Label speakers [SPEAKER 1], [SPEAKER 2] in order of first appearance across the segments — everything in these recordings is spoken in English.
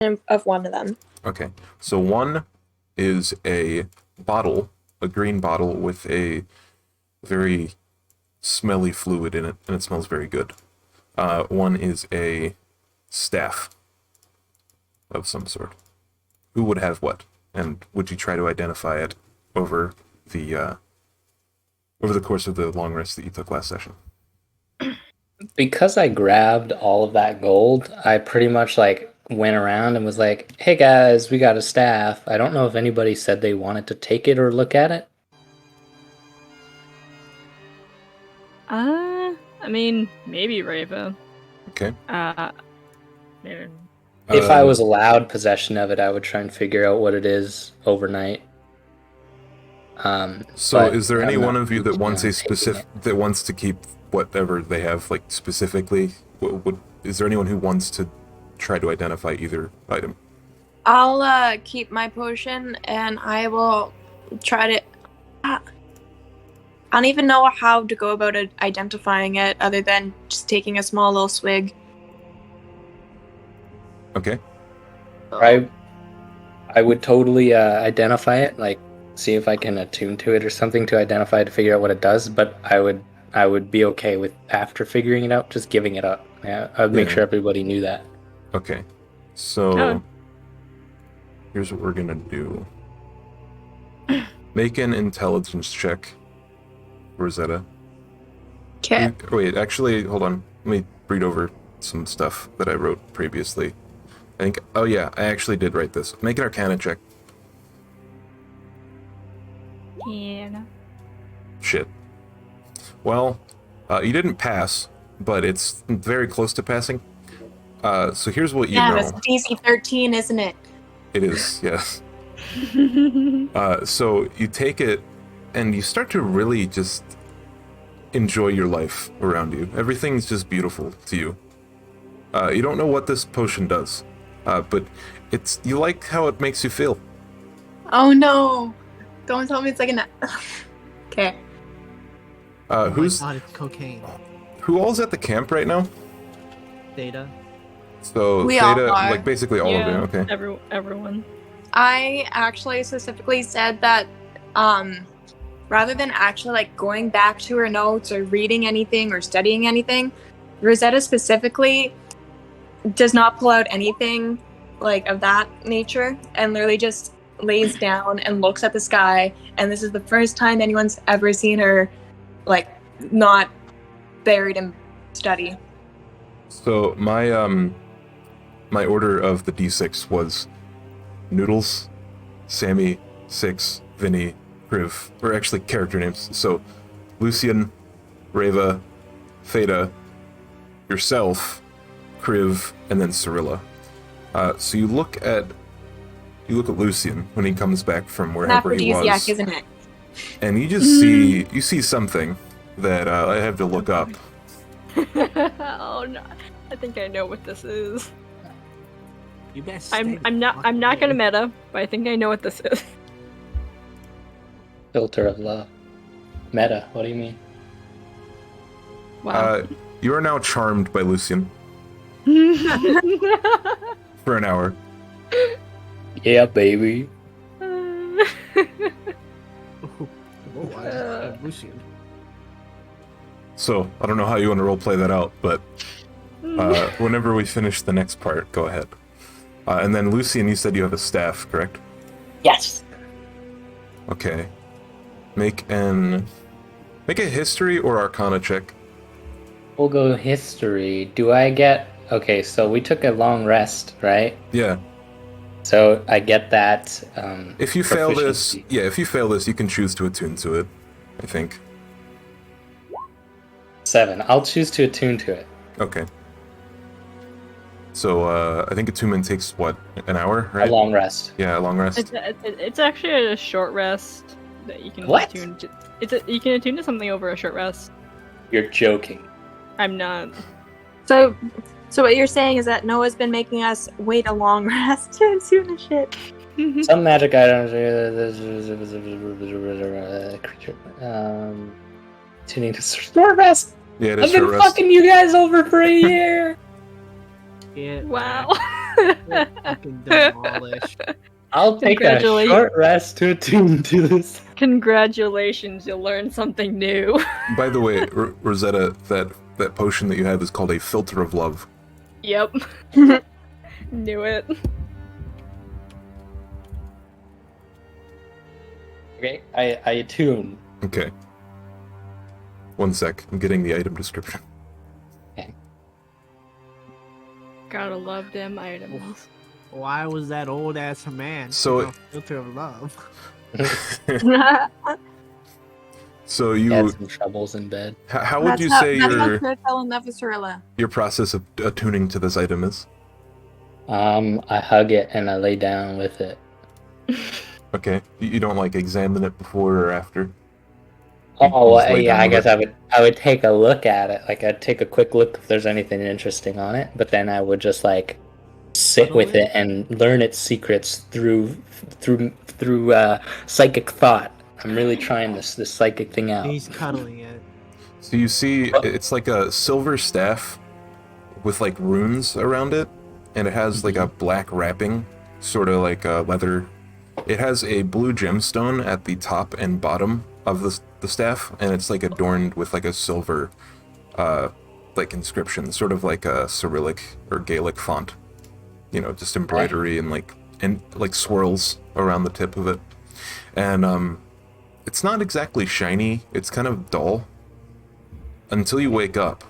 [SPEAKER 1] of one of them.
[SPEAKER 2] Okay, so one is a bottle, a green bottle with a very smelly fluid in it, and it smells very good. One is a staff of some sort. Who would have what? And would you try to identify it over the course of the long rest that you took last session?
[SPEAKER 3] Because I grabbed all of that gold, I pretty much went around and was like, "Hey guys, we got a staff." I don't know if anybody said they wanted to take it or look at it.
[SPEAKER 4] I mean, maybe Rava.
[SPEAKER 2] Okay.
[SPEAKER 4] Maybe.
[SPEAKER 3] If I was allowed possession of it, I would try and figure out what it is overnight.
[SPEAKER 2] So, is there any one of you that wants that wants to keep whatever they have, specifically? Is there anyone who wants to try to identify either item?
[SPEAKER 1] I'll keep my potion, and I will try to. I don't even know how to go about identifying it, other than just taking a small little swig.
[SPEAKER 2] Okay.
[SPEAKER 3] I would totally identify it, see if I can attune to it or something to identify it, to figure out what it does. But I would be okay with, after figuring it out, just giving it up. Yeah, I'd make sure everybody knew that.
[SPEAKER 2] Okay. So here's what we're gonna do. Make an intelligence check, Rosetta.
[SPEAKER 1] Okay.
[SPEAKER 2] Wait, actually, hold on. Let me read over some stuff that I wrote previously. I think. Oh yeah, I actually did write this. Make an Arcana check.
[SPEAKER 4] Yeah.
[SPEAKER 2] Shit. Well, you didn't pass, but it's very close to passing. So here's what you know.
[SPEAKER 1] Yeah, it's DC 13, isn't it?
[SPEAKER 2] It is, yes. So you take it, and you start to really just enjoy your life around you. Everything's just beautiful to you. You don't know what this potion does, but you like how it makes you feel.
[SPEAKER 1] Oh no! Don't tell me it's like an. Okay.
[SPEAKER 2] Who's?
[SPEAKER 5] God, it's cocaine.
[SPEAKER 2] Who all's at the camp right now?
[SPEAKER 5] Theta.
[SPEAKER 2] So
[SPEAKER 1] We
[SPEAKER 2] Theta,
[SPEAKER 1] all are.
[SPEAKER 2] basically all of you. Okay.
[SPEAKER 4] Everyone.
[SPEAKER 1] I actually specifically said that, rather than actually going back to her notes or reading anything or studying anything, Rosetta specifically does not pull out anything of that nature, and literally just lays down and looks at the sky. And this is the first time anyone's ever seen her not buried in study.
[SPEAKER 2] So my order of the D6 was Noodles, Sammy, Six, Vinny, Kriv, or actually character names. So Lucian, Rava, Theta, yourself, Kriv, and then Cirilla. So you look at Lucian when he comes back from wherever he was.
[SPEAKER 1] Aphrodisiac, isn't it?
[SPEAKER 2] And you just see something that I have to look up.
[SPEAKER 4] Oh no! I think I know what this is.
[SPEAKER 5] You best.
[SPEAKER 4] I'm not gonna meta, but I think I know what this is.
[SPEAKER 3] Filter of love. Meta, what do you mean?
[SPEAKER 4] Wow.
[SPEAKER 2] You are now charmed by Lucian for an hour.
[SPEAKER 3] Yeah, baby.
[SPEAKER 5] Lucian.
[SPEAKER 2] So, I don't know how you want to roleplay that out, but whenever we finish the next part, go ahead. And then, Lucian, you said you have a staff, correct?
[SPEAKER 3] Yes.
[SPEAKER 2] Okay. Make a history or arcana check.
[SPEAKER 3] We'll go history. Do I get... Okay, so we took a long rest, right?
[SPEAKER 2] Yeah.
[SPEAKER 3] So I get that.
[SPEAKER 2] If you fail this,
[SPEAKER 3] proficiency.
[SPEAKER 2] you can choose to attune to it, I think.
[SPEAKER 3] 7. I'll choose to attune to it.
[SPEAKER 2] Okay. So, I think attunement takes, what, an hour, right?
[SPEAKER 3] A long rest.
[SPEAKER 2] Yeah, a long rest.
[SPEAKER 4] It's actually a short rest that you can
[SPEAKER 3] What?
[SPEAKER 4] attune to. You can attune to something over a short rest.
[SPEAKER 3] You're joking.
[SPEAKER 4] I'm not.
[SPEAKER 1] So what you're saying is that Noah's been making us wait a long rest to attune to shit.
[SPEAKER 3] Some magic items... creature... tuning to short rest.
[SPEAKER 2] Yeah, it is
[SPEAKER 3] I've been
[SPEAKER 2] short rest.
[SPEAKER 3] fucking you guys over for a year.
[SPEAKER 5] Get
[SPEAKER 4] Wow.
[SPEAKER 5] Get fucking demolished.
[SPEAKER 3] I'll take a
[SPEAKER 4] Congratulations.
[SPEAKER 3] short rest to attune to this.
[SPEAKER 4] Congratulations, you learned something new.
[SPEAKER 2] By the way, Rosetta, that potion that you have is called a filter of love.
[SPEAKER 4] Yep. Knew it.
[SPEAKER 3] Okay, I attune.
[SPEAKER 2] Okay. One sec. I'm getting the item description.
[SPEAKER 4] Gotta love them items.
[SPEAKER 5] Why was that old ass man?
[SPEAKER 2] So
[SPEAKER 5] a filter of love.
[SPEAKER 2] So
[SPEAKER 3] Had
[SPEAKER 2] you,
[SPEAKER 3] some troubles in bed.
[SPEAKER 2] how would you say
[SPEAKER 1] that's how
[SPEAKER 2] your
[SPEAKER 1] Chris fell in love with Cirilla.
[SPEAKER 2] process of attuning to this item is?
[SPEAKER 3] I hug it and I lay down with it.
[SPEAKER 2] Okay. You don't like examine it before or after?
[SPEAKER 3] Oh,
[SPEAKER 2] just lay
[SPEAKER 3] yeah,
[SPEAKER 2] down
[SPEAKER 3] I
[SPEAKER 2] with
[SPEAKER 3] guess
[SPEAKER 2] it.
[SPEAKER 3] I would take a look at it. Like I'd take a quick look if there's anything interesting on it, but then I would just like sit with it and learn its secrets through psychic thought. I'm really trying this psychic thing out.
[SPEAKER 5] He's cuddling it.
[SPEAKER 2] So you see, it's like a silver staff with like runes around it, and it has like a black wrapping, sort of like a leather. It has a blue gemstone at the top and bottom of the staff, and it's like adorned with like a silver, like inscription, sort of like a Cyrillic or Gaelic font. You know, just embroidery and like swirls around the tip of it, and it's not exactly shiny. It's kind of dull until you wake up.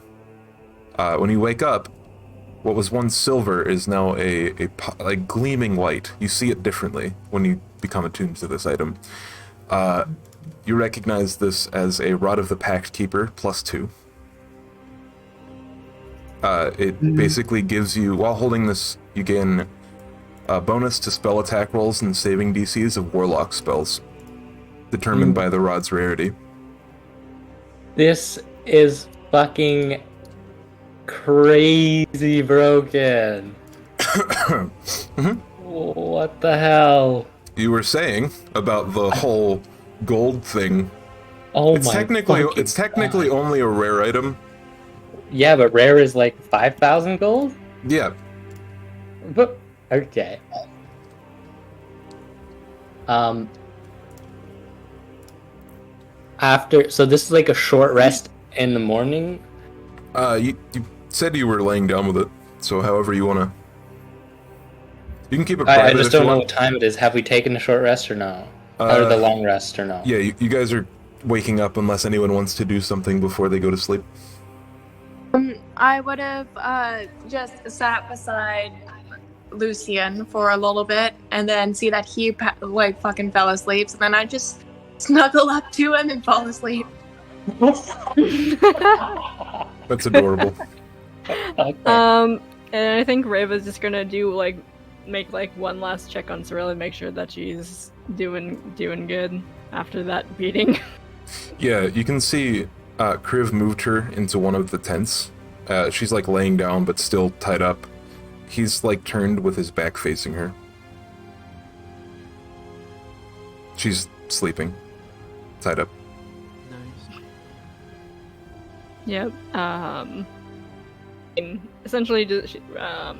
[SPEAKER 2] When you wake up, what was once silver is now a gleaming white. You see it differently when you become attuned to this item. You recognize this as a Rod of the Pact Keeper +2. It basically gives you, while holding this, you gain a bonus to spell attack rolls and saving DCs of Warlock spells, determined by the rod's rarity.
[SPEAKER 3] This is fucking crazy broken. What the hell?
[SPEAKER 2] You were saying about the whole gold thing.
[SPEAKER 3] Oh
[SPEAKER 2] It's
[SPEAKER 3] my
[SPEAKER 2] technically
[SPEAKER 3] God.
[SPEAKER 2] only a rare item.
[SPEAKER 3] Yeah, but rare is like 5,000 gold?
[SPEAKER 2] Yeah.
[SPEAKER 3] But okay. So this is like a short rest in the morning.
[SPEAKER 2] You said you were laying down with it, so however you wanna. You can keep it private
[SPEAKER 3] I just
[SPEAKER 2] if you
[SPEAKER 3] don't know
[SPEAKER 2] want.
[SPEAKER 3] what time it is. Have we taken a short rest or no? Or the long rest or no?
[SPEAKER 2] Yeah, you guys are waking up unless anyone wants to do something before they go to sleep.
[SPEAKER 1] I would have just sat beside Lucian for a little bit and then see that he like fucking fell asleep. So then I just snuggle up to him and fall asleep.
[SPEAKER 2] That's adorable.
[SPEAKER 3] Okay.
[SPEAKER 4] And I think Rava's just gonna make like one last check on Cirilla and make sure that she's doing good after that beating.
[SPEAKER 2] Yeah, you can see Kriv moved her into one of the tents. She's like laying down but still tied up. He's like turned with his back facing her. She's sleeping, tied up.
[SPEAKER 5] Nice.
[SPEAKER 4] Yep. Essentially, I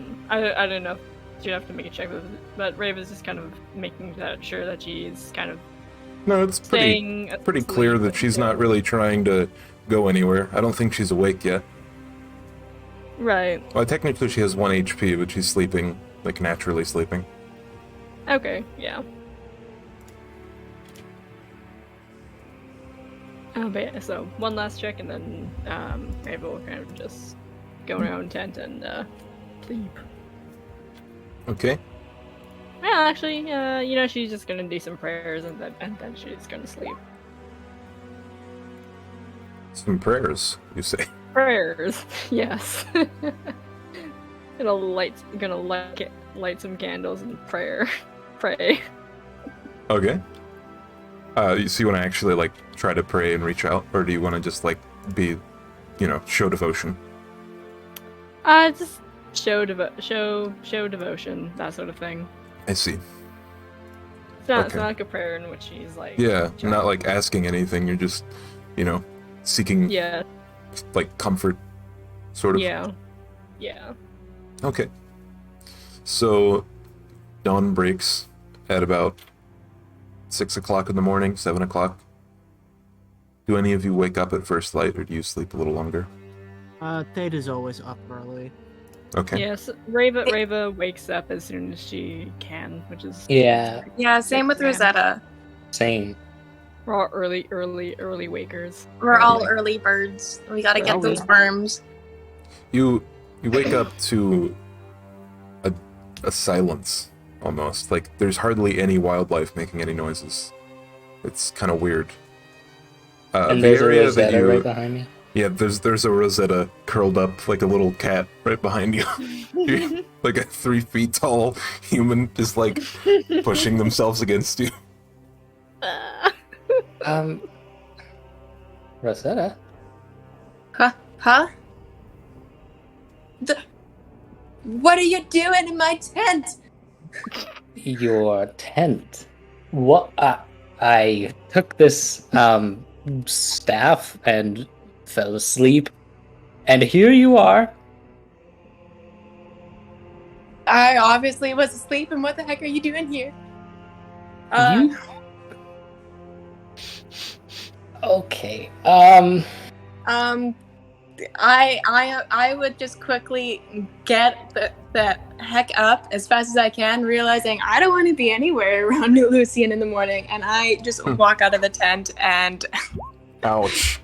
[SPEAKER 4] don't know. She'd have to make a check with it, but Rava's just kind of making sure that she's kind of
[SPEAKER 2] No, it's
[SPEAKER 4] staying
[SPEAKER 2] pretty clear that she's not really trying to go anywhere. I don't think she's awake yet.
[SPEAKER 4] right.
[SPEAKER 2] Well, technically she has 1 HP, but she's sleeping, like naturally sleeping.
[SPEAKER 4] Okay, yeah. But yeah, so one last check, and then Rava will kind of just go around tent and sleep.
[SPEAKER 2] Okay.
[SPEAKER 4] Yeah, actually, she's just gonna do some prayers and then she's gonna sleep.
[SPEAKER 2] Some prayers, you say.
[SPEAKER 4] Prayers, yes. gonna light some candles and pray.
[SPEAKER 2] Okay. So you want to actually like try to pray and reach out, or do you want to just like be, show devotion?
[SPEAKER 4] Just show devotion, that sort of thing.
[SPEAKER 2] I see.
[SPEAKER 4] It's not
[SPEAKER 2] Okay.
[SPEAKER 4] like a prayer in which she's like.
[SPEAKER 2] Yeah, not like asking anything. You're just, seeking
[SPEAKER 4] Yeah.
[SPEAKER 2] like comfort, sort of.
[SPEAKER 4] Yeah. Yeah.
[SPEAKER 2] Okay. So, dawn breaks at about 6 o'clock in the morning, 7 o'clock. Do any of you wake up at first light, or do you sleep a little longer?
[SPEAKER 5] Theta's always up early.
[SPEAKER 2] Okay.
[SPEAKER 4] Yes, Reva wakes up as soon as she can, which is
[SPEAKER 3] Yeah,
[SPEAKER 1] Yeah, same with
[SPEAKER 4] 6 a.m.
[SPEAKER 1] Rosetta.
[SPEAKER 3] same.
[SPEAKER 4] We're all early wakers.
[SPEAKER 1] We're all
[SPEAKER 3] Yeah.
[SPEAKER 1] early birds. We gotta get
[SPEAKER 5] Early.
[SPEAKER 1] those worms.
[SPEAKER 2] You wake up to a silence, almost. Like, there's hardly any wildlife making any noises. It's kind of weird.
[SPEAKER 3] And
[SPEAKER 2] the
[SPEAKER 3] there's a
[SPEAKER 2] area that
[SPEAKER 3] Rosetta
[SPEAKER 2] you...
[SPEAKER 3] right behind me.
[SPEAKER 2] Yeah, there's a Rosetta curled up like a little cat right behind you. You're like a 3 feet tall human just like pushing themselves against you.
[SPEAKER 3] Rosetta?
[SPEAKER 1] Huh? What are you doing in my tent?
[SPEAKER 3] Your tent. What? I took this staff and fell asleep, and here you are.
[SPEAKER 1] I obviously was asleep, and what the heck are you doing here?
[SPEAKER 3] You? Okay.
[SPEAKER 1] I would just quickly get the heck up as fast as I can, realizing I don't want to be anywhere around New Lucian in the morning, and I just walk out of the tent and...
[SPEAKER 2] Ouch.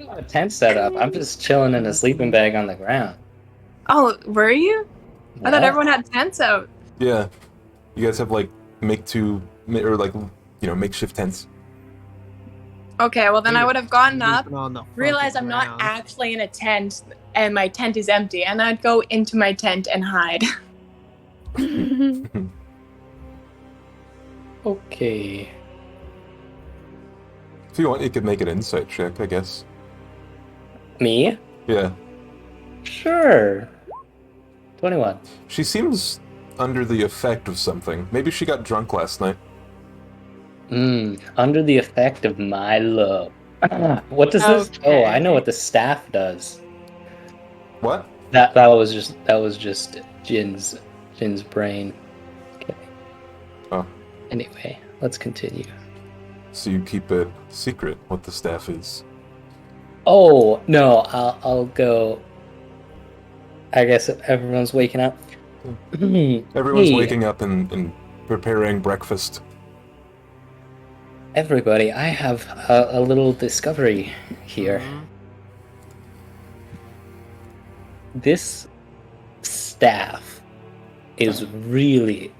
[SPEAKER 3] A tent set up. I'm just chilling in a sleeping bag on the ground.
[SPEAKER 1] Oh, were you? I thought
[SPEAKER 3] Yeah.
[SPEAKER 1] everyone had tents out.
[SPEAKER 2] Yeah. You guys have like makeshift tents.
[SPEAKER 1] Okay, well then I would have gotten up,
[SPEAKER 5] Sleeping on the
[SPEAKER 1] realized
[SPEAKER 5] fucking
[SPEAKER 1] I'm not
[SPEAKER 5] ground.
[SPEAKER 1] actually in a tent, and my tent is empty, and I'd go into my tent and hide.
[SPEAKER 3] Okay.
[SPEAKER 2] If you want, you could make an insight check, I guess.
[SPEAKER 3] Me?
[SPEAKER 2] Yeah.
[SPEAKER 3] Sure. 21.
[SPEAKER 2] She seems under the effect of something. Maybe she got drunk last night.
[SPEAKER 3] Under the effect of my love. What does this? Oh, I know what the staff does.
[SPEAKER 2] What?
[SPEAKER 3] That was just Jin's brain. Okay.
[SPEAKER 2] Oh.
[SPEAKER 3] Anyway, let's continue.
[SPEAKER 2] So you keep it secret what the staff is.
[SPEAKER 3] Oh no, I'll go. I guess everyone's waking up.
[SPEAKER 2] Everyone's
[SPEAKER 3] Hey,
[SPEAKER 2] waking up and preparing breakfast.
[SPEAKER 3] Everybody, I have a little discovery here. This staff is really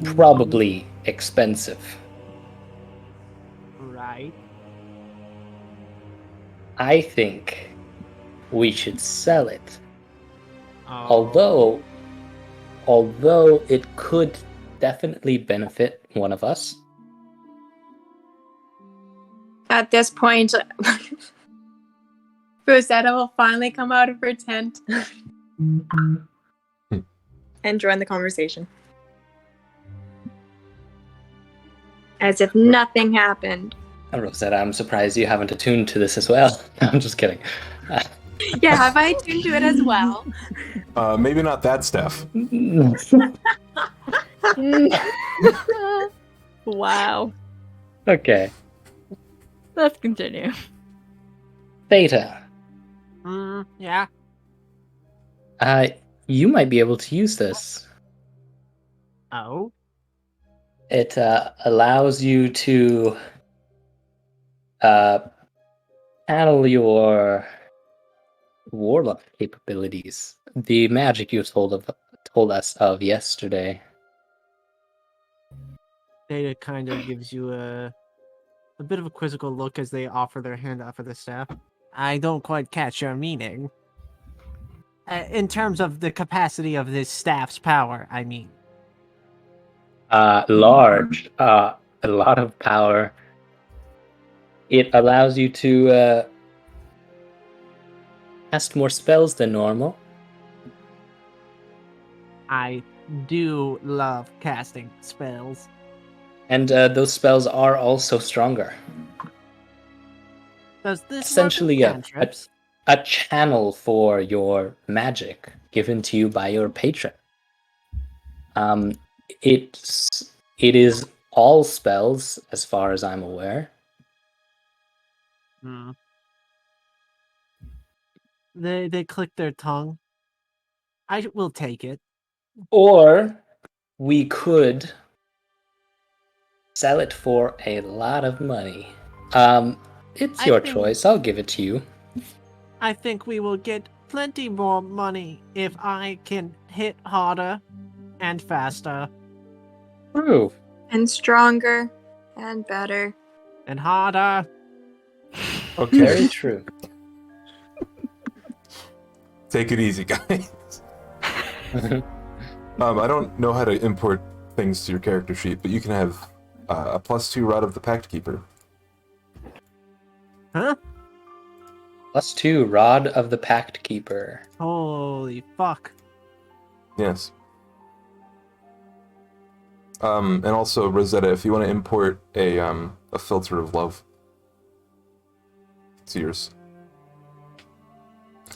[SPEAKER 3] probably expensive.
[SPEAKER 5] Right.
[SPEAKER 3] I think we should sell it.
[SPEAKER 5] Oh.
[SPEAKER 3] Although it could definitely benefit one of us.
[SPEAKER 1] At this point, Rosetta will finally come out of her tent and join the conversation. As if nothing happened.
[SPEAKER 3] Rosetta, I'm surprised you haven't attuned to this as well. I'm just kidding.
[SPEAKER 1] Yeah, have I tuned to it as well?
[SPEAKER 2] Maybe not that staff.
[SPEAKER 4] Wow.
[SPEAKER 3] Okay.
[SPEAKER 4] Let's continue.
[SPEAKER 3] Theta,
[SPEAKER 5] Yeah.
[SPEAKER 3] you might be able to use this.
[SPEAKER 5] Oh.
[SPEAKER 3] It allows you to channel your warlock capabilities. The magic you told us of yesterday.
[SPEAKER 5] Theta kind of gives you a bit of a quizzical look as they offer their hand out for the staff. I don't quite catch your meaning. In terms of the capacity of this staff's power, I mean.
[SPEAKER 3] Large, a lot of power. It allows you to cast more spells than normal.
[SPEAKER 5] I do love casting spells.
[SPEAKER 3] And those spells are also stronger.
[SPEAKER 5] Does this
[SPEAKER 3] Essentially,
[SPEAKER 5] work with cantrips?
[SPEAKER 3] a channel for your magic given to you by your patron. It is all spells, as far as I'm aware.
[SPEAKER 5] Hmm. They click their tongue. I will take it.
[SPEAKER 3] Or we could sell it for a lot of money. It's
[SPEAKER 5] I
[SPEAKER 3] your
[SPEAKER 5] think-
[SPEAKER 3] choice. I'll give it to you.
[SPEAKER 5] I think we will get plenty more money if I can hit harder and faster
[SPEAKER 3] True.
[SPEAKER 1] And stronger and better.
[SPEAKER 5] and harder.
[SPEAKER 2] Okay.
[SPEAKER 3] Very true.
[SPEAKER 2] Take it easy, guys. I don't know how to import things to your character sheet, but you can have a +2 Rod of the Pact Keeper.
[SPEAKER 5] Huh?
[SPEAKER 3] +2 Rod of the Pact Keeper.
[SPEAKER 5] Holy fuck.
[SPEAKER 2] Yes. And also, Rosetta, if you want to import a filter of love, it's yours.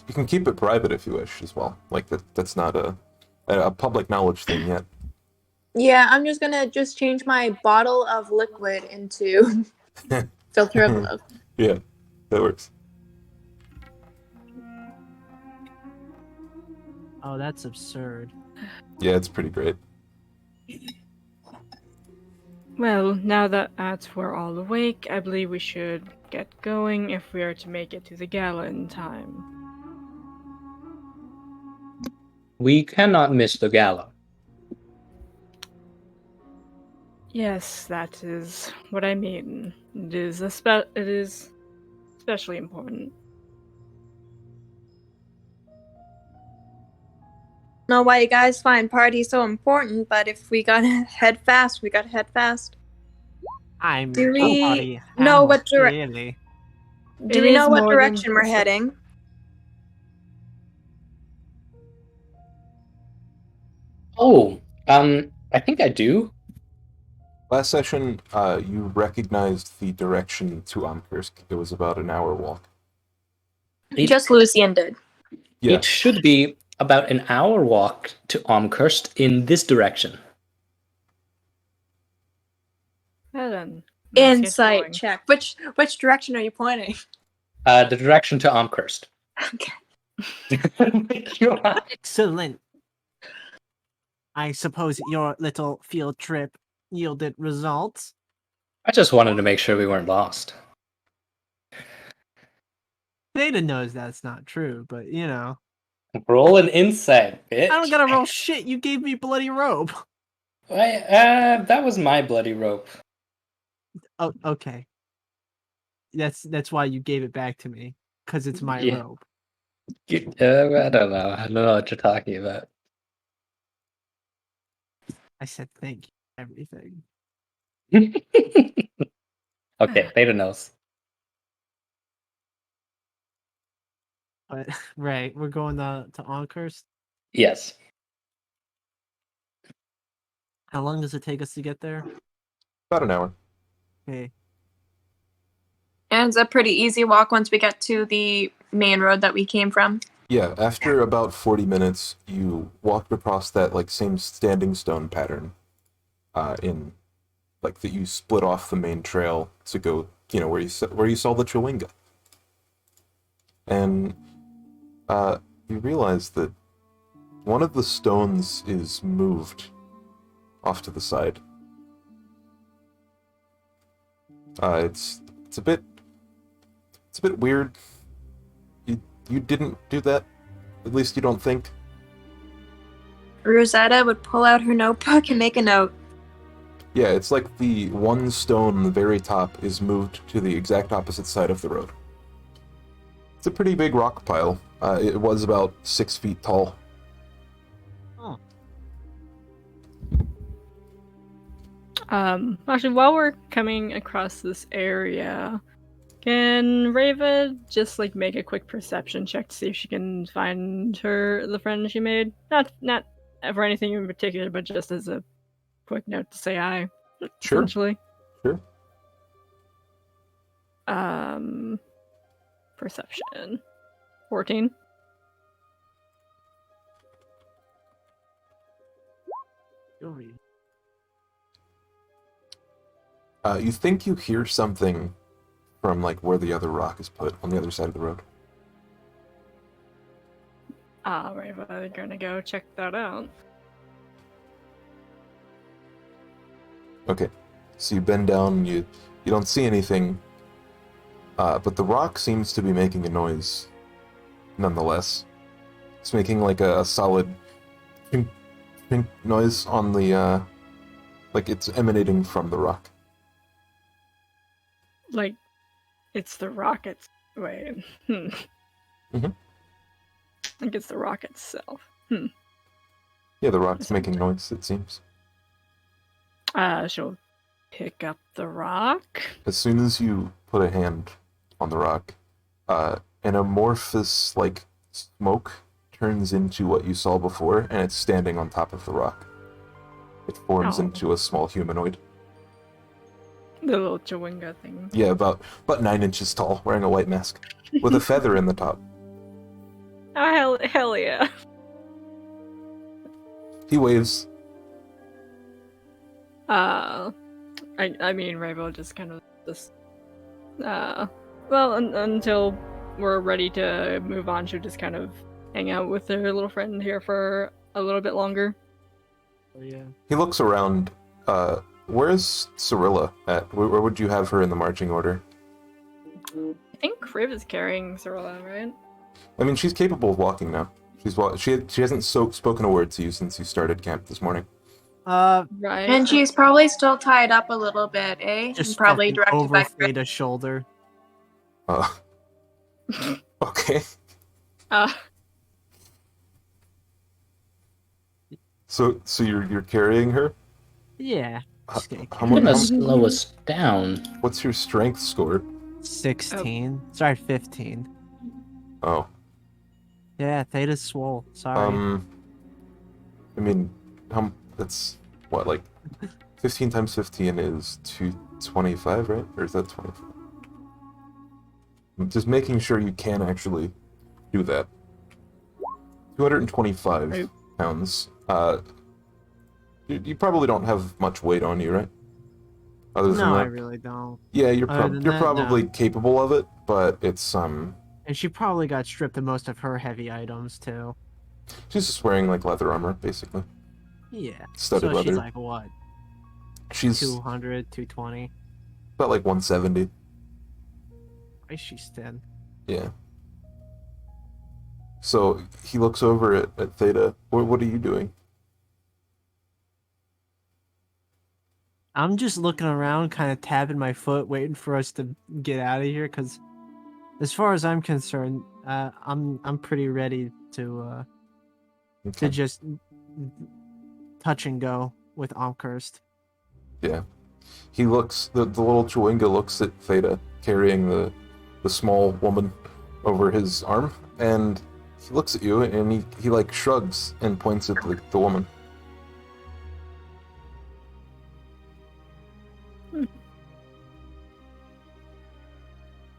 [SPEAKER 2] You can keep it private if you wish as well. Like that's not a public knowledge thing yet.
[SPEAKER 1] Yeah, I'm just gonna change my bottle of liquid into filter of love.
[SPEAKER 2] Yeah, that works.
[SPEAKER 5] Oh, that's absurd.
[SPEAKER 2] Yeah, it's pretty great.
[SPEAKER 4] Well, now that we're all awake, I believe we should get going if we are to make it to the gala in time.
[SPEAKER 3] We cannot miss the gala.
[SPEAKER 4] Yes, that is what I mean. It is especially important.
[SPEAKER 1] Know why you guys find parties so important, but if we gotta head fast, we gotta head fast.
[SPEAKER 5] I'm
[SPEAKER 1] Do
[SPEAKER 5] a
[SPEAKER 1] we
[SPEAKER 5] party
[SPEAKER 1] know
[SPEAKER 5] animal,
[SPEAKER 1] what
[SPEAKER 5] clearly.
[SPEAKER 1] Do
[SPEAKER 4] It
[SPEAKER 1] we know
[SPEAKER 4] is
[SPEAKER 1] what
[SPEAKER 4] more than
[SPEAKER 1] direction we're
[SPEAKER 4] just a-
[SPEAKER 1] heading?
[SPEAKER 3] Oh, I think I do.
[SPEAKER 2] Last session, you recognized the direction to Amkursk. It was about an hour walk.
[SPEAKER 1] Just Lucian did.
[SPEAKER 2] Yeah,
[SPEAKER 3] It should be about an hour walk to Omkurst in this direction.
[SPEAKER 4] Well then, let's get
[SPEAKER 1] Insight
[SPEAKER 4] going.
[SPEAKER 1] check. Which direction are you pointing?
[SPEAKER 3] The direction to Omkurst.
[SPEAKER 1] Okay.
[SPEAKER 5] Excellent. I suppose your little field trip yielded results.
[SPEAKER 3] I just wanted to make sure we weren't lost.
[SPEAKER 5] Data knows that's not true, but you know.
[SPEAKER 3] Roll an insight, bitch.
[SPEAKER 5] I don't gotta roll shit. You gave me bloody rope.
[SPEAKER 3] That was my bloody rope.
[SPEAKER 5] Oh, okay. That's why you gave it back to me, because it's my
[SPEAKER 3] Yeah.
[SPEAKER 5] rope.
[SPEAKER 3] I don't know. I don't know what you're talking about.
[SPEAKER 5] I said thank you. Everything.
[SPEAKER 3] Okay, Theta knows.
[SPEAKER 5] But right, we're going to Onkurst.
[SPEAKER 3] Yes.
[SPEAKER 5] How long does it take us to get there?
[SPEAKER 2] about an hour.
[SPEAKER 5] Okay.
[SPEAKER 1] And it's a pretty easy walk once we get to the main road that we came from.
[SPEAKER 2] Yeah, after about 40 minutes, you walked across that same standing stone pattern, in that you split off the main trail to go, where you saw the Chewinga, and you realize that one of the stones is moved off to the side. It's a bit weird. You didn't do that. At least you don't think.
[SPEAKER 1] Rosetta would pull out her notebook and make a note.
[SPEAKER 2] Yeah, it's like the one stone on the very top is moved to the exact opposite side of the road. It's a pretty big rock pile. It was about 6 feet tall.
[SPEAKER 5] Oh.
[SPEAKER 4] Actually, while we're coming across this area, can Rava just make a quick perception check to see if she can find the friend she made? Not for anything in particular, but just as a quick note to say hi.
[SPEAKER 2] Sure.
[SPEAKER 4] Essentially.
[SPEAKER 2] Sure.
[SPEAKER 4] Perception. 14.
[SPEAKER 5] You'll read.
[SPEAKER 2] You think you hear something from like where the other rock is put on the other side of the road.
[SPEAKER 4] Alright, well, we're gonna go check that out.
[SPEAKER 2] Okay, so you bend down, you don't see anything, but the rock seems to be making a noise nonetheless. It's making like a solid chink, chink noise on the, like it's emanating from the rock.
[SPEAKER 4] Like, it's the rockets. Wait.
[SPEAKER 2] Mhm.
[SPEAKER 4] Like it's the rock itself.
[SPEAKER 2] Yeah, the rock's making noise, it seems.
[SPEAKER 4] She'll pick up the rock.
[SPEAKER 2] As soon as you put a hand on the rock, an amorphous, like, smoke turns into what you saw before, and it's standing on top of the rock. It forms
[SPEAKER 4] Oh.
[SPEAKER 2] into a small humanoid.
[SPEAKER 4] The little Chewinga thing.
[SPEAKER 2] Yeah, about 9 inches tall, wearing a white mask, with a feather in the top.
[SPEAKER 4] Oh, hell yeah.
[SPEAKER 2] He waves.
[SPEAKER 4] I mean, Rainbow just kind of well, until we're ready to move on, she'll just kind of hang out with her little friend here for a little bit longer.
[SPEAKER 5] Oh, yeah.
[SPEAKER 2] He looks around. Where's Cirilla at? Where would you have her in the marching order?
[SPEAKER 4] I think Kriv is carrying Cirilla, right?
[SPEAKER 2] I mean, she's capable of walking now. She hasn't spoken a word to you since you started camp this morning.
[SPEAKER 4] Right.
[SPEAKER 1] And she's probably still tied up a little bit, eh?
[SPEAKER 5] Just
[SPEAKER 1] And probably
[SPEAKER 5] fucking
[SPEAKER 1] directed
[SPEAKER 5] over
[SPEAKER 1] by Chris.
[SPEAKER 5] Theta's shoulder.
[SPEAKER 2] Okay.
[SPEAKER 4] Uh,
[SPEAKER 2] So you're carrying her?
[SPEAKER 5] Yeah.
[SPEAKER 2] How
[SPEAKER 3] I'm gonna
[SPEAKER 2] much?
[SPEAKER 3] slow us down.
[SPEAKER 2] What's your strength score?
[SPEAKER 5] 16. Sorry, 15.
[SPEAKER 2] Oh.
[SPEAKER 5] Yeah, Theta's swole. Sorry.
[SPEAKER 2] I mean, that's what, like 15 times 15 is 225, right? Or is that 25? I'm just making sure you can actually do that. 225
[SPEAKER 4] Right.
[SPEAKER 2] pounds. You probably don't have much weight on you, right? Other than
[SPEAKER 5] No, I
[SPEAKER 2] that,
[SPEAKER 5] really don't.
[SPEAKER 2] yeah, you're
[SPEAKER 5] Other than
[SPEAKER 2] you're
[SPEAKER 5] that,
[SPEAKER 2] probably
[SPEAKER 5] no.
[SPEAKER 2] capable of it, but it's
[SPEAKER 5] And she probably got stripped of most of her heavy items, too.
[SPEAKER 2] she's just wearing like leather armor, basically.
[SPEAKER 5] Yeah.
[SPEAKER 2] Studded
[SPEAKER 5] so
[SPEAKER 2] leather.
[SPEAKER 5] she's like, what?
[SPEAKER 2] She's
[SPEAKER 5] 200, 220?
[SPEAKER 2] about like 170.
[SPEAKER 5] Why is she thin?
[SPEAKER 2] Yeah. So he looks over at Theta. What are you doing?
[SPEAKER 5] I'm just looking around, kind of tapping my foot, waiting for us to get out of here. Because, as far as I'm concerned, I'm pretty ready to
[SPEAKER 2] Okay.
[SPEAKER 5] just touch and go with Omkurst.
[SPEAKER 2] Yeah. He looks, the little Chewinga looks at Theta carrying the small woman over his arm, and he looks at you and he like shrugs and points at the woman.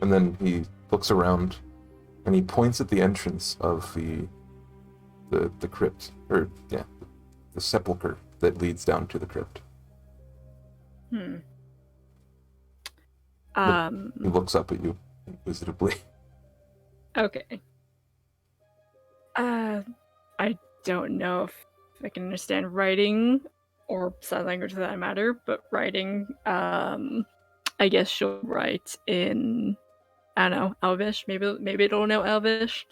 [SPEAKER 2] And then he looks around and he points at the entrance of the crypt, or yeah, the sepulcher that leads down to the crypt. He looks up at you inquisitively.
[SPEAKER 4] Okay. I don't know if I can understand writing or sign language for that matter, but writing, I guess she'll write in, I don't know, Elvish. Maybe it'll know Elvish.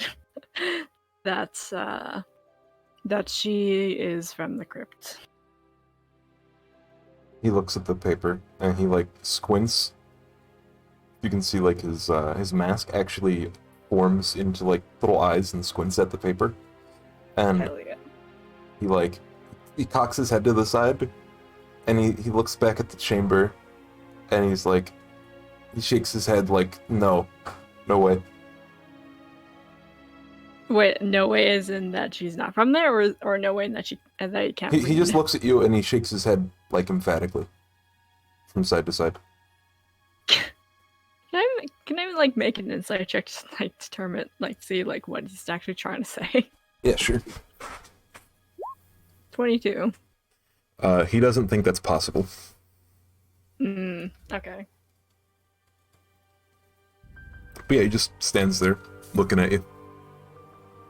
[SPEAKER 4] That's that she is from the crypt.
[SPEAKER 2] He looks at the paper and he like squints. You can see like his mask actually forms into like little eyes and squints at the paper. And
[SPEAKER 4] Hell yeah.
[SPEAKER 2] he cocks his head to the side and he looks back at the chamber and he's like, he shakes his head like, no way.
[SPEAKER 4] Wait, no way is in that she's not from there, or no way in that that you can't
[SPEAKER 2] He
[SPEAKER 4] read?
[SPEAKER 2] just looks at you and he shakes his head like emphatically from side to side.
[SPEAKER 4] Can I like make an insight check to like determine see what he's actually trying to say?
[SPEAKER 2] Yeah, sure.
[SPEAKER 4] 22.
[SPEAKER 2] He doesn't think that's possible.
[SPEAKER 4] Okay.
[SPEAKER 2] But yeah, he just stands there, looking at you.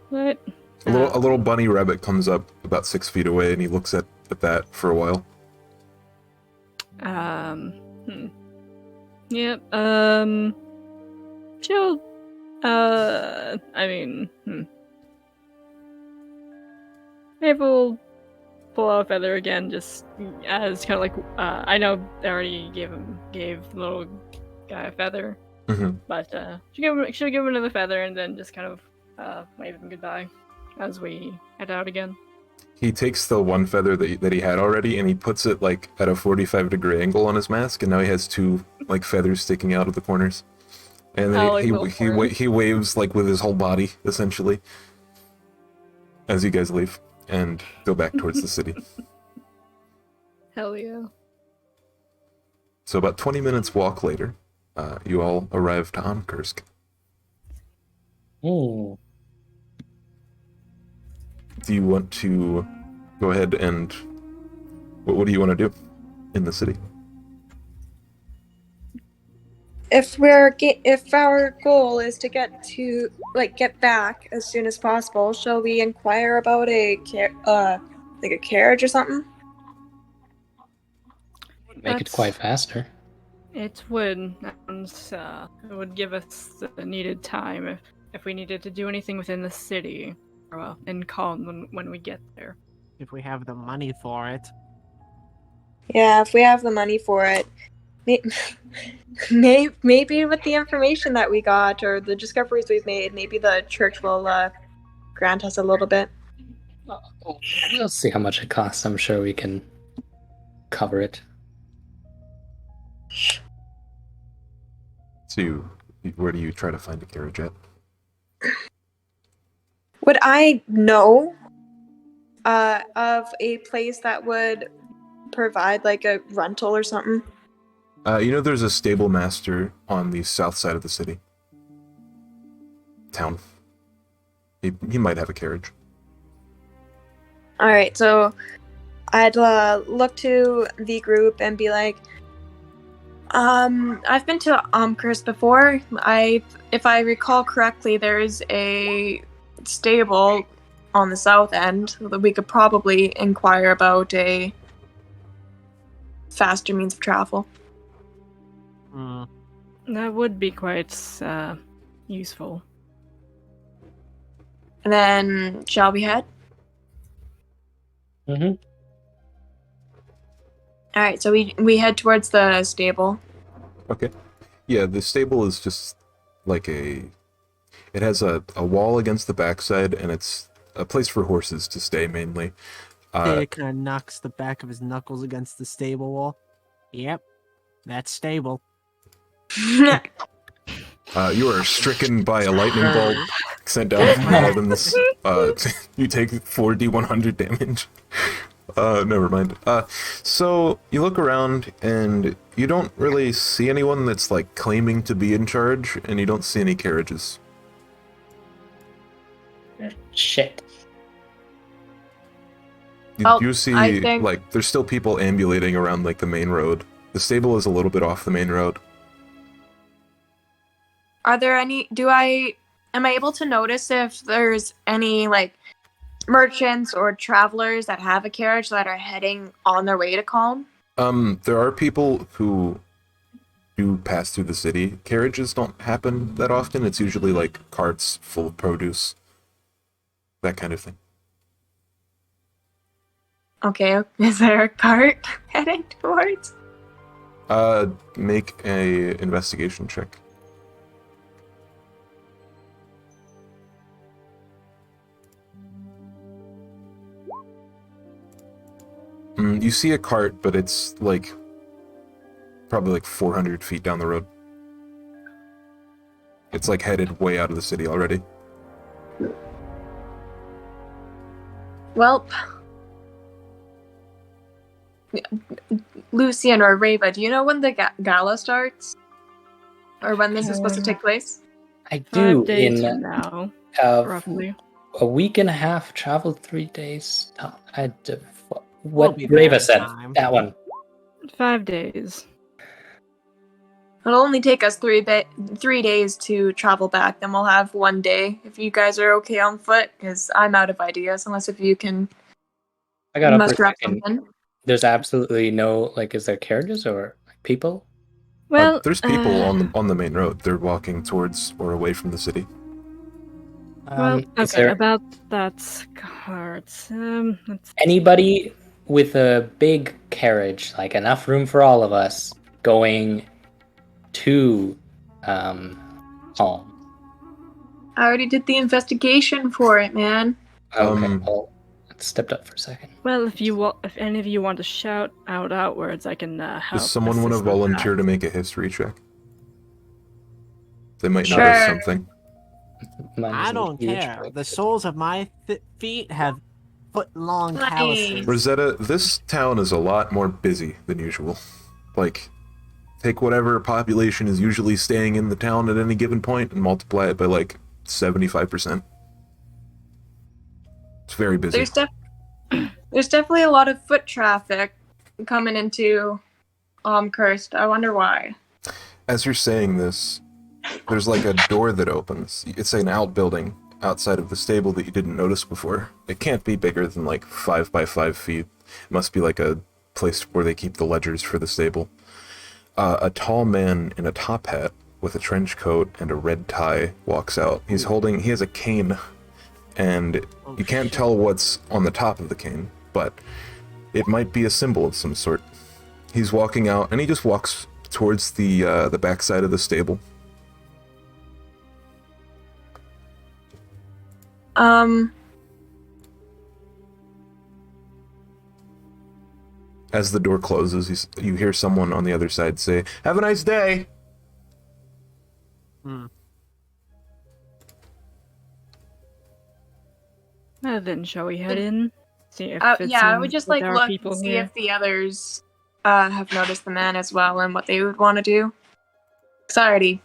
[SPEAKER 4] What?
[SPEAKER 2] A little bunny rabbit comes up about 6 feet away, and he looks at that for a while.
[SPEAKER 4] Yep. She'll. I mean. Maybe we'll pull out a feather again, just as kind of like. I know they already gave the little guy a feather, but she'll give him another feather and then just kind of wave him goodbye as we head out again.
[SPEAKER 2] He takes the one feather that he had already, and he puts it like at a 45-degree angle on his mask, and now he has 2 like feathers sticking out of the corners. And then he waves like with his whole body, essentially, as you guys leave and go back towards the city.
[SPEAKER 4] Hell yeah.
[SPEAKER 2] So about 20 minutes walk later, you all arrive to Amkursk.
[SPEAKER 3] Oh.
[SPEAKER 2] Do you want to go ahead and what do you want to do in the city?
[SPEAKER 1] If our goal is to get back as soon as possible, shall we inquire about a carriage or something?
[SPEAKER 3] Make it quite faster.
[SPEAKER 4] It would, and it would give us the needed time if we needed to do anything within the city, or in Calm when we get there.
[SPEAKER 5] If we have the money for it.
[SPEAKER 1] Yeah, if we have the money for it. Maybe with the information that we got or the discoveries we've made, maybe the church will grant us a little bit.
[SPEAKER 3] We'll see how much it costs. I'm sure we can cover it.
[SPEAKER 2] So where do you try to find a carriage at?
[SPEAKER 1] Would I know of a place that would provide like a rental or something?
[SPEAKER 2] There's a stable master on the south side of the city. Town. He might have a carriage.
[SPEAKER 1] Alright, so I'd look to the group and be like, I've been to Amkursk before. If I recall correctly, there's a stable on the south end that we could probably inquire about a faster means of travel.
[SPEAKER 4] That would be quite useful.
[SPEAKER 1] And then, shall we head?
[SPEAKER 3] Mm-hmm.
[SPEAKER 1] Alright, so we head towards the stable.
[SPEAKER 2] Okay. Yeah, the stable is just like it has a wall against the backside, and it's a place for horses to stay mainly.
[SPEAKER 5] David kind of knocks the back of his knuckles against the stable wall. Yep, that's stable.
[SPEAKER 2] You are stricken by a lightning bolt sent down from the heavens. You take 4d100 damage. Never mind. So you look around and you don't really see anyone that's like claiming to be in charge, and you don't see any carriages.
[SPEAKER 3] Shit.
[SPEAKER 2] You see, like, there's still people ambulating around like the main road. The stable is a little bit off the main road.
[SPEAKER 1] Are there any? Am I able to notice if there's any like merchants or travelers that have a carriage that are heading on their way to Calm?
[SPEAKER 2] There are people who do pass through the city. Carriages don't happen that often. It's usually like carts full of produce, that kind of thing.
[SPEAKER 1] Okay, is there a cart heading towards?
[SPEAKER 2] Make a investigation check. You see a cart, but it's like probably like 400 feet down the road. It's like headed way out of the city already.
[SPEAKER 1] Well, Lucian or Reva, do you know when the gala starts? or when this is supposed to take place?
[SPEAKER 3] I do
[SPEAKER 4] 5 days
[SPEAKER 3] in
[SPEAKER 4] from now,
[SPEAKER 3] uh,
[SPEAKER 4] roughly.
[SPEAKER 3] a week and a half, travel 3 days.
[SPEAKER 5] We'll
[SPEAKER 3] What
[SPEAKER 5] be there
[SPEAKER 3] Rava
[SPEAKER 5] in
[SPEAKER 3] said.
[SPEAKER 5] time.
[SPEAKER 3] That one.
[SPEAKER 4] 5 days.
[SPEAKER 1] It'll only take us 3 days to travel back. Then we'll have 1 day if you guys are okay on foot, because I'm out of ideas. Unless if you can
[SPEAKER 3] I got up for a
[SPEAKER 1] muster up
[SPEAKER 3] second.
[SPEAKER 1] something.
[SPEAKER 3] There's absolutely no is there carriages or people?
[SPEAKER 4] Well,
[SPEAKER 2] There's people on the main road. They're walking towards or away from the city.
[SPEAKER 4] Well,
[SPEAKER 3] Is
[SPEAKER 4] okay.
[SPEAKER 3] there
[SPEAKER 4] About that cards. Let's
[SPEAKER 3] anybody with a big carriage, like enough room for all of us, going to home?
[SPEAKER 1] I already did the investigation for it, man.
[SPEAKER 3] Okay, well, it stepped up for a second.
[SPEAKER 4] Well, if any of you want to shout out outwards, I can help.
[SPEAKER 2] Does someone want to
[SPEAKER 4] assist with
[SPEAKER 2] volunteer
[SPEAKER 4] that.
[SPEAKER 2] to make a history check? They might
[SPEAKER 1] Sure.
[SPEAKER 2] notice something.
[SPEAKER 3] Mine
[SPEAKER 5] I
[SPEAKER 3] isn't
[SPEAKER 5] don't
[SPEAKER 3] huge,
[SPEAKER 5] care.
[SPEAKER 3] but-
[SPEAKER 5] The soles of my feet have foot-long
[SPEAKER 1] Nice.
[SPEAKER 5] calluses.
[SPEAKER 2] Rosetta, this town is a lot more busy than usual. Like, take whatever population is usually staying in the town at any given point and multiply it by like 75%. It's very busy.
[SPEAKER 1] There's definitely a lot of foot traffic coming into Cursed. I wonder why.
[SPEAKER 2] As you're saying this, there's like a door that opens. It's an outbuilding outside of the stable that you didn't notice before. It can't be bigger than like 5 by 5 feet. It must be like a place where they keep the ledgers for the stable. A tall man in a top hat with a trench coat and a red tie walks out. He has a cane, and you can't tell what's on the top of the cane, but it might be a symbol of some sort. He's walking out, and he just walks towards the backside of the stable. As the door closes, you hear someone on the other side say, "Have a nice day!"
[SPEAKER 4] Then shall we head in? See if it
[SPEAKER 1] Yeah, I
[SPEAKER 4] seems
[SPEAKER 1] would just
[SPEAKER 4] that
[SPEAKER 1] like
[SPEAKER 4] there are
[SPEAKER 1] look
[SPEAKER 4] people
[SPEAKER 1] and see
[SPEAKER 4] here.
[SPEAKER 1] if the others have noticed the man as well and what they would want to do. Because I already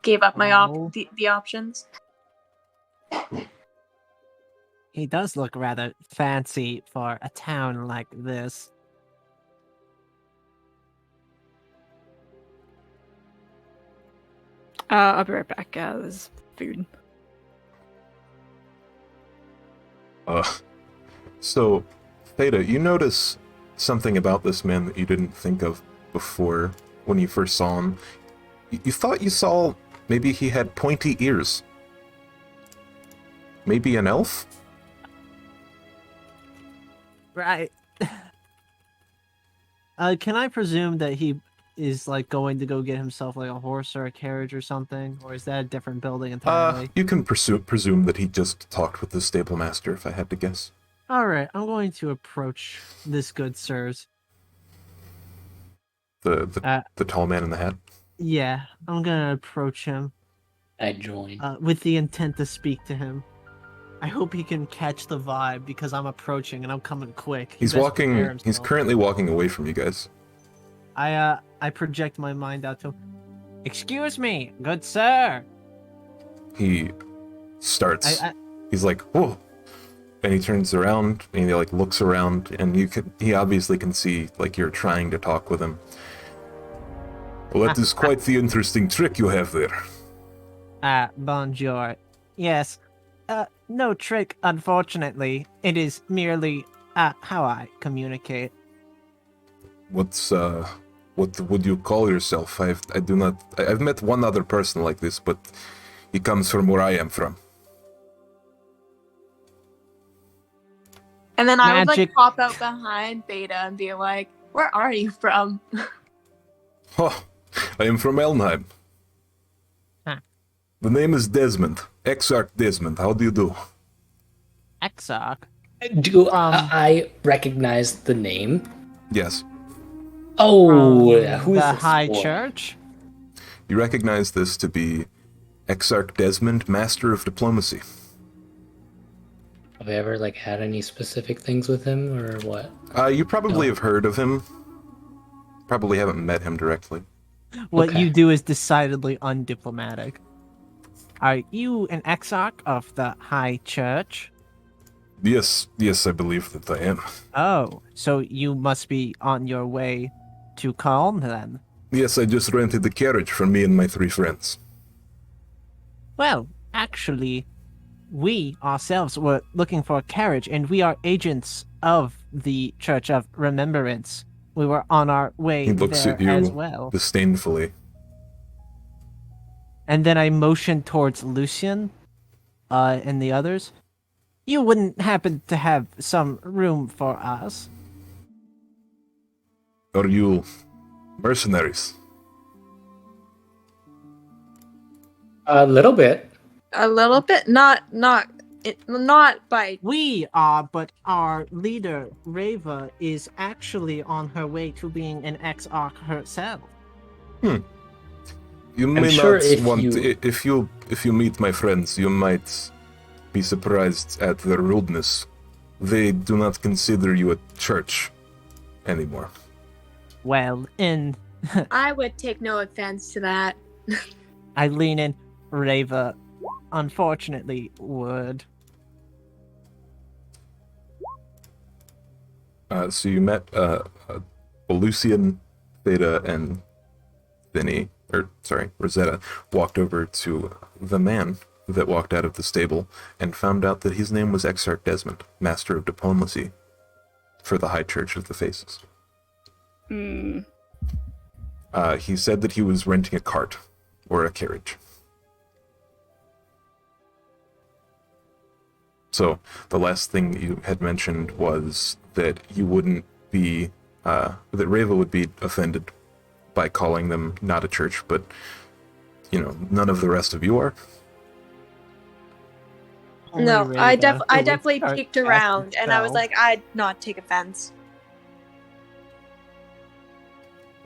[SPEAKER 1] gave up my
[SPEAKER 5] Oh.
[SPEAKER 1] the options.
[SPEAKER 5] He does look rather fancy for a town like this.
[SPEAKER 4] I'll be right back. There's food.
[SPEAKER 2] So, Theta, you notice something about this man that you didn't think of before when you first saw him. You thought you saw maybe he had pointy ears. Maybe an elf?
[SPEAKER 5] Right. Can I presume that he is like going to go get himself like a horse or a carriage or something? Or is that a different building entirely?
[SPEAKER 2] You can presume that he just talked with the stable master, if I had to guess.
[SPEAKER 5] Alright, I'm going to approach this good sirs.
[SPEAKER 2] The tall man in the hat.
[SPEAKER 5] Yeah, I'm gonna approach him
[SPEAKER 3] I joined.
[SPEAKER 5] with the intent to speak to him. I hope he can catch the vibe because I'm approaching and I'm coming quick. He
[SPEAKER 2] He's
[SPEAKER 5] best prepare
[SPEAKER 2] walking. He's
[SPEAKER 5] himself.
[SPEAKER 2] currently walking away from you guys.
[SPEAKER 5] I project my mind out to him. Excuse me, good sir.
[SPEAKER 2] He starts.
[SPEAKER 5] I
[SPEAKER 2] He's like, "Whoa!" And he turns around and he like looks around, and he obviously can see like you're trying to talk with him. Well, that is quite the interesting trick you have there.
[SPEAKER 5] Bonjour. Yes. No trick, unfortunately. It is merely how I communicate.
[SPEAKER 2] What would you call yourself? I've met one other person like this, but he comes from where I am from.
[SPEAKER 1] And then I would like
[SPEAKER 5] Magic.
[SPEAKER 1] pop out behind Beta and be like, "Where are you from?"
[SPEAKER 2] Oh, I am from Elnheim.
[SPEAKER 5] Huh.
[SPEAKER 2] The name is Desmond. Exarch Desmond. How do you do?
[SPEAKER 5] Exarch.
[SPEAKER 3] Do I recognize the name?
[SPEAKER 2] Yes.
[SPEAKER 3] Oh,
[SPEAKER 5] From
[SPEAKER 3] who's
[SPEAKER 5] the
[SPEAKER 3] this
[SPEAKER 5] High
[SPEAKER 3] for?
[SPEAKER 5] Church?
[SPEAKER 2] You recognize this to be Exarch Desmond, Master of Diplomacy.
[SPEAKER 3] Have I ever had any specific things with him or what?
[SPEAKER 2] You probably
[SPEAKER 3] No.
[SPEAKER 2] have heard of him. Probably haven't met him directly.
[SPEAKER 5] What
[SPEAKER 3] Okay.
[SPEAKER 5] you do is decidedly undiplomatic. Are you an exarch of the High Church?
[SPEAKER 2] Yes, I believe that I am.
[SPEAKER 5] Oh, so you must be on your way to Calm then.
[SPEAKER 2] Yes, I just rented the carriage for me and my 3 friends.
[SPEAKER 5] Well, actually, we ourselves were looking for a carriage, and we are agents of the Church of Remembrance. We were on our way
[SPEAKER 2] He looks
[SPEAKER 5] there
[SPEAKER 2] at
[SPEAKER 5] as
[SPEAKER 2] you
[SPEAKER 5] well.
[SPEAKER 2] disdainfully.
[SPEAKER 5] And then I motioned towards Lucian, and the others. You wouldn't happen to have some room for us?
[SPEAKER 2] Are you mercenaries?
[SPEAKER 3] A little bit.
[SPEAKER 1] A little bit, not by.
[SPEAKER 5] We are, but our leader, Rava, is actually on her way to being an ex-arch herself.
[SPEAKER 2] You may
[SPEAKER 3] sure
[SPEAKER 2] not
[SPEAKER 3] if
[SPEAKER 2] want
[SPEAKER 3] you-
[SPEAKER 2] if you meet my friends, you might be surprised at their rudeness. They do not consider you a church anymore.
[SPEAKER 5] Well, in
[SPEAKER 1] I would take no offense to that.
[SPEAKER 5] I lean in, Rava, unfortunately, would.
[SPEAKER 2] So you met Lucian, Theta, and Rosetta walked over to the man that walked out of the stable and found out that his name was Exarch Desmond, Master of Diplomacy for the High Church of the Faces.
[SPEAKER 4] Hmm.
[SPEAKER 2] He said that he was renting a cart or a carriage. So the last thing you had mentioned was that you wouldn't be, that Rava would be offended by calling them not a church, but, none of the rest of you are.
[SPEAKER 5] Only
[SPEAKER 1] No, I
[SPEAKER 5] Rava, who would
[SPEAKER 1] definitely
[SPEAKER 5] start
[SPEAKER 1] peeked
[SPEAKER 5] asking
[SPEAKER 1] around, and I was
[SPEAKER 5] spell.
[SPEAKER 1] like, I'd not take offense.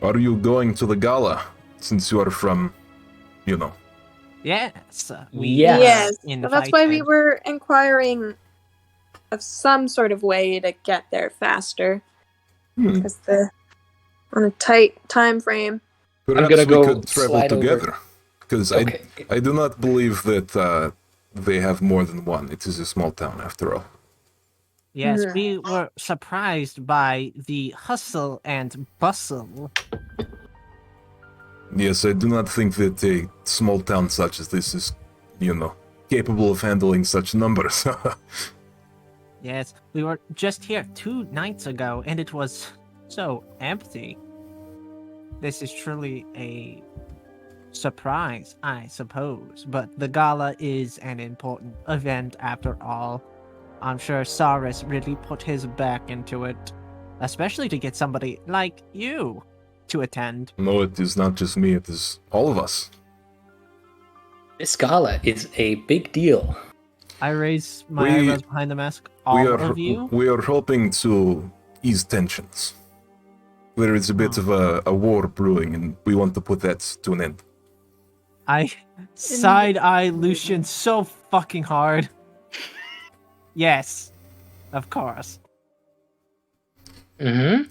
[SPEAKER 2] Are you going to the gala, since you are from,
[SPEAKER 5] Yes, we
[SPEAKER 3] Yes.
[SPEAKER 1] Yes,
[SPEAKER 5] in
[SPEAKER 1] so that's why we
[SPEAKER 5] invited.
[SPEAKER 1] were inquiring of some sort of way to get there faster. Because they're on a tight time frame.
[SPEAKER 2] Perhaps
[SPEAKER 3] gonna
[SPEAKER 2] we
[SPEAKER 3] go
[SPEAKER 2] could travel
[SPEAKER 3] slide over.
[SPEAKER 2] together, because
[SPEAKER 3] Okay.
[SPEAKER 2] I do not believe that they have more than one. It is a small town, after all.
[SPEAKER 5] Yes,
[SPEAKER 1] Mhm.
[SPEAKER 5] we were surprised by the hustle and bustle.
[SPEAKER 2] Yes, I do not think that a small town such as this is, capable of handling such numbers.
[SPEAKER 5] Yes, we were just here 2 nights ago, and it was so empty. This is truly a surprise, I suppose, but the gala is an important event after all. I'm sure Cyrus really put his back into it, especially to get somebody like you to attend.
[SPEAKER 2] No, it is not just me, it is all of us.
[SPEAKER 3] This gala is a big deal.
[SPEAKER 5] I raise my
[SPEAKER 2] We-
[SPEAKER 5] eyebrows behind the mask. All of you?
[SPEAKER 2] We are hoping to ease tensions. There is a bit of a war brewing, and we want to put that to an end.
[SPEAKER 5] I side-eye Lucian so fucking hard. Yes, of course.
[SPEAKER 3] Mm-hmm.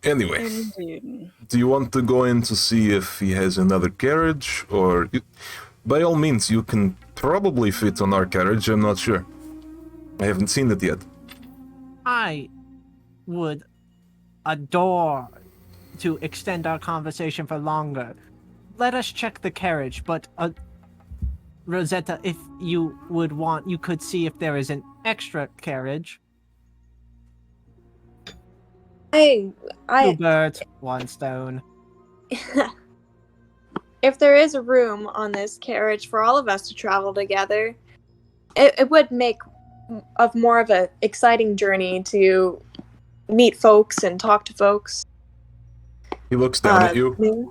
[SPEAKER 2] Anyway,
[SPEAKER 4] Indeed.
[SPEAKER 2] do you want to go in to see if he has another carriage, or... By all means, you can probably fit on our carriage, I'm not sure. I haven't seen it yet.
[SPEAKER 5] I would adore to extend our conversation for longer. Let us check the carriage, but Rosetta, if you would want, you could see if there is an extra carriage. Two
[SPEAKER 1] I
[SPEAKER 5] birds, one stone.
[SPEAKER 1] if there is a room on this carriage for all of us to travel together, it would make of more of a exciting journey to meet folks and talk to folks.
[SPEAKER 2] He looks down at you,
[SPEAKER 1] maybe.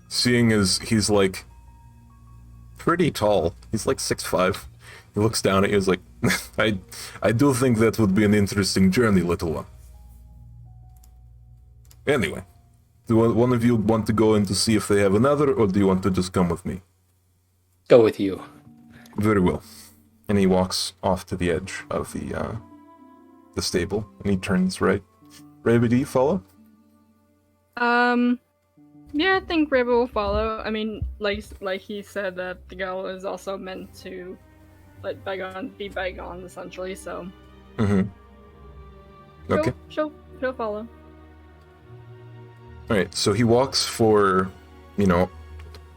[SPEAKER 2] seeing as he's, like, pretty tall. He's, like, 6'5". He looks down at you, he's like, I do think that would be an interesting journey, little one. Anyway, do one of you want to go in to see if they have another, or do you want to just come with me?
[SPEAKER 3] Go with you.
[SPEAKER 2] Very well. And he walks off to the edge of the stable, and he turns right. Rabbit, do you follow?
[SPEAKER 4] Yeah, I think Raven will follow. I mean, like he said that the girl is also meant to let be bygones, essentially. So
[SPEAKER 2] Mm-hmm. Okay.
[SPEAKER 4] she'll follow.
[SPEAKER 2] All right. So he walks for,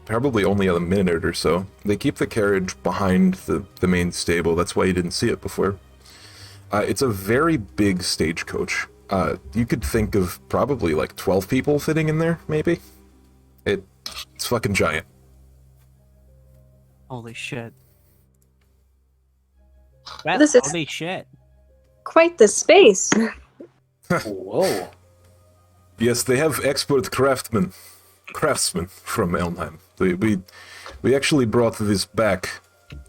[SPEAKER 2] probably only a minute or so. They keep the carriage behind the main stable. That's why you didn't see it before. It's a very big stagecoach. You could think of probably like 12 people fitting in there, maybe. It's fucking giant.
[SPEAKER 5] Holy shit. Well,
[SPEAKER 1] This is
[SPEAKER 5] holy shit.
[SPEAKER 1] quite the space.
[SPEAKER 3] Whoa.
[SPEAKER 2] Yes, they have expert craftsmen from Elmheim. We actually brought this back.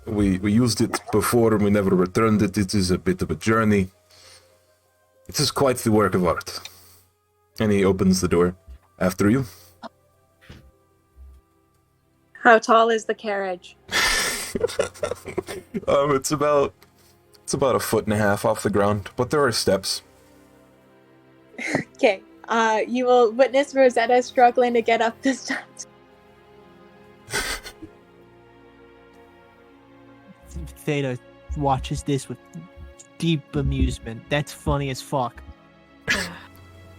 [SPEAKER 2] We used it before and we never returned it. It is a bit of a journey. It is quite the work of art. And he opens the door after you.
[SPEAKER 1] How tall is the carriage?
[SPEAKER 2] It's about a foot and a half off the ground, but there are steps.
[SPEAKER 1] Okay. You will witness Rosetta struggling to get up the steps.
[SPEAKER 5] Theta watches this with deep amusement. That's funny as fuck.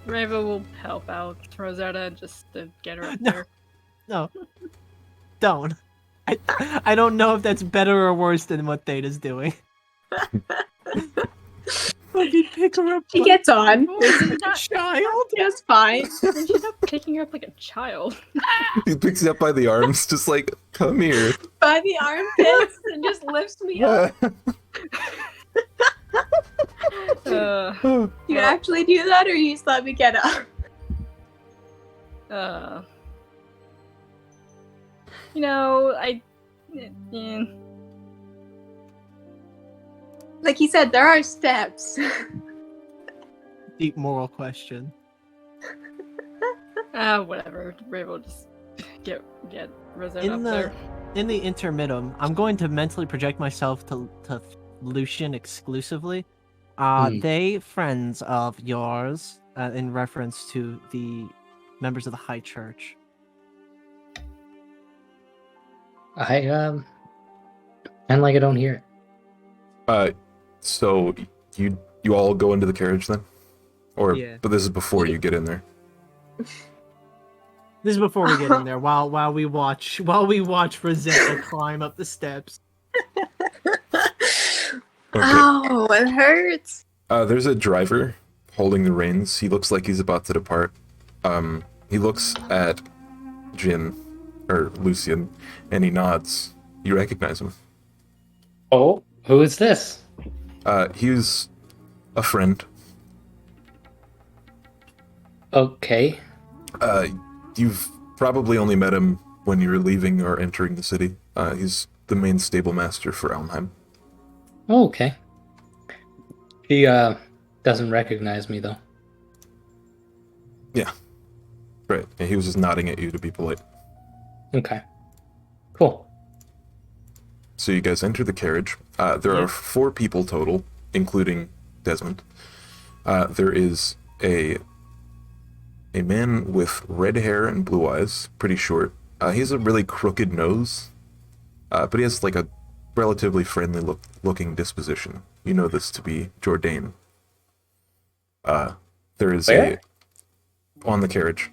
[SPEAKER 4] Raven will help out Rosetta just to get her up
[SPEAKER 5] No.
[SPEAKER 4] there.
[SPEAKER 5] No. Don't. I don't know if that's better or worse than what Theta's doing. Fucking pick her up
[SPEAKER 1] She
[SPEAKER 5] like
[SPEAKER 1] gets on.
[SPEAKER 5] a child.
[SPEAKER 1] It's fine.
[SPEAKER 4] And she's not picking her up like a child.
[SPEAKER 2] He picks you up by the arms, just like, come here.
[SPEAKER 1] By the armpits and just lifts me up. You actually do that, or you just let me get up?
[SPEAKER 4] Yeah.
[SPEAKER 1] Like he said, there are steps.
[SPEAKER 5] Deep moral question.
[SPEAKER 4] Whatever. Raven will just get Rosetta up there.
[SPEAKER 5] In the intermittum, I'm going to mentally project myself to Lucian exclusively. They friends of yours, in reference to the members of the High Church.
[SPEAKER 3] And like I don't hear it.
[SPEAKER 2] So you all go into the carriage then? Or,
[SPEAKER 5] Yeah.
[SPEAKER 2] but this is before you get in there.
[SPEAKER 5] This is before we get in there. While we watch Rosetta climb up the steps.
[SPEAKER 2] Okay.
[SPEAKER 1] Ow, it hurts.
[SPEAKER 2] There's a driver holding the reins. He looks like he's about to depart. He looks at Jin, or Lucian, and he nods. You recognize him.
[SPEAKER 3] Oh, who is this?
[SPEAKER 2] He's a friend.
[SPEAKER 3] Okay.
[SPEAKER 2] You've probably only met him when you were leaving or entering the city. He's the main stable master for Elmheim.
[SPEAKER 3] Oh, okay. He doesn't recognize me though.
[SPEAKER 2] Yeah. Right. And he was just nodding at you to be polite.
[SPEAKER 3] Okay. Cool.
[SPEAKER 2] So you guys enter the carriage. There are 4 people total, including Desmond. There is a man with red hair and blue eyes, pretty short. He has a really crooked nose, but he has like a relatively friendly looking disposition. You know this to be Jourdain. There is
[SPEAKER 3] Where?
[SPEAKER 2] on the carriage.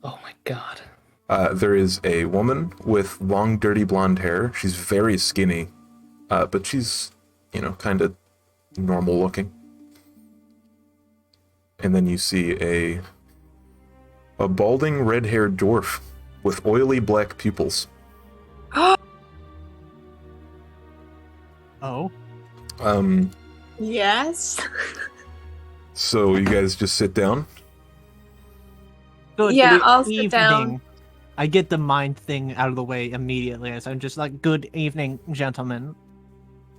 [SPEAKER 3] Oh my god.
[SPEAKER 2] There is a woman with long, dirty blonde hair. She's very skinny, but she's, kind of normal looking. And then you see a balding, red-haired dwarf with oily black pupils.
[SPEAKER 5] Oh.
[SPEAKER 1] Yes.
[SPEAKER 2] So you guys just sit down?
[SPEAKER 5] Good
[SPEAKER 1] Yeah, I'll sit
[SPEAKER 5] evening.
[SPEAKER 1] down.
[SPEAKER 5] I get the mind thing out of the way immediately, as I'm just like, good evening, gentlemen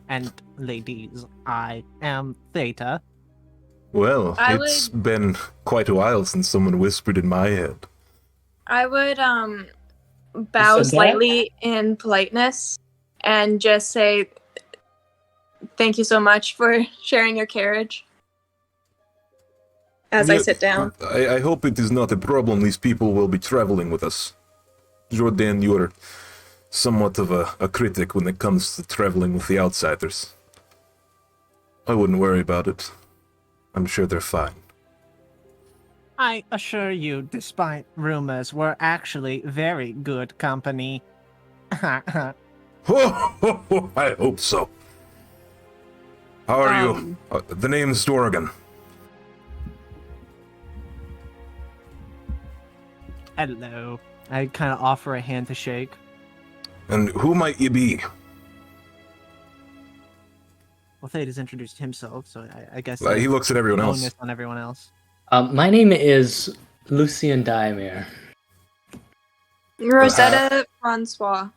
[SPEAKER 5] and ladies. I am Theta.
[SPEAKER 2] Well,
[SPEAKER 1] I
[SPEAKER 2] it's been quite a while since someone whispered in my head.
[SPEAKER 1] I would bow
[SPEAKER 3] said that?
[SPEAKER 1] slightly in politeness and just say thank you so much for sharing your carriage. as I sit down.
[SPEAKER 2] I hope it is not a problem. These people will be traveling with us. Jordan, you are somewhat of a critic when it comes to traveling with the outsiders. I wouldn't worry about it. I'm sure they're fine.
[SPEAKER 5] I assure you, despite rumors, we're actually very good company.
[SPEAKER 2] I hope so. How are you? The name's Dorgan.
[SPEAKER 5] Hello. I kind of offer a hand to shake.
[SPEAKER 2] And who might you be?
[SPEAKER 5] Well, Thade has introduced himself, so I guess
[SPEAKER 2] He looks at everyone else.
[SPEAKER 5] bonus on everyone else.
[SPEAKER 3] My name is Lucian Diamir.
[SPEAKER 1] Rosetta Francois.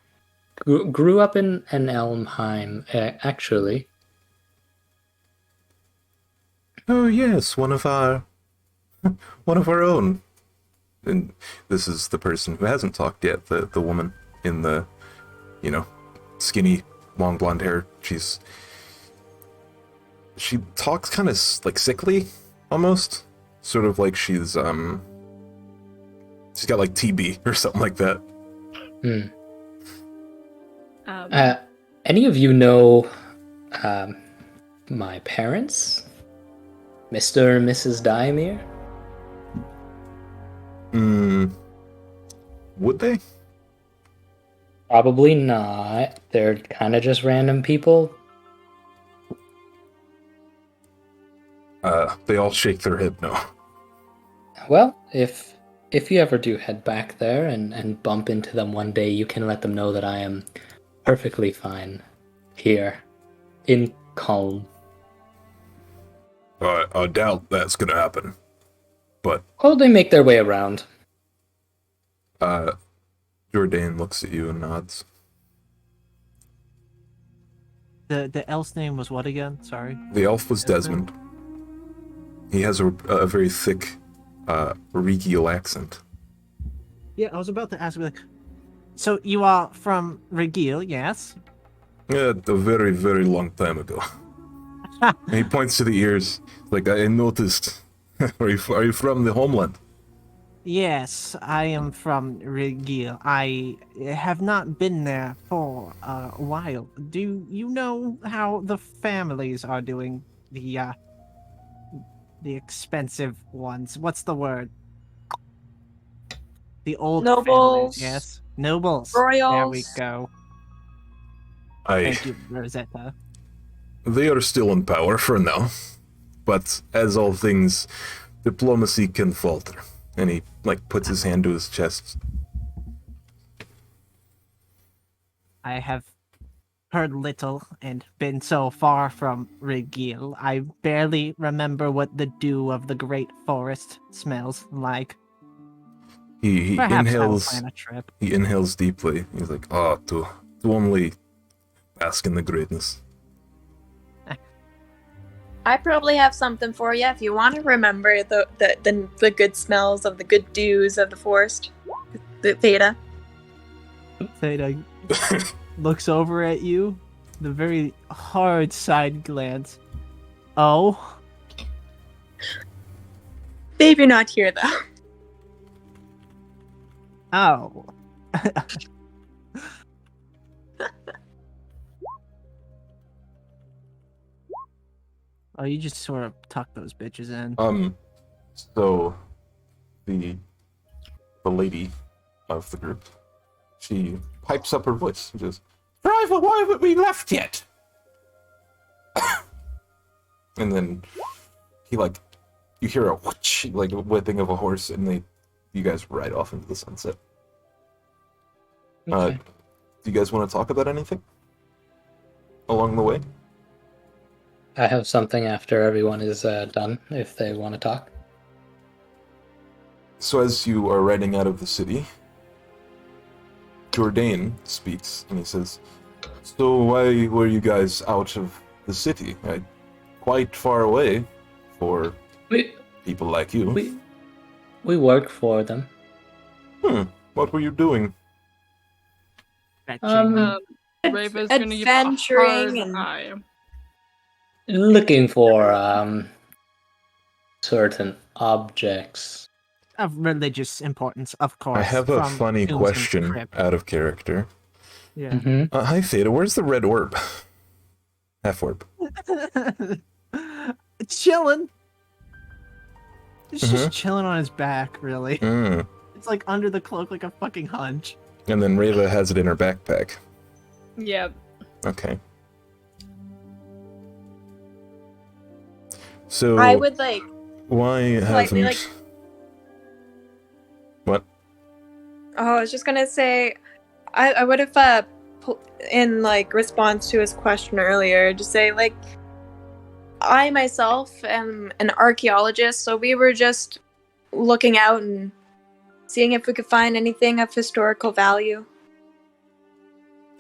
[SPEAKER 3] Grew up in Elmheim, actually.
[SPEAKER 2] Oh yes, one of our own. And this is the person who hasn't talked yet, the woman in the, skinny, long blonde hair. She talks kind of like sickly, almost. Sort of like she's got like TB or something like that.
[SPEAKER 3] Any of you know my parents? Mr. and Mrs. Diamir?
[SPEAKER 2] Would they?
[SPEAKER 3] Probably not. They're kind of just random people.
[SPEAKER 2] They all shake their head no.
[SPEAKER 3] Well, if you ever do head back there and bump into them one day, you can let them know that I am perfectly fine here in Calm.
[SPEAKER 2] I doubt that's gonna happen. But
[SPEAKER 3] Oh, they make their way around.
[SPEAKER 2] Jordan looks at you and nods.
[SPEAKER 5] The elf's name was what again? Sorry.
[SPEAKER 2] The elf was Desmond. He has a very thick Regiel accent.
[SPEAKER 5] Yeah, I was about to ask, like, so you are from Regiel, yes?
[SPEAKER 2] Yeah, a very, very long time ago. And he points to the ears, like, I noticed. Are you from the homeland?
[SPEAKER 5] Yes, I am from Regiel. I have not been there for a while. Do you know how the families are doing? The expensive ones. What's the word? The old
[SPEAKER 1] Nobles.
[SPEAKER 5] families, yes. Nobles.
[SPEAKER 1] Royals.
[SPEAKER 5] There we go. Thank you, Rosetta.
[SPEAKER 2] They are still in power for now. But as all things, diplomacy can falter. And he, puts his hand to his chest.
[SPEAKER 5] I have heard little and been so far from Regiel. I barely remember what the dew of the great forest smells like.
[SPEAKER 2] He
[SPEAKER 5] Perhaps
[SPEAKER 2] inhales.
[SPEAKER 5] I'll plan a trip.
[SPEAKER 2] He inhales deeply. He's like, to only bask in the greatness.
[SPEAKER 1] I probably have something for you if you want to remember the good smells of the good dews of the forest. The Theta.
[SPEAKER 5] Theta looks over at you, the very hard side glance. Oh?
[SPEAKER 1] Babe, you're not here though.
[SPEAKER 5] Oh. Oh, you just sort of tuck those bitches in.
[SPEAKER 2] So the lady of the group, she pipes up her voice and says, "Driver, why haven't we left yet?" And then he you hear a whoosh, a whipping of a horse, and you guys ride off into the sunset.
[SPEAKER 3] Okay.
[SPEAKER 2] Do you guys want to talk about anything along the way?
[SPEAKER 3] I have something after everyone is done, if they want to talk.
[SPEAKER 2] So as you are riding out of the city, Jordan speaks, and he says, "So why were you guys out of the city? Quite far away for people like you."
[SPEAKER 3] We work for them.
[SPEAKER 2] What were you doing?
[SPEAKER 4] Rava's gonna give a
[SPEAKER 1] Adventuring
[SPEAKER 4] hard
[SPEAKER 1] and-
[SPEAKER 4] eye.
[SPEAKER 3] Looking for certain objects.
[SPEAKER 5] Of religious importance, of course.
[SPEAKER 2] I have a
[SPEAKER 5] from
[SPEAKER 2] funny
[SPEAKER 5] tombs and
[SPEAKER 2] question
[SPEAKER 5] crypt.
[SPEAKER 2] out of character.
[SPEAKER 5] Yeah.
[SPEAKER 3] Mm-hmm.
[SPEAKER 2] Hi, Theta. Where's the red orb? Half orb.
[SPEAKER 5] It's chilling. It's
[SPEAKER 2] Mhm.
[SPEAKER 5] just chilling on his back, really.
[SPEAKER 2] Mm.
[SPEAKER 5] It's like under the cloak, like a fucking hunch.
[SPEAKER 2] And then Reva has it in her backpack.
[SPEAKER 4] Yep.
[SPEAKER 2] Okay. So
[SPEAKER 1] I would like
[SPEAKER 2] why
[SPEAKER 1] slightly,
[SPEAKER 2] hasn't
[SPEAKER 1] like-
[SPEAKER 2] what?
[SPEAKER 1] Oh, I was just gonna say, I would have in like response to his question earlier, just say like, I myself am an archaeologist, so we were just looking out and seeing if we could find anything of historical value.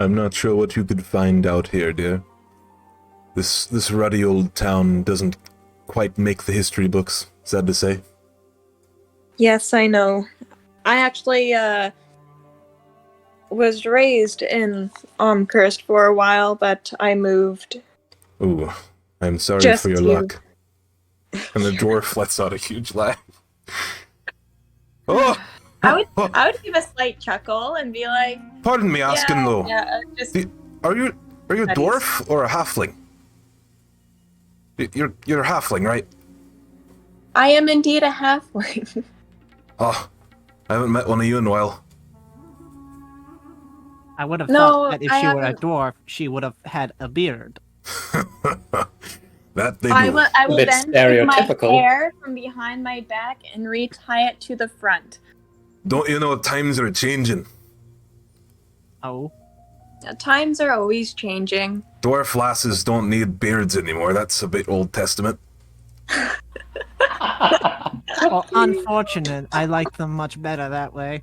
[SPEAKER 2] I'm not sure what you could find out here, dear. This ruddy old town doesn't quite make the history books, sad to say.
[SPEAKER 1] Yes, I know. I actually was raised in Cursed for a while, but I moved.
[SPEAKER 2] Ooh, I'm sorry
[SPEAKER 1] Just
[SPEAKER 2] for your
[SPEAKER 1] you.
[SPEAKER 2] luck. And the dwarf lets out a huge laugh. Oh!
[SPEAKER 1] I would give a slight chuckle and be like,
[SPEAKER 2] Pardon me asking though.
[SPEAKER 1] yeah, just
[SPEAKER 2] Are you a
[SPEAKER 1] Studies.
[SPEAKER 2] dwarf or a halfling? You're a halfling, right?
[SPEAKER 1] I am indeed a halfling.
[SPEAKER 2] Oh, I haven't met one of you in a while.
[SPEAKER 5] I would have
[SPEAKER 1] No,
[SPEAKER 5] thought that if
[SPEAKER 1] I
[SPEAKER 5] she were a
[SPEAKER 1] haven't-
[SPEAKER 5] dwarf, she would have had a beard.
[SPEAKER 2] That they do.
[SPEAKER 1] I will
[SPEAKER 3] Bit
[SPEAKER 1] then take my
[SPEAKER 3] stereotypical.
[SPEAKER 1] hair from behind my back and retie it to the front.
[SPEAKER 2] Don't you know times are changing?
[SPEAKER 5] Oh.
[SPEAKER 1] Times are always changing.
[SPEAKER 2] Dwarf lasses don't need beards anymore. That's a bit Old Testament.
[SPEAKER 5] Well, unfortunate. I like them much better that way.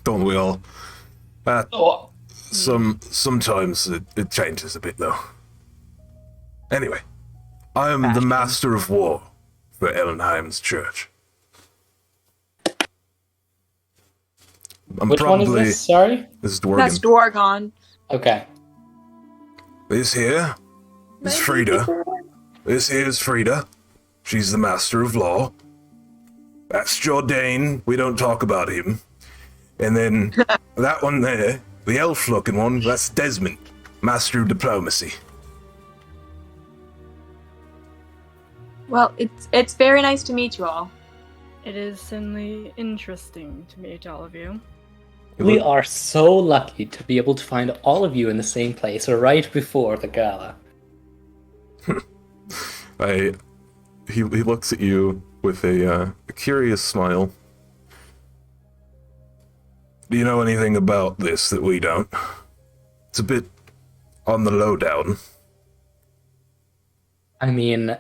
[SPEAKER 2] Don't we all?
[SPEAKER 3] Oh,
[SPEAKER 2] Sometimes it changes a bit though. Anyway, I am the
[SPEAKER 5] Fashion.
[SPEAKER 2] master of war for Elnheim's church. I'm
[SPEAKER 3] which one
[SPEAKER 2] probably
[SPEAKER 3] is this? Sorry.
[SPEAKER 2] This is
[SPEAKER 1] That's
[SPEAKER 2] Dworgen.
[SPEAKER 1] Dwargon.
[SPEAKER 3] Okay.
[SPEAKER 2] This here is Frida. This here is Frida. She's the master of law. That's Jourdain. We don't talk about him. And then that one there, the elf-looking one, that's Desmond, master of diplomacy.
[SPEAKER 1] Well, it's very nice to meet you all.
[SPEAKER 4] It is certainly interesting to meet all of you.
[SPEAKER 3] We are so lucky to be able to find all of you in the same place right before the gala.
[SPEAKER 2] He looks at you with a curious smile. Do you know anything about this that we don't? It's a bit on the lowdown.
[SPEAKER 3] I mean,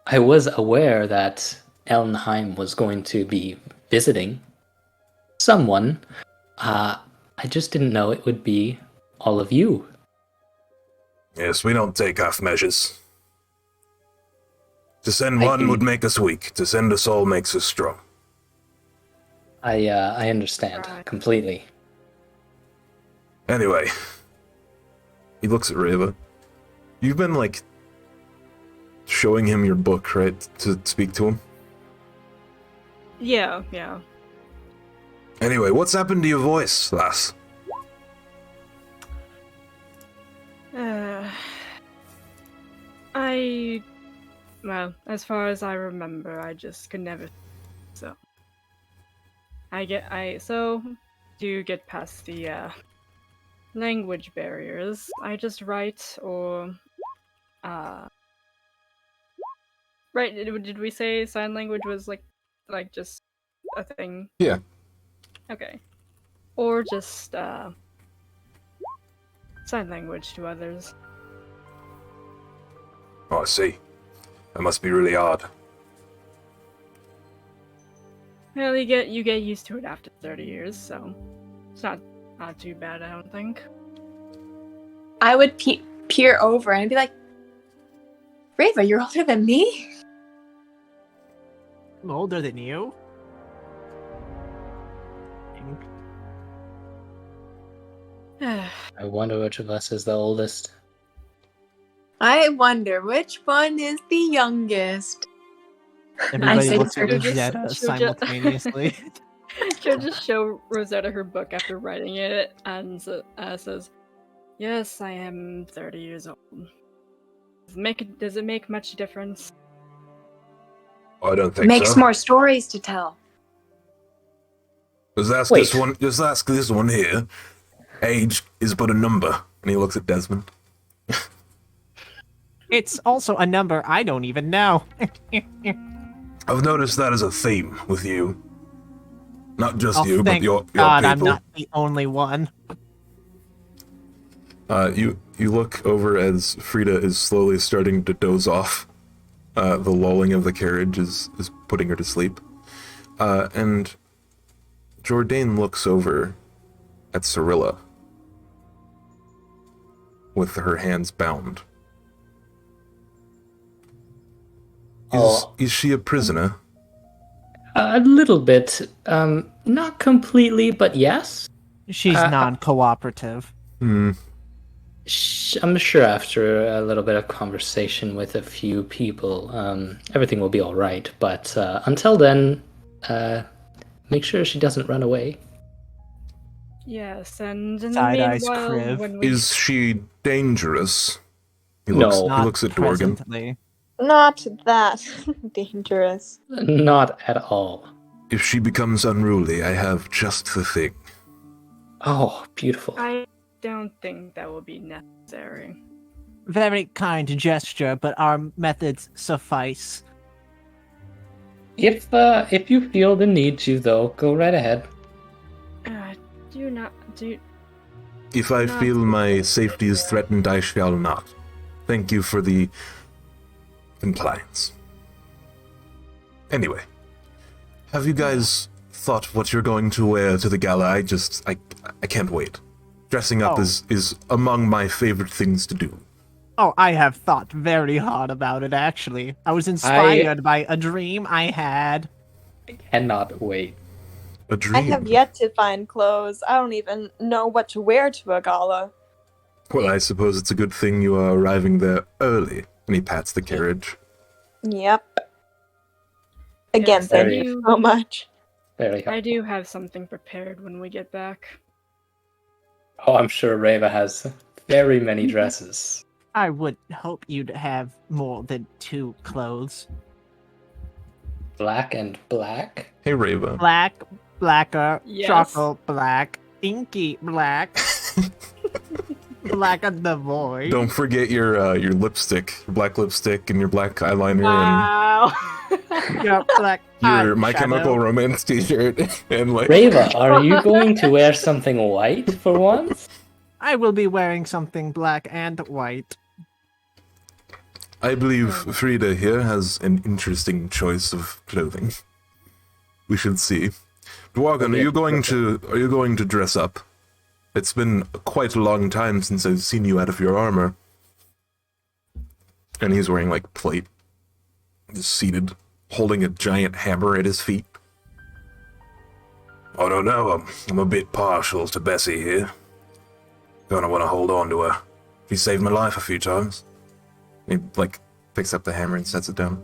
[SPEAKER 3] I was aware that Elnheim was going to be visiting someone. I just didn't know it would be all of you.
[SPEAKER 2] Yes, we don't take half measures. To send
[SPEAKER 3] I
[SPEAKER 2] one
[SPEAKER 3] do.
[SPEAKER 2] would make us weak. To send us all makes us strong.
[SPEAKER 3] I understand
[SPEAKER 4] Right.
[SPEAKER 3] completely.
[SPEAKER 2] Anyway, he looks at Reva. You've been, like, showing him your book, right? To speak to him?
[SPEAKER 4] Yeah.
[SPEAKER 2] Anyway, what's happened to your voice, lass?
[SPEAKER 4] Well, as far as I remember, I just could never. So, to get past the language barriers, I just write or, right? Did we say sign language was like just a thing?
[SPEAKER 2] Yeah.
[SPEAKER 4] Okay. Or just sign language to others.
[SPEAKER 2] Oh, I see. That must be really hard.
[SPEAKER 4] Well, you get used to it after 30 years, so it's not too bad, I don't think.
[SPEAKER 1] I would peer over and be like, Reva, you're older than me?
[SPEAKER 5] I'm older than you.
[SPEAKER 3] I wonder which of us is the oldest.
[SPEAKER 1] I wonder which one is the youngest.
[SPEAKER 5] Everybody
[SPEAKER 1] say
[SPEAKER 5] looks at
[SPEAKER 4] She'll just-
[SPEAKER 5] Rosetta
[SPEAKER 4] she'll just-
[SPEAKER 5] simultaneously.
[SPEAKER 4] She'll just show Rosetta her book after writing it and says, "Yes, I am 30 years old. Does it make much difference?"
[SPEAKER 2] I don't think
[SPEAKER 1] Makes
[SPEAKER 2] so.
[SPEAKER 1] more stories to tell.
[SPEAKER 2] Just ask
[SPEAKER 3] Wait.
[SPEAKER 2] this one. Just ask this one here. Age is but a number. And he looks at Desmond.
[SPEAKER 5] It's also a number I don't even know.
[SPEAKER 2] I've noticed that as a theme with you. Not just
[SPEAKER 5] Oh,
[SPEAKER 2] you, but
[SPEAKER 5] thank
[SPEAKER 2] your
[SPEAKER 5] God
[SPEAKER 2] people.
[SPEAKER 5] I'm not the only one.
[SPEAKER 2] You look over as Frida is slowly starting to doze off. The lulling of the carriage is putting her to sleep. And Jourdain looks over at Cyrilla with her hands bound. Is she a prisoner?
[SPEAKER 3] A little bit. Not completely, but yes.
[SPEAKER 5] She's non-cooperative.
[SPEAKER 2] Hmm.
[SPEAKER 3] I'm sure after a little bit of conversation with a few people, everything will be all right. But until then, make sure she doesn't run away.
[SPEAKER 4] Yes, and in the
[SPEAKER 5] Side-eyes
[SPEAKER 4] meanwhile,
[SPEAKER 5] Kriv.
[SPEAKER 4] when we
[SPEAKER 2] Is she dangerous? He
[SPEAKER 3] No.
[SPEAKER 2] looks,
[SPEAKER 5] Not
[SPEAKER 2] he looks at Dorgan.
[SPEAKER 5] presently.
[SPEAKER 6] Not that dangerous.
[SPEAKER 3] Not at all.
[SPEAKER 2] If she becomes unruly, I have just the thing.
[SPEAKER 3] Oh, beautiful.
[SPEAKER 4] I don't think that will be necessary.
[SPEAKER 5] Very kind gesture, but our methods suffice.
[SPEAKER 3] If you feel the need to, though, go right ahead.
[SPEAKER 2] If I
[SPEAKER 4] Not
[SPEAKER 2] feel my
[SPEAKER 4] really.
[SPEAKER 2] safety is threatened, I shall not. Thank you for the compliance. Anyway, have you guys thought what you're going to wear to the gala? I can't wait. Dressing up
[SPEAKER 5] Oh.
[SPEAKER 3] is
[SPEAKER 2] among my favorite things to do.
[SPEAKER 5] Oh, I have thought very hard about it, actually. I was inspired by a dream I had.
[SPEAKER 3] cannot wait.
[SPEAKER 2] A
[SPEAKER 6] I
[SPEAKER 2] dream.
[SPEAKER 6] have yet to find clothes. I don't even know what to wear to a gala.
[SPEAKER 2] Well, I suppose it's a good thing you are arriving there early. And he pats the carriage.
[SPEAKER 6] Yep. Again,
[SPEAKER 4] Yes,
[SPEAKER 6] thank
[SPEAKER 3] I
[SPEAKER 6] you so much.
[SPEAKER 3] Very.
[SPEAKER 4] I do have something prepared when we get back.
[SPEAKER 3] Oh, I'm sure Reva has very many dresses.
[SPEAKER 5] I would hope you'd have more than 2 clothes.
[SPEAKER 3] Black and black.
[SPEAKER 2] Hey, Reva.
[SPEAKER 5] Black, blacker,
[SPEAKER 4] Yes.
[SPEAKER 5] charcoal black, inky black, black of the void.
[SPEAKER 2] Don't forget your lipstick, black lipstick, and your black eyeliner,
[SPEAKER 4] Wow.
[SPEAKER 5] Your black
[SPEAKER 2] and your My
[SPEAKER 5] eyeshadow.
[SPEAKER 2] Chemical Romance T-shirt, and like.
[SPEAKER 3] Reva, are you going to wear something white for once?
[SPEAKER 5] I will be wearing something black and white.
[SPEAKER 2] I believe Frida here has an interesting choice of clothing. We should see. Dwargon, are you going to dress up? It's been quite a long time since I've seen you out of your armor. And he's wearing like plate. Just seated, holding a giant hammer at his feet. I don't know, I'm a bit partial to Bessie here. Gonna want to hold on to her. She saved my life a few times. He, like, picks up the hammer and sets it down.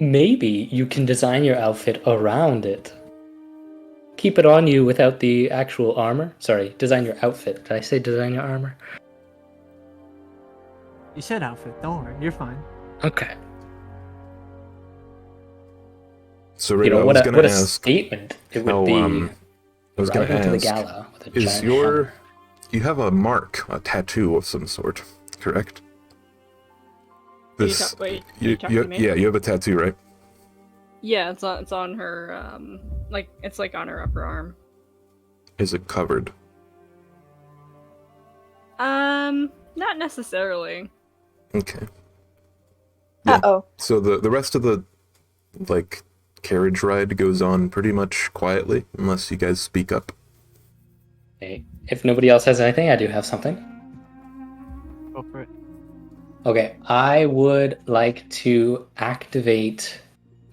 [SPEAKER 3] Maybe you can design your outfit around it. Keep it on you without the actual armor. Sorry, design your outfit. Did I say design your armor?
[SPEAKER 5] You said outfit, don't worry, you're fine.
[SPEAKER 3] Okay.
[SPEAKER 2] So,
[SPEAKER 3] You
[SPEAKER 2] Rita,
[SPEAKER 3] know,
[SPEAKER 2] I
[SPEAKER 3] what
[SPEAKER 2] was
[SPEAKER 3] a
[SPEAKER 2] gonna
[SPEAKER 3] what a
[SPEAKER 2] ask,
[SPEAKER 3] statement it would
[SPEAKER 2] how,
[SPEAKER 3] be.
[SPEAKER 2] I was gonna
[SPEAKER 3] arriving to the
[SPEAKER 2] ask,
[SPEAKER 3] gala with a
[SPEAKER 2] is
[SPEAKER 3] giant
[SPEAKER 2] your...
[SPEAKER 3] hammer.
[SPEAKER 2] You have a mark, a tattoo of some sort, correct? This,
[SPEAKER 4] Wait, you talking to me?
[SPEAKER 2] yeah, you have a tattoo, right?
[SPEAKER 4] Yeah, it's on her it's like on her upper arm.
[SPEAKER 2] Is it covered?
[SPEAKER 4] Not necessarily.
[SPEAKER 2] Okay. Yeah.
[SPEAKER 6] Uh-oh.
[SPEAKER 2] So the rest of the, like, carriage ride goes on pretty much quietly, unless you guys speak up.
[SPEAKER 3] Okay. If nobody else has anything, I do have something.
[SPEAKER 5] Go for it.
[SPEAKER 3] Okay, I would like to activate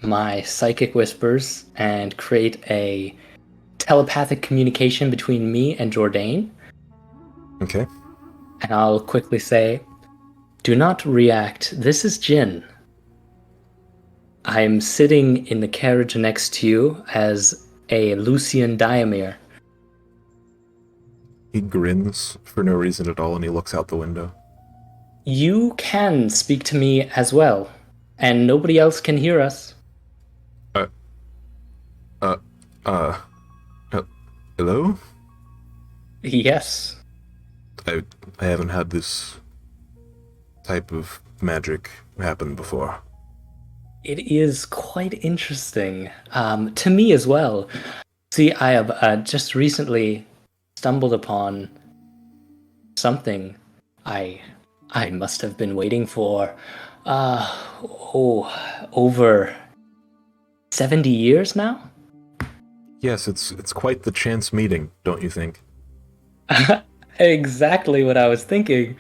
[SPEAKER 3] my psychic whispers and create a telepathic communication between me and Jourdain.
[SPEAKER 2] Okay.
[SPEAKER 3] And I'll quickly say, do not react. This is Jin. I'm sitting in the carriage next to you as a Lucian Diamir.
[SPEAKER 2] He grins for no reason at all, and he looks out the window.
[SPEAKER 3] You can speak to me as well, and nobody else can hear us.
[SPEAKER 2] Hello?
[SPEAKER 3] Yes.
[SPEAKER 2] I haven't had this type of magic happen before.
[SPEAKER 3] It is quite interesting. To me as well. See, I have just recently stumbled upon something I must have been waiting for over 70 years now?
[SPEAKER 2] Yes, it's quite the chance meeting, don't you think?
[SPEAKER 3] Exactly what I was thinking.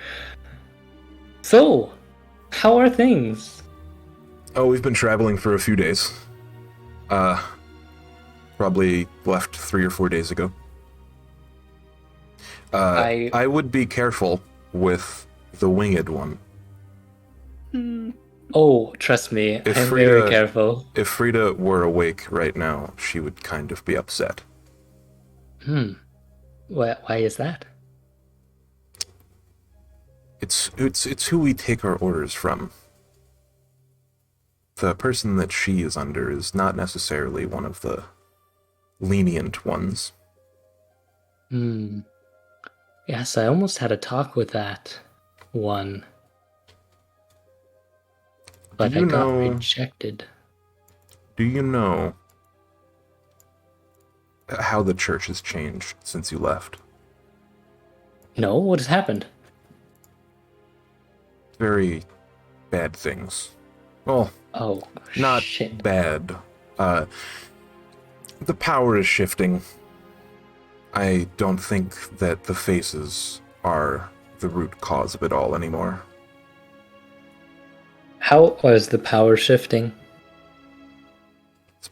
[SPEAKER 3] So, how are things?
[SPEAKER 2] Oh, we've been traveling for a few days. Probably left 3 or 4 days ago. I would be careful with the winged one.
[SPEAKER 3] Oh, trust me, I'm very careful.
[SPEAKER 2] If Frida were awake right now, she would kind of be upset.
[SPEAKER 3] Why is that?
[SPEAKER 2] It's who we take our orders from. The person that she is under is not necessarily one of the lenient ones.
[SPEAKER 3] Yes, I almost had a talk with that one. But I got rejected.
[SPEAKER 2] Do you know how the church has changed since you left?
[SPEAKER 3] No, what has happened?
[SPEAKER 2] Very bad things. Well, not
[SPEAKER 3] shit.
[SPEAKER 2] bad. The power is shifting. I don't think that the faces are the root cause of it all anymore.
[SPEAKER 3] How was the power shifting?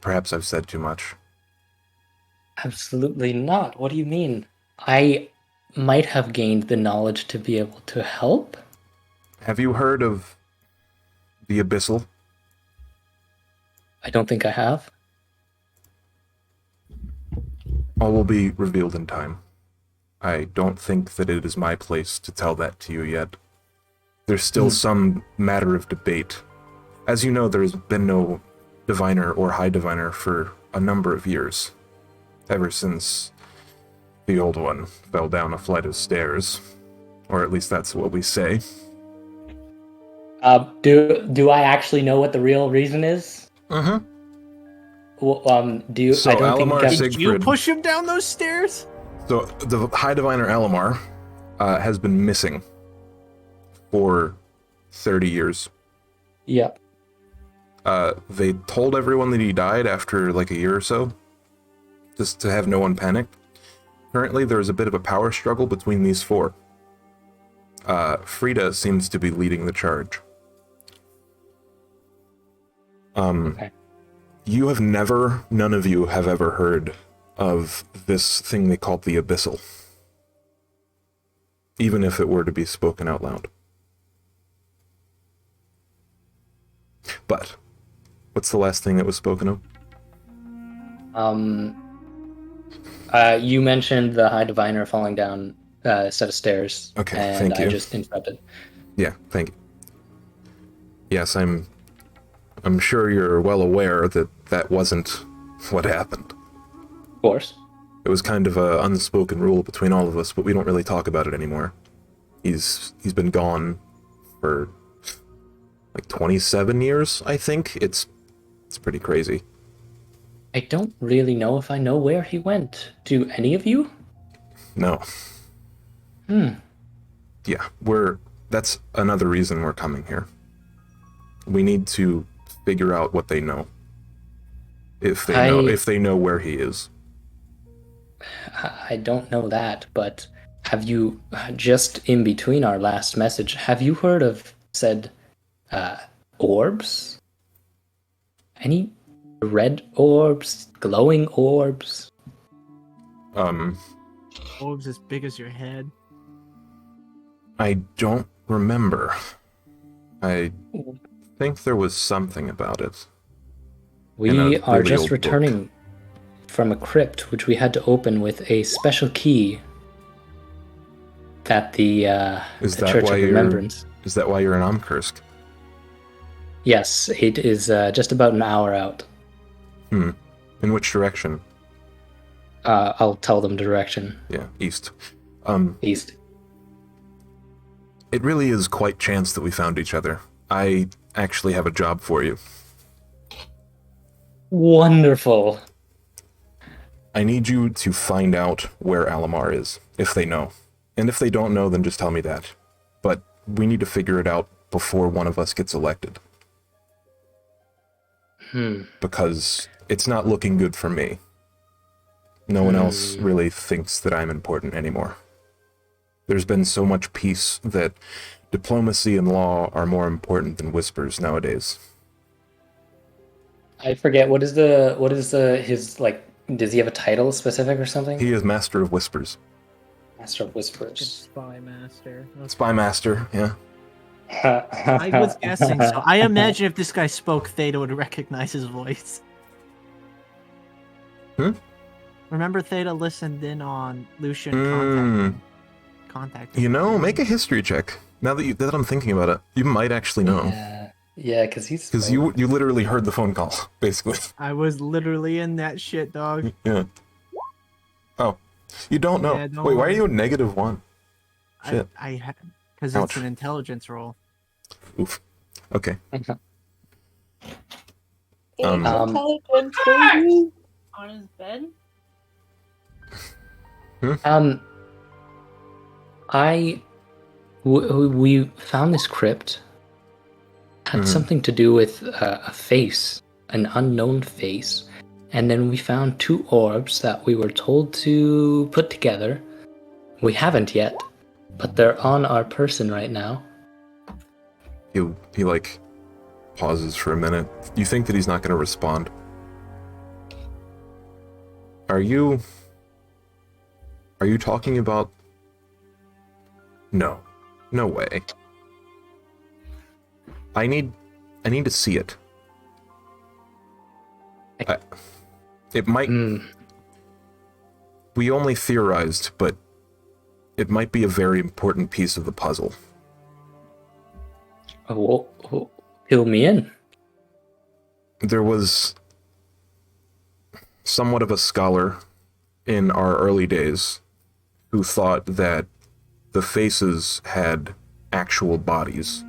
[SPEAKER 2] Perhaps I've said too much.
[SPEAKER 3] Absolutely not. What do you mean? I might have gained the knowledge to be able to help?
[SPEAKER 2] Have you heard of the Abyssal?
[SPEAKER 3] I don't think I have.
[SPEAKER 2] All will be revealed in time. I don't think that it is my place to tell that to you yet. There's still some matter of debate. As you know, there's been no diviner or high diviner for a number of years. Ever since the old one fell down a flight of stairs. Or at least that's what we say.
[SPEAKER 3] Do I actually know what the real reason is?
[SPEAKER 2] Uh-huh.
[SPEAKER 3] Well,
[SPEAKER 2] So
[SPEAKER 3] I don't
[SPEAKER 2] Alamar
[SPEAKER 3] think
[SPEAKER 2] Siegfried...
[SPEAKER 5] Did you push him down those stairs?
[SPEAKER 2] So the High Diviner Alamar has been missing for 30 years.
[SPEAKER 3] Yep.
[SPEAKER 2] They told everyone that he died after like a year or so, just to have no one panic. Currently, there is a bit of a power struggle between these four. Frida seems to be leading the charge.
[SPEAKER 3] Okay.
[SPEAKER 2] None of you have ever heard of this thing they call the Abyssal. Even if it were to be spoken out loud. But, what's the last thing that was spoken of?
[SPEAKER 3] You mentioned the High Diviner falling down a set of stairs.
[SPEAKER 2] Okay,
[SPEAKER 3] and
[SPEAKER 2] thank you.
[SPEAKER 3] I just interrupted.
[SPEAKER 2] Yeah, thank you. Yes, I'm sure you're well aware that that wasn't what happened.
[SPEAKER 3] Of course.
[SPEAKER 2] It was kind of an unspoken rule between all of us, but we don't really talk about it anymore. He's been gone for like 27 years, I think. It's pretty crazy.
[SPEAKER 3] I don't really know if I know where he went. Do any of you?
[SPEAKER 2] No. Yeah, that's another reason we're coming here. We need to figure out what they know. If they know where he is.
[SPEAKER 3] I don't know that, but have you, just in between our last message, have you heard of said orbs? Any red orbs, glowing orbs?
[SPEAKER 5] Orbs as big as your head.
[SPEAKER 2] I don't remember. I think there was something about it.
[SPEAKER 3] We are
[SPEAKER 2] really
[SPEAKER 3] just
[SPEAKER 2] old book.
[SPEAKER 3] returning from a crypt, which we had to open with a special key that the Church of Remembrance.
[SPEAKER 2] Is that why you're in Amkursk?
[SPEAKER 3] Yes, it is just about an hour out.
[SPEAKER 2] In which direction?
[SPEAKER 3] I'll tell them direction.
[SPEAKER 2] Yeah, east.
[SPEAKER 3] East.
[SPEAKER 2] It really is quite chance that we found each other. I actually have a job for you.
[SPEAKER 3] Wonderful.
[SPEAKER 2] I need you to find out where Alamar is, if they know. And if they don't know, then just tell me that. But we need to figure it out before one of us gets elected. Because it's not looking good for me. No one else really thinks that I'm important anymore. There's been so much peace that diplomacy and law are more important than whispers nowadays.
[SPEAKER 3] I forget what is his like. Does he have a title specific or something?
[SPEAKER 2] He is Master of Whispers.
[SPEAKER 3] Master of Whispers.
[SPEAKER 5] Spy master.
[SPEAKER 2] Spy Master, yeah.
[SPEAKER 5] I was guessing so. I imagine if this guy spoke, Theta would recognize his voice. Remember, Theta listened in on Lucian contact.
[SPEAKER 2] You know, make a history check. Now that I'm thinking about it, you might actually know.
[SPEAKER 3] Yeah, because
[SPEAKER 2] you literally heard the phone call, basically.
[SPEAKER 5] I was literally in that shit, dog.
[SPEAKER 2] Yeah. Oh, you don't know.
[SPEAKER 5] Yeah, don't
[SPEAKER 2] Wait, why are
[SPEAKER 5] worry.
[SPEAKER 2] you a -1? Shit.
[SPEAKER 5] Because it's an intelligence roll.
[SPEAKER 2] Oof. Okay.
[SPEAKER 6] Intelligence, baby.
[SPEAKER 4] On his bed?
[SPEAKER 3] We found this crypt. Had something to do with a face, an unknown face, and then we found 2 orbs that we were told to put together. We haven't yet, but they're on our person right now.
[SPEAKER 2] He like pauses for a minute. You think that he's not going to respond? Are you talking about? No way. I need to see it. It might. We only theorized, but it might be a very important piece of the puzzle.
[SPEAKER 3] Oh, fill me in.
[SPEAKER 2] There was somewhat of a scholar in our early days who thought that the faces had actual bodies.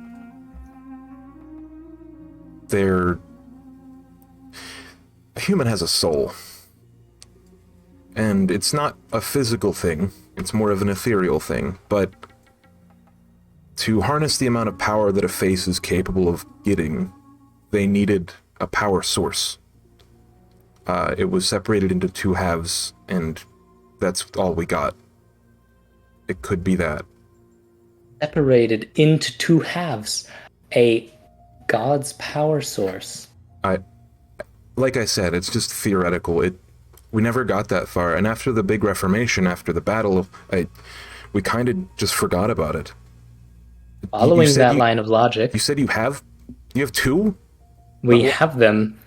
[SPEAKER 2] A human has a soul. And it's not a physical thing, it's more of an ethereal thing, but to harness the amount of power that a face is capable of getting, they needed a power source. It was separated into 2 halves, and that's all we got. It could be that.
[SPEAKER 3] Separated into 2 halves. A God's power source.
[SPEAKER 2] Like I said, it's just theoretical. We never got that far, and after the big Reformation, after the battle, we kind of just forgot about it.
[SPEAKER 3] Following that line of logic,
[SPEAKER 2] you said you have 2?
[SPEAKER 3] We have them.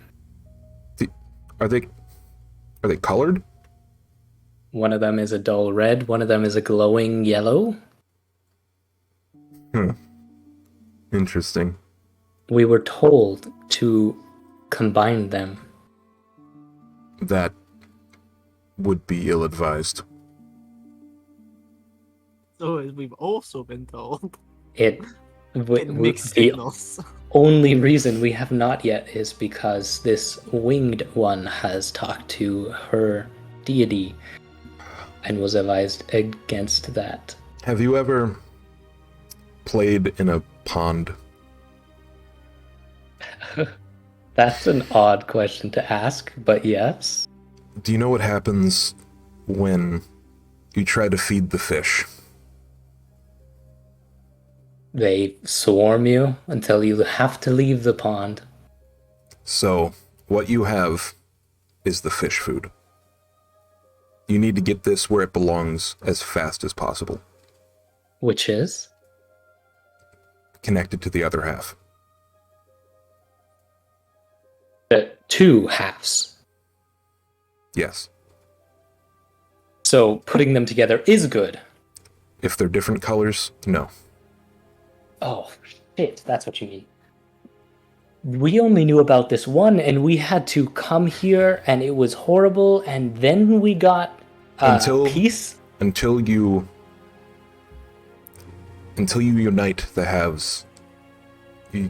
[SPEAKER 2] Are they colored?
[SPEAKER 3] One of them is a dull red. One of them is a glowing yellow.
[SPEAKER 2] Interesting.
[SPEAKER 3] We were told to combine them.
[SPEAKER 2] That would be ill-advised.
[SPEAKER 5] So as we've also been told,
[SPEAKER 3] The
[SPEAKER 5] mixed signals.
[SPEAKER 3] only reason we have not yet is because this winged one has talked to her deity and was advised against that.
[SPEAKER 2] Have you ever played in a pond?
[SPEAKER 3] That's an odd question to ask, but yes.
[SPEAKER 2] Do you know what happens when you try to feed the fish?
[SPEAKER 3] They swarm you until you have to leave the pond.
[SPEAKER 2] So, what you have is the fish food. You need to get this where it belongs as fast as possible.
[SPEAKER 3] Which is?
[SPEAKER 2] Connected to the other half.
[SPEAKER 3] two halves.
[SPEAKER 2] Yes.
[SPEAKER 3] So putting them together is good.
[SPEAKER 2] If they're different colors, no.
[SPEAKER 3] Oh, shit, that's what you mean. We only knew about this one, and we had to come here, and it was horrible, and then we got peace.
[SPEAKER 2] Until you unite the halves, the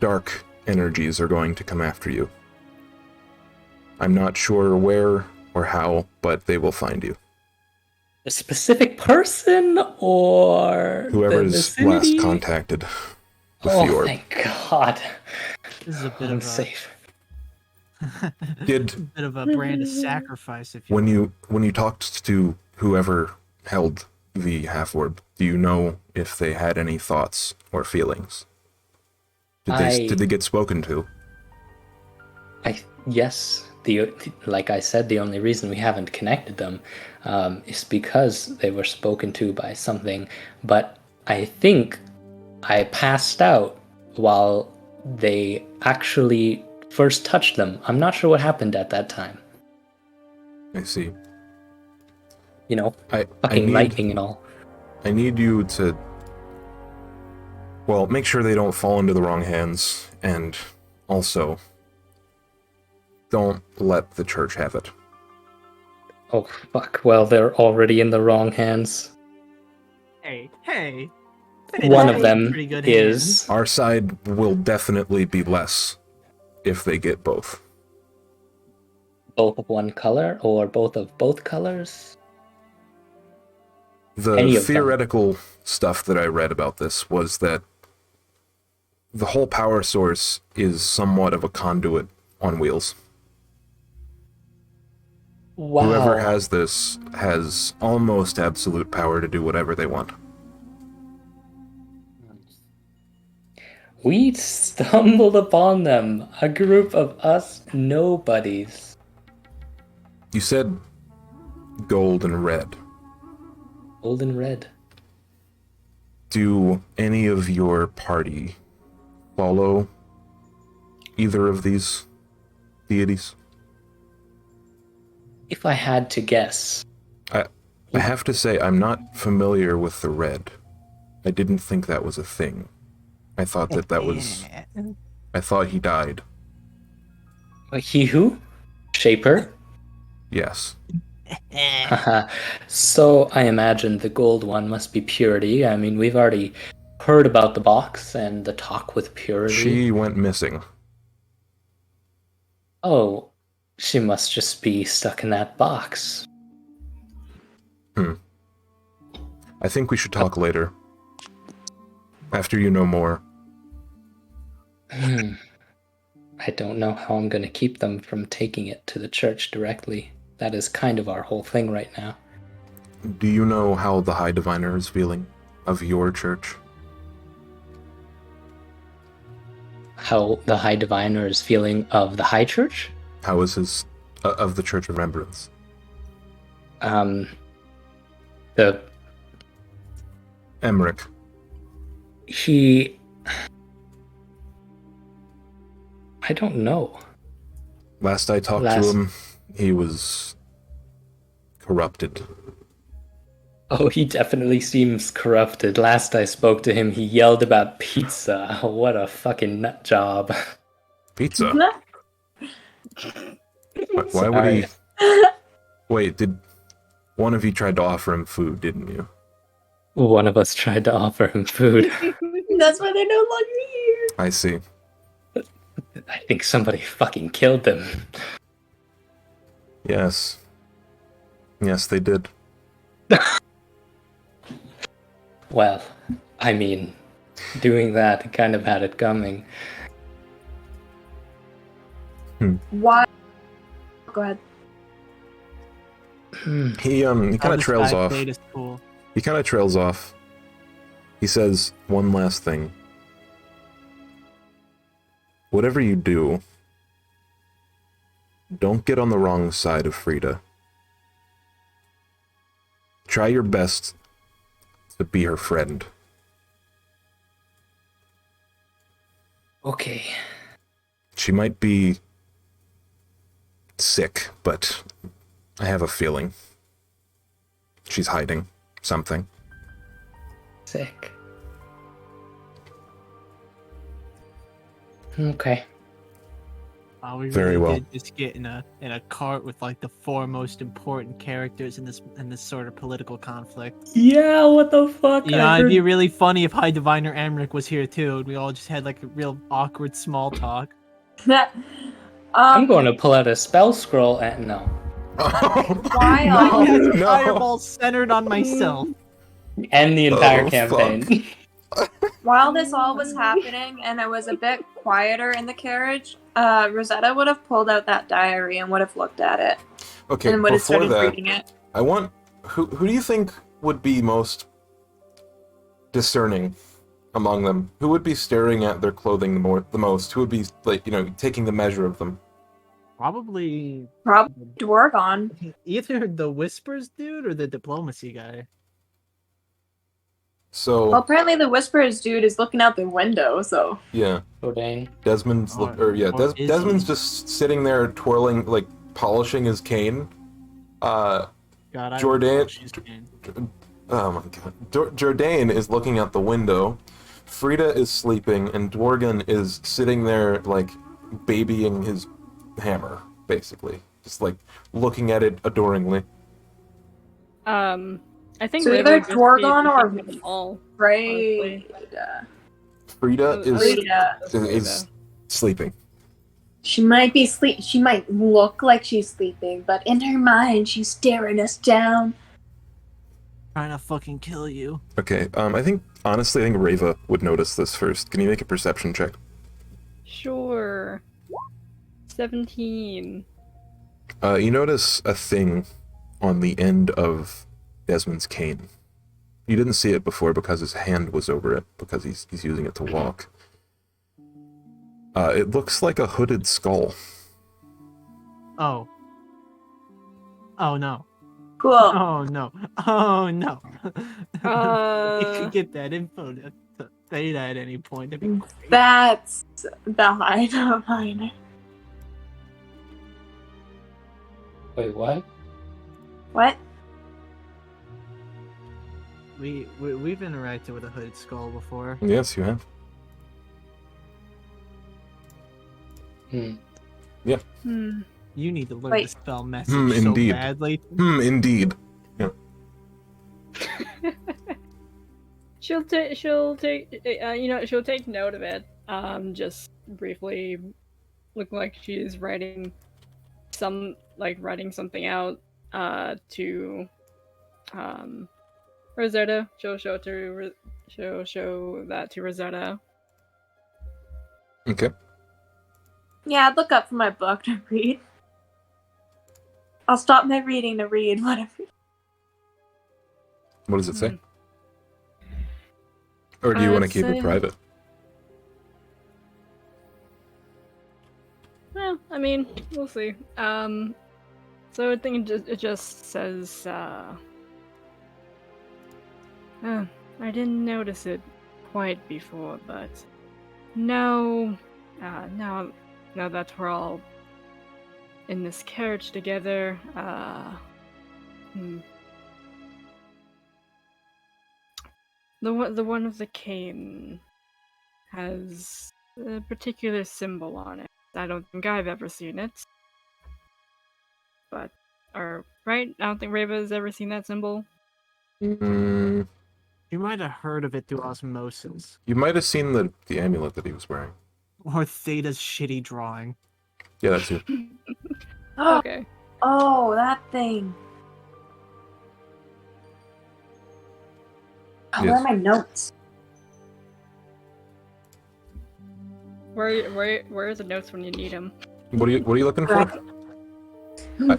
[SPEAKER 2] dark energies are going to come after you. I'm not sure where or how, but they will find you.
[SPEAKER 3] A specific person or
[SPEAKER 2] Whoever's
[SPEAKER 3] the vicinity?
[SPEAKER 2] last contacted with the orb.
[SPEAKER 3] Thank God.
[SPEAKER 5] This is a bit
[SPEAKER 3] I'm
[SPEAKER 5] of
[SPEAKER 3] safe.
[SPEAKER 5] a
[SPEAKER 2] Did
[SPEAKER 5] bit of a brand of sacrifice, if you will.
[SPEAKER 2] when you talked to whoever held the half orb, do you know if they had any thoughts or feelings? Did they get spoken to?
[SPEAKER 3] Yes. Like I said, the only reason we haven't connected them is because they were spoken to by something. But I think I passed out while they actually first touched them. I'm not sure what happened at that time.
[SPEAKER 2] I see.
[SPEAKER 3] You know,
[SPEAKER 2] I
[SPEAKER 3] fucking
[SPEAKER 2] need,
[SPEAKER 3] lightning and all.
[SPEAKER 2] I need you to, well, make sure they don't fall into the wrong hands, and also don't let the church have it.
[SPEAKER 3] Oh, fuck. Well, they're already in the wrong hands.
[SPEAKER 5] Hey. They
[SPEAKER 3] One
[SPEAKER 5] have
[SPEAKER 3] of them
[SPEAKER 5] pretty good
[SPEAKER 3] is...
[SPEAKER 2] Our side will definitely be less if they get both.
[SPEAKER 3] both of one color or both of both colors?
[SPEAKER 2] The
[SPEAKER 3] Any of them.
[SPEAKER 2] theoretical stuff that I read about this was that the whole power source is somewhat of a conduit on wheels.
[SPEAKER 3] Wow.
[SPEAKER 2] Whoever has this has almost absolute power to do whatever they want.
[SPEAKER 3] We stumbled upon them, a group of us nobodies.
[SPEAKER 2] You said gold and red.
[SPEAKER 3] Gold and red.
[SPEAKER 2] Do any of your party follow either of these deities?
[SPEAKER 3] If I had to guess,
[SPEAKER 2] I have to say, I'm not familiar with the red. I didn't think that was a thing. I thought that was... I thought he died.
[SPEAKER 3] he who? Shaper?
[SPEAKER 2] Yes.
[SPEAKER 3] So I imagine the gold one must be Purity. I mean, we've already heard about the box and the talk with Purity.
[SPEAKER 2] She went missing.
[SPEAKER 3] Oh, she must just be stuck in that box.
[SPEAKER 2] I think we should talk later. After you know more.
[SPEAKER 3] I don't know how I'm going to keep them from taking it to the church directly. That is kind of our whole thing right now.
[SPEAKER 2] Do you know how the High Diviner is feeling of your church?
[SPEAKER 3] How the High Diviner is feeling of the High Church?
[SPEAKER 2] How is his... of the Church of Remembrance?
[SPEAKER 3] The...
[SPEAKER 2] Emmerich.
[SPEAKER 3] He... I don't know.
[SPEAKER 2] Last I talked to him, he was corrupted.
[SPEAKER 3] Oh, he definitely seems corrupted. Last I spoke to him, he yelled about pizza. What a fucking nut job.
[SPEAKER 2] Pizza? Why would he... Wait, did... One of you tried to offer him food, didn't you?
[SPEAKER 3] One of us tried to offer him food.
[SPEAKER 6] That's why they're no longer here.
[SPEAKER 2] I see.
[SPEAKER 3] I think somebody fucking killed them.
[SPEAKER 2] Yes. Yes, they did.
[SPEAKER 3] Well, I mean, doing that kind of had it coming.
[SPEAKER 6] Why? Go ahead.
[SPEAKER 2] He kind of trails off.
[SPEAKER 5] Is cool.
[SPEAKER 2] He kind of trails off. He says one last thing. Whatever you do, don't get on the wrong side of Frida. Try your best to be her friend.
[SPEAKER 3] Okay.
[SPEAKER 2] She might be sick, but I have a feeling she's hiding something.
[SPEAKER 3] Sick. Okay.
[SPEAKER 5] We
[SPEAKER 2] Very
[SPEAKER 5] really
[SPEAKER 2] well.
[SPEAKER 5] did just get in a cart with like the four most important characters in this sort of political conflict.
[SPEAKER 3] Yeah, what the fuck?
[SPEAKER 5] You know, it'd be really funny if High Diviner Amric was here too, and we all just had like a real awkward small talk.
[SPEAKER 3] I'm going to pull out a spell scroll and no.
[SPEAKER 1] Why
[SPEAKER 2] No,
[SPEAKER 5] That's
[SPEAKER 2] no.
[SPEAKER 5] fireball centered on myself.
[SPEAKER 3] End the entire
[SPEAKER 2] Oh,
[SPEAKER 3] campaign.
[SPEAKER 1] While this all was happening and it was a bit quieter in the carriage, Rosetta would have pulled out that diary and would have looked at it
[SPEAKER 2] Okay,
[SPEAKER 1] and would have
[SPEAKER 2] before
[SPEAKER 1] started
[SPEAKER 2] that,
[SPEAKER 1] reading it.
[SPEAKER 2] I want who do you think would be most discerning among them? Who would be staring at their clothing the most? Who would be like, taking the measure of them?
[SPEAKER 5] Probably
[SPEAKER 1] Probably Dwargon.
[SPEAKER 5] either the Whispers dude or the diplomacy guy.
[SPEAKER 2] So
[SPEAKER 1] Well, apparently the Whisperers dude is looking out the window, so.
[SPEAKER 2] yeah,
[SPEAKER 3] Oh dang.
[SPEAKER 2] Desmond's
[SPEAKER 5] Or is
[SPEAKER 2] Desmond's
[SPEAKER 5] he?
[SPEAKER 2] just sitting there twirling, like polishing his cane.
[SPEAKER 5] God, I
[SPEAKER 2] Jordan-
[SPEAKER 5] she's in.
[SPEAKER 2] Oh my god. Jordan is looking out the window. Frida is sleeping, and Dworgan is sitting there, like, babying his hammer, basically. Just, like, looking at it adoringly.
[SPEAKER 4] I think
[SPEAKER 1] So
[SPEAKER 4] Raven
[SPEAKER 1] either
[SPEAKER 4] would just be
[SPEAKER 1] Dwargon or
[SPEAKER 4] looking at them all.
[SPEAKER 1] Right.
[SPEAKER 2] Frida is
[SPEAKER 1] Frida.
[SPEAKER 2] sleeping.
[SPEAKER 1] She might be She might look like she's sleeping, but in her mind, she's staring us down.
[SPEAKER 5] Trying to fucking kill you.
[SPEAKER 2] Okay, honestly, I think Reva would notice this first. Can you make a perception check?
[SPEAKER 4] Sure. 17.
[SPEAKER 2] You notice a thing on the end of Desmond's cane. You didn't see it before because his hand was over it, because he's using it to walk. It looks like a hooded skull.
[SPEAKER 5] Oh. Oh no.
[SPEAKER 1] Cool.
[SPEAKER 5] Oh no. Oh no. You
[SPEAKER 4] Uh,
[SPEAKER 5] could get that info to say that at any point. That'd be great.
[SPEAKER 1] That's the height of mine.
[SPEAKER 3] Wait, what?
[SPEAKER 1] What?
[SPEAKER 5] We've interacted with a hooded skull before.
[SPEAKER 2] Yes, you have.
[SPEAKER 3] Hmm.
[SPEAKER 4] hmm.
[SPEAKER 5] You need to learn
[SPEAKER 1] Wait.
[SPEAKER 5] the spell message so
[SPEAKER 2] Indeed.
[SPEAKER 5] badly.
[SPEAKER 2] Indeed.
[SPEAKER 4] She'll take note of it. Just briefly look like she's writing something out to Rosetta. She'll show that to Rosetta.
[SPEAKER 2] Okay.
[SPEAKER 1] Yeah, I'd look up from my book to read. I'll stop my reading to read whatever.
[SPEAKER 2] What does it say? Or do you want to keep it
[SPEAKER 4] say-
[SPEAKER 2] private?
[SPEAKER 4] Well, I mean, we'll see. So I think it just says, I didn't notice it quite before, but now that we're all in this carriage together, the one of the cane has a particular symbol on it. I don't think I've ever seen it. But, right? I don't think Reva has ever seen that symbol.
[SPEAKER 2] Mm,
[SPEAKER 5] You might have heard of it through osmosis.
[SPEAKER 2] you might have seen the amulet that he was wearing.
[SPEAKER 5] Or Theta's shitty drawing.
[SPEAKER 2] Yeah, that's it.
[SPEAKER 4] Okay.
[SPEAKER 1] Oh, that thing. Oh, Where
[SPEAKER 2] Yes.
[SPEAKER 1] are my notes?
[SPEAKER 4] Where are the notes when you need them?
[SPEAKER 2] What are you looking for?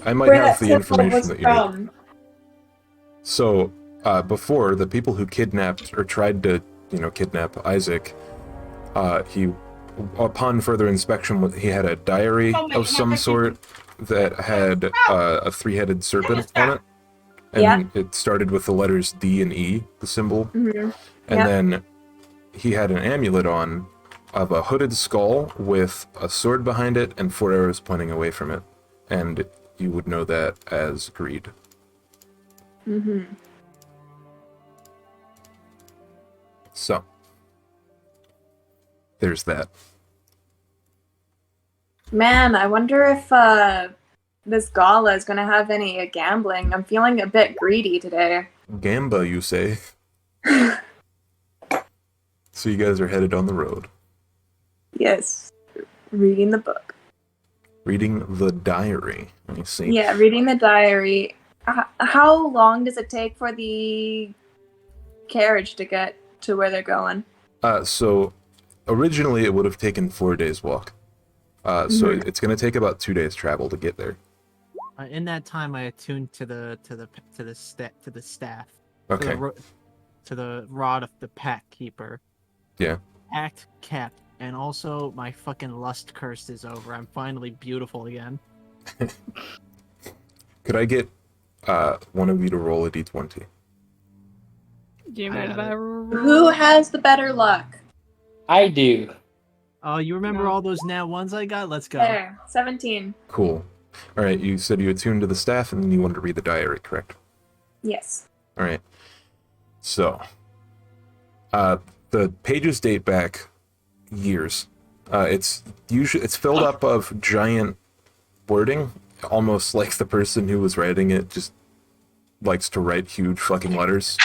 [SPEAKER 2] I might
[SPEAKER 1] Where
[SPEAKER 2] have
[SPEAKER 1] that
[SPEAKER 2] the
[SPEAKER 1] symbol
[SPEAKER 2] information
[SPEAKER 1] was
[SPEAKER 2] that you need.
[SPEAKER 1] from.
[SPEAKER 2] So, before, the people who kidnapped or tried to, kidnap Isaac, he, upon further inspection, he had a diary of some sort that had a three-headed serpent on it, and
[SPEAKER 1] Yeah.
[SPEAKER 2] it started with the letters D and E, the symbol,
[SPEAKER 1] Mhm.
[SPEAKER 2] and
[SPEAKER 1] Yep.
[SPEAKER 2] then he had an amulet on of a hooded skull with a sword behind it and 4 arrows pointing away from it. and you would know that as greed.
[SPEAKER 1] Mm-hmm.
[SPEAKER 2] So, there's that.
[SPEAKER 1] Man, I wonder if this gala is gonna have any gambling. I'm feeling a bit greedy today.
[SPEAKER 2] Gamba, you say? So you guys are headed on the road.
[SPEAKER 1] Yes, reading the book.
[SPEAKER 2] Reading the diary. Let me see.
[SPEAKER 1] Yeah, reading the diary. How long does it take for the carriage to get to where they're going?
[SPEAKER 2] So originally it would have taken 4 days walk. So it's going to take about 2 days travel to get there.
[SPEAKER 5] In that time, I attuned to the staff.
[SPEAKER 2] Okay.
[SPEAKER 5] To the rod of the pack keeper.
[SPEAKER 2] Yeah.
[SPEAKER 5] Act kept, and also my fucking lust curse is over. I'm finally beautiful again.
[SPEAKER 2] Could I get one of you to roll a d20?
[SPEAKER 4] Do you mind if I roll?
[SPEAKER 1] Who has the better luck?
[SPEAKER 3] I do.
[SPEAKER 5] Oh, you remember
[SPEAKER 4] No.
[SPEAKER 5] all those nat ones I got? Let's go.
[SPEAKER 1] There, 17.
[SPEAKER 2] Cool. All right, you said you attuned to the staff and then you wanted to read the diary, correct?
[SPEAKER 1] Yes.
[SPEAKER 2] All right. So, the pages date back years. It's filled up of giant wording, almost like the person who was writing it just likes to write huge fucking letters.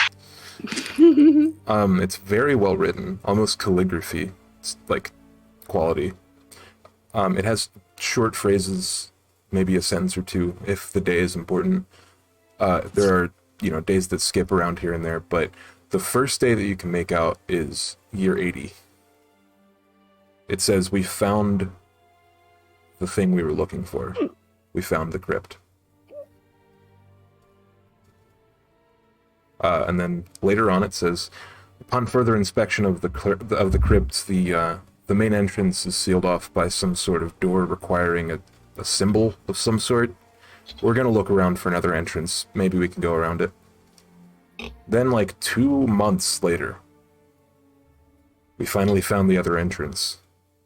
[SPEAKER 2] It's very well written, almost calligraphy, like quality. It has short phrases, maybe a sentence or two if the day is important. There are, days that skip around here and there, but the first day that you can make out is year 80. It says, "We found the thing we were looking for. We found the crypt." And then later on it says, "Upon further inspection of the crypt, the main entrance is sealed off by some sort of door requiring a symbol of some sort. We're gonna look around for another entrance. Maybe we can go around it." Then, like 2 months later, we finally found the other entrance.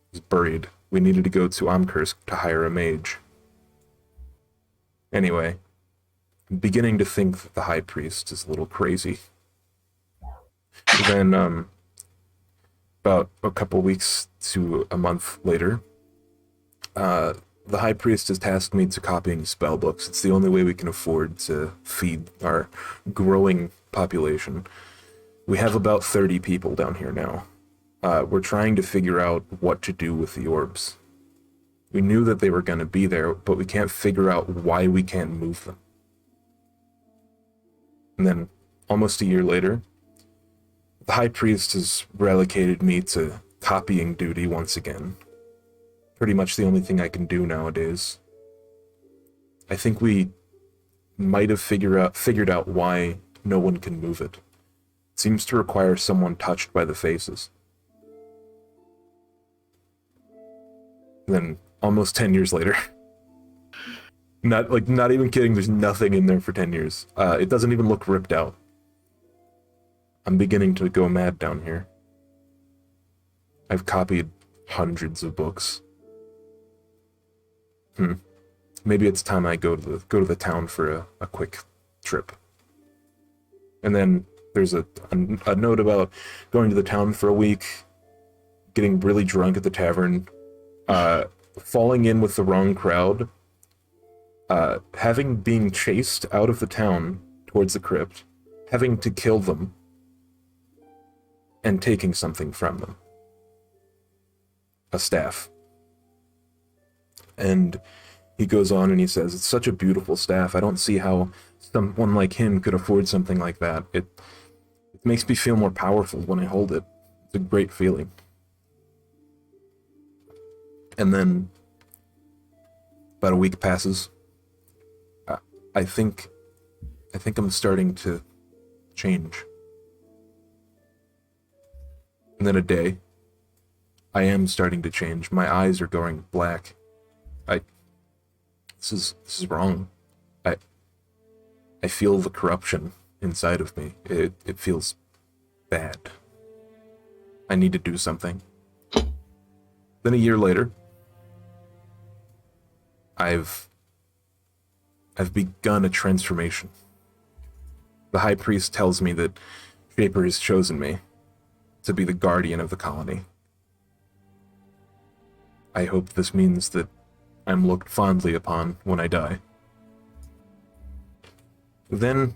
[SPEAKER 2] It was buried. We needed to go to Amkursk to hire a mage. Anyway, I'm beginning to think that the high priest is a little crazy. Then, about a couple weeks to a month later, the high priest has tasked me to copying spell books. It's the only way we can afford to feed our growing population. We have about 30 people down here now. We're trying to figure out what to do with the orbs. We knew that they were going to be there, but we can't figure out why we can't move them. And then, almost a year later, the high priest has relegated me to copying duty once again. Pretty much the only thing I can do nowadays. I think we might have figured out why no one can move it. It seems to require someone touched by the faces. Then, almost 10 years later, not even kidding, there's nothing in there for 10 years. It doesn't even look ripped out. I'm beginning to go mad down here. I've copied hundreds of books. Maybe it's time I go to the town for a quick trip. And then there's a note about going to the town for a week, getting really drunk at the tavern, falling in with the wrong crowd, being chased out of the town towards the crypt, having to kill them, and taking something from them. A staff. And he goes on and he says, "It's such a beautiful staff. I don't see how someone like him could afford something like that. It makes me feel more powerful when I hold it. It's a great feeling." And then about a week passes. I think I'm starting to change. And then a day, I am starting to change. My eyes are going black. This is wrong. I feel the corruption inside of me. It feels bad. I need to do something. Then a year later, I've I've begun a transformation. The High Priest tells me that Shaper has chosen me to be the guardian of the colony. I hope this means that I'm looked fondly upon when I die. Then,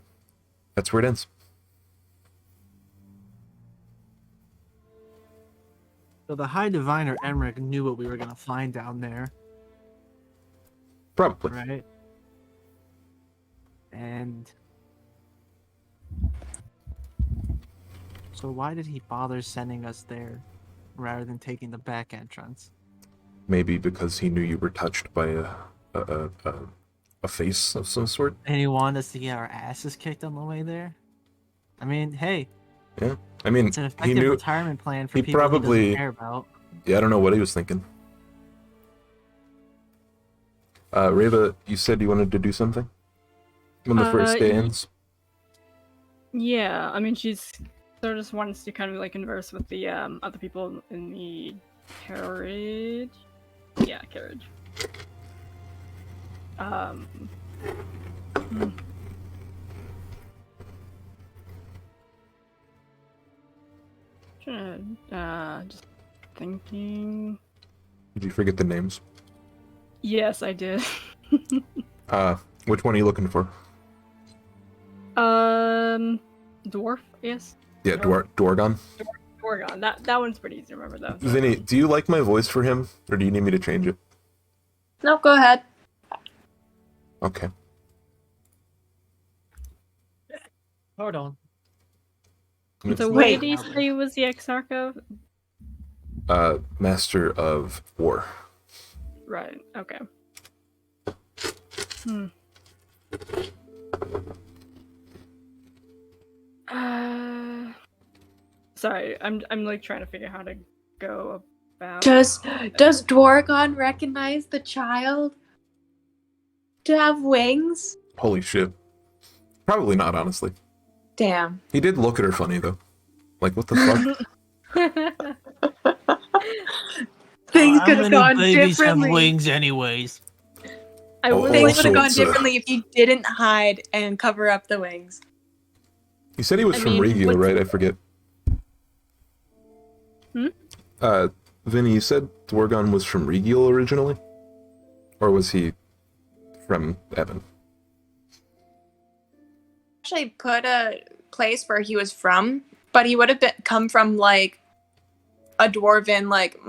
[SPEAKER 2] that's where it ends.
[SPEAKER 5] So the High Diviner Emmerich knew what we were gonna find down there,
[SPEAKER 2] Probably.
[SPEAKER 5] right? And so why did he bother sending us there rather than taking the back entrance?
[SPEAKER 2] Maybe because he knew you were touched by a face of some sort.
[SPEAKER 5] And he wanted us to get our asses kicked on the way there? I mean, hey,
[SPEAKER 2] Yeah, I mean,
[SPEAKER 5] it's an
[SPEAKER 2] he
[SPEAKER 5] effective
[SPEAKER 2] knew.
[SPEAKER 5] retirement plan for
[SPEAKER 2] he
[SPEAKER 5] people he
[SPEAKER 2] probably-
[SPEAKER 5] doesn't care about.
[SPEAKER 2] Yeah, I don't know what he was thinking. Reva, you said you wanted to do something when the first day ends.
[SPEAKER 4] Yeah, I mean, she's sort of just wants to kind of like converse with the other people in the carriage. Yeah, carriage. Hmm. Just thinking.
[SPEAKER 2] Did you forget the names?
[SPEAKER 4] Yes, I did.
[SPEAKER 2] Which one are you looking for?
[SPEAKER 4] Dwarf, yes.
[SPEAKER 2] Yeah, Dwargon.
[SPEAKER 4] Dwargon. That one's pretty easy to remember though.
[SPEAKER 2] Vinny, do you like my voice for him, or do you need me to change it?
[SPEAKER 1] No, go ahead.
[SPEAKER 2] Okay.
[SPEAKER 5] Hold on.
[SPEAKER 4] So
[SPEAKER 1] Wait.
[SPEAKER 4] what did you say was the Exarch of?
[SPEAKER 2] Master of War.
[SPEAKER 4] Right. Okay. Hmm. Sorry, I'm like trying to figure out how to go about.
[SPEAKER 1] Does Dwargon recognize the child to have wings?
[SPEAKER 2] Holy shit. Probably not, honestly.
[SPEAKER 1] Damn.
[SPEAKER 2] He did look at her funny, though. Like, what the fuck?
[SPEAKER 1] Things
[SPEAKER 5] How
[SPEAKER 1] could have
[SPEAKER 5] many
[SPEAKER 1] gone
[SPEAKER 5] babies have
[SPEAKER 1] differently.
[SPEAKER 5] wings anyways?
[SPEAKER 4] I
[SPEAKER 2] Oh,
[SPEAKER 4] would
[SPEAKER 1] Things
[SPEAKER 4] like
[SPEAKER 1] would have gone
[SPEAKER 2] sorts of-
[SPEAKER 1] differently if you didn't hide and cover up the wings.
[SPEAKER 2] He said he was
[SPEAKER 4] I
[SPEAKER 2] from
[SPEAKER 4] mean,
[SPEAKER 2] Regio,
[SPEAKER 4] what's-
[SPEAKER 2] right? I forget.
[SPEAKER 4] Hmm?
[SPEAKER 2] Vinny, you said Dwargon was from Regio originally? Or was he from Ebbon?
[SPEAKER 1] Actually, put a place where he was from, but he would have come from like a dwarven like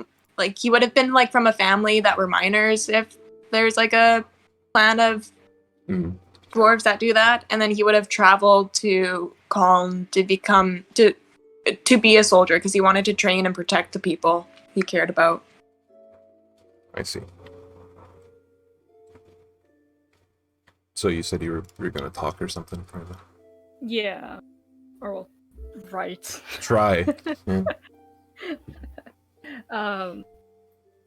[SPEAKER 1] he would have been like from a family that were miners if there's like a clan of
[SPEAKER 2] Mm.
[SPEAKER 1] dwarves that do that, and then he would have traveled to Calm to be a soldier because he wanted to train and protect the people he cared about.
[SPEAKER 2] I see. So you said you were going to talk or something? Further.
[SPEAKER 4] Yeah. Or well, right.
[SPEAKER 2] Try. Yeah.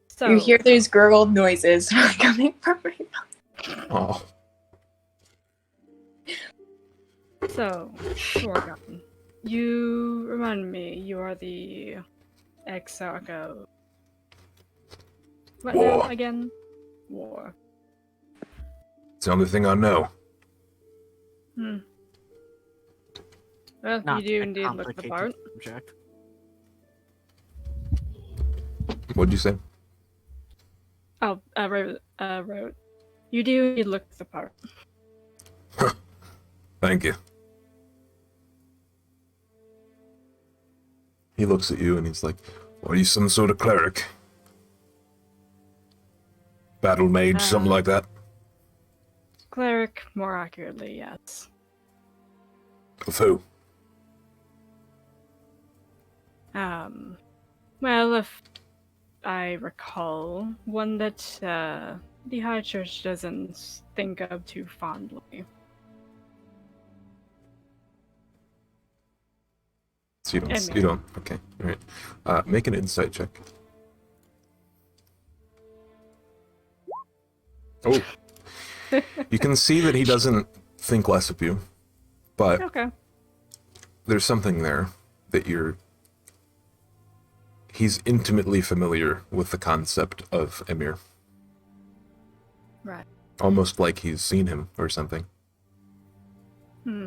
[SPEAKER 4] So
[SPEAKER 1] You hear these gurgled noises coming from right now.
[SPEAKER 2] Oh.
[SPEAKER 4] So, Dwargon, you remind me, you are the Exarch of what
[SPEAKER 2] War.
[SPEAKER 4] now again? War.
[SPEAKER 2] It's the only thing I know.
[SPEAKER 4] Hmm. Well,
[SPEAKER 5] Not
[SPEAKER 4] you do
[SPEAKER 5] a
[SPEAKER 4] indeed look the
[SPEAKER 5] complicated
[SPEAKER 4] part.
[SPEAKER 5] subject.
[SPEAKER 2] What'd you say?
[SPEAKER 4] Oh, wrote. You do indeed look the part.
[SPEAKER 2] Thank you. He looks at you and he's like, "Are you some sort of cleric? Battle mage, something like that?"
[SPEAKER 4] Cleric, more accurately, yes.
[SPEAKER 2] Of who?
[SPEAKER 4] Well, if I recall, one that the High Church doesn't think of too fondly.
[SPEAKER 2] So you don't.
[SPEAKER 4] Admit.
[SPEAKER 2] You don't. Okay. All right. Make an insight check. Oh. You can see that he doesn't think less of you, but
[SPEAKER 4] Okay.
[SPEAKER 2] there's something there that he's intimately familiar with the concept of Emir.
[SPEAKER 4] Right.
[SPEAKER 2] almost like he's seen him or something.
[SPEAKER 4] Hmm.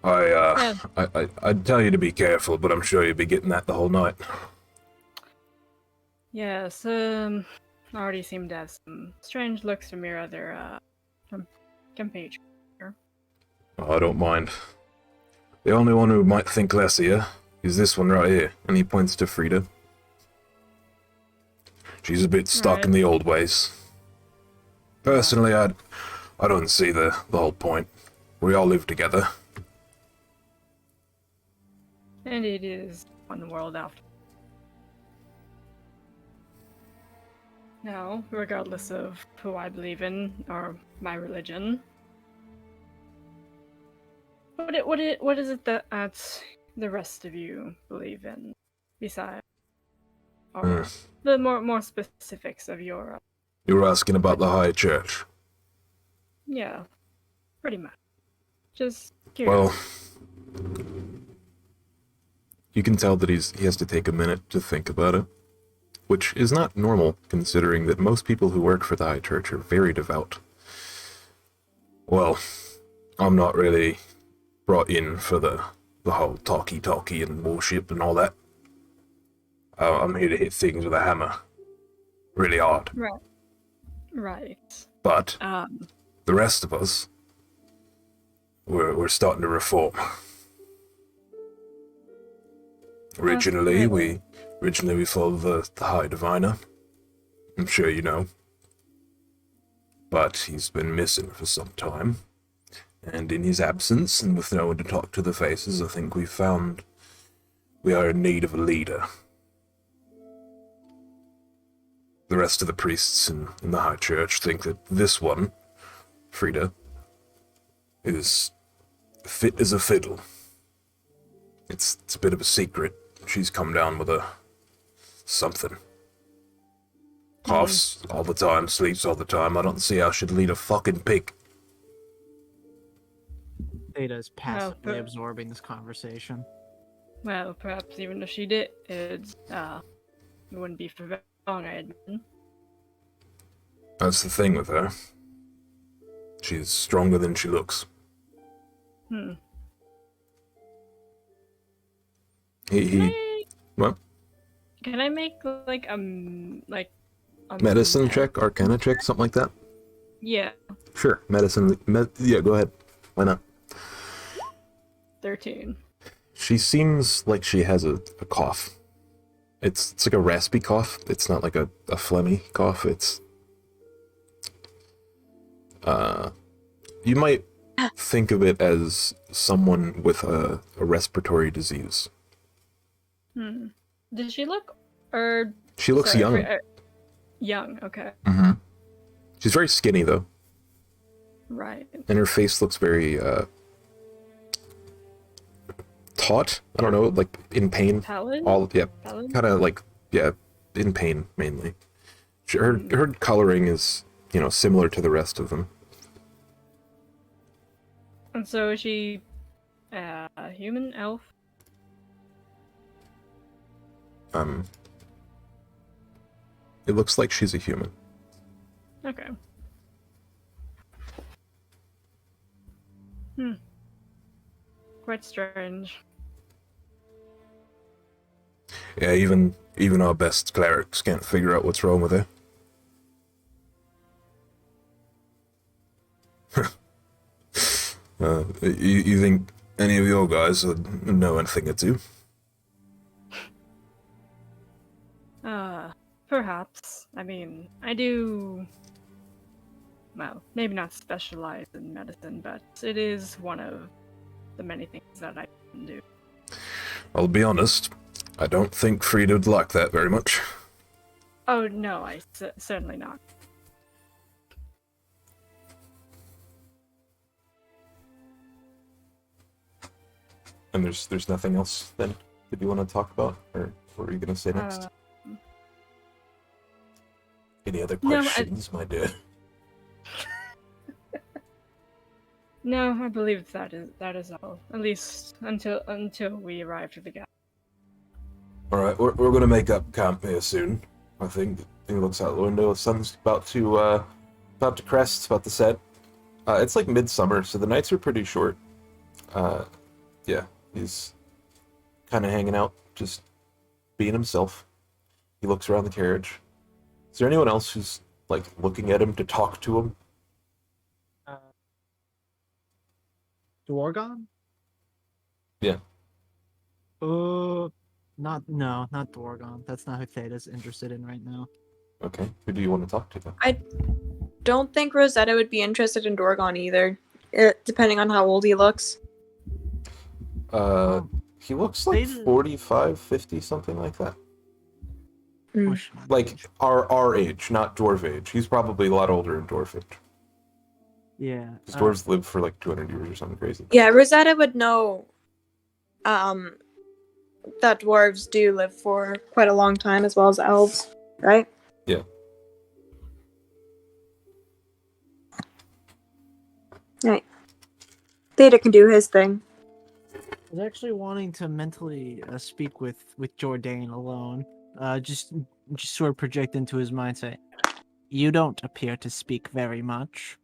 [SPEAKER 2] I'd tell you to be careful, but I'm sure you'll be getting that the whole night.
[SPEAKER 4] Yes, I already seem to have some strange looks from your other, compatriot.
[SPEAKER 2] Oh, I don't mind. The only one who might think less of you is this one right here, and he points to Frida. She's a bit stuck in the old ways. Personally, I don't see the whole point. We all live together.
[SPEAKER 4] And it is one world after. Now, regardless of who I believe in or my religion, what is it that the rest of you believe in, besides, or the more specifics of your?
[SPEAKER 2] You were asking about the High Church.
[SPEAKER 4] Yeah, pretty much. Just curious.
[SPEAKER 2] Well, you can tell that he has to take a minute to think about it, which is not normal, considering that most people who work for the High Church are very devout. Well, I'm not really brought in for the whole talkie and worship and all that. I'm here to hit things with a hammer. Really hard.
[SPEAKER 4] Right.
[SPEAKER 2] But the rest of us, we're starting to reform. Originally we followed the High Diviner. I'm sure you know. But he's been missing for some time. And in his absence, and with no one to talk to the faces, I think we found we are in need of a leader. The rest of the priests in the High Church think that this one, Frida, is fit as a fiddle. It's a bit of a secret. She's come down with something. Coughs all the time, sleeps all the time. I don't see how she'd lead a fucking pig.
[SPEAKER 5] Theta's passively absorbing this conversation.
[SPEAKER 4] Well, perhaps even if she did, it wouldn't be for very long, I admit.
[SPEAKER 2] That's the thing with her. She's stronger than she looks. What?
[SPEAKER 4] Can I make like a
[SPEAKER 2] medicine check, arcana check, something like that?
[SPEAKER 4] Yeah.
[SPEAKER 2] Sure, medicine. Yeah, go ahead. Why not?
[SPEAKER 4] 13.
[SPEAKER 2] She seems like she has a cough. It's like a raspy cough. It's not like a phlegmy cough. It's you might think of it as someone with a respiratory disease.
[SPEAKER 4] Does she look
[SPEAKER 2] She looks young.
[SPEAKER 4] Young, okay.
[SPEAKER 2] Mm-hmm. She's very skinny though.
[SPEAKER 4] Right.
[SPEAKER 2] And her face looks very taut. I don't know, like in pain.
[SPEAKER 4] Pallid?
[SPEAKER 2] Kind of like in pain mainly. Her coloring is, similar to the rest of them.
[SPEAKER 4] And so is she human, elf?
[SPEAKER 2] It looks like she's a human.
[SPEAKER 4] Okay. Quite strange.
[SPEAKER 2] Yeah, even our best clerics can't figure out what's wrong with her. You think any of your guys would know anything or two?
[SPEAKER 4] Perhaps. I mean, I do... Well, maybe not specialize in medicine, but it is one of the many things that I can do.
[SPEAKER 2] I'll be honest, I don't think Frida would like that very much.
[SPEAKER 4] Oh, no, certainly not.
[SPEAKER 2] And there's nothing else then that you want to talk about, or what are you going to say next? Any other questions, my dear?
[SPEAKER 4] No, I believe that is all. At least until we arrive to the gap.
[SPEAKER 2] All right, we're gonna make up camp here soon. I think. He looks out the window. The sun's about to crest. It's about to set. It's like midsummer, so the nights are pretty short. Yeah, he's kind of hanging out, just being himself. He looks around the carriage. Is there anyone else who's like looking at him to talk to him?
[SPEAKER 5] Dwargon?
[SPEAKER 2] Yeah.
[SPEAKER 5] Not Dwargon. That's not who Theta's interested in right now.
[SPEAKER 2] Okay. Who do you want to talk to then?
[SPEAKER 6] I don't think Rosetta would be interested in Dorgon either, depending on how old he looks.
[SPEAKER 2] He looks like
[SPEAKER 5] Theta-
[SPEAKER 2] 45, 50, something like that.
[SPEAKER 5] Push.
[SPEAKER 2] Like our age, not dwarf age. He's probably a lot older than dwarf age.
[SPEAKER 5] Yeah.
[SPEAKER 2] Because dwarves live for like 200 years or something crazy.
[SPEAKER 6] Yeah, Rosetta would know that dwarves do live for quite a long time as well as elves, right?
[SPEAKER 2] Yeah.
[SPEAKER 6] Right. Theta can do his thing.
[SPEAKER 5] I was actually wanting to mentally speak with Jourdain alone. Just sort of project into his mind, say, "You don't appear to speak very much."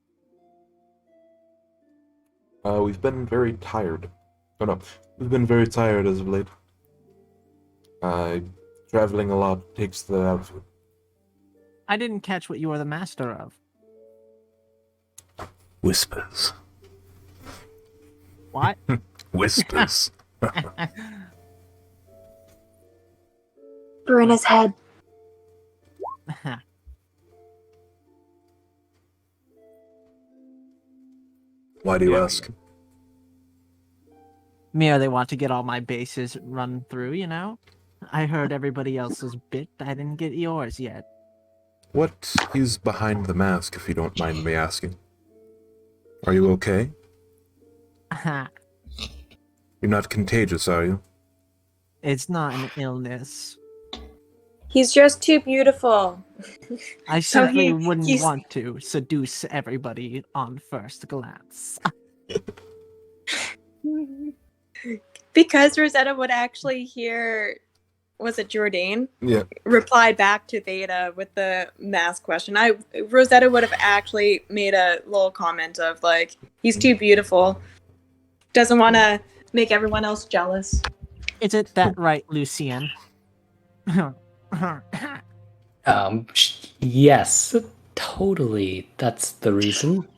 [SPEAKER 2] We've been very tired. Oh no, we've been very tired as of late. Traveling a lot takes the out of it.
[SPEAKER 5] I didn't catch what you were the master of.
[SPEAKER 2] Whispers.
[SPEAKER 5] What?
[SPEAKER 2] Whispers.
[SPEAKER 1] We're in his head.
[SPEAKER 2] Why do you ask?
[SPEAKER 5] Merely want to get all my bases run through, you know? I heard everybody else's bit. I didn't get yours yet.
[SPEAKER 2] What is behind the mask, if you don't mind me asking? Are you okay? You're not contagious, are you?
[SPEAKER 5] It's not an illness.
[SPEAKER 6] He's just too beautiful.
[SPEAKER 5] I
[SPEAKER 6] So
[SPEAKER 5] simply wouldn't
[SPEAKER 6] he's-
[SPEAKER 5] want to seduce everybody on first glance.
[SPEAKER 6] Because Rosetta would actually hear, was it Jourdain?
[SPEAKER 2] Yeah.
[SPEAKER 6] Reply back to Theta with the mask question. Rosetta would have actually made a little comment of like, he's too beautiful. Doesn't want to make everyone else jealous.
[SPEAKER 5] Is it that right, Lucien?
[SPEAKER 3] Yes, totally. That's the reason.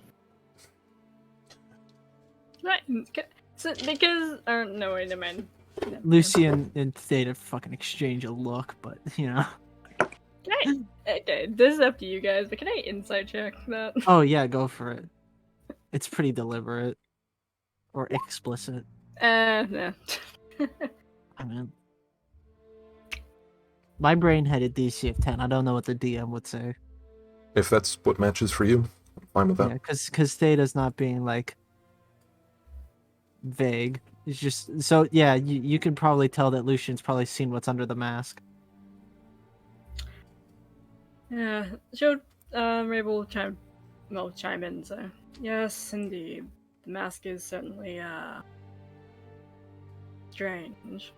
[SPEAKER 4] Right. So, because, or no, wait a minute.
[SPEAKER 5] Lucien and Theta fucking exchange a look, but, you know.
[SPEAKER 4] Okay, this is up to you guys, but can I insight check that?
[SPEAKER 5] Oh, yeah, go for it. It's pretty deliberate. Or explicit.
[SPEAKER 4] No.
[SPEAKER 5] I mean, my brain had a DC of 10. I don't know what the DM would say.
[SPEAKER 2] If that's what matches for you, I'm fine with that.
[SPEAKER 5] Yeah, because Theta's not being, like, vague. It's just, so, yeah, you can probably tell that Lucian's probably seen what's under the mask.
[SPEAKER 4] Yeah, so, Ray will chime in and say, yes, indeed. The mask is certainly, strange.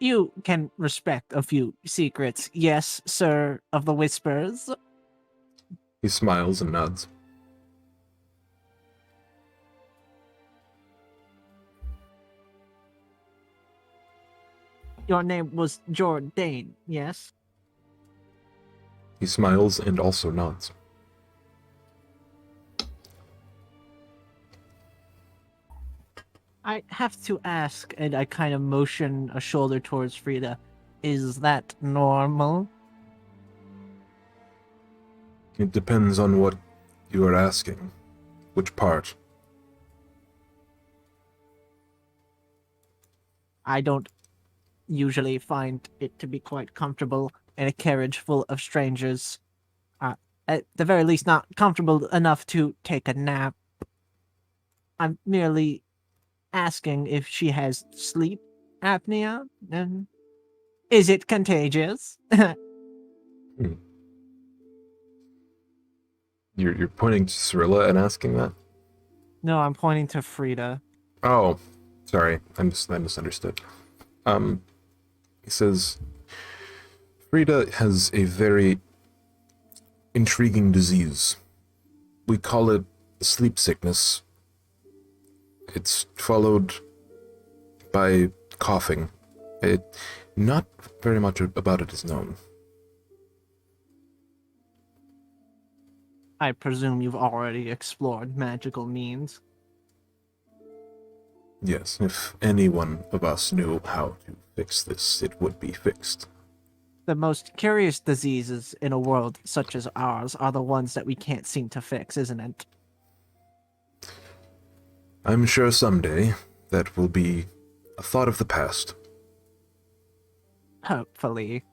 [SPEAKER 5] You can respect a few secrets, yes, sir, of the Whispers.
[SPEAKER 2] He smiles and nods.
[SPEAKER 5] Your name was Jourdain, yes?
[SPEAKER 2] He smiles and also nods.
[SPEAKER 5] I have to ask, and I kind of motion a shoulder towards Frida. Is that normal?
[SPEAKER 2] It depends on what you are asking. Which part?
[SPEAKER 5] I don't usually find it to be quite comfortable in a carriage full of strangers. At the very least, not comfortable enough to take a nap. I'm merely asking if she has sleep apnea, and is it contagious?
[SPEAKER 2] You're pointing to Cirilla and asking that?
[SPEAKER 5] No, I'm pointing to Frida.
[SPEAKER 2] Oh, sorry, I misunderstood. He says Frida has a very intriguing disease. We call it sleep sickness. It's followed by coughing. Not very much about it is known.
[SPEAKER 5] I presume you've already explored magical means.
[SPEAKER 2] Yes, if any one of us knew how to fix this, it would be fixed.
[SPEAKER 5] The most curious diseases in a world such as ours are the ones that we can't seem to fix, isn't it?
[SPEAKER 2] I'm sure someday that will be a thought of the past.
[SPEAKER 5] Hopefully.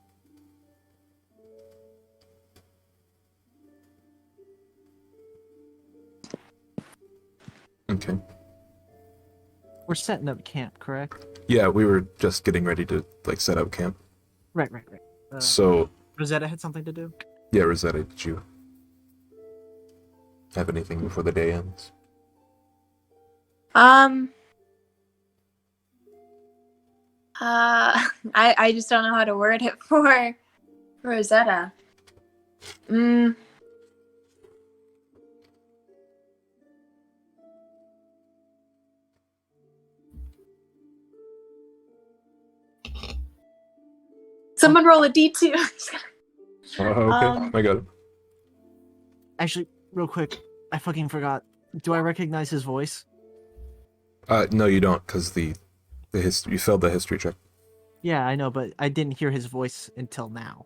[SPEAKER 2] Okay.
[SPEAKER 5] We're setting up camp, correct?
[SPEAKER 2] Yeah, we were just getting ready to set up camp.
[SPEAKER 5] Right.
[SPEAKER 2] So
[SPEAKER 5] Rosetta had something to do?
[SPEAKER 2] yeah, Rosetta, did you have anything before the day ends?
[SPEAKER 1] I just don't know how to word it for Rosetta. Someone roll a D2.
[SPEAKER 2] Oh, okay, I got it.
[SPEAKER 5] Actually, real quick, I fucking forgot. Do I recognize his voice?
[SPEAKER 2] No, you don't, because the history, you failed the history check.
[SPEAKER 5] Yeah, I know, but I didn't hear his voice until now.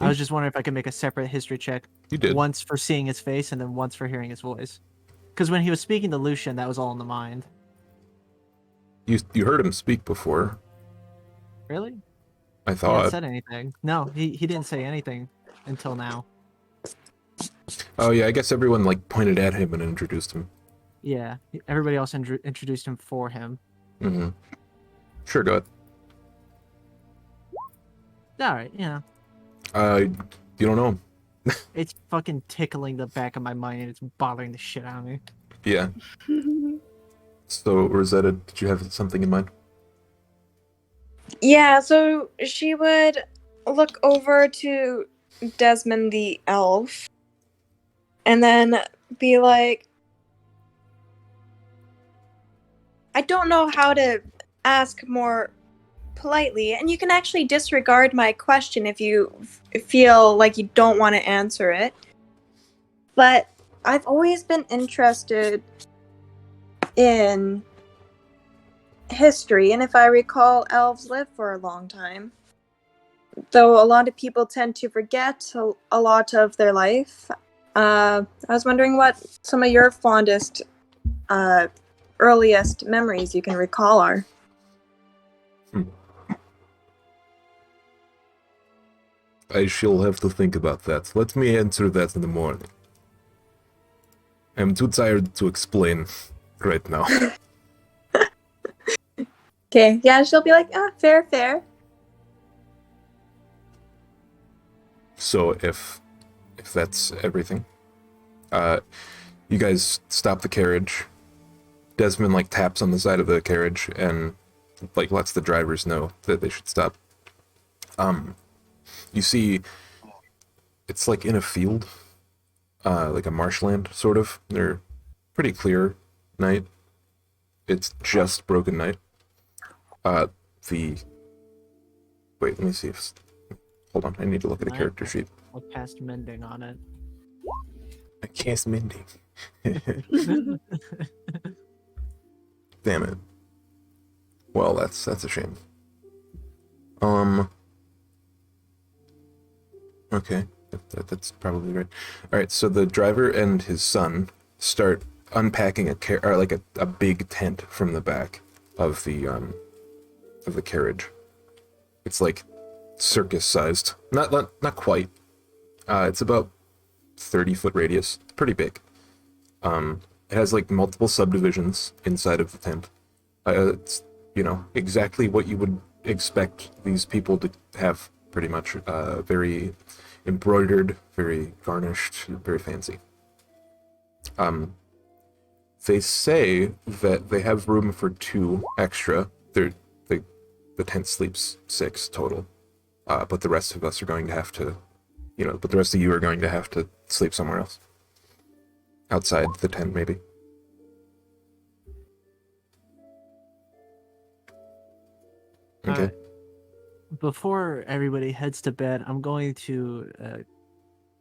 [SPEAKER 5] I was just wondering if I could make a separate history check.
[SPEAKER 2] You did.
[SPEAKER 5] Once for seeing his face and then once for hearing his voice. Because when he was speaking to Lucian, that was all in the mind.
[SPEAKER 2] You heard him speak before,
[SPEAKER 5] Really?
[SPEAKER 2] I
[SPEAKER 5] He
[SPEAKER 2] thought.
[SPEAKER 5] hadn't said anything. No, he didn't say anything until now.
[SPEAKER 2] Oh yeah, I guess everyone pointed at him and introduced him.
[SPEAKER 5] Yeah, everybody else introduced him for him.
[SPEAKER 2] Mm-hmm. Sure, go
[SPEAKER 5] Alright, yeah.
[SPEAKER 2] ahead. You don't know.
[SPEAKER 5] It's fucking tickling the back of my mind and it's bothering the shit out of me.
[SPEAKER 2] Yeah. So, Rosetta, did you have something in mind?
[SPEAKER 6] Yeah, so she would look over to Desmond the elf and then be like, I don't know how to ask more politely, and you can actually disregard my question if you feel like you don't want to answer it. But I've always been interested in history, and if I recall, elves live for a long time. Though a lot of people tend to forget a lot of their life. I was wondering what some of your fondest, earliest memories you can recall are.
[SPEAKER 2] I shall have to think about that. Let me answer that in the morning. I'm too tired to explain right now.
[SPEAKER 6] Okay, yeah, she'll be like, fair.
[SPEAKER 2] So if that's everything, you guys stop the carriage. Desmond taps on the side of the carriage and lets the drivers know that they should stop. You see, it's in a field, like a marshland sort of. They're pretty clear night. It's just broken night. Wait, let me see if. Hold on, I need to look at a character sheet.
[SPEAKER 5] I'll cast Mending on it.
[SPEAKER 2] I cast Mending. Damn it. Well, that's a shame. Okay, that's probably right. All right, so the driver and his son start unpacking a big tent from the back of the carriage. It's circus sized, not quite. It's about 30-foot radius. It's pretty big. It has multiple subdivisions inside of the tent. It's exactly what you would expect these people to have, pretty much. Very embroidered, very garnished, very fancy. They say that they have room for 2 extra. The tent sleeps 6 total. But the rest of us are going to have to, but the rest of you are going to have to sleep somewhere else. Outside the tent, maybe. Okay.
[SPEAKER 5] Before everybody heads to bed, I'm going to,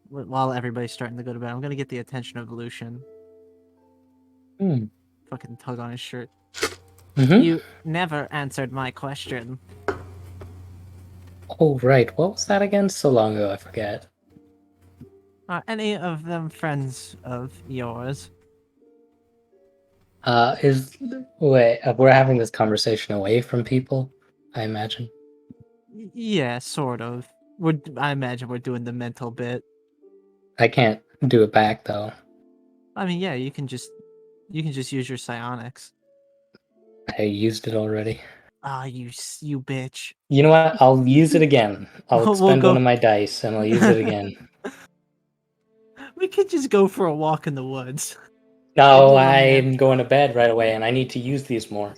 [SPEAKER 5] while everybody's starting to go to bed, I'm going to get the attention of Lucian. Fucking tug on his shirt.
[SPEAKER 3] Mm-hmm.
[SPEAKER 5] You never answered my question.
[SPEAKER 3] Oh, right. What was that again? So long ago, I forget.
[SPEAKER 5] Are any of them friends of yours?
[SPEAKER 3] We're having this conversation away from people, I imagine.
[SPEAKER 5] Yeah, sort of. I imagine we're doing the mental bit.
[SPEAKER 3] I can't do it back though.
[SPEAKER 5] I mean, yeah, you can just use your psionics.
[SPEAKER 3] I used it already.
[SPEAKER 5] Ah, you bitch.
[SPEAKER 3] You know what? I'll use it again. I'll
[SPEAKER 5] We'll
[SPEAKER 3] expend
[SPEAKER 5] go-
[SPEAKER 3] one of my dice and I'll use it again.
[SPEAKER 5] We could just go for a walk in the woods.
[SPEAKER 3] No,
[SPEAKER 5] Yeah.
[SPEAKER 3] I'm going to bed right away and I need to use these more.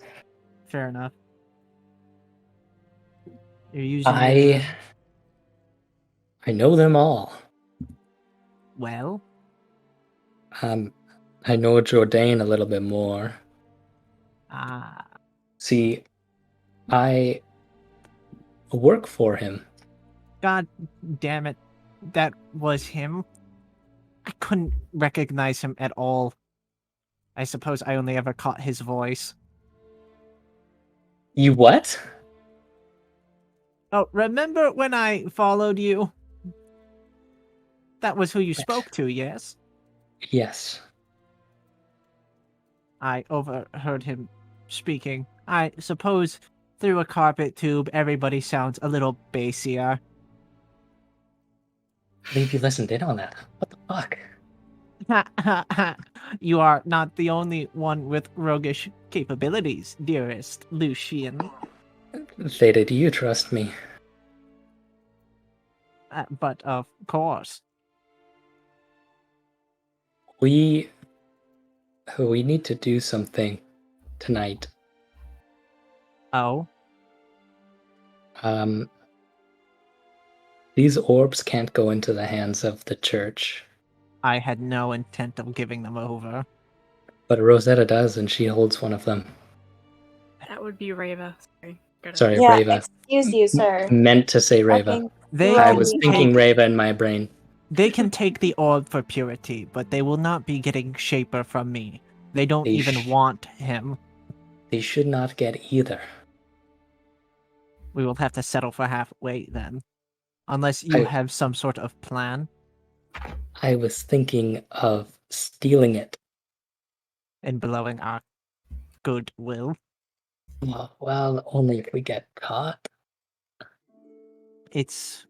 [SPEAKER 5] Fair enough. You're using
[SPEAKER 3] I know them all.
[SPEAKER 5] well.
[SPEAKER 3] I know Jourdain a little bit more.
[SPEAKER 5] Ah,
[SPEAKER 3] See, I work for him.
[SPEAKER 5] God damn it. That was him. I couldn't recognize him at all. I suppose I only ever caught his voice.
[SPEAKER 3] You what?
[SPEAKER 5] Oh, remember when I followed you? That was who you spoke to, yes?
[SPEAKER 3] Yes.
[SPEAKER 5] I overheard him speaking. I suppose through a carpet tube, everybody sounds a little bassier.
[SPEAKER 3] I believe you listened in on that. What the fuck?
[SPEAKER 5] You are not the only one with roguish capabilities, dearest Lucian.
[SPEAKER 3] Theta, do you trust me?
[SPEAKER 5] But of course.
[SPEAKER 3] We need to do something tonight.
[SPEAKER 5] Oh?
[SPEAKER 3] These orbs can't go into the hands of the church.
[SPEAKER 5] I had no intent of giving them over.
[SPEAKER 3] But Rosetta does, and she holds one of them.
[SPEAKER 4] That would be Reva.
[SPEAKER 3] Sorry,
[SPEAKER 6] Yeah,
[SPEAKER 3] Reva.
[SPEAKER 6] excuse you, sir.
[SPEAKER 3] Meant to say Reva.
[SPEAKER 6] Fucking
[SPEAKER 5] They
[SPEAKER 3] I
[SPEAKER 5] can
[SPEAKER 3] was
[SPEAKER 6] Rosie.
[SPEAKER 3] thinking
[SPEAKER 5] take,
[SPEAKER 3] Reva in my brain.
[SPEAKER 5] they can take the orb for purity, but they will not be getting Shaper from me. They don't
[SPEAKER 3] They
[SPEAKER 5] even want him.
[SPEAKER 3] They should not get either.
[SPEAKER 5] We will have to settle for halfway then. Unless you have some sort of plan.
[SPEAKER 3] I was thinking of stealing it.
[SPEAKER 5] And blowing our goodwill.
[SPEAKER 3] Well, only if we get caught.
[SPEAKER 5] It's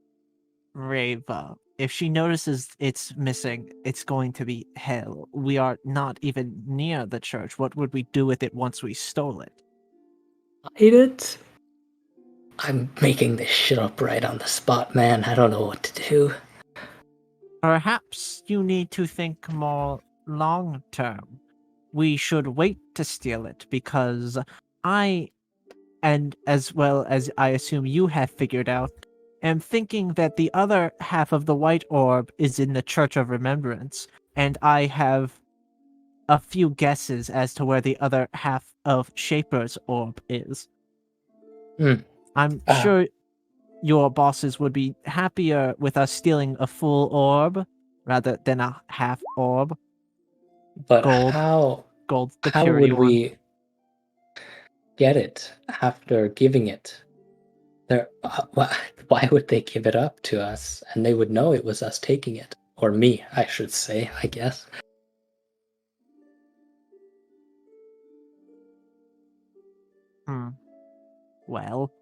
[SPEAKER 5] Reva. If she notices it's missing, it's going to be hell. We are not even near the church. What would we do with it once we stole it?
[SPEAKER 3] Hide it? I'm making this shit up right on the spot, man. I don't know what to do.
[SPEAKER 5] Perhaps you need to think more long term. We should wait to steal it because I, and as well as I assume you have figured out, am thinking that the other half of the white orb is in the Church of Remembrance, and I have a few guesses as to where the other half of Shaper's orb is. I'm sure your bosses would be happier with us stealing a full orb rather than a half orb.
[SPEAKER 3] But
[SPEAKER 5] Gold, the
[SPEAKER 3] how
[SPEAKER 5] purity
[SPEAKER 3] would
[SPEAKER 5] one.
[SPEAKER 3] we get it after giving it? Why would they give it up to us? And they would know it was us taking it. Or me, I should say, I guess.
[SPEAKER 5] Well,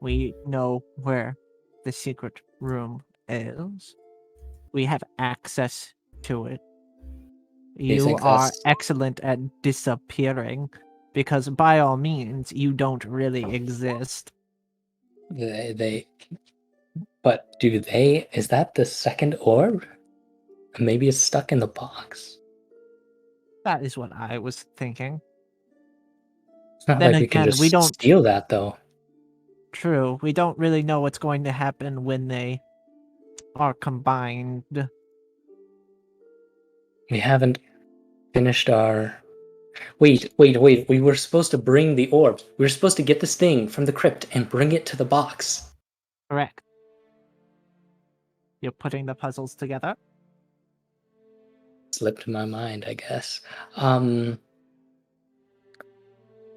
[SPEAKER 5] we know where the secret room is. We have access to it. You
[SPEAKER 3] think
[SPEAKER 5] are
[SPEAKER 3] that's-
[SPEAKER 5] excellent at disappearing, because by all means, you don't really exist.
[SPEAKER 3] But do they? Is that the second orb? Maybe it's stuck in the box.
[SPEAKER 5] That is what I was thinking.
[SPEAKER 3] It's not
[SPEAKER 5] Then
[SPEAKER 3] like we can
[SPEAKER 5] again, we
[SPEAKER 3] just
[SPEAKER 5] don't.
[SPEAKER 3] steal that, though.
[SPEAKER 5] True, we don't really know what's going to happen when they are combined.
[SPEAKER 3] We haven't finished our... Wait. We were supposed to bring the orb. We were supposed to get this thing from the crypt and bring it to the box.
[SPEAKER 5] Correct. You're putting the puzzles together?
[SPEAKER 3] Slipped my mind, I guess.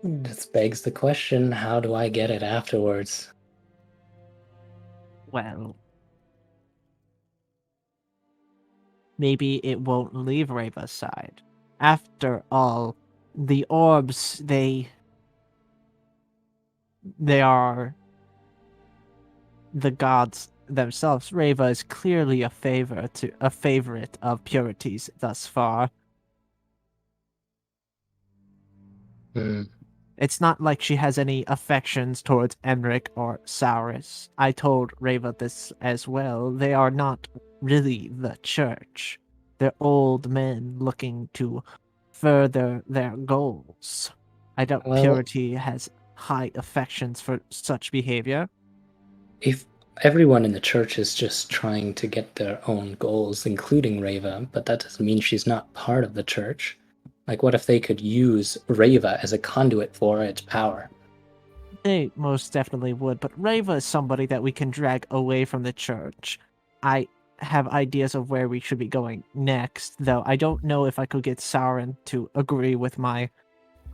[SPEAKER 3] This begs the question, how do I get it afterwards?
[SPEAKER 5] Well, maybe it won't leave Reva's side. After all, the orbs, they are the gods themselves. Reva is clearly a favorite of Purity's thus far.
[SPEAKER 3] Hmm.
[SPEAKER 5] It's not like she has any affections towards Emric or Saurus. I told Reva this as well. They are not really the church. They're old men looking to further their goals. I doubt
[SPEAKER 3] Well-
[SPEAKER 5] Purity has high affections for such behavior.
[SPEAKER 3] If everyone in the church is just trying to get their own goals, including Reva, but that doesn't mean she's not part of the church. Like, what if they could use Reva as a conduit for its power?
[SPEAKER 5] They most definitely would, but Reva is somebody that we can drag away from the church. I have ideas of where we should be going next, though I don't know if I could get Sauron to agree with my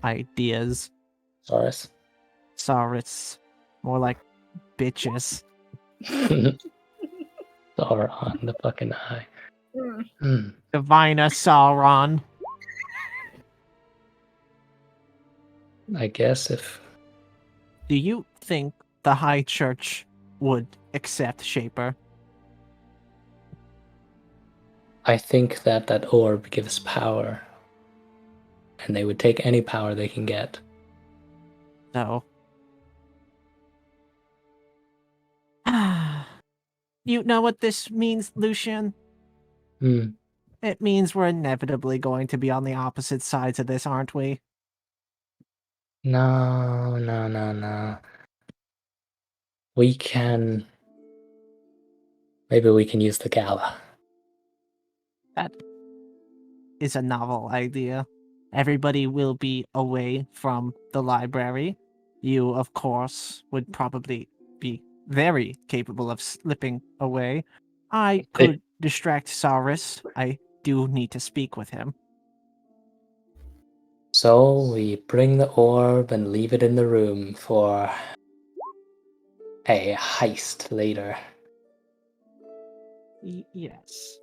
[SPEAKER 5] ideas.
[SPEAKER 3] Saurus?
[SPEAKER 5] Saurus. More like bitches.
[SPEAKER 3] Sauron, the fucking eye. Hmm.
[SPEAKER 5] Divina Sauron.
[SPEAKER 3] I guess if...
[SPEAKER 5] Do you think the High Church would accept Shaper?
[SPEAKER 3] I think that orb gives power, and they would take any power they can get.
[SPEAKER 5] No. You know what this means, Lucian?
[SPEAKER 3] Hmm.
[SPEAKER 5] It means we're inevitably going to be on the opposite sides of this, aren't we?
[SPEAKER 3] No. We can... Maybe we can use the gala.
[SPEAKER 5] That is a novel idea. Everybody will be away from the library. You, of course, would probably be very capable of slipping away. I could distract Saurus. I do need to speak with him.
[SPEAKER 3] So we bring the orb and leave it in the room for a heist later.
[SPEAKER 5] Yes.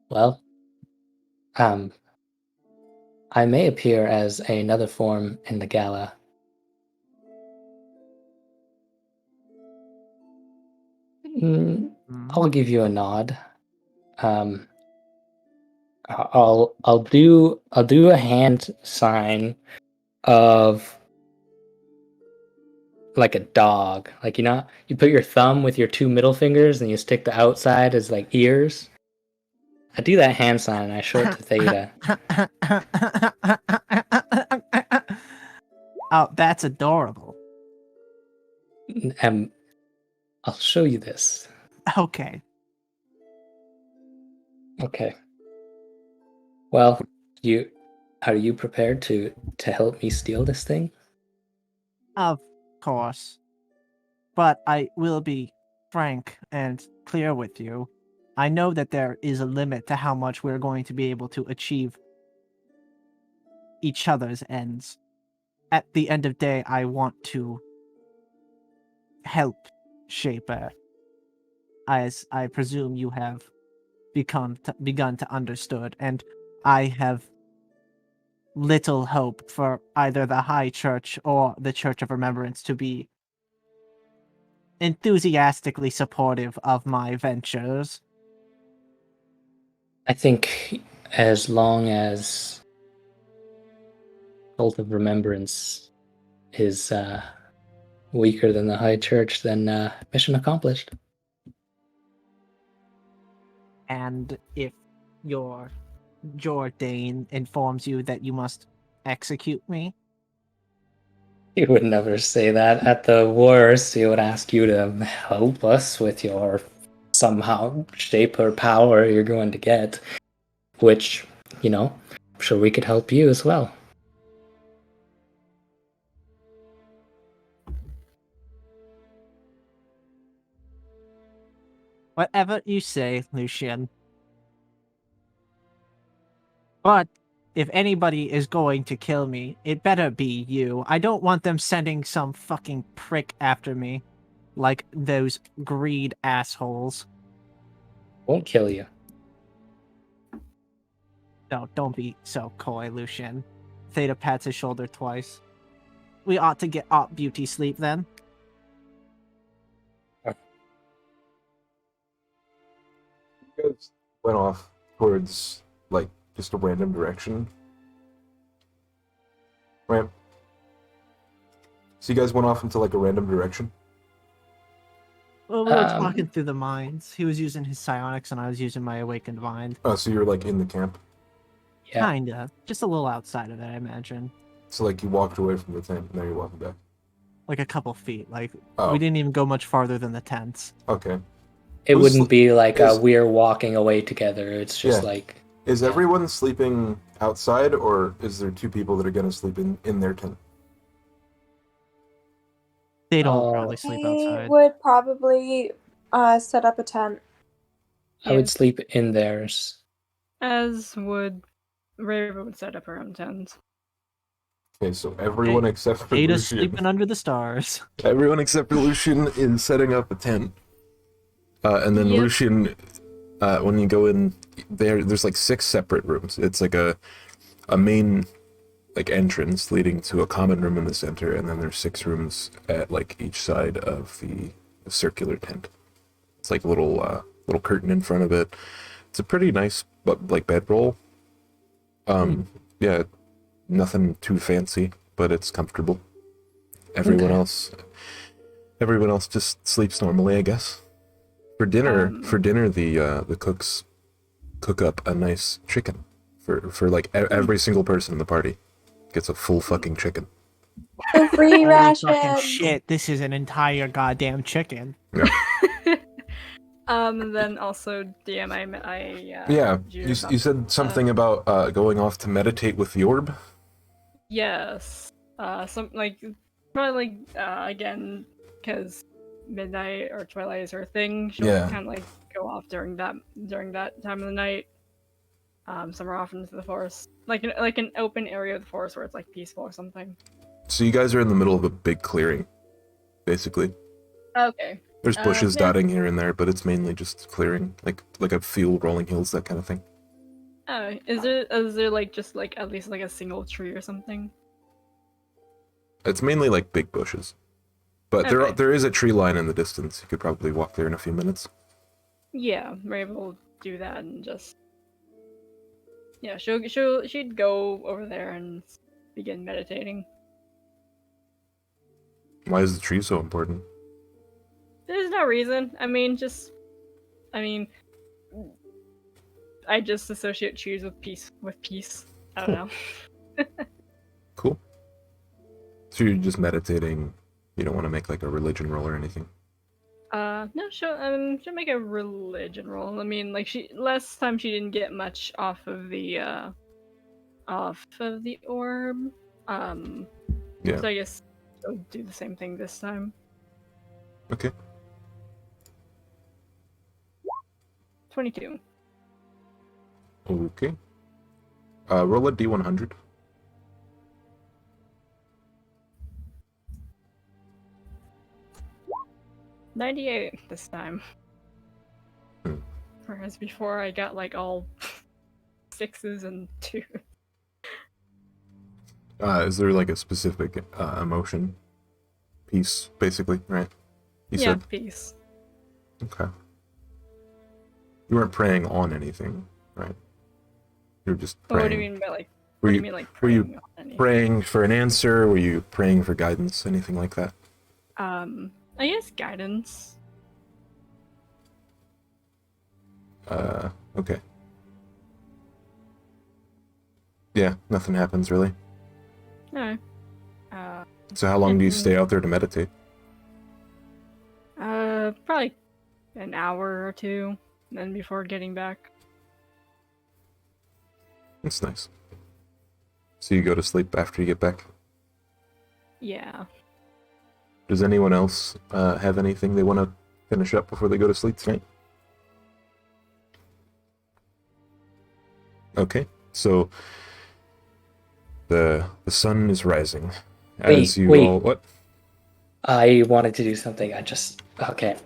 [SPEAKER 3] Well, I may appear as another form in the gala. I'll give you a nod. I'll do a hand sign of like a dog. Like, you know, you put your thumb with your two middle fingers and you stick the outside as like ears. I do that hand sign and I show it to Theta.
[SPEAKER 5] Oh, that's adorable.
[SPEAKER 3] I'll show you this.
[SPEAKER 5] Okay.
[SPEAKER 3] Okay. Well, are you prepared to help me steal this thing?
[SPEAKER 5] Of course. But I will be frank and clear with you. I know that there is a limit to how much we're going to be able to achieve each other's ends. At the end of the day, I want to help Shaper, as I presume you have begun to understood, and I have little hope for either the High Church or the Church of Remembrance to be enthusiastically supportive of my ventures.
[SPEAKER 3] I think as long as Cult of Remembrance is weaker than the High Church, then mission accomplished.
[SPEAKER 5] And if your Jordan informs you that you must execute me,
[SPEAKER 3] He would never say that. At the worst, he would ask you to help us with your somehow shape or power you're going to get, which, I'm sure we could help you as well.
[SPEAKER 5] whatever you say, Lucian. But if anybody is going to kill me, it better be you. I don't want them sending some fucking prick after me, like those greed assholes.
[SPEAKER 3] Won't kill you.
[SPEAKER 5] No, don't be so coy, Lucian. Theta pats his shoulder twice. We ought to get up beauty sleep then.
[SPEAKER 2] You guys went off towards, like, just a random direction. Right? So you guys went off into, like, a random direction?
[SPEAKER 5] Well, we were talking through the mines. He was using his psionics and I was using my awakened mind.
[SPEAKER 2] Oh, so you're, like, in the camp?
[SPEAKER 3] Yeah.
[SPEAKER 5] Kinda. Just a little outside of it, I imagine.
[SPEAKER 2] So, like, you walked away from the tent, and now you're walking back.
[SPEAKER 5] Like a couple feet. Like,
[SPEAKER 2] Oh.
[SPEAKER 5] we didn't even go much farther than the tents.
[SPEAKER 2] Okay.
[SPEAKER 3] It
[SPEAKER 2] Who's
[SPEAKER 3] wouldn't be like
[SPEAKER 2] is-
[SPEAKER 3] we're walking away together. It's just
[SPEAKER 2] Yeah.
[SPEAKER 3] like...
[SPEAKER 2] Is
[SPEAKER 3] Yeah.
[SPEAKER 2] everyone sleeping outside, or is there two people that are gonna sleep in their tent?
[SPEAKER 5] They don't
[SPEAKER 3] Oh.
[SPEAKER 5] probably sleep
[SPEAKER 6] I
[SPEAKER 5] outside.
[SPEAKER 6] would probably set up a tent.
[SPEAKER 3] I would sleep in theirs.
[SPEAKER 4] As would Raven would set up her own tent.
[SPEAKER 2] Okay, so everyone except for
[SPEAKER 5] Ada's
[SPEAKER 2] Lucian.
[SPEAKER 5] sleeping under the stars.
[SPEAKER 2] Everyone except for Lucian is setting up a tent. And then
[SPEAKER 4] Yep.
[SPEAKER 2] Lucian, when you go in, there's like 6 separate rooms. It's like a main like entrance leading to a common room in the center, and then there's 6 rooms at like each side of the circular tent. It's like a little curtain in front of it. It's a pretty nice but like bedroll. Yeah, nothing too fancy, but it's comfortable. Everyone else just sleeps normally, I guess. For dinner, the cooks cook up a nice chicken for like every single person in the party gets a full fucking chicken.
[SPEAKER 6] The free
[SPEAKER 5] Holy fucking
[SPEAKER 6] ration.
[SPEAKER 5] shit, this is an entire goddamn chicken.
[SPEAKER 2] Yeah.
[SPEAKER 4] And then also DM,
[SPEAKER 2] Yeah,
[SPEAKER 4] drew
[SPEAKER 2] you said something about going off to meditate with the orb.
[SPEAKER 4] Yes. Some like probably again because midnight or twilight is her thing. She'll
[SPEAKER 2] Yeah.
[SPEAKER 4] kind of like go off during that time of the night. Somewhere off into the forest, like an open area of the forest where it's like peaceful or something.
[SPEAKER 2] So you guys are in the middle of a big clearing, basically.
[SPEAKER 4] Okay.
[SPEAKER 2] There's bushes
[SPEAKER 4] yeah.
[SPEAKER 2] dotting here and there, but it's mainly just clearing, like a field, rolling hills, that kind of thing.
[SPEAKER 4] Oh, is there like just like at least like a single tree or something?
[SPEAKER 2] It's mainly like big bushes, but
[SPEAKER 4] Okay.
[SPEAKER 2] there is a tree line in the distance. You could probably walk there in a few minutes.
[SPEAKER 4] Yeah, Raven will do that and just she'd go over there and begin meditating.
[SPEAKER 2] Why is the tree so important?
[SPEAKER 4] There's no reason. I just associate trees with peace. I don't know.
[SPEAKER 2] Cool. So you're just meditating. You don't want to make like a religion roll or anything.
[SPEAKER 4] No, she'll make a religion roll. I mean, like last time she didn't get much off of the orb.
[SPEAKER 2] Yeah.
[SPEAKER 4] So I guess she'll do the same thing this time.
[SPEAKER 2] Okay.
[SPEAKER 4] 22.
[SPEAKER 2] Okay. Roll a d100.
[SPEAKER 4] 98 this time.
[SPEAKER 2] Hmm.
[SPEAKER 4] Whereas before I got like all 6s and 2s.
[SPEAKER 2] Is there like a specific emotion? Peace, basically, right? You
[SPEAKER 4] Yeah,
[SPEAKER 2] said?
[SPEAKER 4] peace.
[SPEAKER 2] Okay. You weren't praying on anything, right? You were just praying.
[SPEAKER 4] What do you mean by like?
[SPEAKER 2] Were
[SPEAKER 4] What do
[SPEAKER 2] you-
[SPEAKER 4] you mean like?
[SPEAKER 2] were you
[SPEAKER 4] praying on anything?
[SPEAKER 2] praying for an answer? Were you praying for guidance? Anything like that?
[SPEAKER 4] I guess guidance.
[SPEAKER 2] Okay. Yeah, nothing happens really.
[SPEAKER 4] Alright. Uh,
[SPEAKER 2] So how long do you stay out there to meditate?
[SPEAKER 4] probably an hour or two, then before getting back.
[SPEAKER 2] That's nice. So you go to sleep after you get back?
[SPEAKER 4] Yeah.
[SPEAKER 2] Does anyone else have anything they want to finish up before they go to sleep tonight? Okay, so the sun is rising as you
[SPEAKER 3] wait.
[SPEAKER 2] all what?
[SPEAKER 3] I wanted to do something. Okay.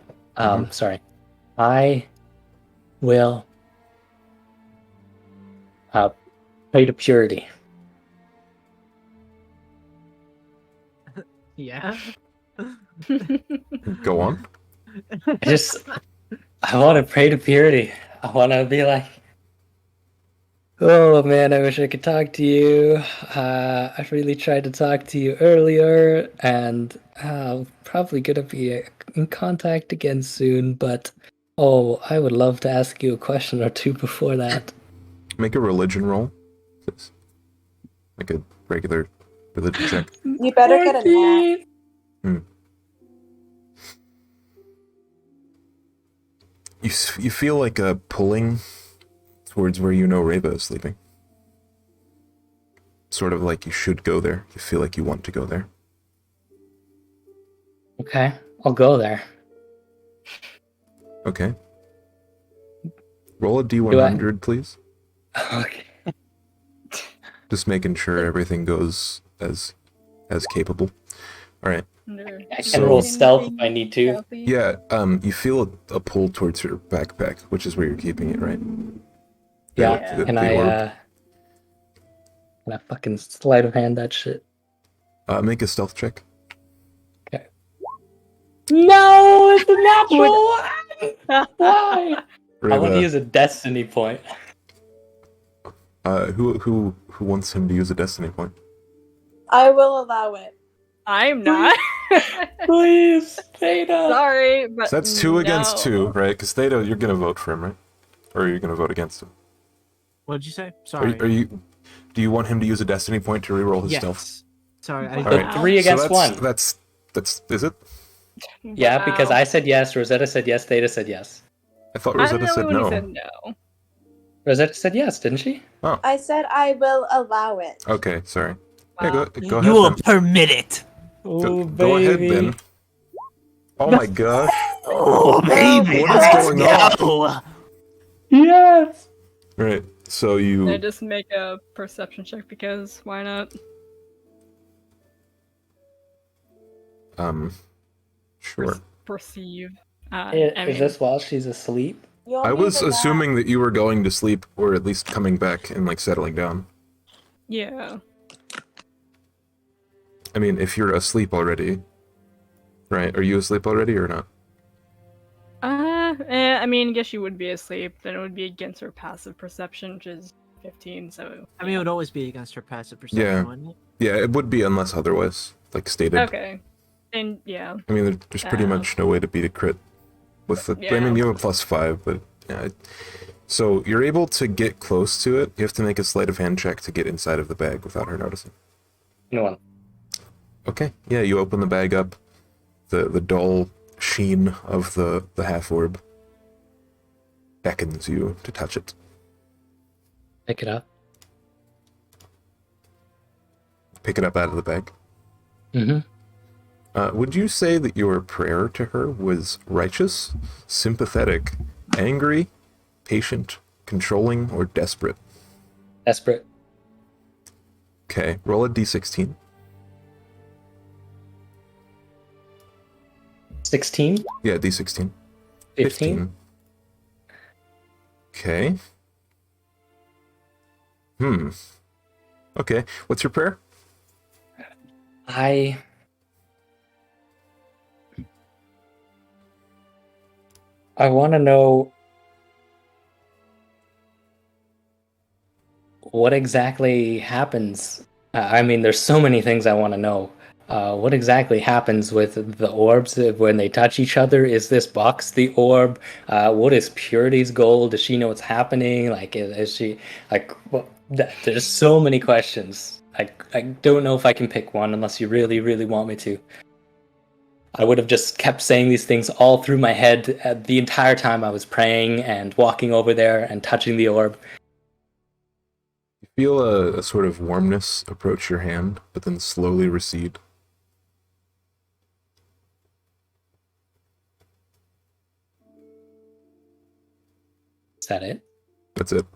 [SPEAKER 3] Sorry. I will pray to purity.
[SPEAKER 5] Yeah.
[SPEAKER 2] Go on.
[SPEAKER 3] I want to pray to purity. I want to be like, oh man, I wish I could talk to you. I really tried to talk to you earlier, and probably gonna be in contact again soon. But I would love to ask you a question or two before that.
[SPEAKER 2] Make a religion roll. Please. Like a regular religion check.
[SPEAKER 6] You better get a nap.
[SPEAKER 3] 14.
[SPEAKER 2] You feel like a pulling towards where you know Reva is sleeping. Sort of like you should go there. You feel like you want to go there.
[SPEAKER 3] Okay, I'll go there.
[SPEAKER 2] Okay. Roll a D100, please.
[SPEAKER 3] Okay.
[SPEAKER 2] Just making sure everything goes as capable. All right.
[SPEAKER 3] I can roll stealth if I need to.
[SPEAKER 2] Yeah. You feel a pull towards your backpack, which is where you're keeping it, right?
[SPEAKER 3] Yeah.
[SPEAKER 2] The
[SPEAKER 3] Can
[SPEAKER 2] orb.
[SPEAKER 3] I fucking sleight of hand that shit?
[SPEAKER 2] Make a stealth check.
[SPEAKER 3] Okay. No, it's a natural one. Why? I want to use a destiny point.
[SPEAKER 2] Who wants him to use a destiny point?
[SPEAKER 6] I will allow it.
[SPEAKER 4] I'm not.
[SPEAKER 3] Please, Theta.
[SPEAKER 4] Sorry, but
[SPEAKER 2] So that's 2 against 2, right? Because Theta, you're gonna vote for him, right? Or you're gonna vote against him?
[SPEAKER 5] What did you say? Sorry.
[SPEAKER 2] Are you? Do you want him to use a destiny point to reroll his
[SPEAKER 5] yes.
[SPEAKER 2] stealth?
[SPEAKER 5] Sorry.
[SPEAKER 3] So
[SPEAKER 2] Alright.
[SPEAKER 3] 3 against
[SPEAKER 2] So
[SPEAKER 3] 1.
[SPEAKER 2] That's is it?
[SPEAKER 3] Yeah, because
[SPEAKER 4] Wow.
[SPEAKER 3] I said yes, Rosetta said yes, Theta said yes.
[SPEAKER 2] I thought
[SPEAKER 4] I'm
[SPEAKER 2] Rosetta
[SPEAKER 4] the
[SPEAKER 2] said
[SPEAKER 4] only one
[SPEAKER 2] no.
[SPEAKER 4] who said no.
[SPEAKER 3] Rosetta said yes, didn't she?
[SPEAKER 2] Oh,
[SPEAKER 6] I said I will allow it.
[SPEAKER 2] okay. Sorry.
[SPEAKER 4] Wow.
[SPEAKER 2] Yeah, go
[SPEAKER 5] You
[SPEAKER 2] ahead.
[SPEAKER 5] will
[SPEAKER 2] Then.
[SPEAKER 5] permit it.
[SPEAKER 2] Go ahead then. Oh my god.
[SPEAKER 5] Oh, baby.
[SPEAKER 2] What is
[SPEAKER 5] Let's
[SPEAKER 2] going on?
[SPEAKER 5] go.
[SPEAKER 3] Yes.
[SPEAKER 2] Right. So
[SPEAKER 4] I
[SPEAKER 2] you
[SPEAKER 4] just make a perception check because why not?
[SPEAKER 2] sure.
[SPEAKER 4] Perceive.
[SPEAKER 3] Is this while she's asleep?
[SPEAKER 6] You'll
[SPEAKER 2] I
[SPEAKER 6] need
[SPEAKER 2] was
[SPEAKER 6] a nap.
[SPEAKER 2] assuming that you were going to sleep or at least coming back and like settling down.
[SPEAKER 4] Yeah.
[SPEAKER 2] I mean, if you're asleep already, right? Are you asleep already or not?
[SPEAKER 4] I mean, I guess she would be asleep. Then it would be against her passive perception, which is 15. So.
[SPEAKER 5] I mean, it would always be against her passive perception,
[SPEAKER 2] Yeah.
[SPEAKER 5] wouldn't it?
[SPEAKER 2] Yeah, it would be unless otherwise, like stated.
[SPEAKER 4] Okay. And yeah.
[SPEAKER 2] I mean, there's pretty much no way to beat a crit with the. I mean, you have a +5, but yeah. So you're able to get close to it. You have to make a sleight of hand check to get inside of the bag without her noticing.
[SPEAKER 3] No one.
[SPEAKER 2] Okay. Yeah, you open the bag up. The dull sheen of the half orb beckons you to touch it.
[SPEAKER 3] Pick it up.
[SPEAKER 2] Pick it up out of the bag.
[SPEAKER 3] Mm-hmm.
[SPEAKER 2] Would you say that your prayer to her was righteous, sympathetic, angry, patient, controlling, or desperate?
[SPEAKER 3] Desperate.
[SPEAKER 2] Okay, roll a d16.
[SPEAKER 3] 16?
[SPEAKER 2] Yeah, d16.
[SPEAKER 3] 15?
[SPEAKER 2] Okay. Okay, what's your prayer?
[SPEAKER 3] I want to know what exactly happens. I mean, there's so many things I want to know. What exactly happens with the orbs when they touch each other? Is this box the orb? What is Purity's goal? Does she know what's happening? Like, is she like? There's so many questions. I don't know if I can pick one unless you really, really want me to. I would have just kept saying these things all through my head the entire time I was praying and walking over there and touching the orb.
[SPEAKER 2] You feel a sort of warmness approach your hand, but then slowly recede.
[SPEAKER 3] Is that it?
[SPEAKER 2] That's it.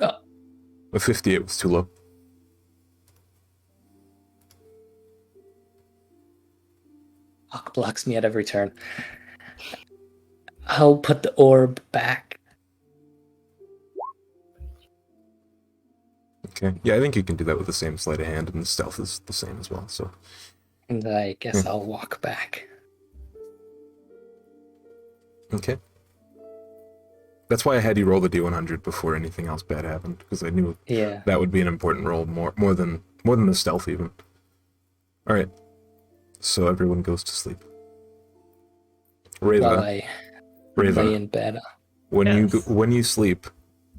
[SPEAKER 3] Oh.
[SPEAKER 2] A 58 was too low.
[SPEAKER 3] Fuck blocks me at every turn. I'll put the orb back.
[SPEAKER 2] Okay. Yeah, I think you can do that with the same sleight of hand, and the stealth is the same as well, so.
[SPEAKER 3] And I guess I'll walk back.
[SPEAKER 2] Okay. That's why I had you roll the D100 before anything else bad happened, because I knew that would be an important roll, more than the stealth even. Alright. So everyone goes to sleep. Reva.
[SPEAKER 3] While I lay in bed.
[SPEAKER 2] When you sleep,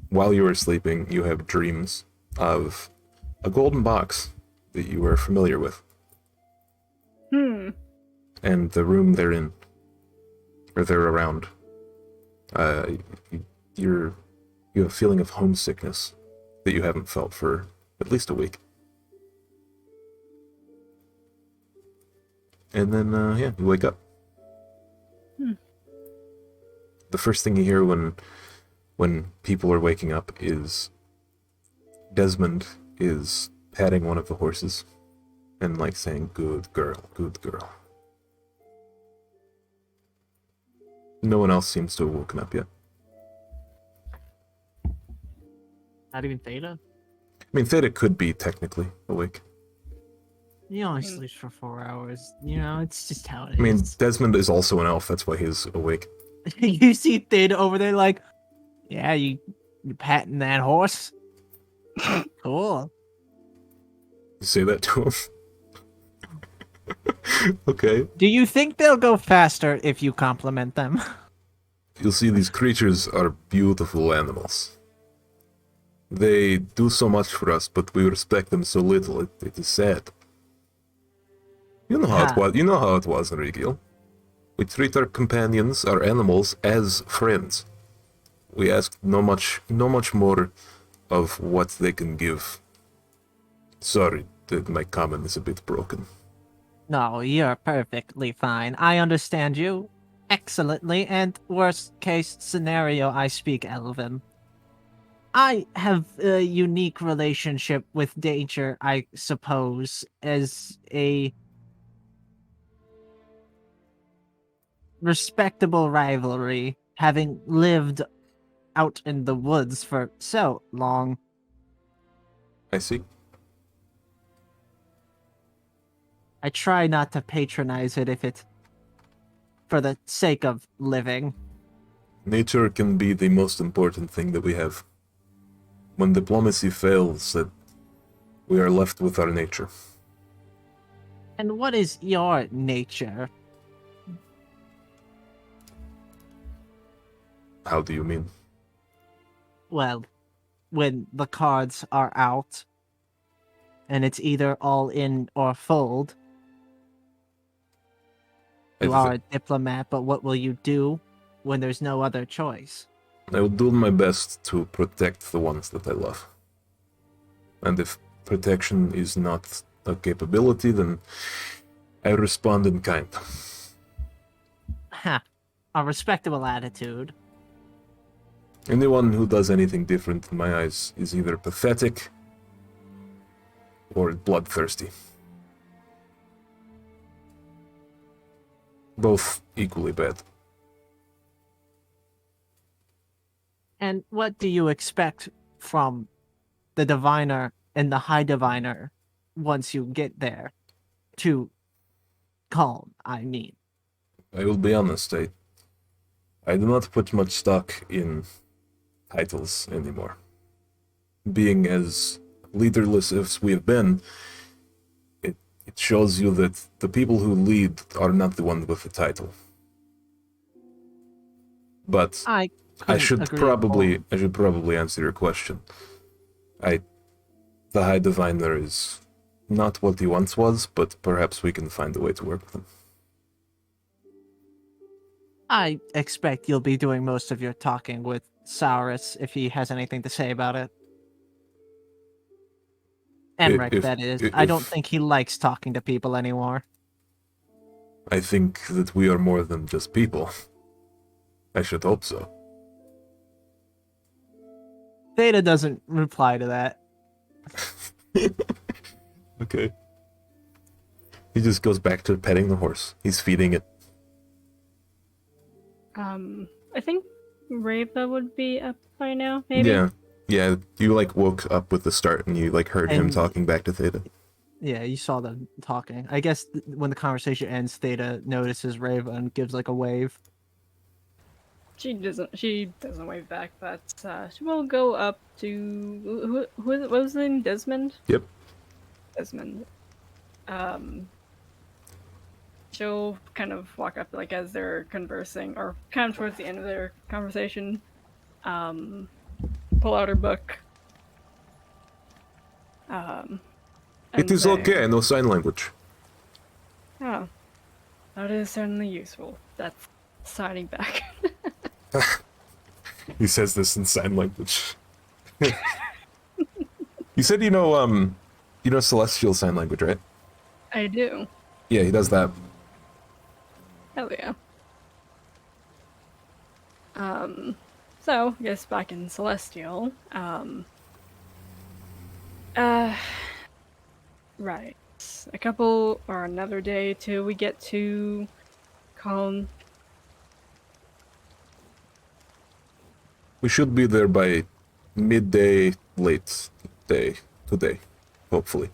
[SPEAKER 2] while you are sleeping, you have dreams of a golden box that you are familiar with. And the room they're in, or they're around. You have a feeling of homesickness that you haven't felt for at least a week. And then, you wake up. The first thing you hear when people are waking up is Desmond is patting one of the horses and like saying, "Good girl, good girl." No one else seems to have woken up yet.
[SPEAKER 5] Not even Theta?
[SPEAKER 2] I mean, Theta could be technically awake.
[SPEAKER 5] He only sleeps for 4 hours. You know, it's just how it is.
[SPEAKER 2] I mean, Desmond is also an elf, that's why he's awake.
[SPEAKER 5] You see Theta over there like, yeah, you patting that horse? Cool.
[SPEAKER 2] You say that to him? Okay.
[SPEAKER 5] Do you think they'll go faster if you compliment them?
[SPEAKER 2] You'll see these creatures are beautiful animals. They do so much for us, but we respect them so little. It is sad. You know how it was. You know how it was, Enrique. We treat our companions, our animals, as friends. We ask no much more of what they can give. Sorry that my comment is a bit broken.
[SPEAKER 5] No, you're perfectly fine. I understand you excellently, and worst case scenario, I speak Elven. I have a unique relationship with nature, I suppose, as a respectable rivalry, having lived out in the woods for so long.
[SPEAKER 2] I see.
[SPEAKER 5] I try not to patronize it if it's for the sake of living.
[SPEAKER 2] Nature can be the most important thing that we have. When diplomacy fails, that we are left with our nature.
[SPEAKER 5] And what is your nature?
[SPEAKER 2] How do you mean?
[SPEAKER 5] Well, when the cards are out, and it's either all in or fold, you are a diplomat, but what will you do when there's no other choice?
[SPEAKER 2] I will do my best to protect the ones that I love. And if protection is not a capability, then I respond in kind.
[SPEAKER 5] Ha! A respectable attitude.
[SPEAKER 2] Anyone who does anything different in my eyes is either pathetic or bloodthirsty. Both equally bad.
[SPEAKER 5] And what do you expect from the diviner and the high diviner once you get there? To calm, I mean.
[SPEAKER 2] I will be honest, I do not put much stock in titles anymore. Being as leaderless as we have been, it It shows you that the people who lead are not the ones with the title. But
[SPEAKER 5] I
[SPEAKER 2] I should
[SPEAKER 5] agree more.
[SPEAKER 2] probably answer your question. The High Diviner is not what he once was, but perhaps we can find a way to work with him.
[SPEAKER 5] I expect you'll be doing most of your talking with Saurus if he has anything to say about it. Enric, that is. I don't think he likes talking to people anymore.
[SPEAKER 2] I think that we are more than just people. I should hope so.
[SPEAKER 5] Theta doesn't reply to that.
[SPEAKER 2] Okay. He just goes back to petting the horse. He's feeding it.
[SPEAKER 4] I think Rava would be up by now, maybe?
[SPEAKER 2] Yeah, you like woke up with the start and you like heard him
[SPEAKER 5] And-
[SPEAKER 2] talking back to Theta.
[SPEAKER 5] Yeah, you saw them talking. I guess when the conversation ends, Theta notices Rava and gives like a wave.
[SPEAKER 4] She doesn't wave back, but she will go up to what was the name? Desmond?
[SPEAKER 2] Yep.
[SPEAKER 4] Desmond. She'll kind of walk up like as they're conversing, or kind of towards the end of their conversation. Pull out her book.
[SPEAKER 2] It
[SPEAKER 4] and
[SPEAKER 2] is
[SPEAKER 4] say,
[SPEAKER 2] okay, no sign language.
[SPEAKER 4] Oh, that is certainly useful. That's signing back.
[SPEAKER 2] He says this in sign language. You said you know celestial sign language, right?
[SPEAKER 4] I do.
[SPEAKER 2] Yeah, he does that.
[SPEAKER 4] Hell yeah. So, I guess back in Celestial, right. A couple or another day till we get to Calm.
[SPEAKER 2] We should be there by midday, late day today, hopefully.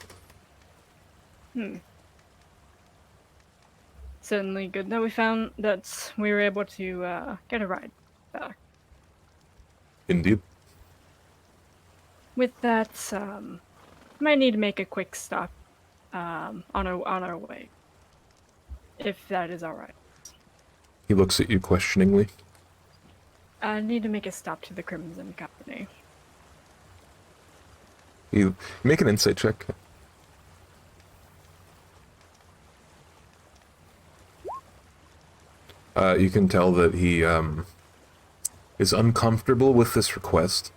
[SPEAKER 4] Certainly good that we were able to get a ride back.
[SPEAKER 2] Indeed.
[SPEAKER 4] With that, might need to make a quick stop on our way, if that is all right.
[SPEAKER 2] He looks at you questioningly.
[SPEAKER 4] I need to make a stop to the Crimson Company.
[SPEAKER 2] You make an insight check. You can tell that he is uncomfortable with this request,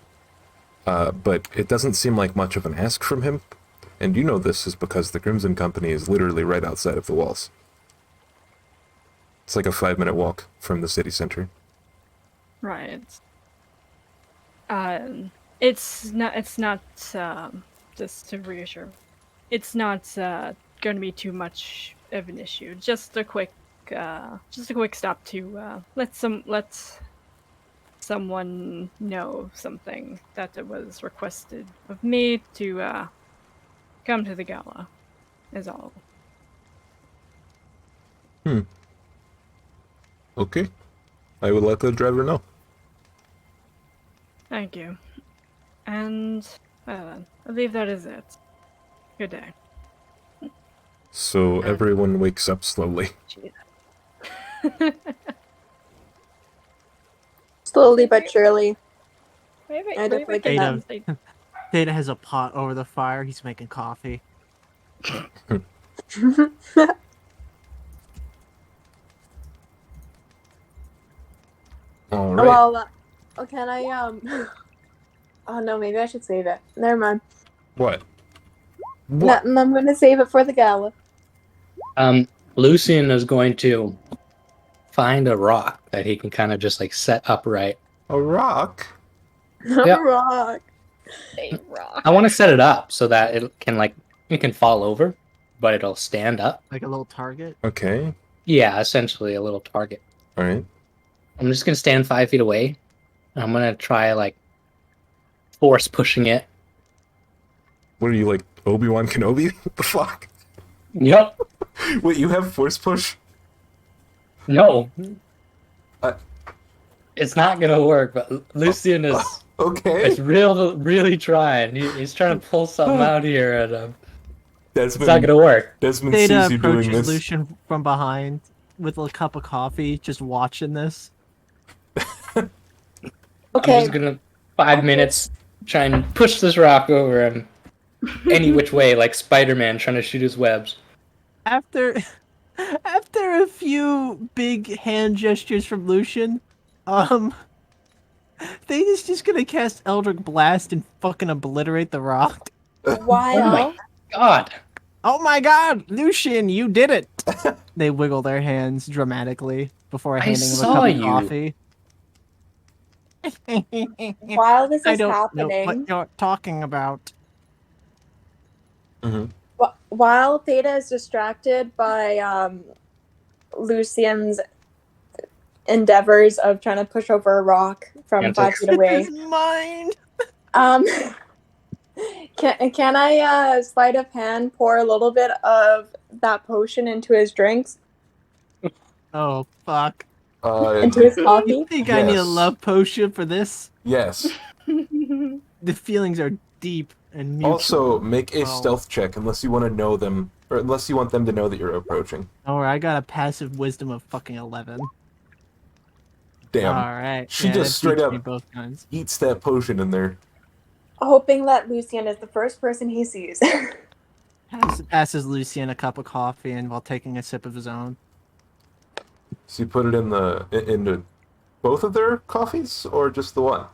[SPEAKER 2] but it doesn't seem like much of an ask from him. And you know this is because the Crimson Company is literally right outside of the walls. It's like a 5-minute walk from the city center.
[SPEAKER 4] Right. It's not. Just to reassure, it's not going to be too much of an issue. Just a quick stop to let someone know something that it was requested of me to come to the gala. Is all.
[SPEAKER 2] Okay. I will let the driver know.
[SPEAKER 4] Thank you. And I believe that is it. Good day.
[SPEAKER 2] So everyone wakes up slowly.
[SPEAKER 6] Slowly but surely.
[SPEAKER 4] Maybe
[SPEAKER 6] I definitely
[SPEAKER 4] can
[SPEAKER 5] can-
[SPEAKER 4] say
[SPEAKER 5] Theta has a pot over the fire. He's making coffee.
[SPEAKER 2] All right.
[SPEAKER 6] Well, can I Oh no, maybe I should save it. Never mind.
[SPEAKER 2] What?
[SPEAKER 6] Nothing. I'm gonna save it for the gala.
[SPEAKER 3] Lucian is going to find a rock that he can kind of just like set upright.
[SPEAKER 2] A rock?
[SPEAKER 3] Yep.
[SPEAKER 6] Rock.
[SPEAKER 4] a rock.
[SPEAKER 3] I want to set it up so that it can fall over, but it'll stand up.
[SPEAKER 5] Like a little target.
[SPEAKER 2] Okay.
[SPEAKER 3] Yeah, essentially a little target.
[SPEAKER 2] All right.
[SPEAKER 3] I'm just gonna stand 5 feet away. And I'm gonna try like force pushing it.
[SPEAKER 2] What are you, like, Obi-Wan Kenobi? What the fuck?
[SPEAKER 3] Yep.
[SPEAKER 2] Wait, you have force push?
[SPEAKER 3] No.
[SPEAKER 2] Uh,
[SPEAKER 3] It's not gonna work. But Lucian is
[SPEAKER 2] Okay.
[SPEAKER 3] really trying. He's trying to pull something out here, and It's not gonna work.
[SPEAKER 2] Desmond
[SPEAKER 5] Theta
[SPEAKER 2] sees you doing
[SPEAKER 5] approaches
[SPEAKER 2] this.
[SPEAKER 5] Lucian from behind with a cup of coffee, just watching this.
[SPEAKER 3] I'm
[SPEAKER 6] Okay.
[SPEAKER 3] just gonna 5 minutes try and push this rock over him any which way, like Spider-Man trying to shoot his webs.
[SPEAKER 5] After a few big hand gestures from Lucian, Theta's just gonna cast Eldritch Blast and fucking obliterate the rock.
[SPEAKER 6] While
[SPEAKER 3] God.
[SPEAKER 5] Oh my god, Lucian, you did it! They wiggle their hands dramatically before
[SPEAKER 3] I
[SPEAKER 5] handing him a
[SPEAKER 3] saw
[SPEAKER 5] cup of
[SPEAKER 3] you.
[SPEAKER 5] coffee.
[SPEAKER 6] while this
[SPEAKER 5] I
[SPEAKER 6] is
[SPEAKER 5] don't know
[SPEAKER 6] happening,
[SPEAKER 5] what you're talking about.
[SPEAKER 6] while Theta is distracted by Lucian's endeavors of trying to push over a rock from 5
[SPEAKER 3] Antics.
[SPEAKER 6] feet away,
[SPEAKER 5] It's mine!
[SPEAKER 6] um, can I sleight of hand pour a little bit of that potion into his drinks,
[SPEAKER 5] Oh, fuck.
[SPEAKER 6] into his
[SPEAKER 5] You
[SPEAKER 6] coffee?
[SPEAKER 5] think I need a
[SPEAKER 2] Yes.
[SPEAKER 5] love potion for this?
[SPEAKER 2] Yes.
[SPEAKER 5] The feelings are deep and mutual.
[SPEAKER 2] Also, make a
[SPEAKER 5] Oh.
[SPEAKER 2] stealth check unless you want to know them, or unless you want them to know that you're approaching.
[SPEAKER 5] Alright, I got a passive wisdom of fucking 11.
[SPEAKER 2] Damn.
[SPEAKER 5] Alright.
[SPEAKER 2] She
[SPEAKER 5] yeah,
[SPEAKER 2] just
[SPEAKER 5] that
[SPEAKER 2] straight
[SPEAKER 5] beats
[SPEAKER 2] up
[SPEAKER 5] me both times.
[SPEAKER 2] eats that potion in there.
[SPEAKER 6] Hoping that Lucian is the first person he sees.
[SPEAKER 5] Passes Lucian a cup of coffee and while taking a sip of his own.
[SPEAKER 2] So you put it into both of their coffees, or just the one?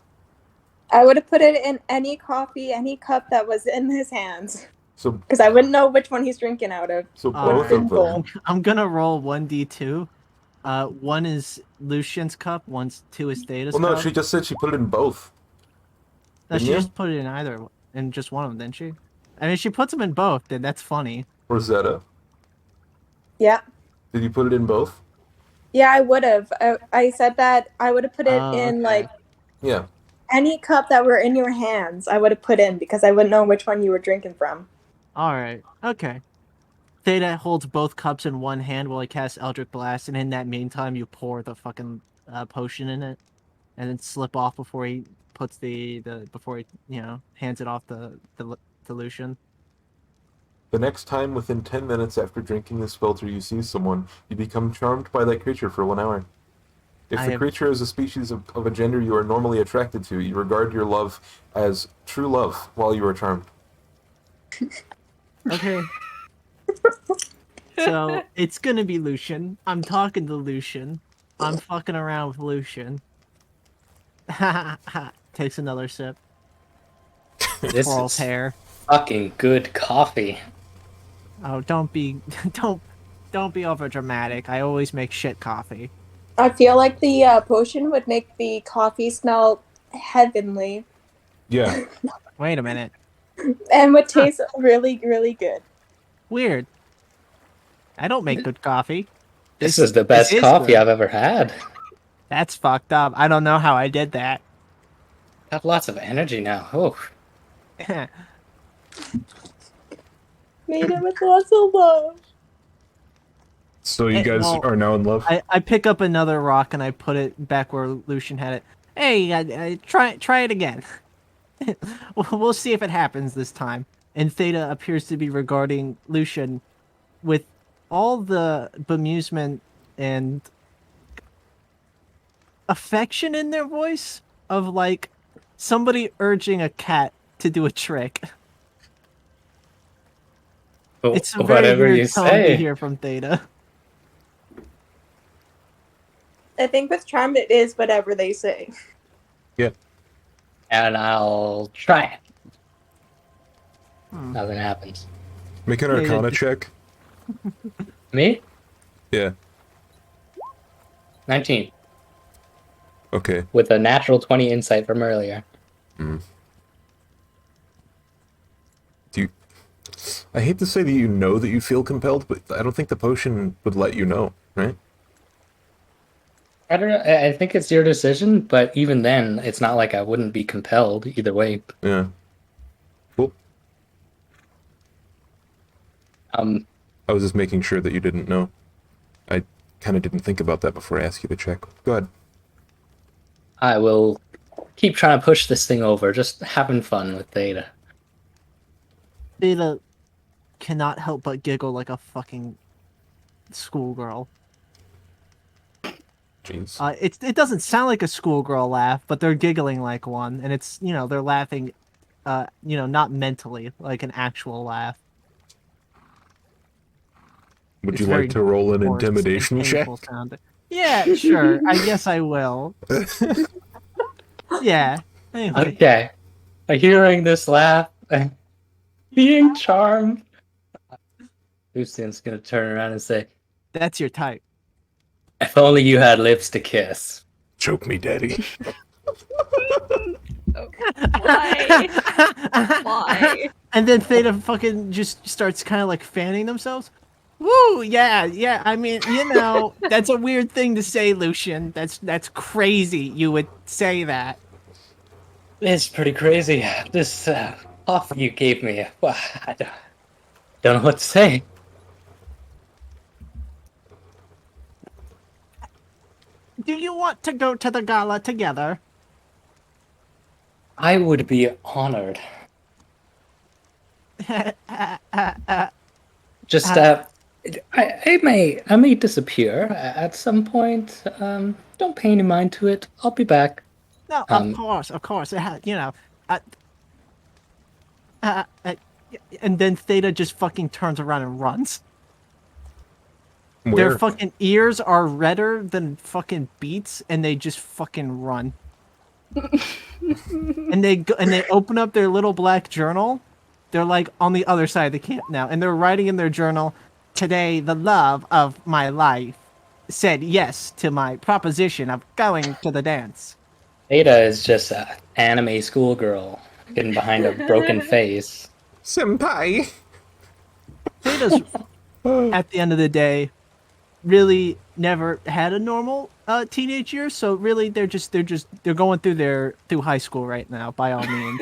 [SPEAKER 6] I would have put it in any coffee, any cup that was in his hands,
[SPEAKER 2] So
[SPEAKER 6] because I wouldn't know which one he's drinking out of.
[SPEAKER 2] both
[SPEAKER 5] Alright.
[SPEAKER 2] of them.
[SPEAKER 5] I'm gonna roll 1d2. One is Lucian's cup, two is Theta's
[SPEAKER 2] Well, no,
[SPEAKER 5] cup.
[SPEAKER 2] she just said she put it in both.
[SPEAKER 5] No, she
[SPEAKER 2] didn't you?
[SPEAKER 5] just put it in just one of them, didn't she? I mean, she puts them in both, then that's funny.
[SPEAKER 2] Rosetta,
[SPEAKER 6] Yeah.
[SPEAKER 2] did you put it in both?
[SPEAKER 6] Yeah, I would have. I said that I would have put it
[SPEAKER 5] Oh,
[SPEAKER 6] in
[SPEAKER 5] okay.
[SPEAKER 6] like
[SPEAKER 2] Yeah.
[SPEAKER 6] any cup that were in your hands. I would have put in because I wouldn't know which one you were drinking from.
[SPEAKER 5] Alright, okay. Theta holds both cups in one hand while he casts Eldritch Blast, and in that meantime, you pour the fucking potion in it, and then slip off before he puts before he hands it off to Lucian.
[SPEAKER 2] The next time within 10 minutes after drinking this filter you see someone, you become charmed by that creature for 1 hour. If the creature is a species of a gender you are normally attracted to, you regard your love as true love while you are charmed.
[SPEAKER 5] Okay. So it's gonna be Lucian. I'm talking to Lucian. I'm fucking around with Lucian. Takes another sip.
[SPEAKER 3] This
[SPEAKER 5] Twirls
[SPEAKER 3] is
[SPEAKER 5] hair.
[SPEAKER 3] fucking good coffee.
[SPEAKER 5] Oh, don't be over dramatic. I always make shit coffee.
[SPEAKER 6] I feel like the potion would make the coffee smell heavenly
[SPEAKER 2] Yeah.
[SPEAKER 5] Wait a minute.
[SPEAKER 6] and would taste really, really good.
[SPEAKER 5] Weird. I don't make good coffee.
[SPEAKER 3] This is the best
[SPEAKER 5] is
[SPEAKER 3] coffee
[SPEAKER 5] good.
[SPEAKER 3] I've ever had.
[SPEAKER 5] That's fucked up. I don't know how I did that.
[SPEAKER 3] Got lots of energy now. Oh,
[SPEAKER 6] Made it with lots of love.
[SPEAKER 2] So you
[SPEAKER 5] Hey,
[SPEAKER 2] guys
[SPEAKER 5] well,
[SPEAKER 2] are now in love?
[SPEAKER 5] I pick up another rock and I put it back where Lucian had it. Hey, try it again. We'll see if it happens this time. And Theta appears to be regarding Lucian with all the bemusement and affection in their voice of like somebody urging a cat to do a trick. It's a very
[SPEAKER 3] whatever
[SPEAKER 5] weird
[SPEAKER 3] you
[SPEAKER 5] tone to
[SPEAKER 3] say.
[SPEAKER 5] hear from Theta.
[SPEAKER 6] I think with Charmed it is whatever they say.
[SPEAKER 2] Yeah.
[SPEAKER 3] And I'll try it.
[SPEAKER 5] Hmm.
[SPEAKER 3] Nothing happens.
[SPEAKER 2] Make an
[SPEAKER 5] Yeah,
[SPEAKER 2] Arcana
[SPEAKER 5] just-
[SPEAKER 2] check.
[SPEAKER 3] Me?
[SPEAKER 2] Yeah.
[SPEAKER 3] 19.
[SPEAKER 2] Okay.
[SPEAKER 3] With a natural 20 insight from earlier.
[SPEAKER 2] Do you... I hate to say that you know that you feel compelled, but I don't think the potion would let you know, right?
[SPEAKER 3] I don't know. I think it's your decision, but even then, it's not like I wouldn't be compelled either way.
[SPEAKER 2] Yeah. Cool. I was just making sure that you didn't know. I kind of didn't think about that before I asked you to check. Go ahead.
[SPEAKER 3] I will keep trying to push this thing over, just having fun with Theta.
[SPEAKER 5] Theta cannot help but giggle like a fucking schoolgirl.
[SPEAKER 2] Jeez.
[SPEAKER 5] It doesn't sound like a schoolgirl laugh, but they're giggling like one, and it's they're laughing, not mentally like an actual laugh.
[SPEAKER 2] Would
[SPEAKER 5] It's
[SPEAKER 2] you
[SPEAKER 5] very
[SPEAKER 2] like to roll an
[SPEAKER 5] coarse and
[SPEAKER 2] intimidation check?
[SPEAKER 5] painful sounding. Yeah, sure. I guess I will. Yeah. Anyway.
[SPEAKER 3] Okay. Hearing this laugh, being charmed, Lucian's gonna turn around and say,
[SPEAKER 5] That's your type.
[SPEAKER 3] "If only you had lips to kiss."
[SPEAKER 2] Choke me, daddy.
[SPEAKER 4] Why? Why?
[SPEAKER 5] And then Theta fucking just starts kind of like fanning themselves. Woo, yeah. I mean, that's a weird thing to say, Lucian. That's crazy. You would say that.
[SPEAKER 3] It's pretty crazy. This offer you gave me, well, I don't know what to say.
[SPEAKER 5] Do you want to go to the gala together?
[SPEAKER 3] I would be honored. Just, I may disappear at some point. Don't pay any mind to it. I'll be back.
[SPEAKER 5] No, of course. And then Theta just fucking turns around and runs.
[SPEAKER 2] Where?
[SPEAKER 5] Their fucking ears are redder than fucking beets, and they just fucking run. and they open up their little black journal. They're like on the other side of the camp now, and they're writing in their journal, "Today, the love of my life said yes to my proposition of going to the dance."
[SPEAKER 3] Ada is just an anime schoolgirl hidden behind a broken face.
[SPEAKER 2] Senpai.
[SPEAKER 5] Theta's, at the end of the day, really never had a normal teenage year, so really they're going through high school right now, by all means.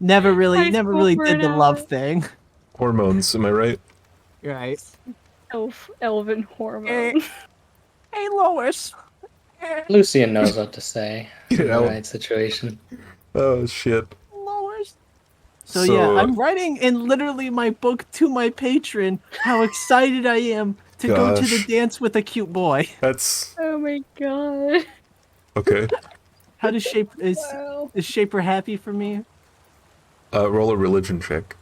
[SPEAKER 5] Never really did the love thing.
[SPEAKER 2] Hormones, am I right?
[SPEAKER 5] Right.
[SPEAKER 4] Elven hormones.
[SPEAKER 5] Hey, Lois.
[SPEAKER 3] Lucian knows what to say
[SPEAKER 2] Get
[SPEAKER 3] in the
[SPEAKER 2] out.
[SPEAKER 3] right situation.
[SPEAKER 2] Oh shit.
[SPEAKER 5] Lois. So yeah, I'm writing in literally my book to my patron how excited I am to go to the
[SPEAKER 2] Gosh.
[SPEAKER 5] dance with a cute boy.
[SPEAKER 2] That's
[SPEAKER 4] Oh my god.
[SPEAKER 2] okay.
[SPEAKER 5] How does is Shaper happy for me?
[SPEAKER 2] Roll a religion check.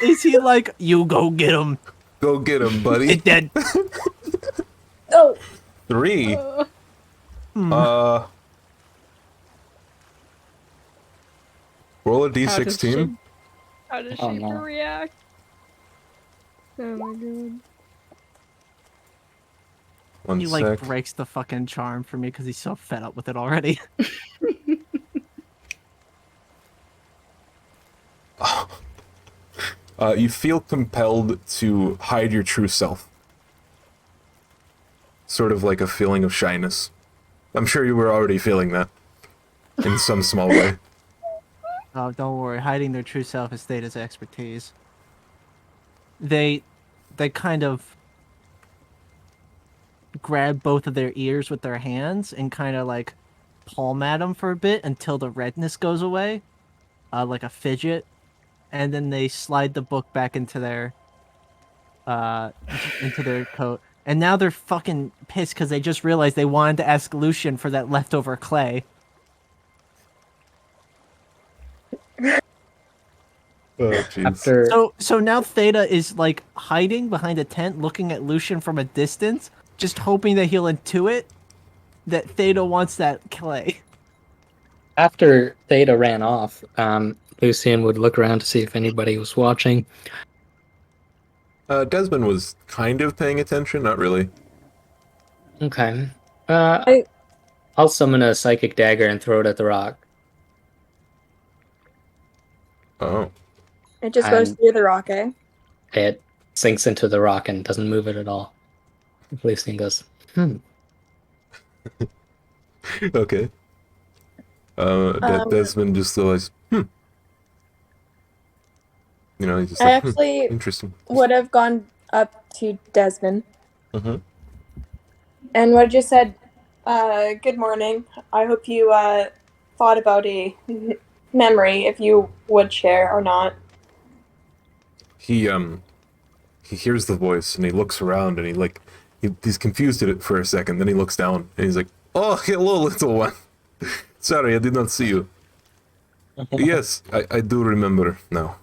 [SPEAKER 5] Is he like, you go get him?
[SPEAKER 2] Go get him, buddy.
[SPEAKER 5] It dead.
[SPEAKER 6] Oh,
[SPEAKER 2] 3. Roll a d16.
[SPEAKER 4] How does
[SPEAKER 3] Oh,
[SPEAKER 4] she
[SPEAKER 3] no.
[SPEAKER 4] react? Oh my god.
[SPEAKER 2] One
[SPEAKER 5] He
[SPEAKER 2] sec.
[SPEAKER 5] like breaks the fucking charm for me because he's so fed up with it already.
[SPEAKER 2] You feel compelled to hide your true self. Sort of like a feeling of shyness. I'm sure you were already feeling that. In some small way.
[SPEAKER 5] Oh, don't worry. Hiding their true self is Theta's expertise. They kind of grab both of their ears with their hands and kind of like palm at them for a bit until the redness goes away, like a fidget, and then they slide the book back into their coat. And now they're fucking pissed because they just realized they wanted to ask Lucian for that leftover clay.
[SPEAKER 2] Oh, jeez.
[SPEAKER 3] After
[SPEAKER 5] So now Theta is like hiding behind a tent, looking at Lucian from a distance, just hoping that he'll intuit that Theta wants that clay.
[SPEAKER 3] after Theta ran off, Lucian would look around to see if anybody was watching.
[SPEAKER 2] Desmond was kind of paying attention, not really.
[SPEAKER 3] Okay. I'll summon a psychic dagger and throw it at the rock.
[SPEAKER 2] Oh.
[SPEAKER 6] it just goes
[SPEAKER 3] I'm-
[SPEAKER 6] through the rock, eh?
[SPEAKER 3] It sinks into the rock and doesn't move it at all. Lucian goes,
[SPEAKER 2] Okay. Desmond just realized, You know, he's just
[SPEAKER 6] I
[SPEAKER 2] like,
[SPEAKER 6] actually
[SPEAKER 2] interesting.
[SPEAKER 6] would have gone up to Desmond
[SPEAKER 2] Uh-huh.
[SPEAKER 6] and would have just said, "Good morning. I hope you thought about a memory, if you would share or not."
[SPEAKER 2] he hears the voice and he looks around and he's confused at it for a second. Then he looks down and he's like, "Oh, hello, little one. Sorry, I did not see you." Yes, I do remember now.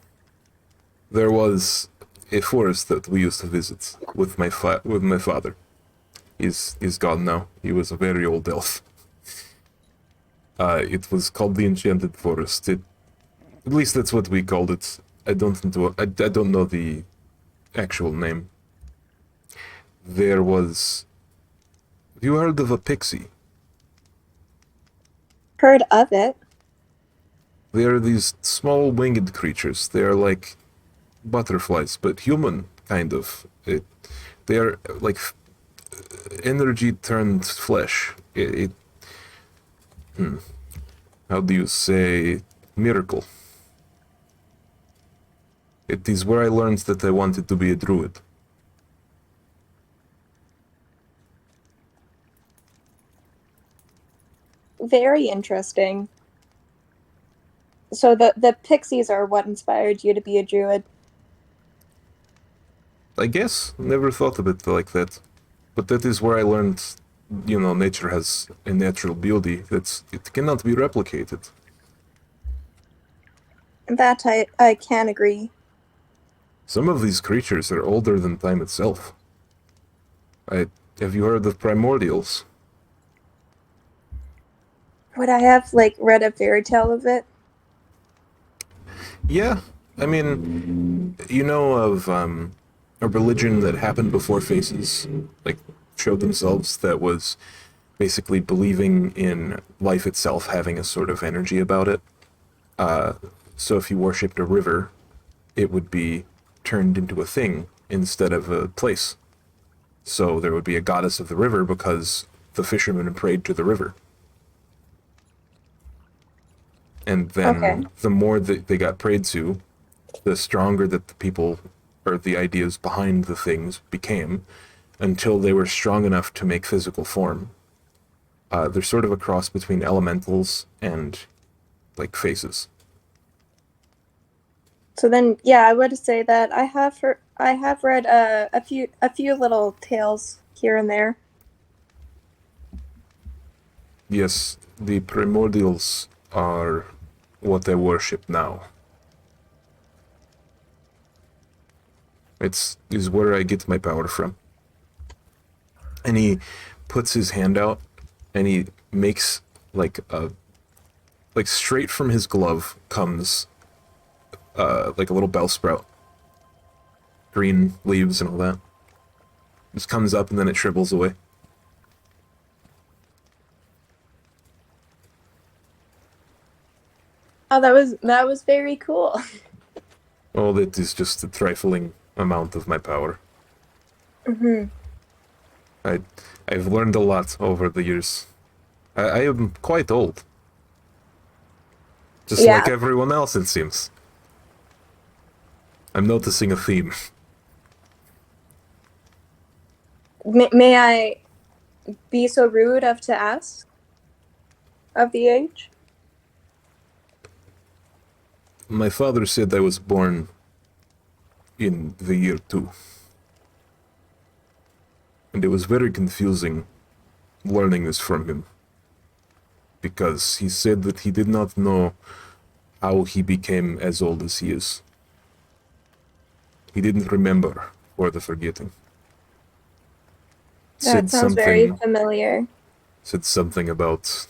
[SPEAKER 2] There was a forest that we used to visit with my father. He's gone now. He was a very old elf. It was called the Enchanted Forest. At least that's what we called it. I don't know the actual name. There was. Have you heard of a pixie?
[SPEAKER 6] Heard of it.
[SPEAKER 2] They are these small winged creatures. They are like butterflies, but human, kind of. They are like energy turned flesh. How do you say miracle? It is where I learned that I wanted to be a druid.
[SPEAKER 6] Very interesting. So the pixies are what inspired you to be a druid.
[SPEAKER 2] I guess. Never thought of it like that. But that is where I learned, nature has a natural beauty it cannot be replicated.
[SPEAKER 6] That I can agree.
[SPEAKER 2] Some of these creatures are older than time itself. Have you heard of primordials?
[SPEAKER 6] Would I have read a fairy tale of it?
[SPEAKER 2] Yeah, I mean, you know of a religion that happened before faces, showed themselves, that was basically believing in life itself having a sort of energy about it. So if you worshipped a river, it would be turned into a thing instead of a place. So there would be a goddess of the river because the fishermen prayed to the river. And then the more that they got prayed to, the stronger that the people or the ideas behind the things became, until they were strong enough to make physical form. They're sort of a cross between elementals and faces.
[SPEAKER 6] So then, yeah, I would say that I have read a few little tales here and there.
[SPEAKER 2] Yes, the primordials are what I worship now. Is where I get my power from. And he puts his hand out and he makes straight from his glove comes a little bell sprout. Green leaves and all that. Just comes up and then it shrivels away.
[SPEAKER 6] Oh, that was very cool.
[SPEAKER 2] All that is just a trifling amount of my power.
[SPEAKER 6] Mm-hmm.
[SPEAKER 2] I've learned a lot over the years. I am quite old. Just like everyone else, it seems. I'm noticing a theme.
[SPEAKER 6] May I be so rude of to ask of the age?
[SPEAKER 2] My father said I was born in the year 2. And it was very confusing learning this from him. Because he said that he did not know how he became as old as he is. He didn't remember for the forgetting.
[SPEAKER 6] That sounds very familiar.
[SPEAKER 2] Said something about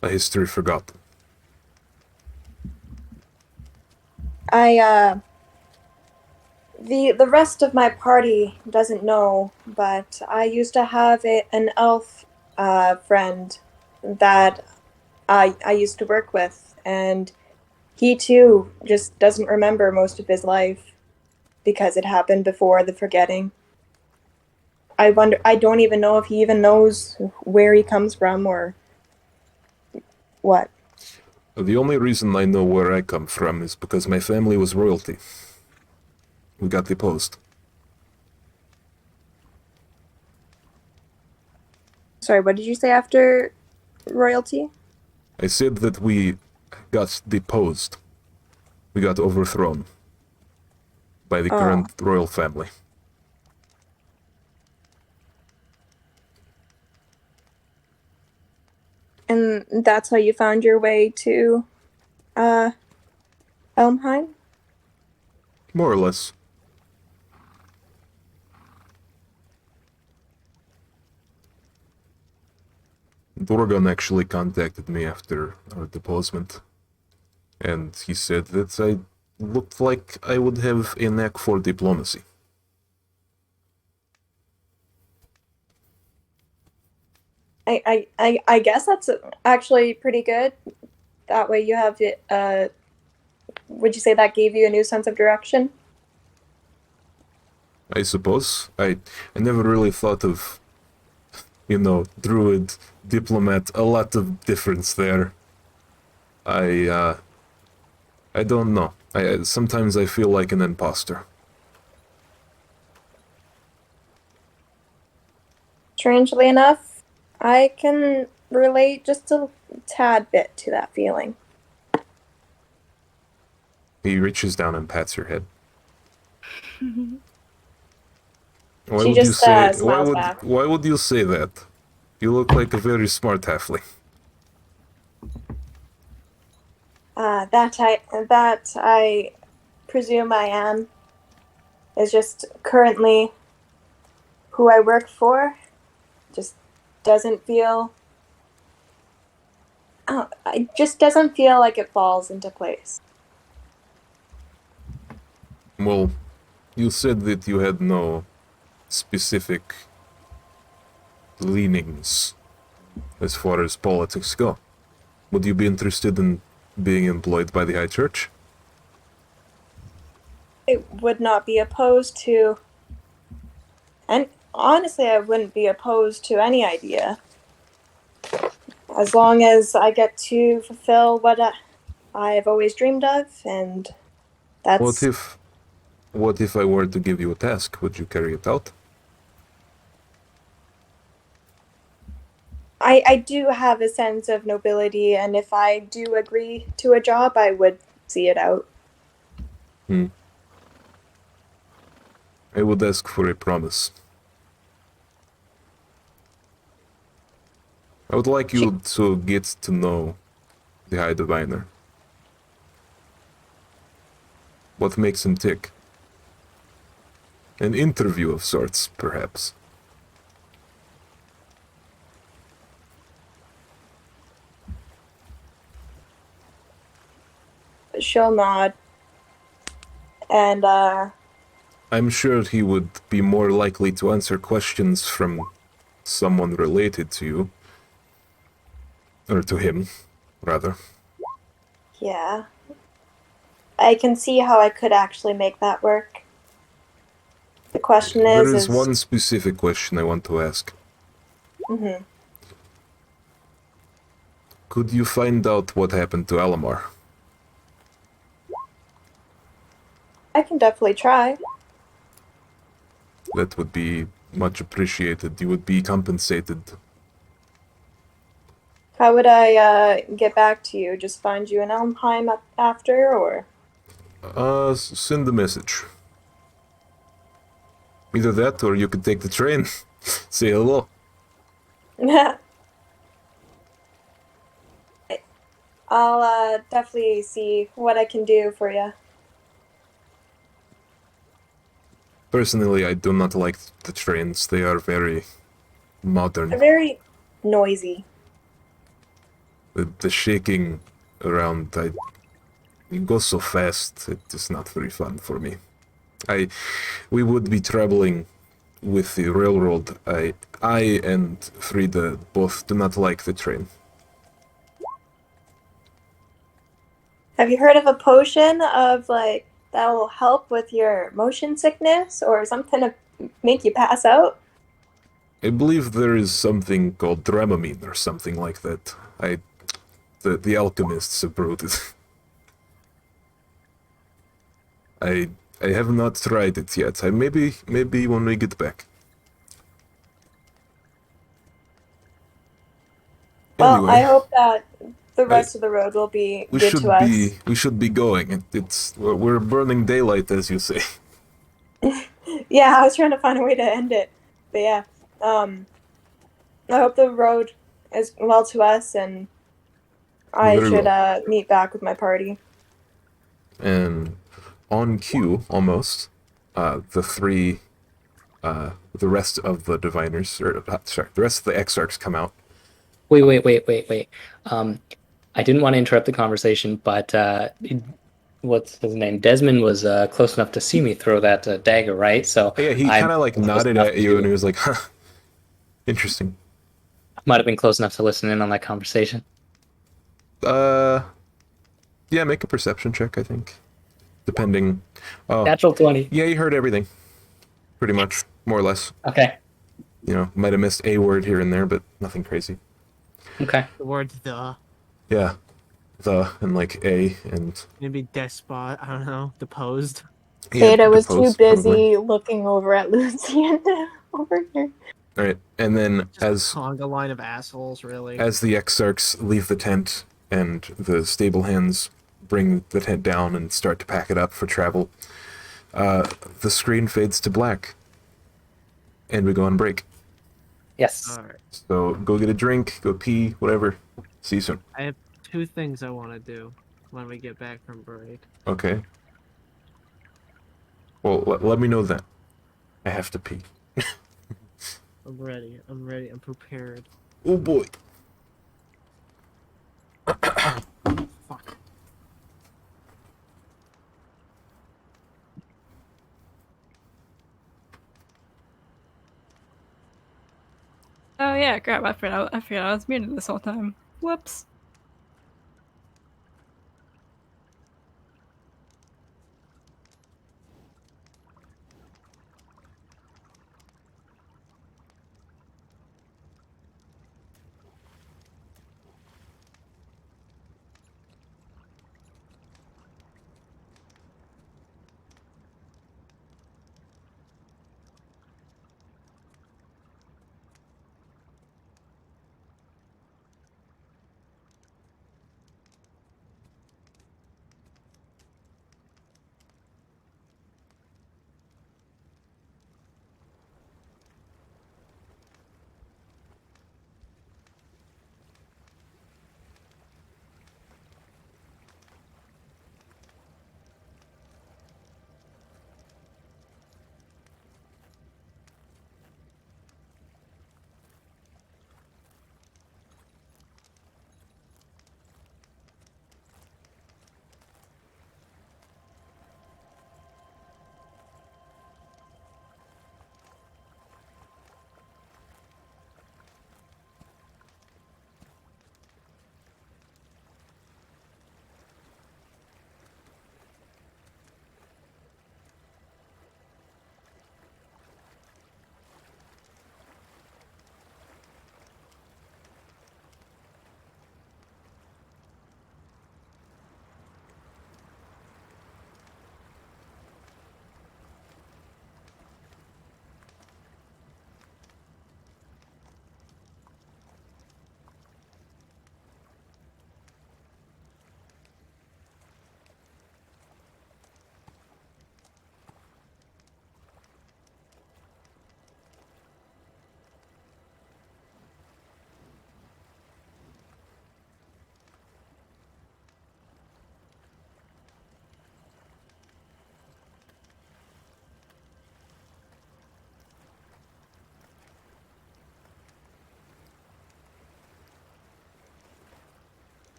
[SPEAKER 2] a history forgotten.
[SPEAKER 6] The rest of my party doesn't know, but I used to have an elf friend that I used to work with, and he too just doesn't remember most of his life because it happened before the forgetting. I don't even know if he even knows where he comes from or what.
[SPEAKER 2] The only reason I know where I come from is because my family was royalty. We got deposed.
[SPEAKER 6] Sorry, what did you say after royalty?
[SPEAKER 2] I said that we got deposed. We got overthrown. by the
[SPEAKER 6] Oh.
[SPEAKER 2] current royal family.
[SPEAKER 6] And that's how you found your way to Elmheim?
[SPEAKER 2] More or less. Dorgon actually contacted me after our deposement, and he said that I looked like I would have a knack for diplomacy.
[SPEAKER 6] I guess that's actually pretty good. That way you have it. Would you say that gave you a new sense of direction?
[SPEAKER 2] I suppose. I never really thought of, druid, diplomat, a lot of difference there. I don't know. Sometimes I feel like an imposter.
[SPEAKER 6] Strangely enough, I can relate just a tad bit to that feeling.
[SPEAKER 2] He reaches down and pats your head. Why
[SPEAKER 6] She
[SPEAKER 2] would you
[SPEAKER 6] just,
[SPEAKER 2] say?
[SPEAKER 6] smiles back.
[SPEAKER 2] Why would you say that? You look like a very smart halfling.
[SPEAKER 6] That I presume I am is just currently who I work for. Just doesn't feel. It just doesn't feel like it falls into place.
[SPEAKER 2] Well, you said that you had no specific leanings as far as politics go. Would you be interested in being employed by the High Church?
[SPEAKER 6] I would not be opposed to, and honestly, I wouldn't be opposed to any idea. As long as I get to fulfill what I've always dreamed of, and that's.
[SPEAKER 2] What if I were to give you a task? Would you carry it out?
[SPEAKER 6] I do have a sense of nobility, and if I do agree to a job, I would see it out.
[SPEAKER 2] I would ask for a promise. I would like you to get to know the High Diviner. What makes him tick? An interview of sorts, perhaps.
[SPEAKER 6] She'll nod, and
[SPEAKER 2] I'm sure he would be more likely to answer questions from someone related to you. Or to him, rather.
[SPEAKER 6] yeah, I can see how I could actually make that work. The question
[SPEAKER 2] There
[SPEAKER 6] is
[SPEAKER 2] is one specific question I want to ask.
[SPEAKER 6] Mm-hmm.
[SPEAKER 2] Could you find out what happened to Alamar?
[SPEAKER 6] I can definitely try.
[SPEAKER 2] That would be much appreciated. You would be compensated.
[SPEAKER 6] How would I get back to you? Just find you in Elmheim after, or?
[SPEAKER 2] Send a message. Either that, or you could take the train. Say hello.
[SPEAKER 6] I'll definitely see what I can do for you.
[SPEAKER 2] Personally, I do not like the trains. They are very modern.
[SPEAKER 6] They're very noisy.
[SPEAKER 2] The shaking around, it goes so fast. It is not very fun for me. We would be traveling with the railroad. I and Frida both do not like the train.
[SPEAKER 6] Have you heard of a potion of like that will help with your motion sickness or something to make you pass out?
[SPEAKER 2] I believe there is something called Dramamine or something like that. The alchemists have brewed it. I have not tried it yet. Maybe when we get back.
[SPEAKER 6] Well,
[SPEAKER 2] Anyway,
[SPEAKER 6] I hope that the rest of the road will be good to us.
[SPEAKER 2] We should be going. We're burning daylight, as you say.
[SPEAKER 6] Yeah, I was trying to find a way to end it, but yeah. I hope the road is well to us, and I
[SPEAKER 2] Very
[SPEAKER 6] should
[SPEAKER 2] well.
[SPEAKER 6] meet back with my party.
[SPEAKER 2] And on cue, almost, the rest of the diviners, or sorry, the rest of the exarchs come out.
[SPEAKER 3] Wait. I didn't want to interrupt the conversation, but what's his name? Desmond was close enough to see me throw that dagger, right? So
[SPEAKER 2] Yeah, he
[SPEAKER 3] I
[SPEAKER 2] kind of like nodded at you, and he was like, "Huh, interesting."
[SPEAKER 3] might have been close enough to listen in on that conversation.
[SPEAKER 2] Uh, yeah, make a perception check, I think. Depending. Oh,
[SPEAKER 3] Natural 20.
[SPEAKER 2] yeah, you heard everything, pretty much, more or less.
[SPEAKER 3] Okay.
[SPEAKER 2] You know, might have missed a word here and there, but nothing crazy.
[SPEAKER 3] Okay.
[SPEAKER 5] The word the.
[SPEAKER 2] Yeah, the and like a and
[SPEAKER 5] Maybe despot. I don't know. Deposed.
[SPEAKER 2] yeah,
[SPEAKER 1] Theta was too
[SPEAKER 2] depose probably.
[SPEAKER 1] busy looking over at Lucian over here.
[SPEAKER 2] All right, and then
[SPEAKER 5] Just a conga line of assholes, really.
[SPEAKER 2] as the exarchs leave the tent and the stable hands bring the tent down and start to pack it up for travel, the screen fades to black, and we go on break.
[SPEAKER 3] Yes.
[SPEAKER 5] All right.
[SPEAKER 2] So go get a drink, go pee, whatever. See you soon.
[SPEAKER 5] I have two things I want to do when we get back from break.
[SPEAKER 2] Okay. Well, let me know then. I have to pee.
[SPEAKER 5] I'm ready. I'm ready. I'm prepared.
[SPEAKER 2] Oh boy.
[SPEAKER 5] Fuck.
[SPEAKER 4] Oh yeah, crap! I forgot I was muted this whole time. Whoops.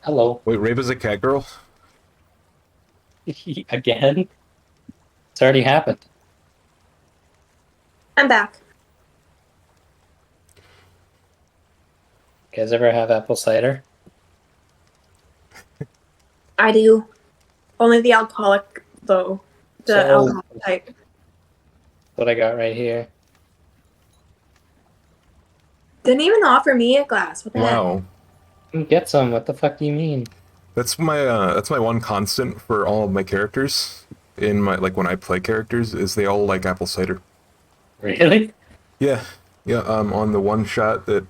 [SPEAKER 3] Hello.
[SPEAKER 2] Wait, Rave's a cat girl?
[SPEAKER 3] Again? It's already happened.
[SPEAKER 6] I'm back.
[SPEAKER 3] You guys ever have apple cider?
[SPEAKER 6] I do. Only the alcoholic, though. The
[SPEAKER 3] So-
[SPEAKER 6] alcohol type.
[SPEAKER 3] What I got right here.
[SPEAKER 6] Didn't even offer me a glass. What the heck?
[SPEAKER 2] Wow.
[SPEAKER 3] Get some. What the fuck do you mean?
[SPEAKER 2] That's my one constant for all of my characters in my like when I play characters is they all like apple cider.
[SPEAKER 3] Really?
[SPEAKER 2] Yeah. Yeah, on the one shot that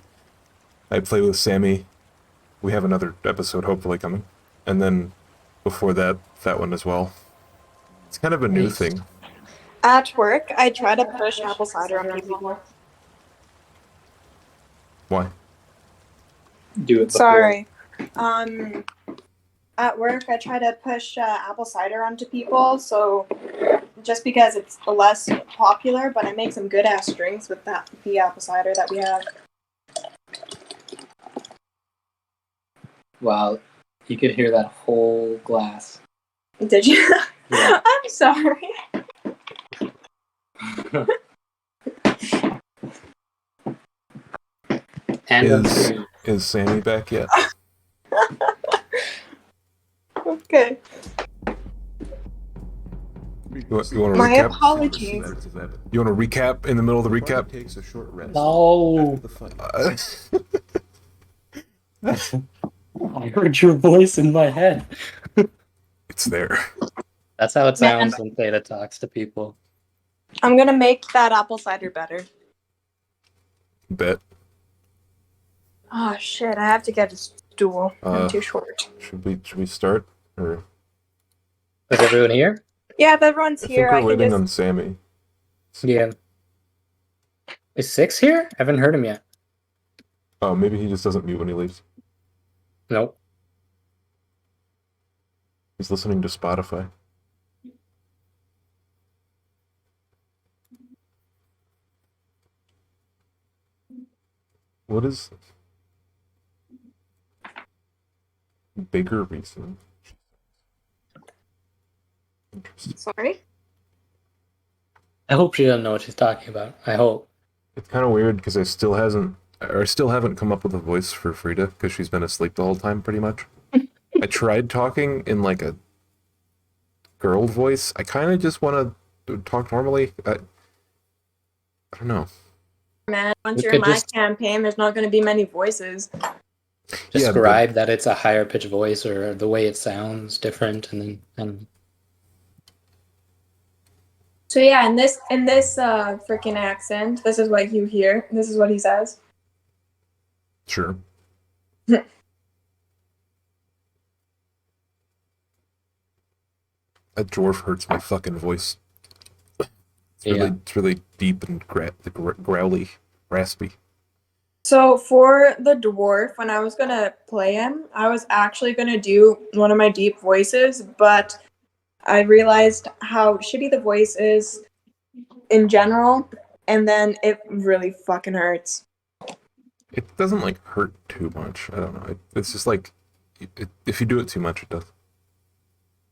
[SPEAKER 2] I play with Sammy, we have another episode hopefully coming. And then before that one as well. It's kind of a new
[SPEAKER 3] Nice.
[SPEAKER 2] thing.
[SPEAKER 6] At work, I try to push apple cider on people.
[SPEAKER 2] Why?
[SPEAKER 3] Do it before.
[SPEAKER 6] Sorry. At work, I try to push apple cider onto people, so just because it's less popular, but I make some good ass drinks with the apple cider that we have.
[SPEAKER 3] Wow. You could hear that whole glass.
[SPEAKER 6] Did you?
[SPEAKER 3] Yeah.
[SPEAKER 6] I'm sorry.
[SPEAKER 3] And
[SPEAKER 2] Is Sammy back yet?
[SPEAKER 6] Okay.
[SPEAKER 2] You want to
[SPEAKER 6] My
[SPEAKER 2] recap?
[SPEAKER 6] apologies.
[SPEAKER 2] You want to recap in the middle of the recap?
[SPEAKER 7] Takes a short rest.
[SPEAKER 3] No.
[SPEAKER 7] After the fight.
[SPEAKER 3] I heard your voice in my head.
[SPEAKER 2] It's there.
[SPEAKER 3] That's how it sounds when Theta talks to people.
[SPEAKER 6] I'm gonna make that apple cider better.
[SPEAKER 2] Bet.
[SPEAKER 6] Oh shit! I have to get a stool. I'm
[SPEAKER 2] Uh,
[SPEAKER 6] too short.
[SPEAKER 2] Should we start? Or
[SPEAKER 3] Is everyone here?
[SPEAKER 6] Yeah, if everyone's
[SPEAKER 2] I think
[SPEAKER 6] here,
[SPEAKER 2] we're
[SPEAKER 6] I can
[SPEAKER 2] waiting
[SPEAKER 6] just.
[SPEAKER 2] on Sammy.
[SPEAKER 3] Yeah. Is Six here? I haven't heard him yet.
[SPEAKER 2] Oh, maybe he just doesn't mute when he leaves.
[SPEAKER 3] Nope.
[SPEAKER 2] He's listening to Spotify. What is bigger reason? Interesting.
[SPEAKER 6] Sorry.
[SPEAKER 3] I hope she doesn't know what she's talking about. I hope.
[SPEAKER 2] It's kind of weird because I still haven't come up with a voice for Frida because she's been asleep the whole time pretty much. I tried talking in like a girl voice. I kind of just want to talk normally. I don't know.
[SPEAKER 6] Man, once
[SPEAKER 3] We
[SPEAKER 6] you're in
[SPEAKER 3] could
[SPEAKER 6] my
[SPEAKER 3] just-
[SPEAKER 6] campaign, there's not going to be many voices.
[SPEAKER 3] Describe that it's a higher pitch voice or the way it sounds different, and then
[SPEAKER 6] So yeah, in this freaking accent, this is what you hear. This is what he says.
[SPEAKER 2] Sure. That dwarf hurts my fucking voice. It's really deep and growly, raspy.
[SPEAKER 6] So for the dwarf, when I was gonna play him, I was actually gonna do one of my deep voices, but I realized how shitty the voice is in general, and then it really fucking hurts.
[SPEAKER 2] It doesn't like hurt too much. I don't know. It's just like if you do it too much, it does.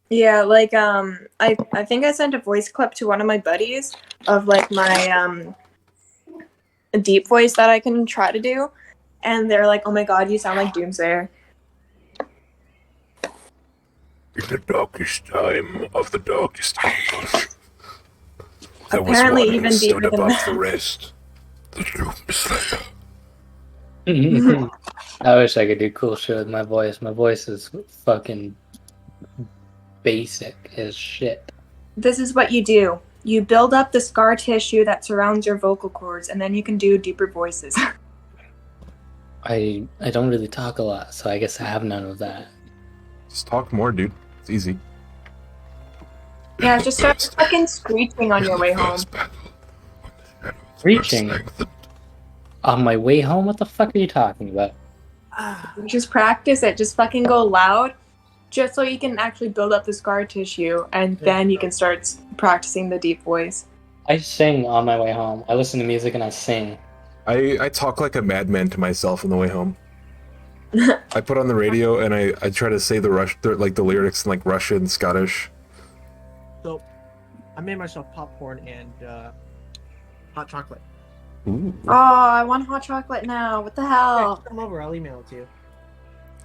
[SPEAKER 6] Yeah, like I think I sent a voice clip to one of my buddies of like my deep voice that I can try to do, and they're like, "Oh my god, you sound like Doomsayer."
[SPEAKER 2] In the darkest time of the darkest age, there
[SPEAKER 6] Apparently
[SPEAKER 2] was one
[SPEAKER 6] even
[SPEAKER 2] who stood
[SPEAKER 6] deeper than
[SPEAKER 2] above
[SPEAKER 6] that.
[SPEAKER 2] the rest. The Doomslayer.
[SPEAKER 3] I wish I could do cool shit with my voice. My voice is fucking basic as shit.
[SPEAKER 6] This is what you do. You build up the scar tissue that surrounds your vocal cords, and then you can do deeper voices.
[SPEAKER 3] I don't really talk a lot, so I guess I have none of that.
[SPEAKER 2] Just talk more, dude. It's easy.
[SPEAKER 6] Yeah, just start fucking screeching on your way home.
[SPEAKER 3] Screeching? On my way home? What the fuck are you talking about?
[SPEAKER 6] Just practice it. Just fucking go loud, just so you can actually build up the scar tissue, and then you can start practicing the deep voice.
[SPEAKER 3] I sing on my way home. I listen to music and I sing.
[SPEAKER 2] I talk like a madman to myself on the way home. I put on the radio and I try to say the lyrics in like Russian, Scottish.
[SPEAKER 5] So, I made myself popcorn and hot chocolate.
[SPEAKER 2] Ooh.
[SPEAKER 1] Oh, I want hot chocolate now. What the
[SPEAKER 5] Yeah,
[SPEAKER 1] hell?
[SPEAKER 5] just come over. I'll email it to you.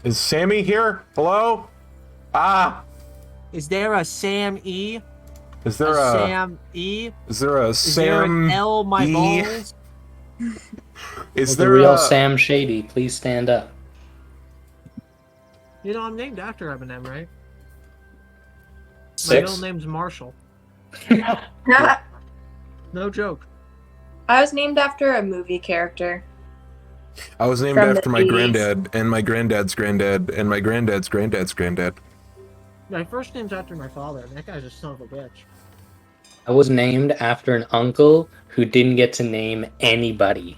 [SPEAKER 2] Is Sammy here? Hello? Ah!
[SPEAKER 5] Is there a Sam E?
[SPEAKER 2] Is there a
[SPEAKER 5] Sam E?
[SPEAKER 2] Is there a
[SPEAKER 5] Is there
[SPEAKER 2] Sam
[SPEAKER 5] an L my
[SPEAKER 2] E?
[SPEAKER 5] balls?
[SPEAKER 2] Is
[SPEAKER 3] The
[SPEAKER 2] there
[SPEAKER 3] real
[SPEAKER 2] a
[SPEAKER 3] Sam Shady, please stand up.
[SPEAKER 5] You know, I'm named after Eminem, right? My
[SPEAKER 3] 6?
[SPEAKER 5] middle name's Marshall.
[SPEAKER 1] I
[SPEAKER 5] No joke.
[SPEAKER 1] was named after a movie character.
[SPEAKER 2] I was named
[SPEAKER 1] From the
[SPEAKER 2] after my
[SPEAKER 1] 80s.
[SPEAKER 2] granddad and my granddad's granddad and my granddad's granddad's granddad.
[SPEAKER 5] My first name's after my father, and that guy's a son of a bitch.
[SPEAKER 3] I was named after an uncle who didn't get to name anybody.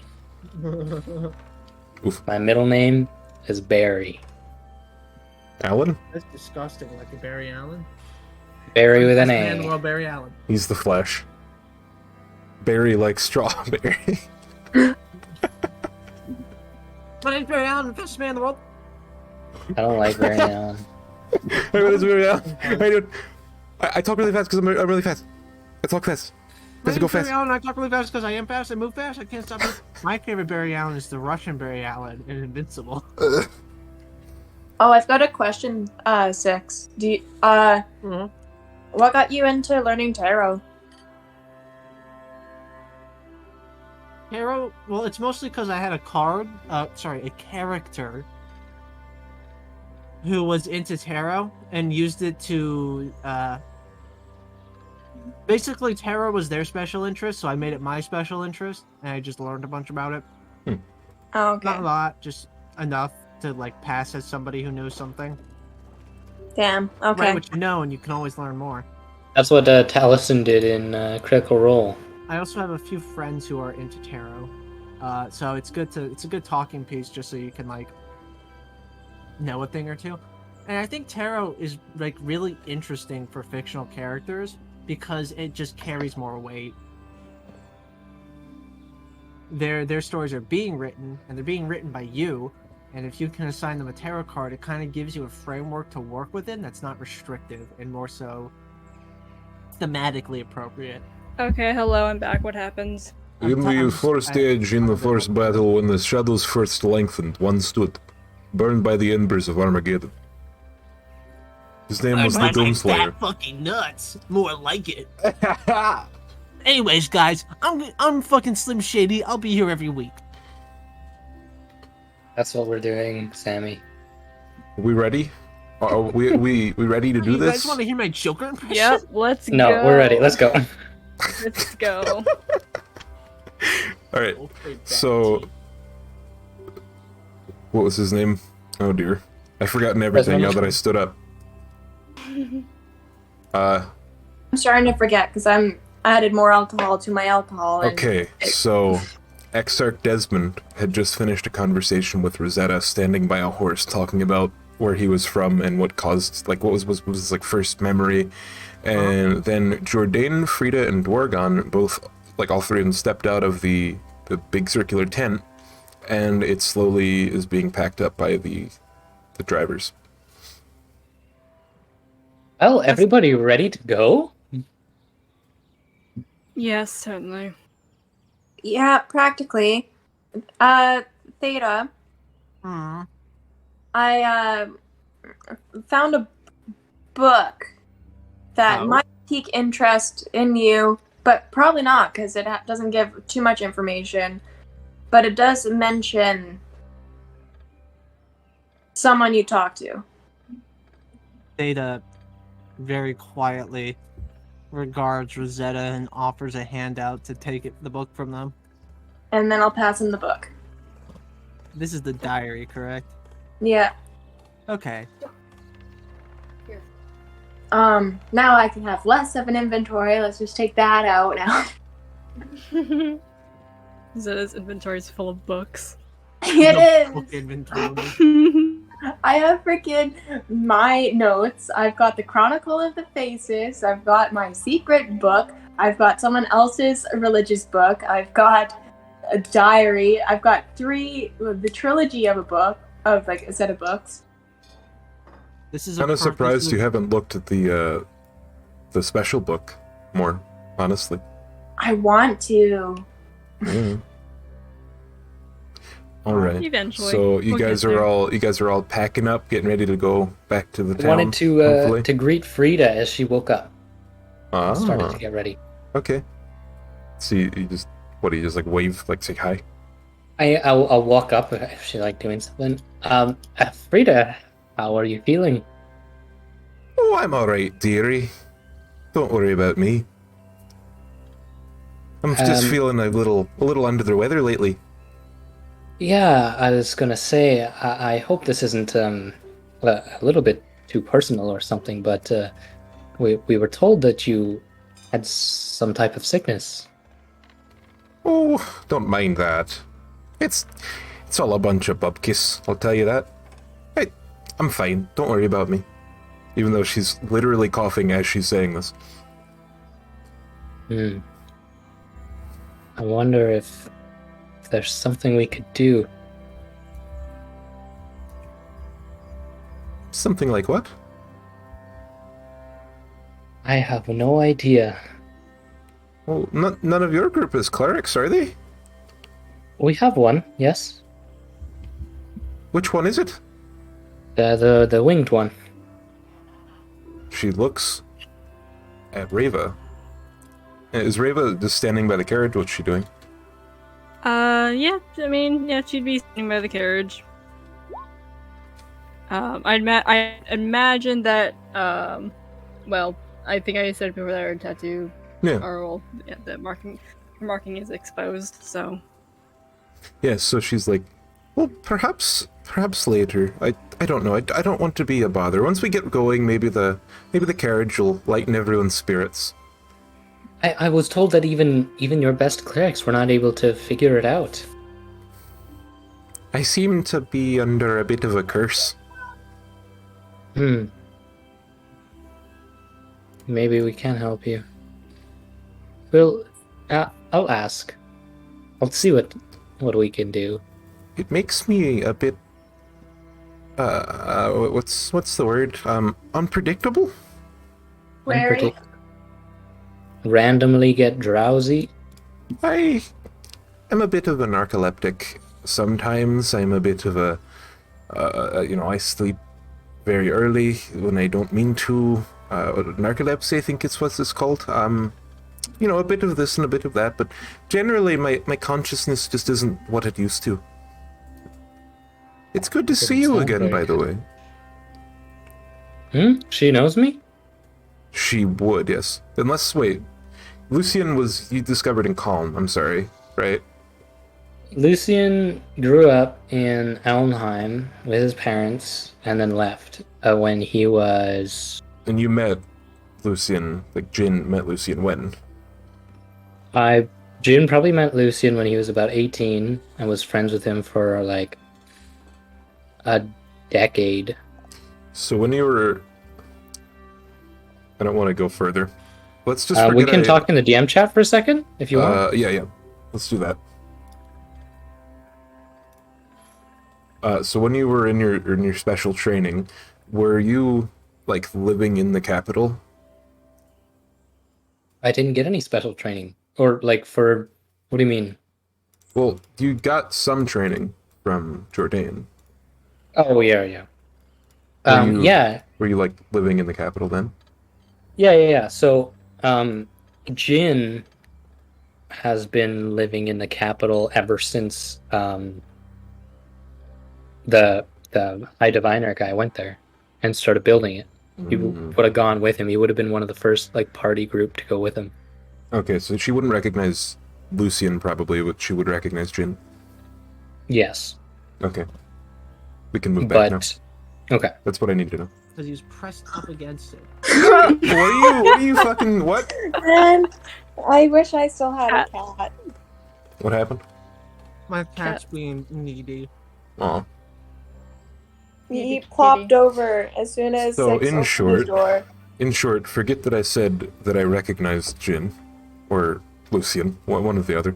[SPEAKER 3] My middle name is Barry.
[SPEAKER 2] Alan?
[SPEAKER 5] That's disgusting, like a Barry Allen.
[SPEAKER 3] Barry with an
[SPEAKER 5] Best man in the
[SPEAKER 3] A.
[SPEAKER 5] world, Barry Allen.
[SPEAKER 2] He's the Flash. Berry like strawberry.
[SPEAKER 5] My name's Barry Allen, the best man in the world.
[SPEAKER 3] I don't like Barry Allen.
[SPEAKER 2] Hey, what is Berry Allen? How you doing? I talk really fast because I'm really fast. I talk fast.
[SPEAKER 5] My
[SPEAKER 2] Does it
[SPEAKER 5] name's
[SPEAKER 2] go
[SPEAKER 5] Barry
[SPEAKER 2] fast?
[SPEAKER 5] Allen, I talk really fast because I am fast, I move fast, I can't stop it. My favorite Barry Allen is the Russian Barry Allen in Invincible.
[SPEAKER 1] Oh, I've got a question, 6. Do you,
[SPEAKER 5] Mhm.
[SPEAKER 1] what got you into learning tarot?
[SPEAKER 5] Tarot, well, it's mostly because I had a character who was into tarot and used it to, basically tarot was their special interest, so I made it my special interest, and I just learned a bunch about it.
[SPEAKER 1] Oh, okay.
[SPEAKER 5] Not a lot, just enough to, like, pass as somebody who knows something.
[SPEAKER 1] Damn. Okay.
[SPEAKER 5] Write what you know, and you can always learn more.
[SPEAKER 3] That's what Taliesin did in Critical Role.
[SPEAKER 5] I also have a few friends who are into tarot, so it's a good talking piece just so you can like know a thing or two. And I think tarot is like really interesting for fictional characters because it just carries more weight. Their stories are being written, and they're being written by you. And if you can assign them a tarot card, it kind of gives you a framework to work within that's not restrictive and more so thematically appropriate.
[SPEAKER 4] Okay, hello, I'm back. What happens?
[SPEAKER 2] In the first stage, in the first battle, when the shadows first lengthened, one stood, burned by the embers of Armageddon. His name was the Doomslayer.
[SPEAKER 5] Fucking nuts. More like it. Anyways, guys, I'm fucking Slim Shady. I'll be here every week.
[SPEAKER 3] That's what we're doing, Sammy.
[SPEAKER 2] We ready? Are we ready to do
[SPEAKER 5] You
[SPEAKER 2] this?
[SPEAKER 5] guys want to hear my Joker impression?
[SPEAKER 4] Yep, let's
[SPEAKER 3] No,
[SPEAKER 4] go.
[SPEAKER 3] we're ready. Let's go.
[SPEAKER 4] Let's go.
[SPEAKER 2] All right. So, what was his name? Oh dear, I've forgotten everything now that I stood up.
[SPEAKER 1] I'm starting to forget because I added more alcohol to my alcohol. And
[SPEAKER 2] Okay, so Exarch Desmond had just finished a conversation with Rosetta, standing by a horse, talking about where he was from and what caused, like, what was his like first memory, and then Jourdain, Frida, and Dwargon both, like, all three of them stepped out of the big circular tent, and it slowly is being packed up by the drivers.
[SPEAKER 3] Well, everybody ready to go?
[SPEAKER 4] Yes, certainly.
[SPEAKER 1] Yeah, practically. Theta,
[SPEAKER 5] Hmm.
[SPEAKER 1] I found a book that
[SPEAKER 5] Oh.
[SPEAKER 1] might pique interest in you, but probably not because it doesn't give too much information. But it does mention someone you talk to.
[SPEAKER 5] Theta very quietly regards Rosetta and offers a handout to take the book from them.
[SPEAKER 1] And then I'll pass him the book.
[SPEAKER 5] This is the diary, correct?
[SPEAKER 1] Yeah.
[SPEAKER 5] Okay.
[SPEAKER 1] Now I can have less of an inventory. Let's just take that out now.
[SPEAKER 4] Zetta's inventory is full of books.
[SPEAKER 1] It
[SPEAKER 5] Book
[SPEAKER 1] is.
[SPEAKER 5] inventory.
[SPEAKER 1] I have freaking my notes. I've got the Chronicle of the Faces. I've got my secret book. I've got someone else's religious book. I've got a diary. I've got the trilogy of a book. of like a set of books.
[SPEAKER 5] This is
[SPEAKER 2] Kind of surprised you
[SPEAKER 5] purposely-
[SPEAKER 2] haven't looked at the special book more, honestly.
[SPEAKER 1] I want to.
[SPEAKER 2] Mm. All right.
[SPEAKER 4] Eventually.
[SPEAKER 2] So you
[SPEAKER 4] We'll get
[SPEAKER 2] guys
[SPEAKER 4] there.
[SPEAKER 2] are all packing up, getting ready to go back to the
[SPEAKER 3] I
[SPEAKER 2] town.
[SPEAKER 3] wanted
[SPEAKER 2] hopefully.
[SPEAKER 3] to greet Frida as she woke up. Started
[SPEAKER 2] Ah,
[SPEAKER 3] to get ready.
[SPEAKER 2] okay. So you just like wave, like say hi?
[SPEAKER 3] I'll walk up if she like doing something. Frida, how are you feeling?
[SPEAKER 2] Oh, I'm all right, dearie. Don't worry about me. I'm just feeling a little under the weather lately.
[SPEAKER 3] Yeah, I was gonna say, I hope this isn't a little bit too personal or something, but we were told that you had some type of sickness.
[SPEAKER 2] Oh, don't mind that. It's all a bunch of bupkis, I'll tell you that. Hey, I'm fine. Don't worry about me. Even though she's literally coughing as she's saying this.
[SPEAKER 3] Hmm. I wonder if there's something we could do.
[SPEAKER 2] Something like what?
[SPEAKER 3] I have no idea.
[SPEAKER 2] Well, none of your group is clerics, are they?
[SPEAKER 3] We have one, yes.
[SPEAKER 2] Which one is it?
[SPEAKER 3] The winged one.
[SPEAKER 2] She looks at Reva. Is Reva just standing by the carriage? What's she doing?
[SPEAKER 4] Yeah, I mean, yeah, she'd be sitting by the carriage. I imagine that, well, I think I said before that her tattoo,
[SPEAKER 2] Yeah.
[SPEAKER 4] or, well, yeah, the marking is exposed, so.
[SPEAKER 2] Yes, so she's like, well, perhaps later. I don't know. I don't want to be a bother. Once we get going, maybe the carriage will lighten everyone's spirits.
[SPEAKER 3] I was told that even your best clerics were not able to figure it out.
[SPEAKER 2] I seem to be under a bit of a curse.
[SPEAKER 3] Maybe we can help you. Well, I'll ask. I'll see what we can do.
[SPEAKER 2] It makes me a bit what's the word? Unpredictable?
[SPEAKER 1] Wary.
[SPEAKER 3] Randomly get drowsy.
[SPEAKER 2] I am a bit of a narcoleptic. Sometimes I'm a bit of a I sleep very early when I don't mean to. Narcolepsy, I think it's what it's called. A bit of this and a bit of that, but generally my consciousness just isn't what it used to. It's good to see you
[SPEAKER 3] sound
[SPEAKER 2] again,
[SPEAKER 3] very
[SPEAKER 2] by the
[SPEAKER 3] good.
[SPEAKER 2] way.
[SPEAKER 3] She knows me?
[SPEAKER 2] She would, yes. Unless, wait, Lucian you discovered in Calm, I'm sorry, right?
[SPEAKER 3] Lucian grew up in Elmheim with his parents and then left when he was...
[SPEAKER 2] And you met Lucian, like Jin met Lucian when?
[SPEAKER 3] Jin probably met Lucian when he was about 18 and was friends with him for like a decade.
[SPEAKER 2] So when you were... I don't want to go further. Let's just
[SPEAKER 3] We
[SPEAKER 2] forget
[SPEAKER 3] can talk in the DM chat for a second, if you want.
[SPEAKER 2] Yeah. Let's do that. So when you were in your special training, were you like living in the capital?
[SPEAKER 3] I didn't get any special training. Or like for... What do you mean?
[SPEAKER 2] Well, you got some training from Jordan.
[SPEAKER 3] Oh, yeah.
[SPEAKER 2] Were you-
[SPEAKER 3] Yeah.
[SPEAKER 2] Were you like living in the capital then?
[SPEAKER 3] Yeah. So, Jin has been living in the capital ever since the High Diviner guy went there and started building it. He would have gone with him. He would have been one of the first like party group to go with him.
[SPEAKER 2] Okay, so she wouldn't recognize Lucian probably, but she would recognize Jin.
[SPEAKER 3] Yes,
[SPEAKER 2] Okay. We can move back now.
[SPEAKER 3] but okay.
[SPEAKER 2] That's what I need to know.
[SPEAKER 5] Because he was pressed up against it.
[SPEAKER 2] What are you fucking what?
[SPEAKER 6] And I wish I still had a cat.
[SPEAKER 2] What happened?
[SPEAKER 5] My cat's being needy.
[SPEAKER 2] Aw.
[SPEAKER 6] He plopped over as soon as
[SPEAKER 2] So,
[SPEAKER 6] Six
[SPEAKER 2] in
[SPEAKER 6] opened
[SPEAKER 2] short-
[SPEAKER 6] his door.
[SPEAKER 2] In short, forget that I said that I recognized Jin. Or Lucian, one or the other.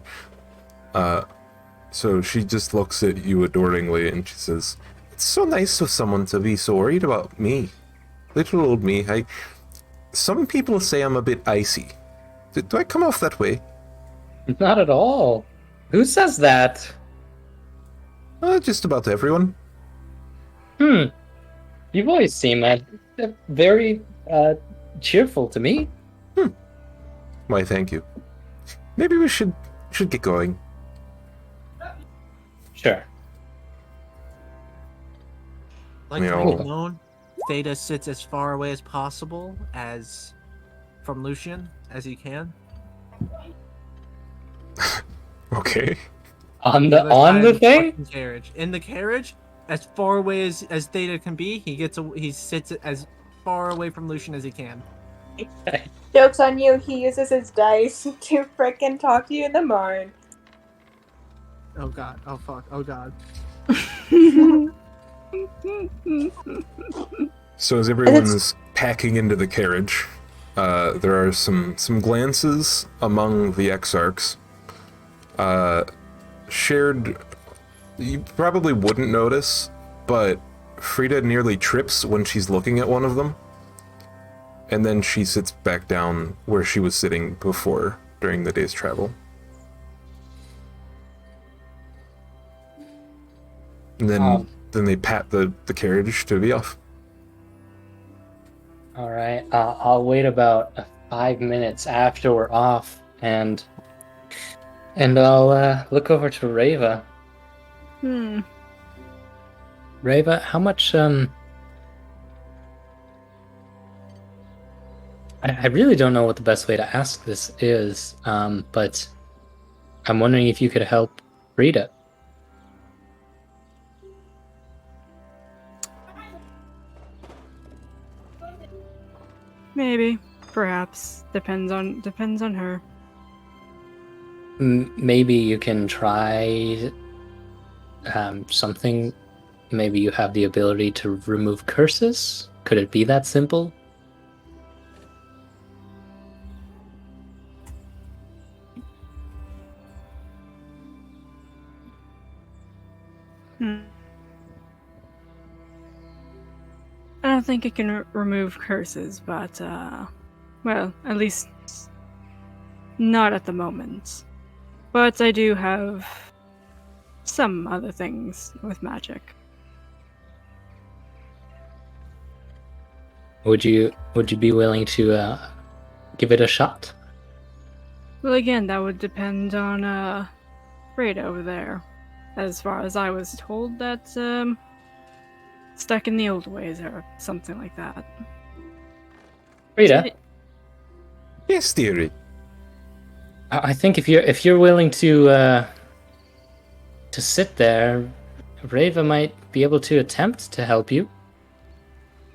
[SPEAKER 2] So she just looks at you adoringly and she says, It's so nice of someone to be so worried about me. Little old me. Some people say I'm a bit icy. Do I come off that way?
[SPEAKER 3] Not at all. Who says that?
[SPEAKER 2] Just about everyone.
[SPEAKER 3] You've always seemed very cheerful to me.
[SPEAKER 2] Why, thank you. Maybe we should get going.
[SPEAKER 3] Sure.
[SPEAKER 5] Like to
[SPEAKER 2] Yeah.
[SPEAKER 5] make it known, Theta sits as far away as possible from Lucian as he can.
[SPEAKER 2] Okay.
[SPEAKER 3] On
[SPEAKER 5] other
[SPEAKER 3] the
[SPEAKER 5] side of
[SPEAKER 3] thing?
[SPEAKER 5] fucking carriage. In the carriage, as far away as Theta can be, he sits as far away from Lucian as he can.
[SPEAKER 6] Joke's on you, he uses his dice to frickin' talk to you in the morn.
[SPEAKER 5] Oh god. Oh fuck. Oh god.
[SPEAKER 2] So as everyone's packing into the carriage, there are some glances among the exarchs. Shared, you probably wouldn't notice, but Frida nearly trips when she's looking at one of them. And then she sits back down where she was sitting before during the day's travel. And then they pat the carriage to be off.
[SPEAKER 3] All right. I'll wait about 5 minutes after we're off, and I'll look over to Reva. Reva, how much I really don't know what the best way to ask this is, but I'm wondering if you could help Frida.
[SPEAKER 4] Maybe, perhaps, depends on her.
[SPEAKER 3] Maybe you can try something. Maybe you have the ability to remove curses. Could it be that simple?
[SPEAKER 4] I don't think it can remove curses, but, well, at least not at the moment. But I do have some other things with magic.
[SPEAKER 3] Would you be willing to give it a shot?
[SPEAKER 4] Well, again, that would depend on, Freda over there. As far as I was told, that, stuck in the old ways or something like that.
[SPEAKER 3] Frida,
[SPEAKER 2] Yes, dearie.
[SPEAKER 3] I think if you're willing to sit there, Reva might be able to attempt to help you.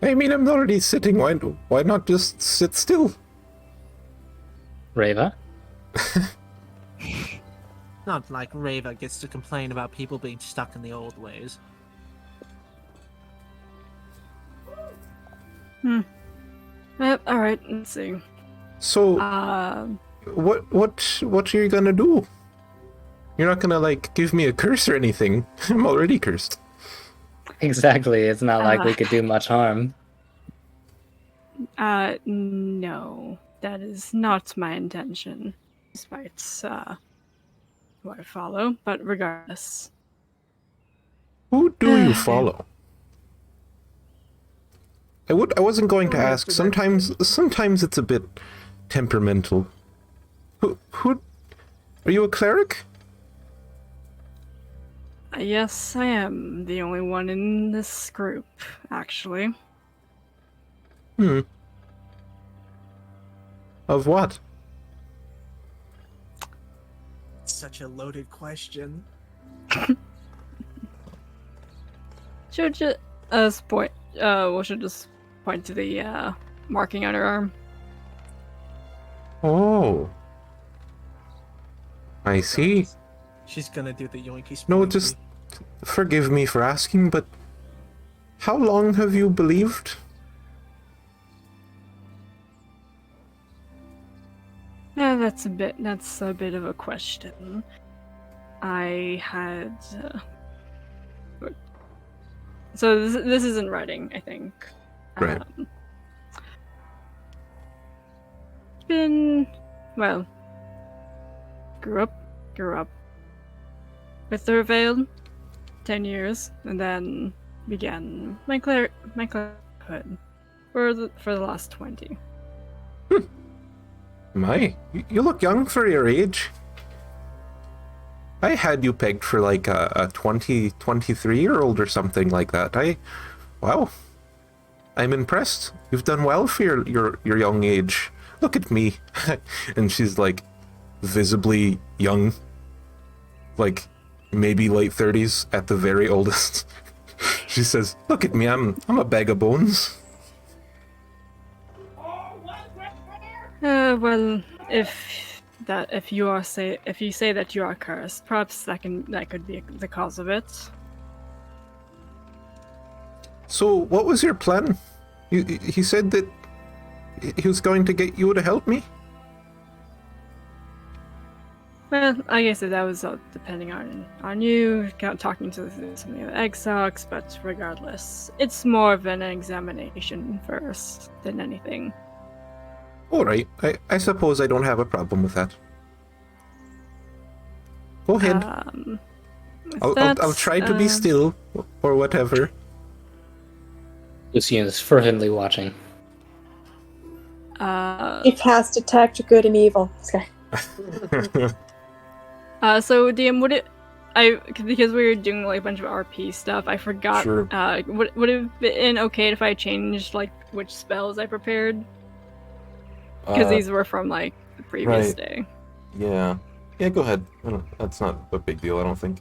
[SPEAKER 2] I mean, I'm already sitting. Why not just sit still?
[SPEAKER 3] Reva?
[SPEAKER 5] Not like Reva gets to complain about people being stuck in the old ways.
[SPEAKER 4] Alright, let's see.
[SPEAKER 2] So, what are you gonna do? You're not gonna, like, give me a curse or anything. I'm already cursed.
[SPEAKER 3] Exactly. It's not like we could do much harm.
[SPEAKER 4] No. That is not my intention. Despite, who I follow, but regardless.
[SPEAKER 2] Who do you follow? I wasn't going to ask. Sometimes it's a bit temperamental. Who are you, a cleric?
[SPEAKER 4] Yes, I am the only one in this group, actually.
[SPEAKER 2] Of what?
[SPEAKER 5] Such a loaded question.
[SPEAKER 4] Should just point. We should just point to the marking on her arm.
[SPEAKER 2] Oh, I see.
[SPEAKER 5] She's gonna do the yoinky
[SPEAKER 2] No,
[SPEAKER 5] spoinky.
[SPEAKER 2] just forgive me for asking, but how long have you believed?
[SPEAKER 4] Yeah, that's a bit of a question. I had So this is in writing, I think.
[SPEAKER 2] Right.
[SPEAKER 4] Been well. Grew up with the Veiled 10 years, and then began my clerichood for the last 20.
[SPEAKER 2] You look young for your age. I had you pegged for like a 23-year-old or something like that. Wow. I'm impressed. You've done well for your young age. Look at me. And she's like visibly young. Like maybe late 30s at the very oldest. She says, "Look at me. I'm a bag of bones."
[SPEAKER 4] Well, if you say that you are cursed, perhaps that could be the cause of it.
[SPEAKER 2] So, what was your plan? He said that he was going to get you to help me?
[SPEAKER 4] Well, I guess that was depending on you talking to some of the egg socks, but regardless, it's more of an examination first than anything.
[SPEAKER 2] Alright, I suppose I don't have a problem with that. Go ahead. I'll try to be still, or whatever.
[SPEAKER 3] Lucian is fervently watching.
[SPEAKER 6] He cast detect good and evil. Okay.
[SPEAKER 4] So DM, because we were doing like a bunch of RP stuff, I forgot.
[SPEAKER 2] Sure.
[SPEAKER 4] Would it have been okay if I changed like which spells I prepared? Because these were from like the previous day.
[SPEAKER 2] Yeah, go ahead. That's not a big deal, I don't think.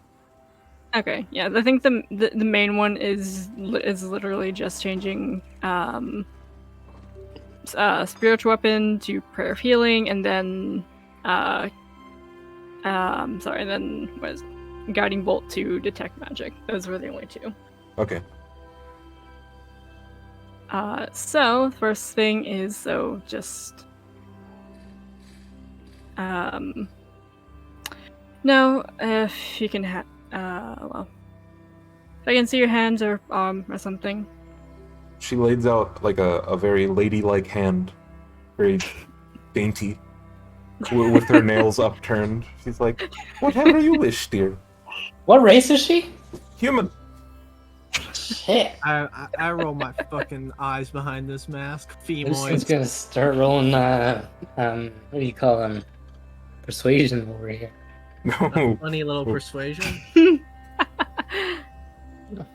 [SPEAKER 4] Okay, yeah, I think the main one is literally just changing spiritual weapon to prayer of healing, and then and then was guiding bolt to detect magic. Those were the only two.
[SPEAKER 2] Okay.
[SPEAKER 4] So first thing is just no, if you can well, if I can see your hands or arm or something.
[SPEAKER 2] She lays out like a very ladylike hand, very dainty, with her nails upturned. She's like, "Whatever you wish, dear."
[SPEAKER 3] What race is she?
[SPEAKER 2] Human.
[SPEAKER 3] Shit.
[SPEAKER 5] I roll my fucking eyes behind this mask.
[SPEAKER 3] Lucian's
[SPEAKER 5] Femoids.
[SPEAKER 3] gonna start rolling, what do you call them? Persuasion over here.
[SPEAKER 2] No.
[SPEAKER 5] Funny little persuasion.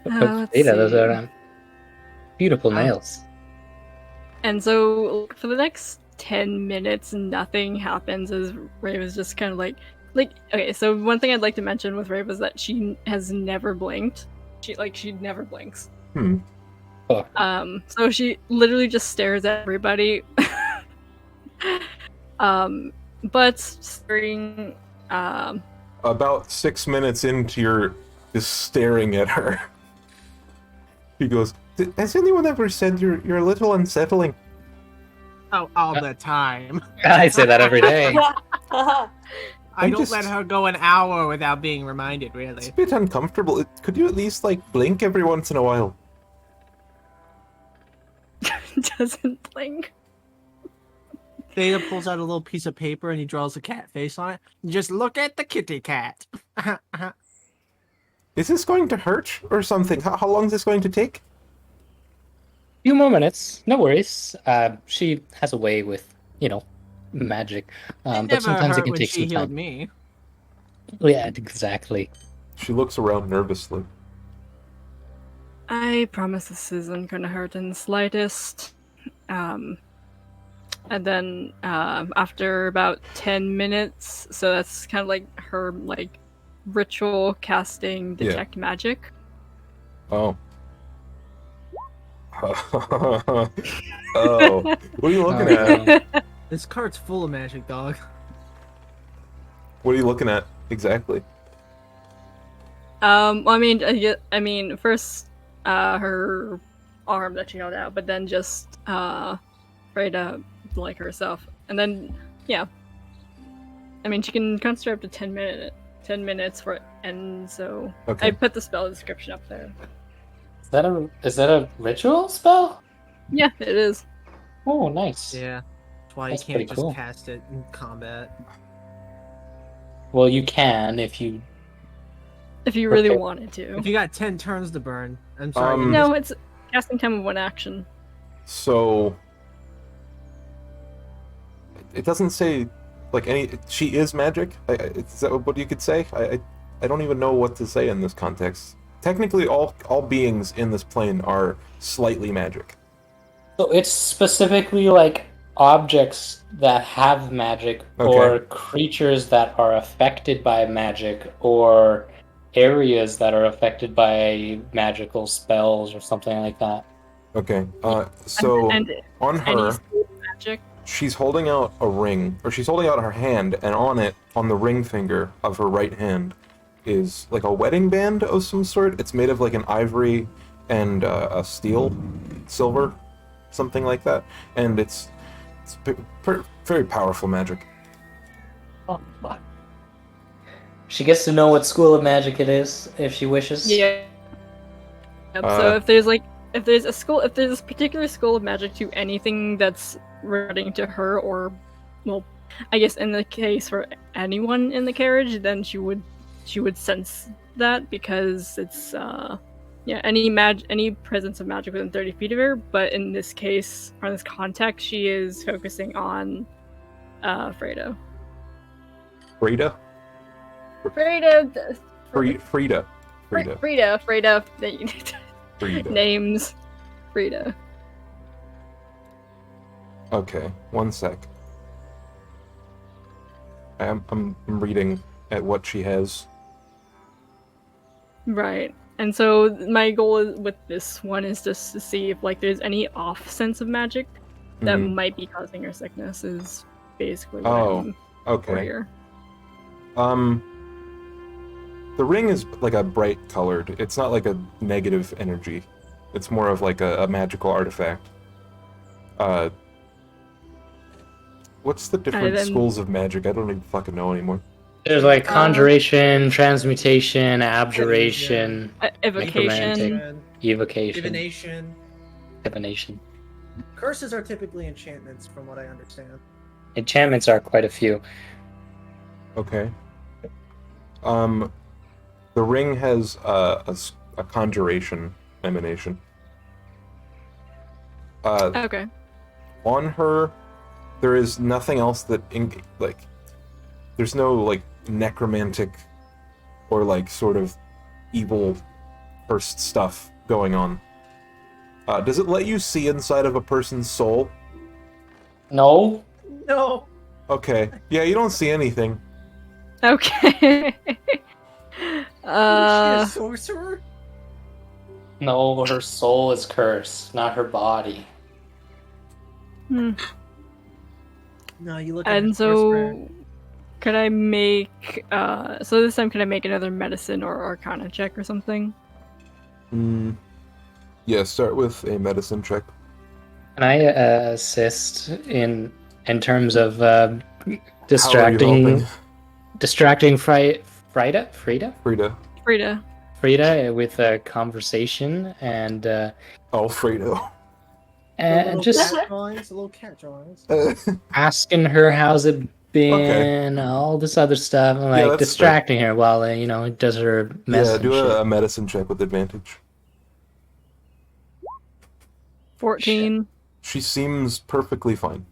[SPEAKER 4] Let's
[SPEAKER 3] Data, those
[SPEAKER 4] see.
[SPEAKER 3] are beautiful nails.
[SPEAKER 4] And so for the next 10 minutes, nothing happens as Ray was just kind of like, okay, so one thing I'd like to mention with Ray was that she has never blinked. She never blinks.
[SPEAKER 3] Oh.
[SPEAKER 4] So she literally just stares at everybody. But staring,
[SPEAKER 2] About 6 minutes into your just staring at her, he goes, "Has anyone ever said you're a little unsettling?"
[SPEAKER 5] Oh, all the time.
[SPEAKER 3] I say that every day.
[SPEAKER 5] I don't let her go an hour without being reminded,
[SPEAKER 2] It's
[SPEAKER 5] really.
[SPEAKER 2] a bit uncomfortable. Could you at least like blink every once in a while?
[SPEAKER 4] doesn't blink.
[SPEAKER 5] Theta pulls out a little piece of paper and he draws a cat face on it. Just look at the kitty cat.
[SPEAKER 2] Is this going to hurt or something? How long is this going to take?
[SPEAKER 3] Few more minutes, no worries. She has a way with, magic. But sometimes it can take some
[SPEAKER 5] she healed
[SPEAKER 3] time.
[SPEAKER 5] me.
[SPEAKER 3] Yeah, exactly.
[SPEAKER 2] She looks around nervously.
[SPEAKER 4] I promise this isn't gonna hurt in the slightest. And then after about 10 minutes, so that's kind of like her ritual casting detect magic.
[SPEAKER 2] Oh. Oh. What are you looking at?
[SPEAKER 5] This card's full of magic, dog.
[SPEAKER 2] What are you looking at exactly?
[SPEAKER 4] Well, I mean, first her arm that she held out, but then just right up like herself, and then yeah. I mean, she can concentrate up to 10 minutes for it, and so
[SPEAKER 2] Okay.
[SPEAKER 4] I put the spell description up there.
[SPEAKER 3] Is that a ritual spell?
[SPEAKER 4] Yeah, it is.
[SPEAKER 3] Oh, nice.
[SPEAKER 5] Yeah. That's why
[SPEAKER 3] That's
[SPEAKER 5] you can't
[SPEAKER 3] pretty
[SPEAKER 5] just
[SPEAKER 3] cool.
[SPEAKER 5] cast it in combat.
[SPEAKER 3] Well, you can if you
[SPEAKER 4] If you really
[SPEAKER 3] prepare.
[SPEAKER 4] wanted to.
[SPEAKER 5] If you got 10 turns to burn, I'm sorry. in
[SPEAKER 4] No, it's casting time of one action.
[SPEAKER 2] So it doesn't say like any. She is magic. Is that what you could say? I don't even know what to say in this context. Technically, all beings in this plane are slightly magic.
[SPEAKER 3] So it's specifically like objects that have magic, or creatures that are affected by magic, or areas that are affected by magical spells or something like that.
[SPEAKER 2] Okay. So
[SPEAKER 4] and
[SPEAKER 2] on
[SPEAKER 4] any
[SPEAKER 2] her,
[SPEAKER 4] school of magic.
[SPEAKER 2] she's holding out a ring, or she's holding out her hand, and on it, on the ring finger of her right hand, is like a wedding band of some sort. It's made of like an ivory and a steel, silver, something like that, and it's very powerful magic.
[SPEAKER 3] Oh, fuck. She gets to know what school of magic it is if she wishes.
[SPEAKER 4] Yeah. Yep, so if there's a particular school of magic to anything that's relating to her, or, well, I guess in the case for anyone in the carriage, then she would sense that, because it's any presence of magic within 30 feet of her. But in this case, from this context, she is focusing on Freda.
[SPEAKER 2] Frida?
[SPEAKER 4] Freda.
[SPEAKER 2] Frida. Frida.
[SPEAKER 4] Names. Frida.
[SPEAKER 2] Okay, one sec. I'm reading at what she has.
[SPEAKER 4] Right. And so my goal with this one is just to see if like there's any off sense of magic that might be causing her sickness, is basically what I'm
[SPEAKER 2] okay.
[SPEAKER 4] for here.
[SPEAKER 2] The ring is like a bright colored. It's not like a negative energy. It's more of like a magical artifact. What's the different schools of magic? I don't even fucking know anymore.
[SPEAKER 3] There's like conjuration, transmutation, abjuration,
[SPEAKER 4] evocation,
[SPEAKER 5] Divination.
[SPEAKER 3] Divination.
[SPEAKER 5] Curses are typically enchantments, from what I understand.
[SPEAKER 3] Enchantments are quite a few.
[SPEAKER 2] Okay. The ring has a conjuration emanation.
[SPEAKER 4] okay.
[SPEAKER 2] On her, there is nothing else that there's no like necromantic or like sort of evil cursed stuff going on. Does it let you see inside of a person's soul?
[SPEAKER 3] No.
[SPEAKER 5] No.
[SPEAKER 2] Okay. Yeah, you don't see anything.
[SPEAKER 4] Okay.
[SPEAKER 5] Is she a sorcerer?
[SPEAKER 3] No, her soul is cursed, not her body.
[SPEAKER 4] Hmm.
[SPEAKER 5] No, you look at
[SPEAKER 4] And
[SPEAKER 5] her
[SPEAKER 4] so, could I make so this time can I make another medicine or arcana check or something?
[SPEAKER 2] Yeah, start with a medicine check.
[SPEAKER 3] Can I assist in terms of distracting Frida with a conversation and
[SPEAKER 2] Alfredo.
[SPEAKER 3] and just
[SPEAKER 5] a little cat drawings.
[SPEAKER 3] asking her how's it been, all this other stuff, and like distracting her while does her medicine.
[SPEAKER 2] Yeah, do
[SPEAKER 3] shit.
[SPEAKER 2] a medicine check with advantage.
[SPEAKER 4] 14.
[SPEAKER 2] She seems perfectly fine.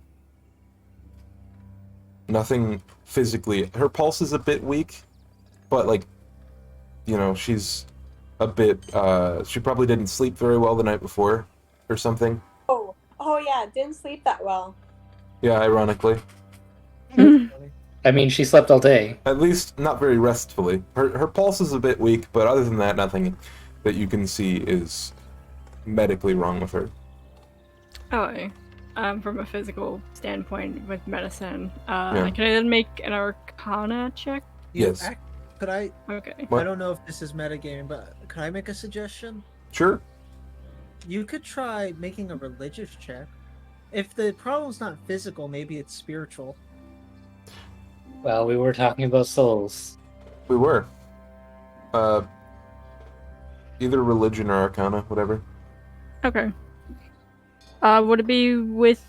[SPEAKER 2] Nothing physically. Her pulse is a bit weak, but like, she's a bit. She probably didn't sleep very well the night before, or something.
[SPEAKER 6] Oh yeah, didn't sleep that well.
[SPEAKER 2] Yeah, ironically.
[SPEAKER 3] I mean, she slept all day.
[SPEAKER 2] At least not very restfully. Her pulse is a bit weak, but other than that, nothing that you can see is medically wrong with her.
[SPEAKER 4] Oh, from a physical standpoint with medicine, can I then make an arcana check?
[SPEAKER 2] Yes.
[SPEAKER 5] Could I?
[SPEAKER 4] Okay.
[SPEAKER 2] What?
[SPEAKER 5] I don't know if this is metagaming, but could I make a suggestion?
[SPEAKER 2] Sure.
[SPEAKER 5] You could try making a religious check. If the problem's not physical, maybe it's spiritual.
[SPEAKER 3] Well, we were talking about souls.
[SPEAKER 2] We were. Either religion or arcana, whatever.
[SPEAKER 4] Okay. Would it be with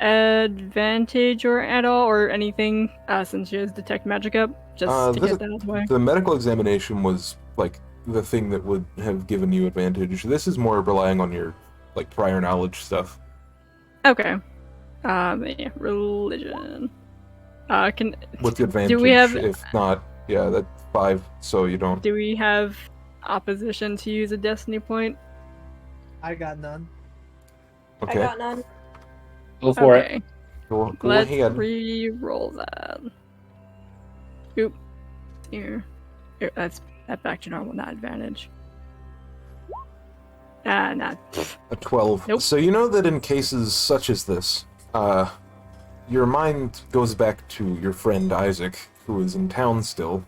[SPEAKER 4] advantage or at all, or anything, since she has detect magic up, just to get that out of the way?
[SPEAKER 2] The medical examination was like the thing that would have given you advantage. This is more relying on your like prior knowledge stuff.
[SPEAKER 4] Okay. Yeah, religion. Can
[SPEAKER 2] With the advantage,
[SPEAKER 4] do we have
[SPEAKER 2] if not, yeah, that's 5, so you don't.
[SPEAKER 4] do we have opposition to use a destiny point?
[SPEAKER 5] I got none.
[SPEAKER 2] Okay.
[SPEAKER 6] I got none.
[SPEAKER 3] Go for it.
[SPEAKER 4] Okay.
[SPEAKER 2] Go
[SPEAKER 4] Let's
[SPEAKER 2] ahead.
[SPEAKER 4] re-roll that. Oop. Here. Here, that's that back to normal, not advantage. Not.
[SPEAKER 2] A 12.
[SPEAKER 4] Nope.
[SPEAKER 2] So you know that in cases such as this, your mind goes back to your friend Isaac, who is in town still,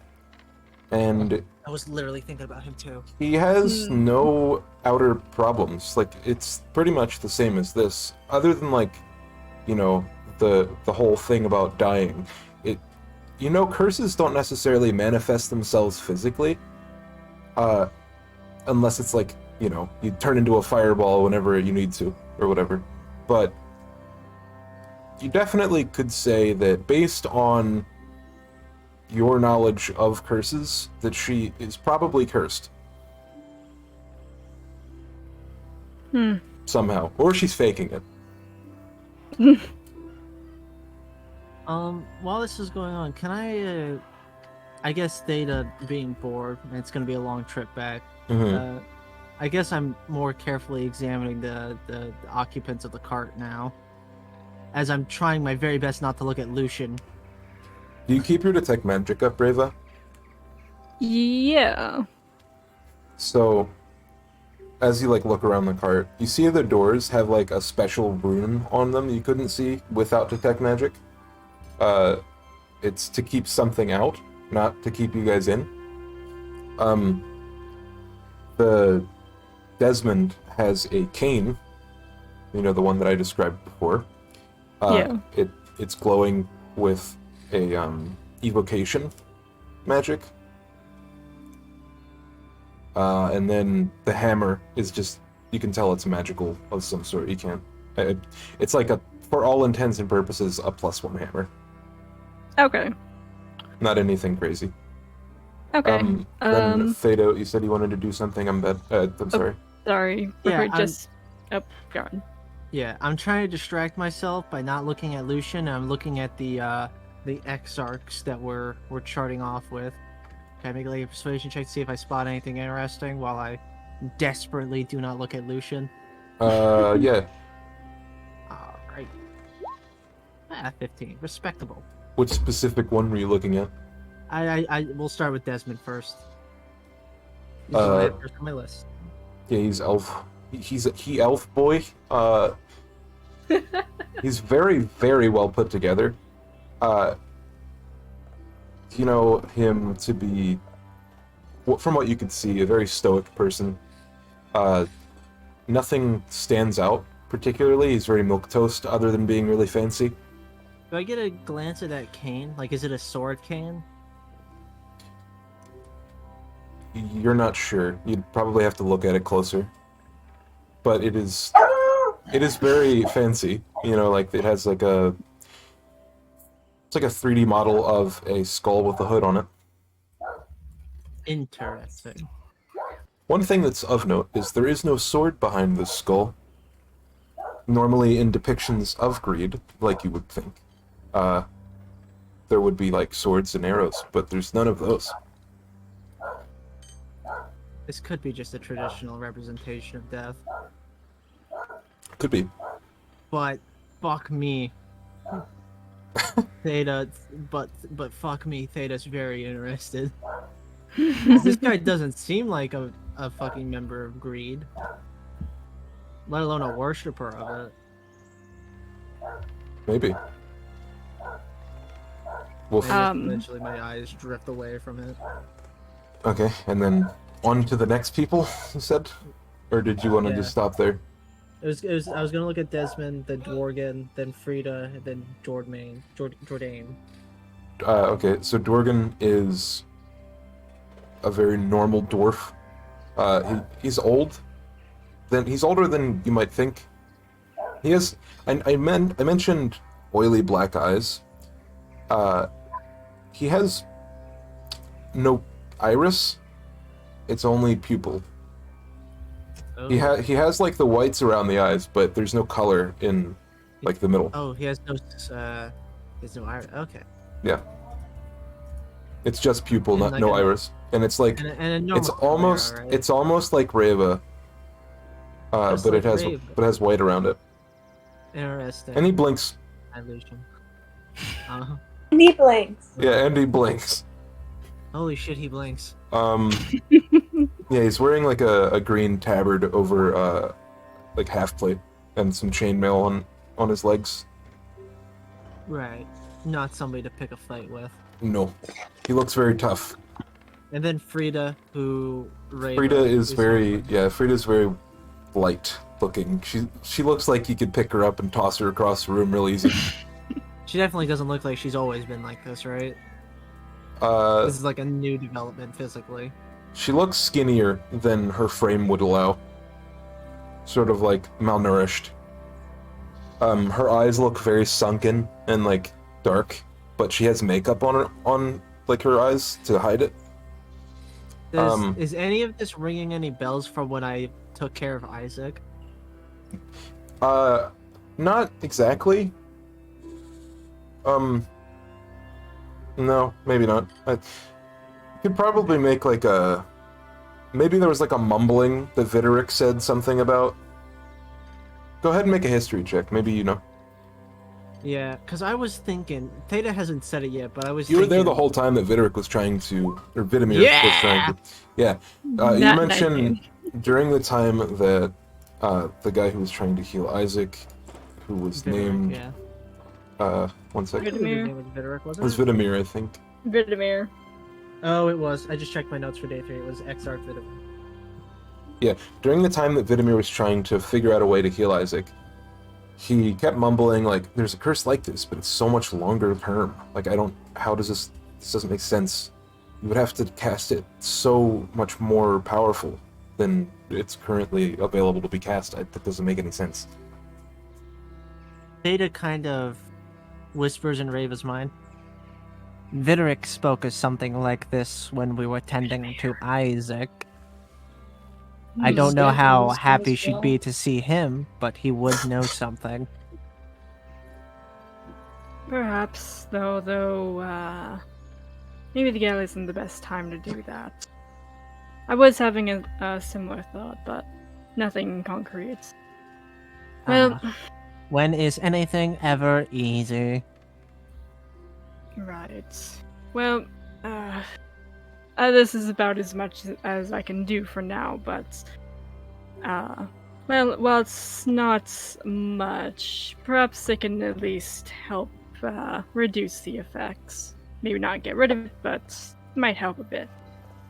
[SPEAKER 2] and
[SPEAKER 5] I was literally thinking about him too.
[SPEAKER 2] he has no outer problems. Like, it's pretty much the same as this, other than, like, you know, the whole thing about dying. Curses don't necessarily manifest themselves physically, unless it's like, you turn into a fireball whenever you need to, or whatever. But you definitely could say that based on your knowledge of curses, that she is probably cursed. Somehow. Or she's faking it.
[SPEAKER 5] While this is going on, can I guess Theta being bored, and it's gonna be a long trip back,
[SPEAKER 2] Mhm.
[SPEAKER 5] I guess I'm more carefully examining the occupants of the cart now, as I'm trying my very best not to look at Lucian.
[SPEAKER 2] Do you keep your detect magic up, Brava?
[SPEAKER 4] Yeah.
[SPEAKER 2] So, as you look around the cart, you see the doors have a special rune on them you couldn't see without detect magic. It's to keep something out, not to keep you guys in. The Desmond has a cane, the one that I described before.
[SPEAKER 4] Yeah.
[SPEAKER 2] It's glowing with a evocation magic. And then the hammer is just, you can tell it's magical of some sort. You can't. It's like for all intents and purposes, a +1 hammer.
[SPEAKER 4] Okay.
[SPEAKER 2] Not anything crazy.
[SPEAKER 4] Okay.
[SPEAKER 2] Then Thado, you said you wanted to do something. I'm sorry.
[SPEAKER 4] Sorry.
[SPEAKER 5] Yeah,
[SPEAKER 4] Oh, God.
[SPEAKER 5] Yeah, I'm trying to distract myself by not looking at Lucian. I'm looking at the exarchs that we're charting off with. Can I make a persuasion check to see if I spot anything interesting while I desperately do not look at Lucian?
[SPEAKER 2] Yeah.
[SPEAKER 5] Alright. 15. Respectable.
[SPEAKER 2] Which specific one were you looking at?
[SPEAKER 5] We'll start with Desmond first. He's the last person on my list.
[SPEAKER 2] Yeah, he's elf. He elf boy. He's very, very well put together. You know him to be, from what you could see, a very stoic person. Nothing stands out particularly. He's very milquetoast, other than being really fancy.
[SPEAKER 5] Do I get a glance at that cane? Is it a sword cane?
[SPEAKER 2] You're not sure. You'd probably have to look at it closer. But it is very fancy. It has it's like a 3D model of a skull with a hood on it.
[SPEAKER 5] Interesting.
[SPEAKER 2] One thing that's of note is there is no sword behind this skull. Normally in depictions of greed, like you would think, there would be swords and arrows, but there's none of those.
[SPEAKER 5] This could be just a traditional representation of death.
[SPEAKER 2] Could be.
[SPEAKER 5] But fuck me. Theta, but fuck me, Theta's very interested. This guy doesn't seem like a fucking member of greed. Let alone a worshiper of it.
[SPEAKER 2] Maybe. Well,
[SPEAKER 5] Eventually my eyes drift away from it.
[SPEAKER 2] okay, and then on to the next people, you said? Or did you want to just stop there?
[SPEAKER 5] I was gonna look at Desmond, then Dworgen, then Frida, and then Jordan.
[SPEAKER 2] Okay, so Dorgan is a very normal dwarf. He's old. He's older than you might think. He has. I mentioned oily black eyes. He has no iris. It's only pupil.
[SPEAKER 5] Oh.
[SPEAKER 2] He has like the whites around the eyes, but there's no color in like the middle.
[SPEAKER 5] Oh, he has no iris. Okay.
[SPEAKER 2] Yeah. It's just pupil,
[SPEAKER 5] And
[SPEAKER 2] not
[SPEAKER 5] like
[SPEAKER 2] no
[SPEAKER 5] a-
[SPEAKER 2] iris, and it's like
[SPEAKER 5] And a normal
[SPEAKER 2] it's almost
[SPEAKER 5] Chimera, right?
[SPEAKER 2] it's almost like Reva,
[SPEAKER 5] Just
[SPEAKER 2] but
[SPEAKER 5] like
[SPEAKER 2] it has
[SPEAKER 5] Reva.
[SPEAKER 2] but it has white around it,
[SPEAKER 5] Interesting.
[SPEAKER 2] and he blinks.
[SPEAKER 5] Illusion. Uh-huh.
[SPEAKER 6] Knee blinks.
[SPEAKER 2] Yeah, and he blinks.
[SPEAKER 5] Holy shit, he blinks.
[SPEAKER 2] Yeah, he's wearing like a green tabard over like half plate and some chainmail on his legs.
[SPEAKER 5] Right. Not somebody to pick a fight with.
[SPEAKER 2] No, he looks very tough.
[SPEAKER 5] And then Frida, who
[SPEAKER 2] Frida is Frida's very light looking. She looks like you could pick her up and toss her across the room real easy.
[SPEAKER 5] She definitely doesn't look like she's always been like this, right? This is like a new development physically.
[SPEAKER 2] She looks skinnier than her frame would allow. Sort of like malnourished. Her eyes look very sunken and like dark, but she has makeup on like her eyes to hide it.
[SPEAKER 5] Is any of this ringing any bells from when I took care of Isaac?
[SPEAKER 2] Not exactly. No, maybe not. I could probably make like a. Maybe there was like a mumbling that Videric said something about. Go ahead and make a history check. Maybe you know.
[SPEAKER 5] Yeah, because I was thinking, Theta hasn't said it yet, but I was
[SPEAKER 2] You were
[SPEAKER 5] thinking,
[SPEAKER 2] there the whole time that Videric was trying to, or Vidimir was
[SPEAKER 5] Yeah!
[SPEAKER 2] trying to. Yeah. You
[SPEAKER 4] Not
[SPEAKER 2] mentioned
[SPEAKER 4] 19.
[SPEAKER 2] during the time that the guy who was trying to heal Isaac, who was
[SPEAKER 5] Videric,
[SPEAKER 2] named.
[SPEAKER 5] Yeah.
[SPEAKER 2] One second.
[SPEAKER 5] His
[SPEAKER 4] Vidimir.
[SPEAKER 5] name was Videric,
[SPEAKER 2] It
[SPEAKER 5] wasn't
[SPEAKER 2] was
[SPEAKER 5] it?
[SPEAKER 2] Vidimir, I think.
[SPEAKER 4] Vidimir.
[SPEAKER 5] Oh, it was. I just checked my notes for day 3. It was Exarch Vidimir.
[SPEAKER 2] During the time that Vidimir was trying to figure out a way to heal Isaac, he kept mumbling like, "There's a curse like this, but it's so much longer term. Like, how does this doesn't make sense. You would have to cast it so much more powerful than it's currently available to be cast. That doesn't make any sense."
[SPEAKER 5] Theta kind of whispers in Reva's mind. Videric spoke of something like this when we were tending to Isaac. I don't know how happy she'd be to see him, but he would know something.
[SPEAKER 4] Perhaps, though, maybe the gala isn't the best time to do that. I was having a similar thought, but nothing concrete. Well,
[SPEAKER 5] When is anything ever easy?
[SPEAKER 4] right. Well, this is about as much as I can do for now, but, well, it's not much. Perhaps I can at least help reduce the effects. Maybe not get rid of it, but it might help a bit.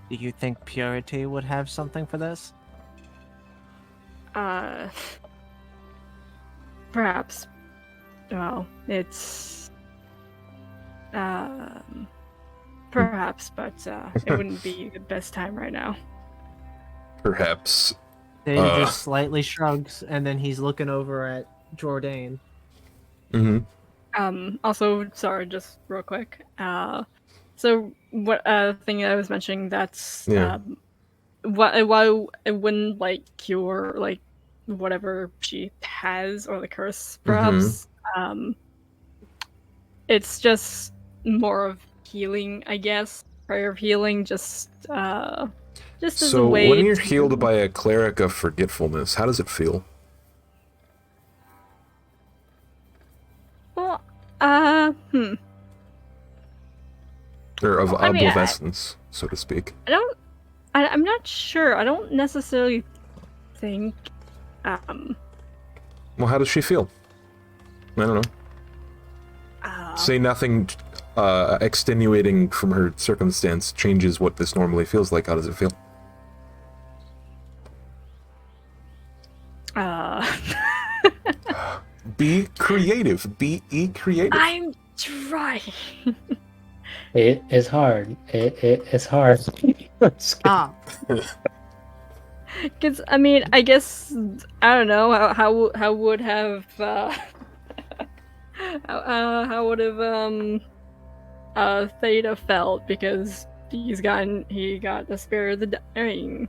[SPEAKER 5] Do you think Purity would have something for this?
[SPEAKER 4] Perhaps. Well, it's perhaps, but it wouldn't be the best time right now.
[SPEAKER 2] Perhaps.
[SPEAKER 5] Theta just slightly shrugs, and then he's looking over at Jordan.
[SPEAKER 2] Mm-hmm.
[SPEAKER 4] Also, sorry, just real quick. So what thing I was mentioning that's
[SPEAKER 2] Yeah.
[SPEAKER 4] why it wouldn't like cure like whatever she has or the curse perhaps. It's just more of healing, I guess. Prayer of healing, just as a
[SPEAKER 2] So
[SPEAKER 4] way.
[SPEAKER 2] when you're
[SPEAKER 4] to-
[SPEAKER 2] healed by a cleric of forgetfulness, how does it feel?
[SPEAKER 4] Well,
[SPEAKER 2] Or of
[SPEAKER 4] I mean,
[SPEAKER 2] oblivescence, so to speak.
[SPEAKER 4] I'm not sure. I don't necessarily think.
[SPEAKER 2] Well, how does she feel? I don't know. Say nothing extenuating from her circumstance changes what this normally feels like. How does it feel? Be creative. Be creative.
[SPEAKER 4] I'm trying.
[SPEAKER 3] It is hard. It is hard.
[SPEAKER 5] Stop.
[SPEAKER 4] Because I mean, I guess I don't know how would have how would have Theta felt because he got the spirit of the dying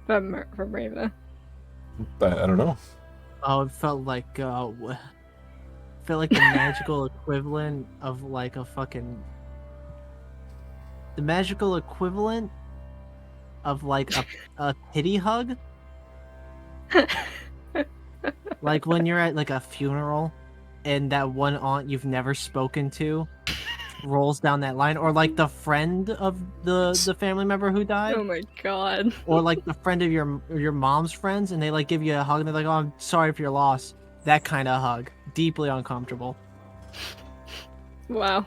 [SPEAKER 4] from Rava.
[SPEAKER 2] I don't know.
[SPEAKER 5] Oh, it felt like the magical equivalent of like a fucking the magical equivalent of like a pity hug. Like when you're at like a funeral and that one aunt you've never spoken to rolls down that line, or like the friend of the family member who died,
[SPEAKER 4] Oh my god.
[SPEAKER 5] or like the friend of your mom's friends, and they like give you a hug and they're like, "Oh, I'm sorry for your loss." That kind of hug, deeply uncomfortable.
[SPEAKER 4] Wow.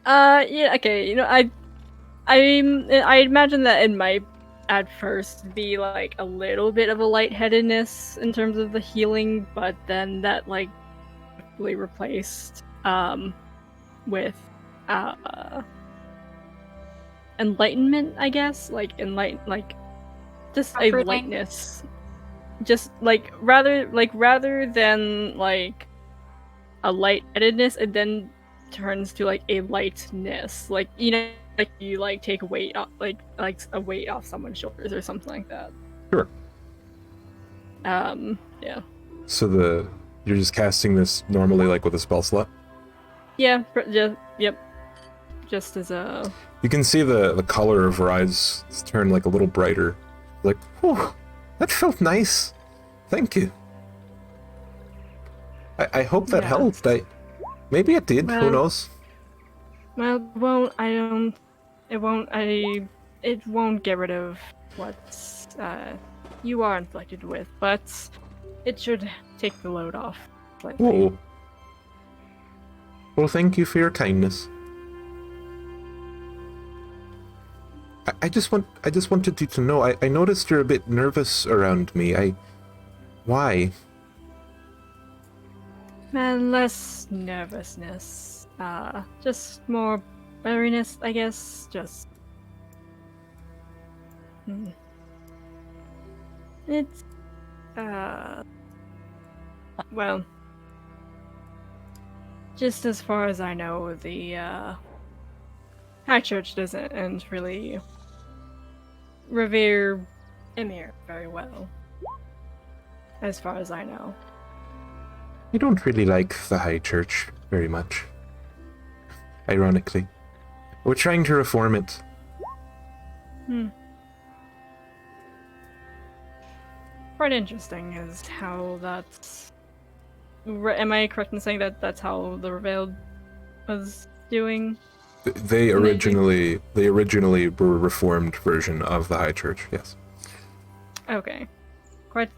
[SPEAKER 4] Yeah, okay, you know, I imagine that it might at first be like a little bit of a lightheadedness in terms of the healing, but then that like quickly replaced with enlightenment, I guess, like just a
[SPEAKER 1] Comforting.
[SPEAKER 4] lightness, just like rather than like a lightheadedness, it then turns to like a lightness, like, you know, like you like take a weight off, like a weight off someone's shoulders or something like that.
[SPEAKER 2] Sure.
[SPEAKER 4] Yeah.
[SPEAKER 2] So you're just casting this normally, like with a spell slot.
[SPEAKER 4] Yeah. Yep. Just as a.
[SPEAKER 2] You can see the color of her eyes turn like a little brighter. Like, whew, that felt nice. Thank you. I hope that
[SPEAKER 4] Yeah.
[SPEAKER 2] helped. Maybe it did. Who
[SPEAKER 4] Well-
[SPEAKER 2] knows?
[SPEAKER 4] Well, it won't get rid of what you are inflicted with, but it should take the load off slightly.
[SPEAKER 2] Oh. Well, thank you for your kindness. I just wanted you to know. I noticed you're a bit nervous around me. Why?
[SPEAKER 4] And less nervousness. Just more weariness, I guess. Just. It's. Well. Just as far as I know, the, High Church doesn't really revere Emir very well. As far as I know.
[SPEAKER 2] I don't really like the High Church very much. Ironically. We're trying to reform it.
[SPEAKER 4] Quite interesting is how that's... Am I correct in saying that that's how the Revealed was doing?
[SPEAKER 2] They originally were a reformed version of the High Church, yes.
[SPEAKER 4] Okay. Quite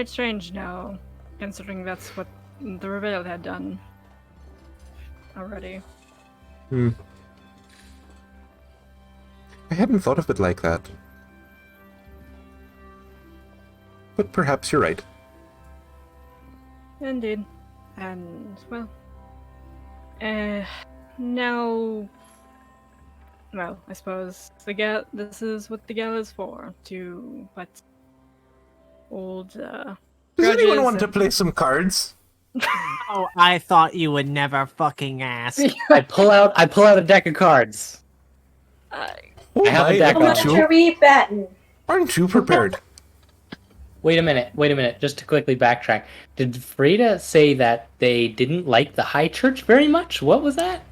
[SPEAKER 4] strange now, considering that's what the Revealed had done already.
[SPEAKER 2] I hadn't thought of it like that. But perhaps you're right.
[SPEAKER 4] Indeed. And, well... now... Well, I suppose this is what the gala is for, to put old,
[SPEAKER 2] Does anyone
[SPEAKER 4] grudges
[SPEAKER 2] want to
[SPEAKER 4] and-
[SPEAKER 2] play some cards?
[SPEAKER 5] Oh, I thought you would never fucking ask.
[SPEAKER 3] I pull out a deck of cards.
[SPEAKER 2] Oh
[SPEAKER 3] I have a
[SPEAKER 2] my,
[SPEAKER 3] deck
[SPEAKER 2] aren't
[SPEAKER 3] on.
[SPEAKER 2] you-
[SPEAKER 6] Batten.
[SPEAKER 2] Aren't you prepared?
[SPEAKER 3] Wait a minute, just to quickly backtrack. Did Frida say that they didn't like the High Church very much? What was that?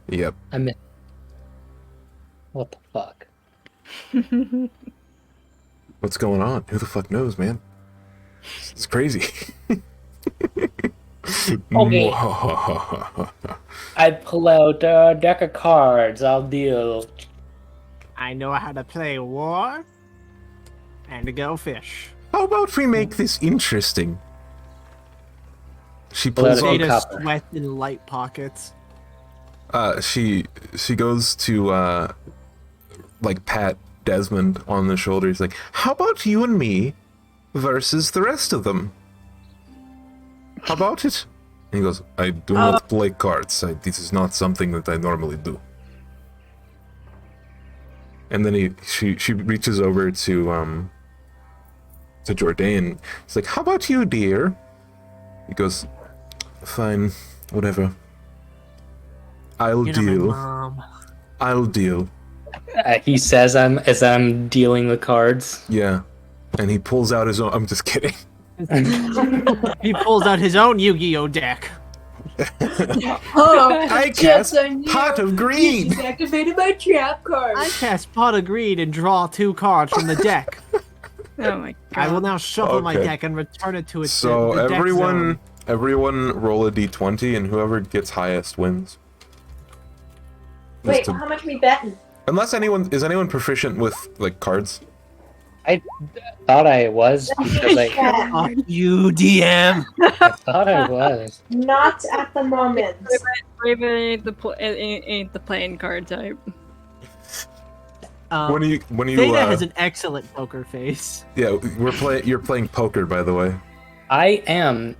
[SPEAKER 2] Yep.
[SPEAKER 3] I missed. What the fuck?
[SPEAKER 2] What's going on? Who the fuck knows, man? It's crazy.
[SPEAKER 3] Okay. I pull out a deck of cards. I'll deal.
[SPEAKER 5] I know how to play war and to go fish.
[SPEAKER 2] How about we make this interesting? She
[SPEAKER 3] Pull
[SPEAKER 2] pulls
[SPEAKER 3] out a
[SPEAKER 2] on.
[SPEAKER 5] Jada
[SPEAKER 3] copper.
[SPEAKER 5] sweat in light pockets.
[SPEAKER 2] She goes to like pat Desmond on the shoulder. He's like, "How about you and me versus the rest of them? How about it?" And he goes, I do not play cards. This is not something that I normally do. And then she reaches over to Jourdain. He's like, how about you, dear? He goes, fine, whatever. I'll
[SPEAKER 5] You're not my
[SPEAKER 2] deal.
[SPEAKER 5] mom.
[SPEAKER 2] I'll deal.
[SPEAKER 3] He says as I'm dealing the cards.
[SPEAKER 2] Yeah. And he pulls out his own. I'm just kidding.
[SPEAKER 5] He pulls out his own Yu-Gi-Oh deck.
[SPEAKER 1] Oh,
[SPEAKER 2] I cast Pot of Greed.
[SPEAKER 1] She's activated my trap card.
[SPEAKER 5] I cast Pot of Greed and draw 2 cards from the deck.
[SPEAKER 4] Oh my god.
[SPEAKER 5] I will now shuffle my
[SPEAKER 2] Okay.
[SPEAKER 5] deck and return it to its
[SPEAKER 2] So
[SPEAKER 5] the deck zone.
[SPEAKER 2] everyone roll a d20, and whoever gets highest wins.
[SPEAKER 1] Wait,
[SPEAKER 2] Just to-
[SPEAKER 1] how much are we betting?
[SPEAKER 2] unless anyone proficient with like cards?
[SPEAKER 3] I thought I was because I
[SPEAKER 5] Fuck you, DM.
[SPEAKER 3] thought I was.
[SPEAKER 1] Not at the moment.
[SPEAKER 4] Raven ain't the playing card type.
[SPEAKER 2] When you
[SPEAKER 5] Theta has an excellent poker face.
[SPEAKER 2] yeah, you're playing poker, by the way.
[SPEAKER 3] I am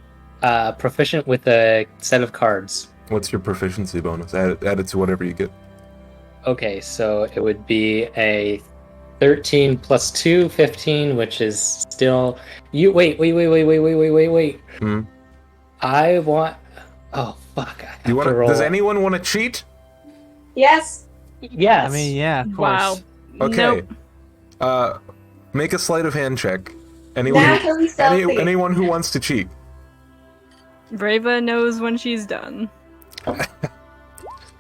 [SPEAKER 3] proficient with a set of cards.
[SPEAKER 2] What's your proficiency bonus? Add it to whatever you get.
[SPEAKER 3] Okay, so it would be a 13 plus 2, 15, which is still you. Wait.
[SPEAKER 2] Hmm?
[SPEAKER 3] I want. Oh fuck! I have
[SPEAKER 2] You want
[SPEAKER 3] to roll.
[SPEAKER 2] Does anyone want to cheat?
[SPEAKER 1] Yes.
[SPEAKER 3] Yes.
[SPEAKER 5] I mean, yeah, of course.
[SPEAKER 4] Wow.
[SPEAKER 2] Okay.
[SPEAKER 4] Nope.
[SPEAKER 2] Make a sleight of hand check. Anyone
[SPEAKER 1] Naturally stealthy.
[SPEAKER 2] anyone who wants to cheat.
[SPEAKER 4] Rava knows when she's done.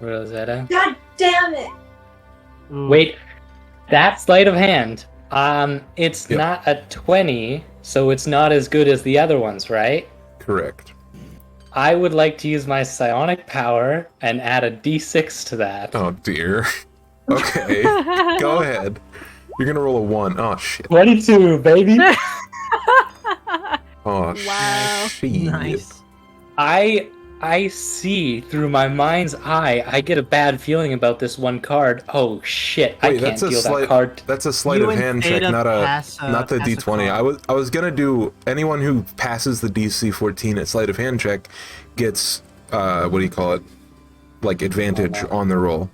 [SPEAKER 3] Rosetta.
[SPEAKER 1] God damn it!
[SPEAKER 5] Ooh.
[SPEAKER 3] Wait, that sleight of hand. It's
[SPEAKER 2] Yep.
[SPEAKER 3] not a 20, so it's not as good as the other ones, right?
[SPEAKER 2] Correct.
[SPEAKER 3] I would like to use my psionic power and add a d6 to that.
[SPEAKER 2] Oh dear. Okay. Go ahead. You're gonna roll a 1. Oh shit.
[SPEAKER 3] 22, baby.
[SPEAKER 2] Oh
[SPEAKER 4] Wow.
[SPEAKER 2] shit.
[SPEAKER 5] Nice.
[SPEAKER 3] I see through my mind's eye. I get a bad feeling about this one card. Oh shit! I
[SPEAKER 2] Wait,
[SPEAKER 3] can't
[SPEAKER 2] that's a
[SPEAKER 3] deal
[SPEAKER 2] slight.
[SPEAKER 3] that card.
[SPEAKER 2] That's a sleight
[SPEAKER 5] You
[SPEAKER 2] of
[SPEAKER 5] and
[SPEAKER 2] hand check,
[SPEAKER 5] Theta
[SPEAKER 2] not
[SPEAKER 5] pass,
[SPEAKER 2] not the
[SPEAKER 5] pass a
[SPEAKER 2] d20.
[SPEAKER 5] card.
[SPEAKER 2] I was gonna do anyone who passes the DC 14 at sleight of hand check gets what do you call it? Like advantage on the roll.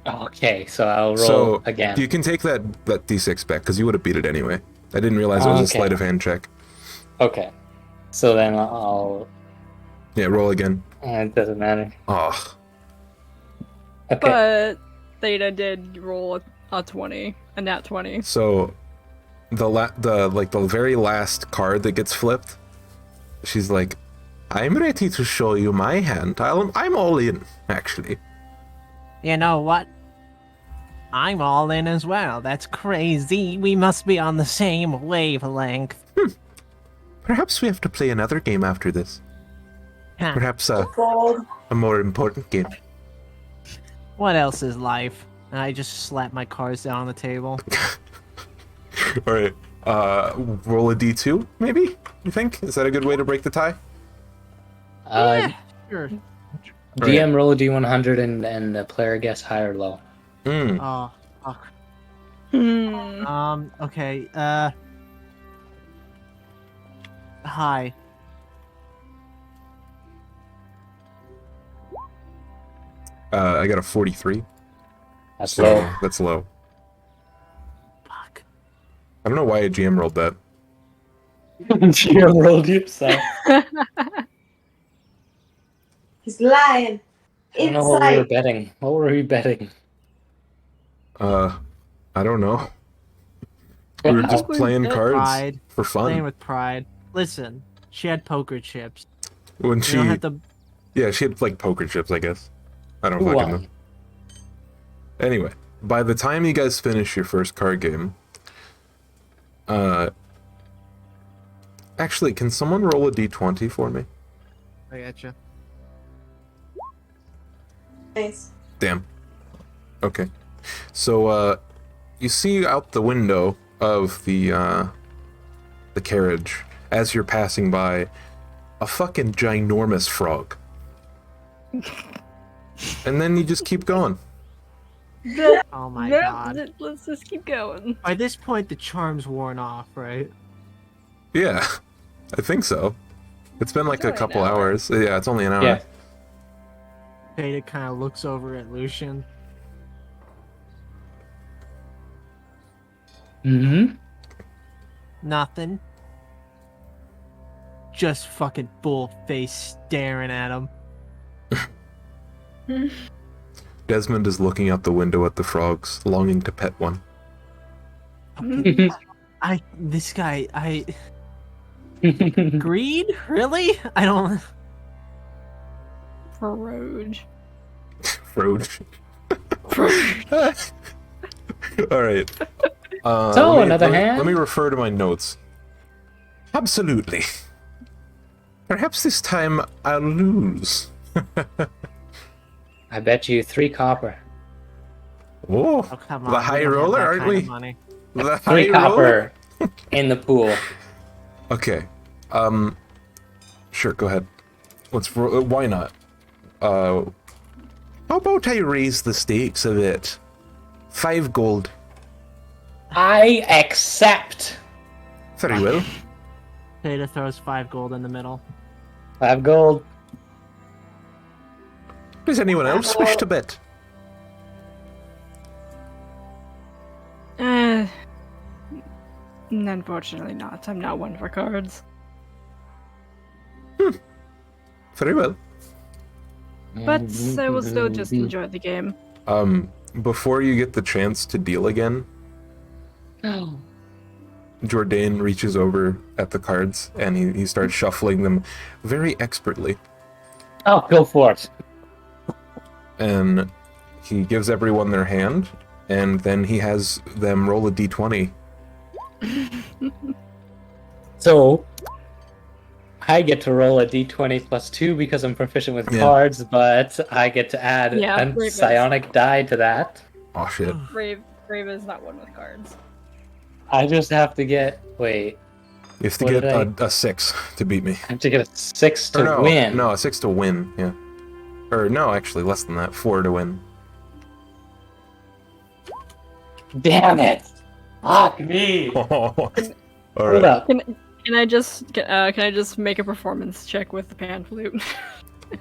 [SPEAKER 3] Okay, so I'll roll
[SPEAKER 2] So
[SPEAKER 3] again.
[SPEAKER 2] you can take that d6 back because you would have beat it anyway. I didn't realize it was a
[SPEAKER 3] Okay.
[SPEAKER 2] sleight of hand check.
[SPEAKER 3] Okay, so then I'll.
[SPEAKER 2] Yeah, roll again.
[SPEAKER 3] It doesn't matter.
[SPEAKER 2] Oh,
[SPEAKER 3] Okay.
[SPEAKER 4] But Theta did roll a 20, a nat 20.
[SPEAKER 2] so the very last card that gets flipped, she's like, "I'm ready to show you my hand. I'm all in, actually."
[SPEAKER 5] You know what? I'm all in as well. That's crazy. We must be on the same wavelength.
[SPEAKER 2] Perhaps we have to play another game after this.
[SPEAKER 5] Huh.
[SPEAKER 2] Perhaps
[SPEAKER 1] Fold.
[SPEAKER 2] a more important game.
[SPEAKER 5] What else is life? And I just slap my cards down on the table.
[SPEAKER 2] All right. Roll a d2, maybe? You think? Is that a good way to break the tie?
[SPEAKER 5] Yeah, sure.
[SPEAKER 3] DM roll a d100 and the player guess high or low.
[SPEAKER 2] Mm.
[SPEAKER 5] Oh, fuck.
[SPEAKER 4] Hmm.
[SPEAKER 5] Okay, hi.
[SPEAKER 2] I got a 43.
[SPEAKER 3] That's
[SPEAKER 2] So
[SPEAKER 3] low.
[SPEAKER 2] that's low.
[SPEAKER 5] Fuck.
[SPEAKER 2] I don't know why a GM rolled that.
[SPEAKER 3] DM rolled yourself.
[SPEAKER 1] He's lying.
[SPEAKER 3] I don't know what we were
[SPEAKER 1] Inside.
[SPEAKER 3] betting. What were we betting?
[SPEAKER 2] I don't know. We were just playing cards
[SPEAKER 5] Pride.
[SPEAKER 2] for
[SPEAKER 5] Playing
[SPEAKER 2] fun.
[SPEAKER 5] with pride. Listen, she had poker chips.
[SPEAKER 2] When
[SPEAKER 5] You
[SPEAKER 2] she,
[SPEAKER 5] don't have to.
[SPEAKER 2] yeah, she had like poker chips, I guess. I don't
[SPEAKER 3] Who
[SPEAKER 2] fucking
[SPEAKER 3] won?
[SPEAKER 2] know. Anyway, by the time you guys finish your first card game, actually, can someone roll a d20 for me?
[SPEAKER 5] I gotcha.
[SPEAKER 1] Nice.
[SPEAKER 2] Damn. Okay. So, you see out the window of the carriage, as you're passing by, a fucking ginormous frog. And then you just keep going.
[SPEAKER 5] Oh my god.
[SPEAKER 4] Let's just keep going.
[SPEAKER 5] By this point, the charm's worn off, right?
[SPEAKER 2] Yeah, I think so. It's been like
[SPEAKER 4] It's
[SPEAKER 2] a
[SPEAKER 4] only an
[SPEAKER 2] couple
[SPEAKER 4] hour.
[SPEAKER 2] hours. Yeah, it's only an hour.
[SPEAKER 3] Yeah.
[SPEAKER 5] Theta kind of looks over at Lucian.
[SPEAKER 3] Mm-hmm.
[SPEAKER 5] Nothing. Just fucking bull face staring at him.
[SPEAKER 2] Desmond is looking out the window at the frogs, longing to pet one.
[SPEAKER 5] This guy, greed? Really? I don't.
[SPEAKER 4] Road.
[SPEAKER 2] Froge. All right.
[SPEAKER 3] So,
[SPEAKER 2] Let me refer to my notes. Absolutely. Perhaps this time I'll lose.
[SPEAKER 3] I bet you 3 copper.
[SPEAKER 2] Oh,
[SPEAKER 5] Oh, come
[SPEAKER 2] the
[SPEAKER 5] on.
[SPEAKER 2] high
[SPEAKER 5] we don't have
[SPEAKER 2] roller,
[SPEAKER 5] that
[SPEAKER 2] aren't
[SPEAKER 5] kind of
[SPEAKER 2] we?
[SPEAKER 5] money.
[SPEAKER 2] The
[SPEAKER 3] 3
[SPEAKER 2] high roller.
[SPEAKER 3] copper in the pool.
[SPEAKER 2] Okay. Sure. Go ahead. Why not? How about I raise the stakes a bit? 5 gold.
[SPEAKER 3] I accept.
[SPEAKER 2] Very well.
[SPEAKER 5] Theta throws 5 gold in the middle.
[SPEAKER 3] 5 gold.
[SPEAKER 2] Does anyone else wish to bet?
[SPEAKER 4] Unfortunately not. I'm not one for cards.
[SPEAKER 2] Very well.
[SPEAKER 4] But I will still just enjoy the game.
[SPEAKER 2] Before you get the chance to deal again,
[SPEAKER 3] Oh.
[SPEAKER 2] Jourdain reaches over at the cards and he starts shuffling them very expertly.
[SPEAKER 3] Oh, go for it.
[SPEAKER 2] And he gives everyone their hand, and then he has them roll a d20.
[SPEAKER 3] So, I get to roll a d20 plus 2 because I'm proficient with
[SPEAKER 2] Yeah.
[SPEAKER 3] cards, but I get to add
[SPEAKER 4] Yeah,
[SPEAKER 3] a
[SPEAKER 4] Rave
[SPEAKER 3] psionic die to that.
[SPEAKER 2] Oh shit.
[SPEAKER 4] Brave is not one with cards.
[SPEAKER 3] I just have to get... Wait.
[SPEAKER 2] You have to
[SPEAKER 3] What
[SPEAKER 2] get
[SPEAKER 3] did
[SPEAKER 2] a 6 to beat me.
[SPEAKER 3] I have to get a 6 to
[SPEAKER 2] Or no,
[SPEAKER 3] win.
[SPEAKER 2] No, a 6 to win, yeah. Or no, actually, less than that. 4 to win.
[SPEAKER 3] Damn it! Fuck me!
[SPEAKER 2] Alright.
[SPEAKER 3] Hold up.
[SPEAKER 4] Can I just make a performance check with the pan flute?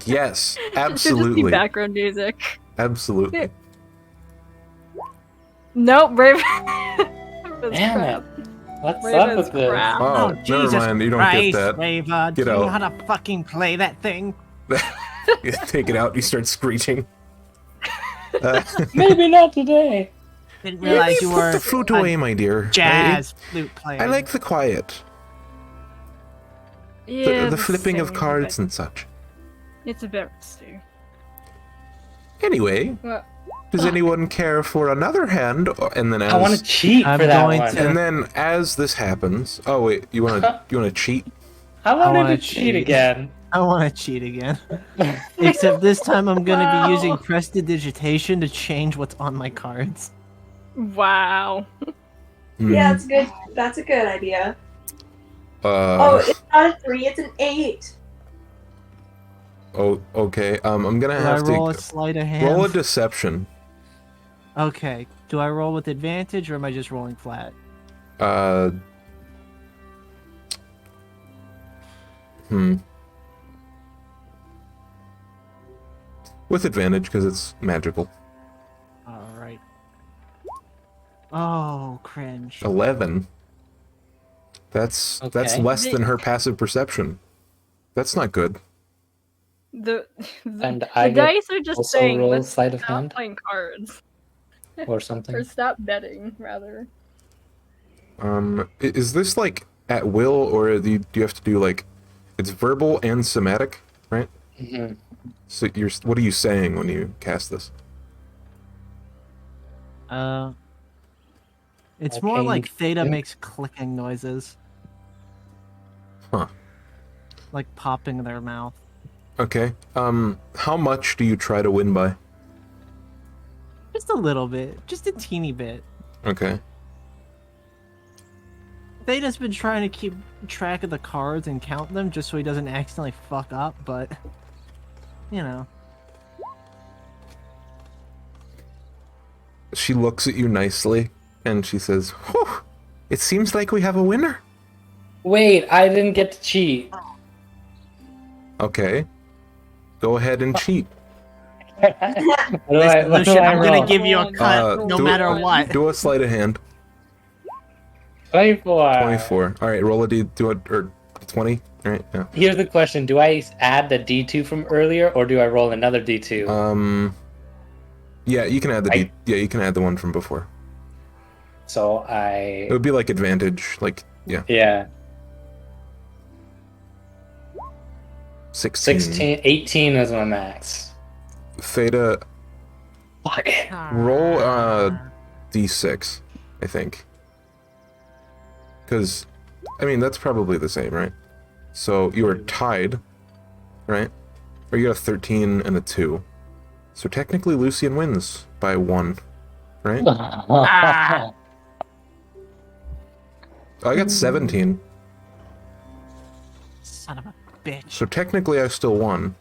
[SPEAKER 2] Yes,
[SPEAKER 4] Should just be
[SPEAKER 2] absolutely.
[SPEAKER 4] background music.
[SPEAKER 2] Absolutely.
[SPEAKER 4] Nope, Brave.
[SPEAKER 3] Damn it. What's
[SPEAKER 4] Brave
[SPEAKER 3] up
[SPEAKER 4] is
[SPEAKER 3] with this?
[SPEAKER 4] crap.
[SPEAKER 2] Oh, never
[SPEAKER 5] Jesus
[SPEAKER 2] mind, you don't
[SPEAKER 5] Christ,
[SPEAKER 2] get that.
[SPEAKER 5] Rava, do
[SPEAKER 2] Get
[SPEAKER 5] you know
[SPEAKER 2] out.
[SPEAKER 5] how to fucking play that thing?
[SPEAKER 2] You take it out, you start screeching.
[SPEAKER 3] Maybe not today.
[SPEAKER 5] Didn't realize you
[SPEAKER 2] Put
[SPEAKER 5] were
[SPEAKER 2] the flute
[SPEAKER 5] a
[SPEAKER 2] away, my dear.
[SPEAKER 5] jazz flute player.
[SPEAKER 2] I like the quiet.
[SPEAKER 4] Yeah,
[SPEAKER 2] The flipping of
[SPEAKER 4] same,
[SPEAKER 2] cards
[SPEAKER 4] but
[SPEAKER 2] and such.
[SPEAKER 4] It's a bit rusty.
[SPEAKER 2] Anyway,
[SPEAKER 4] Well,
[SPEAKER 2] does anyone care for another hand? And then
[SPEAKER 3] I want to
[SPEAKER 2] as
[SPEAKER 3] cheat
[SPEAKER 5] I'm
[SPEAKER 3] for that
[SPEAKER 5] going
[SPEAKER 3] one.
[SPEAKER 5] to-
[SPEAKER 2] and then as this happens, oh wait, you want to cheat?
[SPEAKER 3] I wanted
[SPEAKER 5] wanna
[SPEAKER 3] to cheat
[SPEAKER 5] cheat.
[SPEAKER 3] again.
[SPEAKER 5] I want to cheat again. Except this time I'm going to be using prestidigitation to change what's on my cards.
[SPEAKER 4] wow.
[SPEAKER 6] Yeah, that's good. That's a good idea.
[SPEAKER 2] Oh,
[SPEAKER 6] it's not a 3, it's an 8.
[SPEAKER 2] oh, okay. I'm gonna
[SPEAKER 5] Do I
[SPEAKER 2] have
[SPEAKER 5] roll a
[SPEAKER 2] to
[SPEAKER 5] sleight of hand?
[SPEAKER 2] roll a deception.
[SPEAKER 5] Okay. Do I roll with advantage or am I just rolling flat?
[SPEAKER 2] With advantage because it's magical.
[SPEAKER 5] Alright. Oh, cringe.
[SPEAKER 2] 11. That's
[SPEAKER 3] Okay.
[SPEAKER 2] less than her passive perception. That's not good.
[SPEAKER 4] The
[SPEAKER 3] And
[SPEAKER 4] the
[SPEAKER 3] I get
[SPEAKER 4] dice are just
[SPEAKER 3] also
[SPEAKER 4] saying
[SPEAKER 3] roll
[SPEAKER 4] let's
[SPEAKER 3] sleight of
[SPEAKER 4] stop
[SPEAKER 3] hand?
[SPEAKER 4] playing cards
[SPEAKER 3] or something.
[SPEAKER 4] or stop betting rather.
[SPEAKER 2] Is this like at will, or do you have to do like it's verbal and somatic, right?
[SPEAKER 3] Mhm.
[SPEAKER 2] So what are you saying when you cast this?
[SPEAKER 5] It's more
[SPEAKER 3] Okay,
[SPEAKER 5] like Theta
[SPEAKER 3] yeah.
[SPEAKER 5] makes clicking noises.
[SPEAKER 2] Huh.
[SPEAKER 5] Like popping their mouth.
[SPEAKER 2] Okay. How much do you try to win by?
[SPEAKER 5] Just a little bit. Just a teeny bit.
[SPEAKER 2] Okay.
[SPEAKER 5] Theta's been trying to keep track of the cards and count them just so he doesn't accidentally fuck up, but... You know.
[SPEAKER 2] She looks at you nicely, and she says, "Whew, it seems like we have a winner."
[SPEAKER 3] Wait, I didn't get to cheat.
[SPEAKER 2] Okay. Go ahead and cheat.
[SPEAKER 3] What do I
[SPEAKER 5] Lucian, I'm gonna
[SPEAKER 3] roll?
[SPEAKER 5] give you a cut no
[SPEAKER 2] do
[SPEAKER 5] matter
[SPEAKER 2] it-
[SPEAKER 5] what.
[SPEAKER 2] Do a sleight of hand.
[SPEAKER 3] 24.
[SPEAKER 2] 24. All right, roll a D. Do it or 20. All right. Yeah.
[SPEAKER 3] Here's the question: do I add the D2 from earlier, or do I roll another D2?
[SPEAKER 2] Yeah, you can add the D. Yeah, you can add the one from before.
[SPEAKER 3] So
[SPEAKER 2] It would be like advantage. Like yeah.
[SPEAKER 3] yeah,
[SPEAKER 2] 16.
[SPEAKER 3] 18 is my max.
[SPEAKER 2] Theta.
[SPEAKER 3] Fuck.
[SPEAKER 2] Roll D6, I think. Because, I mean, that's probably the same, right? So you are tied, right? Or you got a 13 and a 2. So technically Lucian wins by 1, right?
[SPEAKER 5] Ah.
[SPEAKER 2] I got 17.
[SPEAKER 5] Son of a bitch.
[SPEAKER 2] So technically I still won.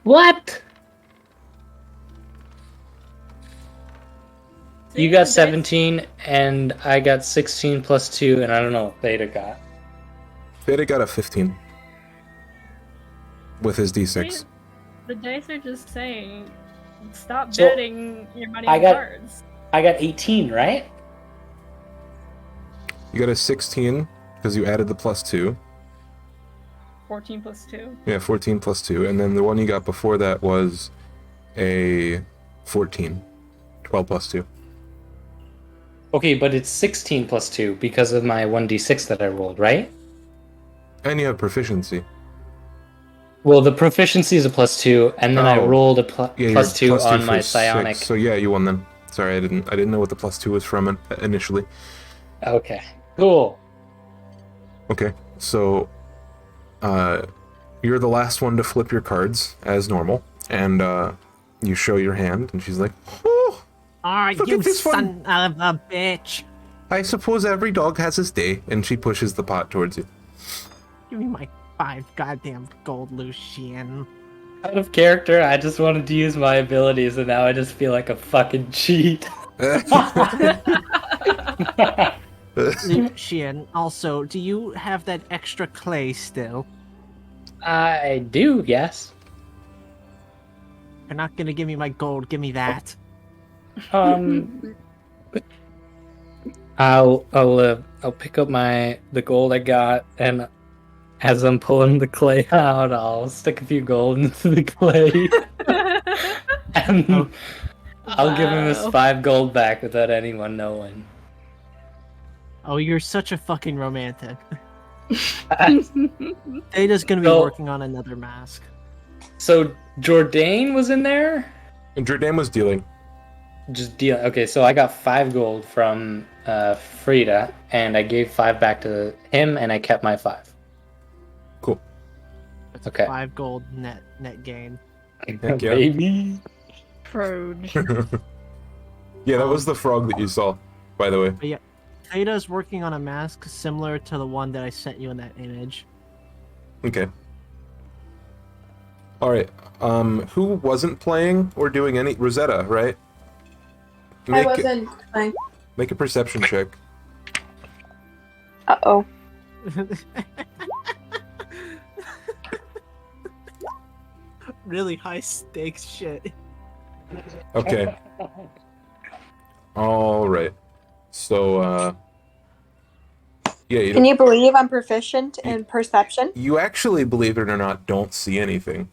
[SPEAKER 3] What?
[SPEAKER 4] See,
[SPEAKER 3] You got
[SPEAKER 4] the dice-
[SPEAKER 3] 17, and I got 16 plus 2, and I don't know what Theta got.
[SPEAKER 2] Theta got a 15. With his D6.
[SPEAKER 4] see, The dice are just saying, stop
[SPEAKER 3] So,
[SPEAKER 4] betting your money
[SPEAKER 3] I
[SPEAKER 4] on
[SPEAKER 3] got-
[SPEAKER 4] cards.
[SPEAKER 3] I got 18, right?
[SPEAKER 2] You got a 16, because you added the plus 2.
[SPEAKER 4] 14 plus 2.
[SPEAKER 2] Yeah, 14 plus 2. And then the one you got before that was a 14. 12 plus 2.
[SPEAKER 3] Okay, but it's 16 plus 2 because of my 1d6 that I rolled, right?
[SPEAKER 2] And you have proficiency.
[SPEAKER 3] Well, the proficiency is a plus 2, and then I
[SPEAKER 2] Oh.
[SPEAKER 3] rolled a
[SPEAKER 2] Yeah,
[SPEAKER 3] plus
[SPEAKER 2] you're
[SPEAKER 3] 2
[SPEAKER 2] plus 2
[SPEAKER 3] on
[SPEAKER 2] for
[SPEAKER 3] my
[SPEAKER 2] 6.
[SPEAKER 3] psionic.
[SPEAKER 2] So yeah, you won then. Sorry, I didn't know what the plus 2 was from initially.
[SPEAKER 3] Okay, cool.
[SPEAKER 2] Okay, so you're the last one to flip your cards as normal, and you show your hand, and she's like, "Oh,
[SPEAKER 5] Alright,
[SPEAKER 2] Look
[SPEAKER 5] you
[SPEAKER 2] at this one.
[SPEAKER 5] son of a bitch.
[SPEAKER 2] I suppose every dog has his day," and she pushes the pot towards you.
[SPEAKER 5] Give me my 5 goddamn gold, Lucian.
[SPEAKER 3] Out of character, I just wanted to use my abilities, and now I just feel like a fucking cheat.
[SPEAKER 5] Lucian, also, do you have that extra clay still?
[SPEAKER 3] I do, yes.
[SPEAKER 5] You're not gonna give me my gold, give me that.
[SPEAKER 3] I'll pick up the gold I got, and as I'm pulling the clay out, I'll stick a few gold into the clay, and I'll give him his
[SPEAKER 4] Wow.
[SPEAKER 3] 5 gold back without anyone knowing.
[SPEAKER 5] Oh, you're such a fucking romantic. Data's gonna be
[SPEAKER 3] So-
[SPEAKER 5] working on another mask.
[SPEAKER 3] So Jourdain was in there.
[SPEAKER 2] And Jordan was dealing.
[SPEAKER 3] Just deal. Okay, so I got 5 gold from Frida, and I gave 5 back to him, and I kept my 5.
[SPEAKER 2] Cool.
[SPEAKER 5] That's
[SPEAKER 3] Okay.
[SPEAKER 5] 5 gold net gain.
[SPEAKER 2] Heck yeah.
[SPEAKER 3] Baby.
[SPEAKER 4] Froge.
[SPEAKER 2] Yeah, that was the frog that you saw, by the way.
[SPEAKER 5] Data's working on a mask similar to the one that I sent you in that image.
[SPEAKER 2] Okay. All right. Who wasn't playing or doing any Rosetta, right?
[SPEAKER 6] I wasn't playing.
[SPEAKER 2] Make a perception check.
[SPEAKER 6] Uh-oh.
[SPEAKER 5] Really high stakes shit.
[SPEAKER 2] Okay. All right. So, yeah,
[SPEAKER 6] Can you believe I'm proficient in perception?
[SPEAKER 2] you actually, believe it or not, don't see anything.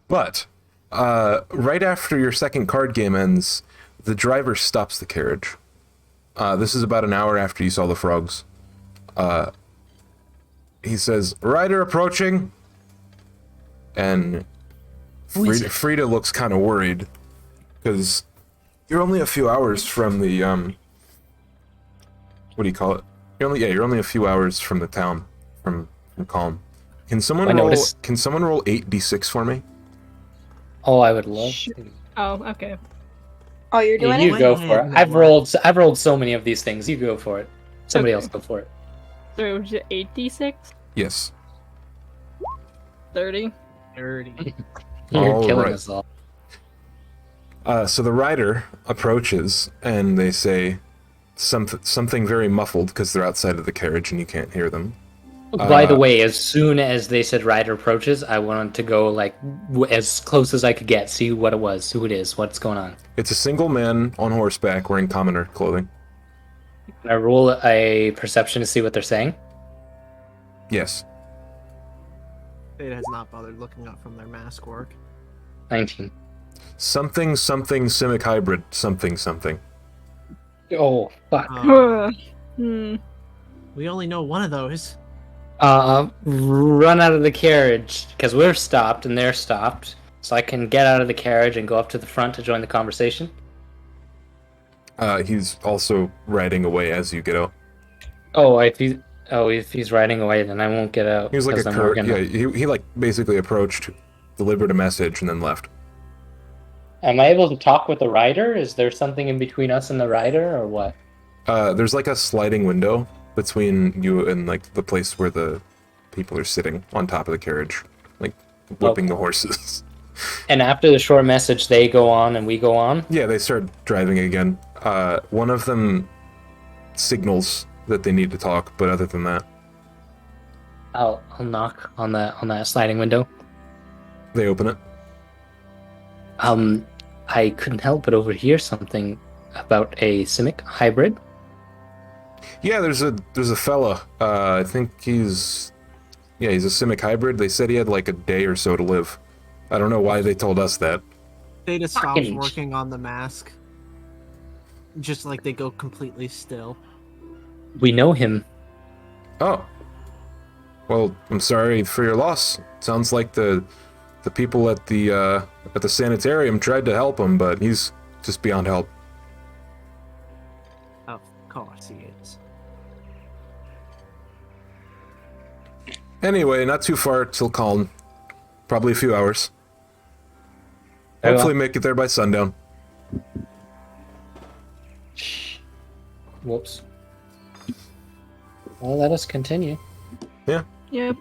[SPEAKER 2] But, right after your second card game ends, the driver stops the carriage. This is about an hour after you saw the frogs. He says, "Rider approaching," and Frida looks kind of worried because you're only a few hours from the what do you call it? You're only a few hours from the town from Calm. Can someone
[SPEAKER 3] I
[SPEAKER 2] roll?
[SPEAKER 3] noticed.
[SPEAKER 2] Can someone roll 8d6 for me?
[SPEAKER 3] Oh, I would love to.
[SPEAKER 4] Oh, okay.
[SPEAKER 6] Oh, you're
[SPEAKER 3] Yeah,
[SPEAKER 6] doing
[SPEAKER 3] you
[SPEAKER 6] it?
[SPEAKER 3] go
[SPEAKER 5] Go
[SPEAKER 3] for it.
[SPEAKER 5] ahead,
[SPEAKER 3] I've
[SPEAKER 5] Noah.
[SPEAKER 3] rolled so many of these things. You go for it. Somebody
[SPEAKER 4] Okay.
[SPEAKER 3] else go for it.
[SPEAKER 4] So it was just 8d6?
[SPEAKER 2] Yes.
[SPEAKER 4] 30.
[SPEAKER 5] Dirty.
[SPEAKER 3] You're
[SPEAKER 2] All
[SPEAKER 3] killing
[SPEAKER 2] right.
[SPEAKER 3] us all.
[SPEAKER 2] So the rider approaches, and they say something very muffled because they're outside of the carriage and you can't hear them.
[SPEAKER 3] By the way, as soon as they said rider approaches, I wanted to go like as close as I could get, see what it was, who it is, what's going on.
[SPEAKER 2] It's a single man on horseback wearing commoner clothing.
[SPEAKER 3] Can I roll a perception to see what they're saying?
[SPEAKER 2] Yes.
[SPEAKER 5] Theta has not bothered looking up from their mask work.
[SPEAKER 3] 19.
[SPEAKER 2] Something Simic hybrid something.
[SPEAKER 3] Oh, fuck.
[SPEAKER 4] Hmm.
[SPEAKER 5] We only know one of those.
[SPEAKER 3] Run out of the carriage, because we're stopped and they're stopped. So I can get out of the carriage and go up to the front to join the conversation.
[SPEAKER 2] He's also riding away as you get out.
[SPEAKER 3] If he's riding away, then I won't get out.
[SPEAKER 2] He was like
[SPEAKER 3] 'cause
[SPEAKER 2] a
[SPEAKER 3] then we're
[SPEAKER 2] cur-
[SPEAKER 3] gonna-
[SPEAKER 2] yeah. He like basically approached, delivered a message, and then left.
[SPEAKER 3] Am I able to talk with the rider? Is there something in between us and the rider, or what?
[SPEAKER 2] There's like a sliding window between you and like the place where the people are sitting on top of the carriage, like whipping the horses.
[SPEAKER 3] And after the short message, they go on and we go on?
[SPEAKER 2] Yeah, they start driving again. One of them signals that they need to talk, but other than that,
[SPEAKER 3] I'll knock on that sliding window.
[SPEAKER 2] they open it.
[SPEAKER 3] I couldn't help but overhear something about a Simic hybrid.
[SPEAKER 2] Yeah, there's a fella. I think he's a Simic hybrid. They said he had like a day or so to live. I don't know why they told us that.
[SPEAKER 5] Theta stops
[SPEAKER 3] Fucking-
[SPEAKER 5] working on the mask. Just like they go completely still.
[SPEAKER 3] We know him.
[SPEAKER 2] Oh. Well, I'm sorry for your loss. Sounds like the people at the sanitarium tried to help him, but he's just beyond help.
[SPEAKER 5] Of course he is.
[SPEAKER 2] Anyway, not too far till Calm. Probably a few hours.
[SPEAKER 3] Very well.
[SPEAKER 2] Hopefully make it there by sundown.
[SPEAKER 3] Whoops. Well, let us continue.
[SPEAKER 4] Yep.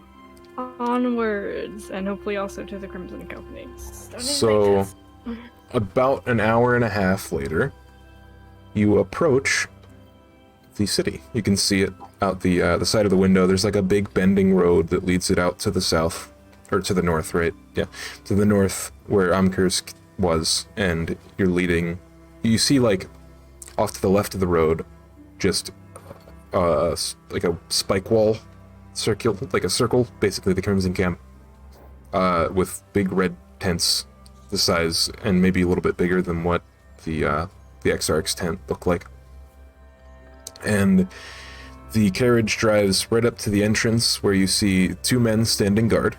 [SPEAKER 4] Onwards, and hopefully also to the Crimson Company.
[SPEAKER 2] So, about an hour and a half later, you approach the city. You can see it out the side of the window. There's like a big bending road that leads it out to the south, or to the north, right? Yeah, to the north where Amkursk was, and you're leading. You see like off to the left of the road, just like a spike wall, like a circle, basically the Crimson Camp, with big red tents, the size and maybe a little bit bigger than what the Exarch's tent looked like. And the carriage drives right up to the entrance where you see two men standing guard.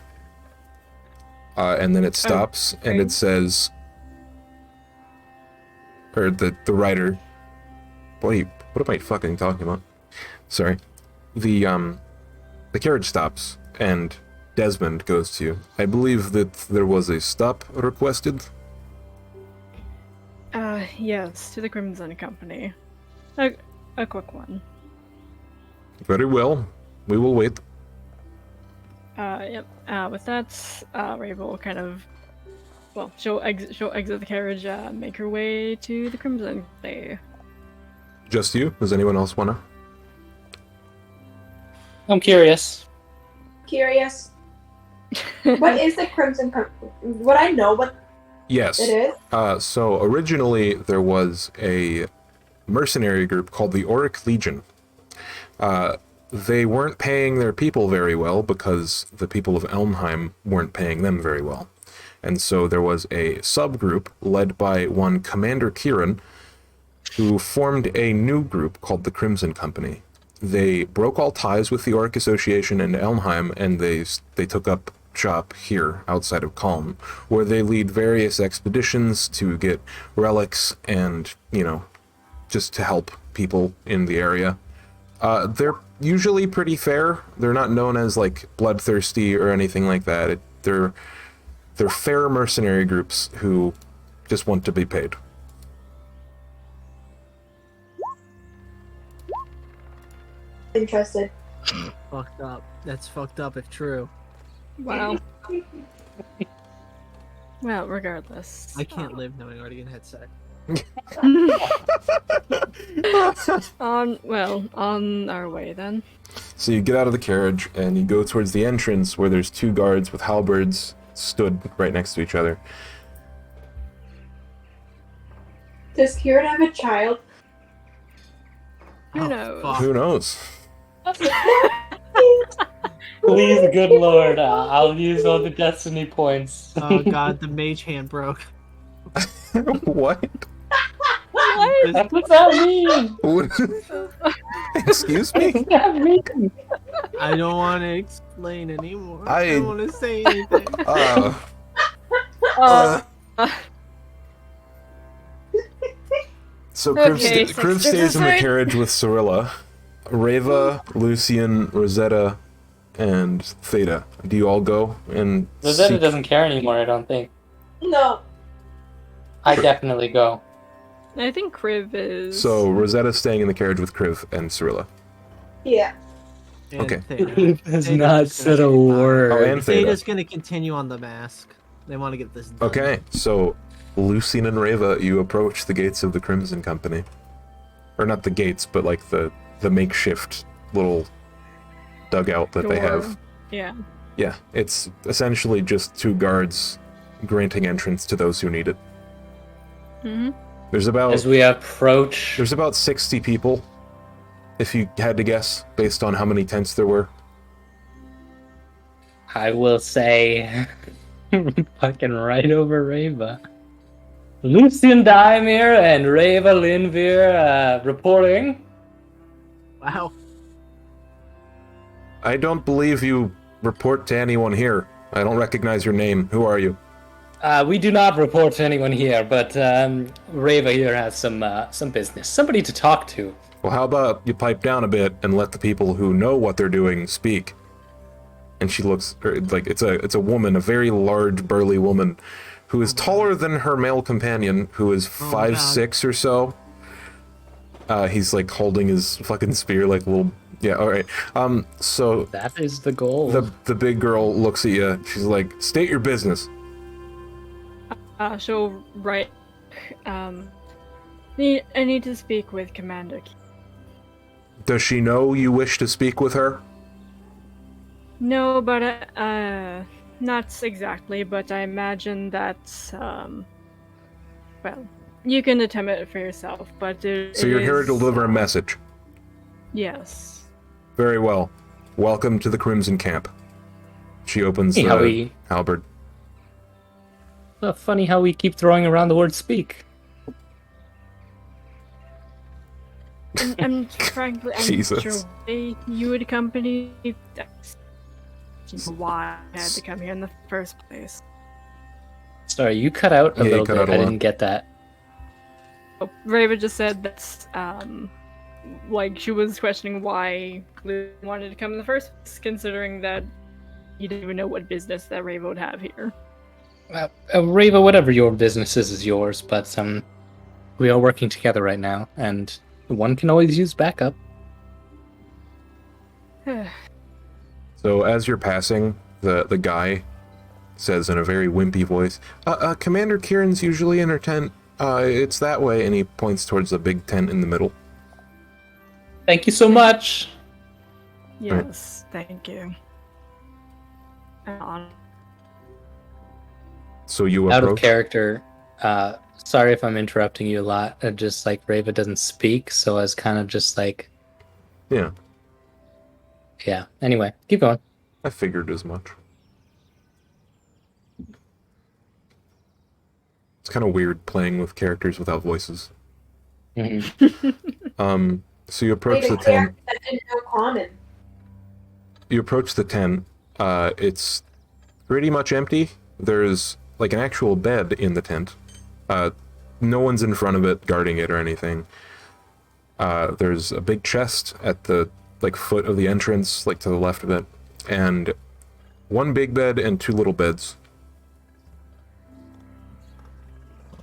[SPEAKER 2] And then it stops and it says, or the rider, wait, what am I fucking talking about? Sorry. The carriage stops and Desmond goes to you. I believe that there was a stop requested.
[SPEAKER 4] Yes, to the Crimson Company. A quick one.
[SPEAKER 2] Very well. We will wait.
[SPEAKER 4] Yep. With that, Ray will kind of, well, she'll exit the carriage, make her way to the Crimson Company.
[SPEAKER 2] Just you? Does anyone else wanna?
[SPEAKER 3] I'm curious.
[SPEAKER 6] Curious. What is the Crimson Company? Would I know what
[SPEAKER 2] Yes.
[SPEAKER 6] it is?
[SPEAKER 2] So originally there was a mercenary group called the Auric Legion. They weren't paying their people very well because the people of Elmheim weren't paying them very well. And so there was a subgroup led by one Commander Kieran who formed a new group called the Crimson Company. They broke all ties with the Auric Association in Elmheim and they took up shop here outside of Calm, where they lead various expeditions to get relics and, just to help people in the area. They're usually pretty fair. They're not known as like bloodthirsty or anything like that. They're fair mercenary groups who just want to be paid.
[SPEAKER 6] Interested.
[SPEAKER 5] Fucked up. That's fucked up if true.
[SPEAKER 4] Wow. Well, regardless.
[SPEAKER 5] I can't live knowing Artigan had sex.
[SPEAKER 4] On our way then.
[SPEAKER 2] So you get out of the carriage and you go towards the entrance where there's two guards with halberds stood right next to each other.
[SPEAKER 6] Does Kieran have a child?
[SPEAKER 4] Who knows?
[SPEAKER 5] fuck.
[SPEAKER 2] Who knows?
[SPEAKER 3] Please, good lord, I'll use all the destiny points.
[SPEAKER 5] Oh god, the mage hand broke.
[SPEAKER 2] What?
[SPEAKER 3] What does that mean?
[SPEAKER 2] Excuse me?
[SPEAKER 3] What does that mean?
[SPEAKER 5] I don't want to explain anymore.
[SPEAKER 2] I-
[SPEAKER 5] I don't want to say anything.
[SPEAKER 2] So
[SPEAKER 4] Okay,
[SPEAKER 2] Kriv
[SPEAKER 4] six
[SPEAKER 2] stays in the
[SPEAKER 4] aside.
[SPEAKER 2] carriage with Cirilla. Reva, Lucian, Rosetta, and Theta. Do you all go and
[SPEAKER 3] Rosetta
[SPEAKER 2] seek-
[SPEAKER 3] doesn't care anymore, I don't think.
[SPEAKER 6] No.
[SPEAKER 3] I definitely go.
[SPEAKER 4] I think Kriv is.
[SPEAKER 2] So Rosetta's staying in the carriage with Kriv and Cirilla.
[SPEAKER 6] Yeah.
[SPEAKER 5] And
[SPEAKER 2] Okay.
[SPEAKER 5] Theta.
[SPEAKER 3] Has
[SPEAKER 5] Theta's
[SPEAKER 3] not
[SPEAKER 5] just gonna
[SPEAKER 3] said a
[SPEAKER 5] stay fine.
[SPEAKER 3] word.
[SPEAKER 2] Oh, and Theta.
[SPEAKER 5] Theta's gonna continue on the mask. They want to get this done.
[SPEAKER 2] Okay, so Lucian and Reva, you approach the gates of the Crimson Company. Or not the gates, but like the makeshift little dugout that they
[SPEAKER 4] Door.
[SPEAKER 2] have.
[SPEAKER 4] Yeah.
[SPEAKER 2] Yeah, it's essentially just two guards granting entrance to those who need it.
[SPEAKER 4] Mm-hmm.
[SPEAKER 2] There's about
[SPEAKER 3] As we approach,
[SPEAKER 2] There's about 60 people, if you had to guess, based on how many tents there were.
[SPEAKER 3] I will say, fucking right over Reva. Lucian Daimir and Reva Linvir reporting.
[SPEAKER 5] Wow.
[SPEAKER 2] I don't believe you report to anyone here. I don't recognize your name. Who are you?
[SPEAKER 3] We do not report to anyone here, but Reva here has some business. Somebody to talk to.
[SPEAKER 2] Well, how about you pipe down a bit and let the people who know what they're doing speak? And she looks like it's a woman, a very large, burly woman, who is taller than her male companion, who is
[SPEAKER 5] Oh,
[SPEAKER 2] 5'6" or so. He's like holding his fucking spear like a little. Yeah, all right. So
[SPEAKER 3] That is the goal.
[SPEAKER 2] the big girl looks at you. She's like, "State your business."
[SPEAKER 4] So right. I need to speak with Commander.
[SPEAKER 2] Does she know you wish to speak with her?
[SPEAKER 4] No, but not exactly. But I imagine that well, you can attempt it for yourself. But
[SPEAKER 2] So you're here to deliver a message.
[SPEAKER 4] Yes.
[SPEAKER 2] Very well. Welcome to the Crimson Camp. She opens
[SPEAKER 3] Hey,
[SPEAKER 2] the
[SPEAKER 3] how we-
[SPEAKER 2] halberd.
[SPEAKER 3] Funny how we keep throwing around the word speak.
[SPEAKER 4] I'm frankly, I'm
[SPEAKER 2] Jesus.
[SPEAKER 4] sure you would accompany. That's why I had to come here in the first place.
[SPEAKER 3] Sorry, you cut out a
[SPEAKER 2] Yeah, you
[SPEAKER 3] little
[SPEAKER 2] cut
[SPEAKER 3] bit.
[SPEAKER 2] out a
[SPEAKER 3] I
[SPEAKER 2] lot.
[SPEAKER 3] didn't get that.
[SPEAKER 4] Oh, Raven just said that, like she was questioning why Lou wanted to come in the first place, considering that you didn't even know what business that Raven would have here.
[SPEAKER 3] Reva, whatever your business is yours, but we are working together right now, and one can always use backup.
[SPEAKER 2] So as you're passing, the guy says in a very wimpy voice, Commander Kieran's usually in her tent. It's that way, and he points towards the big tent in the middle.
[SPEAKER 3] Thank you so much.
[SPEAKER 4] Yes, thank you.
[SPEAKER 2] So you
[SPEAKER 3] Out of
[SPEAKER 2] approach.
[SPEAKER 3] character, sorry if I'm interrupting you a lot. Just like Reva doesn't speak, so I was kind of just like,
[SPEAKER 2] Yeah,
[SPEAKER 3] yeah. Anyway, keep going.
[SPEAKER 2] I figured as much. It's kind of weird playing with characters without voices.
[SPEAKER 3] Mhm.
[SPEAKER 2] So you approach the tent.
[SPEAKER 6] That didn't know common.
[SPEAKER 2] You approach the tent. It's pretty much empty. There's like an actual bed in the tent. No one's in front of it, guarding it or anything. There's a big chest at the like foot of the entrance, like to the left of it, and one big bed and two little beds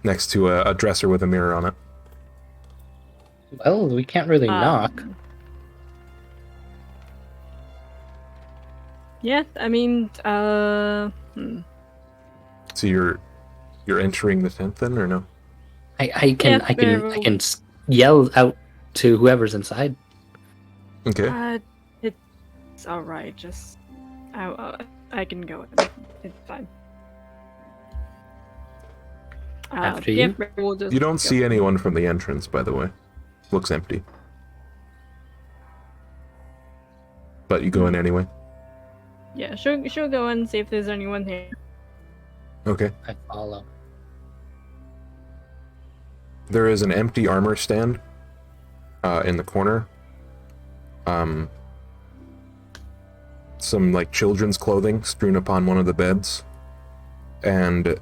[SPEAKER 2] next to a dresser with a mirror on it.
[SPEAKER 3] Well, we can't really knock.
[SPEAKER 4] Yeah, I mean,
[SPEAKER 2] So you're entering the tent then, or no?
[SPEAKER 3] I can
[SPEAKER 4] Yeah,
[SPEAKER 3] I can
[SPEAKER 4] very
[SPEAKER 3] I can yell out to whoever's inside.
[SPEAKER 2] Okay.
[SPEAKER 4] It's alright, just... I can go. It's fine.
[SPEAKER 3] After
[SPEAKER 4] yeah,
[SPEAKER 3] you?
[SPEAKER 4] we'll just
[SPEAKER 2] You don't
[SPEAKER 4] go.
[SPEAKER 2] see anyone from the entrance, by the way. Looks empty. But you go in anyway.
[SPEAKER 4] Yeah, she'll go and see if there's anyone here.
[SPEAKER 2] Okay.
[SPEAKER 3] I follow.
[SPEAKER 2] There is an empty armor stand in the corner. Some like children's clothing strewn upon one of the beds, and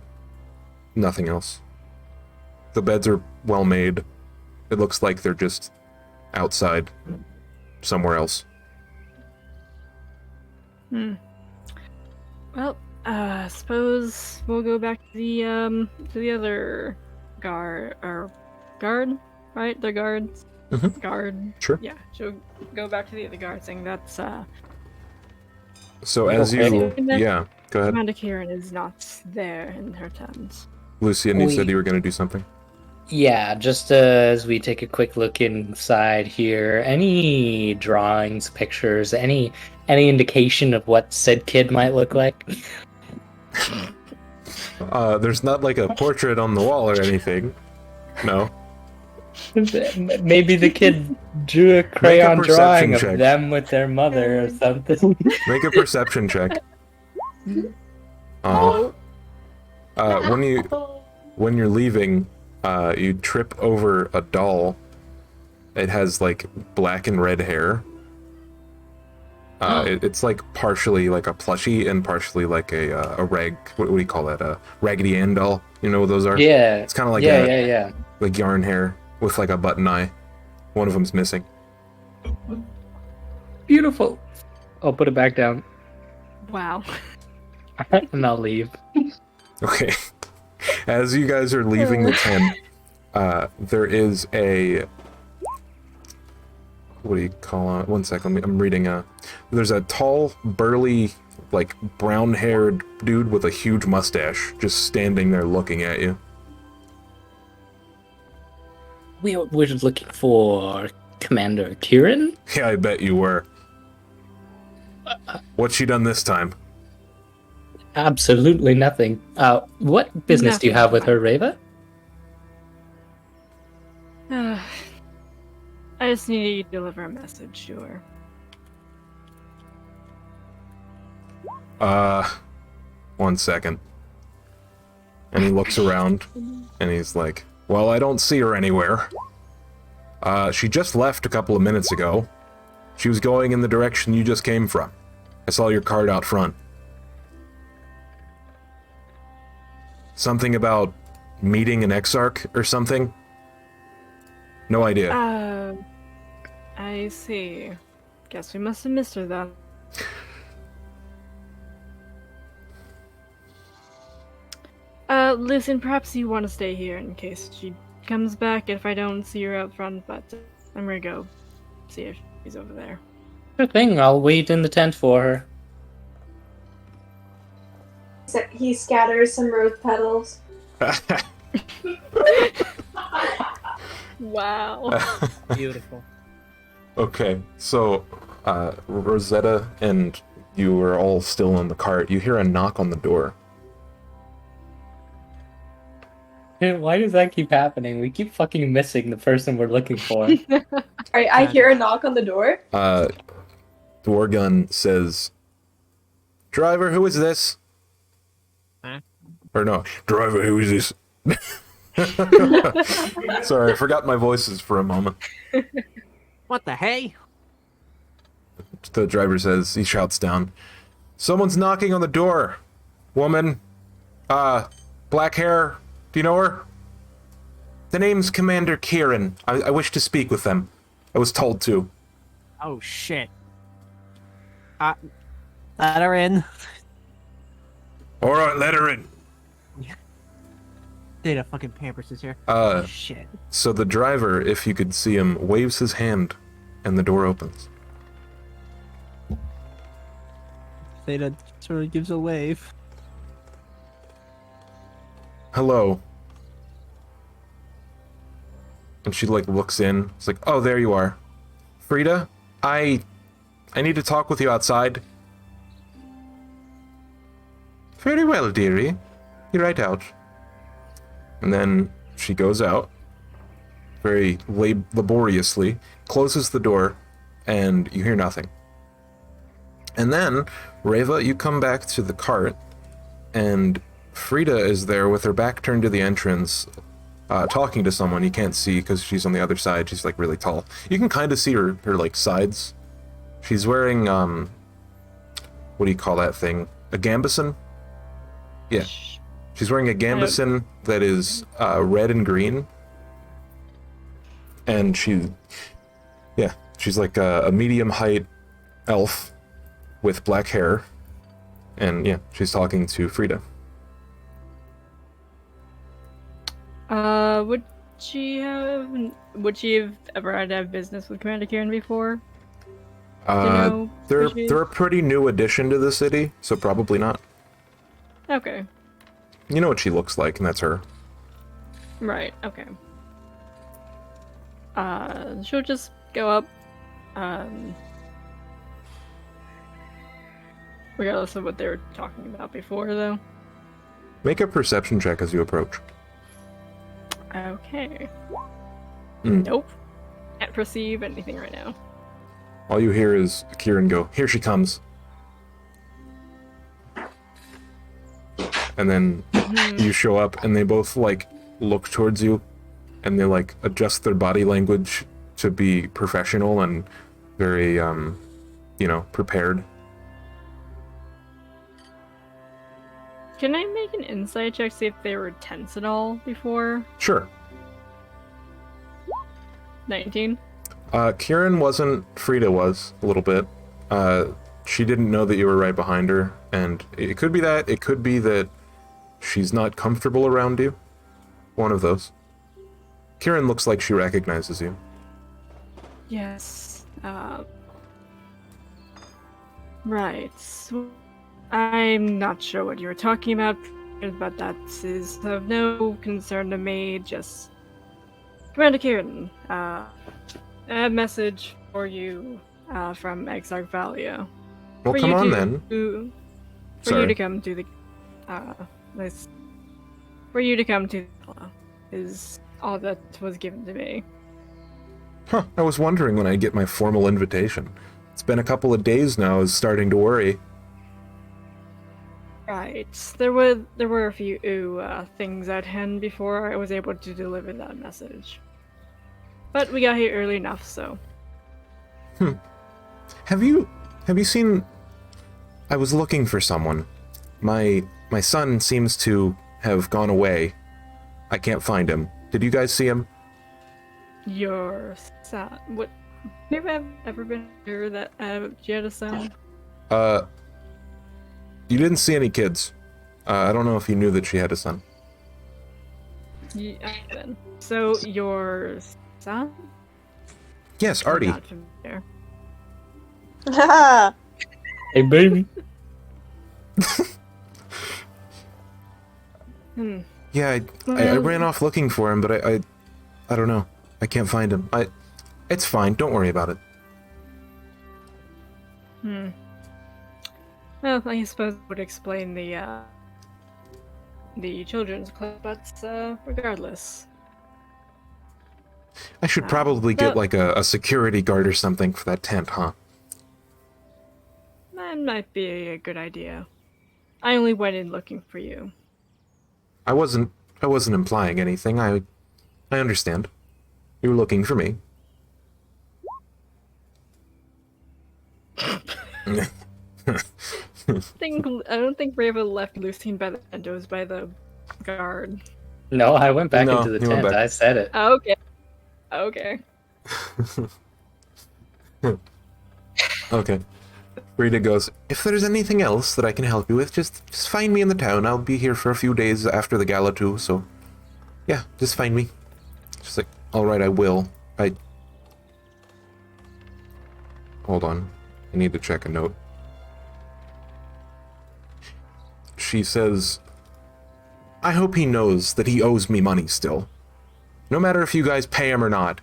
[SPEAKER 2] nothing else. The beds are well made. It looks like they're just outside somewhere else.
[SPEAKER 4] Well, suppose we'll go back to the other guard, right? The guards.
[SPEAKER 2] Mhm.
[SPEAKER 4] Guard.
[SPEAKER 2] Sure.
[SPEAKER 4] Yeah, she'll go back to the other guard, saying that's
[SPEAKER 2] So as you,
[SPEAKER 3] Okay.
[SPEAKER 2] yeah, go ahead.
[SPEAKER 4] Commander Kieran is not there in her tent.
[SPEAKER 2] Lucian, you said
[SPEAKER 3] We-
[SPEAKER 2] you were going to do something.
[SPEAKER 3] Yeah, just as we take a quick look inside here, any drawings, pictures, any indication of what said kid might look like?
[SPEAKER 2] There's not like a portrait on the wall or anything. No.
[SPEAKER 3] Maybe the kid drew a crayon
[SPEAKER 2] perception
[SPEAKER 3] drawing of
[SPEAKER 2] check.
[SPEAKER 3] them with their mother or something.
[SPEAKER 2] Make a perception check. When you're leaving, you trip over a doll. It has like black and red hair. It's like partially like a plushie and partially like a what do you call that? A Raggedy Ann doll. You know what those are?
[SPEAKER 3] Yeah.
[SPEAKER 2] It's kind of like
[SPEAKER 3] yeah.
[SPEAKER 2] like yarn hair with like a button eye. One of them's missing.
[SPEAKER 3] Beautiful. I'll put it back down
[SPEAKER 4] Wow.
[SPEAKER 3] and I'll leave.
[SPEAKER 2] Okay. As you guys are leaving the tent, there is a... What do you call it? One second, I'm reading there's a tall, burly, like, brown-haired dude with a huge mustache just standing there looking at you.
[SPEAKER 3] We're looking for Commander Kieran?
[SPEAKER 2] Yeah, I bet you were. What's she done this time?
[SPEAKER 3] Absolutely nothing. What business do you have with her, Reva?
[SPEAKER 4] I just need to deliver a message to her.
[SPEAKER 2] One second. And he looks around, and he's like, well, I don't see her anywhere. She just left a couple of minutes ago. She was going in the direction you just came from. I saw your card out front. Something about meeting an exarch or something? No idea.
[SPEAKER 4] I see. Guess we must have missed her then. Listen, perhaps you want to stay here in case she comes back if I don't see her out front, but I'm gonna go see if she's over there.
[SPEAKER 3] Sure thing, I'll wait in the tent for her.
[SPEAKER 6] He scatters some rose petals.
[SPEAKER 4] Wow.
[SPEAKER 5] Beautiful.
[SPEAKER 2] Okay, so Rosetta and you are all still in the cart. You hear a knock on the door.
[SPEAKER 3] Why does that keep happening? We keep fucking missing the person we're looking for.
[SPEAKER 6] Alright, I hear a knock on the door.
[SPEAKER 2] Dwargun says, "Driver, who is this?"
[SPEAKER 5] Huh?
[SPEAKER 2] Or no, driver, who is this? Sorry, I forgot my voices for a moment.
[SPEAKER 5] What the hey?
[SPEAKER 2] The driver says, he shouts down, "Someone's knocking on the door. Woman, black hair, do you know her?" "The name's Commander Kieran. I wish to speak with them. I was told to."
[SPEAKER 5] Oh shit. Let her in.
[SPEAKER 2] Alright, let her in.
[SPEAKER 5] Data fucking Pampers is here. Shit.
[SPEAKER 2] So the driver, if you could see him, waves his hand, and the door opens.
[SPEAKER 5] Theta sort of gives a wave.
[SPEAKER 2] "Hello." And she like looks in. It's like, "Oh, there you are. Frida, I I need to talk with you outside. Very well, dearie. You're right out. And then she goes out, very laboriously, closes the door, and you hear nothing. And then, Reva, you come back to the cart, and Frida is there with her back turned to the entrance, talking to someone you can't see because she's on the other side. She's, like, really tall. You can kind of see her, like, sides. She's wearing, what do you call that thing? A gambeson? Yeah. She's wearing a gambeson that is red and green. And she's like a medium height elf with black hair. And yeah, she's talking to Frida.
[SPEAKER 4] Would she have ever had to have business with Commander Kieran before?
[SPEAKER 2] They're a pretty new addition to the city, so probably not.
[SPEAKER 4] Okay.
[SPEAKER 2] You know what she looks like, and that's her.
[SPEAKER 4] Right, okay. She'll just go up, regardless of what they were talking about before, though.
[SPEAKER 2] Make a perception check as you approach.
[SPEAKER 4] Okay. Nope. Can't perceive anything right now.
[SPEAKER 2] All you hear is Kieran go, "Here she comes." And then you show up, and they both, like, look towards you, and they, like, adjust their body language to be professional and very, prepared.
[SPEAKER 4] Can I make an insight check, see if they were tense at all before?
[SPEAKER 2] Sure.
[SPEAKER 4] 19?
[SPEAKER 2] Kieran wasn't. Frida was, a little bit. She didn't know that you were right behind her, and it could be that. It could be that she's not comfortable around you. One of those. Kieran looks like she recognizes you.
[SPEAKER 4] Yes. Right. So I'm not sure what you were talking about, but that is of no concern to me. Just Commander Kieran, a message for you from Exarch Valia.
[SPEAKER 2] Well, come on then.
[SPEAKER 4] For you to come to the for you to come to is all that was given to me.
[SPEAKER 2] Huh, I was wondering when I'd get my formal invitation. It's been a couple of days now, I was starting to worry.
[SPEAKER 4] Right. There were a few things at hand before I was able to deliver that message. But we got here early enough, so.
[SPEAKER 2] Have you seen... I was looking for someone. My son seems to have gone away. I can't find him. Did you guys see him?
[SPEAKER 4] Your son? What? Have you ever been sure that you had a son?
[SPEAKER 2] You didn't see any kids. I don't know if you knew that she had a son.
[SPEAKER 4] Yeah, then. So, your son?
[SPEAKER 2] Yes, Artie.
[SPEAKER 4] Not familiar.
[SPEAKER 3] Hey, baby.
[SPEAKER 2] Yeah, I ran off looking for him, but I don't know. I can't find him. It's fine. Don't worry about it.
[SPEAKER 4] Well, I suppose it would explain the children's club, but regardless.
[SPEAKER 2] I should probably get like a security guard or something for that tent, huh?
[SPEAKER 4] That might be a good idea. I only went in looking for you.
[SPEAKER 2] I wasn't implying anything. I understand. You were looking for me.
[SPEAKER 4] I don't think Reva left Lucine by the windows by the guard.
[SPEAKER 3] No, I went back
[SPEAKER 2] No,
[SPEAKER 3] into the
[SPEAKER 2] you went
[SPEAKER 3] tent.
[SPEAKER 2] back.
[SPEAKER 3] I said it.
[SPEAKER 4] Oh, okay. Okay.
[SPEAKER 2] Okay. Rita goes, "If there's anything else that I can help you with, just find me in the town. I'll be here for a few days after the gala too, so yeah, just find me." She's like, "Alright, I will. Hold on. I need to check a note." She says, "I hope he knows that he owes me money still. No matter if you guys pay him or not.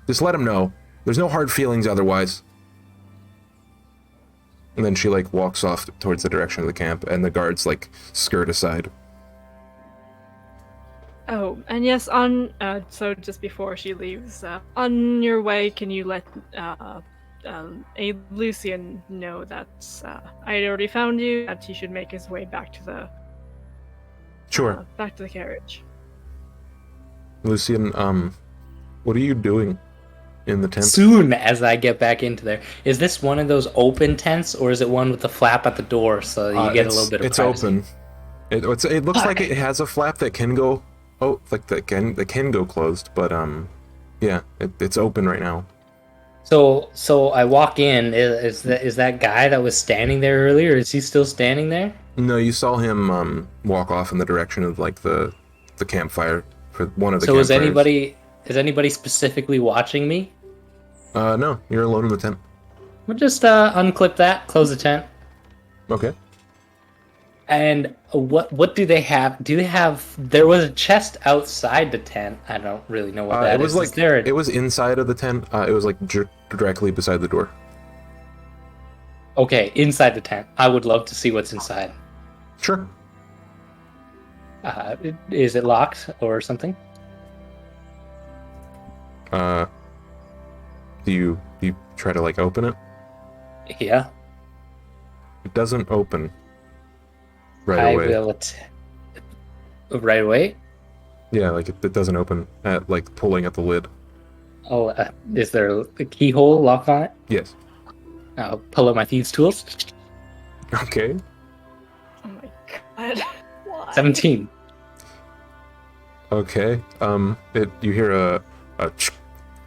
[SPEAKER 2] Just let him know. There's no hard feelings otherwise." And then she like walks off towards the direction of the camp, and the guards like skirt aside.
[SPEAKER 4] Oh, and yes, so just before she leaves, on your way, can you let a Lucian know that I had already found you, that he should make his way back to the
[SPEAKER 2] Sure.
[SPEAKER 4] back to the carriage.
[SPEAKER 2] Lucian, what are you doing in the tent?
[SPEAKER 3] Soon as I get back into there, is this one of those open tents, or is it one with the flap at the door so you get a little bit of
[SPEAKER 2] It's
[SPEAKER 3] privacy?
[SPEAKER 2] open. It looks like it has a flap that can go. Oh, like that can go closed, but yeah, it's open right now.
[SPEAKER 3] So I walk in. Is that guy that was standing there earlier? Is he still standing there?
[SPEAKER 2] No, you saw him walk off in the direction of like the campfire for one of the.
[SPEAKER 3] So
[SPEAKER 2] campfires.
[SPEAKER 3] is anybody specifically watching me?
[SPEAKER 2] No, you're alone in the tent.
[SPEAKER 3] We'll just unclip that, close the tent.
[SPEAKER 2] Okay.
[SPEAKER 3] And what do they have? There was a chest outside the tent. I don't really know what that
[SPEAKER 2] it was
[SPEAKER 3] is.
[SPEAKER 2] like
[SPEAKER 3] Is there
[SPEAKER 2] it was inside of the tent. It was like directly beside the door.
[SPEAKER 3] Okay, inside the tent. I would love to see what's inside.
[SPEAKER 2] Sure.
[SPEAKER 3] Is it locked or something?
[SPEAKER 2] Do you try to like open it?
[SPEAKER 3] Yeah.
[SPEAKER 2] It doesn't open. Right
[SPEAKER 3] I
[SPEAKER 2] away.
[SPEAKER 3] will. Right away.
[SPEAKER 2] Yeah, like it doesn't open at like pulling at the lid.
[SPEAKER 3] Oh, is there a keyhole lock on it?
[SPEAKER 2] Yes.
[SPEAKER 3] I'll pull out my thieves' tools.
[SPEAKER 2] Okay.
[SPEAKER 4] Oh my god. Why?
[SPEAKER 3] 17.
[SPEAKER 2] Okay. You hear a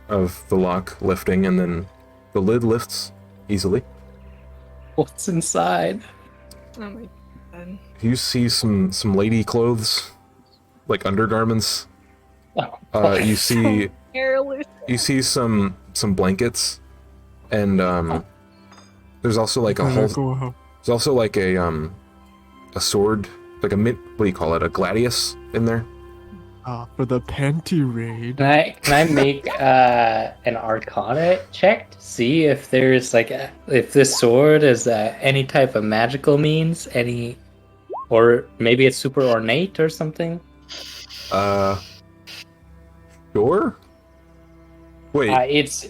[SPEAKER 2] of the lock lifting, and then the lid lifts easily.
[SPEAKER 3] What's inside?
[SPEAKER 4] Oh my god.
[SPEAKER 2] You see some lady clothes, like undergarments.
[SPEAKER 3] Oh,
[SPEAKER 2] You see
[SPEAKER 4] Careless.
[SPEAKER 2] some blankets, and there's also like a whole. There's also like a sword, like a what do you call it? A gladius in there.
[SPEAKER 5] For the panty raid.
[SPEAKER 3] Can I make an Arcana check to see if there's like if this sword is any type of magical means, or maybe it's super ornate or something?
[SPEAKER 2] Sure. Wait,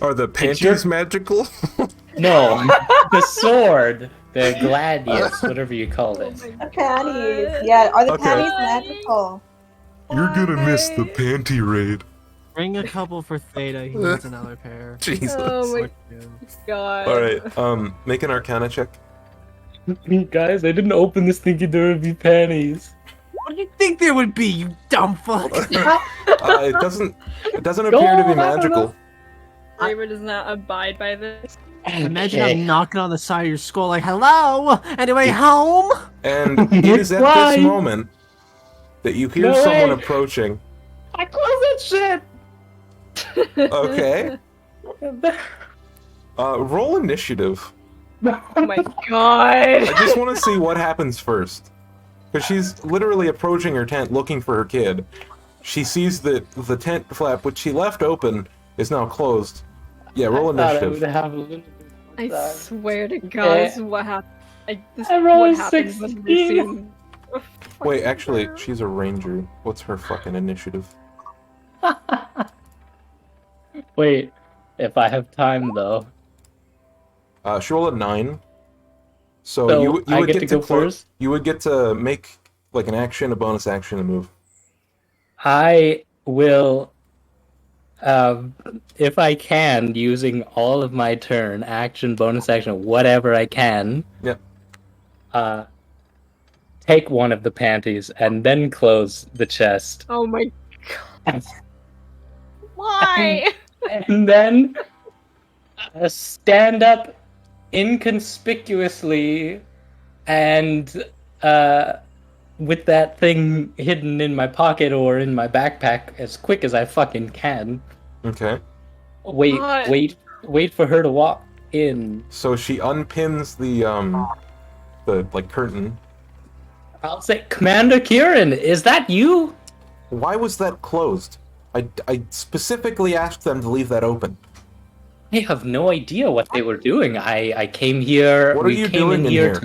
[SPEAKER 2] are the panties magical?
[SPEAKER 3] No, the sword, the gladius, whatever you called it.
[SPEAKER 6] The panties. Yeah, are the
[SPEAKER 2] Okay.
[SPEAKER 6] panties magical?
[SPEAKER 2] You're gonna miss the panty raid.
[SPEAKER 5] Bring a couple for Theta. He needs another pair.
[SPEAKER 2] Jesus.
[SPEAKER 4] Oh my
[SPEAKER 5] Fuck him.
[SPEAKER 4] god.
[SPEAKER 2] All right. Make an Arcana check.
[SPEAKER 3] Guys, I didn't open this thinking there would be panties.
[SPEAKER 5] What do you think there would be, you dumb fuck?
[SPEAKER 2] It doesn't appear to be magical.
[SPEAKER 4] Raver does not abide by this.
[SPEAKER 5] Imagine I'm knocking on the side of your skull like, hello? Anyway, home?
[SPEAKER 2] And it is at
[SPEAKER 3] Why?
[SPEAKER 2] this moment that you hear
[SPEAKER 3] No
[SPEAKER 2] someone
[SPEAKER 3] way.
[SPEAKER 2] approaching.
[SPEAKER 3] I closed that shit!
[SPEAKER 2] Okay. Roll initiative.
[SPEAKER 4] Oh my god.
[SPEAKER 2] I just want to see what happens first. Because she's literally approaching her tent looking for her kid. She sees that the tent flap, which she left open, is now closed. Yeah, roll initiative.
[SPEAKER 4] I swear to God, this is what happened. This
[SPEAKER 3] I
[SPEAKER 4] is
[SPEAKER 3] rolled
[SPEAKER 4] what happens when
[SPEAKER 3] 16.
[SPEAKER 4] we see.
[SPEAKER 2] Wait, actually, she's a ranger. What's her fucking initiative?
[SPEAKER 3] Wait, if I have time though.
[SPEAKER 2] She rolled a 9. So,
[SPEAKER 3] So
[SPEAKER 2] you
[SPEAKER 3] I
[SPEAKER 2] would
[SPEAKER 3] get to go first?
[SPEAKER 2] You would get to make like an action, a bonus action, a move.
[SPEAKER 3] I will, if I can, using all of my turn, action, bonus action, whatever I can.
[SPEAKER 2] Yep.
[SPEAKER 3] Take one of the panties and then close the chest.
[SPEAKER 4] Oh my god. Why?
[SPEAKER 3] And then stand up inconspicuously and with that thing hidden in my pocket or in my backpack as quick as I fucking can.
[SPEAKER 2] Okay.
[SPEAKER 4] What?
[SPEAKER 3] Wait for her to walk in.
[SPEAKER 2] So she unpins the like curtain.
[SPEAKER 3] I'll say, Commander Kieran, is that you?
[SPEAKER 2] Why was that closed? I specifically asked them to leave that open.
[SPEAKER 3] I have no idea what they were doing. I came here.
[SPEAKER 2] What are you doing in here?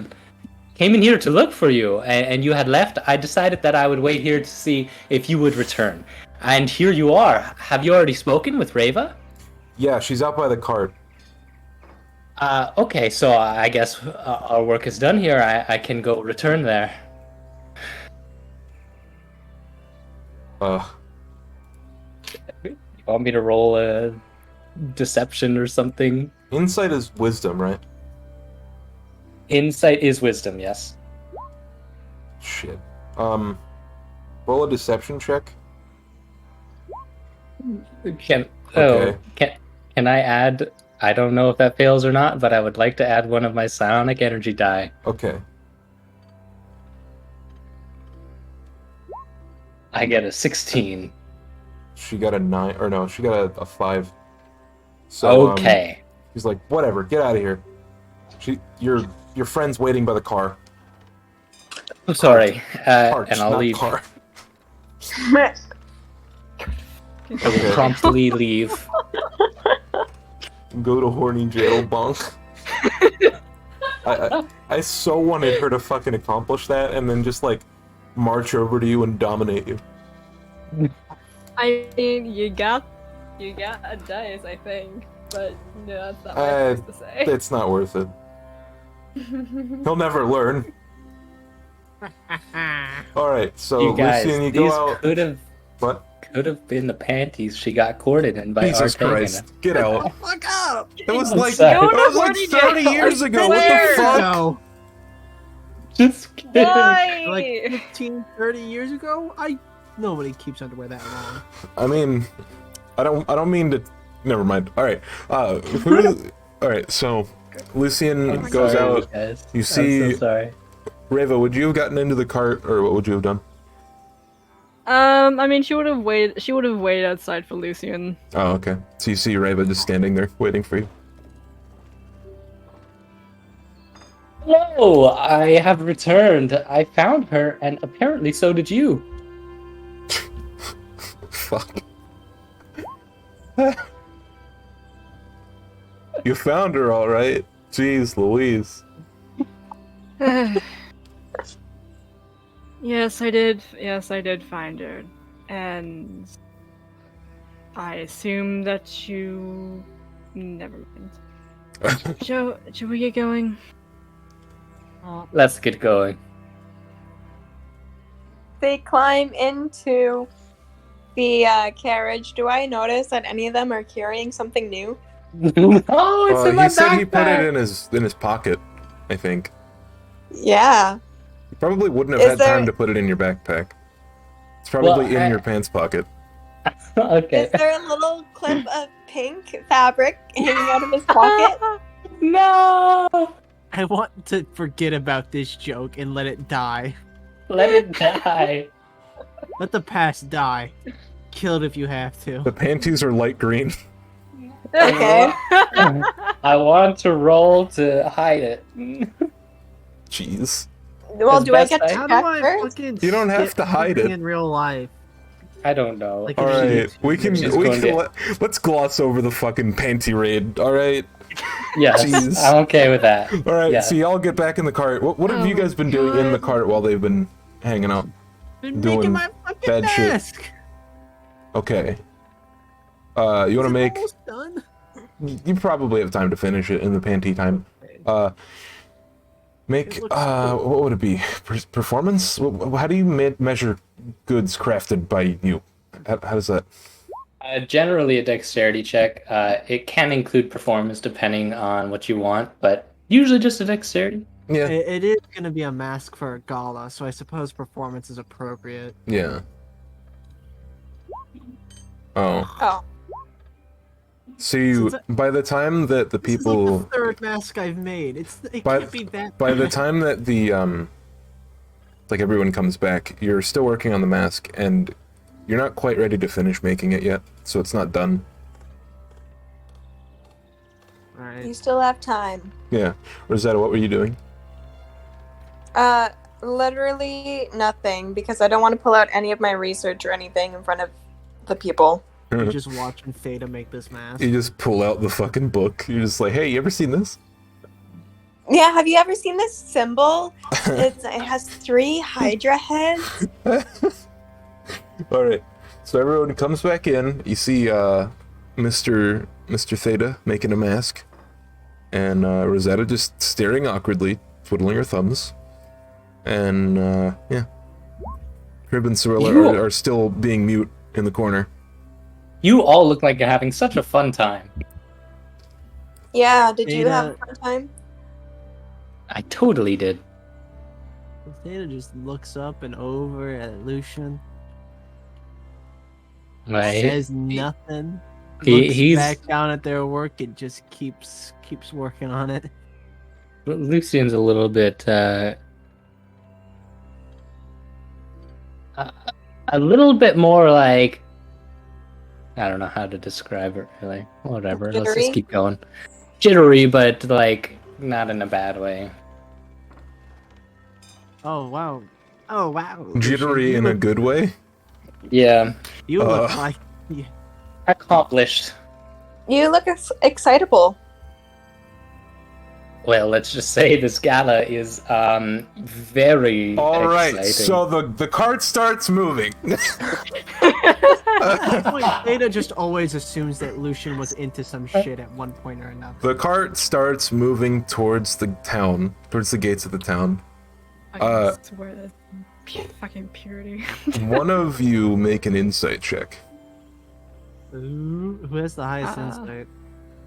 [SPEAKER 3] Came in here to look for you, and you had left. I decided that I would wait here to see if you would return. And here you are. Have you already spoken with Reva?
[SPEAKER 2] Yeah, she's out by the cart.
[SPEAKER 3] Okay, so I guess our work is done here. I can go return there. You want me to roll a deception or something?
[SPEAKER 2] Insight is wisdom, right?
[SPEAKER 3] Insight is wisdom, yes.
[SPEAKER 2] Shit. Roll a deception check.
[SPEAKER 3] Can
[SPEAKER 2] Okay.
[SPEAKER 3] can I add? I don't know if that fails or not, but I would like to add one of my psionic energy die.
[SPEAKER 2] Okay.
[SPEAKER 3] I get a 16.
[SPEAKER 2] She got a 9, or no, she got a 5. So,
[SPEAKER 3] Okay.
[SPEAKER 2] he's like, whatever, get out of here. Your friend's waiting by the car.
[SPEAKER 3] I'm sorry.
[SPEAKER 2] Cart,
[SPEAKER 3] And I'll
[SPEAKER 2] not
[SPEAKER 3] leave.
[SPEAKER 2] car.
[SPEAKER 3] I will
[SPEAKER 2] Okay.
[SPEAKER 3] promptly leave.
[SPEAKER 2] Go to horny jail, bunk. I so wanted her to fucking accomplish that and then just like march over to you and dominate you.
[SPEAKER 4] I mean, you got a dice, I think, but no, that's not what
[SPEAKER 2] Uh,
[SPEAKER 4] I'm supposed to say.
[SPEAKER 2] It's not worth it. He'll never learn. Alright, so
[SPEAKER 3] You guys,
[SPEAKER 2] Lucian, you
[SPEAKER 3] these
[SPEAKER 2] go out. What?
[SPEAKER 3] could have been the panties she got courted in by
[SPEAKER 2] Jesus
[SPEAKER 3] Arcana.
[SPEAKER 2] Christ. Get out.
[SPEAKER 5] Fuck up!
[SPEAKER 2] That was
[SPEAKER 3] I'm
[SPEAKER 2] like,
[SPEAKER 3] sorry.
[SPEAKER 2] that was like
[SPEAKER 4] Horny
[SPEAKER 2] 30
[SPEAKER 4] jail,
[SPEAKER 2] years
[SPEAKER 4] I
[SPEAKER 2] ago. What
[SPEAKER 4] swear.
[SPEAKER 2] the fuck?
[SPEAKER 5] No,
[SPEAKER 3] Just kidding.
[SPEAKER 4] Why?
[SPEAKER 5] like 15, 30 years ago, nobody keeps underwear that long.
[SPEAKER 2] I mean, I don't mean to. Never mind. All right. All right. So, Lucian
[SPEAKER 3] I'm
[SPEAKER 2] goes
[SPEAKER 3] sorry,
[SPEAKER 2] out.
[SPEAKER 3] guys.
[SPEAKER 2] You
[SPEAKER 3] I'm
[SPEAKER 2] see-
[SPEAKER 3] so sorry.
[SPEAKER 2] Reva, would you have gotten into the cart, or what would you have done?
[SPEAKER 4] I mean, she would have waited. She would have waited outside for Lucian.
[SPEAKER 2] Oh, okay. So you see Reva just standing there waiting for you.
[SPEAKER 3] Hello, I have returned. I found her, and apparently so did you.
[SPEAKER 2] Fuck. You found her, all right. Jeez, Louise.
[SPEAKER 4] Yes, I did. Yes, I did find her, and I assume that you. Never mind. Joe, should we get going?
[SPEAKER 3] Let's get going.
[SPEAKER 6] They climb into the carriage. Do I notice that any of them are carrying something new?
[SPEAKER 3] Oh, it's in my
[SPEAKER 2] He said
[SPEAKER 3] backpack.
[SPEAKER 2] he put it in his pocket. I think.
[SPEAKER 6] Yeah.
[SPEAKER 2] You probably wouldn't have
[SPEAKER 6] Is
[SPEAKER 2] had
[SPEAKER 6] there-
[SPEAKER 2] time to put it in your backpack. It's probably in your pants pocket.
[SPEAKER 3] Okay.
[SPEAKER 6] Is there a little clip of pink fabric hanging out of his pocket?
[SPEAKER 3] No!
[SPEAKER 5] I want to forget about this joke and let it die.
[SPEAKER 3] Let it die.
[SPEAKER 5] Let the past die. Kill it if you have to.
[SPEAKER 2] The panties are light green.
[SPEAKER 6] Okay.
[SPEAKER 3] I want to roll to hide it.
[SPEAKER 2] Jeez.
[SPEAKER 6] Well,
[SPEAKER 3] As
[SPEAKER 6] do I
[SPEAKER 3] best
[SPEAKER 6] get to
[SPEAKER 3] I-
[SPEAKER 5] How do
[SPEAKER 6] check
[SPEAKER 5] I
[SPEAKER 6] first?
[SPEAKER 5] fucking
[SPEAKER 2] You don't have
[SPEAKER 5] skip
[SPEAKER 2] to hide
[SPEAKER 5] something
[SPEAKER 2] it.
[SPEAKER 5] in real life?
[SPEAKER 3] I don't know.
[SPEAKER 5] Like
[SPEAKER 2] All
[SPEAKER 5] a
[SPEAKER 2] right,
[SPEAKER 5] cheat.
[SPEAKER 2] we can
[SPEAKER 3] She's going to-
[SPEAKER 2] let's gloss over the fucking panty raid. All right,
[SPEAKER 3] Yes,
[SPEAKER 2] Jeez.
[SPEAKER 3] I'm okay with that.
[SPEAKER 2] all right.
[SPEAKER 3] Yeah.
[SPEAKER 2] So y'all get back in the cart. What have
[SPEAKER 4] Oh
[SPEAKER 2] you guys been doing in the cart while they've been hanging out?
[SPEAKER 5] Been
[SPEAKER 2] doing
[SPEAKER 5] making my fucking
[SPEAKER 2] bad shit.
[SPEAKER 5] mask.
[SPEAKER 2] Okay. You want to
[SPEAKER 5] Is it
[SPEAKER 2] make?
[SPEAKER 5] almost done?
[SPEAKER 2] You probably have time to finish it in the panty time. Make
[SPEAKER 5] It looks cool.
[SPEAKER 2] what would it be? Performance? How do you measure goods crafted by you? How does that?
[SPEAKER 3] Generally, a dexterity check. It can include performance depending on what you want, but usually just a dexterity.
[SPEAKER 2] Yeah.
[SPEAKER 5] It is going to be a mask for a gala, so I suppose performance is appropriate.
[SPEAKER 2] Yeah. Oh.
[SPEAKER 6] Oh.
[SPEAKER 2] So you,
[SPEAKER 5] Since
[SPEAKER 2] by the time that the
[SPEAKER 5] This is
[SPEAKER 2] people,
[SPEAKER 5] like the third mask I've made. It
[SPEAKER 2] By-
[SPEAKER 5] can't be that.
[SPEAKER 2] by the
[SPEAKER 5] bad.
[SPEAKER 2] time that the like everyone comes back, you're still working on the mask, and you're not quite ready to finish making it yet, so it's not done.
[SPEAKER 6] You
[SPEAKER 5] Alright.
[SPEAKER 6] still have time.
[SPEAKER 2] Yeah. Rosetta, what were you doing?
[SPEAKER 6] Literally nothing because I don't want to pull out any of my research or anything in front of the people.
[SPEAKER 5] You're just watching Theta make this mask.
[SPEAKER 2] You just pull out the fucking book. You're just like, hey, you ever seen this?
[SPEAKER 6] Yeah, have you ever seen this symbol? It has 3 Hydra heads.
[SPEAKER 2] All right. So everyone comes back in. You see Mr. Theta making a mask, and Rosetta just staring awkwardly, twiddling her thumbs. And yeah, Crib and Cirilla are still being mute in the corner.
[SPEAKER 3] You all look like you're having such a fun time.
[SPEAKER 6] Yeah, did you
[SPEAKER 5] Theta-
[SPEAKER 6] have a fun time?
[SPEAKER 3] I totally did.
[SPEAKER 5] Theta just looks up and over at Lucian.
[SPEAKER 3] Right.
[SPEAKER 5] Says nothing.
[SPEAKER 3] He-
[SPEAKER 5] Looks
[SPEAKER 3] he's-
[SPEAKER 5] back down at their work and just keeps working on it.
[SPEAKER 3] Lucian's a little bit a little bit more like, I don't know how to describe it really. Whatever, let's
[SPEAKER 6] Jittery?
[SPEAKER 3] just keep going. Jittery, but like not in a bad way.
[SPEAKER 5] Oh wow. Oh wow.
[SPEAKER 2] Jittery
[SPEAKER 5] Lucian,
[SPEAKER 2] in a good way.
[SPEAKER 3] Yeah,
[SPEAKER 5] You look
[SPEAKER 2] Uh.
[SPEAKER 5] like
[SPEAKER 3] accomplished.
[SPEAKER 6] You look excitable.
[SPEAKER 3] Well, let's just say this gala is very
[SPEAKER 2] All right.
[SPEAKER 3] exciting.
[SPEAKER 2] So the cart starts moving.
[SPEAKER 5] Theta just always assumes that Lucian was into some shit at one point or another.
[SPEAKER 2] The cart starts moving towards the town, towards the gates of the town.
[SPEAKER 4] I swear that fucking purity.
[SPEAKER 2] One of you make an insight check.
[SPEAKER 5] Ooh, who has the highest insight?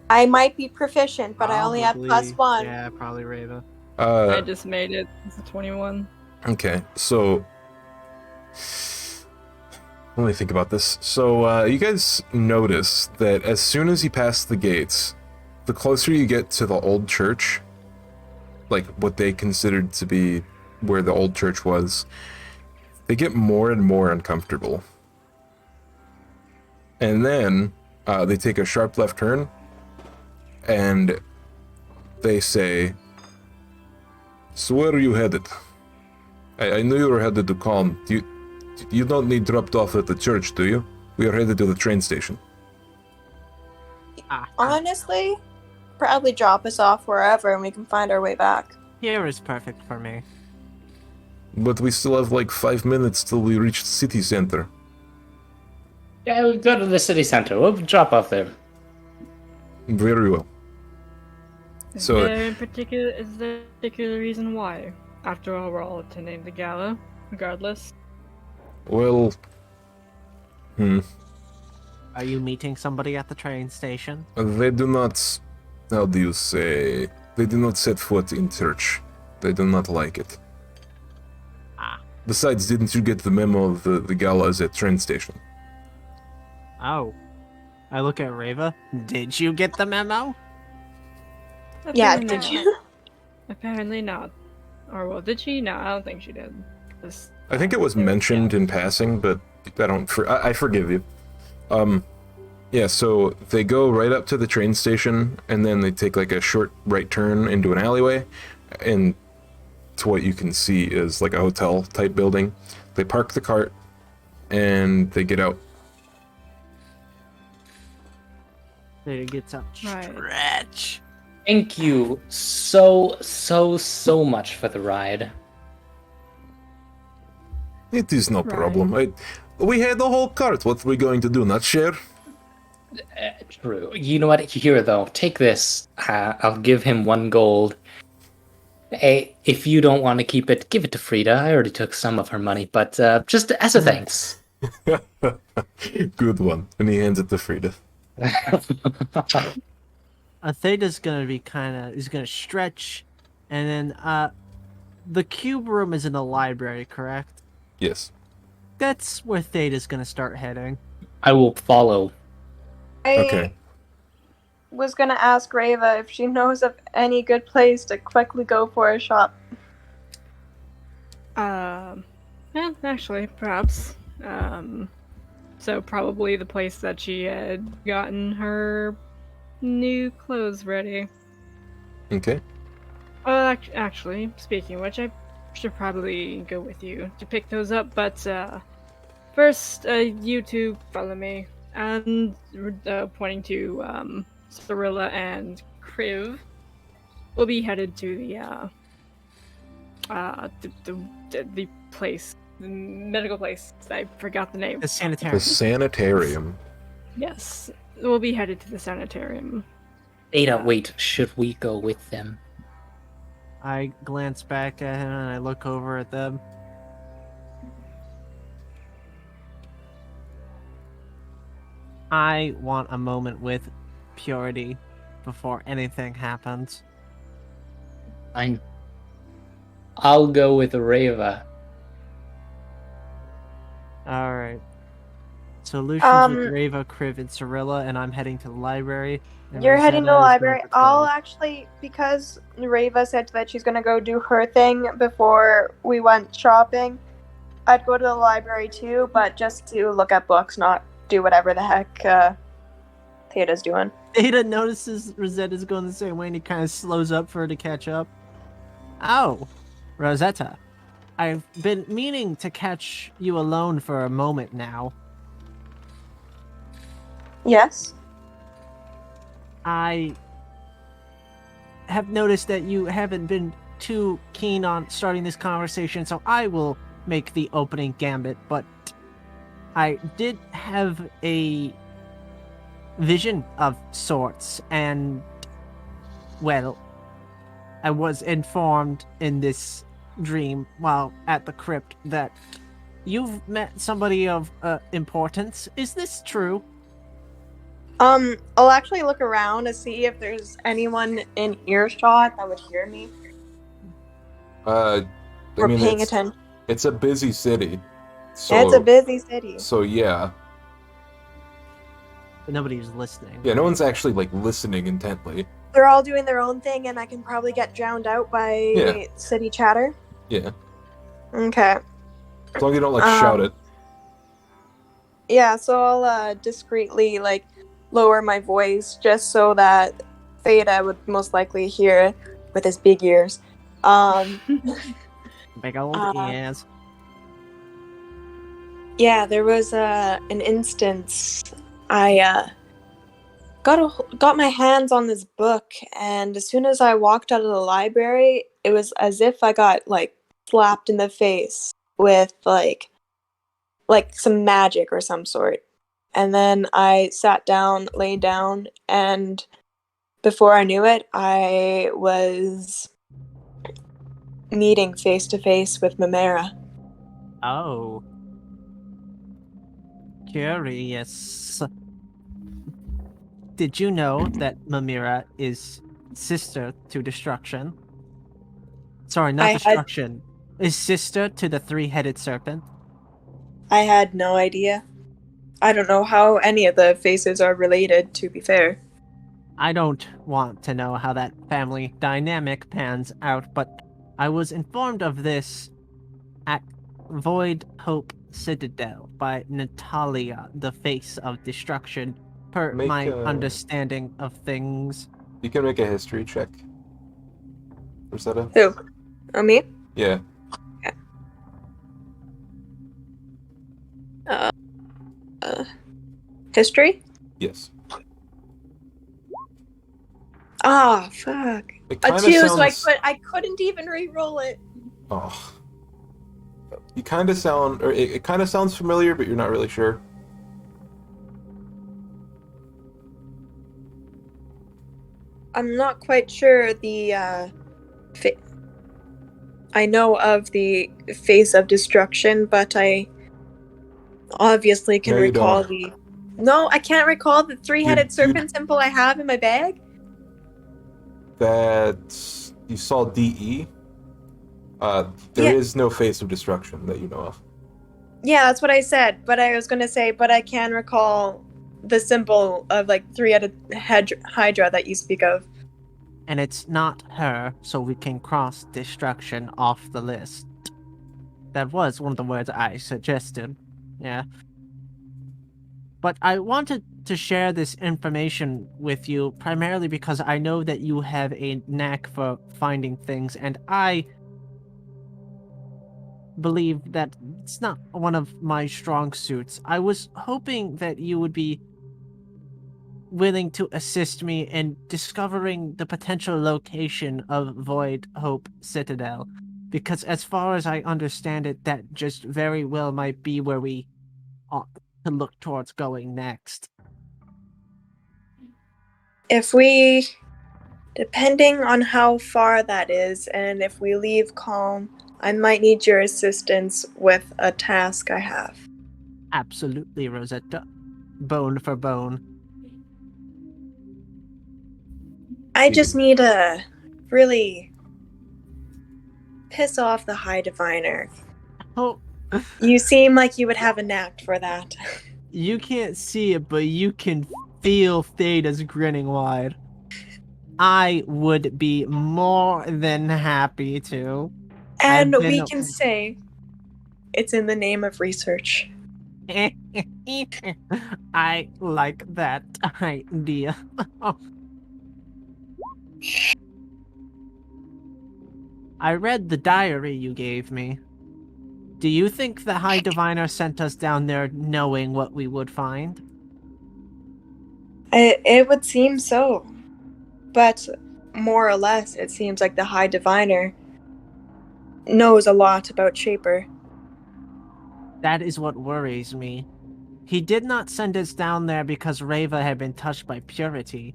[SPEAKER 6] I might be proficient, but I only have
[SPEAKER 5] Probably-
[SPEAKER 6] +1.
[SPEAKER 5] Yeah, probably Reva.
[SPEAKER 4] I just made it. It's a 21.
[SPEAKER 2] Okay, so let me think about this. So you guys notice that as soon as you pass the gates, the closer you get to the old church, like what they considered to be where the old church was, they get more and more uncomfortable. And then they take a sharp left turn, and they say, "So where are you headed? I knew you were headed to Calm. You don't need dropped off at the church, do you? We are headed to the train station."
[SPEAKER 6] Honestly, probably drop us off wherever and we can find our way back.
[SPEAKER 5] Here is perfect for me.
[SPEAKER 2] But we still have like 5 minutes till we reach the city center.
[SPEAKER 3] Yeah, we'll go to the city center. We'll drop off there.
[SPEAKER 2] Very well.
[SPEAKER 4] Is
[SPEAKER 2] So-
[SPEAKER 4] there a particular reason why? After all, we're all attending the gala, regardless.
[SPEAKER 2] Well,
[SPEAKER 5] Are you meeting somebody at the train station?
[SPEAKER 2] they do not, how do you say, they do not set foot in church. They do not like it. Besides, didn't you get the memo of the galas at train station?
[SPEAKER 5] Oh. I look at Reva. Did you get the memo?
[SPEAKER 6] Yeah,
[SPEAKER 4] Apparently
[SPEAKER 6] did
[SPEAKER 4] not.
[SPEAKER 6] you?
[SPEAKER 4] Apparently not. Or well, did she? No, I don't think she did. Just-
[SPEAKER 2] I think it was mentioned in passing, but I forgive you. Yeah, so they go right up to the train station, and then they take like a short right turn into an alleyway, and to what you can see is like a hotel type building. They park the cart, and they get out.
[SPEAKER 5] There gets up.
[SPEAKER 4] Right.
[SPEAKER 5] Stretch.
[SPEAKER 3] Thank you so much for the ride.
[SPEAKER 2] It is no
[SPEAKER 4] Right.
[SPEAKER 2] problem. We had the whole cart. What are we going to do? Not share?
[SPEAKER 3] True. You know what? Here, though, take this. I'll give him 1 gold. Hey, if you don't want to keep it, give it to Frida. I already took some of her money, but just as a thanks.
[SPEAKER 2] Good one. And he hands it to Frida.
[SPEAKER 5] Theta's gonna be he's gonna stretch, and then the cube room is in the library, correct?
[SPEAKER 2] Yes.
[SPEAKER 5] That's where Theta's gonna start heading.
[SPEAKER 3] I will follow.
[SPEAKER 6] I
[SPEAKER 2] Okay.
[SPEAKER 6] was gonna ask Reva if she knows of any good place to quickly go for a shop.
[SPEAKER 4] Yeah, actually, perhaps. So probably the place that she had gotten her new clothes ready.
[SPEAKER 2] Okay.
[SPEAKER 4] Actually, speaking of which, I should probably go with you to pick those up, but first, you two follow me And pointing to Cyrilla and Kriv, we'll be headed to the place, the medical place. I forgot the name.
[SPEAKER 5] The
[SPEAKER 2] The
[SPEAKER 5] sanitarium.
[SPEAKER 2] sanitarium.
[SPEAKER 4] Yes, we'll be headed to the sanitarium.
[SPEAKER 3] Ada, wait, should we go with them?
[SPEAKER 5] I glance back at him and I look over at them. I want a moment with purity before anything happens.
[SPEAKER 3] Fine. I'll go with Reva.
[SPEAKER 5] Alright. Solutions with Rava, Kriv, and Cyrilla, and I'm heading to the library. And
[SPEAKER 6] You're heading to the
[SPEAKER 5] Rosetta is going
[SPEAKER 6] library.
[SPEAKER 5] to
[SPEAKER 6] I'll
[SPEAKER 5] Kriv.
[SPEAKER 6] actually, because Reva said that she's gonna go do her thing before we went shopping, I'd go to the library too, but just to look at books, not do whatever the heck Theta's doing.
[SPEAKER 5] Ada notices Rosetta's going the same way and he kind of slows up for her to catch up. Oh, Rosetta. I've been meaning to catch you alone for a moment now.
[SPEAKER 6] Yes?
[SPEAKER 5] I have noticed that you haven't been too keen on starting this conversation, so I will make the opening gambit, but I did have a vision of sorts, and, well, I was informed in this dream while at the crypt that you've met somebody of importance. Is this true?
[SPEAKER 6] I'll actually look around to see if there's anyone in earshot that would hear me.
[SPEAKER 2] I
[SPEAKER 6] Or
[SPEAKER 2] mean,
[SPEAKER 6] paying attention.
[SPEAKER 2] it's a busy city. So,
[SPEAKER 6] It's a busy city.
[SPEAKER 2] So yeah.
[SPEAKER 5] But nobody's listening.
[SPEAKER 2] Yeah, no one's actually, like, listening intently.
[SPEAKER 6] They're all doing their own thing, and I can probably get drowned out by
[SPEAKER 2] Yeah.
[SPEAKER 6] city chatter.
[SPEAKER 2] Yeah.
[SPEAKER 6] Okay.
[SPEAKER 2] As long as you don't, like, shout it.
[SPEAKER 6] Yeah, so I'll discreetly, like, lower my voice just so that Theta would most likely hear it with his big ears.
[SPEAKER 5] Big old ears.
[SPEAKER 6] Yeah, there was an instance I got my hands on this book, and as soon as I walked out of the library, it was as if I got like slapped in the face with like some magic or some sort. And then I sat down, laid down, and before I knew it, I was meeting face to face with Mimera.
[SPEAKER 5] Oh. Curious. Did you know that Mimera is sister to Destruction? Sorry, not Destruction. Is sister to the three-headed serpent?
[SPEAKER 6] I had no idea. I don't know how any of the faces are related, to be fair.
[SPEAKER 5] I don't want to know how that family dynamic pans out, but I was informed of this at Void Hope Citadel by Natalia, the face of Destruction, per my understanding of things.
[SPEAKER 2] You can make a history check. Rosetta?
[SPEAKER 6] Who? Oh, me?
[SPEAKER 2] Yeah.
[SPEAKER 6] History?
[SPEAKER 2] Yes.
[SPEAKER 6] Ah, fuck.
[SPEAKER 2] It
[SPEAKER 6] A
[SPEAKER 2] kinda
[SPEAKER 6] 2,
[SPEAKER 2] sounds...
[SPEAKER 6] so I couldn't even re-roll it.
[SPEAKER 2] Oh. You kind of sound... Or it kind of sounds familiar, but you're not really sure.
[SPEAKER 6] I'm not quite sure I know of the face of destruction, but I obviously can
[SPEAKER 2] No, you
[SPEAKER 6] recall
[SPEAKER 2] don't.
[SPEAKER 6] No, I can't recall the three-headed
[SPEAKER 2] You-
[SPEAKER 6] serpent symbol I have in my bag.
[SPEAKER 2] That... You saw DE? There is no face of destruction that you know of.
[SPEAKER 6] Yeah, that's what I said, but I was going to say, but I can recall the symbol of, like, three-headed hydra that you speak of.
[SPEAKER 5] And it's not her, so we can cross Destruction off the list. That was one of the words I suggested. Yeah. But I wanted to share this information with you primarily because I know that you have a knack for finding things, and I believe that it's not one of my strong suits. I was hoping that you would be willing to assist me in discovering the potential location of Void Hope Citadel. Because as far as I understand it, that just very well might be where we ought to look towards going next.
[SPEAKER 6] If we, depending on how far that is, and if we leave calm, I might need your assistance with a task I have.
[SPEAKER 5] Absolutely, Rosetta. Bone for bone.
[SPEAKER 6] I just need to really piss off the High Diviner.
[SPEAKER 5] Oh,
[SPEAKER 6] You seem like you would have a knack for that.
[SPEAKER 5] you can't see it, but you can feel Theta's grinning wide. I would be more than happy to.
[SPEAKER 6] And
[SPEAKER 5] I've
[SPEAKER 6] we
[SPEAKER 5] been-
[SPEAKER 6] can say it's in the name of research.
[SPEAKER 5] I like that idea. I read the diary you gave me. Do you think the High Diviner sent us down there knowing what we would find?
[SPEAKER 6] It would seem so. But more or less, it seems like the High Diviner knows a lot about Shaper.
[SPEAKER 5] That is what worries me. He did not send us down there because Reva had been touched by Purity.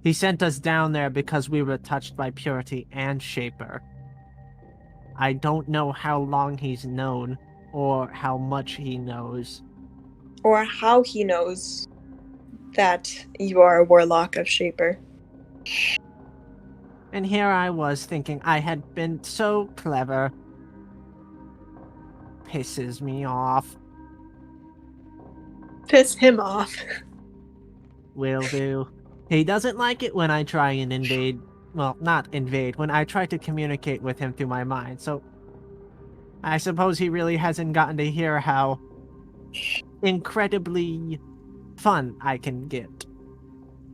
[SPEAKER 5] He sent us down there because we were touched by Purity and Shaper. I don't know how long he's known, or how much he knows.
[SPEAKER 6] Or how he knows that you are a warlock of Shaper.
[SPEAKER 5] And here I was thinking I had been so clever. Pisses me off.
[SPEAKER 6] Piss him off.
[SPEAKER 5] Will do. He doesn't like it when I try and invade. Well, not invade, when I try to communicate with him through my mind, so I suppose he really hasn't gotten to hear how incredibly fun I can get.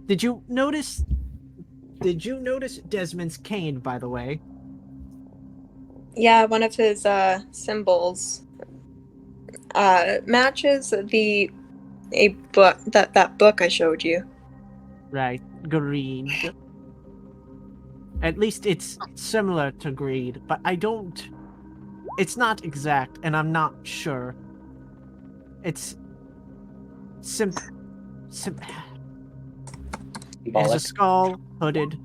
[SPEAKER 5] Did you notice Desmond's cane, by the way?
[SPEAKER 6] Yeah, one of his symbols matches a book that book I showed you.
[SPEAKER 5] Right, greed. At least it's similar to greed, but it's not exact, and I'm not sure. It's It has a
[SPEAKER 3] Symbolic.
[SPEAKER 5] skull, hooded.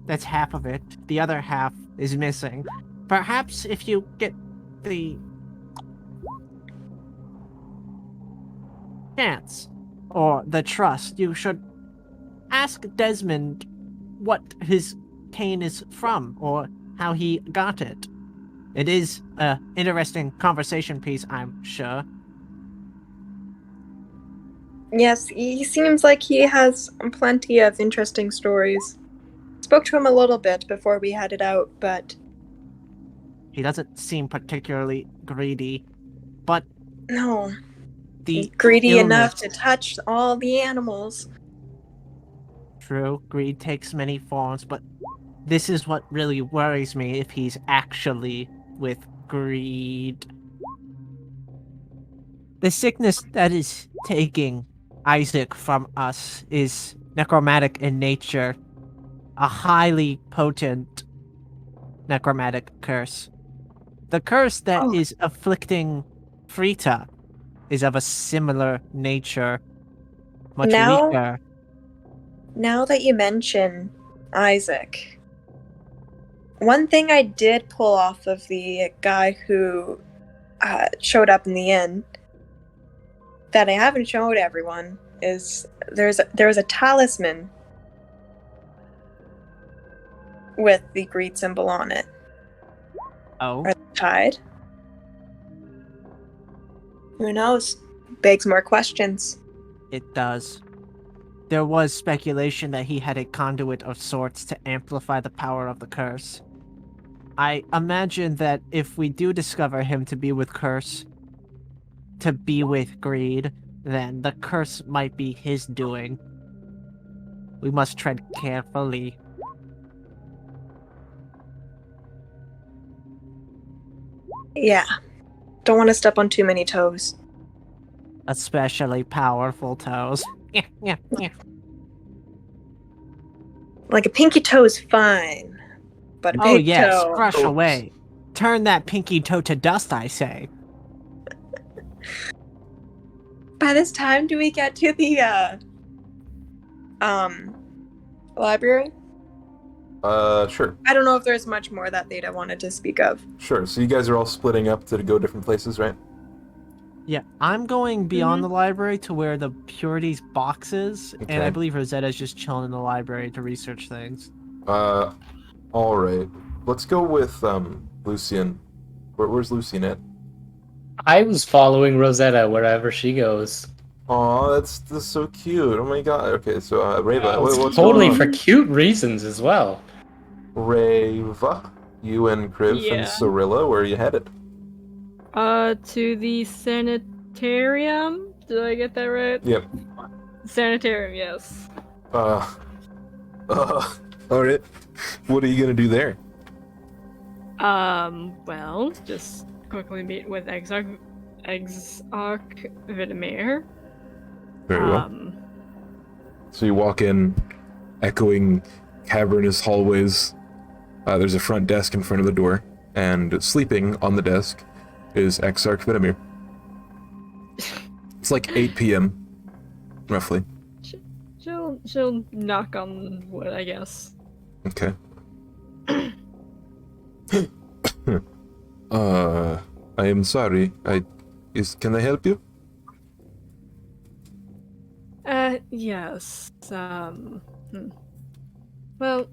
[SPEAKER 5] That's half of it. The other half is missing. Perhaps if you get the chance or the trust, you should ask Desmond what his cane is from or how he got it. It is an interesting conversation piece, I'm sure.
[SPEAKER 6] Yes, he seems like he has plenty of interesting stories. Spoke to him a little bit before we headed out, but
[SPEAKER 5] He doesn't seem particularly greedy, but
[SPEAKER 6] no,
[SPEAKER 5] the
[SPEAKER 6] greedy
[SPEAKER 5] illness,
[SPEAKER 6] enough to touch all the animals.
[SPEAKER 5] True, greed takes many forms, but this is what really worries me if he's actually with greed. The sickness that is taking Isaac from us is necromantic in nature, a highly potent necromantic curse. The curse that
[SPEAKER 6] Oh.
[SPEAKER 5] is afflicting Frita is of a similar nature, much weaker.
[SPEAKER 6] Now that you mention Isaac, one thing I did pull off of the guy who showed up in the inn that I haven't showed everyone is there was a talisman with the greed symbol on it.
[SPEAKER 5] Oh,
[SPEAKER 6] Are they tied? Who knows? Begs more questions.
[SPEAKER 5] it does. There was speculation that he had a conduit of sorts to amplify the power of the curse. I imagine that if we do discover him to be with greed, then the curse might be his doing. We must tread carefully.
[SPEAKER 6] Yeah. Don't want to step on too many toes.
[SPEAKER 5] Especially powerful toes.
[SPEAKER 6] Like a pinky toe is fine, but a
[SPEAKER 5] Oh
[SPEAKER 6] big
[SPEAKER 5] yes,
[SPEAKER 6] toe.
[SPEAKER 5] crush away. Turn that pinky toe to dust, I say.
[SPEAKER 6] By this time, do we get to the library?
[SPEAKER 2] Sure.
[SPEAKER 6] I don't know if there's much more that Theta wanted to speak of.
[SPEAKER 2] Sure. So you guys are all splitting up to go different places, right?
[SPEAKER 5] Yeah, I'm going beyond the library to where the Purities box is, and I
[SPEAKER 2] Okay.
[SPEAKER 5] believe Rosetta's just chilling in the library to research things.
[SPEAKER 2] All right. Let's go with Lucian. Where's Lucian at?
[SPEAKER 3] I was following Rosetta wherever she goes.
[SPEAKER 2] Aw, that's so cute. Oh my god. Okay, so Reva, what's
[SPEAKER 3] Totally
[SPEAKER 2] going on?
[SPEAKER 3] for cute reasons as well.
[SPEAKER 2] Reva, you and Kriv
[SPEAKER 4] Yeah.
[SPEAKER 2] and Cirilla, where are you headed?
[SPEAKER 4] To the sanitarium? Did I get that right?
[SPEAKER 2] Yep.
[SPEAKER 4] Sanitarium, yes.
[SPEAKER 2] Alright. What are you gonna do there?
[SPEAKER 4] Well, just quickly meet with Exarch Vidimir.
[SPEAKER 2] Very well. So you walk in, echoing cavernous hallways. There's a front desk in front of the door, and sleeping on the desk is Exarch Vidimir. It's like 8 p.m., roughly.
[SPEAKER 4] She'll knock on wood, I guess.
[SPEAKER 2] Okay. I am sorry. Can I help you?
[SPEAKER 4] Yes. Well,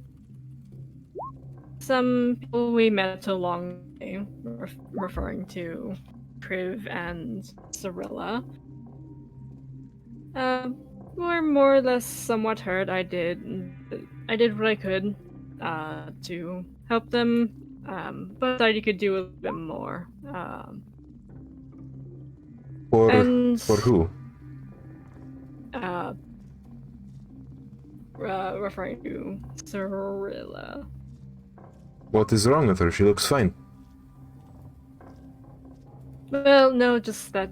[SPEAKER 4] some people we met along the way, referring to Priv and Cirilla, were more or less somewhat hurt. I did what I could, to help them, but I thought you could do a little bit more.
[SPEAKER 2] For
[SPEAKER 4] And
[SPEAKER 2] who?
[SPEAKER 4] referring to Cirilla.
[SPEAKER 2] What is wrong with her? She looks fine.
[SPEAKER 4] Well, no, just that,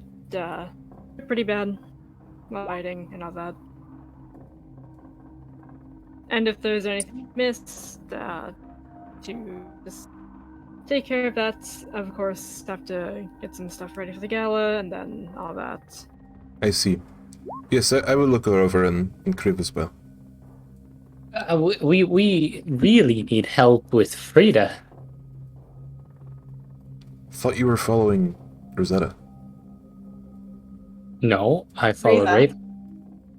[SPEAKER 4] pretty bad while fighting and all that. And if there's anything missed, to just take care of that. Of course, have to get some stuff ready for the gala and then all that.
[SPEAKER 2] I see. Yes, I will look her over and Kriv as well.
[SPEAKER 3] We really need help with Frida.
[SPEAKER 2] Thought you were following Rosetta.
[SPEAKER 3] No, I follow
[SPEAKER 6] Reva.
[SPEAKER 3] Raven.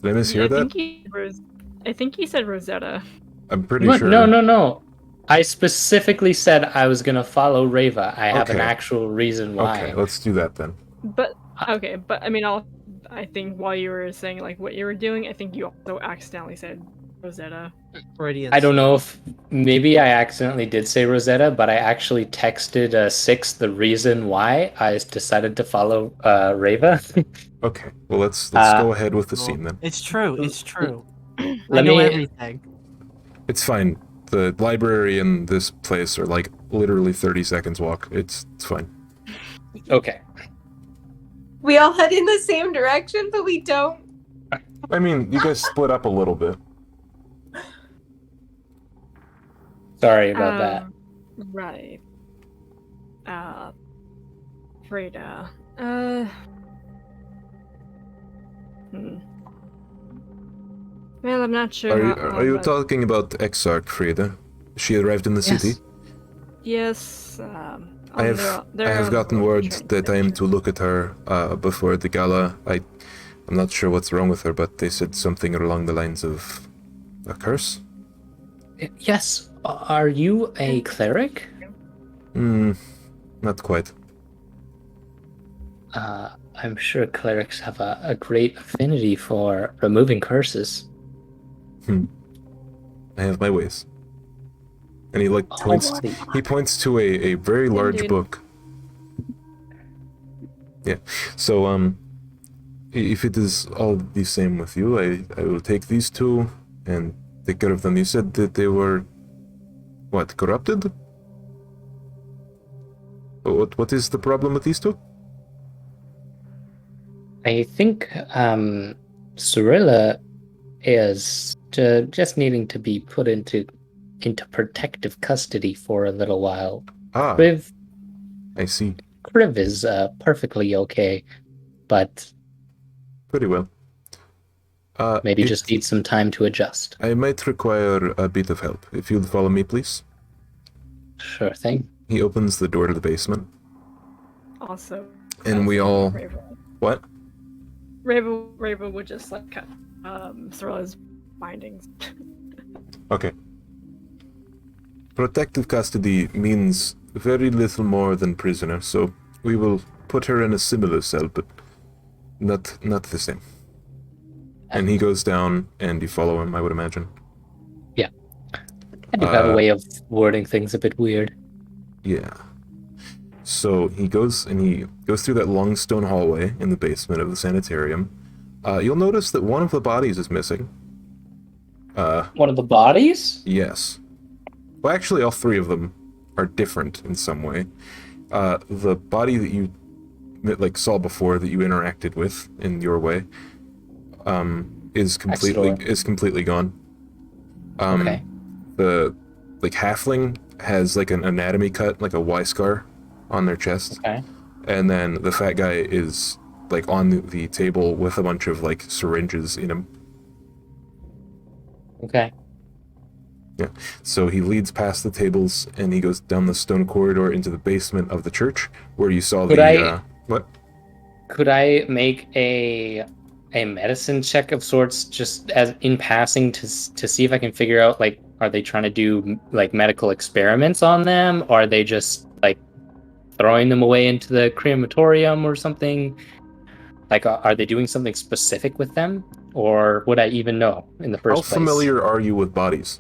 [SPEAKER 2] Did I mishear that?
[SPEAKER 4] I think he said Rosetta.
[SPEAKER 2] I'm pretty
[SPEAKER 3] What?
[SPEAKER 2] sure.
[SPEAKER 3] No. I specifically said I was gonna follow Reva. I have an
[SPEAKER 2] Okay.
[SPEAKER 3] actual reason why.
[SPEAKER 2] Okay, let's do that then.
[SPEAKER 4] But okay, but I mean, I think while you were saying like what you were doing, I think you also accidentally said Rosetta.
[SPEAKER 5] Radiance.
[SPEAKER 3] I don't know if maybe I accidentally did say Rosetta, but I actually texted Six the reason why I decided to follow Reva.
[SPEAKER 2] Okay, well let's go ahead with the
[SPEAKER 5] Well,
[SPEAKER 2] scene then.
[SPEAKER 5] It's true. It's true. I
[SPEAKER 3] Let
[SPEAKER 5] know
[SPEAKER 3] me-
[SPEAKER 5] everything.
[SPEAKER 2] It's fine. The library and this place are like literally 30 seconds walk. It's fine.
[SPEAKER 3] Okay.
[SPEAKER 6] We all head in the same direction, but we don't.
[SPEAKER 2] I mean, you guys split up a little bit.
[SPEAKER 3] Sorry about that.
[SPEAKER 4] Right. Frida. Well, I'm not sure.
[SPEAKER 2] Are you talking about Exarch Frida? She arrived in the
[SPEAKER 3] Yes.
[SPEAKER 2] city?
[SPEAKER 4] Yes.
[SPEAKER 2] I have gotten word that I am to look at her before the gala. I'm not sure what's wrong with her, but they said something along the lines of a curse?
[SPEAKER 3] Yes. Are you a cleric?
[SPEAKER 2] Not quite.
[SPEAKER 3] I'm sure clerics have a great affinity for removing curses.
[SPEAKER 2] I have my ways. And he points. He points to a very large
[SPEAKER 4] Indeed.
[SPEAKER 2] book. Yeah. So if it is all the same with you, I will take these two and take care of them. You said that they were what, corrupted? What is the problem with these two?
[SPEAKER 3] I think Cirilla is just needing to be put into protective custody for a little while.
[SPEAKER 2] Ah,
[SPEAKER 3] Kriv
[SPEAKER 2] I see.
[SPEAKER 3] is perfectly okay, but
[SPEAKER 2] Pretty well.
[SPEAKER 3] maybe just needs some time to adjust.
[SPEAKER 2] I might require a bit of help. If you'll follow me, please.
[SPEAKER 3] Sure thing.
[SPEAKER 2] He opens the door to the basement,
[SPEAKER 4] Also,
[SPEAKER 2] and we all...
[SPEAKER 4] Rava.
[SPEAKER 2] What?
[SPEAKER 4] Rava would just like cut Cirilla's bindings.
[SPEAKER 2] Okay. Protective custody means very little more than prisoner, so we will put her in a similar cell, but not the same. And he goes down, and you follow him, I would imagine.
[SPEAKER 3] Yeah. I do have a way of wording things a bit weird.
[SPEAKER 2] Yeah. So he goes through that long stone hallway in the basement of the sanitarium. You'll notice that one of the bodies is missing.
[SPEAKER 3] One of the bodies?
[SPEAKER 2] Yes. Well, actually, all three of them are different in some way. The body that you saw before, that you interacted with in your way, is completely gone.
[SPEAKER 3] Okay.
[SPEAKER 2] The halfling has an anatomy cut, like a Y scar, on their chest.
[SPEAKER 3] Okay.
[SPEAKER 2] And then the fat guy is on the table with a bunch of syringes in him.
[SPEAKER 3] Okay.
[SPEAKER 2] Yeah. So he leads past the tables and he goes down the stone corridor into the basement of the church where you saw what?
[SPEAKER 3] Could I make a medicine check of sorts, just as in passing, to see if I can figure out are they trying to do medical experiments on them, or are they just throwing them away into the crematorium or something? Are they doing something specific with them, or would I even know in the first place?
[SPEAKER 2] How familiar are you with bodies?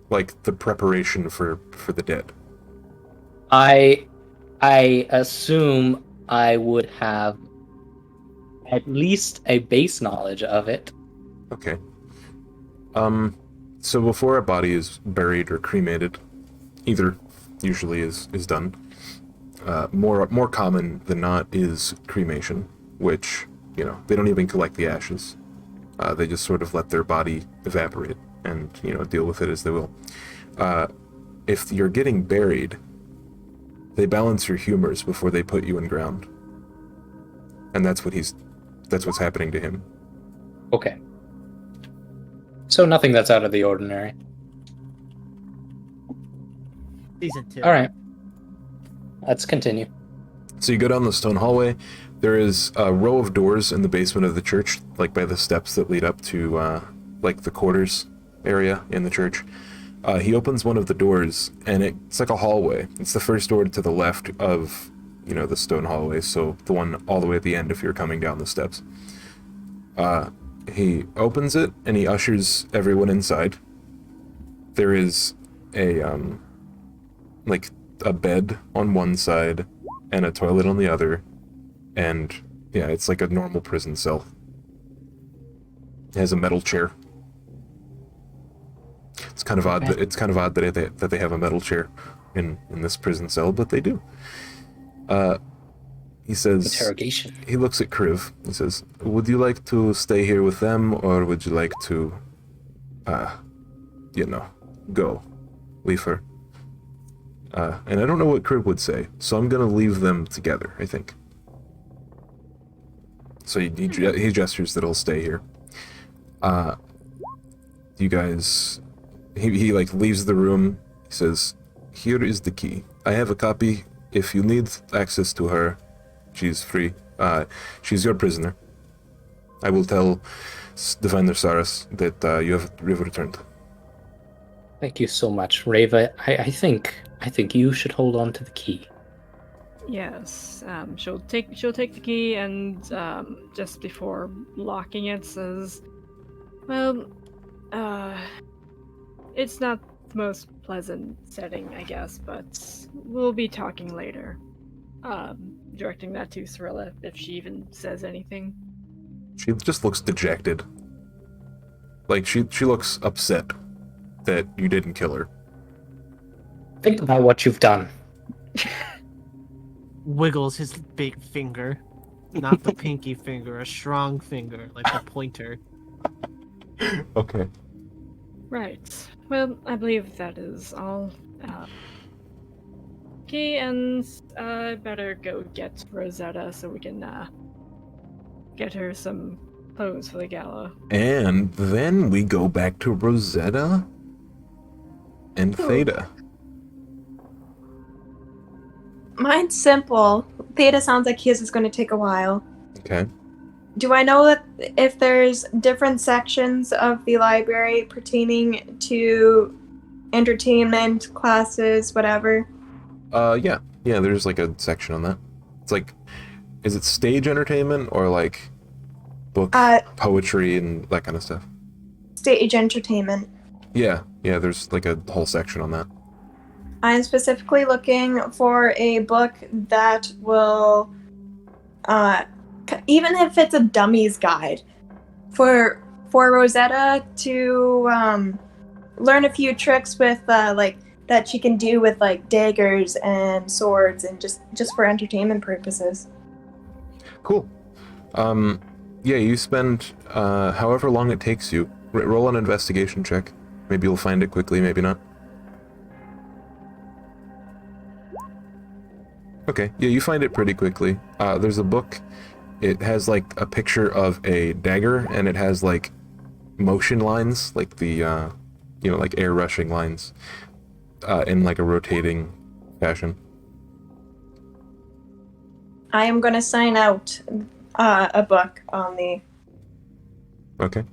[SPEAKER 2] The preparation for the dead?
[SPEAKER 3] I assume I would have at least a base knowledge of it.
[SPEAKER 2] Okay. So before a body is buried or cremated, either usually is done. More common than not is cremation, which, they don't even collect the ashes. They just sort of let their body evaporate and, deal with it as they will. If you're getting buried, they balance your humors before they put you in ground. And that's what's happening to him.
[SPEAKER 3] Okay. So nothing that's out of the ordinary.
[SPEAKER 5] Season 2.
[SPEAKER 3] All right. Let's continue.
[SPEAKER 2] So you go down the stone hallway. There is a row of doors in the basement of the church, by the steps that lead up to, the quarters area in the church. He opens one of the doors, and it's like a hallway. It's the first door to the left of, the stone hallway, so the one all the way at the end if you're coming down the steps. He opens it, and he ushers everyone inside. There is a bed on one side, and a toilet on the other, and, yeah, it's like a normal prison cell. It has a metal chair. It's kind of odd that they have a metal chair in this prison cell, but they do. He says...
[SPEAKER 3] Interrogation.
[SPEAKER 2] He looks at Kriv. He says, would you like to stay here with them, or would you like to, go? Leave her? And I don't know what Kriv would say, so I'm gonna leave them together, I think. So he gestures that he'll stay here. You guys... He leaves the room. He says, here is the key. I have a copy. If you need access to her, she's free. She's your prisoner. I will tell Divine Saras that you have returned.
[SPEAKER 3] Thank you so much, Rava. I think you should hold on to the key.
[SPEAKER 4] Yes, she'll take the key, and just before locking it, says, "Well, it's not the most pleasant setting, I guess, but we'll be talking later." Directing that to Cirilla, if she even says anything.
[SPEAKER 2] She just looks dejected. She looks upset that you didn't kill her.
[SPEAKER 3] Think about what you've done.
[SPEAKER 5] Wiggles his big finger. Not the pinky finger, a strong finger, like the pointer.
[SPEAKER 2] Okay.
[SPEAKER 4] Right. Well, I believe that is all. Okay, and I better go get Rosetta so we can get her some clothes for the gala.
[SPEAKER 2] And then we go back to Rosetta and Theta.
[SPEAKER 6] Mine's simple. Theta sounds like his is going to take a while.
[SPEAKER 2] Okay.
[SPEAKER 6] Do I know that if there's different sections of the library pertaining to entertainment, classes, whatever?
[SPEAKER 2] Yeah. Yeah, there's like a section on that. It's like, is it stage entertainment or like book poetry and that kind of stuff?
[SPEAKER 6] Stage entertainment.
[SPEAKER 2] Yeah. Yeah, there's like a whole section on that.
[SPEAKER 6] I'm specifically looking for a book that will, even if it's a dummy's guide, for Rosetta to learn a few tricks with like that she can do with like daggers and swords and just for entertainment purposes.
[SPEAKER 2] Cool. Yeah, you spend however long it takes you. Roll an investigation check. Maybe you'll find it quickly, maybe not. Okay, yeah, you find it pretty quickly. There's a book. It has like a picture of a dagger, and it has like motion lines, like the, like air rushing lines, in like a rotating fashion.
[SPEAKER 6] I am going to sign out a book on the
[SPEAKER 2] Okay.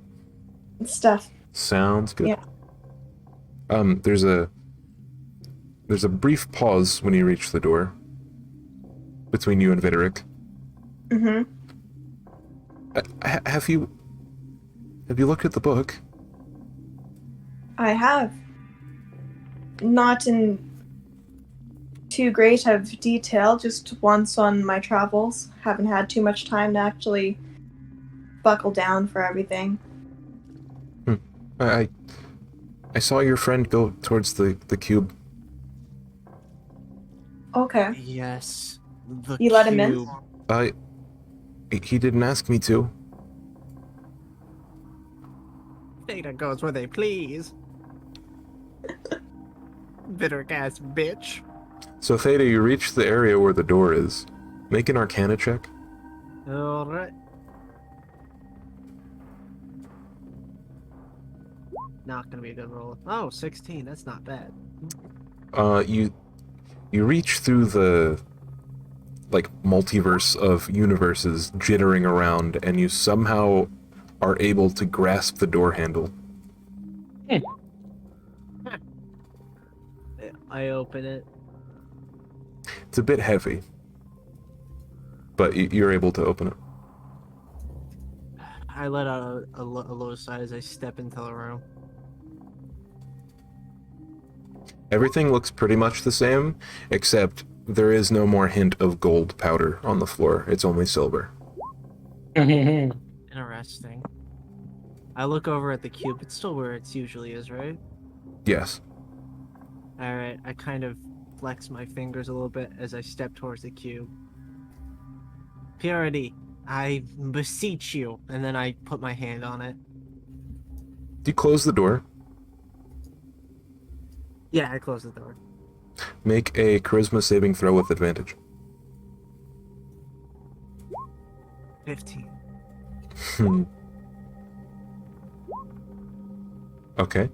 [SPEAKER 6] stuff.
[SPEAKER 2] Sounds good.
[SPEAKER 6] Yeah.
[SPEAKER 2] There's a brief pause when you reach the door between you and Videric.
[SPEAKER 6] Mm-hmm.
[SPEAKER 2] Have you looked at the book?
[SPEAKER 6] I have. Not in too great of detail, just once on my travels. Haven't had too much time to actually buckle down for everything.
[SPEAKER 2] I saw your friend go towards the cube.
[SPEAKER 6] Okay.
[SPEAKER 5] Yes. The
[SPEAKER 6] You let him in?
[SPEAKER 5] cube.
[SPEAKER 2] He didn't ask me to.
[SPEAKER 5] Theta goes where they please. Bitter ass bitch.
[SPEAKER 2] So Theta, you reach the area where the door is. Make an Arcana check.
[SPEAKER 5] Alright. Not gonna be a good roll. Oh, 16. That's not bad.
[SPEAKER 2] You reach through the like multiverse of universes jittering around, and you somehow are able to grasp the door handle.
[SPEAKER 5] I open it.
[SPEAKER 2] It's a bit heavy, but you're able to open it.
[SPEAKER 5] I let out a low sigh as I step into the room.
[SPEAKER 2] Everything looks pretty much the same, except there is no more hint of gold powder on the floor. It's only silver.
[SPEAKER 5] Interesting. I look over at the cube. It's still where it usually is, right?
[SPEAKER 2] Yes.
[SPEAKER 5] Alright, I kind of flex my fingers a little bit as I step towards the cube. Purity, I beseech you. And then I put my hand on it.
[SPEAKER 2] Do you close the door?
[SPEAKER 5] Yeah, I close the door.
[SPEAKER 2] Make a charisma saving throw with advantage.
[SPEAKER 5] 15.
[SPEAKER 2] Okay.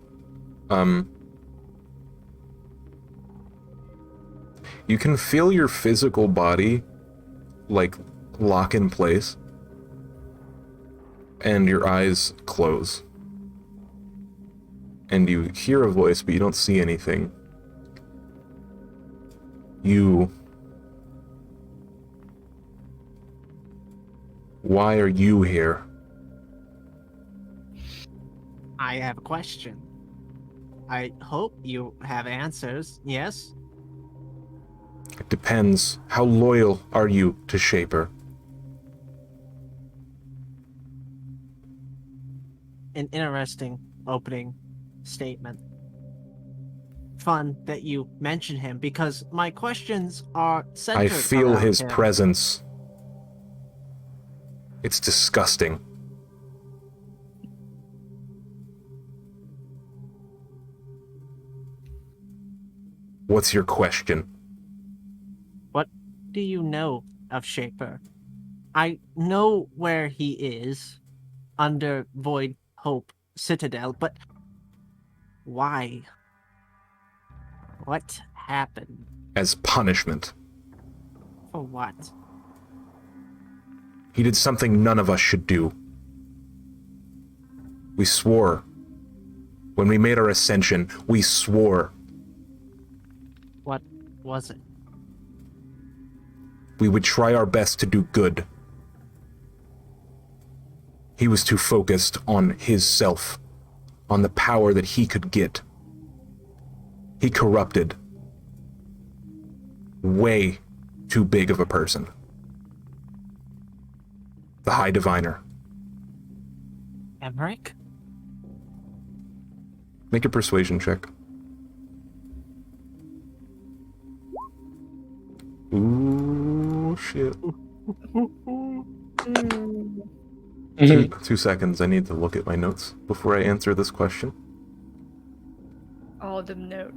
[SPEAKER 2] You can feel your physical body, like, lock in place, and your eyes close. And you hear a voice, but you don't see anything. Why are you here?
[SPEAKER 5] I have a question. I hope you have answers, yes?
[SPEAKER 2] It depends. How loyal are you to Shaper?
[SPEAKER 5] An interesting opening statement. Fun that you mention him because my questions are centered
[SPEAKER 2] I feel
[SPEAKER 5] around
[SPEAKER 2] his
[SPEAKER 5] him.
[SPEAKER 2] presence. It's disgusting. What's your question?
[SPEAKER 5] What do you know of Shaper? I know where he is, under Void Hope Citadel, but why? What happened?
[SPEAKER 2] As punishment.
[SPEAKER 5] For what?
[SPEAKER 2] He did something none of us should do. We swore. When we made our ascension, we swore.
[SPEAKER 5] What was it?
[SPEAKER 2] We would try our best to do good. He was too focused on his self, on the power that he could get. He corrupted way too big of a person. The High Diviner.
[SPEAKER 5] Emmerich?
[SPEAKER 2] Make a persuasion check. Ooh, shit. 2 seconds. I need to look at my notes before I answer this question.
[SPEAKER 4] All of them note.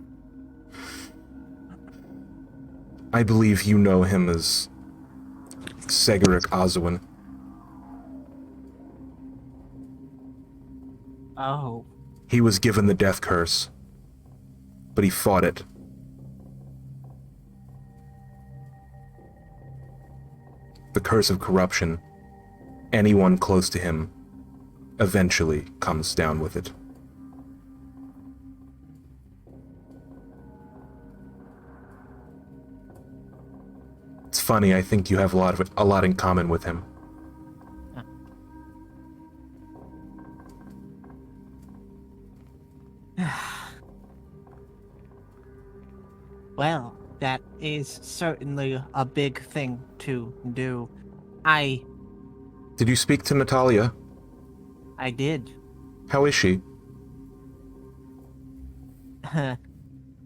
[SPEAKER 2] I believe you know him as Segeric Ozuin.
[SPEAKER 5] Oh.
[SPEAKER 2] He was given the death curse, but he fought it. The curse of corruption. Anyone close to him eventually comes down with it. It's funny, I think you have a lot in common with him.
[SPEAKER 5] Well, that is certainly a big thing to do.
[SPEAKER 2] Did you speak to Natalia?
[SPEAKER 5] I did.
[SPEAKER 2] How is she?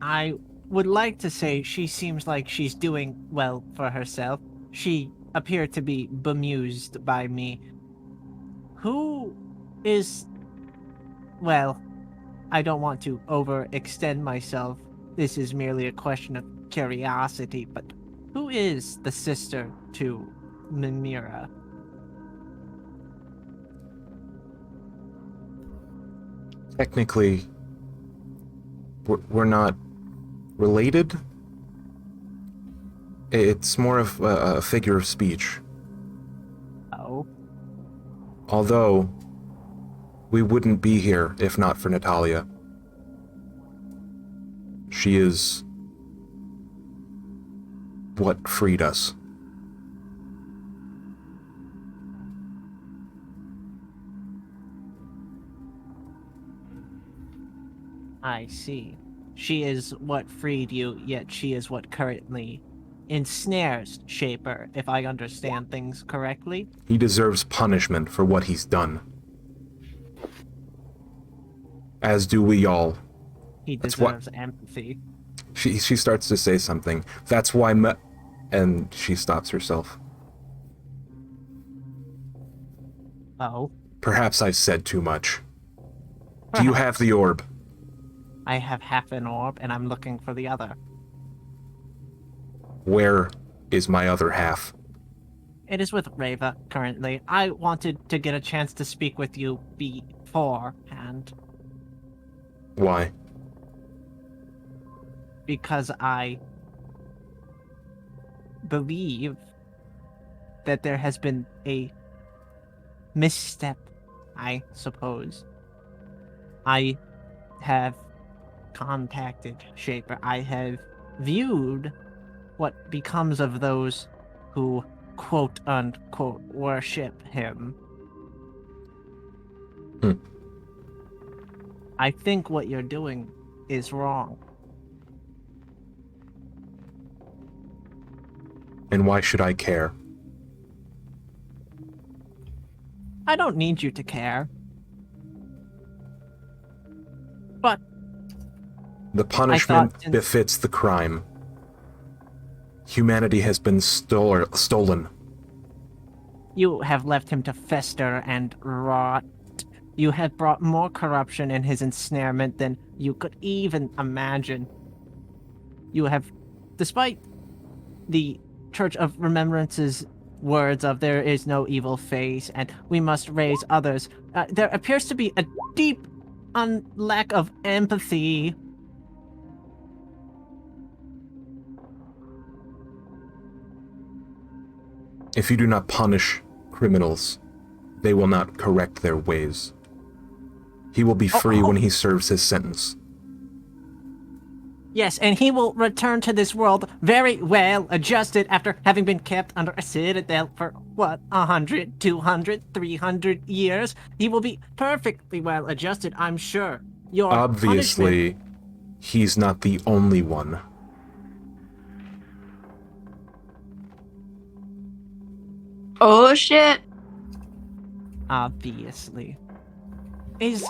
[SPEAKER 5] I would like to say she seems like she's doing well for herself. She appeared to be bemused by me. Who is... Well, I don't want to overextend myself. This is merely a question of curiosity, but who is the sister to Mimira?
[SPEAKER 2] Technically, we're not related. It's more of a figure of speech.
[SPEAKER 5] Oh?
[SPEAKER 2] Although, we wouldn't be here if not for Natalia. She is what freed us.
[SPEAKER 5] I see. She is what freed you, yet she is what currently ensnares Shaper, if I understand things correctly.
[SPEAKER 2] He deserves punishment for what he's done. As do we all.
[SPEAKER 5] He
[SPEAKER 2] That's
[SPEAKER 5] deserves empathy.
[SPEAKER 2] She starts to say something. That's why and she stops herself.
[SPEAKER 5] Oh?
[SPEAKER 2] Perhaps I've said too much. Do you have the orb?
[SPEAKER 5] I have half an orb, and I'm looking for the other.
[SPEAKER 2] Where is my other half?
[SPEAKER 5] It is with Reva, currently. I wanted to get a chance to speak with you beforehand,
[SPEAKER 2] Why?
[SPEAKER 5] because I believe that there has been a misstep, I suppose. I have contacted Shaper. I have viewed what becomes of those who quote-unquote worship him.
[SPEAKER 2] Hmm.
[SPEAKER 5] I think what you're doing is wrong.
[SPEAKER 2] And why should I care?
[SPEAKER 5] I don't need you to care. But
[SPEAKER 2] The punishment
[SPEAKER 5] thought since-
[SPEAKER 2] befits the crime. Humanity has been stolen.
[SPEAKER 5] You have left him to fester and rot. You have brought more corruption in his ensnarement than you could even imagine. You have, despite the Church of Remembrance's words of there is no evil face and we must raise others, there appears to be a deep lack of empathy.
[SPEAKER 2] If you do not punish criminals, they will not correct their ways. He will be free when he serves his sentence.
[SPEAKER 5] Yes, and he will return to this world very well adjusted after having been kept under a citadel for, 100, 200, 300 years? He will be perfectly well adjusted, I'm sure. Your
[SPEAKER 2] Obviously,
[SPEAKER 5] punishment...
[SPEAKER 2] he's not the only one.
[SPEAKER 1] Oh shit.
[SPEAKER 5] Obviously. Is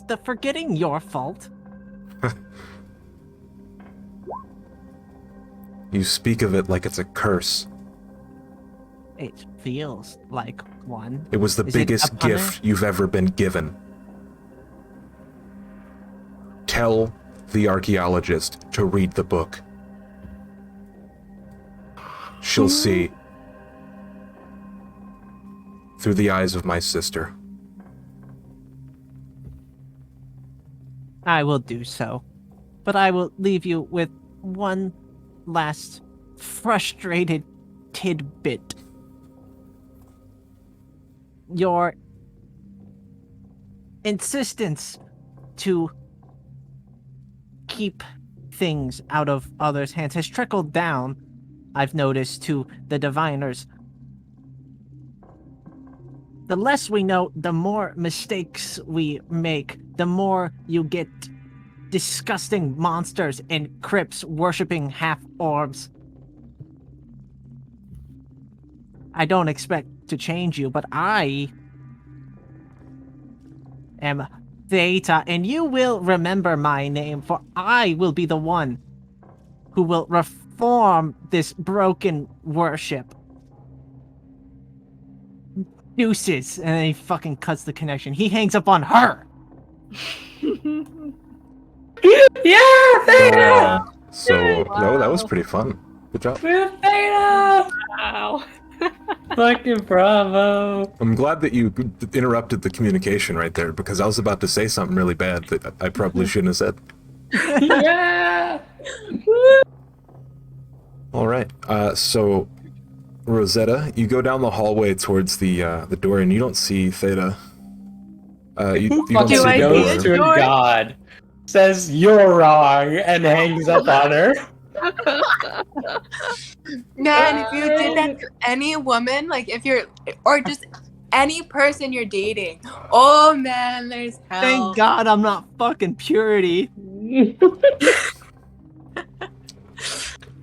[SPEAKER 5] the forgetting your fault?
[SPEAKER 2] You speak of it like it's a curse.
[SPEAKER 5] It feels like one.
[SPEAKER 2] It was the
[SPEAKER 5] Is it
[SPEAKER 2] biggest
[SPEAKER 5] a punish-
[SPEAKER 2] gift you've ever been given. Tell the archaeologist to read the book. She'll see through the eyes of my sister.
[SPEAKER 5] I will do so. But I will leave you with one last frustrated tidbit. Your insistence to keep things out of others' hands has trickled down, I've noticed, to the diviners. The less we know, the more mistakes we make, the more you get disgusting monsters and crypts worshipping half-orbs. I don't expect to change you, but I am Theta, and you will remember my name, for I will be the one who will reform this broken worship. Deuces, and then he fucking cuts the connection. He hangs up on her.
[SPEAKER 3] Yeah,
[SPEAKER 2] So, no, that was pretty fun. Good job.
[SPEAKER 3] Theta!
[SPEAKER 4] Wow.
[SPEAKER 3] Fucking bravo!
[SPEAKER 2] I'm glad that you interrupted the communication right there, because I was about to say something really bad that I probably shouldn't have said.
[SPEAKER 3] Yeah!
[SPEAKER 2] All right. So, Rosetta, you go down the hallway towards the door, and you don't see Theta. You don't
[SPEAKER 3] Fucking
[SPEAKER 2] see
[SPEAKER 1] I
[SPEAKER 2] the
[SPEAKER 3] goes
[SPEAKER 1] see
[SPEAKER 2] door.
[SPEAKER 1] it?
[SPEAKER 3] to a god, says you're wrong, and hangs up on her.
[SPEAKER 1] Man, if you did that to any woman, like if you're, or just any person you're dating, oh man, there's hell.
[SPEAKER 5] Thank God I'm not fucking Purity.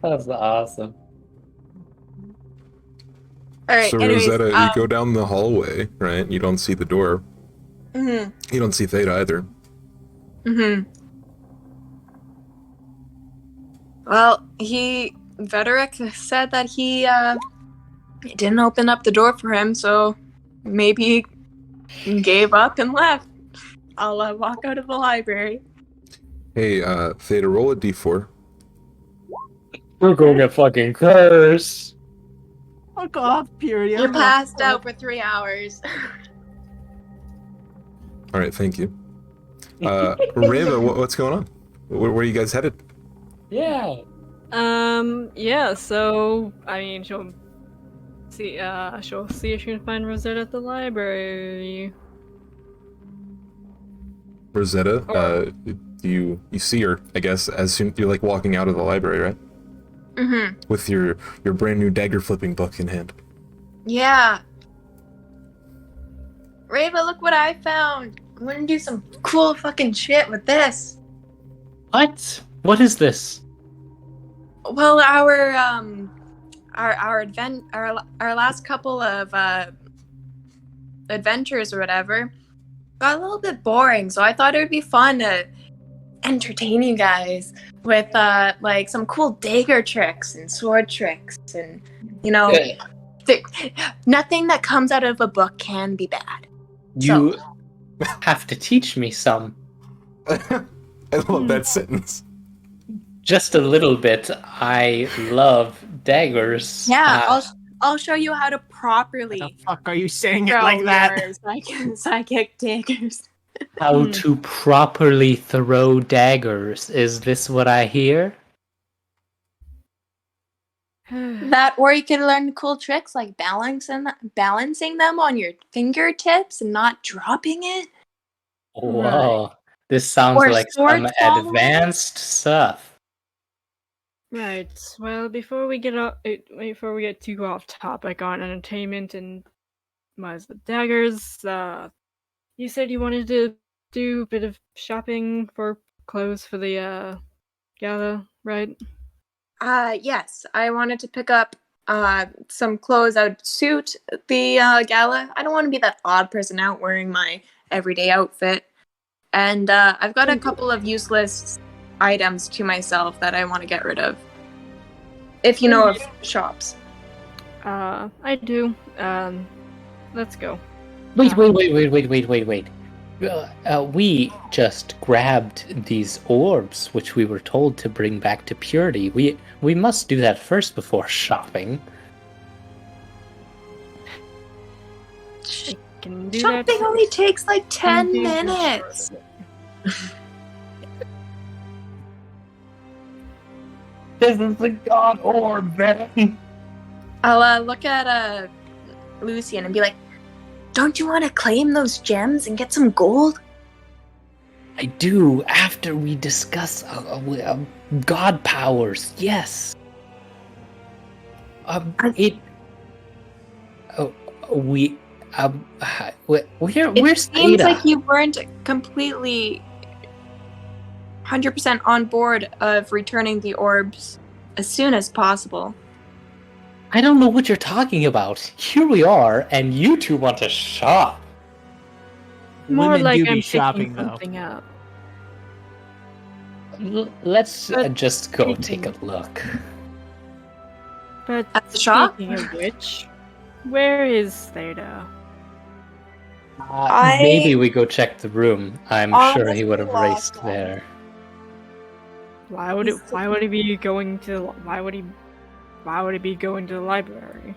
[SPEAKER 3] That's awesome.
[SPEAKER 1] All right,
[SPEAKER 2] So,
[SPEAKER 1] anyways,
[SPEAKER 2] Rosetta, you go down the hallway, right? You don't see the door.
[SPEAKER 1] Mm-hmm.
[SPEAKER 2] You don't see Theta either.
[SPEAKER 1] Mm-hmm. Well, Vederick said that he didn't open up the door for him, so maybe he gave up and left. I'll walk out of the library.
[SPEAKER 2] Hey, Theta, roll a d4.
[SPEAKER 3] We're going to fucking curse.
[SPEAKER 5] Fuck off, Purity.
[SPEAKER 1] You're
[SPEAKER 5] I'm not
[SPEAKER 1] passed
[SPEAKER 5] fuck-
[SPEAKER 1] out for 3 hours.
[SPEAKER 2] All right, thank you. Reva, what's going on? Where are you guys headed?
[SPEAKER 3] Yeah.
[SPEAKER 4] Yeah, so, I mean, she'll see if she can find Rosetta at the library.
[SPEAKER 2] Rosetta, you see her, I guess, as soon you're like walking out of the library, right?
[SPEAKER 1] Mm-hmm.
[SPEAKER 2] With your brand new dagger flipping book in hand.
[SPEAKER 1] Yeah. Reva, look what I found. I'm gonna do some cool fucking shit with this.
[SPEAKER 3] What? What is this?
[SPEAKER 1] Well, our last couple of adventures or whatever got a little bit boring, so I thought it would be fun to entertain you guys with like some cool dagger tricks and sword tricks and Nothing that comes out of a book can be bad.
[SPEAKER 3] You have to teach me some.
[SPEAKER 2] I love that sentence.
[SPEAKER 3] Just a little bit. I love daggers.
[SPEAKER 1] Yeah, I'll show you how to
[SPEAKER 5] What the
[SPEAKER 1] properly
[SPEAKER 5] fuck are you saying it
[SPEAKER 1] throw
[SPEAKER 5] like that?
[SPEAKER 1] your psychic daggers.
[SPEAKER 3] How to properly throw daggers. Is this what I hear?
[SPEAKER 1] That, or you can learn cool tricks like balancing them on your fingertips and not dropping it.
[SPEAKER 3] Whoa. This sounds
[SPEAKER 1] Or
[SPEAKER 3] like
[SPEAKER 1] sword
[SPEAKER 3] some
[SPEAKER 1] following.
[SPEAKER 3] advanced stuff.
[SPEAKER 4] Right. Well, before we get too off topic on entertainment and the daggers, you said you wanted to do a bit of shopping for clothes for the gala, right?
[SPEAKER 1] Yes, I wanted to pick up some clothes that would suit the gala. I don't want to be that odd person out wearing my everyday outfit. And I've got a couple of useless items to myself that I want to get rid of. If you know of shops.
[SPEAKER 4] I do. Let's go.
[SPEAKER 3] Wait. We just grabbed these orbs, which we were told to bring back to purity. We must do that first before shopping.
[SPEAKER 4] Can do
[SPEAKER 1] Shopping
[SPEAKER 4] that.
[SPEAKER 1] only takes like 10
[SPEAKER 4] Can do that
[SPEAKER 1] minutes.
[SPEAKER 3] This is the god orb, man.
[SPEAKER 1] I'll look at Lucian and be like, don't you want to claim those gems and get some gold?
[SPEAKER 3] I do, after we discuss god powers, yes. We're
[SPEAKER 1] It seems like you weren't completely 100% on board of returning the orbs as soon as possible.
[SPEAKER 3] I don't know what you're talking about. Here we are, and you two want to shop.
[SPEAKER 4] More
[SPEAKER 5] Women
[SPEAKER 4] like
[SPEAKER 5] do be
[SPEAKER 4] I'm
[SPEAKER 5] shopping,
[SPEAKER 4] picking
[SPEAKER 5] though.
[SPEAKER 4] something up.
[SPEAKER 3] Let's
[SPEAKER 4] But-
[SPEAKER 3] just go take a look.
[SPEAKER 4] But
[SPEAKER 1] At the shop?
[SPEAKER 4] speaking of which, where is Theta?
[SPEAKER 3] Maybe we go check the room. I'm sure he would have
[SPEAKER 6] honestly
[SPEAKER 3] raced
[SPEAKER 6] lost
[SPEAKER 3] there.
[SPEAKER 4] Why would he be going to the library?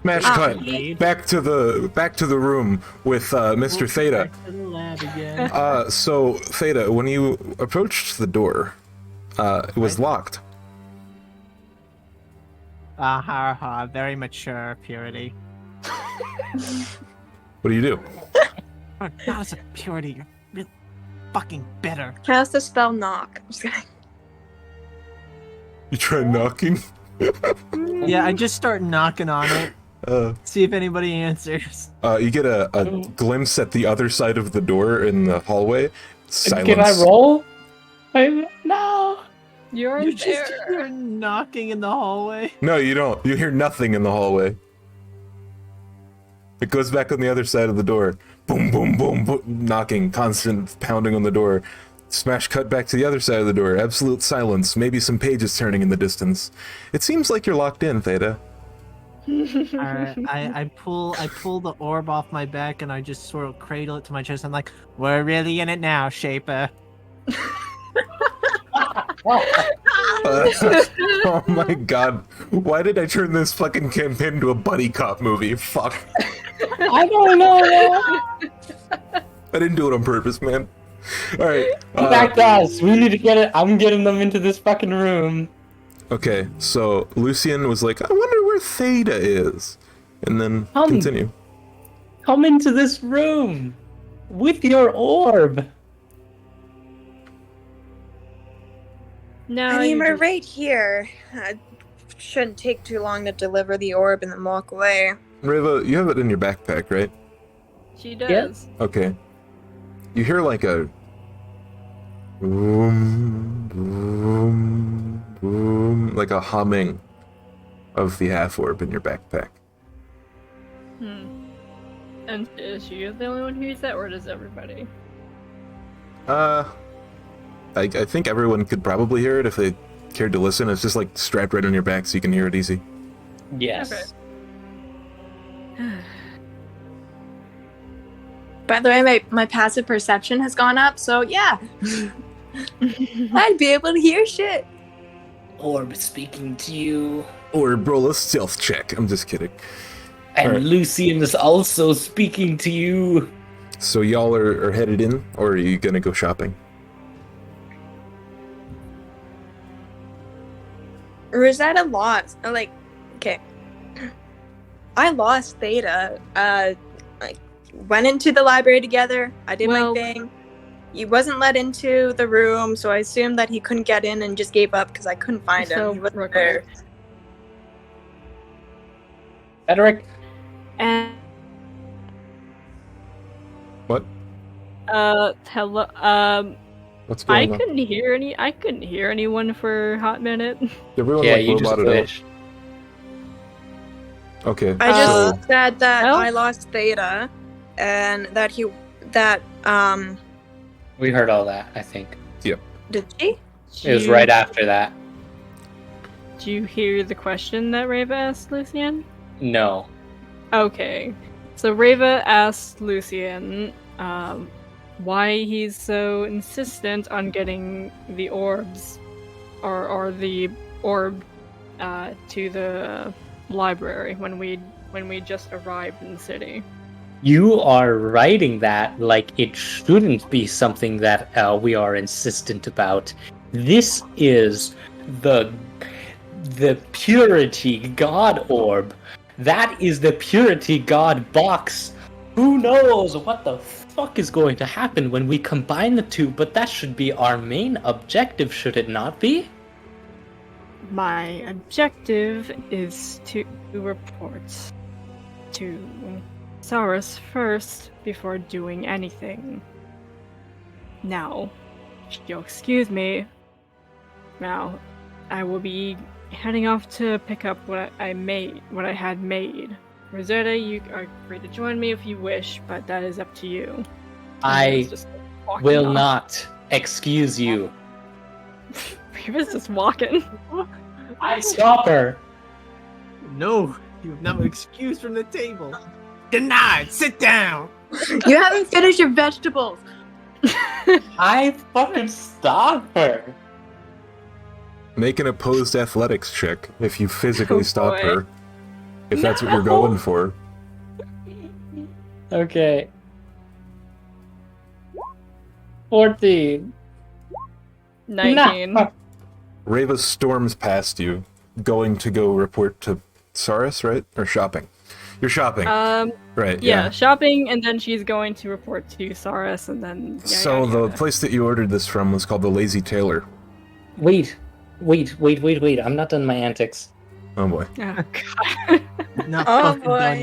[SPEAKER 2] Smash cut. Back to the room with Mr. Theta.
[SPEAKER 5] Back to the lab again.
[SPEAKER 2] So Theta, when you approached the door, it was locked.
[SPEAKER 5] Very mature, Purity.
[SPEAKER 2] What do you do?
[SPEAKER 5] Oh, not as a Purity, you're real fucking bitter.
[SPEAKER 1] Cast the spell knock. I'm just kidding.
[SPEAKER 2] You try knocking?
[SPEAKER 5] Yeah, I just start knocking on it, see if anybody answers.
[SPEAKER 2] You get a glimpse at the other side of the door in the hallway. Silence.
[SPEAKER 3] Can I roll? No.
[SPEAKER 4] You're
[SPEAKER 5] You're knocking in the hallway.
[SPEAKER 2] No, you don't. You hear nothing in the hallway. It goes back on the other side of the door. Boom, boom, boom, boom, knocking, constant pounding on the door. Smash cut back to the other side of the door. Absolute silence. Maybe some pages turning in the distance. It seems like you're locked in, Theta.
[SPEAKER 5] Alright, I pull the orb off my back and I just sort of cradle it to my chest. I'm like, we're really in it now, Shaper.
[SPEAKER 2] Oh my god. Why did I turn this fucking campaign into a buddy cop movie? Fuck.
[SPEAKER 3] I don't know.
[SPEAKER 2] I didn't do it on purpose, man. Alright.
[SPEAKER 3] Back to us. We need to get it. I'm getting them into this fucking room.
[SPEAKER 2] Okay, so Lucian was like, I wonder where Theta is. And then continue.
[SPEAKER 3] Come into this room with your orb.
[SPEAKER 4] No,
[SPEAKER 6] I mean,
[SPEAKER 4] you
[SPEAKER 6] we're
[SPEAKER 4] just-
[SPEAKER 6] right here. Shouldn't take too long to deliver the orb and then walk away.
[SPEAKER 2] Reva, you have it in your backpack, right?
[SPEAKER 4] She does.
[SPEAKER 2] Okay. You hear like a boom, boom, boom, like a humming of the half orb in your backpack.
[SPEAKER 4] And is she the only one who hears that, or does everybody?
[SPEAKER 2] I think everyone could probably hear it if they cared to listen. It's just like strapped right on your back so you can hear it easy.
[SPEAKER 3] Yes.
[SPEAKER 4] Okay.
[SPEAKER 1] By the way, my passive perception has gone up, so yeah. I'd be able to hear shit.
[SPEAKER 3] Orb speaking to you.
[SPEAKER 2] Or roll a stealth check. I'm just kidding.
[SPEAKER 3] And
[SPEAKER 2] Alright.
[SPEAKER 3] Lucian is also speaking to you.
[SPEAKER 2] So y'all are headed in, or are you gonna go shopping?
[SPEAKER 6] Rosetta lost. Okay. I lost Theta. Went into the library together. I did
[SPEAKER 4] Well-
[SPEAKER 6] my thing. He wasn't let into the room, so I assumed that he couldn't get in and just gave up because I couldn't find him.
[SPEAKER 4] So,
[SPEAKER 6] He wasn't
[SPEAKER 4] real
[SPEAKER 6] there.
[SPEAKER 4] quick.
[SPEAKER 3] Frederick?
[SPEAKER 4] And
[SPEAKER 2] What?
[SPEAKER 4] hello.
[SPEAKER 2] What's
[SPEAKER 4] I
[SPEAKER 2] going on?
[SPEAKER 4] couldn't hear anyone for a hot minute.
[SPEAKER 2] Everyone
[SPEAKER 3] Yeah,
[SPEAKER 2] like
[SPEAKER 3] you just
[SPEAKER 2] roboted out.
[SPEAKER 3] finished.
[SPEAKER 2] Okay.
[SPEAKER 6] I just
[SPEAKER 2] so
[SPEAKER 6] said that
[SPEAKER 4] well-
[SPEAKER 6] I lost Theta, and that
[SPEAKER 3] We heard all that, I think.
[SPEAKER 6] did she?
[SPEAKER 3] It was right after that.
[SPEAKER 4] Did you hear the question that Reva asked Lucian?
[SPEAKER 3] No.
[SPEAKER 4] Okay. So Reva asked Lucian why he's so insistent on getting the orbs or the orb to the library when we just arrived in the city.
[SPEAKER 3] You are writing that like it shouldn't be something that we are insistent about. This is the purity god orb. That is the purity god box. Who knows what the fuck is going to happen when we combine the two, but that should be our main objective, should it not be?
[SPEAKER 4] My objective is to report to Saurus first before doing anything. Now, if you'll excuse me, now I will be heading off to pick up what I had made. Rosetta, you are free to join me if you wish, but that is up to you.
[SPEAKER 3] I
[SPEAKER 4] Reva's just walking
[SPEAKER 3] will
[SPEAKER 4] off.
[SPEAKER 3] not excuse you.
[SPEAKER 4] Reva's just walking.
[SPEAKER 3] I stop her.
[SPEAKER 5] No, you have now excused from the table. Denied. Sit down.
[SPEAKER 1] You haven't finished your vegetables.
[SPEAKER 3] I fucking stop her.
[SPEAKER 2] make an opposed athletics check if you physically
[SPEAKER 4] Oh,
[SPEAKER 2] stop
[SPEAKER 4] boy.
[SPEAKER 2] her. If that's what you're going for.
[SPEAKER 3] Okay. 14.
[SPEAKER 4] 19.
[SPEAKER 3] Nah.
[SPEAKER 2] Reva storms past you, going to go report to Saurus, right? Or shopping? You're shopping, right?
[SPEAKER 4] Yeah, shopping, and then she's going to report to Saurus, and then.
[SPEAKER 2] So the place that you ordered this from was called the Lazy Tailor.
[SPEAKER 3] Wait. I'm not done my antics.
[SPEAKER 2] Oh boy.
[SPEAKER 4] Oh god.
[SPEAKER 5] Not
[SPEAKER 6] Oh,
[SPEAKER 5] fucking
[SPEAKER 6] boy.
[SPEAKER 5] done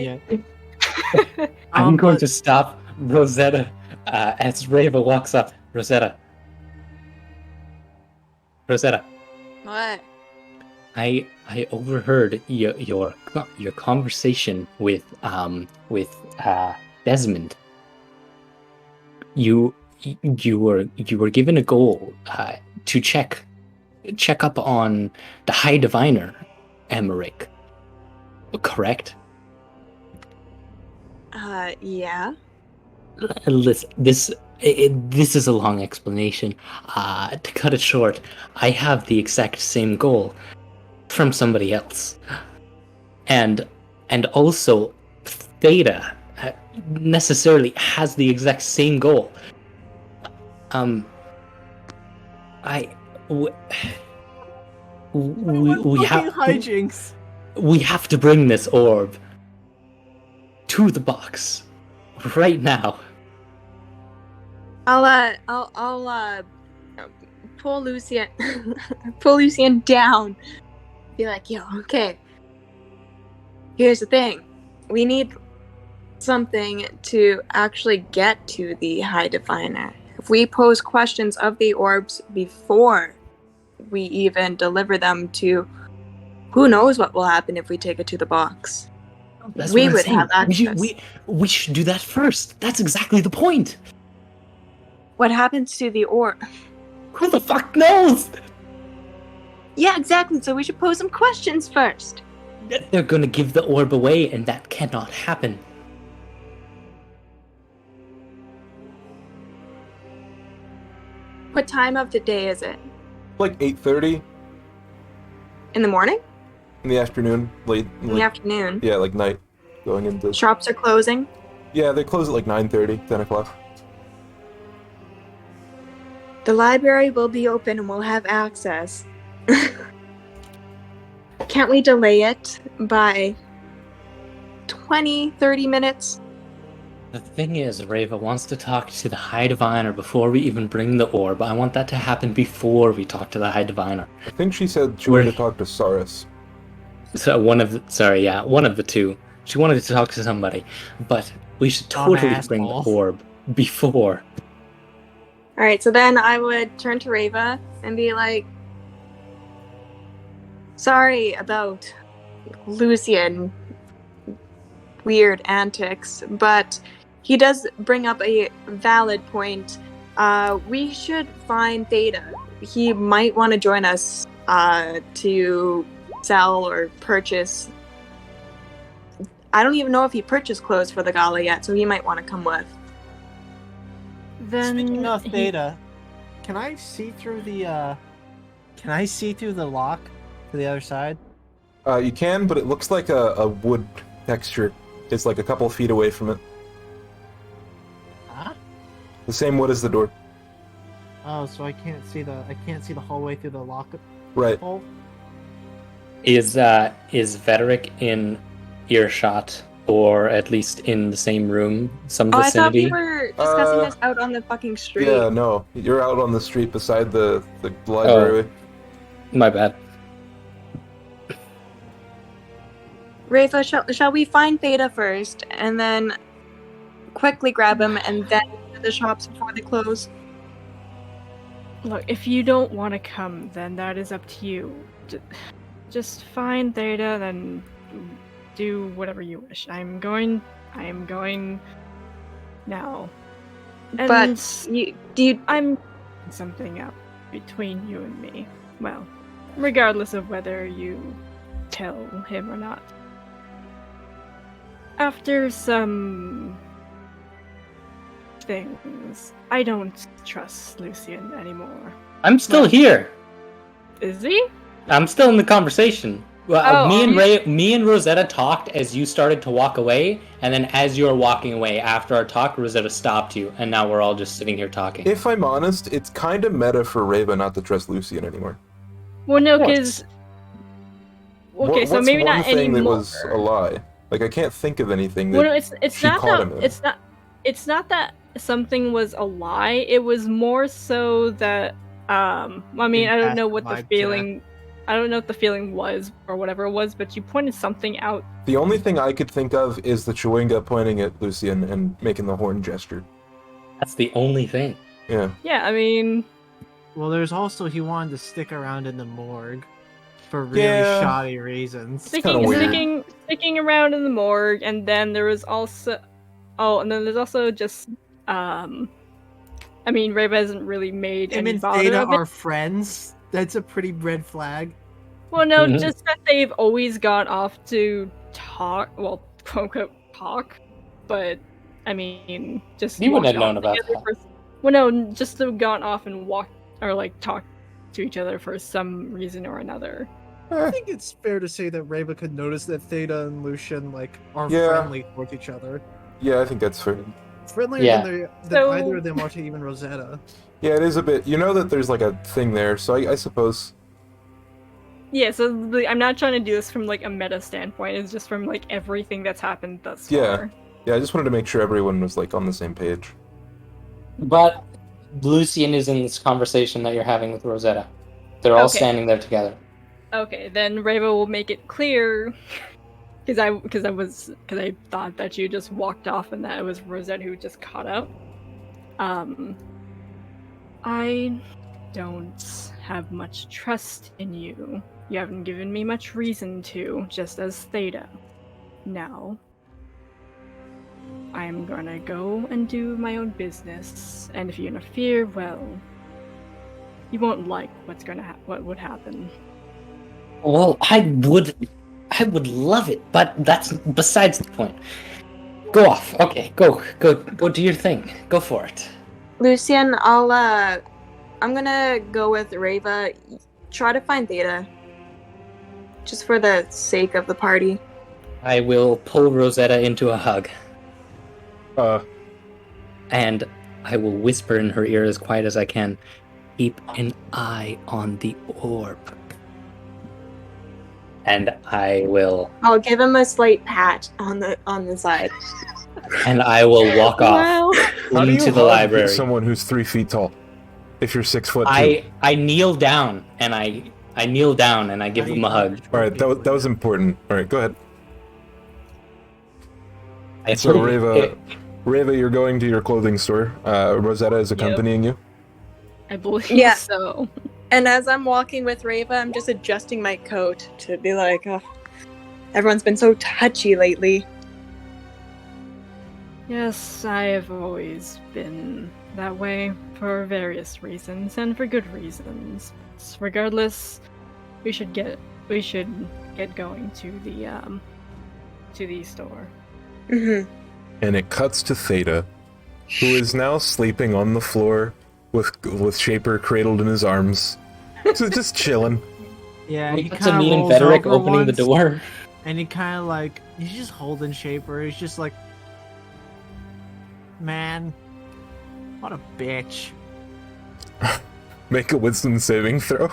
[SPEAKER 5] yet.
[SPEAKER 3] I'm going
[SPEAKER 5] but-
[SPEAKER 3] to stop Rosetta as Reva walks up. Rosetta.
[SPEAKER 1] What?
[SPEAKER 3] I overheard your conversation with Desmond. You were given a goal to check up on the High Diviner, Emmerich. Correct?
[SPEAKER 6] Yeah.
[SPEAKER 3] Listen, this is a long explanation. To cut it short, I have the exact same goal from somebody else, and also Theta necessarily has the exact same goal. We have
[SPEAKER 5] hijinks.
[SPEAKER 3] we have to bring this orb to the box right now.
[SPEAKER 1] I'll pull Lucian down. Be like, yo, okay. Here's the thing. We need something to actually get to the High Diviner. If we pose questions of the orbs before we even deliver them to, who knows what will happen if we take it to the box.
[SPEAKER 3] That's
[SPEAKER 1] We
[SPEAKER 3] what I'm
[SPEAKER 1] would
[SPEAKER 3] saying.
[SPEAKER 1] have access.
[SPEAKER 3] We should do that first. That's exactly the point.
[SPEAKER 1] What happens to the orb?
[SPEAKER 3] Who the fuck knows?
[SPEAKER 1] Yeah, exactly. So we should pose some questions first.
[SPEAKER 3] They're gonna give the orb away, and that cannot happen.
[SPEAKER 6] What time of the day is it?
[SPEAKER 2] Like 8:30
[SPEAKER 6] In the morning?
[SPEAKER 2] in the afternoon, late.
[SPEAKER 6] In the afternoon?
[SPEAKER 2] Yeah, like night, going into.
[SPEAKER 6] Shops are closing?
[SPEAKER 2] Yeah, they close at like 9:30, 10 o'clock.
[SPEAKER 6] The library will be open and we'll have access. Can't we delay it by 20, 30 minutes?
[SPEAKER 3] The thing is, Reva wants to talk to the High Diviner before we even bring the orb. I want that to happen before we talk to the High Diviner.
[SPEAKER 2] I think she said she wanted to talk to Saris.
[SPEAKER 3] So one of the two. She wanted to talk to somebody, but we should totally bring the orb before.
[SPEAKER 6] Alright, so then I would turn to Reva and be like, sorry about Lucian weird antics, but he does bring up a valid point. We should find Theta. He might want to join us to sell or purchase. I don't even know if he purchased clothes for the gala yet, so he might want to come with.
[SPEAKER 4] Then
[SPEAKER 5] Speaking of Theta, can I see through the lock to the other side?
[SPEAKER 2] You can, but it looks like a wood texture. It's like a couple feet away from it.
[SPEAKER 5] Huh?
[SPEAKER 2] The same wood as the door.
[SPEAKER 5] Oh, so I can't see the hallway through the lock
[SPEAKER 2] Right.
[SPEAKER 5] hole?
[SPEAKER 3] Is Vederick in earshot, or at least in the same room, some
[SPEAKER 6] Oh, I thought
[SPEAKER 3] vicinity?
[SPEAKER 6] we were discussing this out on the fucking street.
[SPEAKER 2] Yeah, no. You're out on the street beside the library.
[SPEAKER 3] My bad.
[SPEAKER 6] Reva, shall we find Theta first, and then quickly grab him, and then go to the shops before they close?
[SPEAKER 4] Look, if you don't want to come, then that is up to you. Just find Theta, then do whatever you wish. I am going now.
[SPEAKER 6] But
[SPEAKER 4] I'm something up between you and me. Well, regardless of whether you tell him or not. After some things, I don't trust Lucian anymore.
[SPEAKER 3] I'm still here.
[SPEAKER 4] Is he?
[SPEAKER 3] I'm still in the conversation. Well,
[SPEAKER 4] Oh,
[SPEAKER 3] me and Rosetta talked as you started to walk away, and then as you were walking away after our talk, Rosetta stopped you, and now we're all just sitting here talking.
[SPEAKER 2] If I'm honest, it's kind of meta for Reva not to trust Lucian anymore.
[SPEAKER 4] Well, no, because okay, so
[SPEAKER 2] What's
[SPEAKER 4] maybe
[SPEAKER 2] one
[SPEAKER 4] not
[SPEAKER 2] thing
[SPEAKER 4] anymore.
[SPEAKER 2] that was a lie? Like, I can't think of anything that
[SPEAKER 4] Well, no, it's
[SPEAKER 2] she
[SPEAKER 4] not
[SPEAKER 2] caught
[SPEAKER 4] that
[SPEAKER 2] him in.
[SPEAKER 4] it's not that something was a lie. It was more so that I mean, I don't know what the feeling. I don't know what the feeling was or whatever it was, but you pointed something out.
[SPEAKER 2] The only thing I could think of is the Chewinga pointing at Lucian and making the horn gesture.
[SPEAKER 3] That's the only thing.
[SPEAKER 2] Yeah.
[SPEAKER 4] Yeah, I mean,
[SPEAKER 5] Well, there's also he wanted to stick around in the morgue for really
[SPEAKER 2] Yeah.
[SPEAKER 5] shoddy reasons.
[SPEAKER 2] kinda weird.
[SPEAKER 4] sticking around in the morgue, and then there was also there's also just I mean, Reva hasn't really made
[SPEAKER 5] Him
[SPEAKER 4] any
[SPEAKER 5] and
[SPEAKER 4] bother
[SPEAKER 5] Theta
[SPEAKER 4] of it.
[SPEAKER 5] are friends. That's a pretty red flag.
[SPEAKER 4] Well, no,
[SPEAKER 3] Mhm.
[SPEAKER 4] just that they've always gone off to talk. Well, quote unquote talk, but I mean, just
[SPEAKER 3] You wouldn't
[SPEAKER 4] walked
[SPEAKER 3] have known
[SPEAKER 4] off
[SPEAKER 3] about
[SPEAKER 4] together
[SPEAKER 3] that.
[SPEAKER 4] well, no, just to gone off and walked or like talked to each other for some reason or another.
[SPEAKER 5] I think it's fair to say that Reva could notice that Theta and Lucian are
[SPEAKER 2] Yeah.
[SPEAKER 5] friendly towards each other.
[SPEAKER 2] Yeah, I think that's fair.
[SPEAKER 5] Friendlier
[SPEAKER 3] Yeah.
[SPEAKER 5] than
[SPEAKER 4] So-
[SPEAKER 5] either of them are to even Rosetta.
[SPEAKER 2] Yeah, it is a bit. You know that there's like a thing there, so I suppose.
[SPEAKER 4] Yeah, so I'm not trying to do this from like a meta standpoint. It's just from like everything that's happened thus
[SPEAKER 2] Yeah.
[SPEAKER 4] far.
[SPEAKER 2] Yeah, I just wanted to make sure everyone was like on the same page.
[SPEAKER 3] But Lucian is in this conversation that you're having with Rosetta. They're all
[SPEAKER 4] Okay.
[SPEAKER 3] standing there together.
[SPEAKER 4] Okay, then Reva will make it clear, because I thought that you just walked off and that it was Rosette who just caught up. I don't have much trust in you. You haven't given me much reason to, just as Theta. Now, I'm gonna go and do my own business, and if you interfere, well, you won't like what would happen.
[SPEAKER 3] Well, I I would love it, but that's besides the point. Go off. Okay, go do your thing. Go for it.
[SPEAKER 6] Lucian, I'm gonna go with Reva. Try to find Theta. Just for the sake of the party.
[SPEAKER 3] I will pull Rosetta into a hug,
[SPEAKER 2] Uh,
[SPEAKER 3] and I will whisper in her ear as quiet as I can, keep an eye on the orb. And I will
[SPEAKER 6] I'll give him a slight pat on the side.
[SPEAKER 3] and I will walk off
[SPEAKER 4] Wow.
[SPEAKER 2] how do you
[SPEAKER 3] into the
[SPEAKER 2] hug
[SPEAKER 3] library.
[SPEAKER 2] someone who's 3 feet tall? If you're 6 foot 2.
[SPEAKER 3] I kneel down and I kneel down and I give him a hug.
[SPEAKER 2] All right, that was important. All right, go ahead.
[SPEAKER 3] I
[SPEAKER 2] So
[SPEAKER 3] put-
[SPEAKER 2] Reva, you're going to your clothing store. Rosetta is accompanying you.
[SPEAKER 4] I believe
[SPEAKER 6] Yeah.
[SPEAKER 4] so.
[SPEAKER 6] And as I'm walking with Reva, I'm just adjusting my coat to be like, oh, everyone's been so touchy lately.
[SPEAKER 4] Yes, I have always been that way for various reasons and for good reasons. Regardless, we should get going to the store.
[SPEAKER 6] Mm-hmm.
[SPEAKER 2] And it cuts to Theta, who is now sleeping on the floor with Shaper cradled in his arms, just chilling.
[SPEAKER 5] Yeah,
[SPEAKER 3] We
[SPEAKER 5] he
[SPEAKER 3] got to
[SPEAKER 5] kind of
[SPEAKER 3] me and
[SPEAKER 5] rolls
[SPEAKER 3] Vederick
[SPEAKER 5] over
[SPEAKER 3] opening the
[SPEAKER 5] once,
[SPEAKER 3] door.
[SPEAKER 5] and he kind of like he's just holding Shaper. He's just like, man, what a bitch.
[SPEAKER 2] Make a wisdom saving throw.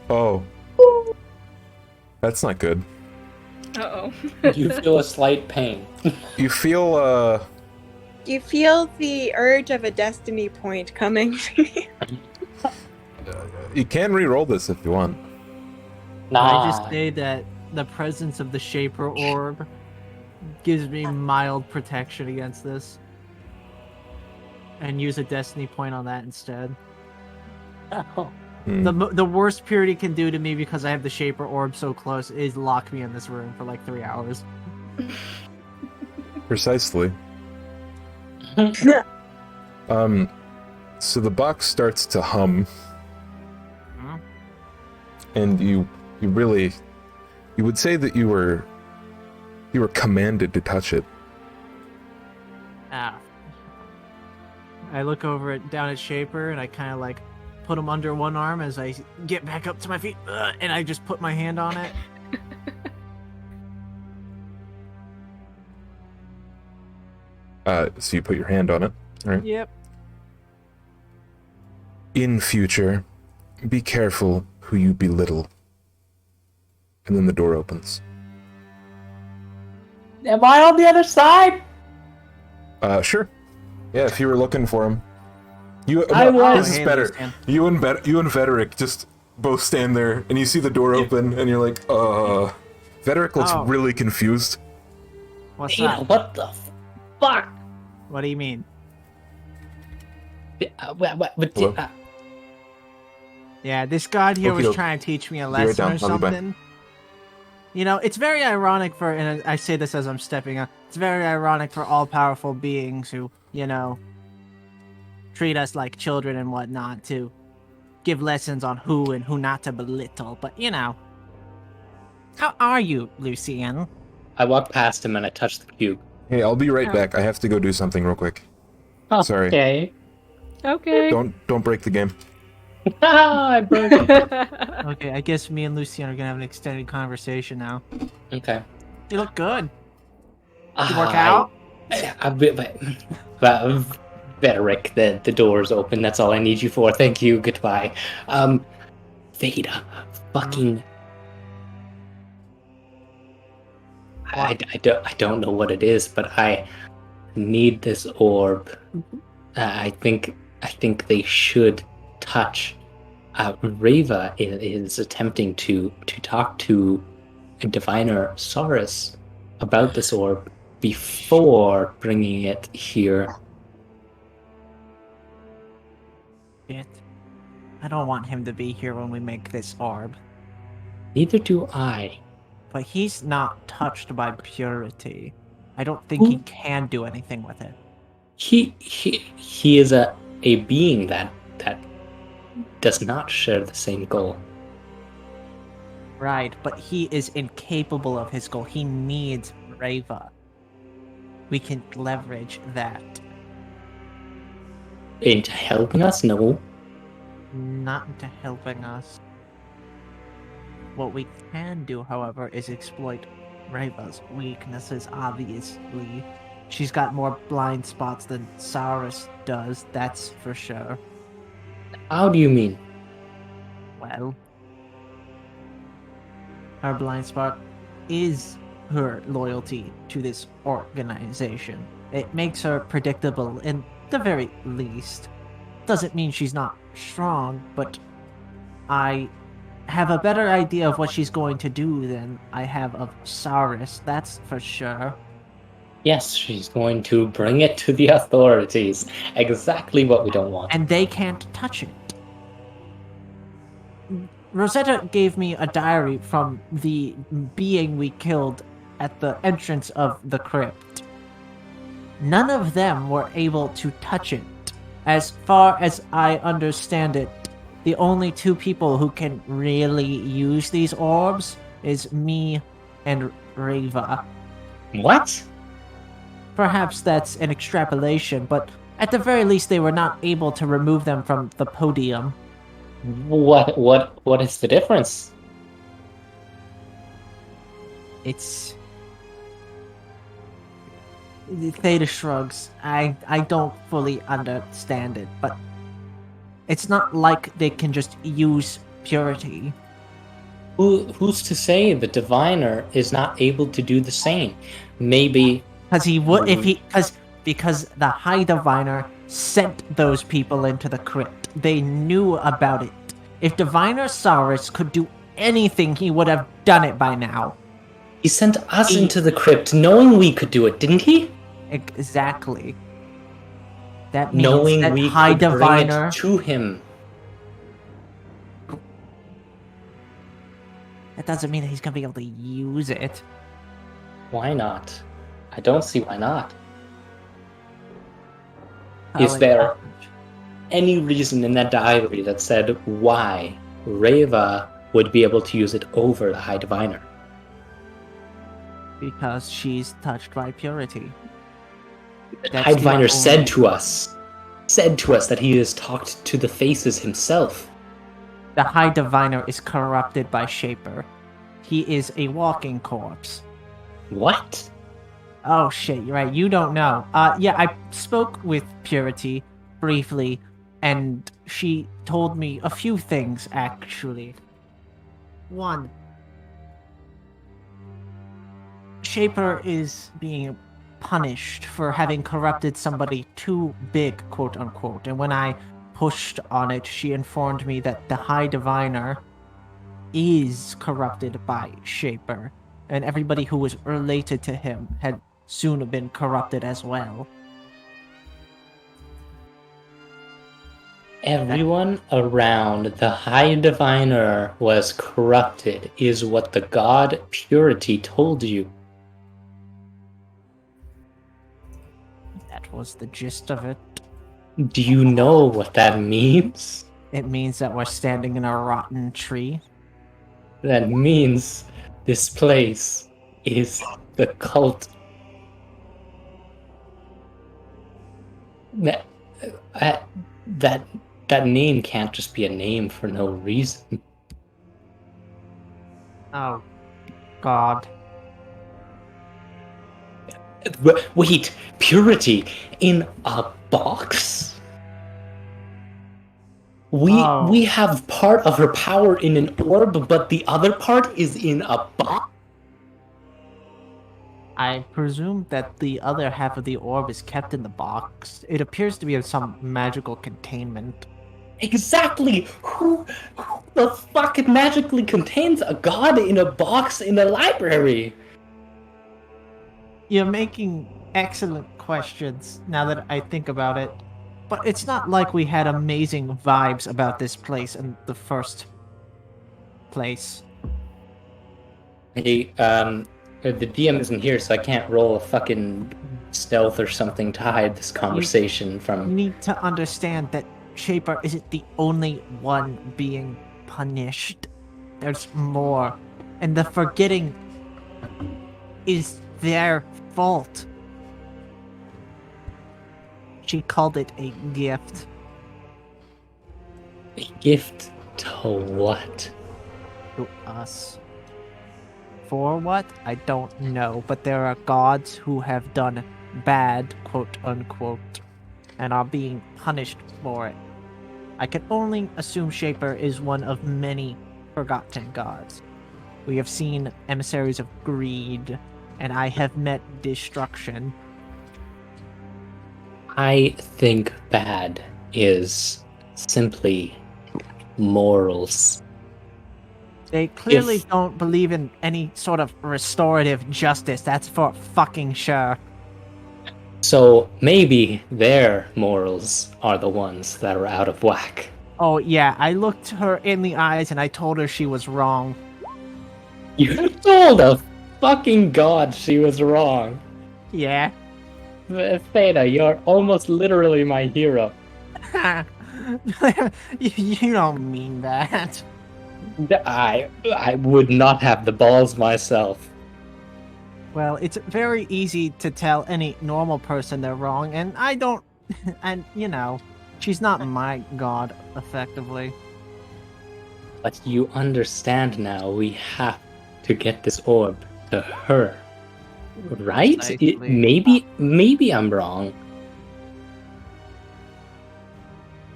[SPEAKER 2] Oh, that's not good.
[SPEAKER 4] Uh-oh.
[SPEAKER 3] You feel a slight pain.
[SPEAKER 2] You feel
[SPEAKER 6] You feel the urge of a destiny point coming.
[SPEAKER 2] you can re-roll this if you want.
[SPEAKER 5] I just say that the presence of the Shaper orb gives me mild protection against this, and use a destiny point on that instead.
[SPEAKER 3] Oh.
[SPEAKER 5] The worst Purity can do to me because I have the Shaper orb so close is lock me in this room for like 3 hours.
[SPEAKER 2] Precisely. So the box starts to hum, and you would say that you were commanded to touch it.
[SPEAKER 5] Ah. I look over down at Shaper and I kind of like put him under one arm as I get back up to my feet, and I just put my hand on it.
[SPEAKER 2] So you put your hand on it. All right.
[SPEAKER 5] Yep.
[SPEAKER 2] In future, be careful who you belittle. And then the door opens.
[SPEAKER 3] Am I on the other side?
[SPEAKER 2] Sure. Yeah, if you were looking for him.
[SPEAKER 3] I was.
[SPEAKER 2] This is
[SPEAKER 5] Hey,
[SPEAKER 2] better.
[SPEAKER 5] Lucian.
[SPEAKER 2] You and Vederick just both stand there, and you see the door open, and you're like, Vederick looks
[SPEAKER 5] Oh.
[SPEAKER 2] really confused.
[SPEAKER 5] What's
[SPEAKER 3] Dana,
[SPEAKER 5] that?
[SPEAKER 3] what the fuck?
[SPEAKER 5] What do you mean?
[SPEAKER 2] Hello?
[SPEAKER 5] Yeah, this god here was
[SPEAKER 2] Okey-doke.
[SPEAKER 5] trying to teach me a
[SPEAKER 2] right
[SPEAKER 5] lesson
[SPEAKER 2] down.
[SPEAKER 5] or
[SPEAKER 2] I'll be back.
[SPEAKER 5] something. You know, it's very ironic for, and I say this as I'm stepping on, it's very ironic for all-powerful beings who, you know, treat us like children and whatnot to give lessons on who and who not to belittle. But, you know, how are you, Lucian?
[SPEAKER 3] I walk past him and I touch the cube.
[SPEAKER 2] Hey, I'll be right
[SPEAKER 4] Oh.
[SPEAKER 2] back. I have to go do something real quick. Sorry.
[SPEAKER 3] Okay.
[SPEAKER 4] Okay.
[SPEAKER 2] Don't break the game.
[SPEAKER 3] I broke it.
[SPEAKER 5] Okay, I guess me and Lucian are gonna have an extended conversation now.
[SPEAKER 3] Okay.
[SPEAKER 5] You look good. You
[SPEAKER 3] Ah,
[SPEAKER 5] work out?
[SPEAKER 3] Vederick, the door's open. That's all I need you for. Thank you. Goodbye. Veda, fucking. I don't know what it is, but I need this orb. I think they should touch. Reva is attempting to talk to Diviner Saurus about this orb before bringing it here.
[SPEAKER 5] Shit. I don't want him to be here when we make this orb.
[SPEAKER 3] Neither do I.
[SPEAKER 5] But he's not touched by purity. I don't think he can do anything with it.
[SPEAKER 3] He is a being that does not share the same goal.
[SPEAKER 5] Right, but he is incapable of his goal. He needs Reva. We can leverage that.
[SPEAKER 3] Into helping us? No.
[SPEAKER 5] Not into helping us. What we can do, however, is exploit Reva's weaknesses, obviously. She's got more blind spots than Saurus does, that's for sure.
[SPEAKER 3] How do you mean?
[SPEAKER 5] Well, her blind spot is her loyalty to this organization. It makes her predictable, in the very least. Doesn't mean she's not strong, but I have a better idea of what she's going to do than I have of Saurus, that's for sure.
[SPEAKER 3] Yes, she's going to bring it to the authorities. Exactly what we don't want.
[SPEAKER 5] And they can't touch it. Rosetta gave me a diary from the being we killed at the entrance of the crypt. None of them were able to touch it. As far as I understand it, the only two people who can really use these orbs is me and Reva.
[SPEAKER 3] What?
[SPEAKER 5] Perhaps that's an extrapolation, but at the very least they were not able to remove them from the podium.
[SPEAKER 3] What is the difference?
[SPEAKER 5] It's... Theta shrugs. I don't fully understand it, but it's not like they can just use purity.
[SPEAKER 3] Who's to say the diviner is not able to do the same? Maybe
[SPEAKER 5] Because he would, if he, because the High Diviner sent those people into the crypt. They knew about it. If Diviner Saurus could do anything, he would have done it by now.
[SPEAKER 3] he sent us into the crypt knowing we could do it, didn't he?
[SPEAKER 5] Exactly. That means
[SPEAKER 3] Knowing
[SPEAKER 5] that
[SPEAKER 3] we
[SPEAKER 5] High
[SPEAKER 3] could bring
[SPEAKER 5] Diviner.
[SPEAKER 3] it to him.
[SPEAKER 5] That doesn't mean that he's gonna be able to use it.
[SPEAKER 3] Why not? I don't see why not.
[SPEAKER 5] Oh,
[SPEAKER 3] Is there any reason in that diary that said why Reva would be able to use it over the High Diviner?
[SPEAKER 5] Because she's touched by purity.
[SPEAKER 3] The
[SPEAKER 5] That's
[SPEAKER 3] High
[SPEAKER 5] the
[SPEAKER 3] Diviner
[SPEAKER 5] only-
[SPEAKER 3] said to us that he has talked to the faces himself.
[SPEAKER 5] The High Diviner is corrupted by Shaper. He is a walking corpse.
[SPEAKER 3] What?
[SPEAKER 5] Oh shit, you're right, you don't know. Yeah, I spoke with Purity briefly, and she told me a few things, actually. One, Shaper is being punished for having corrupted somebody too big, quote unquote, and when I pushed on it, she informed me that the High Diviner is corrupted by Shaper, and everybody who was related to him had soon been corrupted as well.
[SPEAKER 3] Everyone around the High Diviner was corrupted, is what the god Purity told you.
[SPEAKER 5] That was the gist of it.
[SPEAKER 3] Do you know what that means?
[SPEAKER 5] It means that we're standing in a rotten tree.
[SPEAKER 3] That means this place is the cult. That name can't just be a name for no reason.
[SPEAKER 5] Oh, God.
[SPEAKER 3] Wait, Purity in a box?
[SPEAKER 5] Oh.
[SPEAKER 3] We have part of her power in an orb, but the other part is in a box?
[SPEAKER 5] I presume that the other half of the orb is kept in the box. It appears to be in some magical containment.
[SPEAKER 3] Exactly! Who the fuck magically contains a god in a box in a library?
[SPEAKER 5] You're making excellent questions now that I think about it. But it's not like we had amazing vibes about this place in the first place.
[SPEAKER 3] Hey, the DM isn't here, so I can't roll a fucking stealth or something to hide this conversation
[SPEAKER 5] You
[SPEAKER 3] from...
[SPEAKER 5] need to understand that Shaper isn't the only one being punished. There's more And the forgetting is their fault. She called it a gift.
[SPEAKER 3] A gift to what?
[SPEAKER 5] To us. For what? I don't know, but there are gods who have done bad, quote unquote, and are being punished for it. I can only assume Shaper is one of many forgotten gods. We have seen emissaries of greed, and I have met destruction.
[SPEAKER 3] I think bad is simply morals.
[SPEAKER 5] They clearly
[SPEAKER 3] If-
[SPEAKER 5] don't believe in any sort of restorative justice, that's for fucking sure.
[SPEAKER 3] So maybe their morals are the ones that are out of whack.
[SPEAKER 5] Oh yeah, I looked her in the eyes and I told her she was wrong.
[SPEAKER 3] You told a fucking god she was wrong.
[SPEAKER 5] Yeah.
[SPEAKER 3] Theta, you're almost literally my hero.
[SPEAKER 5] You don't mean that.
[SPEAKER 3] I would not have the balls myself.
[SPEAKER 5] Well, it's very easy to tell any normal person they're wrong, and I don't. And, you know, she's not my god, effectively.
[SPEAKER 3] But you understand now, we have to get this orb to her. Right?
[SPEAKER 5] Precisely.
[SPEAKER 3] Maybe I'm wrong.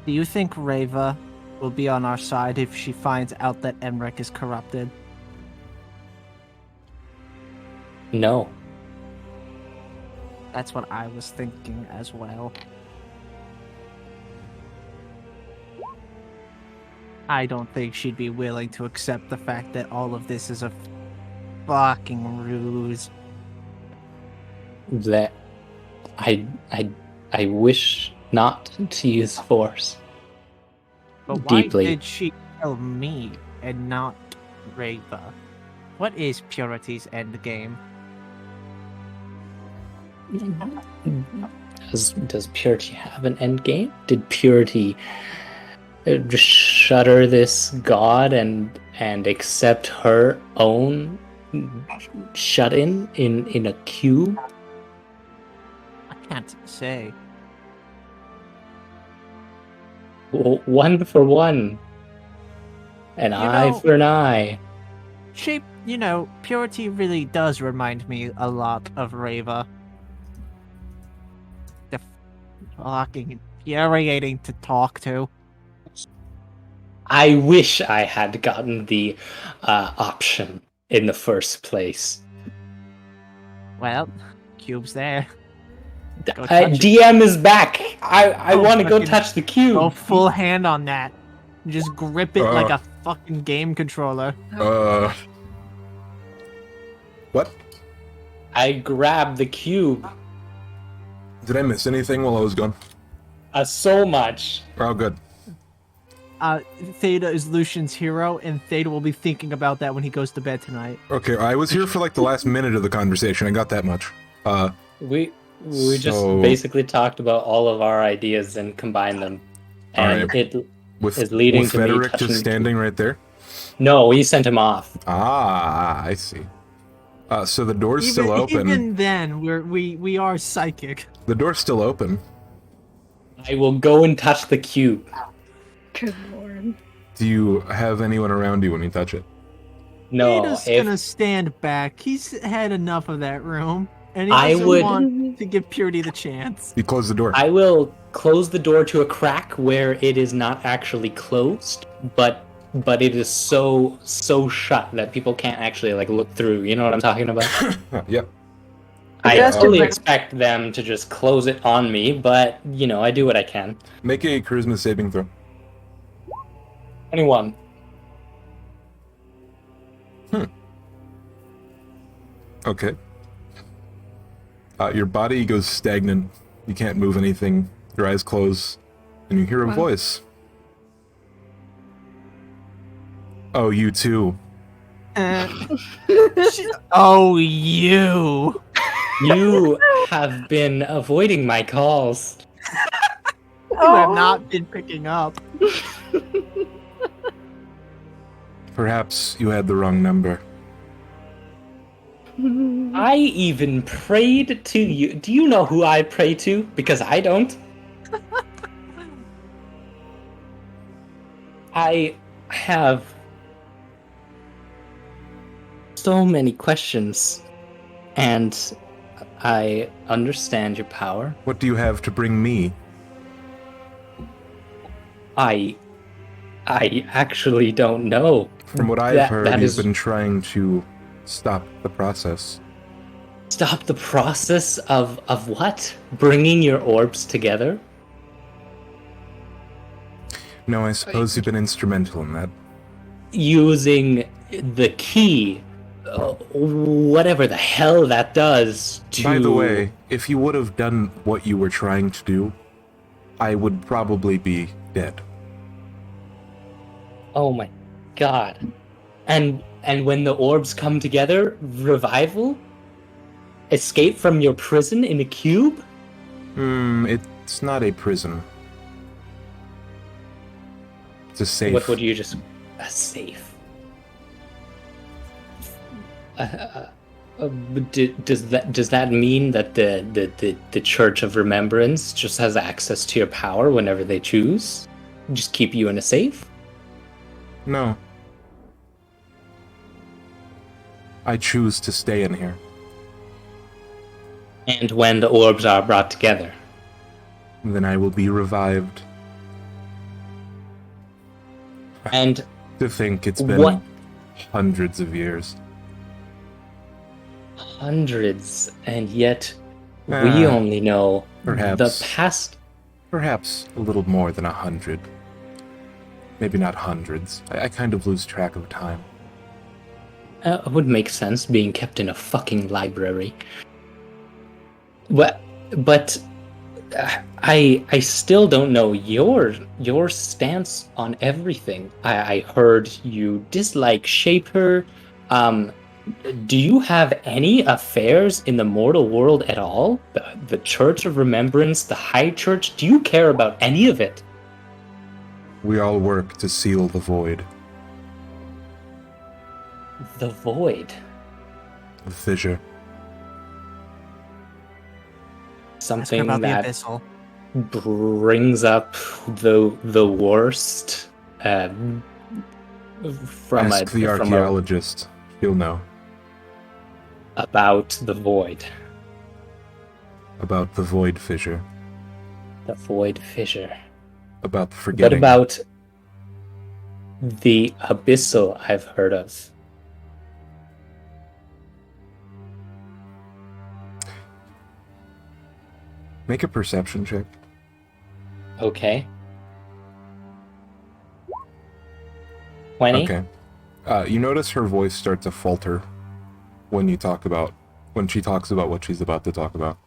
[SPEAKER 5] Do you think Reva will be on our side if she finds out that Emmerich is corrupted?
[SPEAKER 3] No.
[SPEAKER 5] That's what I was thinking as well. I don't think she'd be willing to accept the fact that all of this is a fucking ruse.
[SPEAKER 3] That I wish not to use force.
[SPEAKER 5] But why
[SPEAKER 3] Deeply.
[SPEAKER 5] did she kill me and not Reva? What is Purity's endgame?
[SPEAKER 3] Does Purity have an endgame? Did Purity just shutter this god and accept her own shut in a cube?
[SPEAKER 5] I can't say.
[SPEAKER 3] Well, one for one. An eye for an eye.
[SPEAKER 5] Shape, you know, Purity really does remind me a lot of Reva. The fucking infuriating to talk to.
[SPEAKER 3] I wish I had gotten the option in the first place.
[SPEAKER 5] Well, cube's there. Go touch it.
[SPEAKER 3] DM is back. I
[SPEAKER 5] Oh,
[SPEAKER 3] want to go
[SPEAKER 5] fucking-
[SPEAKER 3] touch the cube.
[SPEAKER 5] Go full hand on that. Just grip it like a fucking game controller.
[SPEAKER 2] What?
[SPEAKER 3] I grabbed the cube.
[SPEAKER 2] Did I miss anything while I was gone?
[SPEAKER 3] So much.
[SPEAKER 2] Oh, good.
[SPEAKER 5] Theta is Lucian's hero, and Theta will be thinking about that when he goes to bed tonight.
[SPEAKER 2] Okay, I was here for like the last minute of the conversation. I got that much.
[SPEAKER 3] We just
[SPEAKER 2] So-
[SPEAKER 3] basically talked about all of our ideas and combined them, and
[SPEAKER 2] Alright.
[SPEAKER 3] it
[SPEAKER 2] With,
[SPEAKER 3] is leading
[SPEAKER 2] with
[SPEAKER 3] to me
[SPEAKER 2] Frederick
[SPEAKER 3] touching
[SPEAKER 2] just standing right there.
[SPEAKER 3] No, we sent him off.
[SPEAKER 2] Ah, I see. So the door's still open.
[SPEAKER 5] Even then, we are psychic.
[SPEAKER 2] The door's still open.
[SPEAKER 3] I will go and touch the cube.
[SPEAKER 4] Good lord.
[SPEAKER 2] Do you have anyone around you when you touch it?
[SPEAKER 3] No,
[SPEAKER 5] Theta's
[SPEAKER 3] if
[SPEAKER 5] gonna stand back. He's had enough of that room, and he
[SPEAKER 3] I
[SPEAKER 5] doesn't
[SPEAKER 3] would-
[SPEAKER 5] want to give Purity the chance.
[SPEAKER 2] You close the door.
[SPEAKER 3] I will close the door to a crack where it is not actually closed, but it is so shut that people can't actually like look through. You know what I'm talking about?
[SPEAKER 2] Yep.
[SPEAKER 3] I
[SPEAKER 6] Just
[SPEAKER 3] fully
[SPEAKER 6] to-
[SPEAKER 3] expect them to just close it on me, but you know, I do what I can.
[SPEAKER 2] Make a charisma saving throw.
[SPEAKER 3] 21.
[SPEAKER 2] Okay. Your body goes stagnant. You can't move anything. Your eyes close, and you hear a
[SPEAKER 4] Wow.
[SPEAKER 2] voice. Oh, you too.
[SPEAKER 5] Oh, you!
[SPEAKER 3] You have been avoiding my calls.
[SPEAKER 5] You have not been picking up.
[SPEAKER 2] Perhaps you had the wrong number.
[SPEAKER 3] I even prayed to you. Do you know who I pray to? Because I don't. I have so many questions, and I understand your power.
[SPEAKER 2] What do you have to bring me?
[SPEAKER 3] I actually don't know.
[SPEAKER 2] From what I've heard,
[SPEAKER 3] that
[SPEAKER 2] you've
[SPEAKER 3] is
[SPEAKER 2] been trying to stop the process.
[SPEAKER 3] stop the process of what? Bringing your orbs together?
[SPEAKER 2] No, I suppose you've been instrumental in that.
[SPEAKER 3] Using the key, whatever the hell that does to...
[SPEAKER 2] By the way, if you would have done what you were trying to do, I would probably be dead.
[SPEAKER 3] Oh my god. And when the orbs come together, revival? Escape from your prison in a cube?
[SPEAKER 2] It's not a prison. It's a safe.
[SPEAKER 3] What would you just... A safe. Does that mean that the Church of Remembrance just has access to your power whenever they choose? Just keep you in a safe?
[SPEAKER 2] No. I choose to stay in here.
[SPEAKER 3] And when the orbs are brought together?
[SPEAKER 2] Then I will be revived.
[SPEAKER 3] And
[SPEAKER 2] To think it's been
[SPEAKER 3] what?
[SPEAKER 2] hundreds of years.
[SPEAKER 3] Hundreds, and yet we only know
[SPEAKER 2] perhaps.
[SPEAKER 3] the past.
[SPEAKER 2] Perhaps a little more than 100. Maybe not hundreds. I kind of lose track of time.
[SPEAKER 3] It would make sense being kept in a fucking library. But I still don't know your stance on everything. I heard you dislike Shaper. Do you have any affairs in the mortal world at all? The Church of Remembrance, the High Church? Do you care about any of it?
[SPEAKER 2] We all work to seal the void.
[SPEAKER 3] The Void.
[SPEAKER 2] The fissure.
[SPEAKER 5] Ask
[SPEAKER 3] Something
[SPEAKER 5] her about
[SPEAKER 3] that
[SPEAKER 5] the abyssal.
[SPEAKER 3] brings up the worst from
[SPEAKER 2] Ask the archaeologist. He'll know.
[SPEAKER 3] About the Void.
[SPEAKER 2] About the void fissure.
[SPEAKER 3] The Void Fissure.
[SPEAKER 2] About the
[SPEAKER 3] What
[SPEAKER 2] forgetting.
[SPEAKER 3] about the Abyssal I've heard of?
[SPEAKER 2] Make a perception check.
[SPEAKER 3] Okay. 20?
[SPEAKER 2] Okay. You notice her voice start to falter when she talks about what she's about to talk about.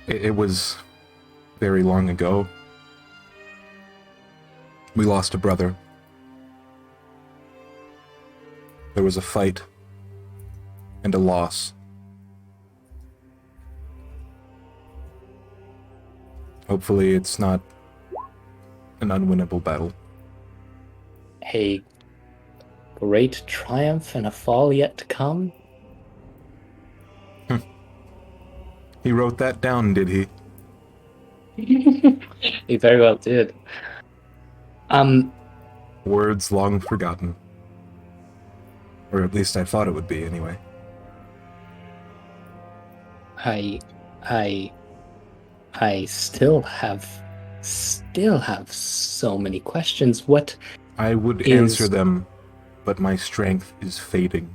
[SPEAKER 2] It was very long ago. We lost a brother. There was a fight and a loss. Hopefully it's not an unwinnable battle.
[SPEAKER 3] A great triumph and a fall yet to come?
[SPEAKER 2] He wrote that down, did he?
[SPEAKER 3] He very well did.
[SPEAKER 2] Words long forgotten. Or at least I thought it would be, anyway.
[SPEAKER 3] I still have so many questions. What
[SPEAKER 2] I would
[SPEAKER 3] is-
[SPEAKER 2] answer them, but my strength is fading.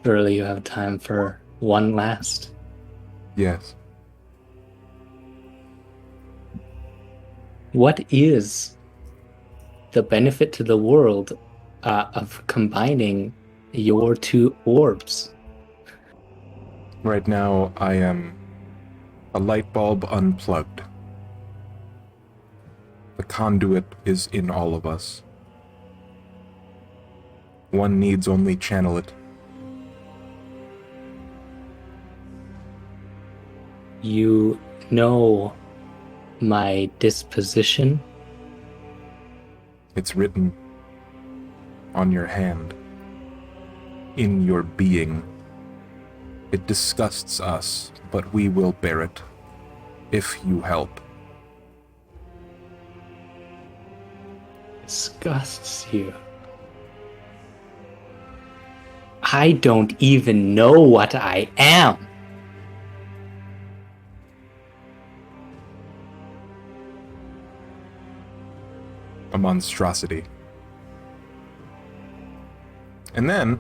[SPEAKER 3] surely you have time for one last?
[SPEAKER 2] Yes.
[SPEAKER 3] What is the benefit to the world of combining your two orbs?
[SPEAKER 2] Right now, I am a light bulb unplugged. The conduit is in all of us. One needs only channel it.
[SPEAKER 3] You know my disposition?
[SPEAKER 2] It's written on your hand. in your being. It disgusts us, but we will bear it, if you help.
[SPEAKER 3] Disgusts you. I don't even know what I am.
[SPEAKER 2] A monstrosity. And then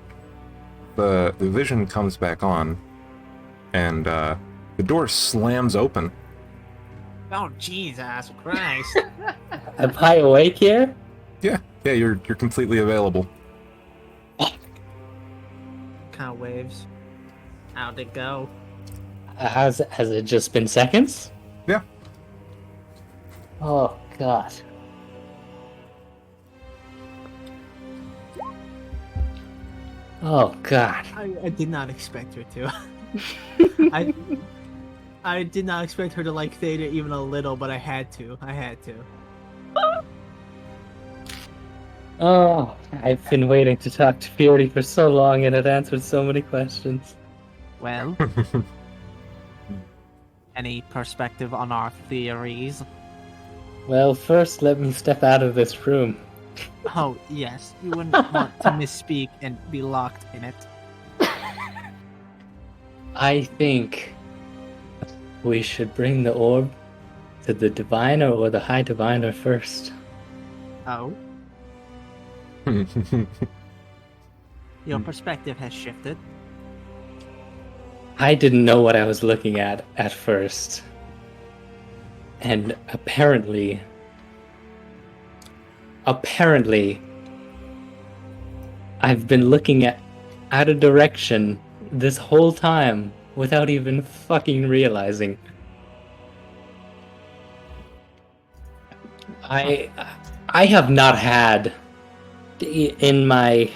[SPEAKER 2] the vision comes back on, and the door slams open.
[SPEAKER 5] Oh, Jesus Christ.
[SPEAKER 3] Am I awake here?
[SPEAKER 2] Yeah, you're completely available.
[SPEAKER 5] Kind of waves. How'd it go?
[SPEAKER 3] Has it just been seconds?
[SPEAKER 2] Yeah.
[SPEAKER 3] Oh, God. Oh, God.
[SPEAKER 5] I did not expect her to. I did not expect her to like Theta even a little, but I had to.
[SPEAKER 3] Oh, I've been waiting to talk to Fury for so long, and it answered so many questions.
[SPEAKER 5] Well, any perspective on our theories?
[SPEAKER 3] Well, first, let me step out of this room.
[SPEAKER 5] Oh, yes. You wouldn't want to misspeak and be locked in it.
[SPEAKER 3] I think we should bring the orb to the diviner or the high diviner first.
[SPEAKER 5] Oh, your perspective has shifted.
[SPEAKER 3] I didn't know what I was looking at first. And apparently, I've been looking at a direction this whole time without even fucking realizing. I have not had in my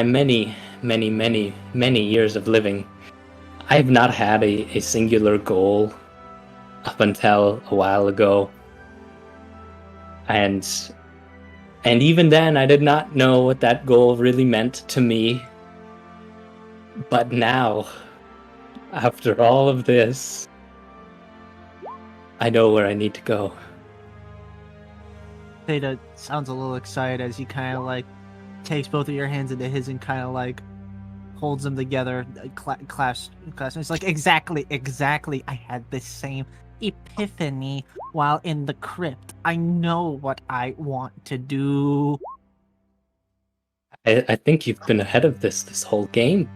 [SPEAKER 3] many years of living, I've not had a singular goal up until a while ago. And even then, I did not know what that goal really meant to me. But now, after all of this, I know where I need to go.
[SPEAKER 5] Theta sounds a little excited as he kind of like takes both of your hands into his and kind of like holds them together, clasps. It's like exactly. I had the same epiphany while in the crypt. I know what I want to do.
[SPEAKER 3] I think you've been ahead of this whole game.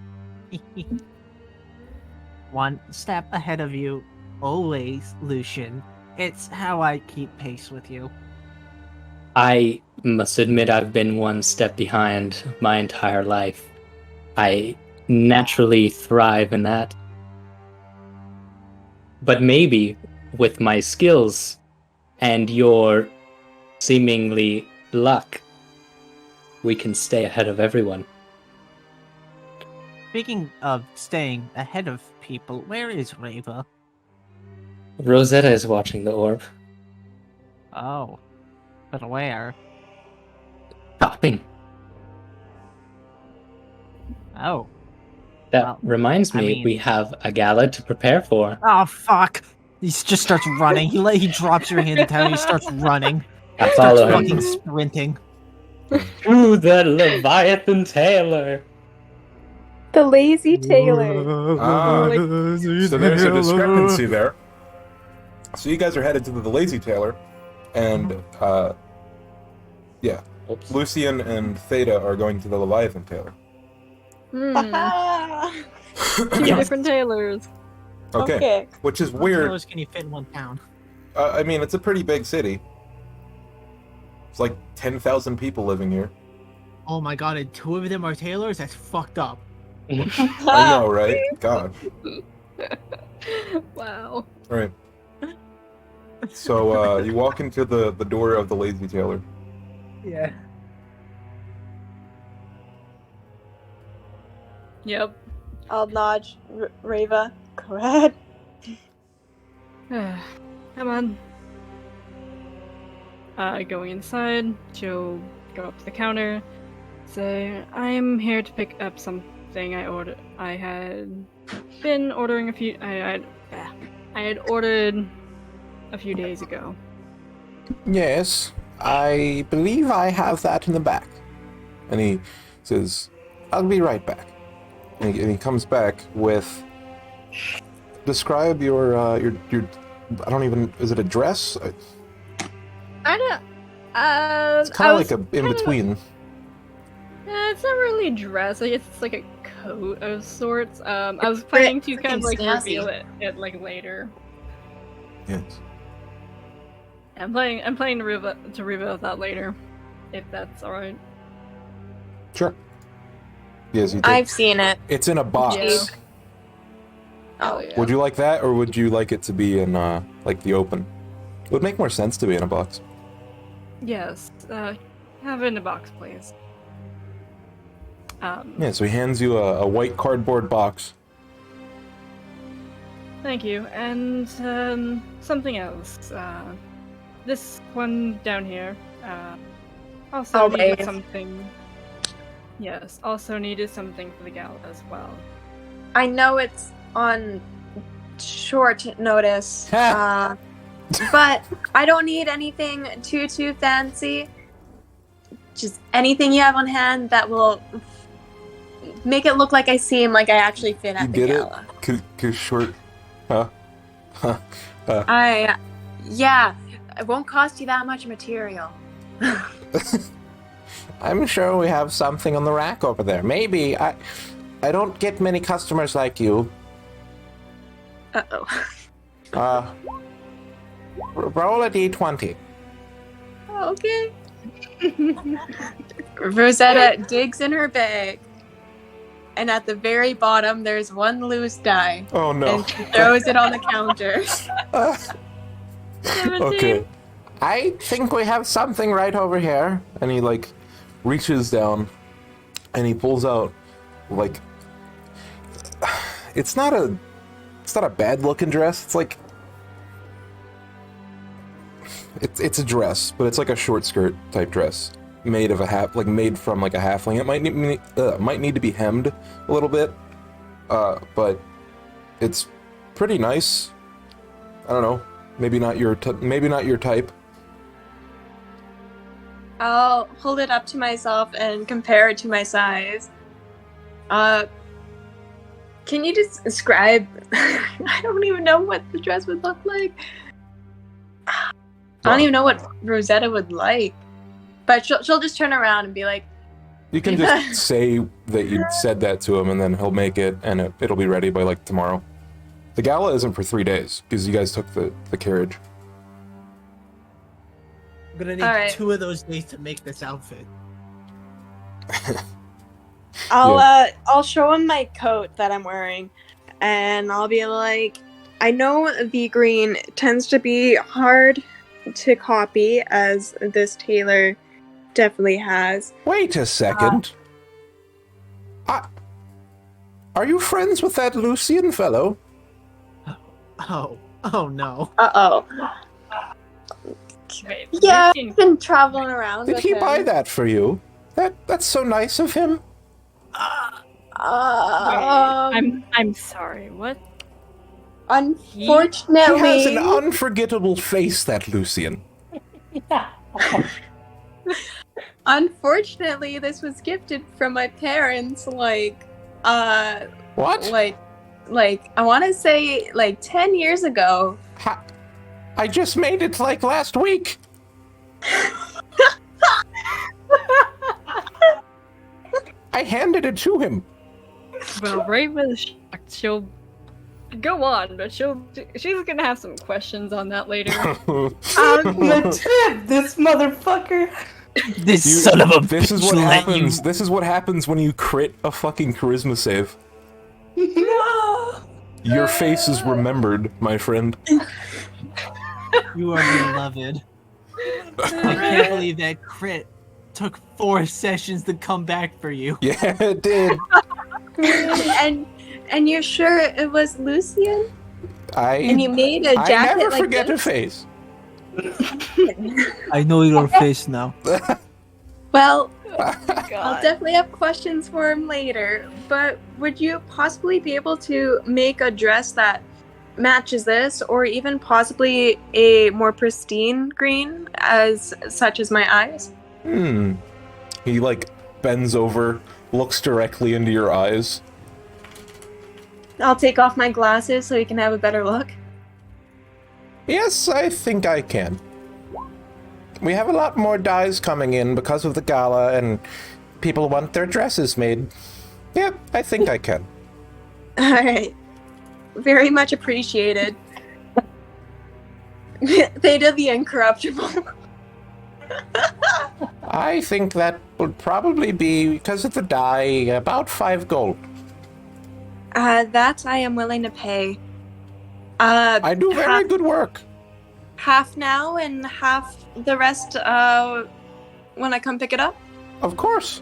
[SPEAKER 5] One step ahead of you, always, Lucian. It's how I keep pace with you.
[SPEAKER 3] I must admit I've been one step behind my entire life. I naturally thrive in that. But maybe with my skills and your seemingly luck, we can stay ahead of everyone.
[SPEAKER 5] Speaking of staying ahead of people, where is Reva?
[SPEAKER 3] Rosetta is watching the orb.
[SPEAKER 5] Oh, but where?
[SPEAKER 3] Stopping.
[SPEAKER 5] Oh.
[SPEAKER 3] That
[SPEAKER 5] Well,
[SPEAKER 3] reminds
[SPEAKER 5] I
[SPEAKER 3] me,
[SPEAKER 5] mean-
[SPEAKER 3] we have a gala to prepare for.
[SPEAKER 5] Oh, fuck. He just starts running. He drops your hand down. He starts running.
[SPEAKER 3] I
[SPEAKER 5] Starts
[SPEAKER 3] follow
[SPEAKER 5] fucking
[SPEAKER 3] him.
[SPEAKER 5] sprinting.
[SPEAKER 3] To the Leviathan Tailor.
[SPEAKER 6] The lazy Taylor.
[SPEAKER 2] So there's a discrepancy there. So you guys are headed to the Lazy Tailor, and
[SPEAKER 3] Oops.
[SPEAKER 2] Lucian and Theta are going to the Leviathan Tailor.
[SPEAKER 4] Two different tailors.
[SPEAKER 2] Okay. Which is
[SPEAKER 5] How
[SPEAKER 2] weird.
[SPEAKER 5] close can you fit in one town?
[SPEAKER 2] I mean, it's a pretty big city. It's like 10,000 people living here.
[SPEAKER 5] Oh my god, and two of them are tailors? That's fucked up.
[SPEAKER 2] I know, right? God.
[SPEAKER 4] Wow.
[SPEAKER 2] All right. So you walk into the door of the Lazy Tailor.
[SPEAKER 5] Yeah.
[SPEAKER 4] Yep.
[SPEAKER 6] I'll nudge Reva. Go ahead.
[SPEAKER 4] Come on. Going inside, she'll go up to the counter, So I'm here to pick up something I ordered. I had been ordering a few. I had ordered a few days ago.
[SPEAKER 2] Yes, I believe I have that in the back. And he says, I'll be right back. And he comes back with, describe your, I don't even, is it a dress?
[SPEAKER 4] I don't.
[SPEAKER 2] It's kind of like a in-between.
[SPEAKER 4] It's not really a dress. Like it's like a coat of sorts. I was planning to kind of like reveal it like later.
[SPEAKER 2] Yes.
[SPEAKER 4] I'm planning to reveal that later, if that's all right.
[SPEAKER 2] Sure. Yes, you did.
[SPEAKER 1] I've seen it.
[SPEAKER 2] It's in a box.
[SPEAKER 4] Yeah.
[SPEAKER 1] Oh yeah.
[SPEAKER 2] Would you like that, or would you like it to be in, like, the open? It would make more sense to be in a box.
[SPEAKER 4] Yes. Have it in a box, please.
[SPEAKER 2] Yeah, so he hands you a white cardboard box.
[SPEAKER 4] Thank you. And something else. This one down here. Also
[SPEAKER 1] Oh,
[SPEAKER 4] needed
[SPEAKER 1] babe.
[SPEAKER 4] something. Yes. Also needed something for the gala as well.
[SPEAKER 1] I know it's on short notice, but I don't need anything too fancy. Just anything you have on hand that will make it look like I seem like I actually fit at
[SPEAKER 2] You
[SPEAKER 1] the
[SPEAKER 2] get
[SPEAKER 1] gala.
[SPEAKER 2] it? Cause short, huh?
[SPEAKER 1] Yeah, it won't cost you that much material.
[SPEAKER 8] I'm sure we have something on the rack over there. Maybe. I don't get many customers like you.
[SPEAKER 1] Uh-oh.
[SPEAKER 8] Roll a d20.
[SPEAKER 1] Okay. Rosetta digs in her bag, and at the very bottom there's one loose die.
[SPEAKER 2] Oh no.
[SPEAKER 1] And she throws it on the counter.
[SPEAKER 4] 17.
[SPEAKER 2] Okay.
[SPEAKER 8] I think we have something right over here.
[SPEAKER 2] And he, like, reaches down, and he pulls out, like, it's not a bad looking dress. It's like, it's a dress, but it's like a short skirt type dress, made of made from like a halfling. It might need to be hemmed a little bit, but it's pretty nice. I don't know, maybe not your type.
[SPEAKER 1] I'll hold it up to myself and compare it to my size. Can you just describe? I don't even know what the dress would look like. I don't even know what Rosetta would like. But she'll just turn around and be like,
[SPEAKER 2] You can just say that you said that to him, and then he'll make it, and it'll be ready by like tomorrow. The gala isn't for 3 days because you guys took the carriage.
[SPEAKER 5] I'm gonna need
[SPEAKER 1] Alright.
[SPEAKER 5] 2 of those days to make this outfit.
[SPEAKER 6] I'll show him my coat that I'm wearing, and I'll be like, I know the green tends to be hard to copy, as this tailor definitely has.
[SPEAKER 8] Wait a second. Are you friends with that Lucian fellow?
[SPEAKER 5] Oh no.
[SPEAKER 6] Uh-oh.
[SPEAKER 4] Wait,
[SPEAKER 1] yeah,
[SPEAKER 4] Lucian-
[SPEAKER 1] I've been traveling around
[SPEAKER 8] Did
[SPEAKER 1] with
[SPEAKER 8] he
[SPEAKER 1] him.
[SPEAKER 8] buy that for you? That's so nice of him.
[SPEAKER 4] I'm sorry. What?
[SPEAKER 1] Unfortunately,
[SPEAKER 8] He has an unforgettable face, that Lucian.
[SPEAKER 1] unfortunately, this was gifted from my parents.
[SPEAKER 8] What?
[SPEAKER 1] I want to say 10 years ago.
[SPEAKER 8] I just made it like last week. I handed it to him.
[SPEAKER 4] Well, Raven's shocked. She'll go on, but she's gonna have some questions on that later.
[SPEAKER 9] This motherfucker.
[SPEAKER 5] This son of a
[SPEAKER 2] This is
[SPEAKER 5] bitch
[SPEAKER 2] what
[SPEAKER 5] let you-
[SPEAKER 2] happens. This is what happens when you crit a fucking charisma save.
[SPEAKER 9] No.
[SPEAKER 2] Your face is remembered, my friend.
[SPEAKER 5] You are beloved. I can't believe that crit took 4 sessions to come back for you.
[SPEAKER 2] Yeah, it did.
[SPEAKER 1] and you're sure it was Lucian? And
[SPEAKER 2] I
[SPEAKER 1] you made a jacket
[SPEAKER 8] never
[SPEAKER 1] like
[SPEAKER 8] forget
[SPEAKER 1] this?
[SPEAKER 8] a face.
[SPEAKER 5] I know your face now.
[SPEAKER 1] Well,
[SPEAKER 6] I'll definitely have questions for him later, but would you possibly be able to make a dress that matches this, or even possibly a more pristine green, such as my eyes?
[SPEAKER 2] He like bends over, looks directly into your eyes.
[SPEAKER 6] I'll take off my glasses so you can have a better look.
[SPEAKER 8] Yes, I think I can. We have a lot more dyes coming in because of the gala, and people want their dresses made. Yep, I think I can.
[SPEAKER 6] Alright. Very much appreciated. They did the incorruptible.
[SPEAKER 8] I think that would probably be, because of the dye, about 5 gold.
[SPEAKER 6] That I am willing to pay.
[SPEAKER 8] I do very good work.
[SPEAKER 6] Half now and half the rest when I come pick it up?
[SPEAKER 8] Of course.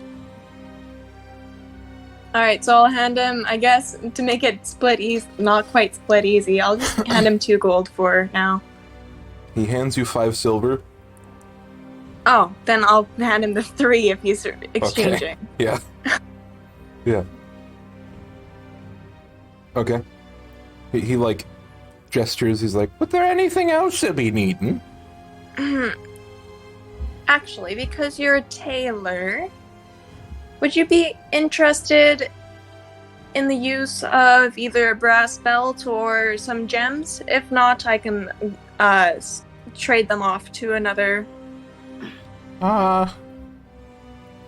[SPEAKER 6] Alright, so I'll hand him, I guess, to make it split easy, not quite split easy, I'll just hand him 2 gold for now.
[SPEAKER 2] He hands you 5 silver.
[SPEAKER 6] Oh, then I'll hand him the 3 if he's exchanging.
[SPEAKER 2] Yeah. Yeah. Okay. He like gestures. He's like, "Was there anything else to be needing?"
[SPEAKER 6] Actually, because you're a tailor, would you be interested in the use of either a brass belt or some gems? If not, I can trade them off to another.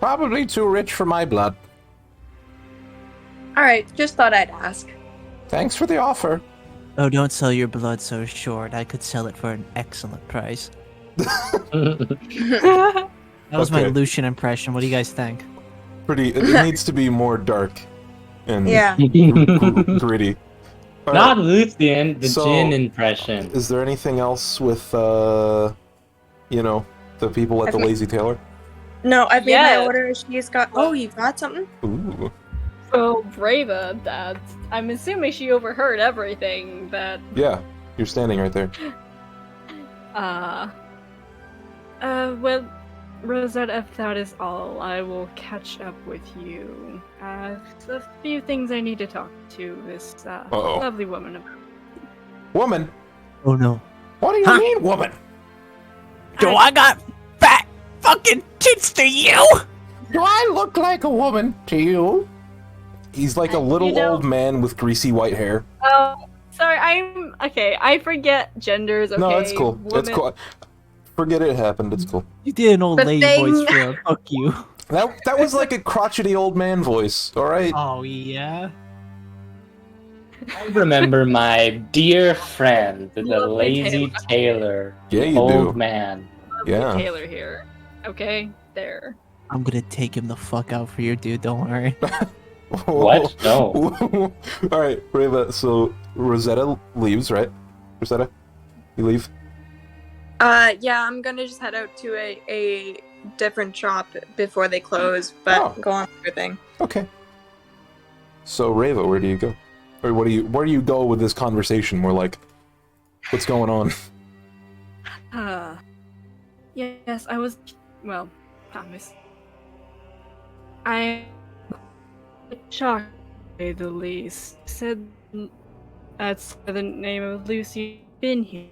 [SPEAKER 8] Probably too rich for my blood.
[SPEAKER 6] Alright, just thought I'd ask.
[SPEAKER 8] Thanks for the offer.
[SPEAKER 5] Oh, don't sell your blood so short. I could sell it for an excellent price. That was my
[SPEAKER 2] Okay.
[SPEAKER 5] Lucian impression. What do you guys think?
[SPEAKER 2] Pretty. It needs to be more dark and
[SPEAKER 6] Yeah.
[SPEAKER 2] gritty. All right.
[SPEAKER 3] Not Lucian, the
[SPEAKER 2] So-
[SPEAKER 3] Jin impression.
[SPEAKER 2] Is there anything else with you know, the people at
[SPEAKER 6] I've
[SPEAKER 2] the
[SPEAKER 6] made-
[SPEAKER 2] Lazy Tailor?
[SPEAKER 6] No, I've made
[SPEAKER 4] Yeah.
[SPEAKER 6] my order. She's got. Oh, you've got something?
[SPEAKER 2] Ooh.
[SPEAKER 4] So Brava, that I'm assuming she overheard everything. That
[SPEAKER 2] Yeah, you're standing right there.
[SPEAKER 4] well, Rosetta, if that is all, I will catch up with you. A few things I need to talk to this
[SPEAKER 2] Uh-oh.
[SPEAKER 4] lovely woman about.
[SPEAKER 2] Woman,
[SPEAKER 5] Oh no.
[SPEAKER 8] What do you
[SPEAKER 5] Huh?
[SPEAKER 8] mean, woman?
[SPEAKER 5] Do I got fat fucking tits to you?
[SPEAKER 8] Do I look like a woman to you?
[SPEAKER 2] he's like a little
[SPEAKER 4] You know-
[SPEAKER 2] old man with greasy white hair.
[SPEAKER 4] Oh, sorry, I'm okay. I forget genders. Okay,
[SPEAKER 2] No, it's cool. It's
[SPEAKER 4] woman-
[SPEAKER 2] cool. Forget it happened. It's cool.
[SPEAKER 5] You did an old
[SPEAKER 6] The
[SPEAKER 5] lady
[SPEAKER 6] thing-
[SPEAKER 5] voice for her. Fuck you.
[SPEAKER 2] That was like a crotchety old man voice. All right.
[SPEAKER 5] Oh yeah.
[SPEAKER 3] I remember my dear friend, the
[SPEAKER 4] Lovely
[SPEAKER 3] lazy tailor,
[SPEAKER 2] Yeah, you
[SPEAKER 3] old
[SPEAKER 2] do.
[SPEAKER 3] man.
[SPEAKER 2] Yeah.
[SPEAKER 4] Taylor here. Okay, there.
[SPEAKER 5] I'm gonna take him the fuck out for you, dude. Don't worry.
[SPEAKER 3] What? No.
[SPEAKER 2] All right, Reva. So Rosetta leaves, right? Rosetta, you leave.
[SPEAKER 6] Yeah, I'm gonna just head out to a different shop before they close, but
[SPEAKER 2] Oh.
[SPEAKER 6] go on with your thing.
[SPEAKER 2] Okay. So Reva, where do you go? Or where do you go with this conversation? We're like, what's going on?
[SPEAKER 4] Yes, I was. Well, promise. I shocked, to say the least. Said that's the name of Lucy been here.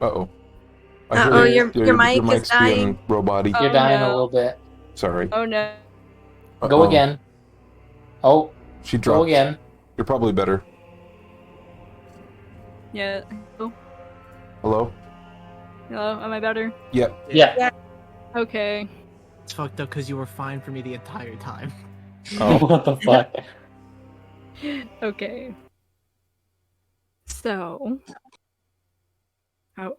[SPEAKER 2] Uh-oh.
[SPEAKER 6] Uh-oh, your mic is
[SPEAKER 2] mic's being
[SPEAKER 6] dying.
[SPEAKER 2] robotic.
[SPEAKER 3] You're
[SPEAKER 4] Oh,
[SPEAKER 3] dying
[SPEAKER 4] no.
[SPEAKER 3] a little bit.
[SPEAKER 2] Sorry.
[SPEAKER 4] Oh no.
[SPEAKER 3] Go
[SPEAKER 2] Uh-oh.
[SPEAKER 3] again. Oh,
[SPEAKER 2] She
[SPEAKER 3] go
[SPEAKER 2] dropped.
[SPEAKER 3] again.
[SPEAKER 2] You're probably better.
[SPEAKER 4] Yeah. Oh,
[SPEAKER 2] Hello?
[SPEAKER 4] hello. Am I better?
[SPEAKER 2] Yep.
[SPEAKER 3] Yeah.
[SPEAKER 4] Okay.
[SPEAKER 5] It's fucked up because you were fine for me the entire time.
[SPEAKER 2] Oh.
[SPEAKER 3] What the fuck?
[SPEAKER 4] Okay. So,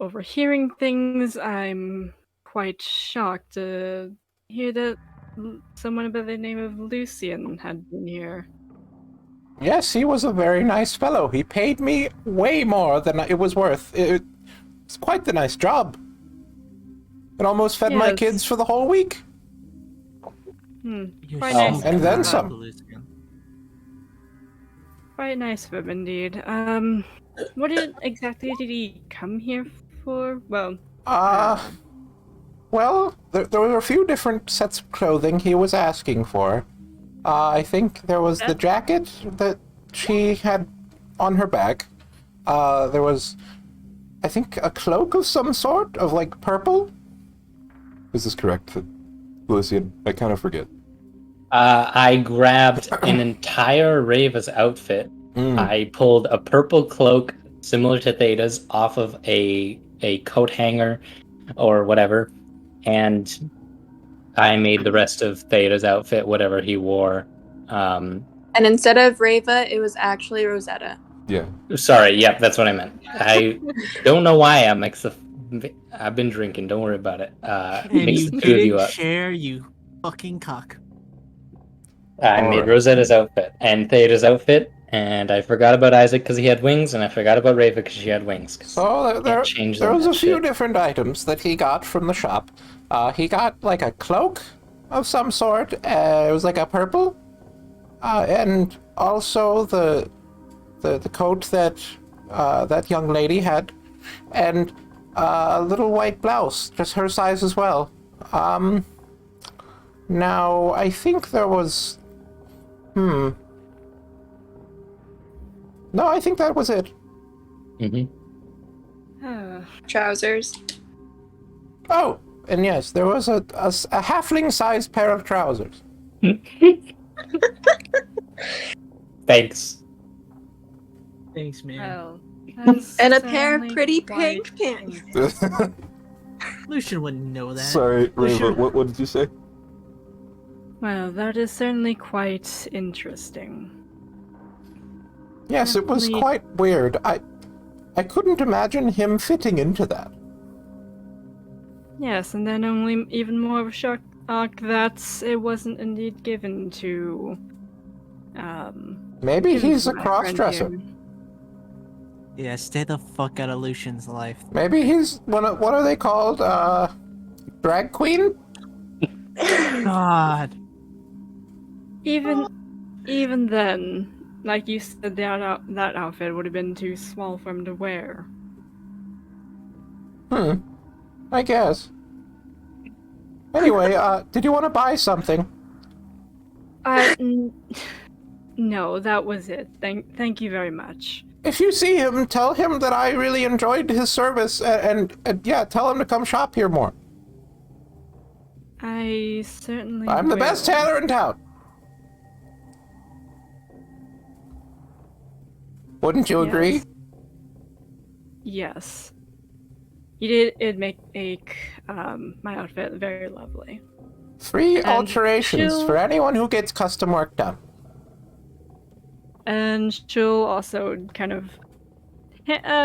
[SPEAKER 4] overhearing things, I'm quite shocked to hear that someone by the name of Lucian had been here.
[SPEAKER 8] Yes, he was a very nice fellow. He paid me way more than it was worth. It's quite the nice job. It almost fed my
[SPEAKER 4] Yes.
[SPEAKER 8] kids for the whole week.
[SPEAKER 5] You're
[SPEAKER 4] Quite
[SPEAKER 5] so
[SPEAKER 4] nice.
[SPEAKER 8] And then
[SPEAKER 5] bad,
[SPEAKER 8] some.
[SPEAKER 5] Lucian.
[SPEAKER 4] Quite nice of him indeed. What exactly did he come here for? Well,
[SPEAKER 8] well, there were a few different sets of clothing he was asking for. I think there was the jacket that she had on her back. There was, I think, a cloak of some sort, of like purple.
[SPEAKER 2] Is this correct, Lucian? I kind of forget.
[SPEAKER 3] I grabbed an entire Rava's outfit. I pulled a purple cloak similar to Theta's off of a coat hanger or whatever, and I made the rest of Theta's outfit whatever he wore.
[SPEAKER 6] And instead of Rava, it was actually Rosetta.
[SPEAKER 2] Yeah.
[SPEAKER 3] Sorry, yep, that's what I meant. I don't know why I've been drinking. Don't worry about it.
[SPEAKER 5] And
[SPEAKER 3] Mixed
[SPEAKER 5] you
[SPEAKER 3] the two of you
[SPEAKER 5] didn't
[SPEAKER 3] up.
[SPEAKER 5] share, you fucking cuck.
[SPEAKER 3] I made
[SPEAKER 2] Alright.
[SPEAKER 3] Rosetta's outfit and Theta's outfit, and I forgot about Isaac because he had wings, and I forgot about Rava because she had wings.
[SPEAKER 8] So there
[SPEAKER 3] change
[SPEAKER 8] was
[SPEAKER 3] that
[SPEAKER 8] a few
[SPEAKER 3] shit.
[SPEAKER 8] different items that he got from the shop. He got like a cloak of some sort. It was like a purple, and also the coat that that young lady had, and a little white blouse, just her size as well. Now I think there was, no, I think that was it.
[SPEAKER 6] Trousers.
[SPEAKER 8] Oh, and yes, there was a halfling-sized pair of trousers.
[SPEAKER 3] Thanks.
[SPEAKER 5] Thanks, man.
[SPEAKER 4] Well, that's
[SPEAKER 6] And a pair of
[SPEAKER 4] certainly
[SPEAKER 6] pretty
[SPEAKER 4] quite
[SPEAKER 6] pink pants.
[SPEAKER 5] Lucian wouldn't know that.
[SPEAKER 2] Sorry, Rava,
[SPEAKER 5] Lucian-
[SPEAKER 2] what did you say?
[SPEAKER 4] Well, that is certainly quite interesting.
[SPEAKER 8] Yes, it was
[SPEAKER 4] Definitely-
[SPEAKER 8] quite weird. I couldn't imagine him fitting into that.
[SPEAKER 4] Yes, and then only even more of a shock that it wasn't indeed given to.
[SPEAKER 8] Maybe
[SPEAKER 4] given
[SPEAKER 8] he's
[SPEAKER 4] to
[SPEAKER 8] a
[SPEAKER 4] my friend
[SPEAKER 8] cross-dresser.
[SPEAKER 4] here.
[SPEAKER 5] Yeah, stay the fuck out of Lucian's life.
[SPEAKER 8] Maybe he's what are they called? Drag queen?
[SPEAKER 5] God.
[SPEAKER 4] Even then, like you said, that outfit would have been too small for him to wear.
[SPEAKER 8] I guess. Anyway, did you want to buy something?
[SPEAKER 4] No, that was it. Thank you very much.
[SPEAKER 8] If you see him, tell him that I really enjoyed his service, and yeah, tell him to come shop here more.
[SPEAKER 4] I certainly.
[SPEAKER 8] I'm the best
[SPEAKER 4] will.
[SPEAKER 8] tailor in town. Wouldn't you agree?
[SPEAKER 4] Yes. It'd make my outfit very lovely.
[SPEAKER 8] Free
[SPEAKER 4] And
[SPEAKER 8] alterations
[SPEAKER 4] she'll-
[SPEAKER 8] for anyone who gets custom work done.
[SPEAKER 4] And she'll also kind of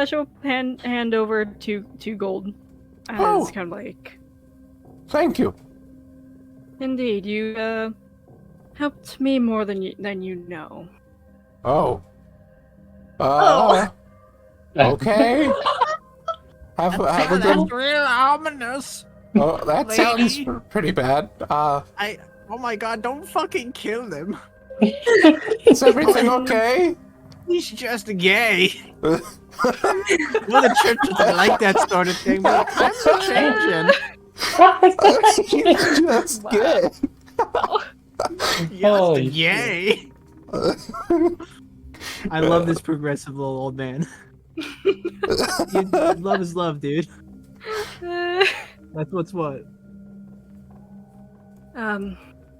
[SPEAKER 4] she'll hand over two gold as
[SPEAKER 8] Oh.
[SPEAKER 4] kind of like,
[SPEAKER 8] Thank you.
[SPEAKER 4] indeed, you helped me more than you know.
[SPEAKER 8] Oh.
[SPEAKER 6] Oh.
[SPEAKER 8] Okay. Have a good.
[SPEAKER 5] real ominous.
[SPEAKER 8] Oh, that
[SPEAKER 5] lady.
[SPEAKER 8] sounds pretty bad.
[SPEAKER 5] Oh my god, don't fucking kill them.
[SPEAKER 8] Is everything okay?
[SPEAKER 5] He's just gay. Well, the church doesn't like that sort of thing, but times are changing.
[SPEAKER 8] He's just gay.
[SPEAKER 3] Holy
[SPEAKER 5] Just gay. I love this progressive little old man. Love is love, dude. That's what's what.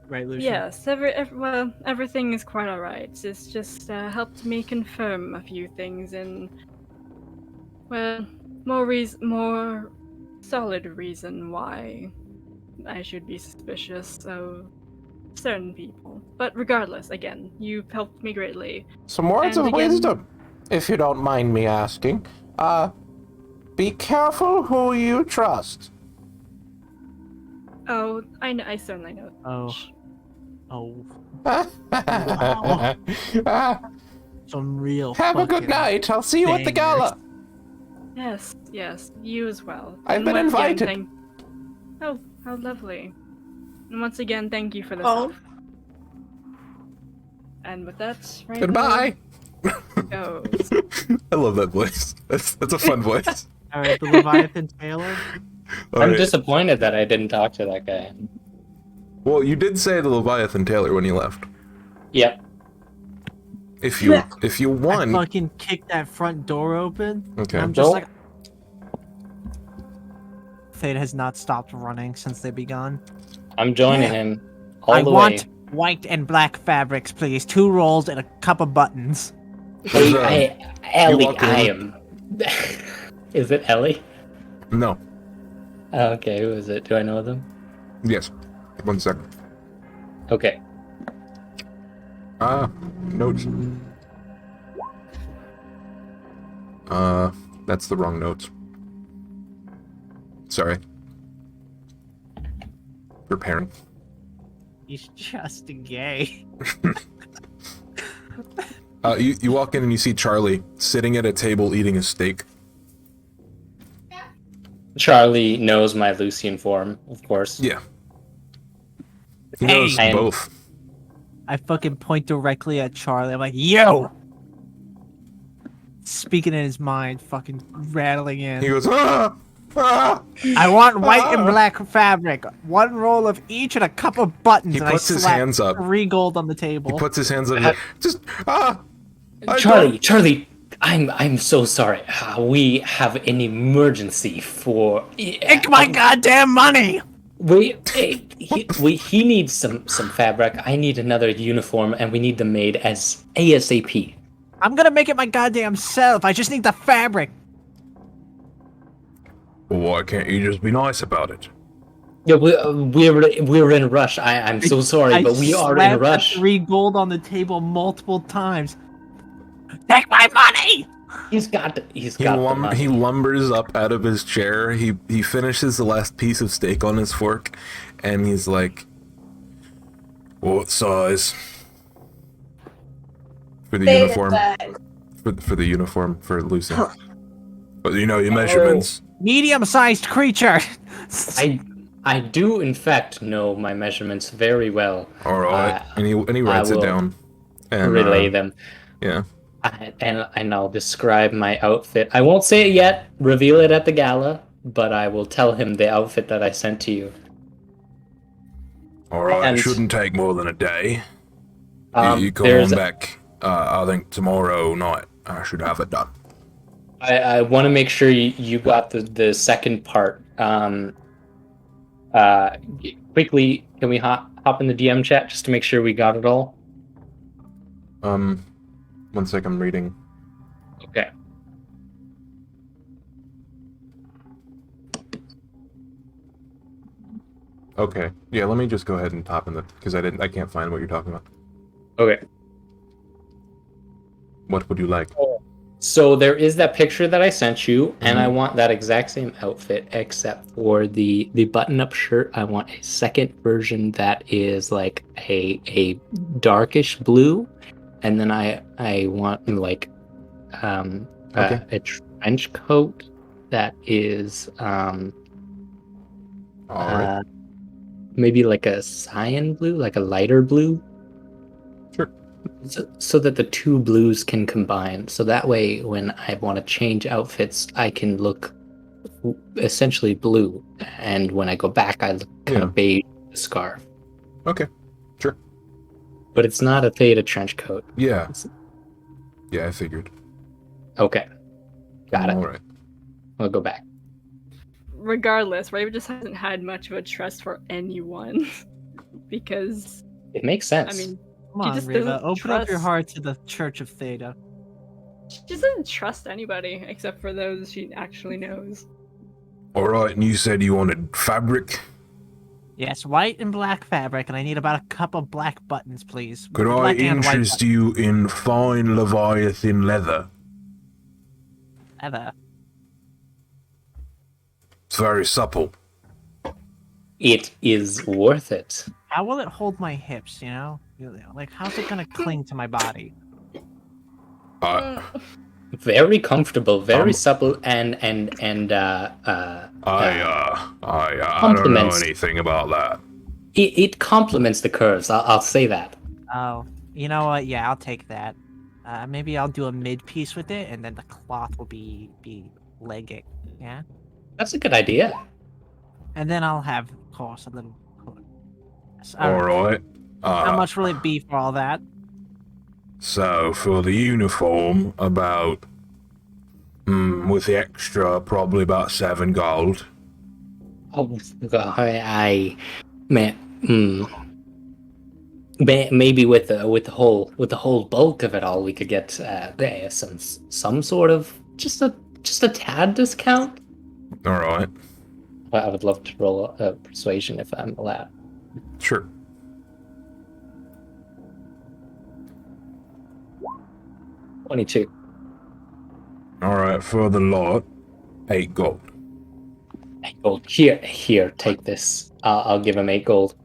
[SPEAKER 5] Right, Lucian?
[SPEAKER 4] Yes, well, everything is quite alright. It's just helped me confirm a few things and, well, more solid reason why I should be suspicious of certain people. But regardless, again, you've helped me greatly.
[SPEAKER 8] Some words
[SPEAKER 4] And
[SPEAKER 8] of
[SPEAKER 4] again-
[SPEAKER 8] wisdom, if you don't mind me asking. Be careful who you trust.
[SPEAKER 4] Oh, I certainly know.
[SPEAKER 5] Oh. Oh. Some real
[SPEAKER 8] Have a good
[SPEAKER 5] fucking
[SPEAKER 8] night. I'll see you at the
[SPEAKER 5] bangers.
[SPEAKER 8] gala.
[SPEAKER 4] Yes, you as well.
[SPEAKER 8] I've
[SPEAKER 4] And
[SPEAKER 8] been
[SPEAKER 4] once again,
[SPEAKER 8] invited.
[SPEAKER 4] Oh, how lovely. And once again, thank you for this.
[SPEAKER 6] Oh.
[SPEAKER 4] And with that, right
[SPEAKER 2] Goodbye.
[SPEAKER 4] goes.
[SPEAKER 2] I love that voice. That's a fun voice.
[SPEAKER 5] All right, the Leviathan Tailor.
[SPEAKER 2] All
[SPEAKER 3] I'm
[SPEAKER 2] right.
[SPEAKER 3] disappointed that I didn't talk to that guy.
[SPEAKER 2] Well, you did say the Leviathan Taylor when you left.
[SPEAKER 3] Yep.
[SPEAKER 2] If you
[SPEAKER 5] I
[SPEAKER 2] won,
[SPEAKER 5] fucking kicked that front door open.
[SPEAKER 2] okay.
[SPEAKER 5] And I'm just
[SPEAKER 3] Nope.
[SPEAKER 5] like, Theta has not stopped running since they begun.
[SPEAKER 3] I'm joining him all
[SPEAKER 5] I
[SPEAKER 3] the
[SPEAKER 5] want
[SPEAKER 3] way.
[SPEAKER 5] white and black fabrics, please. 2 rolls and a cup of buttons.
[SPEAKER 3] Ellie,
[SPEAKER 2] walk
[SPEAKER 3] I
[SPEAKER 2] in.
[SPEAKER 3] am. Is it Ellie?
[SPEAKER 2] No.
[SPEAKER 3] Okay, who is it? Do I know them?
[SPEAKER 2] Yes. 1 second.
[SPEAKER 3] Okay.
[SPEAKER 2] Notes. That's the wrong notes. Sorry. Preparing.
[SPEAKER 5] He's just gay.
[SPEAKER 2] You walk in and you see Charlie sitting at a table eating a steak.
[SPEAKER 3] Charlie knows my Lucian form, of course.
[SPEAKER 2] Yeah. He
[SPEAKER 5] Hey.
[SPEAKER 2] knows
[SPEAKER 3] And-
[SPEAKER 2] both.
[SPEAKER 5] I fucking point directly at Charlie. I'm like, yo! Speaking in his mind, fucking rattling in.
[SPEAKER 2] He goes, ah! Ah!
[SPEAKER 5] I want white and black fabric. 1 roll of each and a cup of buttons.
[SPEAKER 2] He
[SPEAKER 5] and
[SPEAKER 2] puts
[SPEAKER 5] I
[SPEAKER 2] his
[SPEAKER 5] slap
[SPEAKER 2] hands up.
[SPEAKER 5] 3 gold on the
[SPEAKER 2] He
[SPEAKER 5] table.
[SPEAKER 2] puts his hands up. Like, just
[SPEAKER 3] Charlie, I'm so sorry. We have an emergency for.
[SPEAKER 5] Take my goddamn money!
[SPEAKER 3] He needs some fabric. I need another uniform, and we need them made as ASAP.
[SPEAKER 5] I'm gonna make it my goddamn self. I just need the fabric.
[SPEAKER 2] Well, why can't you just be nice about it?
[SPEAKER 3] Yeah, we're in a rush. I'm so sorry, but we are in a
[SPEAKER 5] slapped the
[SPEAKER 3] rush.
[SPEAKER 5] 3 gold on the table multiple times. Take my money!
[SPEAKER 3] He's got the money.
[SPEAKER 2] He lumbers up out of his chair. He finishes the last piece of steak on his fork, and he's like, "What size for the uniform? For the uniform for Lucy? But you know your measurements."
[SPEAKER 5] Medium-sized creature.
[SPEAKER 3] I do in fact know my measurements very well.
[SPEAKER 2] All right, and he writes it
[SPEAKER 3] will
[SPEAKER 2] down and
[SPEAKER 3] relay them.
[SPEAKER 2] Yeah.
[SPEAKER 3] And I'll describe my outfit. I won't say it yet. Reveal it at the gala, but I will tell him the outfit that I sent to you.
[SPEAKER 2] All right,
[SPEAKER 3] And-
[SPEAKER 2] shouldn't take more than a day. You come
[SPEAKER 3] there's-
[SPEAKER 2] on back. I think tomorrow night I should have it done.
[SPEAKER 3] I want to make sure you got the second part. Quickly, can we hop in the DM chat just to make sure we got it all?
[SPEAKER 2] 1 sec, I'm reading.
[SPEAKER 3] Okay.
[SPEAKER 2] Okay. Yeah, let me just go ahead and top in the because I can't find what you're talking about.
[SPEAKER 3] Okay.
[SPEAKER 2] What would you like?
[SPEAKER 3] So there is that picture that I sent you, and I want that exact same outfit, except for the button-up shirt. I want a second version that is like a darkish blue, and then I want like a trench coat that is
[SPEAKER 2] All right.
[SPEAKER 3] maybe like a cyan blue, like a lighter blue.
[SPEAKER 2] Sure.
[SPEAKER 3] So that the 2 blues can combine. So that way, when I want to change outfits, I can look essentially blue. And when I go back, I look kind of beige with the scarf.
[SPEAKER 2] Okay. Sure.
[SPEAKER 3] But it's not a Theta trench coat.
[SPEAKER 2] Yeah. Yeah, I figured.
[SPEAKER 3] Okay. Got it.
[SPEAKER 2] All right.
[SPEAKER 3] I'll go back.
[SPEAKER 4] Regardless, Raven just hasn't had much of a trust for anyone. Because,
[SPEAKER 3] It makes sense.
[SPEAKER 4] I mean,
[SPEAKER 5] Come
[SPEAKER 4] She
[SPEAKER 5] on,
[SPEAKER 4] just
[SPEAKER 5] Riva.
[SPEAKER 4] doesn't
[SPEAKER 5] Open up your
[SPEAKER 4] trust-
[SPEAKER 5] heart to the Church of Theta.
[SPEAKER 4] she just doesn't trust anybody except for those she actually knows.
[SPEAKER 2] All right, and you said you wanted fabric.
[SPEAKER 5] Yes, white and black fabric, and I need about a cup of black buttons, please.
[SPEAKER 2] Could I
[SPEAKER 5] Black and white
[SPEAKER 2] interest you in fine Leviathan leather?
[SPEAKER 5] leather.
[SPEAKER 2] It's very supple.
[SPEAKER 3] It is worth it.
[SPEAKER 5] How will it hold my hips, you know? Like, how's it gonna cling to my body?
[SPEAKER 3] Very comfortable, very
[SPEAKER 2] Um,
[SPEAKER 3] supple, and
[SPEAKER 2] I don't know
[SPEAKER 3] compliments.
[SPEAKER 2] anything about that.
[SPEAKER 3] it complements the curves. I'll say that.
[SPEAKER 5] Oh, you know what? Yeah, I'll take that. Maybe I'll do a mid piece with it, and then the cloth will be legging. Yeah.
[SPEAKER 3] That's a good idea.
[SPEAKER 5] And then I'll have, of course, a little hood. Yes,
[SPEAKER 2] All right.
[SPEAKER 5] How much will it be for all that?
[SPEAKER 2] So for the uniform, about with the extra, probably about 7 gold.
[SPEAKER 3] Oh, God, man, maybe with the whole bulk of it all, we could get some sort of just a tad discount.
[SPEAKER 2] All right.
[SPEAKER 3] But I would love to roll a persuasion if I'm allowed.
[SPEAKER 2] Sure.
[SPEAKER 3] 22.
[SPEAKER 2] All right. For the lot, 8 gold.
[SPEAKER 3] 8 gold. Here, take this. I'll give him 8 gold.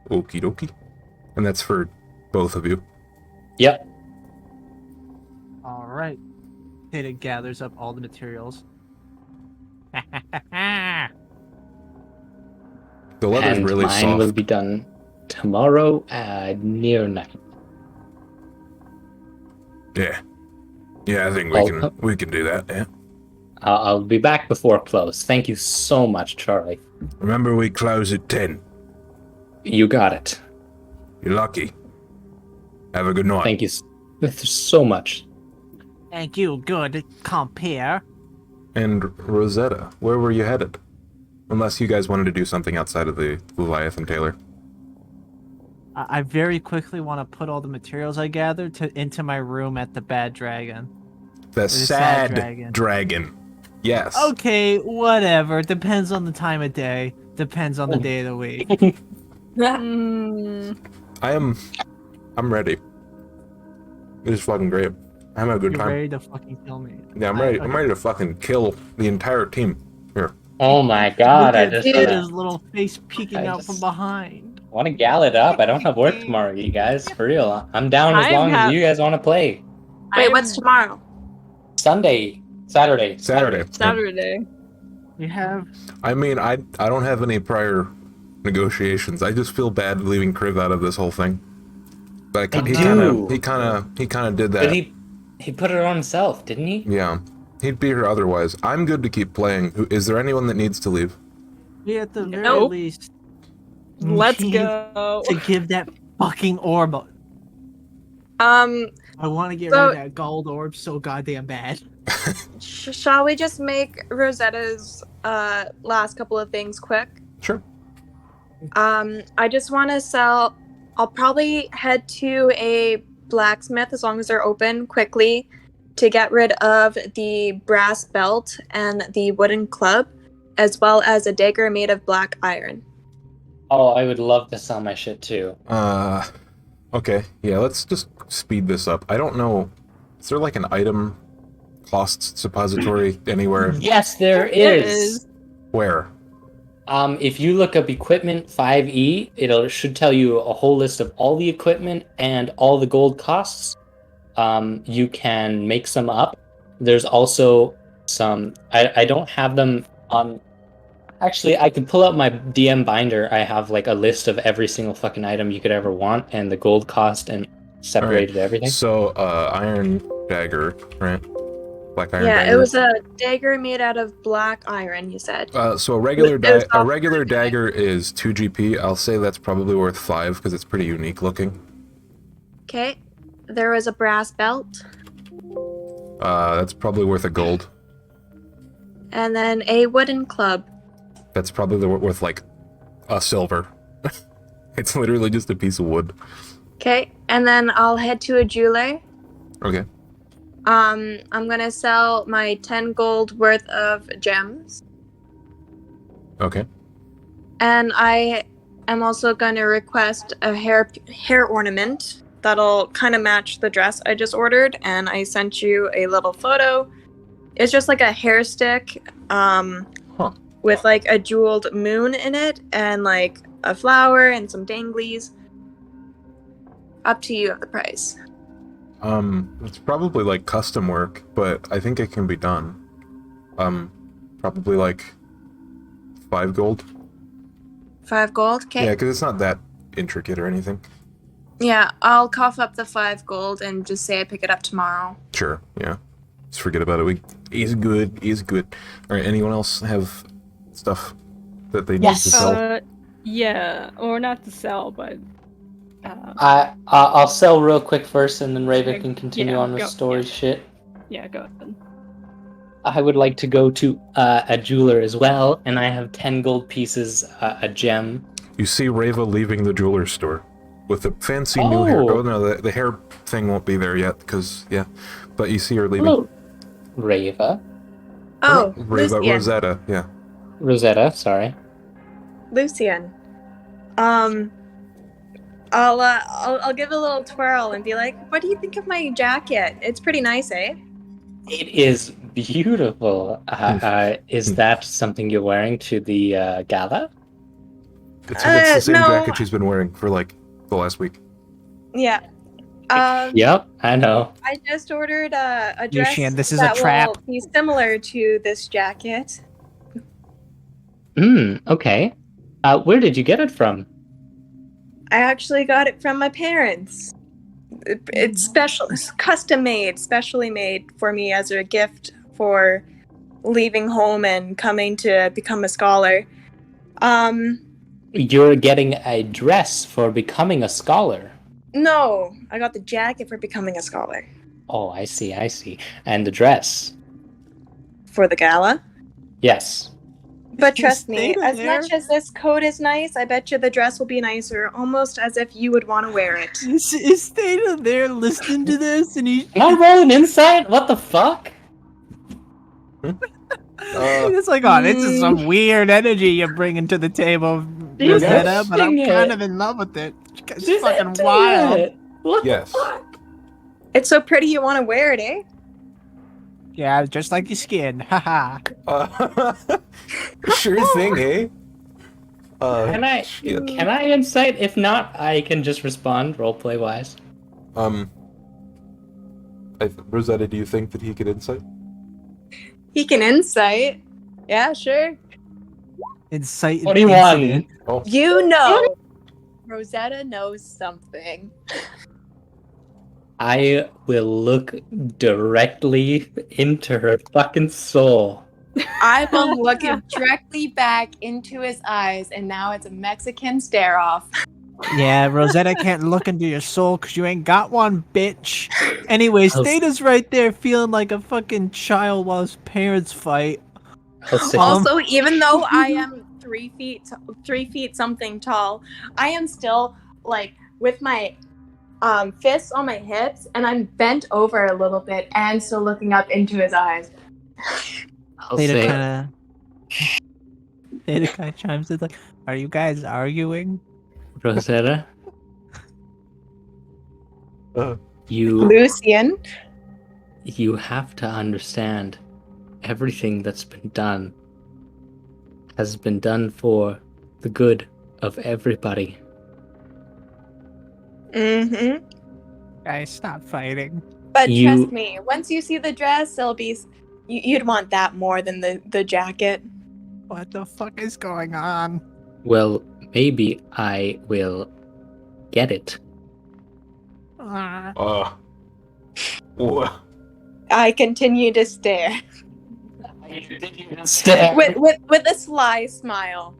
[SPEAKER 2] Okie dokie. And that's for both of you.
[SPEAKER 3] Yep.
[SPEAKER 5] All right. Data gathers up all the materials.
[SPEAKER 2] The leather's
[SPEAKER 3] And
[SPEAKER 2] really
[SPEAKER 3] mine
[SPEAKER 2] soft.
[SPEAKER 3] will be done tomorrow near night.
[SPEAKER 2] Yeah. Yeah, I think we can do that. Yeah.
[SPEAKER 3] I'll be back before close. Thank you so much, Charlie.
[SPEAKER 2] Remember, we close at 10.
[SPEAKER 3] You got it.
[SPEAKER 2] You're lucky. Have a good night.
[SPEAKER 3] Thank you so much.
[SPEAKER 5] Thank you. Good compare.
[SPEAKER 2] And Rosetta, where were you headed? Unless you guys wanted to do something outside of the Leviathan Taylor.
[SPEAKER 5] I very quickly want to put all the materials I gathered into my room at the Bad Dragon.
[SPEAKER 2] The
[SPEAKER 5] sad
[SPEAKER 2] sad
[SPEAKER 5] dragon.
[SPEAKER 2] Yes.
[SPEAKER 5] Okay, whatever. Depends on the time of day. Depends on the day of the week.
[SPEAKER 2] I'm ready. This is fucking great. I'm having a good
[SPEAKER 5] You're
[SPEAKER 2] time.
[SPEAKER 5] ready to fucking kill me.
[SPEAKER 2] Yeah, I'm ready. I'm ready to fucking kill the entire team. Here.
[SPEAKER 3] Oh my god, I just
[SPEAKER 5] his little face peeking out from behind.
[SPEAKER 3] want to gal it up. I don't have work tomorrow, you guys. For real. I'm down as long as you guys want to play.
[SPEAKER 1] Wait, what's tomorrow?
[SPEAKER 3] Saturday.
[SPEAKER 4] Saturday.
[SPEAKER 5] We have.
[SPEAKER 2] I mean, I don't have any prior negotiations. I just feel bad leaving Kriv out of this whole thing. Like he kind of did that.
[SPEAKER 3] But he put it on himself, didn't he?
[SPEAKER 2] Yeah, he'd be here otherwise. I'm good to keep playing. Is there anyone that needs to leave?
[SPEAKER 5] We at the very
[SPEAKER 4] Nope.
[SPEAKER 5] least.
[SPEAKER 4] Let's
[SPEAKER 5] need
[SPEAKER 4] go.
[SPEAKER 5] To give that fucking orb.
[SPEAKER 6] Um,
[SPEAKER 5] I want to get
[SPEAKER 6] So-
[SPEAKER 5] rid of that gold orb so goddamn bad.
[SPEAKER 6] shall we just make Rosetta's last couple of things quick?
[SPEAKER 2] Sure.
[SPEAKER 6] I just want to sell. I'll probably head to a blacksmith as long as they're open quickly to get rid of the brass belt and the wooden club, as well as a dagger made of black iron.
[SPEAKER 3] Oh, I would love to sell my shit too.
[SPEAKER 2] Okay. Yeah, let's just speed this up. I don't know. Is there like an item cost suppository anywhere?
[SPEAKER 3] Yes, there is.
[SPEAKER 2] Where?
[SPEAKER 3] If you look up equipment 5e, should tell you a whole list of all the equipment and all the gold costs. You can make some up. There's also some. I don't have them on. Actually, I could pull up my DM binder. I have like a list of every single fucking item you could ever want and the gold cost and separated everything.
[SPEAKER 2] So, iron dagger, right? Black iron
[SPEAKER 6] Yeah,
[SPEAKER 2] dagger.
[SPEAKER 6] it was a dagger made out of black iron, you said.
[SPEAKER 2] So a regular
[SPEAKER 6] There's
[SPEAKER 2] a regular dagger is 2 GP. I'll say that's probably worth 5 because it's pretty unique looking.
[SPEAKER 6] Okay. There was a brass belt.
[SPEAKER 2] That's probably worth a gold.
[SPEAKER 6] And then a wooden club.
[SPEAKER 2] That's probably worth like a silver. It's literally just a piece of wood.
[SPEAKER 6] Okay. And then I'll head to a jeweler.
[SPEAKER 2] Okay.
[SPEAKER 6] I'm gonna sell my 10 gold worth of gems.
[SPEAKER 2] Okay.
[SPEAKER 6] And I am also gonna request a hair ornament that'll kind of match the dress I just ordered, and I sent you a little photo. It's just like a hair stick, with like a jeweled moon in it, and like a flower and some danglies. Up to you of the price.
[SPEAKER 2] It's probably like custom work, but I think it can be done. Probably like 5 gold.
[SPEAKER 6] 5 gold, okay.
[SPEAKER 2] Yeah, because it's not that intricate or anything.
[SPEAKER 6] Yeah, I'll cough up the 5 gold and just say I pick it up tomorrow.
[SPEAKER 2] Sure, yeah. Just forget about it. He's good. He's good. All right. Anyone else have stuff that they need to sell?
[SPEAKER 4] Yeah, or not to sell, but
[SPEAKER 3] I'll sell real quick first, and then Raven
[SPEAKER 4] Okay,
[SPEAKER 3] can continue
[SPEAKER 4] yeah,
[SPEAKER 3] on with
[SPEAKER 4] go,
[SPEAKER 3] story
[SPEAKER 4] yeah.
[SPEAKER 3] shit.
[SPEAKER 4] yeah, go ahead.
[SPEAKER 3] I would like to go to a jeweler as well, and I have 10 gold pieces, a gem.
[SPEAKER 2] You see Rava leaving the jeweler's store with a fancy new hair. Oh no, the hair thing won't be there yet because but you see her leaving.
[SPEAKER 3] Hello, Rava.
[SPEAKER 6] Oh,
[SPEAKER 2] Rava,
[SPEAKER 6] Lucian.
[SPEAKER 2] Rosetta. Yeah.
[SPEAKER 3] Rosetta, sorry.
[SPEAKER 6] Lucian. I'll give it a little twirl and be like, "What do you think of my jacket? It's pretty nice, eh?"
[SPEAKER 3] It is beautiful. Is that something you're wearing to the gala?
[SPEAKER 2] It's the same
[SPEAKER 6] no.
[SPEAKER 2] jacket she's been wearing for like the last week.
[SPEAKER 6] Yeah.
[SPEAKER 3] Yep, I know.
[SPEAKER 6] I just ordered a dress
[SPEAKER 5] Lucian, this is
[SPEAKER 6] that
[SPEAKER 5] a trap.
[SPEAKER 6] will be similar to this jacket.
[SPEAKER 3] Okay. Where did you get it from?
[SPEAKER 6] I actually got it from my parents. It's custom made, specially made for me as a gift for leaving home and coming to become a scholar.
[SPEAKER 3] You're getting a dress for becoming a scholar.
[SPEAKER 6] No, I got the jacket for becoming a scholar.
[SPEAKER 3] Oh, I see. And the dress?
[SPEAKER 6] For the gala?
[SPEAKER 3] Yes.
[SPEAKER 6] But trust me,
[SPEAKER 5] Stay
[SPEAKER 6] as
[SPEAKER 5] there.
[SPEAKER 6] much as this coat is nice, I bet you the dress will be nicer, almost as if you would want to wear it.
[SPEAKER 5] Is Theta there listening to this? And he,
[SPEAKER 3] Can I roll an insight? What the fuck?
[SPEAKER 5] it's like, oh, this is some weird energy you're bringing to the table,
[SPEAKER 3] She's
[SPEAKER 5] Rosetta, but I'm
[SPEAKER 3] pushing
[SPEAKER 5] kind
[SPEAKER 3] it.
[SPEAKER 5] of in love with it. It's
[SPEAKER 3] She's
[SPEAKER 5] fucking
[SPEAKER 3] into
[SPEAKER 5] wild.
[SPEAKER 3] it. What
[SPEAKER 2] Yes.
[SPEAKER 3] the fuck?
[SPEAKER 6] It's so pretty you want to wear it, eh?
[SPEAKER 5] Yeah, just like your skin. Haha.
[SPEAKER 2] Sure thing, eh?
[SPEAKER 3] Can I insight? If not, I can just respond roleplay wise.
[SPEAKER 2] Rosetta, do you think that he could insight?
[SPEAKER 6] He can insight. Yeah, sure.
[SPEAKER 5] Insight.
[SPEAKER 3] 21.
[SPEAKER 2] Oh,
[SPEAKER 6] You know, Rosetta knows something.
[SPEAKER 3] I will look directly into her fucking soul.
[SPEAKER 1] I will look directly back into his eyes, and now it's a Mexican stare off.
[SPEAKER 5] Yeah, Rosetta can't look into your soul because you ain't got one, bitch. Anyways,
[SPEAKER 3] I'll-
[SPEAKER 5] Theta's right there feeling like a fucking child while his parents fight.
[SPEAKER 3] I'll say,
[SPEAKER 1] Also, even though I am 3 feet something tall, I am still like with my fists on my hips, and I'm bent over a little bit, and still looking up into his eyes.
[SPEAKER 3] I'll
[SPEAKER 5] Theta
[SPEAKER 3] say,
[SPEAKER 5] kind of chimes in like, "Are you guys arguing?"
[SPEAKER 3] Rosetta, you
[SPEAKER 6] Lucian.
[SPEAKER 3] have to understand everything that's been done has been done for the good of everybody.
[SPEAKER 6] Mm-hmm.
[SPEAKER 5] Guys, stop fighting.
[SPEAKER 6] But
[SPEAKER 3] You-
[SPEAKER 6] trust me, once you see the dress, it'll be you'd want that more than the jacket.
[SPEAKER 5] What the fuck is going on?
[SPEAKER 3] Well, maybe I will get it.
[SPEAKER 5] Ah.
[SPEAKER 2] wha-
[SPEAKER 6] I continue to stare
[SPEAKER 3] Stare.
[SPEAKER 6] with a sly smile.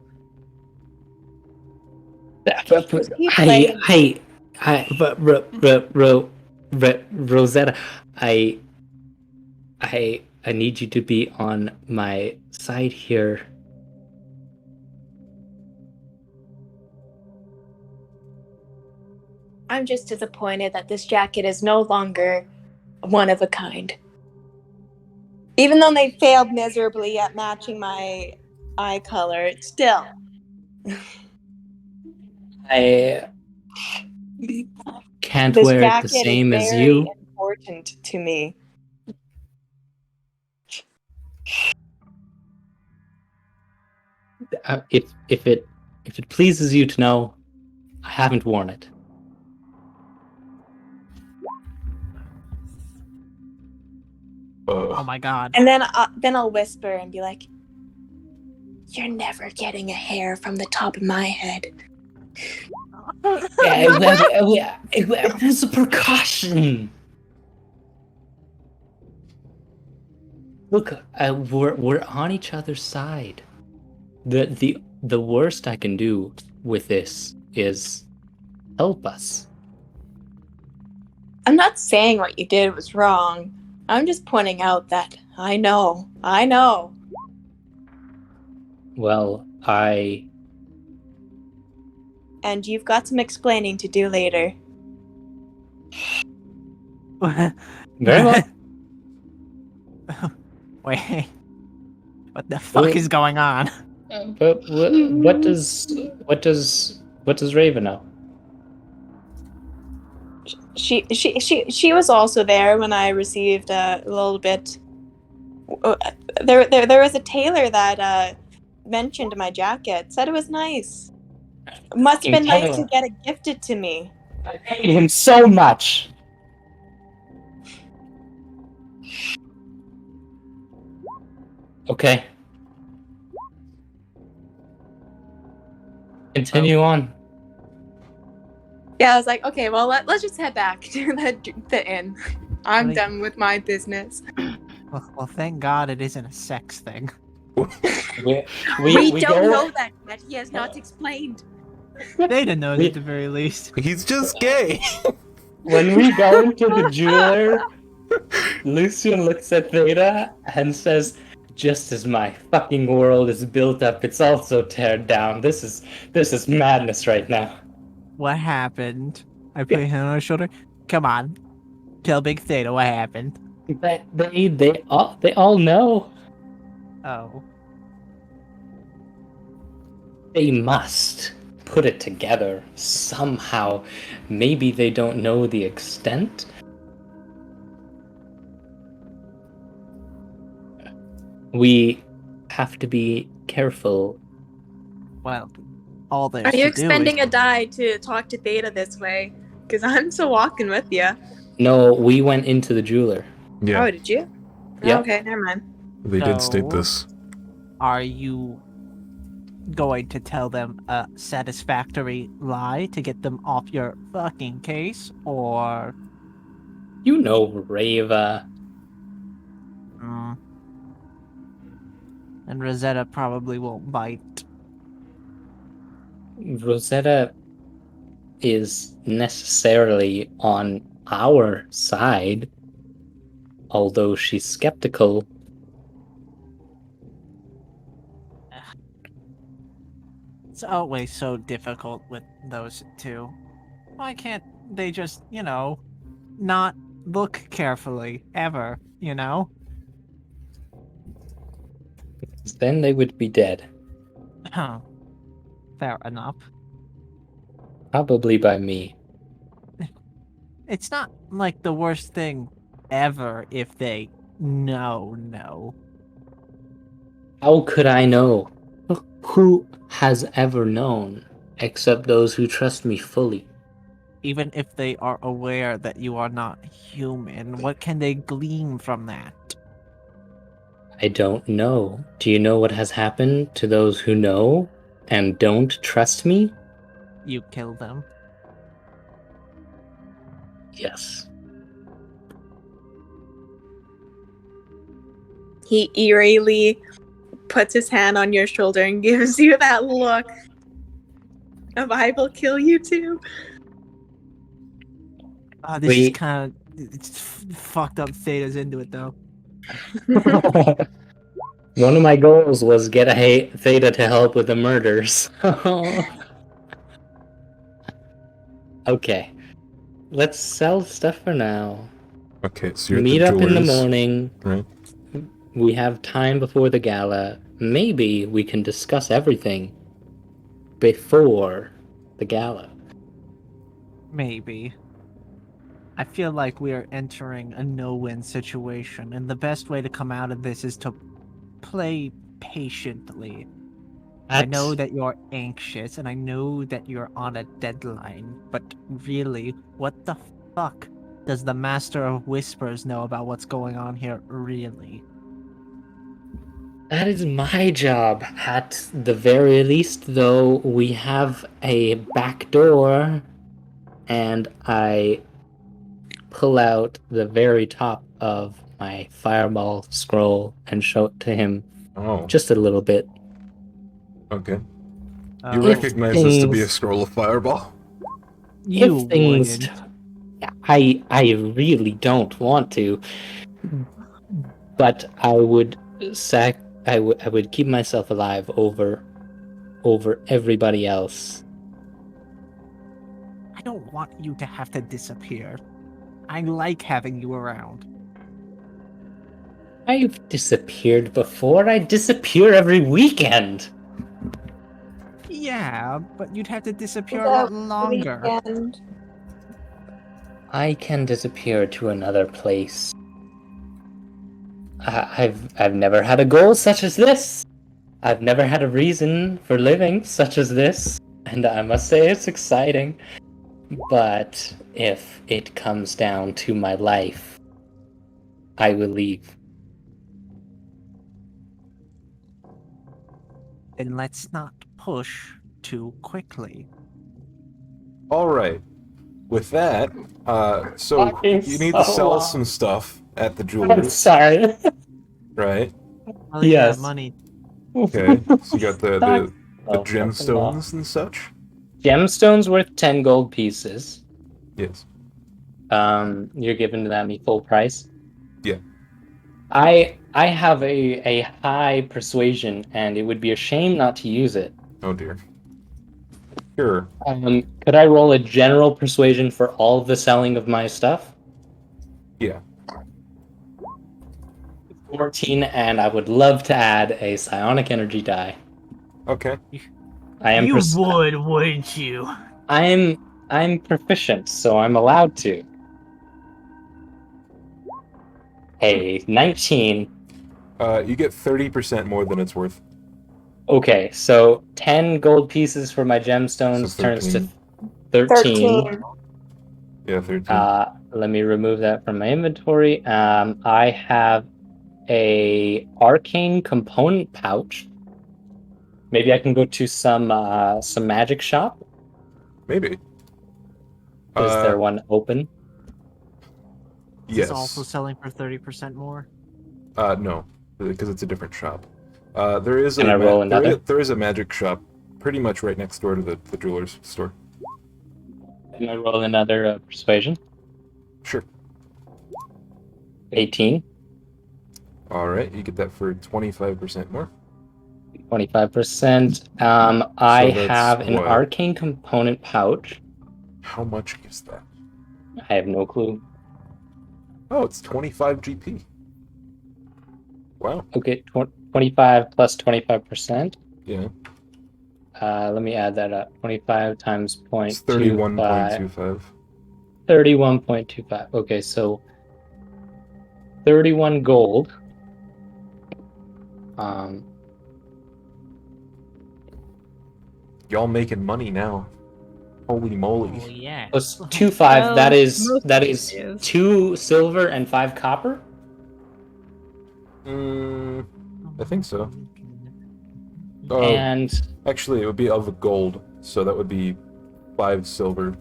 [SPEAKER 3] Rosetta, I need you to be on my side here.
[SPEAKER 6] I'm just disappointed that this jacket is no longer one of a kind. Even though they failed miserably at matching my eye color, still.
[SPEAKER 3] I can't
[SPEAKER 6] This
[SPEAKER 3] wear it
[SPEAKER 6] jacket
[SPEAKER 3] the same
[SPEAKER 6] is
[SPEAKER 3] as
[SPEAKER 6] very
[SPEAKER 3] you.
[SPEAKER 6] important to me.
[SPEAKER 3] If it pleases you to know, I haven't worn it.
[SPEAKER 5] Oh my god.
[SPEAKER 6] And then I'll whisper and be like, "You're never getting a hair from the top of my head."
[SPEAKER 3] It was a precaution. Look, we're on each other's side. The worst I can do with this is help us.
[SPEAKER 6] I'm not saying what you did was wrong. I'm just pointing out that I know.
[SPEAKER 3] Well,
[SPEAKER 6] And you've got some explaining to do later.
[SPEAKER 3] very well.
[SPEAKER 5] Wait. What the fuck is going on?
[SPEAKER 3] But what does Raven know?
[SPEAKER 6] She was also there when I received a little bit. There was a tailor that mentioned my jacket. Said it was nice. Must have been nice to get it gifted to me.
[SPEAKER 3] I paid him so much. Okay. Continue on.
[SPEAKER 1] Yeah, I was like, okay, well, let's just head back to the inn. I'm
[SPEAKER 5] Really?
[SPEAKER 1] done with my business.
[SPEAKER 5] Well, thank God it isn't a sex thing.
[SPEAKER 1] We don't know that yet. He has not explained.
[SPEAKER 5] They'd know at the very least.
[SPEAKER 2] He's just gay.
[SPEAKER 3] When we go into the jeweler, Lucian looks at Theta and says, "Just as my fucking world is built up, it's also teared down. This is madness right now."
[SPEAKER 5] What happened? I put a hand on his shoulder. Come on, tell Big Theta what happened.
[SPEAKER 3] They all know.
[SPEAKER 5] Oh,
[SPEAKER 3] They must put it together somehow. Maybe they don't know the extent. We have to be careful.
[SPEAKER 5] well, all there's
[SPEAKER 1] Are you
[SPEAKER 5] to
[SPEAKER 1] expending
[SPEAKER 5] do
[SPEAKER 1] a die to talk to Theta this way? Because I'm still walking with you.
[SPEAKER 3] No, we went into the jeweler.
[SPEAKER 2] Yeah,
[SPEAKER 1] Oh, did you?
[SPEAKER 3] Yeah.
[SPEAKER 1] Okay, never mind.
[SPEAKER 2] they did state
[SPEAKER 5] So-
[SPEAKER 2] this.
[SPEAKER 5] Are you going to tell them a satisfactory lie to get them off your fucking case, or?
[SPEAKER 3] You know Rava.
[SPEAKER 5] Mm. And Rosetta probably won't bite.
[SPEAKER 3] Rosetta is necessarily on our side, although she's skeptical.
[SPEAKER 5] It's always so difficult with those two. Why can't they just, not look carefully, ever,
[SPEAKER 3] Then they would be dead,
[SPEAKER 5] Huh. Fair enough.
[SPEAKER 3] probably by me.
[SPEAKER 5] It's not like the worst thing ever if they no.
[SPEAKER 3] How could I know? Who has ever known, except those who trust me fully?
[SPEAKER 5] Even if they are aware that you are not human, what can they glean from that?
[SPEAKER 3] I don't know. Do you know what has happened to those who know and don't trust me?
[SPEAKER 5] You kill them.
[SPEAKER 3] Yes.
[SPEAKER 6] He eerily puts his hand on your shoulder and gives you that look of "I will kill you too."
[SPEAKER 5] This is kind of fucked up. Theta's into it though.
[SPEAKER 3] One of my goals was get a Theta to help with the murders. Okay. Let's sell stuff for now.
[SPEAKER 2] Okay, so you're
[SPEAKER 3] Meet
[SPEAKER 2] at the
[SPEAKER 3] up in the
[SPEAKER 2] jewelers,
[SPEAKER 3] morning.
[SPEAKER 2] right?
[SPEAKER 3] We have time before the gala. Maybe we can discuss everything before the gala.
[SPEAKER 5] Maybe. I feel like we are entering a no-win situation, and the best way to come out of this is to play patiently. I know that you're anxious, and I know that you're on a deadline, but really, what the fuck does the Master of Whispers know about what's going on here, really?
[SPEAKER 3] That is my job. At the very least, though, we have a back door, and I pull out the very top of my fireball scroll and show it to him
[SPEAKER 2] Oh,
[SPEAKER 3] just a little bit.
[SPEAKER 2] okay.
[SPEAKER 5] Uh,
[SPEAKER 2] You
[SPEAKER 3] If
[SPEAKER 2] recognize this to be a
[SPEAKER 3] things-
[SPEAKER 2] scroll of fireball?
[SPEAKER 5] you
[SPEAKER 3] if things,
[SPEAKER 5] wouldn't.
[SPEAKER 3] I really don't want to, but I would I would keep myself alive over everybody else.
[SPEAKER 5] I don't want you to have to disappear. I like having you around.
[SPEAKER 3] I've disappeared before. I disappear every weekend.
[SPEAKER 5] Yeah, but you'd have to disappear a lot longer.
[SPEAKER 6] Weekend.
[SPEAKER 3] I can disappear to another place. I've never had a goal such as this. I've never had a reason for living such as this, and I must say it's exciting. But if it comes down to my life, I will leave.
[SPEAKER 5] Then let's not push too quickly.
[SPEAKER 2] All right. With that, so
[SPEAKER 3] Fucking
[SPEAKER 2] you need to
[SPEAKER 3] so
[SPEAKER 2] sell
[SPEAKER 3] long.
[SPEAKER 2] some stuff at the
[SPEAKER 3] I'm
[SPEAKER 2] jewelers,
[SPEAKER 3] sorry.
[SPEAKER 2] right?
[SPEAKER 5] Oh,
[SPEAKER 3] Yes.
[SPEAKER 5] yeah, money.
[SPEAKER 2] Okay. So you got the
[SPEAKER 3] Oh, fucking
[SPEAKER 2] gemstones and such.
[SPEAKER 3] Gemstones worth 10 gold pieces.
[SPEAKER 2] Yes.
[SPEAKER 3] You're giving that me full price.
[SPEAKER 2] Yeah.
[SPEAKER 3] I have a high persuasion, and it would be a shame not to use it.
[SPEAKER 2] Oh dear. Sure.
[SPEAKER 3] Could I roll a general persuasion for all of the selling of my stuff?
[SPEAKER 2] Yeah.
[SPEAKER 3] 14, and I would love to add a psionic energy die.
[SPEAKER 2] Okay.
[SPEAKER 3] I am
[SPEAKER 5] would, wouldn't you?
[SPEAKER 3] I'm proficient, so I'm allowed to. Hey, 19.
[SPEAKER 2] You get 30% more than it's worth.
[SPEAKER 3] Okay, so 10 gold pieces for my gemstones
[SPEAKER 2] So
[SPEAKER 3] turns to
[SPEAKER 2] 13.
[SPEAKER 3] 13.
[SPEAKER 2] Yeah, 13.
[SPEAKER 3] Let me remove that from my inventory. I have a arcane component pouch. Maybe I can go to some magic shop.
[SPEAKER 2] Maybe.
[SPEAKER 3] Is there one open?
[SPEAKER 5] Is
[SPEAKER 2] Yes.
[SPEAKER 5] this also selling for 30% more?
[SPEAKER 2] No, because it's a different shop. There is
[SPEAKER 3] Can I roll another?
[SPEAKER 2] there is a magic shop pretty much right next door to the jeweler's store.
[SPEAKER 3] Can I roll another persuasion?
[SPEAKER 2] Sure.
[SPEAKER 3] 18.
[SPEAKER 2] All right, you get that for 25% more.
[SPEAKER 3] 25%. I
[SPEAKER 2] that's
[SPEAKER 3] have an
[SPEAKER 2] what?
[SPEAKER 3] arcane component pouch.
[SPEAKER 2] How much is that?
[SPEAKER 3] I have no clue.
[SPEAKER 2] Oh, it's 25 GP. Wow.
[SPEAKER 3] Okay, 25 plus 25%.
[SPEAKER 2] Yeah.
[SPEAKER 3] Let me add that up. 25 times
[SPEAKER 2] It's
[SPEAKER 3] 0.25.
[SPEAKER 2] 31.25.
[SPEAKER 3] 31.25. Okay, so 31 gold.
[SPEAKER 2] Y'all making money now. Holy moly.
[SPEAKER 5] Oh, yeah.
[SPEAKER 3] Plus 25.
[SPEAKER 4] Well,
[SPEAKER 3] that is
[SPEAKER 4] most
[SPEAKER 3] that
[SPEAKER 4] of
[SPEAKER 3] is
[SPEAKER 4] it is.
[SPEAKER 3] 2 silver and 5 copper.
[SPEAKER 2] I think so.
[SPEAKER 3] And
[SPEAKER 2] Actually, it would be of gold, so that would be 5 silver.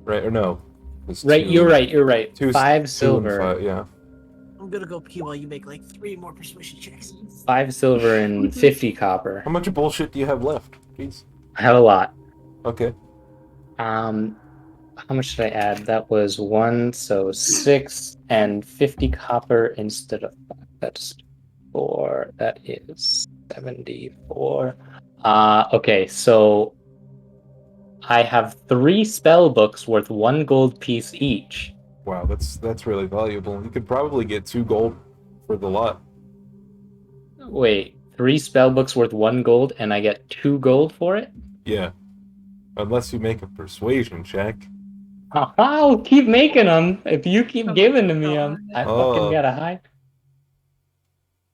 [SPEAKER 2] Right, or no? It's
[SPEAKER 3] right,
[SPEAKER 2] two-
[SPEAKER 3] you're right.
[SPEAKER 2] 2
[SPEAKER 3] 5
[SPEAKER 2] 2 and
[SPEAKER 3] silver.
[SPEAKER 2] 5, yeah.
[SPEAKER 5] I'm gonna go pee while you make like 3 more persuasion checks.
[SPEAKER 3] 5 silver and 50 copper.
[SPEAKER 2] How much bullshit do you have left? Jeez.
[SPEAKER 3] I have a lot.
[SPEAKER 2] Okay.
[SPEAKER 3] How much did I add? That was 1, so 6 and 50 copper instead of 5. That's 4. That is 74. Okay, so I have 3 spell books worth 1 gold piece each.
[SPEAKER 2] Wow, that's really valuable. You could probably get 2 gold for the lot.
[SPEAKER 3] Wait, 3 spell books worth 1 gold and I get 2 gold for it?
[SPEAKER 2] Yeah. Unless you make a persuasion check.
[SPEAKER 3] I'll keep making them. If you keep
[SPEAKER 4] Oh
[SPEAKER 3] giving
[SPEAKER 4] my
[SPEAKER 3] to me
[SPEAKER 4] God.
[SPEAKER 3] them, I
[SPEAKER 2] Oh.
[SPEAKER 3] fucking got a high.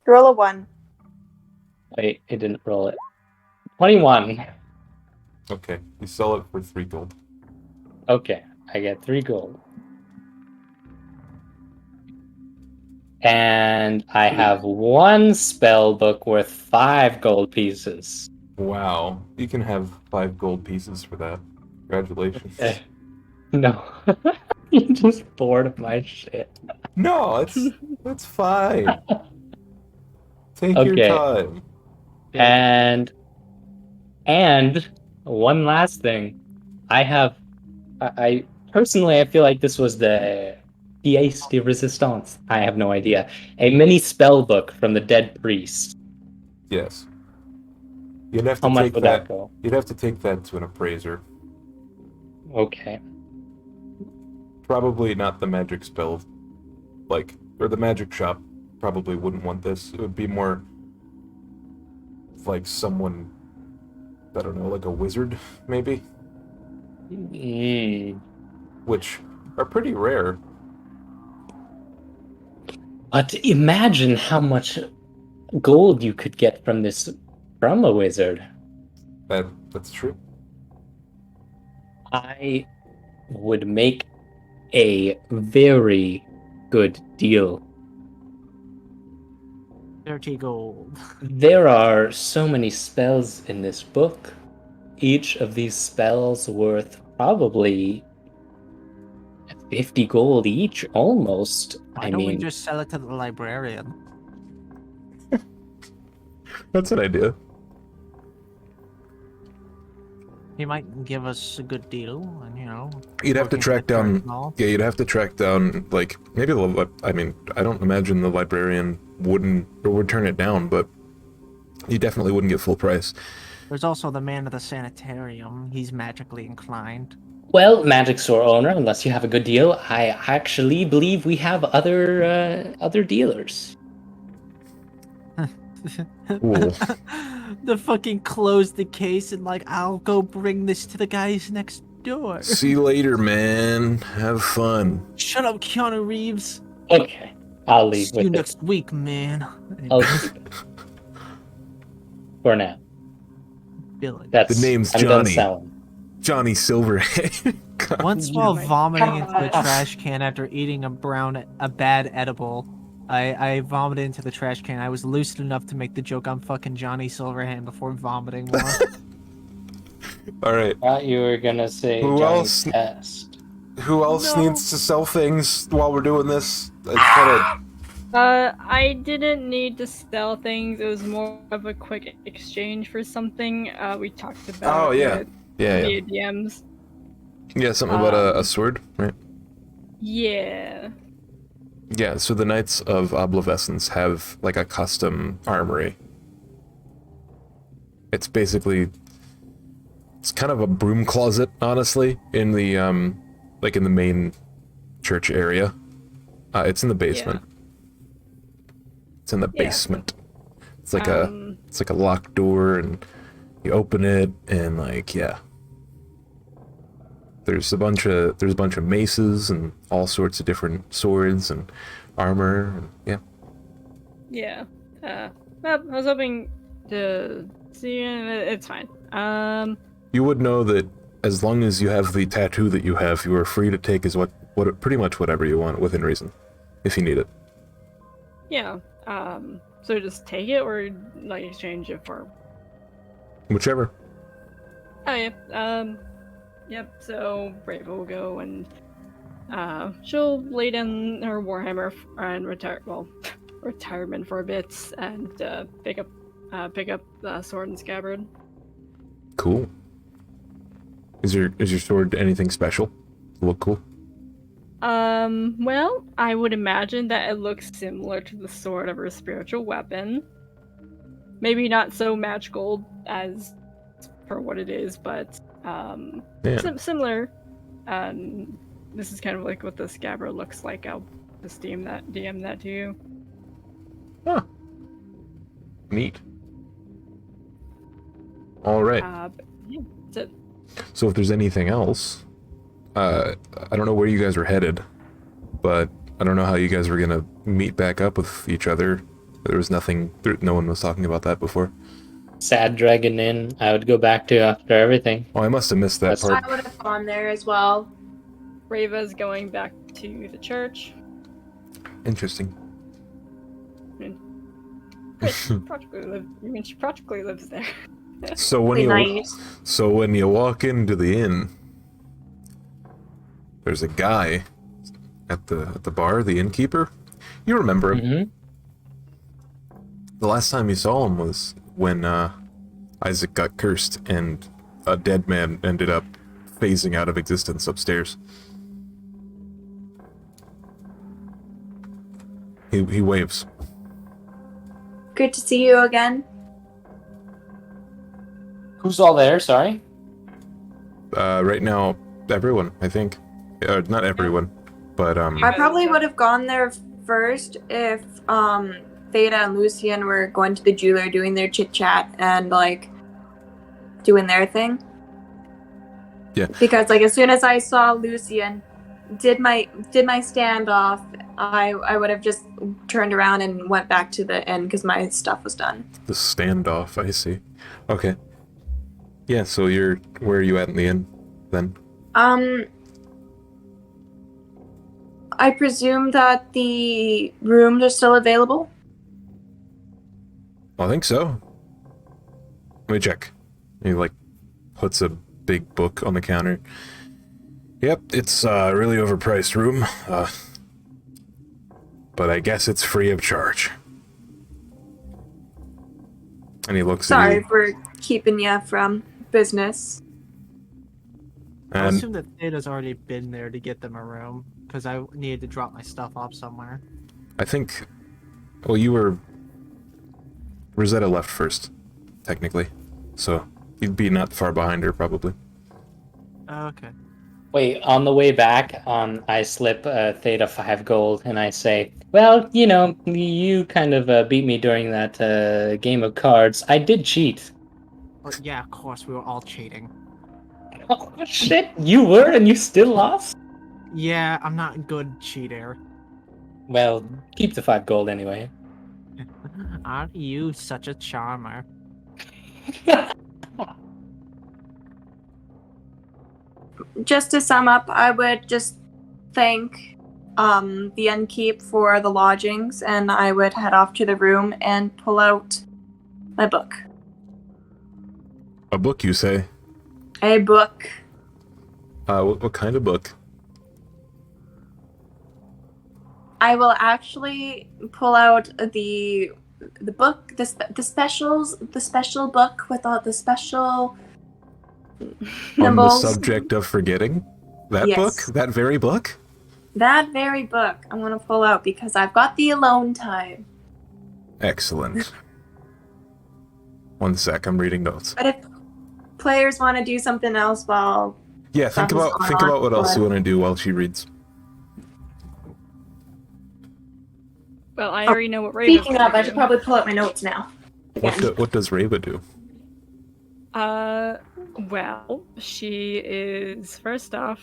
[SPEAKER 6] Roll a 1.
[SPEAKER 3] Wait, it didn't roll it. 21.
[SPEAKER 2] Okay, you sell it for 3 gold.
[SPEAKER 3] Okay, I get 3 gold. And I have 1 spell book worth 5 gold pieces.
[SPEAKER 2] Wow, you can have 5 gold pieces for that. Congratulations.
[SPEAKER 3] No. You're just bored of my shit.
[SPEAKER 2] No, it's fine. Take your
[SPEAKER 3] Okay.
[SPEAKER 2] time.
[SPEAKER 3] And one last thing. I personally I feel like this was the pièce de résistance. I have no idea. A mini spell book from the dead priest.
[SPEAKER 2] Yes. You'd have
[SPEAKER 3] How
[SPEAKER 2] to
[SPEAKER 3] much
[SPEAKER 2] take
[SPEAKER 3] would
[SPEAKER 2] that.
[SPEAKER 3] that go?
[SPEAKER 2] You'd have to take that to an appraiser.
[SPEAKER 3] Okay.
[SPEAKER 2] Probably not the magic spell, or the magic shop. Probably wouldn't want this. It would be more like someone, I don't know, like a wizard, maybe, which are pretty rare.
[SPEAKER 3] But imagine how much gold you could get from a wizard.
[SPEAKER 2] That's true.
[SPEAKER 3] I would make a very good deal.
[SPEAKER 5] 30 gold.
[SPEAKER 3] There are so many spells in this book. Each of these spells worth probably 50 gold each, almost.
[SPEAKER 5] Why don't we just sell it to the librarian?
[SPEAKER 2] That's an idea.
[SPEAKER 5] He might give us a good deal, and
[SPEAKER 2] You'd have to
[SPEAKER 5] working
[SPEAKER 2] track
[SPEAKER 5] for the church
[SPEAKER 2] down.
[SPEAKER 5] and all.
[SPEAKER 2] Yeah, you'd have to track down, like, maybe I mean, I don't imagine the librarian would turn it down, but you definitely wouldn't get full price.
[SPEAKER 5] There's also the man of the sanitarium. He's magically inclined.
[SPEAKER 3] Well, magic store owner, unless you have a good deal, I actually believe we have other dealers.
[SPEAKER 2] Cool.
[SPEAKER 5] The fucking close the case and I'll go bring this to the guys next door.
[SPEAKER 2] See you later, man. Have fun.
[SPEAKER 5] Shut up, Keanu Reeves.
[SPEAKER 3] Okay, I'll leave
[SPEAKER 5] See you
[SPEAKER 3] with it.
[SPEAKER 5] next week, man.
[SPEAKER 3] I'll keep it. For now.
[SPEAKER 5] Billy.
[SPEAKER 3] That's
[SPEAKER 2] The name's
[SPEAKER 3] I'm done
[SPEAKER 2] Johnny.
[SPEAKER 3] selling.
[SPEAKER 2] Johnny Silverhead. God.
[SPEAKER 5] Once while vomiting into the trash can after eating a bad edible, I vomited into the trash can. I was lucid enough to make the joke I'm fucking Johnny Silverhand before vomiting more.
[SPEAKER 2] All right.
[SPEAKER 3] Thought you were gonna say
[SPEAKER 2] Who
[SPEAKER 3] Johnny's
[SPEAKER 2] else?
[SPEAKER 3] test.
[SPEAKER 2] Who else
[SPEAKER 5] No.
[SPEAKER 2] needs to sell things while we're doing this?
[SPEAKER 4] I didn't need to sell things. It was more of a quick exchange for something we talked about.
[SPEAKER 2] Oh, yeah.
[SPEAKER 4] with
[SPEAKER 2] Yeah.
[SPEAKER 4] via DMs.
[SPEAKER 2] Yeah, something about a sword, right?
[SPEAKER 4] Yeah.
[SPEAKER 2] Yeah, so the Knights of Oblivescence have like a custom armory. It's basically, it's kind of a broom closet, honestly, in the like in the main church area. It's in the basement. It's in the basement. It's like a locked door, and you open it, and there's a bunch of maces and all sorts of different swords and armor. And,
[SPEAKER 4] Yeah. Well, I was hoping to see you. It's fine.
[SPEAKER 2] you would know that as long as you have the tattoo that you have, you are free to take what pretty much whatever you want within reason, if you need it.
[SPEAKER 4] Yeah. So just take it or exchange it for.
[SPEAKER 2] Whichever.
[SPEAKER 4] Oh yeah. Yep. So Brave will go and she'll lay down her warhammer and retirement for a bit and pick up the sword and scabbard.
[SPEAKER 2] Cool. Is your sword anything special? Look cool?
[SPEAKER 4] Well, I would imagine that it looks similar to the sword of her spiritual weapon. Maybe not so magical as for what it is, but similar. This is kind of like what the scabbard looks like. I'll just DM that to you.
[SPEAKER 2] Huh. Neat. All right.
[SPEAKER 4] Yeah, that's it.
[SPEAKER 2] So if there's anything else, I don't know where you guys are headed, but I don't know how you guys were gonna meet back up with each other. There was nothing. No one was talking about that before.
[SPEAKER 3] Sad Dragon Inn. I would go back to after everything.
[SPEAKER 2] Oh, I must have missed that part.
[SPEAKER 1] I would have gone there as well.
[SPEAKER 4] Rava's going back to the church.
[SPEAKER 2] Interesting.
[SPEAKER 4] She practically lives there.
[SPEAKER 2] So when you walk into the inn, there's a guy at the bar, the innkeeper. You remember him.
[SPEAKER 3] Mm-hmm.
[SPEAKER 2] The last time you saw him was when Isaac got cursed and a dead man ended up phasing out of existence upstairs. He waves.
[SPEAKER 6] Good to see you again.
[SPEAKER 3] Who's all there? Sorry.
[SPEAKER 2] Right now, everyone, I think. Not everyone, but
[SPEAKER 6] I probably would have gone there first if Theta and Lucian were going to the jeweler doing their chit chat and like doing their thing.
[SPEAKER 2] Yeah.
[SPEAKER 6] Because like as soon as I saw Lucian did my standoff, I would have just turned around and went back to the inn because my stuff was done.
[SPEAKER 2] the standoff, I see. Okay. Yeah, so where are you at in the inn, then?
[SPEAKER 6] I presume that the rooms are still available.
[SPEAKER 2] I think so. Let me check. He, like, puts a big book on the counter. Yep, it's a really overpriced room. But I guess it's free of charge. And he looks at
[SPEAKER 6] Sorry
[SPEAKER 2] you.
[SPEAKER 6] for keeping you from business.
[SPEAKER 5] I
[SPEAKER 2] And
[SPEAKER 5] assume that Theta's already been there to get them a room, because I needed to drop my stuff off somewhere.
[SPEAKER 2] I think... Well, you were... Rosetta left first, technically. So, you'd be not far behind her, probably.
[SPEAKER 5] Okay.
[SPEAKER 3] Wait, on the way back, I slip Theta 5 gold and I say, well, you know, you kind of beat me during that game of cards. I did cheat.
[SPEAKER 5] Well, yeah, of course, we were all cheating.
[SPEAKER 3] Oh, shit, you were and you still lost?
[SPEAKER 5] Yeah, I'm not a good cheater.
[SPEAKER 3] Well, keep the 5 gold anyway.
[SPEAKER 5] Aren't you such a charmer?
[SPEAKER 6] Just to sum up, I would just thank the innkeep for the lodgings, and I would head off to the room and pull out my book.
[SPEAKER 2] A book, you say?
[SPEAKER 6] A book.
[SPEAKER 2] What kind of book?
[SPEAKER 6] I will actually pull out the book, the special book with all the special
[SPEAKER 2] On the
[SPEAKER 6] symbols.
[SPEAKER 2] subject of forgetting? That
[SPEAKER 6] Yes.
[SPEAKER 2] book? That very book?
[SPEAKER 6] That very book I'm gonna pull out because I've got the alone time.
[SPEAKER 2] Excellent. One sec, I'm reading notes.
[SPEAKER 6] But if players want to do something else while
[SPEAKER 2] Yeah, think
[SPEAKER 6] That was
[SPEAKER 2] about what else
[SPEAKER 6] on,
[SPEAKER 2] you want to do while she reads.
[SPEAKER 4] Well, I already know what Raven's
[SPEAKER 6] speaking
[SPEAKER 4] gonna
[SPEAKER 6] of, I
[SPEAKER 4] do.
[SPEAKER 6] should probably pull out my notes now.
[SPEAKER 2] What does Reva do?
[SPEAKER 4] Well, she is first off,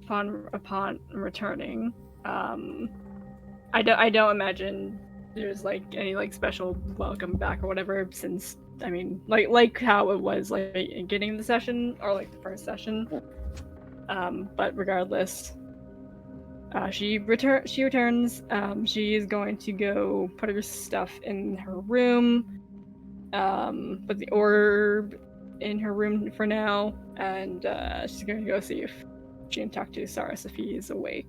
[SPEAKER 4] upon returning, I don't imagine there's like any like special welcome back or whatever, since I mean like how it was like in getting the session or like the first session. But regardless, she returns. She is going to go put her stuff in her room. Put the orb in her room for now, and she's going to go see if she can talk to Saras if he is awake.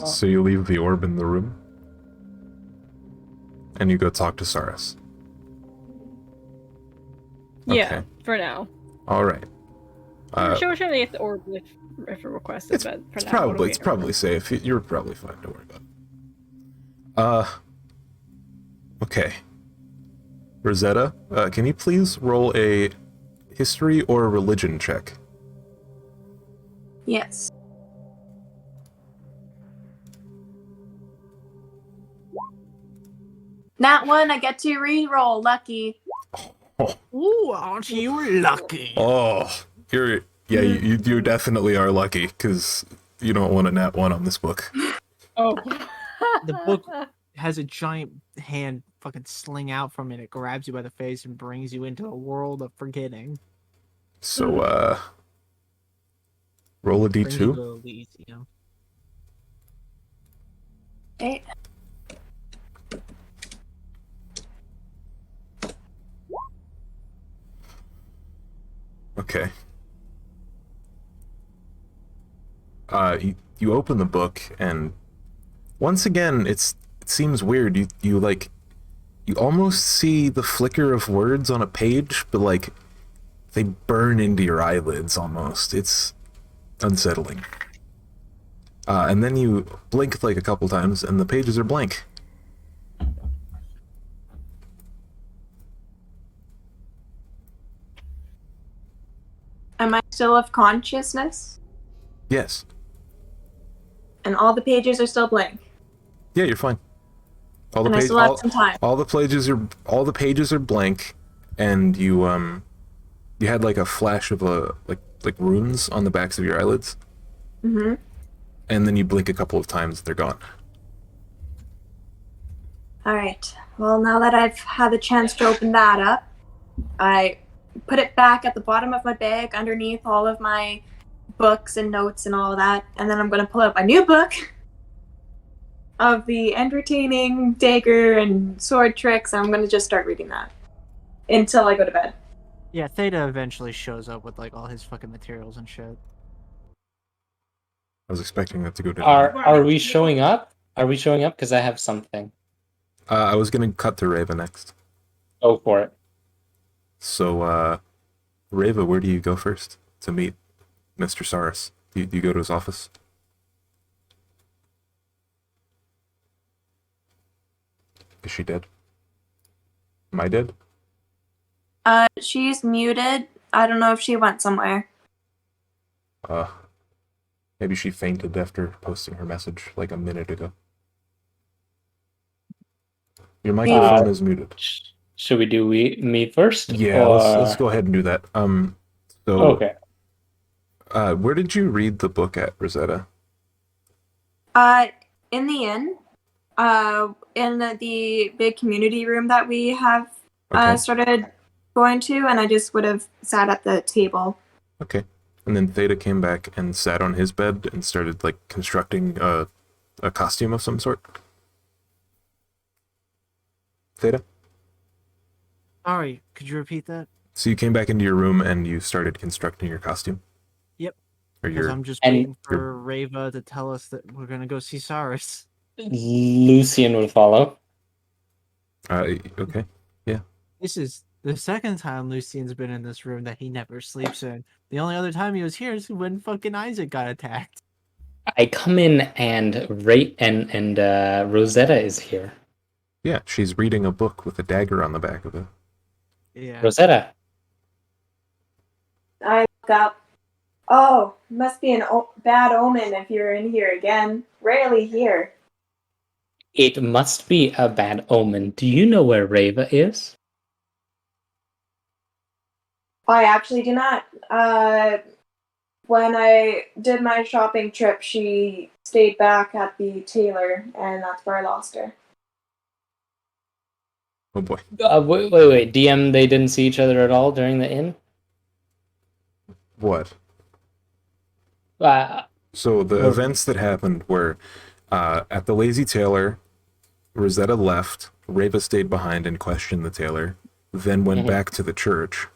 [SPEAKER 2] So you leave the orb in the room? And you go talk to Saras.
[SPEAKER 4] Yeah,
[SPEAKER 2] Okay.
[SPEAKER 4] for now.
[SPEAKER 2] Alright.
[SPEAKER 4] She'll get the orb if requested,
[SPEAKER 2] It's,
[SPEAKER 4] but for
[SPEAKER 2] it's
[SPEAKER 4] now,
[SPEAKER 2] probably it's probably safe. You're probably fine, don't worry about it. Okay. Rosetta, can you please roll a history or a religion check?
[SPEAKER 6] Yes. That one I get to re-roll. Lucky.
[SPEAKER 5] Ooh, aren't you lucky?
[SPEAKER 2] Oh, you definitely are lucky, because you don't want a nat 1 on this book.
[SPEAKER 4] Oh.
[SPEAKER 5] The book has a giant hand fucking sling out from it. It grabs you by the face and brings you into a world of forgetting.
[SPEAKER 2] So, roll a
[SPEAKER 5] Brings you
[SPEAKER 2] d2.
[SPEAKER 5] to Elysium.
[SPEAKER 6] Okay.
[SPEAKER 2] Okay. you open the book, and once again, it seems weird. You almost see the flicker of words on a page, but like they burn into your eyelids almost. It's unsettling. And then you blink like a couple times, and the pages are blank.
[SPEAKER 1] Am I still of consciousness?
[SPEAKER 2] Yes.
[SPEAKER 1] And all the pages are still blank.
[SPEAKER 2] Yeah, you're fine. All the
[SPEAKER 1] And I
[SPEAKER 2] pages,
[SPEAKER 1] still have some time.
[SPEAKER 2] all the pages are blank, and you had like a flash of like runes on the backs of your eyelids.
[SPEAKER 1] Mm-hmm.
[SPEAKER 2] And then you blink a couple of times, they're gone.
[SPEAKER 1] All right. Well, now that I've had the chance to open that up, I put it back at the bottom of my bag underneath all of my books and notes and all of that. And then I'm going to pull out my new book of the entertaining dagger and sword tricks. And I'm going to just start reading that until I go to bed.
[SPEAKER 5] Yeah, Theta eventually shows up with like all his fucking materials and shit.
[SPEAKER 2] I was expecting that to go down.
[SPEAKER 3] Are we showing up? Are we showing up? Because I have something.
[SPEAKER 2] I was gonna cut to Reva next.
[SPEAKER 3] Go for it.
[SPEAKER 2] So, Reva, where do you go first to meet Mr. Saris? Do you go to his office? Is she dead? Am I dead?
[SPEAKER 1] She's muted. I don't know if she went somewhere.
[SPEAKER 2] Maybe she fainted after posting her message like a minute ago. Your microphone is muted.
[SPEAKER 3] Should we do me first?
[SPEAKER 2] Yeah,
[SPEAKER 3] or...
[SPEAKER 2] let's go ahead and do that.
[SPEAKER 3] Okay.
[SPEAKER 2] Where did you read the book at, Rosetta?
[SPEAKER 1] In the inn. In the big community room that we have started going to, and I just would have sat at the table.
[SPEAKER 2] Okay. And then Theta came back and sat on his bed and started like constructing a costume of some sort. Theta?
[SPEAKER 5] Sorry, could you repeat that?
[SPEAKER 2] So you came back into your room and you started constructing your costume?
[SPEAKER 5] Yep.
[SPEAKER 2] Or
[SPEAKER 5] Because
[SPEAKER 2] your
[SPEAKER 5] I'm just waiting for Reva to tell us that we're gonna go see Saris.
[SPEAKER 3] Lucian will follow.
[SPEAKER 2] Okay. Yeah.
[SPEAKER 5] This is the second time Lucian's been in this room that he never sleeps in. The only other time he was here is when fucking Isaac got attacked.
[SPEAKER 3] I come in and Rosetta is here.
[SPEAKER 2] Yeah, she's reading a book with a dagger on the back of it.
[SPEAKER 5] Yeah.
[SPEAKER 3] Rosetta.
[SPEAKER 1] I look up. Oh, must be an bad omen if you're in here again. Rarely here.
[SPEAKER 3] It must be a bad omen. Do you know where Reva is?
[SPEAKER 1] I actually do not. When I did my shopping trip, she stayed back at the tailor, and that's where I lost her.
[SPEAKER 2] Oh boy.
[SPEAKER 3] Wait. DM, they didn't see each other at all during the inn?
[SPEAKER 2] What?
[SPEAKER 3] Uh,
[SPEAKER 2] So the events that happened were at the Lazy Tailor, Rosetta left, Reva stayed behind and questioned the tailor, then went back to the church,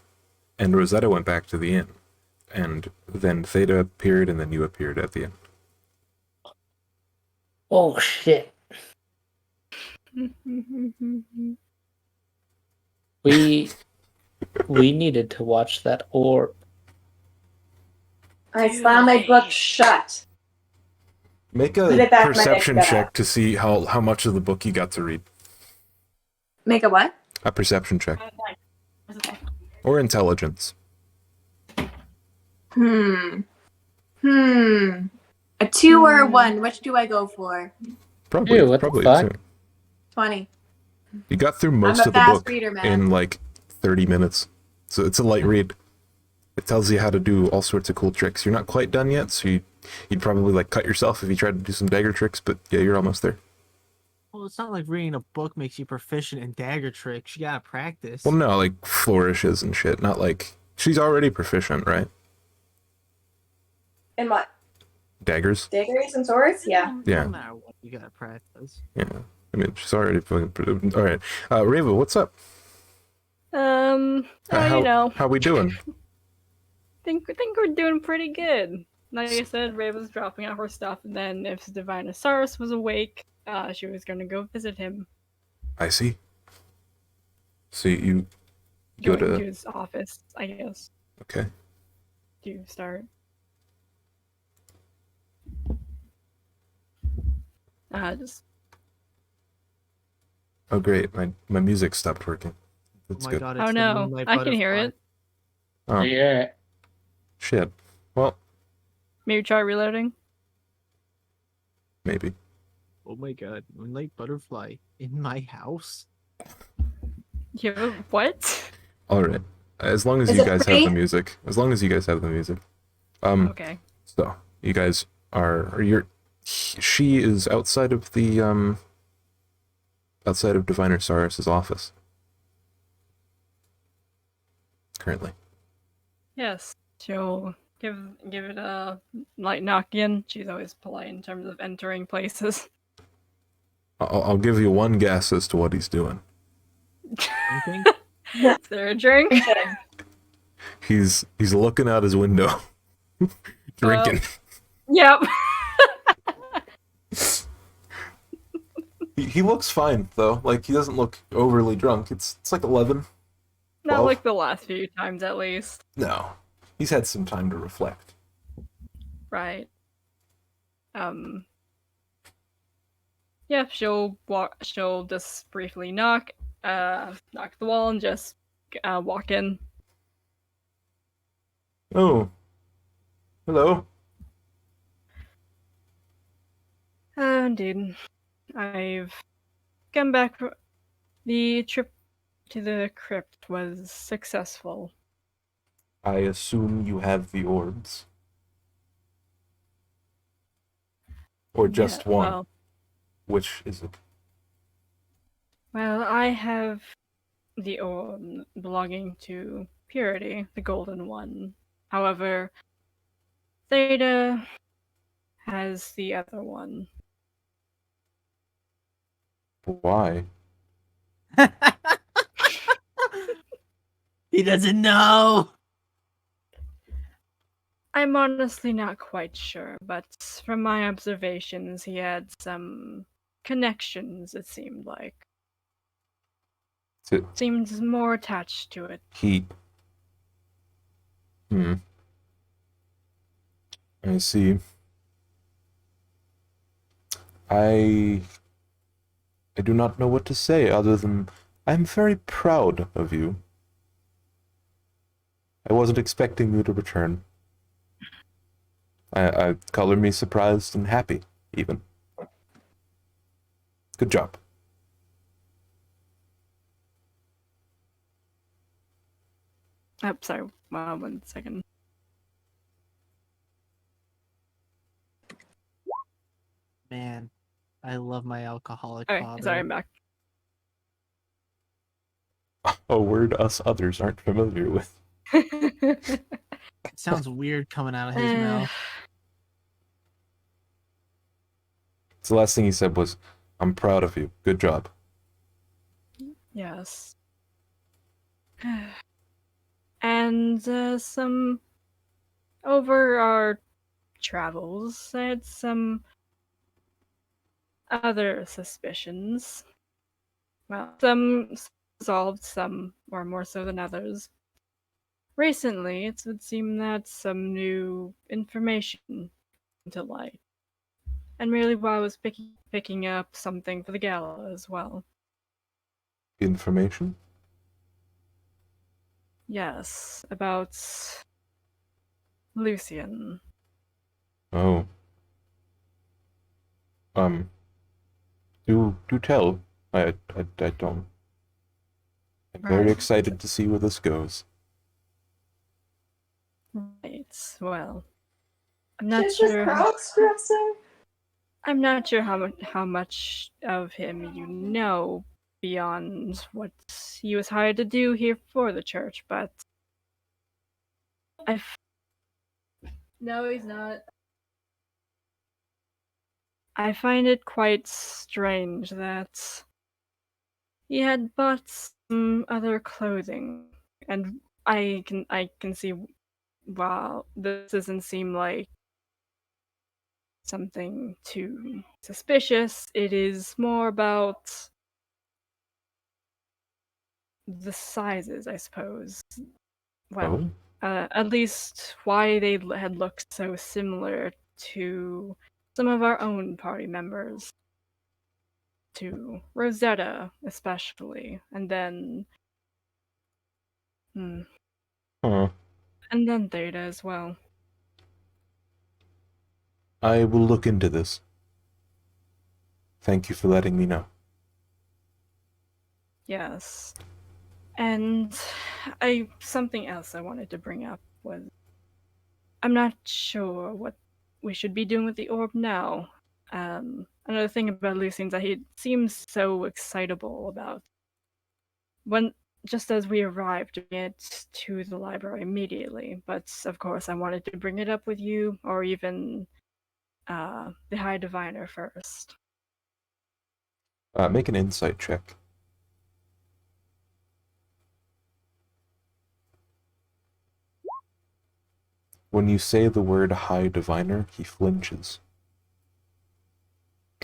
[SPEAKER 2] and Rosetta went back to the inn. And then Theta appeared, and then you appeared at the inn.
[SPEAKER 3] oh, shit. We needed to watch that orb.
[SPEAKER 1] I slammed my book shut.
[SPEAKER 2] Make
[SPEAKER 1] Put
[SPEAKER 2] a
[SPEAKER 1] it back in my
[SPEAKER 2] perception
[SPEAKER 1] bag.
[SPEAKER 2] check to see how much of the book you got to read.
[SPEAKER 1] Make a what?
[SPEAKER 2] A perception check. Or intelligence.
[SPEAKER 1] A 2 or a 1. Which do I go for?
[SPEAKER 2] Probably,
[SPEAKER 3] Ew, what the
[SPEAKER 2] probably
[SPEAKER 3] fuck?
[SPEAKER 2] too.
[SPEAKER 1] 20.
[SPEAKER 2] You got through most
[SPEAKER 1] I'm a
[SPEAKER 2] of the
[SPEAKER 1] fast
[SPEAKER 2] book
[SPEAKER 1] reader, man.
[SPEAKER 2] in like 30 minutes. So it's a light read. It tells you how to do all sorts of cool tricks. You're not quite done yet, so you'd probably like cut yourself if you tried to do some dagger tricks, but yeah, you're almost there.
[SPEAKER 5] Well, it's not like reading a book makes you proficient in dagger tricks. You gotta practice.
[SPEAKER 2] Well, no, like flourishes and shit. Not like she's already proficient, right?
[SPEAKER 1] In what?
[SPEAKER 2] Daggers.
[SPEAKER 1] Daggers and swords? Yeah.
[SPEAKER 2] Yeah.
[SPEAKER 5] No matter what, you gotta practice.
[SPEAKER 2] Yeah. I mean, she's already fucking. All right, Reva, what's up?
[SPEAKER 4] You know,
[SPEAKER 2] How we doing?
[SPEAKER 4] think we're doing pretty good. Like I said, Ray was dropping out her stuff, and then if Divinosaurus was awake, she was going to go visit him.
[SPEAKER 2] I see. So you go
[SPEAKER 4] Going
[SPEAKER 2] to
[SPEAKER 4] to his office, I guess,
[SPEAKER 2] okay.
[SPEAKER 4] to start. Just
[SPEAKER 2] Oh great, my music stopped working.
[SPEAKER 5] Oh
[SPEAKER 2] That's
[SPEAKER 5] my
[SPEAKER 2] good.
[SPEAKER 5] god,
[SPEAKER 4] oh
[SPEAKER 5] it's the
[SPEAKER 4] no,
[SPEAKER 5] Moonlight
[SPEAKER 4] I can hear
[SPEAKER 5] Butterfly.
[SPEAKER 4] it.
[SPEAKER 2] Oh
[SPEAKER 3] Yeah.
[SPEAKER 2] shit. Well,
[SPEAKER 4] Maybe try reloading.
[SPEAKER 2] maybe.
[SPEAKER 5] Oh my god, Moonlight Butterfly in my house?
[SPEAKER 4] You have a what?
[SPEAKER 2] All right. As long as
[SPEAKER 6] Is
[SPEAKER 2] you
[SPEAKER 6] it
[SPEAKER 2] guys have
[SPEAKER 6] free?
[SPEAKER 2] the music. As long as you guys have the music.
[SPEAKER 4] Okay.
[SPEAKER 2] So you guys are you're she is outside of the outside of Diviner Saurus's office currently.
[SPEAKER 4] Yes, she'll give it a light knock in. She's always polite in terms of entering places.
[SPEAKER 2] I'll give you one guess as to what he's doing.
[SPEAKER 5] Drinking?
[SPEAKER 4] Is there a drink?
[SPEAKER 2] He's looking out his window, drinking.
[SPEAKER 4] Yep.
[SPEAKER 2] He looks fine though. Like he doesn't look overly drunk. It's like 11.
[SPEAKER 4] Not
[SPEAKER 2] 12?
[SPEAKER 4] like the last few times, at least.
[SPEAKER 2] No, he's had some time to reflect.
[SPEAKER 4] Right. Yeah, she'll walk. She'll just briefly knock the wall and just walk in.
[SPEAKER 2] Oh, hello.
[SPEAKER 4] Indeed. I've come back. The trip to the crypt was successful.
[SPEAKER 2] I assume you have the orbs, or just
[SPEAKER 4] Yeah,
[SPEAKER 2] one. Which is it?
[SPEAKER 4] Well, I have the orb belonging to Purity, the golden one. However, Theta has the other one.
[SPEAKER 2] Why?
[SPEAKER 5] He doesn't know!
[SPEAKER 4] I'm honestly not quite sure, but from my observations, he had some connections, it seemed like.
[SPEAKER 2] To
[SPEAKER 4] Seemed more attached to it.
[SPEAKER 2] heat. I see. I do not know what to say other than I'm very proud of you. I wasn't expecting you to return. I color me surprised and happy, even. Good job.
[SPEAKER 4] Oh, sorry, 1 second.
[SPEAKER 5] Man, I love my alcoholic
[SPEAKER 4] Okay,
[SPEAKER 5] father.
[SPEAKER 4] sorry, I'm back.
[SPEAKER 2] A word us others aren't familiar with.
[SPEAKER 5] It sounds weird coming out of his mouth.
[SPEAKER 2] So the last thing he said was, I'm proud of you. Good job.
[SPEAKER 4] Yes. And some over our travels, I had some other suspicions. Well, some resolved, some were more so than others. Recently, it would seem that some new information came to light. And merely while I was picking up something for the gala as well.
[SPEAKER 2] Information?
[SPEAKER 4] Yes, about Lucian.
[SPEAKER 2] Oh. Do tell. I don't. I'm very
[SPEAKER 4] Right.
[SPEAKER 2] excited to see where this goes.
[SPEAKER 4] Right. Well, I'm not
[SPEAKER 6] She's just
[SPEAKER 4] sure.
[SPEAKER 6] cross-dressing.
[SPEAKER 4] I'm not sure how much of him you know beyond what he was hired to do here for the church, but no, he's not. I find it quite strange that he had bought some other clothing, and I can see. Wow, this doesn't seem like something too suspicious. It is more about the sizes, I suppose. Well, at least why they had looked so similar to some of our own party members, to Rosetta especially, and then
[SPEAKER 2] Huh.
[SPEAKER 4] and then Theta as well.
[SPEAKER 2] I will look into this. Thank you for letting me know.
[SPEAKER 4] Yes. And something else I wanted to bring up was I'm not sure what we should be doing with the orb now. Another thing about Lucian is that he seems so excitable about when just as we arrived to get to the library immediately. But of course, I wanted to bring it up with you, or even the High Diviner first.
[SPEAKER 2] Make an insight check. When you say the word High Diviner, he flinches.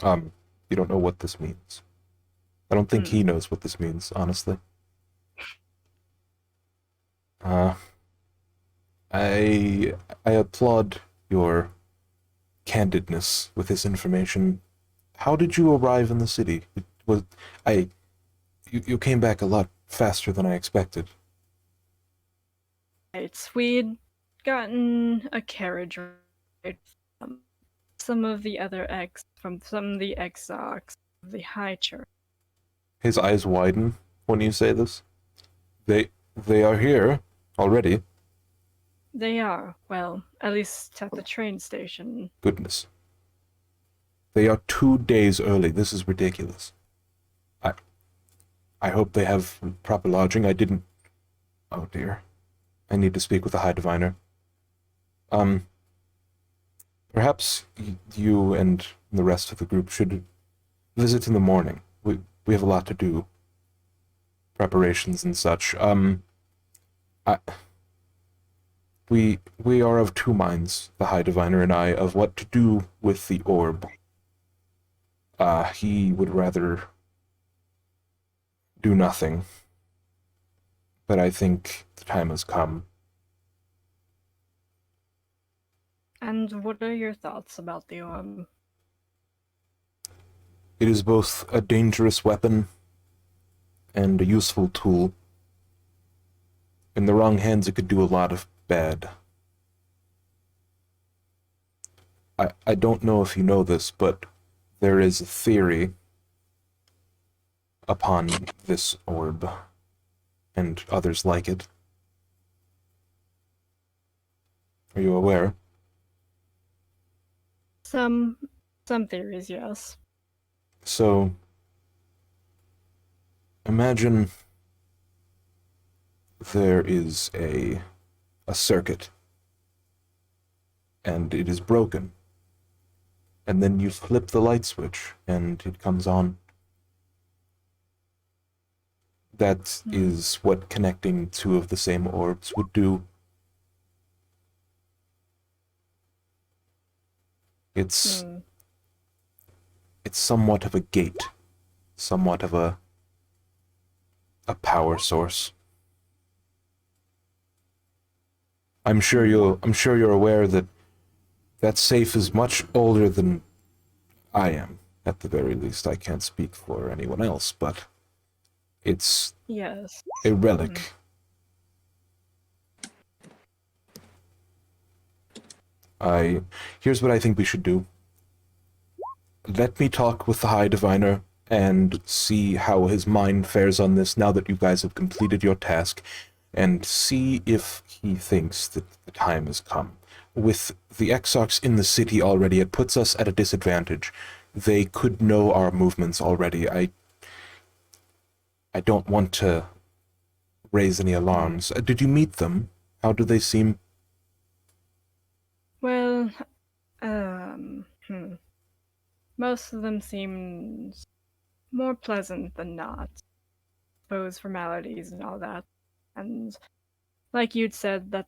[SPEAKER 2] You don't know what this means. I don't think he knows what this means, honestly. I applaud your candidness with this information. How did you arrive in the city? You came back a lot faster than I expected.
[SPEAKER 4] We'd gotten a carriage ride from some of the exarchs of the High Church.
[SPEAKER 2] His eyes widen when you say this. They are here already.
[SPEAKER 4] They are, well, at least at the train station.
[SPEAKER 2] Goodness. They are 2 days early. This is ridiculous. I hope they have proper lodging. I didn't... Oh dear. I need to speak with the High Diviner. Perhaps you and the rest of the group should visit in the morning. We have a lot to do. Preparations and such. We are of two minds, the High Diviner and I, of what to do with the orb. He would rather do nothing. But I think the time has come.
[SPEAKER 4] And what are your thoughts about the orb?
[SPEAKER 2] It is both a dangerous weapon and a useful tool. In the wrong hands, it could do a lot of bad. I don't know if you know this, but there is a theory upon this orb and others like it. Are you aware?
[SPEAKER 4] Some theories, yes.
[SPEAKER 2] So, imagine there is a circuit, and it is broken. And then you flip the light switch, and it comes on. That is what connecting two of the same orbs would do. It's somewhat of a gate, somewhat of a power source. I'm sure you're aware that that safe is much older than I am. At the very least, I can't speak for anyone else, but it's
[SPEAKER 4] Yes.
[SPEAKER 2] a relic. Here's what I think we should do. Let me talk with the High Diviner and see how his mind fares on this now that you guys have completed your task, and see if he thinks that the time has come. With the Exarchs in the city already, it puts us at a disadvantage. They could know our movements already. I don't want to raise any alarms. Did you meet them? How do they seem?
[SPEAKER 4] Well, most of them seemed more pleasant than not. Suppose formalities and all that. And like you'd said, that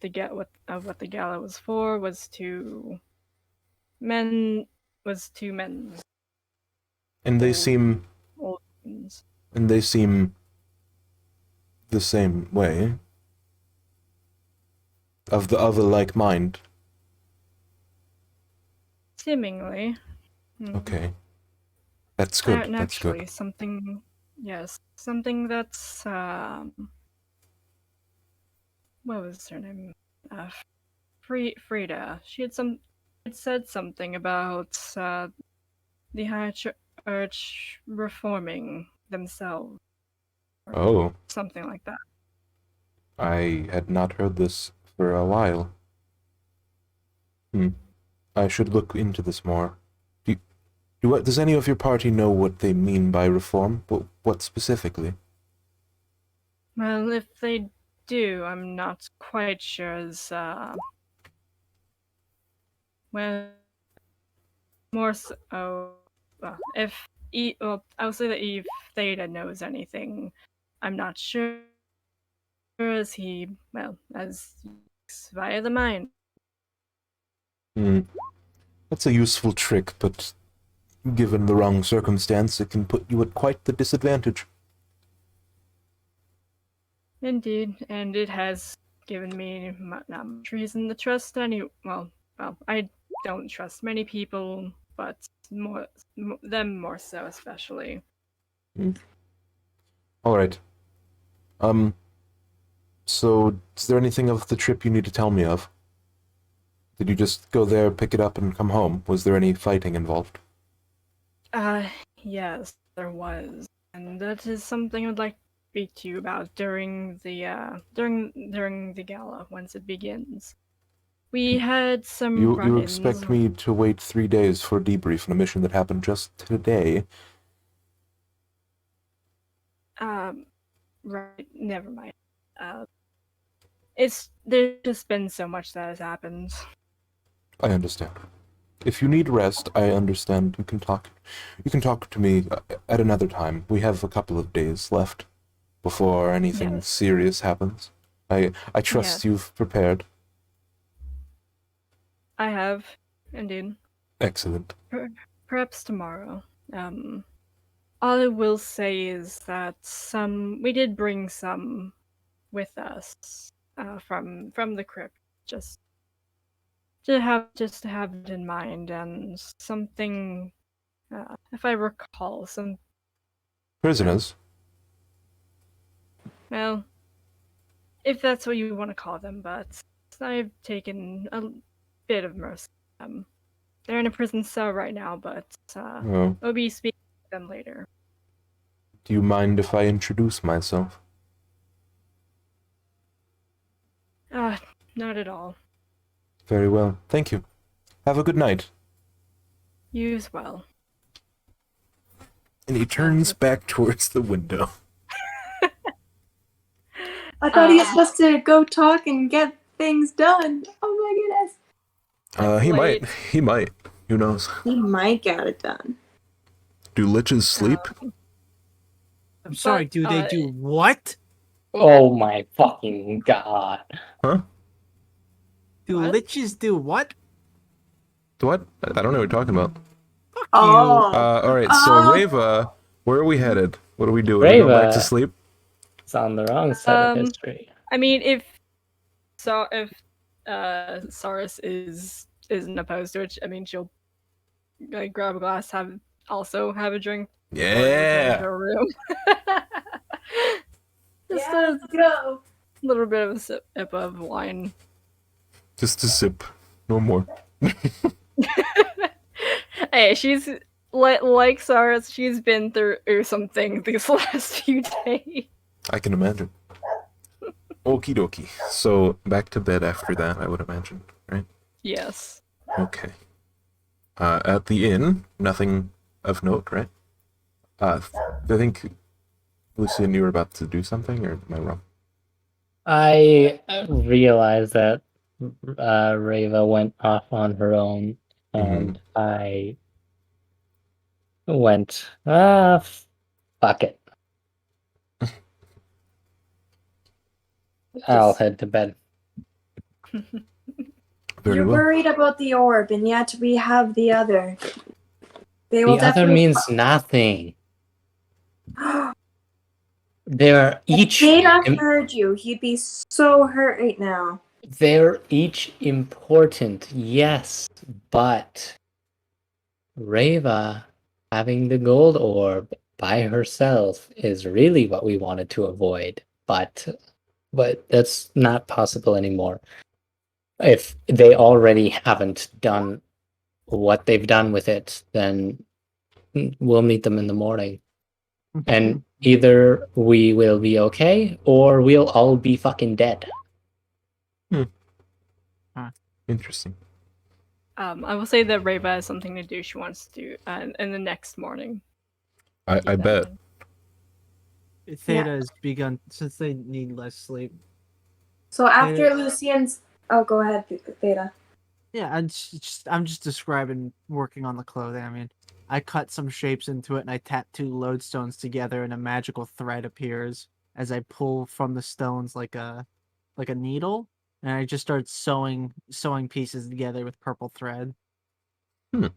[SPEAKER 4] what the gala was for was to mend was two men.
[SPEAKER 2] And they
[SPEAKER 4] Old.
[SPEAKER 2] seem
[SPEAKER 4] Old ones.
[SPEAKER 2] and they seem the same way. Of a like mind.
[SPEAKER 4] Seemingly.
[SPEAKER 2] Okay. That's good.
[SPEAKER 4] And
[SPEAKER 2] That's
[SPEAKER 4] actually,
[SPEAKER 2] good.
[SPEAKER 4] something that's what was her name? Frida. She had said something about the High Church reforming themselves, or
[SPEAKER 2] Oh,
[SPEAKER 4] something like that.
[SPEAKER 2] I had not heard this for a while. I should look into this more. Does any of your party know what they mean by reform? What specifically?
[SPEAKER 4] Well, if they do, I'm not quite sure as well, more so. Well, I'll say that if Theta knows anything, I'm not sure as as via the mind.
[SPEAKER 2] That's a useful trick, but given the wrong circumstance, it can put you at quite the disadvantage.
[SPEAKER 4] Indeed, and it has given me not much reason to trust any. Well, I don't trust many people, but them more so, especially.
[SPEAKER 2] All right. So, is there anything of the trip you need to tell me of? Did you just go there, pick it up, and come home? Was there any fighting involved?
[SPEAKER 4] Yes, there was, and that is something I'd like to speak to you about during the gala once it begins. We had some
[SPEAKER 2] You
[SPEAKER 4] run-ins.
[SPEAKER 2] expect me to wait 3 days for a debrief on a mission that happened just today?
[SPEAKER 4] Right, never mind. There's just been so much that has happened.
[SPEAKER 2] I understand. If you need rest, I understand. You can talk to me at another time. We have a couple of days left before anything
[SPEAKER 4] Yes.
[SPEAKER 2] serious happens. I trust
[SPEAKER 4] Yes.
[SPEAKER 2] you've prepared.
[SPEAKER 4] I have, indeed.
[SPEAKER 2] Excellent.
[SPEAKER 4] Perhaps tomorrow. All I will say is that we did bring some with us from the crypt, just to have it in mind, and something, if I recall, some
[SPEAKER 2] Prisoners?
[SPEAKER 4] well, if that's what you want to call them, but I've taken a bit of mercy. They're in a prison cell right now, but
[SPEAKER 2] Oh.
[SPEAKER 4] I'll be speaking to them later.
[SPEAKER 2] Do you mind if I introduce myself?
[SPEAKER 4] Not at all.
[SPEAKER 2] Very well. Thank you. Have a good night.
[SPEAKER 4] You as well.
[SPEAKER 2] And he turns back towards the window.
[SPEAKER 6] I thought he was supposed to go talk and get things done. Oh my goodness.
[SPEAKER 2] He
[SPEAKER 4] Wait.
[SPEAKER 2] might. He might. Who knows?
[SPEAKER 6] He might get it done.
[SPEAKER 2] Do liches sleep?
[SPEAKER 5] I'm sorry,
[SPEAKER 4] But,
[SPEAKER 5] do they do what?
[SPEAKER 3] Oh my fucking god.
[SPEAKER 2] Huh?
[SPEAKER 5] Do
[SPEAKER 4] What?
[SPEAKER 5] liches do what?
[SPEAKER 2] What? I don't know what you're talking about.
[SPEAKER 5] Fuck
[SPEAKER 6] Oh.
[SPEAKER 2] Alright, so
[SPEAKER 6] Oh.
[SPEAKER 2] Reva, where are we headed? What are we doing? We go back to
[SPEAKER 3] Reva.
[SPEAKER 2] sleep?
[SPEAKER 3] It's on the wrong side of history.
[SPEAKER 4] I mean, if Saris isn't opposed to it, I mean, she'll like grab a glass, have a drink.
[SPEAKER 2] Yeah.
[SPEAKER 4] Or go to her room. Just
[SPEAKER 6] Yeah,
[SPEAKER 4] a
[SPEAKER 6] let's go.
[SPEAKER 4] little bit of a sip of wine.
[SPEAKER 2] Just a sip. No more.
[SPEAKER 4] Hey, she's like Saris. She's been through something these last few days.
[SPEAKER 2] I can imagine. Okie dokie. So, back to bed after that, I would imagine, right?
[SPEAKER 4] Yes.
[SPEAKER 2] Okay. At the inn, nothing of note, right? I think, Lucian, you were about to do something, or am I wrong?
[SPEAKER 3] I realized that Reva went off on her own, and I went, fuck it. I'll head to bed.
[SPEAKER 2] Very
[SPEAKER 6] You're
[SPEAKER 2] well.
[SPEAKER 6] worried about the orb, and yet we have the other.
[SPEAKER 1] They
[SPEAKER 3] The
[SPEAKER 1] will
[SPEAKER 3] other
[SPEAKER 1] definitely.
[SPEAKER 3] means nothing. They're
[SPEAKER 1] If
[SPEAKER 3] each
[SPEAKER 1] Data heard you, he'd be so hurt right now.
[SPEAKER 3] they're each important, yes, but Reva having the gold orb by herself is really what we wanted to avoid, but that's not possible anymore. If they already haven't done what they've done with it, then we'll meet them in the morning. And either we will be okay or we'll all be fucking dead.
[SPEAKER 2] Interesting.
[SPEAKER 4] I will say that Reva has something to do. She wants to do in the next morning.
[SPEAKER 2] I
[SPEAKER 4] Keep that in
[SPEAKER 2] bet.
[SPEAKER 4] mind.
[SPEAKER 5] Theta has begun since they need less sleep.
[SPEAKER 1] So after Lucian's, oh, go ahead, Theta.
[SPEAKER 5] Yeah, I'm just describing working on the clothing. I mean, I cut some shapes into it and I tap 2 lodestones together and a magical thread appears as I pull from the stones like a needle, and I just start sewing pieces together with purple thread.
[SPEAKER 2] Hmm.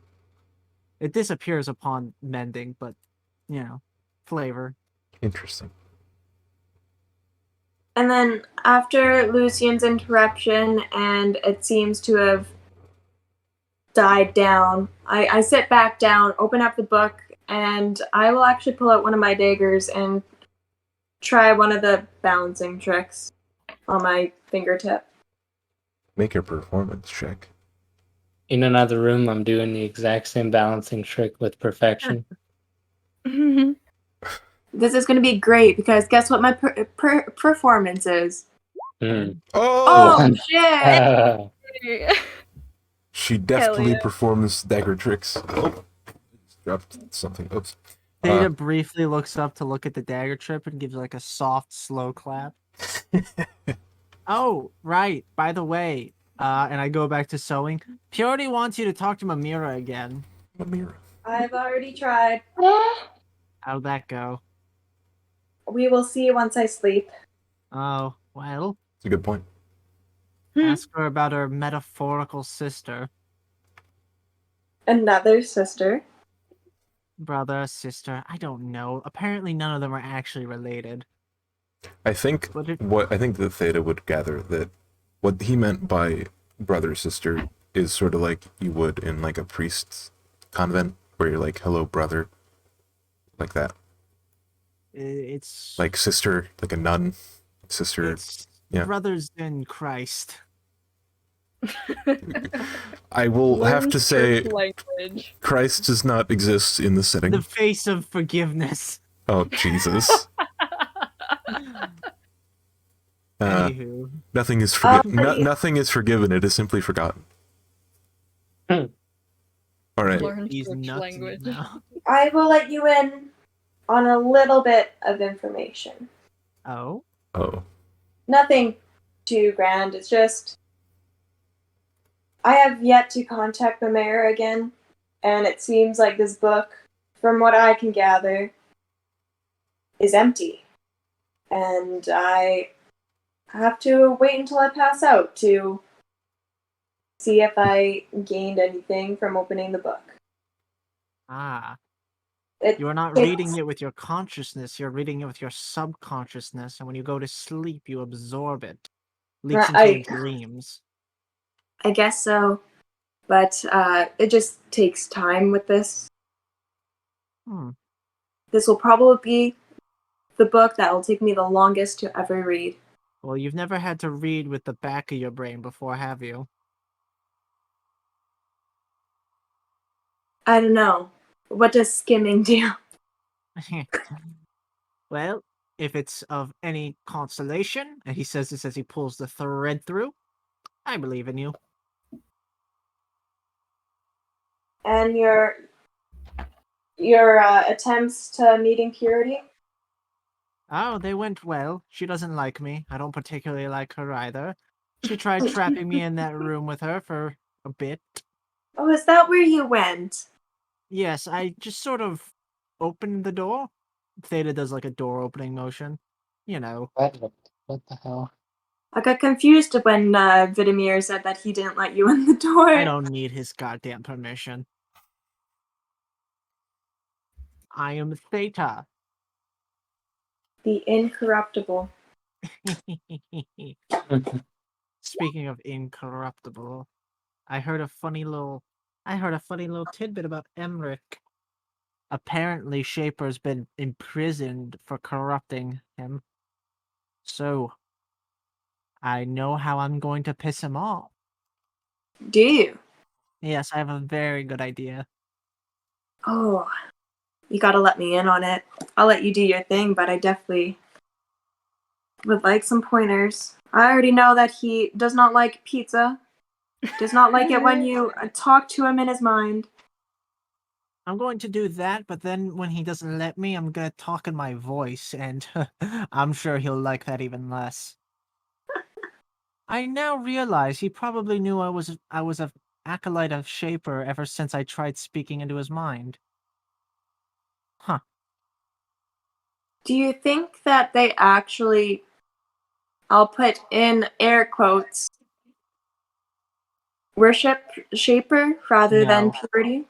[SPEAKER 5] It disappears upon mending, but flavor.
[SPEAKER 2] Interesting.
[SPEAKER 1] And then after Lucian's interruption, and it seems to have died down, I sit back down, open up the book, and I will actually pull out one of my daggers and try one of the balancing tricks on my fingertip.
[SPEAKER 2] Make a performance check.
[SPEAKER 3] In another room, I'm doing the exact same balancing trick with perfection.
[SPEAKER 1] This is going to be great because guess what my performance is?
[SPEAKER 3] Mm.
[SPEAKER 1] Oh,
[SPEAKER 2] Oh!
[SPEAKER 1] shit!
[SPEAKER 2] She deftly
[SPEAKER 4] yeah.
[SPEAKER 2] performs dagger tricks. Oh, dropped something. Oops.
[SPEAKER 5] Theta briefly looks up to look at the dagger trip and gives like a soft, slow clap. Oh, right. By the way, and I go back to sewing. Purity wants you to talk to Mamira again.
[SPEAKER 2] Mamira.
[SPEAKER 1] I've already tried.
[SPEAKER 5] How'd that go?
[SPEAKER 1] We will see once I sleep.
[SPEAKER 5] Oh, well,
[SPEAKER 2] It's a good point.
[SPEAKER 5] ask her about her metaphorical sister.
[SPEAKER 1] Another sister.
[SPEAKER 5] Brother, sister, I don't know. Apparently none of them are actually related.
[SPEAKER 2] I think that Theta would gather that what he meant by brother sister is sort of like you would in like a priest's convent where you're like, hello brother, like that.
[SPEAKER 5] It's
[SPEAKER 2] Like sister, like a nun, sister.
[SPEAKER 5] It's
[SPEAKER 2] yeah.
[SPEAKER 5] brothers in Christ.
[SPEAKER 2] I will have to say,
[SPEAKER 4] language.
[SPEAKER 2] Christ does not exist in the setting.
[SPEAKER 5] The face of forgiveness.
[SPEAKER 2] Oh Jesus!
[SPEAKER 5] Anywho,
[SPEAKER 2] Nothing is nothing is forgiven. It is simply forgotten. All right.
[SPEAKER 4] Learn
[SPEAKER 5] he's
[SPEAKER 4] church
[SPEAKER 5] nuts
[SPEAKER 4] language.
[SPEAKER 5] now.
[SPEAKER 1] I will let you in on a little bit of information.
[SPEAKER 5] Oh,
[SPEAKER 2] Oh.
[SPEAKER 1] Nothing too grand. It's just I have yet to contact the mayor again, and it seems like this book, from what I can gather, is empty. And I have to wait until I pass out to see if I gained anything from opening the book.
[SPEAKER 5] You're not reading it with your consciousness, you're reading it with your subconsciousness, and when you go to sleep, you absorb it. Leaks into your dreams.
[SPEAKER 1] I guess so, but it just takes time with this. This will probably be the book that will take me the longest to ever read.
[SPEAKER 5] Well, you've never had to read with the back of your brain before, have you?
[SPEAKER 1] I don't know. What does skimming do?
[SPEAKER 5] Well, if it's of any consolation, and he says this as he pulls the thread through, I believe in you.
[SPEAKER 1] And your attempts to meeting Purity?
[SPEAKER 5] Oh, they went well. She doesn't like me. I don't particularly like her either. She tried trapping me in that room with her for a bit.
[SPEAKER 1] Oh, is that where you went?
[SPEAKER 5] Yes, I just sort of opened the door. Theta does like a door opening motion. You know.
[SPEAKER 3] What the hell?
[SPEAKER 1] I got confused when Vidimir said that he didn't let you in the door.
[SPEAKER 5] I don't need his goddamn permission. I am Theta.
[SPEAKER 6] The incorruptible.
[SPEAKER 5] Speaking of incorruptible, I heard a funny little tidbit about Emmerich. Apparently, Shaper's been imprisoned for corrupting him. So, I know how I'm going to piss him off.
[SPEAKER 6] Do you?
[SPEAKER 5] Yes, I have a very good idea.
[SPEAKER 6] Oh, you gotta let me in on it. I'll let you do your thing, but I definitely would like some pointers. I already know that he does not like pizza. Does not like it when you talk to him in his mind.
[SPEAKER 5] I'm going to do that, but then when he doesn't let me, I'm going to talk in my voice, and I'm sure he'll like that even less. I now realize he probably knew I was a acolyte of Shaper ever since I tried speaking into his mind. Huh.
[SPEAKER 6] Do you think that they actually, I'll put in air quotes, worship Shaper rather than
[SPEAKER 5] No.
[SPEAKER 6] purity?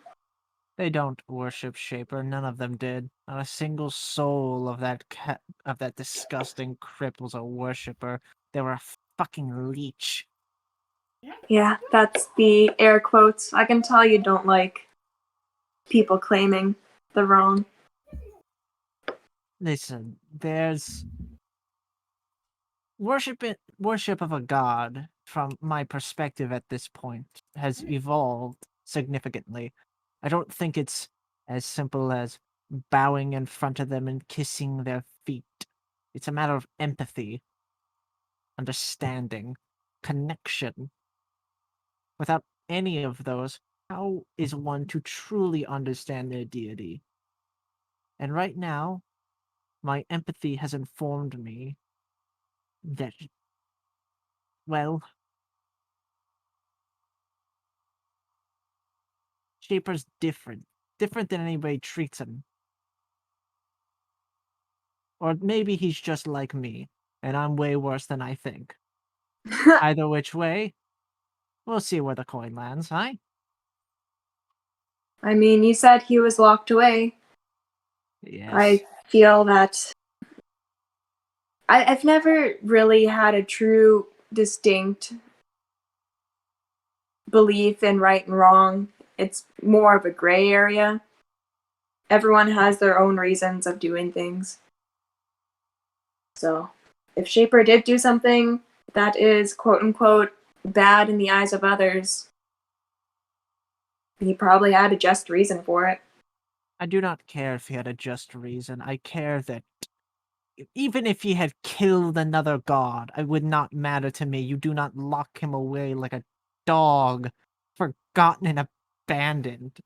[SPEAKER 5] They don't worship Shaper. None of them did. Not a single soul of that disgusting crypt was a worshipper. They were a fucking leech.
[SPEAKER 6] Yeah, that's the air quotes. I can tell you don't like people claiming the wrong.
[SPEAKER 5] Listen, there's worship of a god, from my perspective at this point, has evolved significantly. I don't think it's as simple as bowing in front of them and kissing their feet. It's a matter of empathy, understanding, connection. Without any of those, how is one to truly understand their deity? And right now, my empathy has informed me that, well, Shaper's different. Different than anybody treats him. Or maybe he's just like me, and I'm way worse than I think. Either which way, we'll see where the coin lands, huh?
[SPEAKER 6] I mean, you said he was locked away.
[SPEAKER 5] Yes.
[SPEAKER 6] I feel that I've never really had a true, distinct belief in right and wrong. It's more of a gray area. Everyone has their own reasons of doing things. So, if Shaper did do something that is quote unquote bad in the eyes of others, he probably had a just reason for it.
[SPEAKER 5] I do not care if he had a just reason. I care that even if he had killed another god, it would not matter to me. You do not lock him away like a dog, forgotten and abandoned.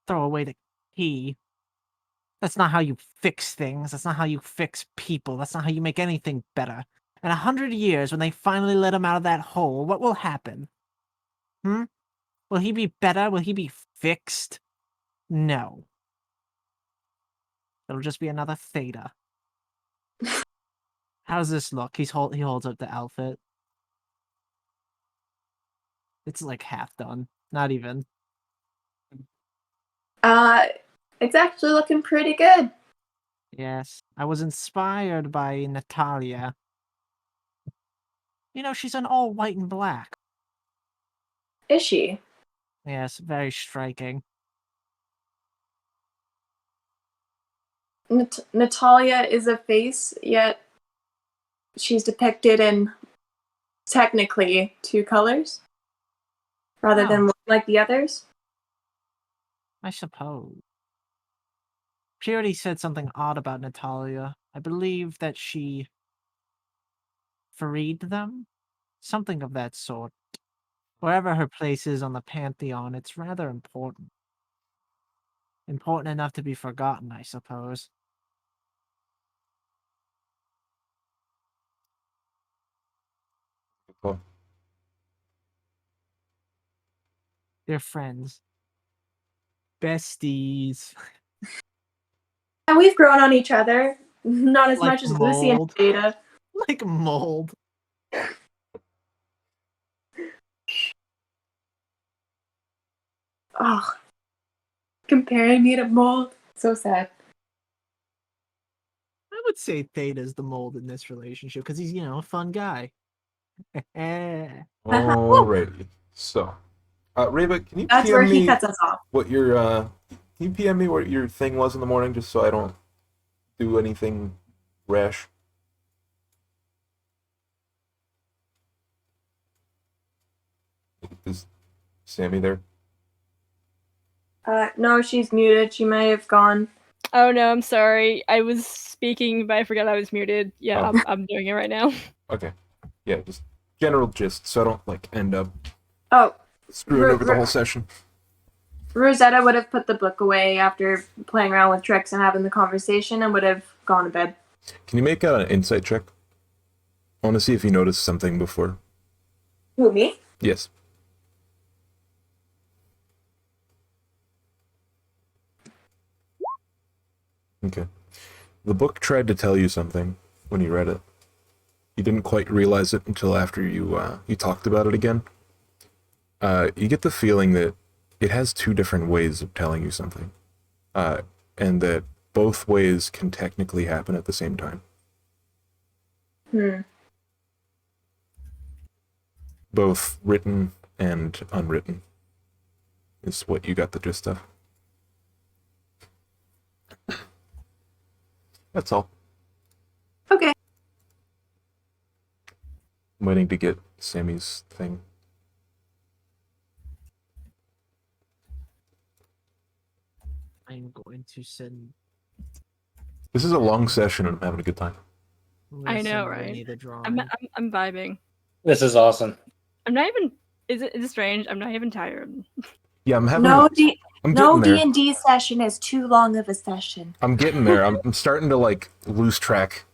[SPEAKER 5] Throw away the key. That's not how you fix things. That's not how you fix people. That's not how you make anything better. In 100 years, when they finally let him out of that hole, what will happen? Will he be better? Will he be fixed? No. It'll just be another Theta. How's this look? He holds up the outfit. It's like half done. Not even.
[SPEAKER 6] It's actually looking pretty good.
[SPEAKER 5] Yes. I was inspired by Natalia. You know, she's an all white and black.
[SPEAKER 6] Is she?
[SPEAKER 5] Yes, very striking.
[SPEAKER 6] Natalia is a face, yet she's depicted in technically two colors rather than one like the others.
[SPEAKER 5] I suppose. She already said something odd about Natalia. I believe that she freed them? Something of that sort. Wherever her place is on the pantheon, it's rather important. Important enough to be forgotten, I suppose.
[SPEAKER 2] Cool.
[SPEAKER 5] They're friends. Besties.
[SPEAKER 6] And we've grown on each other. Not as
[SPEAKER 5] Like
[SPEAKER 6] much as Lucy and
[SPEAKER 5] mold.
[SPEAKER 6] Data.
[SPEAKER 5] Like mold.
[SPEAKER 6] Oh, comparing me to mold.
[SPEAKER 1] So sad.
[SPEAKER 5] I would say Theta's the mold in this relationship because he's, a fun guy.
[SPEAKER 2] Alrighty. So, Reba, can you
[SPEAKER 6] That's where
[SPEAKER 2] PM
[SPEAKER 6] he
[SPEAKER 2] me
[SPEAKER 6] cuts us off.
[SPEAKER 2] what your can you PM me what your thing was in the morning, just so I don't do anything rash? Is Sammy there?
[SPEAKER 1] No, she's muted. She may have gone.
[SPEAKER 4] Oh no, I'm sorry. I was speaking, but I forgot I was muted. Yeah,
[SPEAKER 2] Oh.
[SPEAKER 4] I'm doing it right now.
[SPEAKER 2] Okay. Yeah, just general gist, so I don't end up
[SPEAKER 1] Oh,
[SPEAKER 2] screwing over the whole session.
[SPEAKER 1] Rosetta would have put the book away after playing around with tricks and having the conversation and would have gone to bed.
[SPEAKER 2] Can you make an insight check? I want to see if you noticed something before.
[SPEAKER 1] Who, me?
[SPEAKER 2] Yes. Okay. The book tried to tell you something when you read it. You didn't quite realize it until after you talked about it again. You get the feeling that it has two different ways of telling you something, and that both ways can technically happen at the same time. Both written and unwritten is what you got the gist of. That's all.
[SPEAKER 1] Okay.
[SPEAKER 2] I'm waiting to get Sammy's thing.
[SPEAKER 5] I'm going to send.
[SPEAKER 2] This is a long session and I'm having a good time.
[SPEAKER 4] I know,
[SPEAKER 5] send
[SPEAKER 4] right?
[SPEAKER 5] Winnie the drawing.
[SPEAKER 4] I'm vibing.
[SPEAKER 3] This is awesome.
[SPEAKER 4] I'm not even. Is it strange? I'm not even tired.
[SPEAKER 2] Yeah, I'm having.
[SPEAKER 1] No
[SPEAKER 2] I'm
[SPEAKER 1] no
[SPEAKER 2] getting there.
[SPEAKER 1] D&D session is too long of a session.
[SPEAKER 2] I'm getting there. I'm starting to lose track,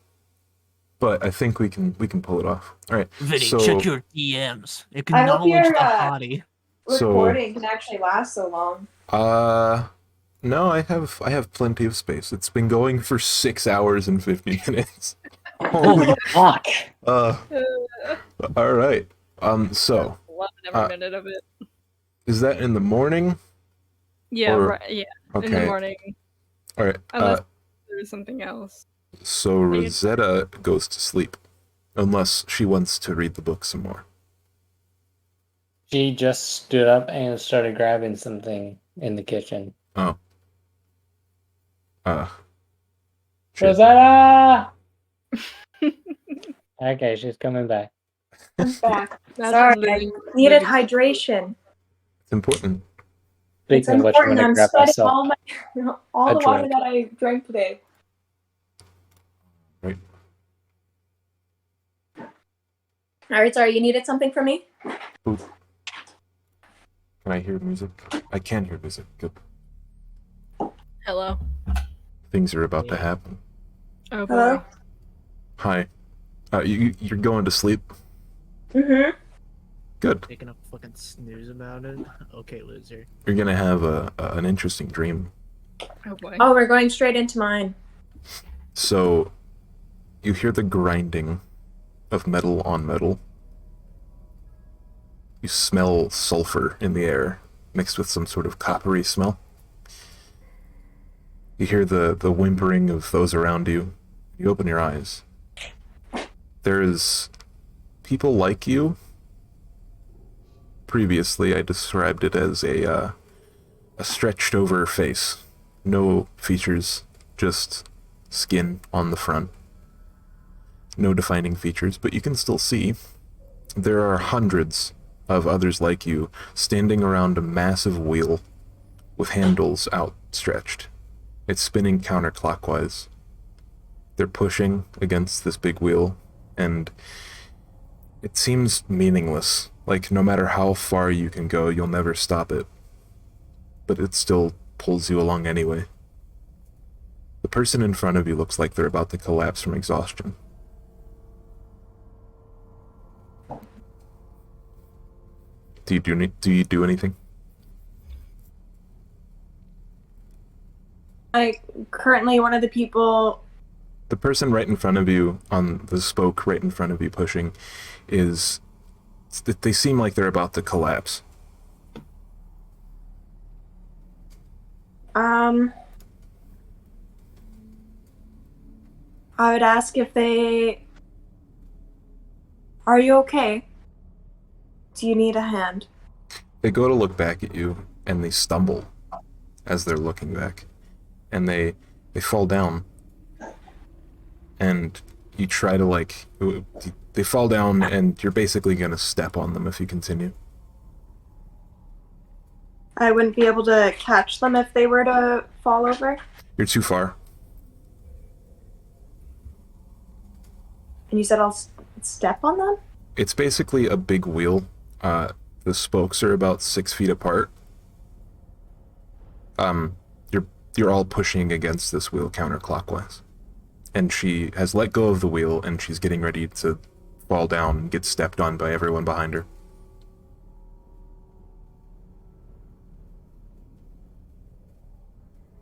[SPEAKER 2] but I think we can pull it off. All right.
[SPEAKER 5] Vinny,
[SPEAKER 2] so,
[SPEAKER 5] check your DMs.
[SPEAKER 1] I hope
[SPEAKER 5] Acknowledge
[SPEAKER 1] your,
[SPEAKER 5] the body.
[SPEAKER 1] Recording can actually last so long.
[SPEAKER 2] No, I have plenty of space. It's been going for 6 hours and 50 minutes.
[SPEAKER 3] Holy fuck!
[SPEAKER 2] All right. So
[SPEAKER 4] Loving every minute of it.
[SPEAKER 2] is that in the morning?
[SPEAKER 4] Yeah,
[SPEAKER 2] or-
[SPEAKER 4] right. Yeah,
[SPEAKER 2] Okay.
[SPEAKER 4] in the morning.
[SPEAKER 2] All right.
[SPEAKER 4] Unless there's something else.
[SPEAKER 2] So Rosetta goes to sleep, unless she wants to read the book some more.
[SPEAKER 3] She just stood up and started grabbing something in the kitchen.
[SPEAKER 2] Oh. Shit.
[SPEAKER 3] Rosetta! Okay, she's coming back.
[SPEAKER 1] I'm back.
[SPEAKER 4] That's
[SPEAKER 1] Sorry, I
[SPEAKER 4] literally-
[SPEAKER 1] needed hydration.
[SPEAKER 2] It's important.
[SPEAKER 1] It's
[SPEAKER 3] Speaking of which, I'm
[SPEAKER 1] important.
[SPEAKER 3] gonna
[SPEAKER 1] I'm
[SPEAKER 3] grab
[SPEAKER 1] sweating
[SPEAKER 3] myself.
[SPEAKER 1] all
[SPEAKER 3] a
[SPEAKER 1] the water
[SPEAKER 3] drink.
[SPEAKER 1] that I drank today.
[SPEAKER 2] Right.
[SPEAKER 1] All right, sorry, you needed something from me?
[SPEAKER 2] Ooh. Can I hear music? I can hear music. Good.
[SPEAKER 4] Hello.
[SPEAKER 2] Things are about to happen.
[SPEAKER 4] Oh boy.
[SPEAKER 1] Hello?
[SPEAKER 2] Hi. You're going to sleep?
[SPEAKER 1] Mm-hmm.
[SPEAKER 2] Good.
[SPEAKER 5] Making a fucking snooze about it. Okay, loser.
[SPEAKER 2] You're gonna have an interesting dream.
[SPEAKER 4] Oh boy.
[SPEAKER 1] Oh, we're going straight into mine.
[SPEAKER 2] So, you hear the grinding of metal on metal. You smell sulfur in the air, mixed with some sort of coppery smell. You hear the whimpering of those around you. You open your eyes. There's people like you. Previously, I described it as a stretched over face. No features, just skin on the front. No defining features, but you can still see. There are hundreds of others like you standing around a massive wheel with handles outstretched. It's spinning counterclockwise. They're pushing against this big wheel, and it seems meaningless. Like, no matter how far you can go, you'll never stop it. But it still pulls you along anyway. The person in front of you looks like they're about to collapse from exhaustion. Do you do anything?
[SPEAKER 1] Currently one of the people.
[SPEAKER 2] The person right in front of you, on the spoke right in front of you pushing, is... They seem like they're about to collapse.
[SPEAKER 1] I would ask if they... Are you okay? Do you need a hand?
[SPEAKER 2] They go to look back at you, and they stumble as they're looking back. And they fall down. And you try to, like... They fall down, and you're basically going to step on them if you continue.
[SPEAKER 1] I wouldn't be able to catch them if they were to fall over.
[SPEAKER 2] You're too far.
[SPEAKER 1] And you said I'll step on them?
[SPEAKER 2] It's basically a big wheel. The spokes are about 6 feet apart. You're all pushing against this wheel counterclockwise. And she has let go of the wheel, and she's getting ready to fall down and get stepped on by everyone behind her.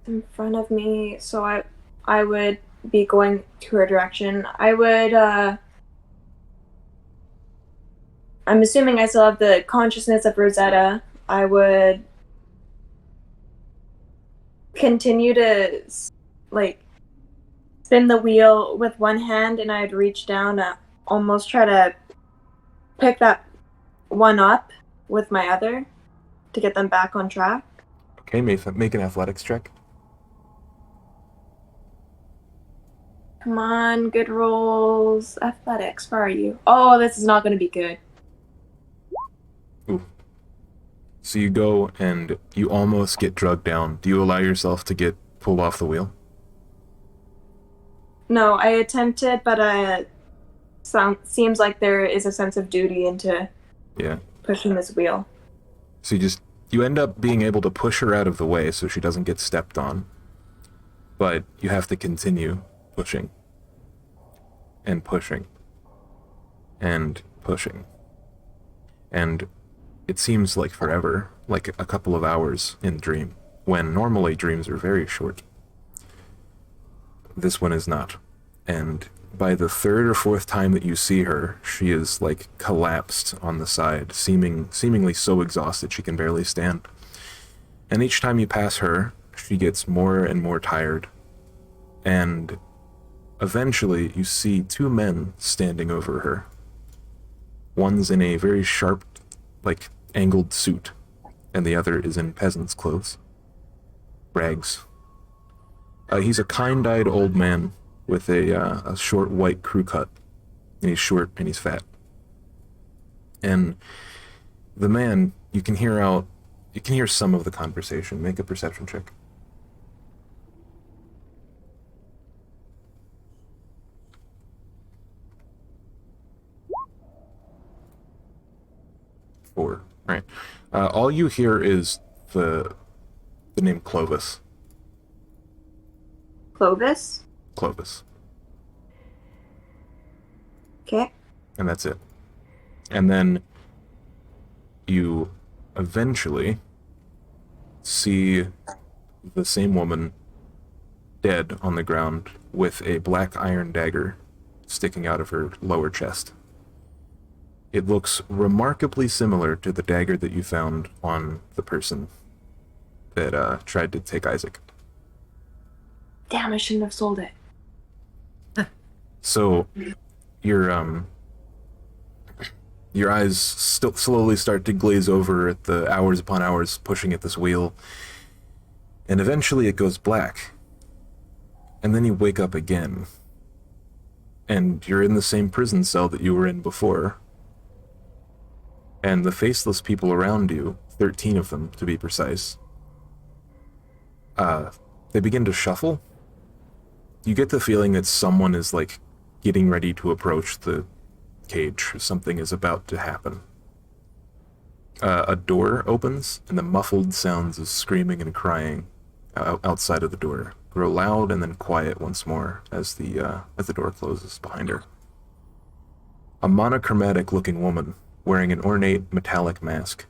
[SPEAKER 1] In front of me, so I would be going to her direction. I would, I'm assuming I still have the consciousness of Rosetta. I would continue to, like, spin the wheel with one hand, and I'd reach down to almost try to pick that one up with my other to get them back on track.
[SPEAKER 2] Okay, make an athletics check.
[SPEAKER 1] Come on, good rolls. Athletics, where are you? Oh, this is not going to be good.
[SPEAKER 2] Ooh. So you go and you almost get drugged down. Do you allow yourself to get pulled off the wheel?
[SPEAKER 1] No, I attempted, but seems like there is a sense of duty into pushing this wheel.
[SPEAKER 2] So you end up being able to push her out of the way so she doesn't get stepped on. But you have to continue pushing. And pushing. And pushing. And it seems like forever, like a couple of hours in dream, when normally dreams are very short. This one is not. And by the third or fourth time that you see her, she is like collapsed on the side, seemingly so exhausted she can barely stand. And each time you pass her, she gets more and more tired. And eventually you see two men standing over her. One's in a very sharp, like, angled suit, and the other is in peasant's clothes. Rags. He's a kind-eyed old man with a short white crew cut, and he's short and he's fat. And the man, you can hear some of the conversation. Make a perception check. 4. Right. All you hear is the name Clovis.
[SPEAKER 1] Clovis?
[SPEAKER 2] Clovis.
[SPEAKER 1] Okay.
[SPEAKER 2] And that's it. And then you eventually see the same woman dead on the ground with a black iron dagger sticking out of her lower chest. It looks remarkably similar to the dagger that you found on the person that tried to take Isaac.
[SPEAKER 1] Damn, I shouldn't have sold it.
[SPEAKER 2] So, your eyes still slowly start to glaze over at the hours upon hours pushing at this wheel, and eventually it goes black. And then you wake up again, and you're in the same prison cell that you were in before. And the faceless people around you, 13 of them to be precise, they begin to shuffle. You get the feeling that someone is, like, getting ready to approach the cage. Something is about to happen. A door opens, and the muffled sounds of screaming and crying outside of the door grow loud and then quiet once more as the door closes behind her. A monochromatic-looking woman wearing an ornate metallic mask.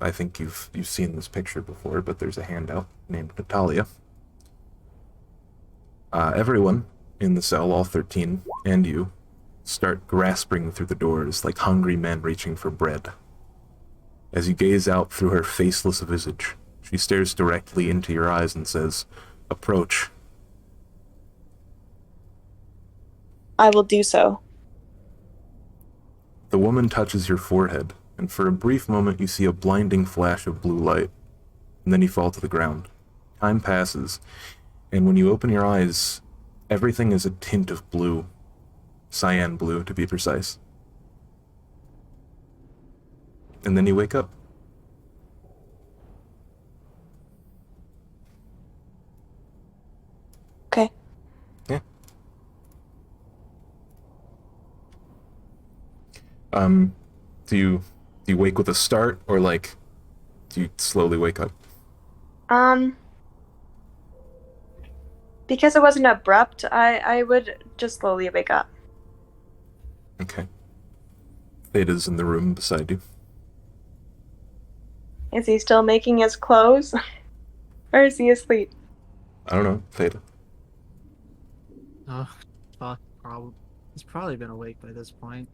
[SPEAKER 2] I think you've seen this picture before, but there's a handout named Natalia. Everyone in the cell, all 13, and you, start grasping through the doors like hungry men reaching for bread. As you gaze out through her faceless visage, she stares directly into your eyes and says, "Approach."
[SPEAKER 6] I will do so.
[SPEAKER 2] The woman touches your forehead, and for a brief moment you see a blinding flash of blue light, and then you fall to the ground. Time passes, and when you open your eyes, everything is a tint of blue. Cyan blue, to be precise. And then you wake up.
[SPEAKER 6] Okay.
[SPEAKER 2] Yeah. Do you wake with a start, or like, do you slowly wake up?
[SPEAKER 6] Because it wasn't abrupt, I would just slowly wake up.
[SPEAKER 2] Okay. Theta's in the room beside you.
[SPEAKER 6] Is he still making his clothes? Or is he asleep?
[SPEAKER 2] I don't know, Theta.
[SPEAKER 5] Oh, fuck. He's probably been awake by this point.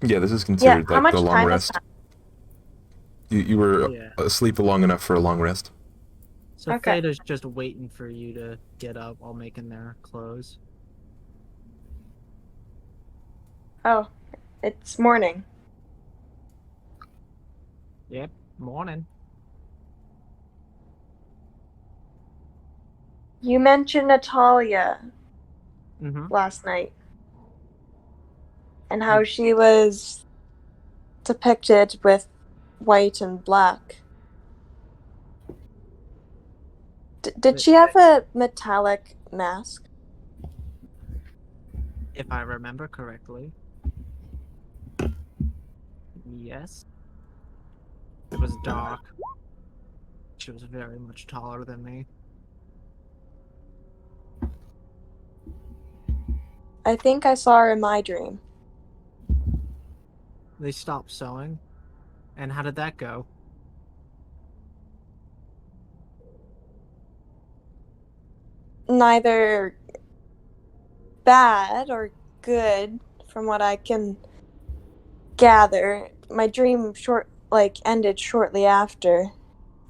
[SPEAKER 2] Yeah, this is considered
[SPEAKER 6] how
[SPEAKER 2] like
[SPEAKER 6] much
[SPEAKER 2] the long
[SPEAKER 6] time has
[SPEAKER 2] rest.
[SPEAKER 6] passed?
[SPEAKER 2] You were
[SPEAKER 5] Yeah.
[SPEAKER 2] asleep long enough for a long rest.
[SPEAKER 5] So
[SPEAKER 6] Okay.
[SPEAKER 5] Theta's just waiting for you to get up while making their clothes.
[SPEAKER 6] Oh, it's morning.
[SPEAKER 5] Yep, morning.
[SPEAKER 6] You mentioned Natalia
[SPEAKER 5] Mm-hmm.
[SPEAKER 6] last night. And how she was depicted with white and black. Did she have a metallic mask?
[SPEAKER 5] If I remember correctly. Yes. It was dark. She was very much taller than me.
[SPEAKER 6] I think I saw her in my dream.
[SPEAKER 5] They stopped sewing. And how did that go?
[SPEAKER 6] Neither bad or good, from what I can gather. My dream ended shortly after.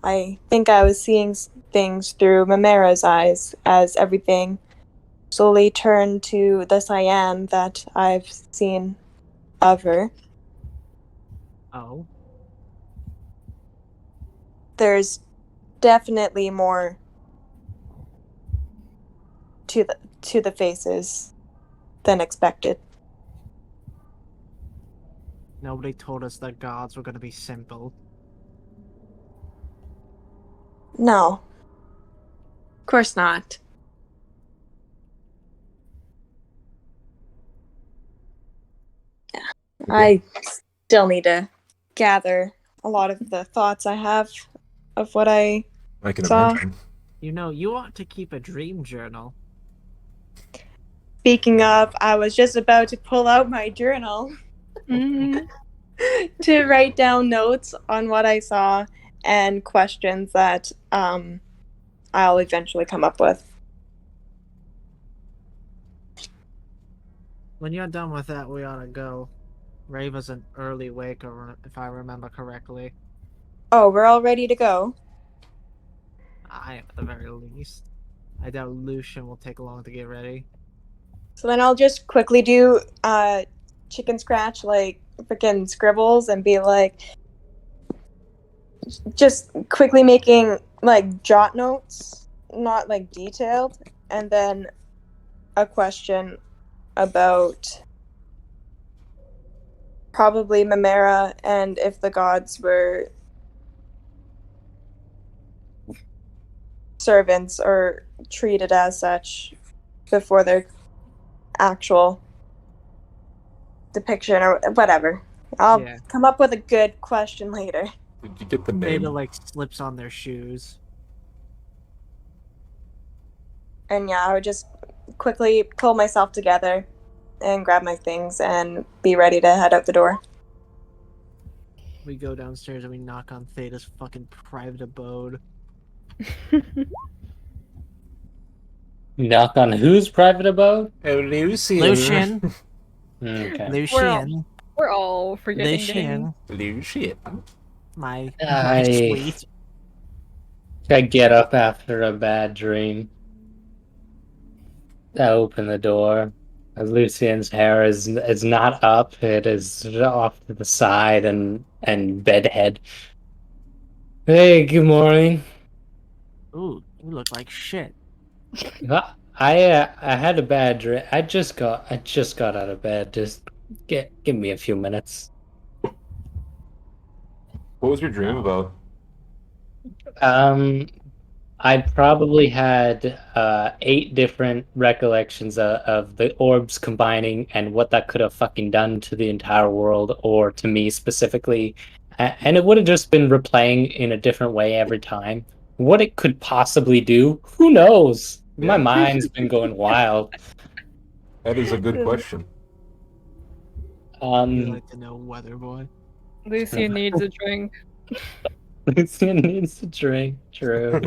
[SPEAKER 6] I think I was seeing things through Mamera's eyes as everything slowly turned to the cyan that I've seen of her.
[SPEAKER 5] Oh.
[SPEAKER 6] There's definitely more to the faces than expected.
[SPEAKER 5] Nobody told us that gods were gonna be simple.
[SPEAKER 6] No. Of course not. Yeah. I still need to gather a lot of the thoughts I have of what I
[SPEAKER 2] I can
[SPEAKER 6] saw.
[SPEAKER 2] imagine.
[SPEAKER 5] You know, you ought to keep a dream journal.
[SPEAKER 6] Speaking of, I was just about to pull out my journal to write down notes on what I saw and questions that I'll eventually come up with.
[SPEAKER 5] When you're done with that, we ought to go. Rava's an early waker, if I remember correctly.
[SPEAKER 6] Oh, we're all ready to go.
[SPEAKER 5] I am at the very least. I doubt Lucian will take long to get ready.
[SPEAKER 6] So then I'll just quickly do chicken scratch, like freaking scribbles, and be like, just quickly making like jot notes, not like detailed, and then a question about probably Mamera and if the gods were servants or treated as such before their actual depiction or whatever. I'll come up with a good question later.
[SPEAKER 2] Did you get the
[SPEAKER 5] Theta
[SPEAKER 2] name?
[SPEAKER 5] like slips on their shoes.
[SPEAKER 6] And yeah, I would just quickly pull myself together and grab my things and be ready to head out the door.
[SPEAKER 5] We go downstairs and we knock on Theta's fucking private abode.
[SPEAKER 3] Knock on whose private abode?
[SPEAKER 2] Oh, Lucian.
[SPEAKER 5] Lucian.
[SPEAKER 3] Okay.
[SPEAKER 5] Lucian.
[SPEAKER 4] We're all forgetting
[SPEAKER 5] Lucian.
[SPEAKER 2] Lucian.
[SPEAKER 5] My
[SPEAKER 3] I
[SPEAKER 5] sweet.
[SPEAKER 3] I get up after a bad dream. I open the door. Lucian's hair is not up; it is off to the side and bedhead. Hey, good morning.
[SPEAKER 5] Ooh, you look like shit.
[SPEAKER 3] I had a bad dream. I just got out of bed. Just give me a few minutes.
[SPEAKER 2] What was your dream about?
[SPEAKER 3] Um, I probably had 8 different recollections of the orbs combining and what that could have fucking done to the entire world or to me specifically. And it would have just been replaying in a different way every time. What it could possibly do, who knows? My
[SPEAKER 2] Yeah.
[SPEAKER 3] mind's been going wild.
[SPEAKER 2] That is a good question.
[SPEAKER 5] You like to know, weather boy.
[SPEAKER 4] Lucian needs a drink.
[SPEAKER 3] Lucian needs to drink. True.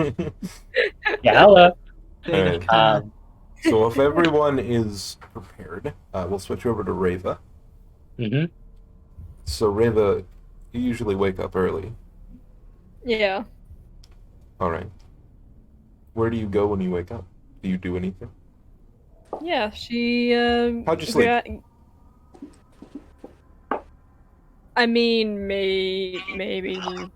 [SPEAKER 3] Yeah, hello.
[SPEAKER 2] Alright. So if everyone is prepared, we'll switch over to Reva.
[SPEAKER 3] Mm-hmm.
[SPEAKER 2] So Reva, you usually wake up early.
[SPEAKER 4] Yeah.
[SPEAKER 2] All right. Where do you go when you wake up? Do you do anything?
[SPEAKER 4] Yeah, she
[SPEAKER 2] How'd you sleep?
[SPEAKER 4] I mean, maybe I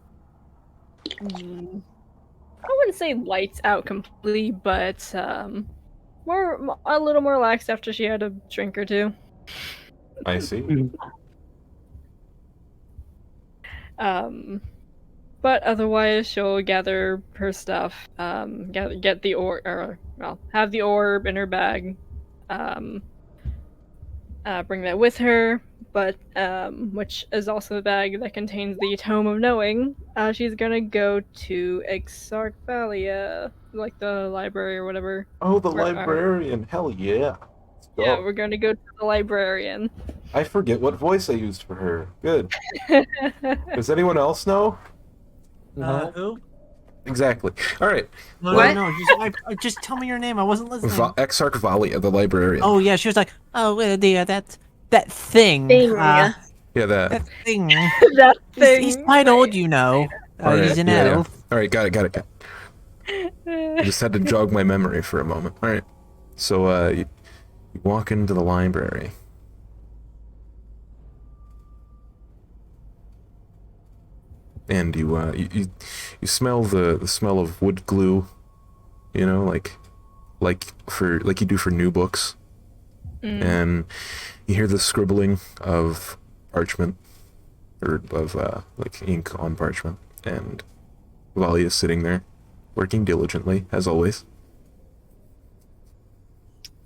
[SPEAKER 4] wouldn't say lights out completely, but a little more relaxed after she had a drink or two.
[SPEAKER 2] I see.
[SPEAKER 4] But otherwise she'll gather her stuff, get the orb, or well, have the orb in her bag, bring that with her. But which is also the bag that contains the Tome of Knowing. She's gonna go to Exarchvalia, like the library or whatever.
[SPEAKER 2] Oh, the
[SPEAKER 4] Where-
[SPEAKER 2] librarian. Hell yeah. Let's go.
[SPEAKER 4] Yeah, we're gonna go to the librarian.
[SPEAKER 2] I forget what voice I used for her. Good. Does anyone else know?
[SPEAKER 5] Who?
[SPEAKER 2] Exactly. All right.
[SPEAKER 5] No,
[SPEAKER 6] What?
[SPEAKER 5] no, just tell me your name. I wasn't listening.
[SPEAKER 2] Exarchvalia, the librarian.
[SPEAKER 5] Oh yeah, she was like, oh, that thing.
[SPEAKER 6] Thing.
[SPEAKER 2] Yeah, that.
[SPEAKER 5] That thing.
[SPEAKER 4] That thing.
[SPEAKER 5] He's quite old, you know.
[SPEAKER 2] All right,
[SPEAKER 5] He's an
[SPEAKER 2] yeah,
[SPEAKER 5] elf.
[SPEAKER 2] yeah. All right, got it. I just had to jog my memory for a moment. All right. So you walk into the library. And you smell the smell of wood glue, you know, like you do for new books. And you hear the scribbling of parchment, or of like ink on parchment, and Valia is sitting there, working diligently as always.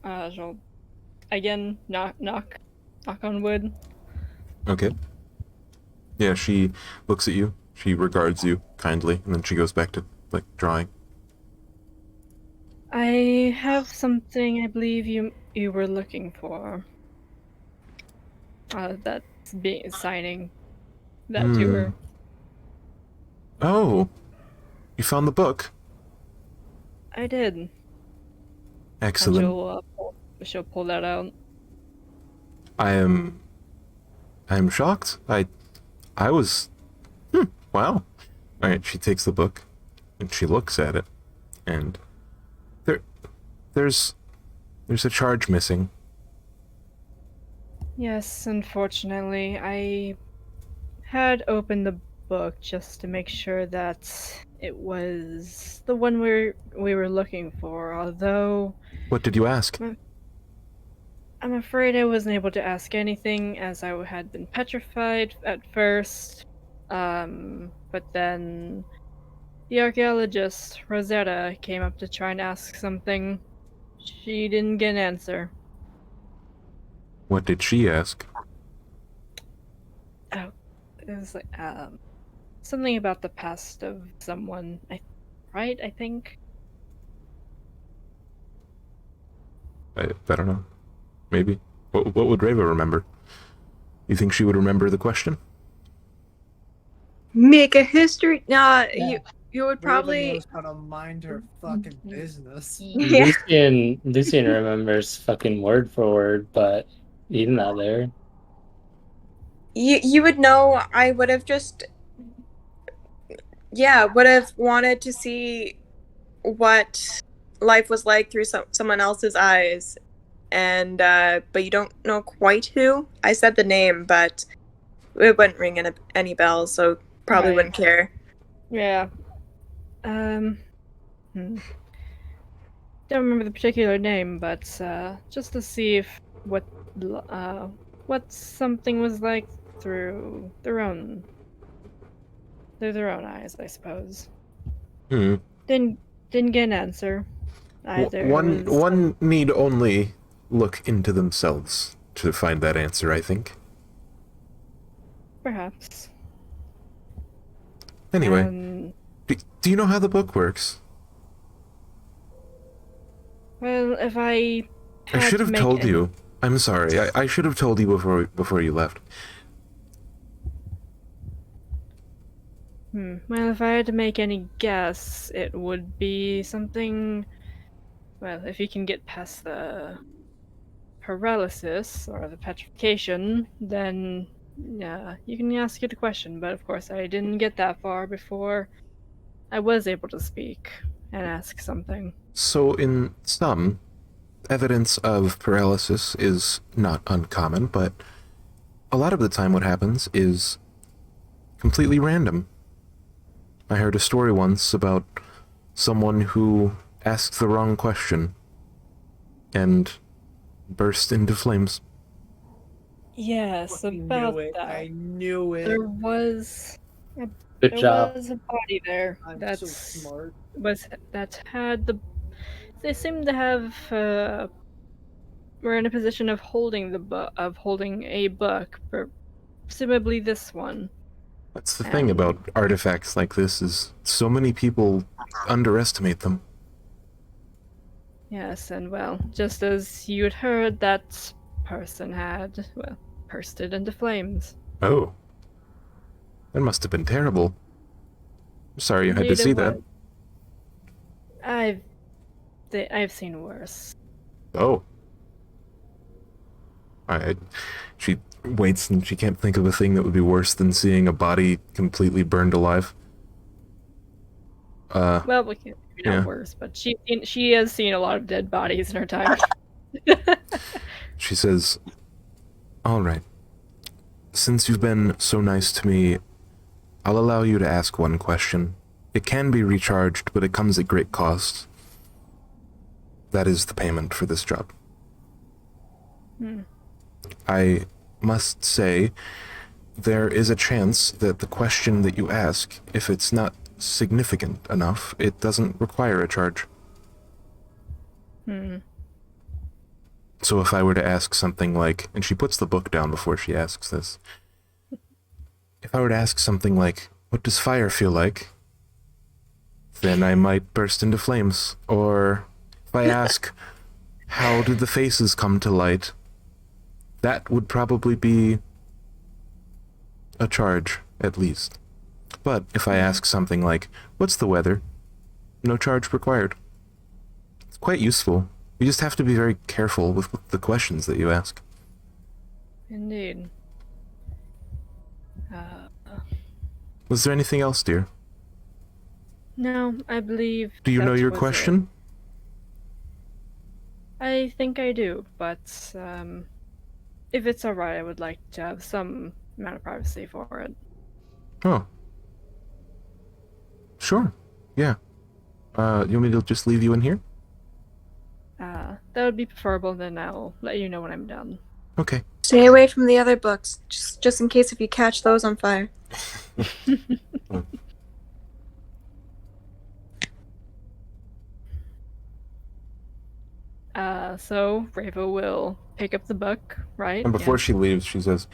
[SPEAKER 4] She'll again knock on wood.
[SPEAKER 2] Okay. Yeah, she looks at you. She regards you kindly, and then she goes back to like drawing.
[SPEAKER 4] I have something I believe you were looking for. That's signing that to her.
[SPEAKER 2] Oh, you found the book.
[SPEAKER 4] I did. And
[SPEAKER 2] Excellent.
[SPEAKER 4] she'll pull that out.
[SPEAKER 2] I am shocked. I was. Wow. All right. She takes the book, and she looks at it, and there's a charge missing.
[SPEAKER 4] Yes, unfortunately, I had opened the book just to make sure that it was the one we were looking for. Although
[SPEAKER 2] What did you ask?
[SPEAKER 4] I'm afraid I wasn't able to ask anything, as I had been petrified at first. But then the archaeologist, Rosetta, came up to try and ask something. She didn't get an answer.
[SPEAKER 2] What did she ask?
[SPEAKER 4] Oh, it was like, something about the past of someone, right? I think?
[SPEAKER 2] I don't know. Maybe. What would Reva remember? You think she would remember the question?
[SPEAKER 6] Make a history. Nah,
[SPEAKER 9] Yeah.
[SPEAKER 6] you would probably.
[SPEAKER 5] knows how to mind her fucking business.
[SPEAKER 6] Yeah.
[SPEAKER 3] Lucian remembers fucking word for word, but he's not there.
[SPEAKER 6] You would know. I would have just. Yeah, would have wanted to see what life was like through someone else's eyes, and but you don't know quite who. I said the name, but it wouldn't ring any bells, so probably
[SPEAKER 4] Right.
[SPEAKER 6] wouldn't care.
[SPEAKER 4] Yeah. Don't remember the particular name, but just to see if what something was like through their own eyes, I suppose.
[SPEAKER 2] Hmm.
[SPEAKER 4] Didn't get an answer either. It
[SPEAKER 2] One
[SPEAKER 4] was
[SPEAKER 2] one need only look into themselves to find that answer, I think.
[SPEAKER 4] perhaps.
[SPEAKER 2] Anyway, do you know how the book works?
[SPEAKER 4] Well, if I
[SPEAKER 2] I
[SPEAKER 4] had
[SPEAKER 2] should
[SPEAKER 4] to
[SPEAKER 2] have
[SPEAKER 4] make
[SPEAKER 2] told
[SPEAKER 4] any-
[SPEAKER 2] you. I'm sorry. I should have told you before you left.
[SPEAKER 4] Well, if I had to make any guess, it would be something. Well, if you can get past the paralysis or the petrification, then yeah, you can ask it a question. But of course, I didn't get that far before I was able to speak and ask something.
[SPEAKER 2] So in some, evidence of paralysis is not uncommon, but a lot of the time what happens is completely random. I heard a story once about someone who asked the wrong question and burst into flames.
[SPEAKER 4] Yes, about that.
[SPEAKER 5] I knew it.
[SPEAKER 4] There was
[SPEAKER 3] Good
[SPEAKER 4] there
[SPEAKER 3] job.
[SPEAKER 4] was a body there
[SPEAKER 5] I'm
[SPEAKER 4] that
[SPEAKER 5] so smart.
[SPEAKER 4] had the. They seem to have were in a position of holding a book, presumably this one.
[SPEAKER 2] That's the thing about artifacts like this is so many people underestimate them.
[SPEAKER 4] Yes, and well, just as you had heard, that person had, well, bursted into flames.
[SPEAKER 2] Oh. That must have been terrible. I'm sorry you had to
[SPEAKER 4] Indeed,
[SPEAKER 2] see
[SPEAKER 4] it
[SPEAKER 2] that.
[SPEAKER 4] was. I've seen worse.
[SPEAKER 2] Oh. She waits and she can't think of a thing that would be worse than seeing a body completely burned alive.
[SPEAKER 4] Well, we can't maybe not
[SPEAKER 2] yeah.
[SPEAKER 4] worse, but she has seen a lot of dead bodies in her time.
[SPEAKER 2] She says, "All right. Since you've been so nice to me, I'll allow you to ask one question. It can be recharged, but it comes at great cost. That is the payment for this job." I must say, there is a chance that the question that you ask, if it's not significant enough, it doesn't require a charge. So if I were to ask something like, and she puts the book down before she asks this, if I were to ask something like, what does fire feel like? Then I might burst into flames. Or if I ask, how did the faces come to light? That would probably be a charge, at least. But if I ask something like, what's the weather? No charge required. It's quite useful. You just have to be very careful with the questions that you ask.
[SPEAKER 4] Indeed.
[SPEAKER 2] Was there anything else, dear?
[SPEAKER 4] No, I believe.
[SPEAKER 2] Do you know
[SPEAKER 4] that
[SPEAKER 2] your
[SPEAKER 4] was it.
[SPEAKER 2] question?
[SPEAKER 4] I think I do, but if it's alright, I would like to have some amount of privacy for it.
[SPEAKER 2] Oh. Sure. Yeah. You want me to just leave you in here?
[SPEAKER 4] That would be preferable, then I'll let you know when I'm done.
[SPEAKER 2] Okay.
[SPEAKER 6] Stay away from the other books, just in case if you catch those on fire.
[SPEAKER 4] So Rava will pick up the book, right?
[SPEAKER 2] And before
[SPEAKER 4] Yeah.
[SPEAKER 2] she leaves, she says,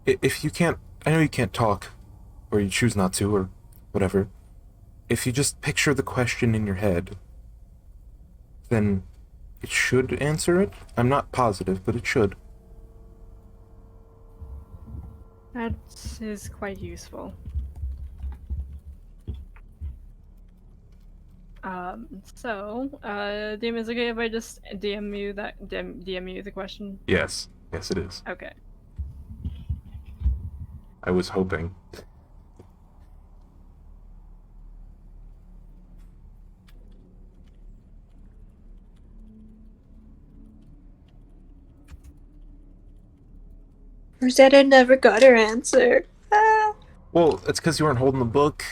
[SPEAKER 2] if you can't, I know you can't talk, or you choose not to, or whatever. If you just picture the question in your head, then it should answer it. I'm not positive, but it should.
[SPEAKER 4] That is quite useful. DM, is it okay if I just DM you the question?
[SPEAKER 2] Yes. Yes, it is.
[SPEAKER 4] Okay.
[SPEAKER 2] I was hoping.
[SPEAKER 6] Rosetta never got her answer. Ah,
[SPEAKER 2] Well, it's because you weren't holding the book,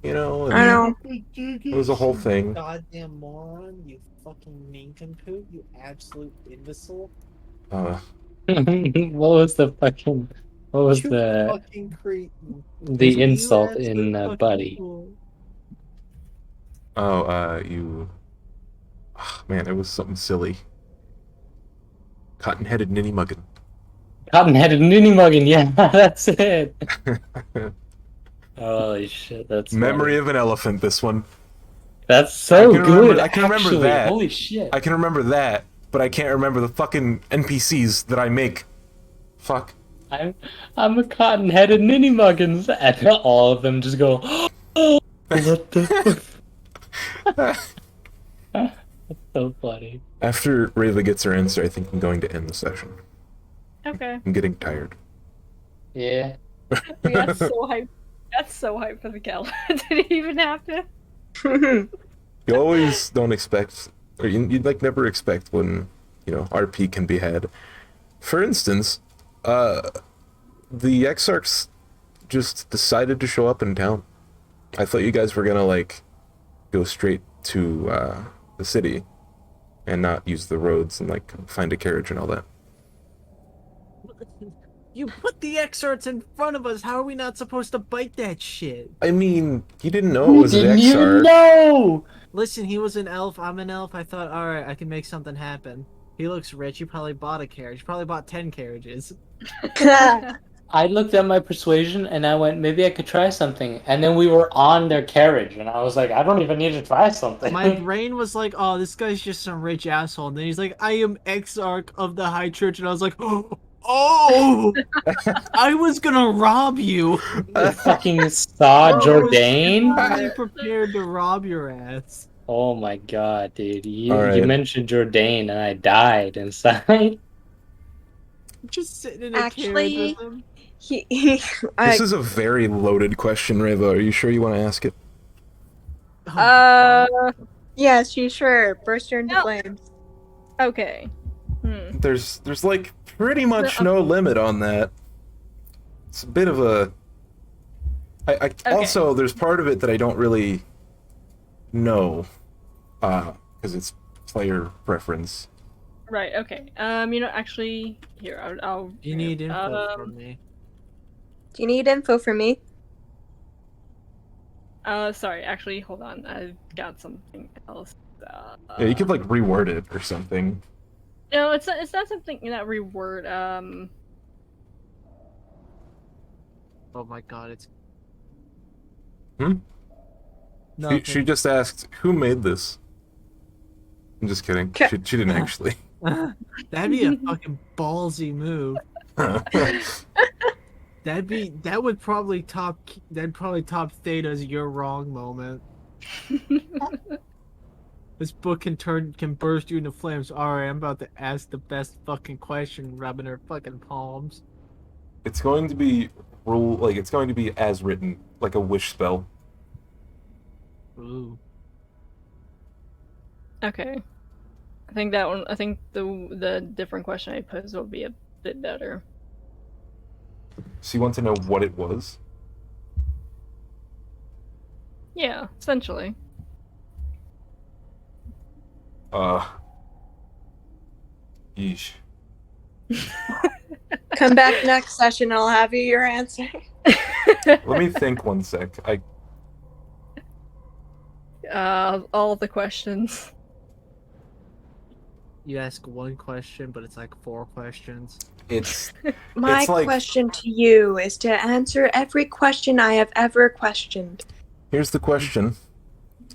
[SPEAKER 2] you know.
[SPEAKER 6] I know.
[SPEAKER 2] It was a whole thing.
[SPEAKER 5] Goddamn moron! You fucking nincompoop! You absolute imbecile!
[SPEAKER 2] Uh,
[SPEAKER 3] What was the fucking? What was
[SPEAKER 5] You
[SPEAKER 3] the
[SPEAKER 5] fucking cretin!
[SPEAKER 3] the
[SPEAKER 5] You
[SPEAKER 3] insult
[SPEAKER 5] absolute
[SPEAKER 3] in
[SPEAKER 5] fucking
[SPEAKER 3] Buddy?
[SPEAKER 5] fool.
[SPEAKER 2] you. Oh, man, it was something silly. Cotton-headed ninny muggin.
[SPEAKER 3] Cotton-headed ninny muggin. Yeah, that's it. Holy shit, that's
[SPEAKER 2] Memory
[SPEAKER 3] funny.
[SPEAKER 2] of an elephant. This one.
[SPEAKER 3] That's so good.
[SPEAKER 2] I can remember
[SPEAKER 3] actually.
[SPEAKER 2] that.
[SPEAKER 3] Holy shit.
[SPEAKER 2] I can remember that, but I can't remember the fucking NPCs that I make. Fuck.
[SPEAKER 3] I'm a cotton-headed ninny muggins, and all of them just go. Oh, what the fuck? That's so funny.
[SPEAKER 2] After Reva gets her answer, I think I'm going to end the session.
[SPEAKER 4] Okay.
[SPEAKER 2] I'm getting tired.
[SPEAKER 3] Yeah.
[SPEAKER 4] We got so hyped. That's so hyped for the gala. Did it even happen?
[SPEAKER 2] You always don't expect, or you'd like never expect when, you know, RP can be had. For instance, the Exarchs just decided to show up in town. I thought you guys were gonna, like, go straight to, the city and not use the roads and, like, find a carriage and all that.
[SPEAKER 5] You put the excerpts in front of us. How are we not supposed to bite that shit?
[SPEAKER 2] I mean, you didn't know it was an
[SPEAKER 3] Didn't you
[SPEAKER 2] Exarch.
[SPEAKER 3] know?
[SPEAKER 5] Listen, he was an elf. I'm an elf. I thought, all right, I can make something happen. He looks rich. He probably bought a carriage. He probably bought 10 carriages.
[SPEAKER 3] I looked at my persuasion and I went, maybe I could try something. And then we were on their carriage, and I was like, I don't even need to try something.
[SPEAKER 5] My brain was like, oh, this guy's just some rich asshole. And then he's like, I am Exarch of the High Church. And I was like, oh, I was gonna rob you.
[SPEAKER 3] You fucking saw Jourdain?
[SPEAKER 5] I was prepared to rob your ass.
[SPEAKER 3] Oh my god, dude. You
[SPEAKER 2] Alright.
[SPEAKER 3] mentioned Jourdain and I died inside.
[SPEAKER 5] Just sitting in a
[SPEAKER 6] Actually,
[SPEAKER 5] carriage with him.
[SPEAKER 2] This is a very loaded question, Reva. Are you sure you want to ask it?
[SPEAKER 6] Yes, you sure. Burst her into
[SPEAKER 4] No.
[SPEAKER 6] flames.
[SPEAKER 4] Okay.
[SPEAKER 2] There's like pretty much no limit on that. It's a bit of a. Also, there's part of it that I don't really know, because it's player preference.
[SPEAKER 4] Right. Okay. Actually, here I'll.
[SPEAKER 5] You need info from me.
[SPEAKER 6] Do you need info from me?
[SPEAKER 4] Sorry. Actually, hold on. I've got something else.
[SPEAKER 2] Yeah, you could like reword it or something.
[SPEAKER 4] No, it's not something that reword.
[SPEAKER 5] Oh my god, it's.
[SPEAKER 2] She just asked, "Who made this?" I'm just kidding. She didn't actually.
[SPEAKER 5] That'd be a fucking ballsy move. That would probably top Theta's "You're wrong" moment. This book can burst you into flames. Alright, I'm about to ask the best fucking question, rubbing her fucking palms.
[SPEAKER 2] It's going to be it's going to be as written, like a wish spell.
[SPEAKER 5] Ooh.
[SPEAKER 4] Okay. I think that one. I think the different question I posed will be a bit better.
[SPEAKER 2] So you want to know what it was?
[SPEAKER 4] Yeah, essentially.
[SPEAKER 2] Yeesh.
[SPEAKER 6] Come back next session and I'll have you your answer.
[SPEAKER 2] Let me think one sec.
[SPEAKER 4] All the questions.
[SPEAKER 5] You ask one question, but it's like 4 questions.
[SPEAKER 2] It's
[SPEAKER 6] My
[SPEAKER 2] It's like-
[SPEAKER 6] question to you is to answer every question I have ever questioned.
[SPEAKER 2] here's the question.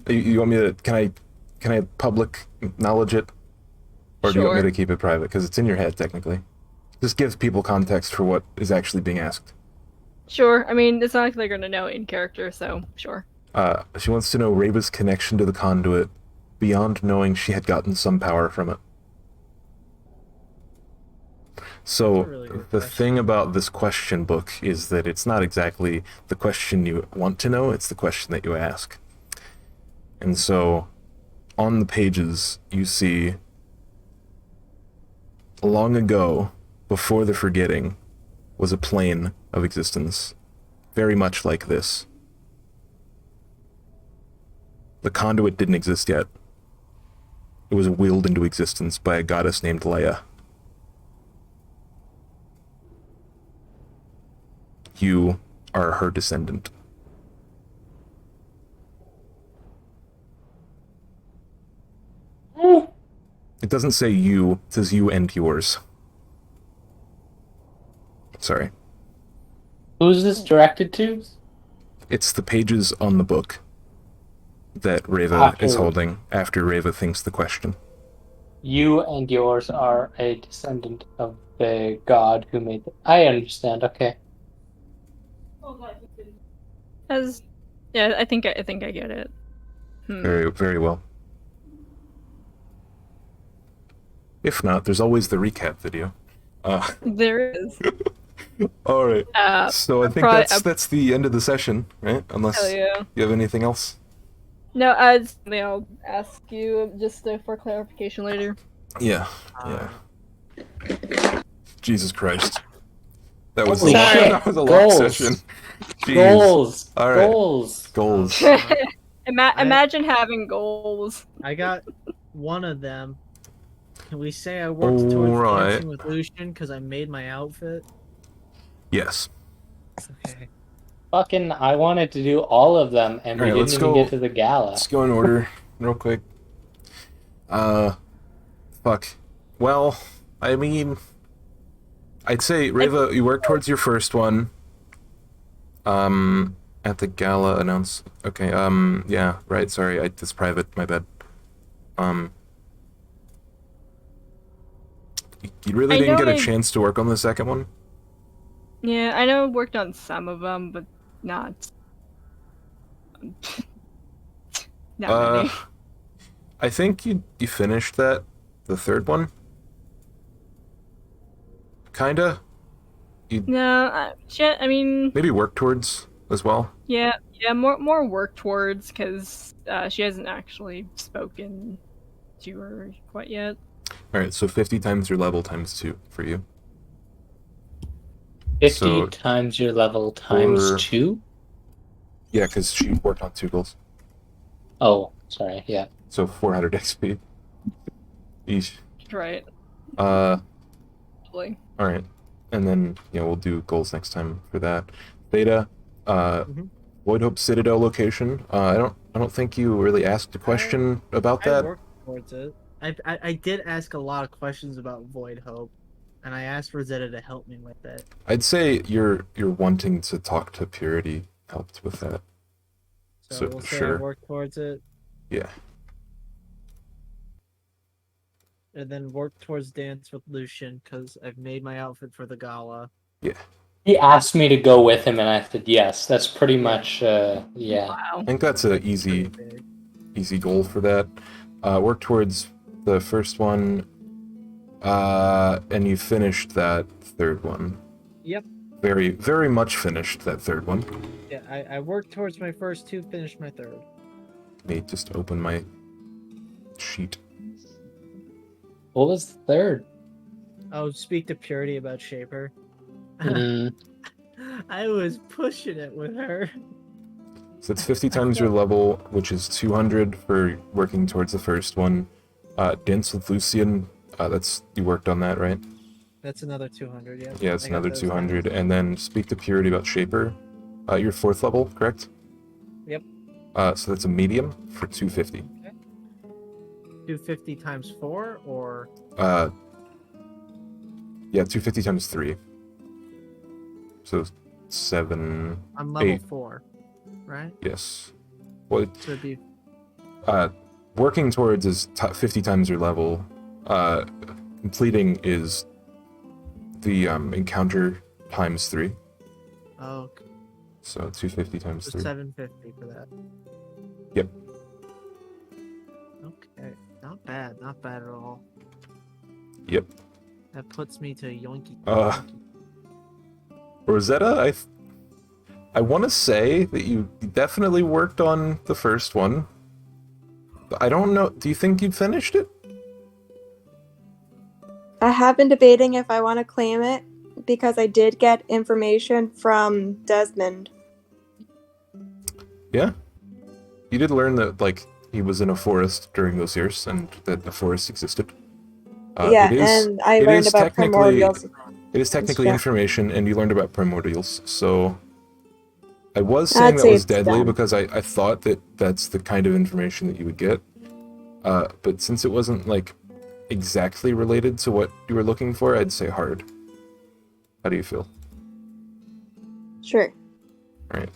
[SPEAKER 2] You want me to? Can I public knowledge it, or do you want me
[SPEAKER 4] Sure.
[SPEAKER 2] to keep it private? Because it's in your head technically. Just gives people context for what is actually being asked.
[SPEAKER 4] Sure. I mean, it's not like they're gonna know in character, so sure.
[SPEAKER 2] She wants to know Reva's connection to the conduit, beyond knowing she had gotten some power from it. So,
[SPEAKER 5] That's a really good
[SPEAKER 2] the
[SPEAKER 5] question.
[SPEAKER 2] thing about this question book is that it's not exactly the question you want to know, it's the question that you ask. And so, on the pages, you see, long ago, before the forgetting, was a plane of existence, very much like this. The conduit didn't exist yet. It was willed into existence by a goddess named Leia. You are her descendant. It doesn't say you, it says you and yours. Sorry.
[SPEAKER 3] Who's this directed to?
[SPEAKER 2] It's the pages on the book that Reva is
[SPEAKER 3] After-
[SPEAKER 2] holding after Reva thinks the question.
[SPEAKER 3] You and yours are a descendant of the god who made them. I understand. Okay.
[SPEAKER 4] Yeah, I think I get it.
[SPEAKER 2] Very, very well. If not, there's always the recap video.
[SPEAKER 4] There is.
[SPEAKER 2] All right. So I think that's the end of the session, right? Unless
[SPEAKER 4] Hell yeah.
[SPEAKER 2] you have anything else.
[SPEAKER 4] No, I'll ask you just for clarification later.
[SPEAKER 2] Yeah. Yeah. Jesus Christ. That was
[SPEAKER 3] Holy shit.
[SPEAKER 2] that was a long
[SPEAKER 3] Goals.
[SPEAKER 2] session. Jeez.
[SPEAKER 3] Goals.
[SPEAKER 2] All right.
[SPEAKER 3] Goals.
[SPEAKER 4] Imagine having goals.
[SPEAKER 5] I got one of them. Can we say I worked towards
[SPEAKER 2] Alright.
[SPEAKER 5] dancing with Lucian because I made my outfit?
[SPEAKER 2] Yes.
[SPEAKER 5] Okay.
[SPEAKER 3] Fucking, I wanted to do all of them, and we
[SPEAKER 2] Alright,
[SPEAKER 3] didn't
[SPEAKER 2] let's
[SPEAKER 3] even
[SPEAKER 2] go.
[SPEAKER 3] get to the gala.
[SPEAKER 2] Let's go in order, real quick. Fuck. Well, I mean, I'd say Reva, you worked towards your first one. At the gala announce. Okay. Yeah. Right. Sorry. It's private. My bad. You really
[SPEAKER 4] I
[SPEAKER 2] didn't
[SPEAKER 4] know
[SPEAKER 2] get a chance to work on the second one?
[SPEAKER 4] Yeah, I know I worked on some of them, but not. Not many.
[SPEAKER 2] I think you finished the third one. Kinda.
[SPEAKER 4] No, I mean,
[SPEAKER 2] Maybe work towards as well.
[SPEAKER 4] yeah, more work towards because she hasn't actually spoken to her quite yet.
[SPEAKER 2] All right. So 50 times your level times 2 for you.
[SPEAKER 3] 50
[SPEAKER 2] So-
[SPEAKER 3] times your level times
[SPEAKER 2] Or-
[SPEAKER 3] 2?
[SPEAKER 2] Yeah, because she worked on 2 goals.
[SPEAKER 3] Oh, sorry, yeah.
[SPEAKER 2] So 400 XP each.
[SPEAKER 4] Right.
[SPEAKER 2] All right, and then we'll do goals next time for that. Theta, Void Hope Citadel location. I don't think you really asked a question about
[SPEAKER 5] I
[SPEAKER 2] that.
[SPEAKER 5] worked towards it. I did ask a lot of questions about Void Hope, and I asked Rosetta to help me with it.
[SPEAKER 2] I'd say you're wanting to talk to Purity helped with that.
[SPEAKER 5] So,
[SPEAKER 2] So,
[SPEAKER 5] we'll say
[SPEAKER 2] sure.
[SPEAKER 5] I worked towards it,
[SPEAKER 2] Yeah.
[SPEAKER 5] and then work towards dance with Lucian because I've made my outfit for the gala.
[SPEAKER 3] He asked me to go with him, and I said yes. That's pretty much, yeah.
[SPEAKER 4] Wow.
[SPEAKER 2] I think that's a easy goal for that. Work towards the first one, and you finished that third one.
[SPEAKER 5] Yep.
[SPEAKER 2] Very, very much finished that third one.
[SPEAKER 5] Yeah, I worked towards my first two, finished my third.
[SPEAKER 2] Let me just open my sheet.
[SPEAKER 3] What was the third?
[SPEAKER 5] Oh, speak to Purity about Shaper.
[SPEAKER 3] Mm,
[SPEAKER 5] I was pushing it with her.
[SPEAKER 2] So it's 50 times your level, which is 200 for working towards the first one. Dance with Lucian, you worked on that, right?
[SPEAKER 5] That's another 200, yeah.
[SPEAKER 2] Yeah, it's
[SPEAKER 5] I got
[SPEAKER 2] another
[SPEAKER 5] those
[SPEAKER 2] 200.
[SPEAKER 5] numbers.
[SPEAKER 2] And then speak to Purity about Shaper. Your 4th level, correct?
[SPEAKER 5] Yep.
[SPEAKER 2] So that's a medium for 250.
[SPEAKER 5] 250 times 4, or...
[SPEAKER 2] Yeah, 250 times 3. So 7.
[SPEAKER 5] I'm level
[SPEAKER 2] 8.
[SPEAKER 5] 4, right?
[SPEAKER 2] Yes. Well,
[SPEAKER 5] So it'd be...
[SPEAKER 2] working towards is 50 times your level. Completing is the encounter times 3.
[SPEAKER 5] Oh, okay.
[SPEAKER 2] So 250 times
[SPEAKER 5] So
[SPEAKER 2] 3.
[SPEAKER 5] 750 for that.
[SPEAKER 2] Yep.
[SPEAKER 5] Okay. Not bad at all.
[SPEAKER 2] Yep.
[SPEAKER 5] That puts me to Yoinky.
[SPEAKER 2] Rosetta, I want to say that you definitely worked on the first one. But I don't know. Do you think you finished it?
[SPEAKER 6] I have been debating if I want to claim it because I did get information from Desmond.
[SPEAKER 2] Yeah. You did learn that, like, he was in a forest during those years, and that a forest existed.
[SPEAKER 6] Yeah, and I learned about primordials.
[SPEAKER 2] It is technically
[SPEAKER 6] Yeah.
[SPEAKER 2] information, and you learned about primordials, so... I was
[SPEAKER 6] I'd
[SPEAKER 2] saying that
[SPEAKER 6] say
[SPEAKER 2] was
[SPEAKER 6] it's
[SPEAKER 2] deadly
[SPEAKER 6] dumb.
[SPEAKER 2] because I thought that that's the kind of information that you would get. But since it wasn't, like, exactly related to what you were looking for, I'd say hard. How do you feel?
[SPEAKER 6] Sure.
[SPEAKER 2] Alright.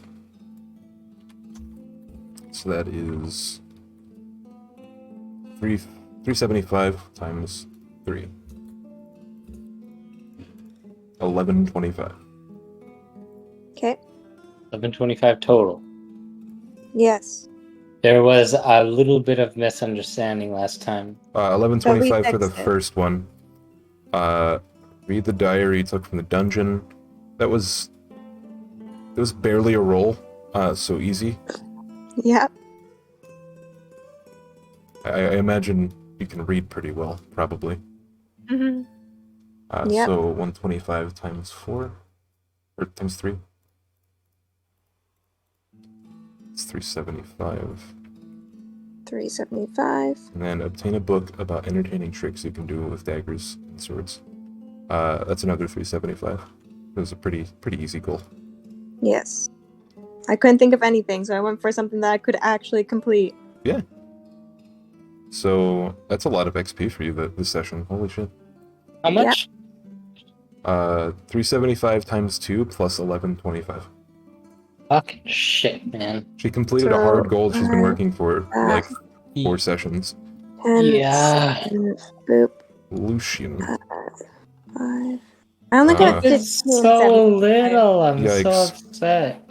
[SPEAKER 2] So that is... 375 times 3. 1125.
[SPEAKER 6] Okay.
[SPEAKER 3] 1125 total.
[SPEAKER 6] Yes.
[SPEAKER 3] There was a little bit of misunderstanding last time.
[SPEAKER 2] 1125 for the
[SPEAKER 6] fixed it.
[SPEAKER 2] first one. Read the diary you took from the dungeon. It was barely a roll, so easy.
[SPEAKER 6] Yeah.
[SPEAKER 2] I imagine you can read pretty well, probably.
[SPEAKER 4] Mhm.
[SPEAKER 6] Yep.
[SPEAKER 2] So 125 times 4, or times 3. It's 375.
[SPEAKER 6] 375.
[SPEAKER 2] And then obtain a book about entertaining tricks you can do with daggers and swords. That's another 375. It was a pretty easy goal.
[SPEAKER 6] Yes. I couldn't think of anything, so I went for something that I could actually complete.
[SPEAKER 2] Yeah. So that's a lot of XP for you this session. Holy shit.
[SPEAKER 3] How much?
[SPEAKER 2] 375 times 2 plus 1125.
[SPEAKER 3] Fucking shit, man.
[SPEAKER 2] She completed a
[SPEAKER 6] So,
[SPEAKER 2] hard goal she's been working for like 4 sessions.
[SPEAKER 6] 10,
[SPEAKER 3] Yeah.
[SPEAKER 6] 7, boop,
[SPEAKER 2] Lucian.
[SPEAKER 6] 5. I only got
[SPEAKER 3] It's
[SPEAKER 6] 15
[SPEAKER 3] so
[SPEAKER 6] 75.
[SPEAKER 3] little. I'm so
[SPEAKER 2] Yikes.
[SPEAKER 3] upset.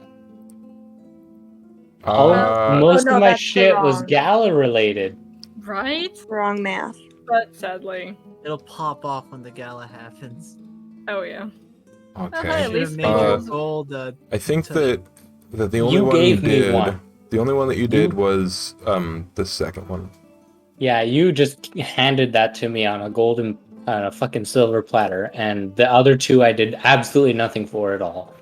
[SPEAKER 2] Uh,
[SPEAKER 3] Most
[SPEAKER 6] no,
[SPEAKER 3] of my
[SPEAKER 6] that's
[SPEAKER 3] shit was
[SPEAKER 6] wrong.
[SPEAKER 3] Gala related.
[SPEAKER 4] Right?
[SPEAKER 6] Wrong math.
[SPEAKER 4] But sadly.
[SPEAKER 5] It'll pop off when the gala happens.
[SPEAKER 4] Oh yeah.
[SPEAKER 2] okay.
[SPEAKER 4] At
[SPEAKER 5] Should
[SPEAKER 4] least
[SPEAKER 5] have made you a
[SPEAKER 2] Uh,
[SPEAKER 5] gold.
[SPEAKER 2] I think
[SPEAKER 5] to-
[SPEAKER 2] that the only
[SPEAKER 3] You
[SPEAKER 2] one you
[SPEAKER 3] gave me
[SPEAKER 2] did,
[SPEAKER 3] one.
[SPEAKER 2] the only one that you did was the second one.
[SPEAKER 3] Yeah, you just handed that to me on a golden, a fucking silver platter, and the other two I did absolutely nothing for at all.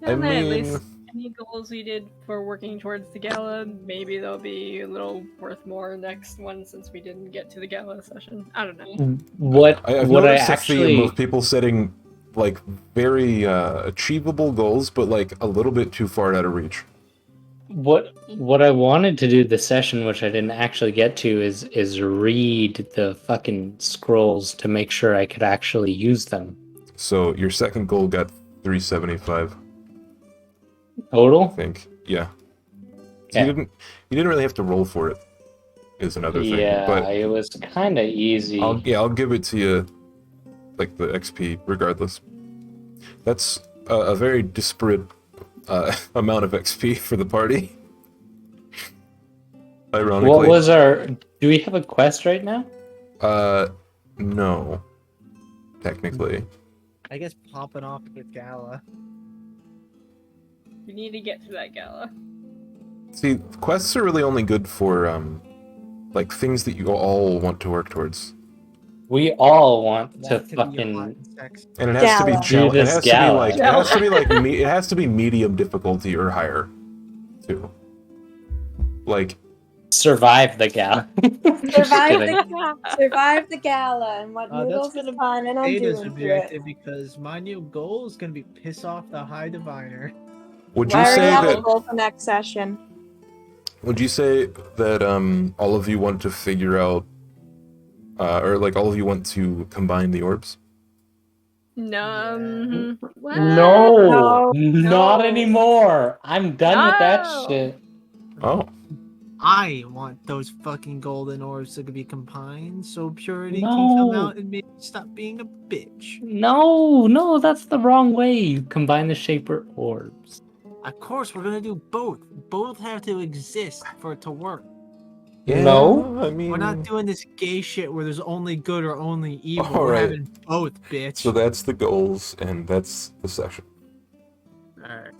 [SPEAKER 2] I
[SPEAKER 4] And then at
[SPEAKER 2] mean-
[SPEAKER 4] least any goals we did for working towards the gala, maybe they'll be a little worth more next one since we didn't get to the gala session. I don't know.
[SPEAKER 2] I've
[SPEAKER 3] What I
[SPEAKER 2] noticed a theme
[SPEAKER 3] actually
[SPEAKER 2] of people setting like very achievable goals, but like a little bit too far out of reach.
[SPEAKER 3] what I wanted to do this session, which I didn't actually get to, is read the fucking scrolls to make sure I could actually use them.
[SPEAKER 2] So your second goal got 375, I
[SPEAKER 3] Total?
[SPEAKER 2] think. Yeah. So
[SPEAKER 3] Yeah.
[SPEAKER 2] you didn't really have to roll for it. Is another thing.
[SPEAKER 3] Yeah,
[SPEAKER 2] But
[SPEAKER 3] it was kind of easy.
[SPEAKER 2] I'll give it to you, like the XP, regardless. That's a very disparate amount of XP for the party. Ironically.
[SPEAKER 3] What was our? Do we have a quest right now?
[SPEAKER 2] No. Technically.
[SPEAKER 5] I guess popping off with gala.
[SPEAKER 4] We need to get to that gala.
[SPEAKER 2] See, quests are really only good for like things that you all want to work towards.
[SPEAKER 3] We all want to
[SPEAKER 5] That could be hot
[SPEAKER 3] fucking.
[SPEAKER 5] and sexy.
[SPEAKER 2] And it has to be
[SPEAKER 6] Gala.
[SPEAKER 3] Do
[SPEAKER 2] it
[SPEAKER 3] this
[SPEAKER 2] has to be
[SPEAKER 3] gala.
[SPEAKER 2] like it has to be like it has to be medium difficulty or higher too. Like
[SPEAKER 3] Survive the gala.
[SPEAKER 6] Survive the gala and what
[SPEAKER 5] That's
[SPEAKER 6] noodles is
[SPEAKER 5] gonna
[SPEAKER 6] fun and I'm
[SPEAKER 5] Say this
[SPEAKER 6] doing
[SPEAKER 5] would be
[SPEAKER 6] to it.
[SPEAKER 5] active because my new goal is gonna be piss off the High Diviner.
[SPEAKER 2] would
[SPEAKER 6] I
[SPEAKER 2] you
[SPEAKER 6] already
[SPEAKER 2] say
[SPEAKER 6] have a
[SPEAKER 2] that
[SPEAKER 6] goal for next session.
[SPEAKER 2] would you say that all of you want to figure out or like all of you want to combine the orbs?
[SPEAKER 4] No. What?
[SPEAKER 3] No,
[SPEAKER 6] No.
[SPEAKER 3] not
[SPEAKER 4] No.
[SPEAKER 3] anymore. I'm done with that
[SPEAKER 4] No.
[SPEAKER 3] shit.
[SPEAKER 2] Oh.
[SPEAKER 5] I want those fucking golden orbs to be combined so purity can come
[SPEAKER 3] No.
[SPEAKER 5] out and make me stop being a bitch.
[SPEAKER 3] No, that's the wrong way. You combine the shaper orbs.
[SPEAKER 5] Of course, we're gonna do both. Both have to exist for it to work.
[SPEAKER 3] No.
[SPEAKER 2] I mean
[SPEAKER 5] We're not doing this gay shit where there's only good or only evil.
[SPEAKER 2] All
[SPEAKER 5] We're
[SPEAKER 2] right.
[SPEAKER 5] having both, bitch.
[SPEAKER 2] so that's the goals and that's the session.
[SPEAKER 5] Alright.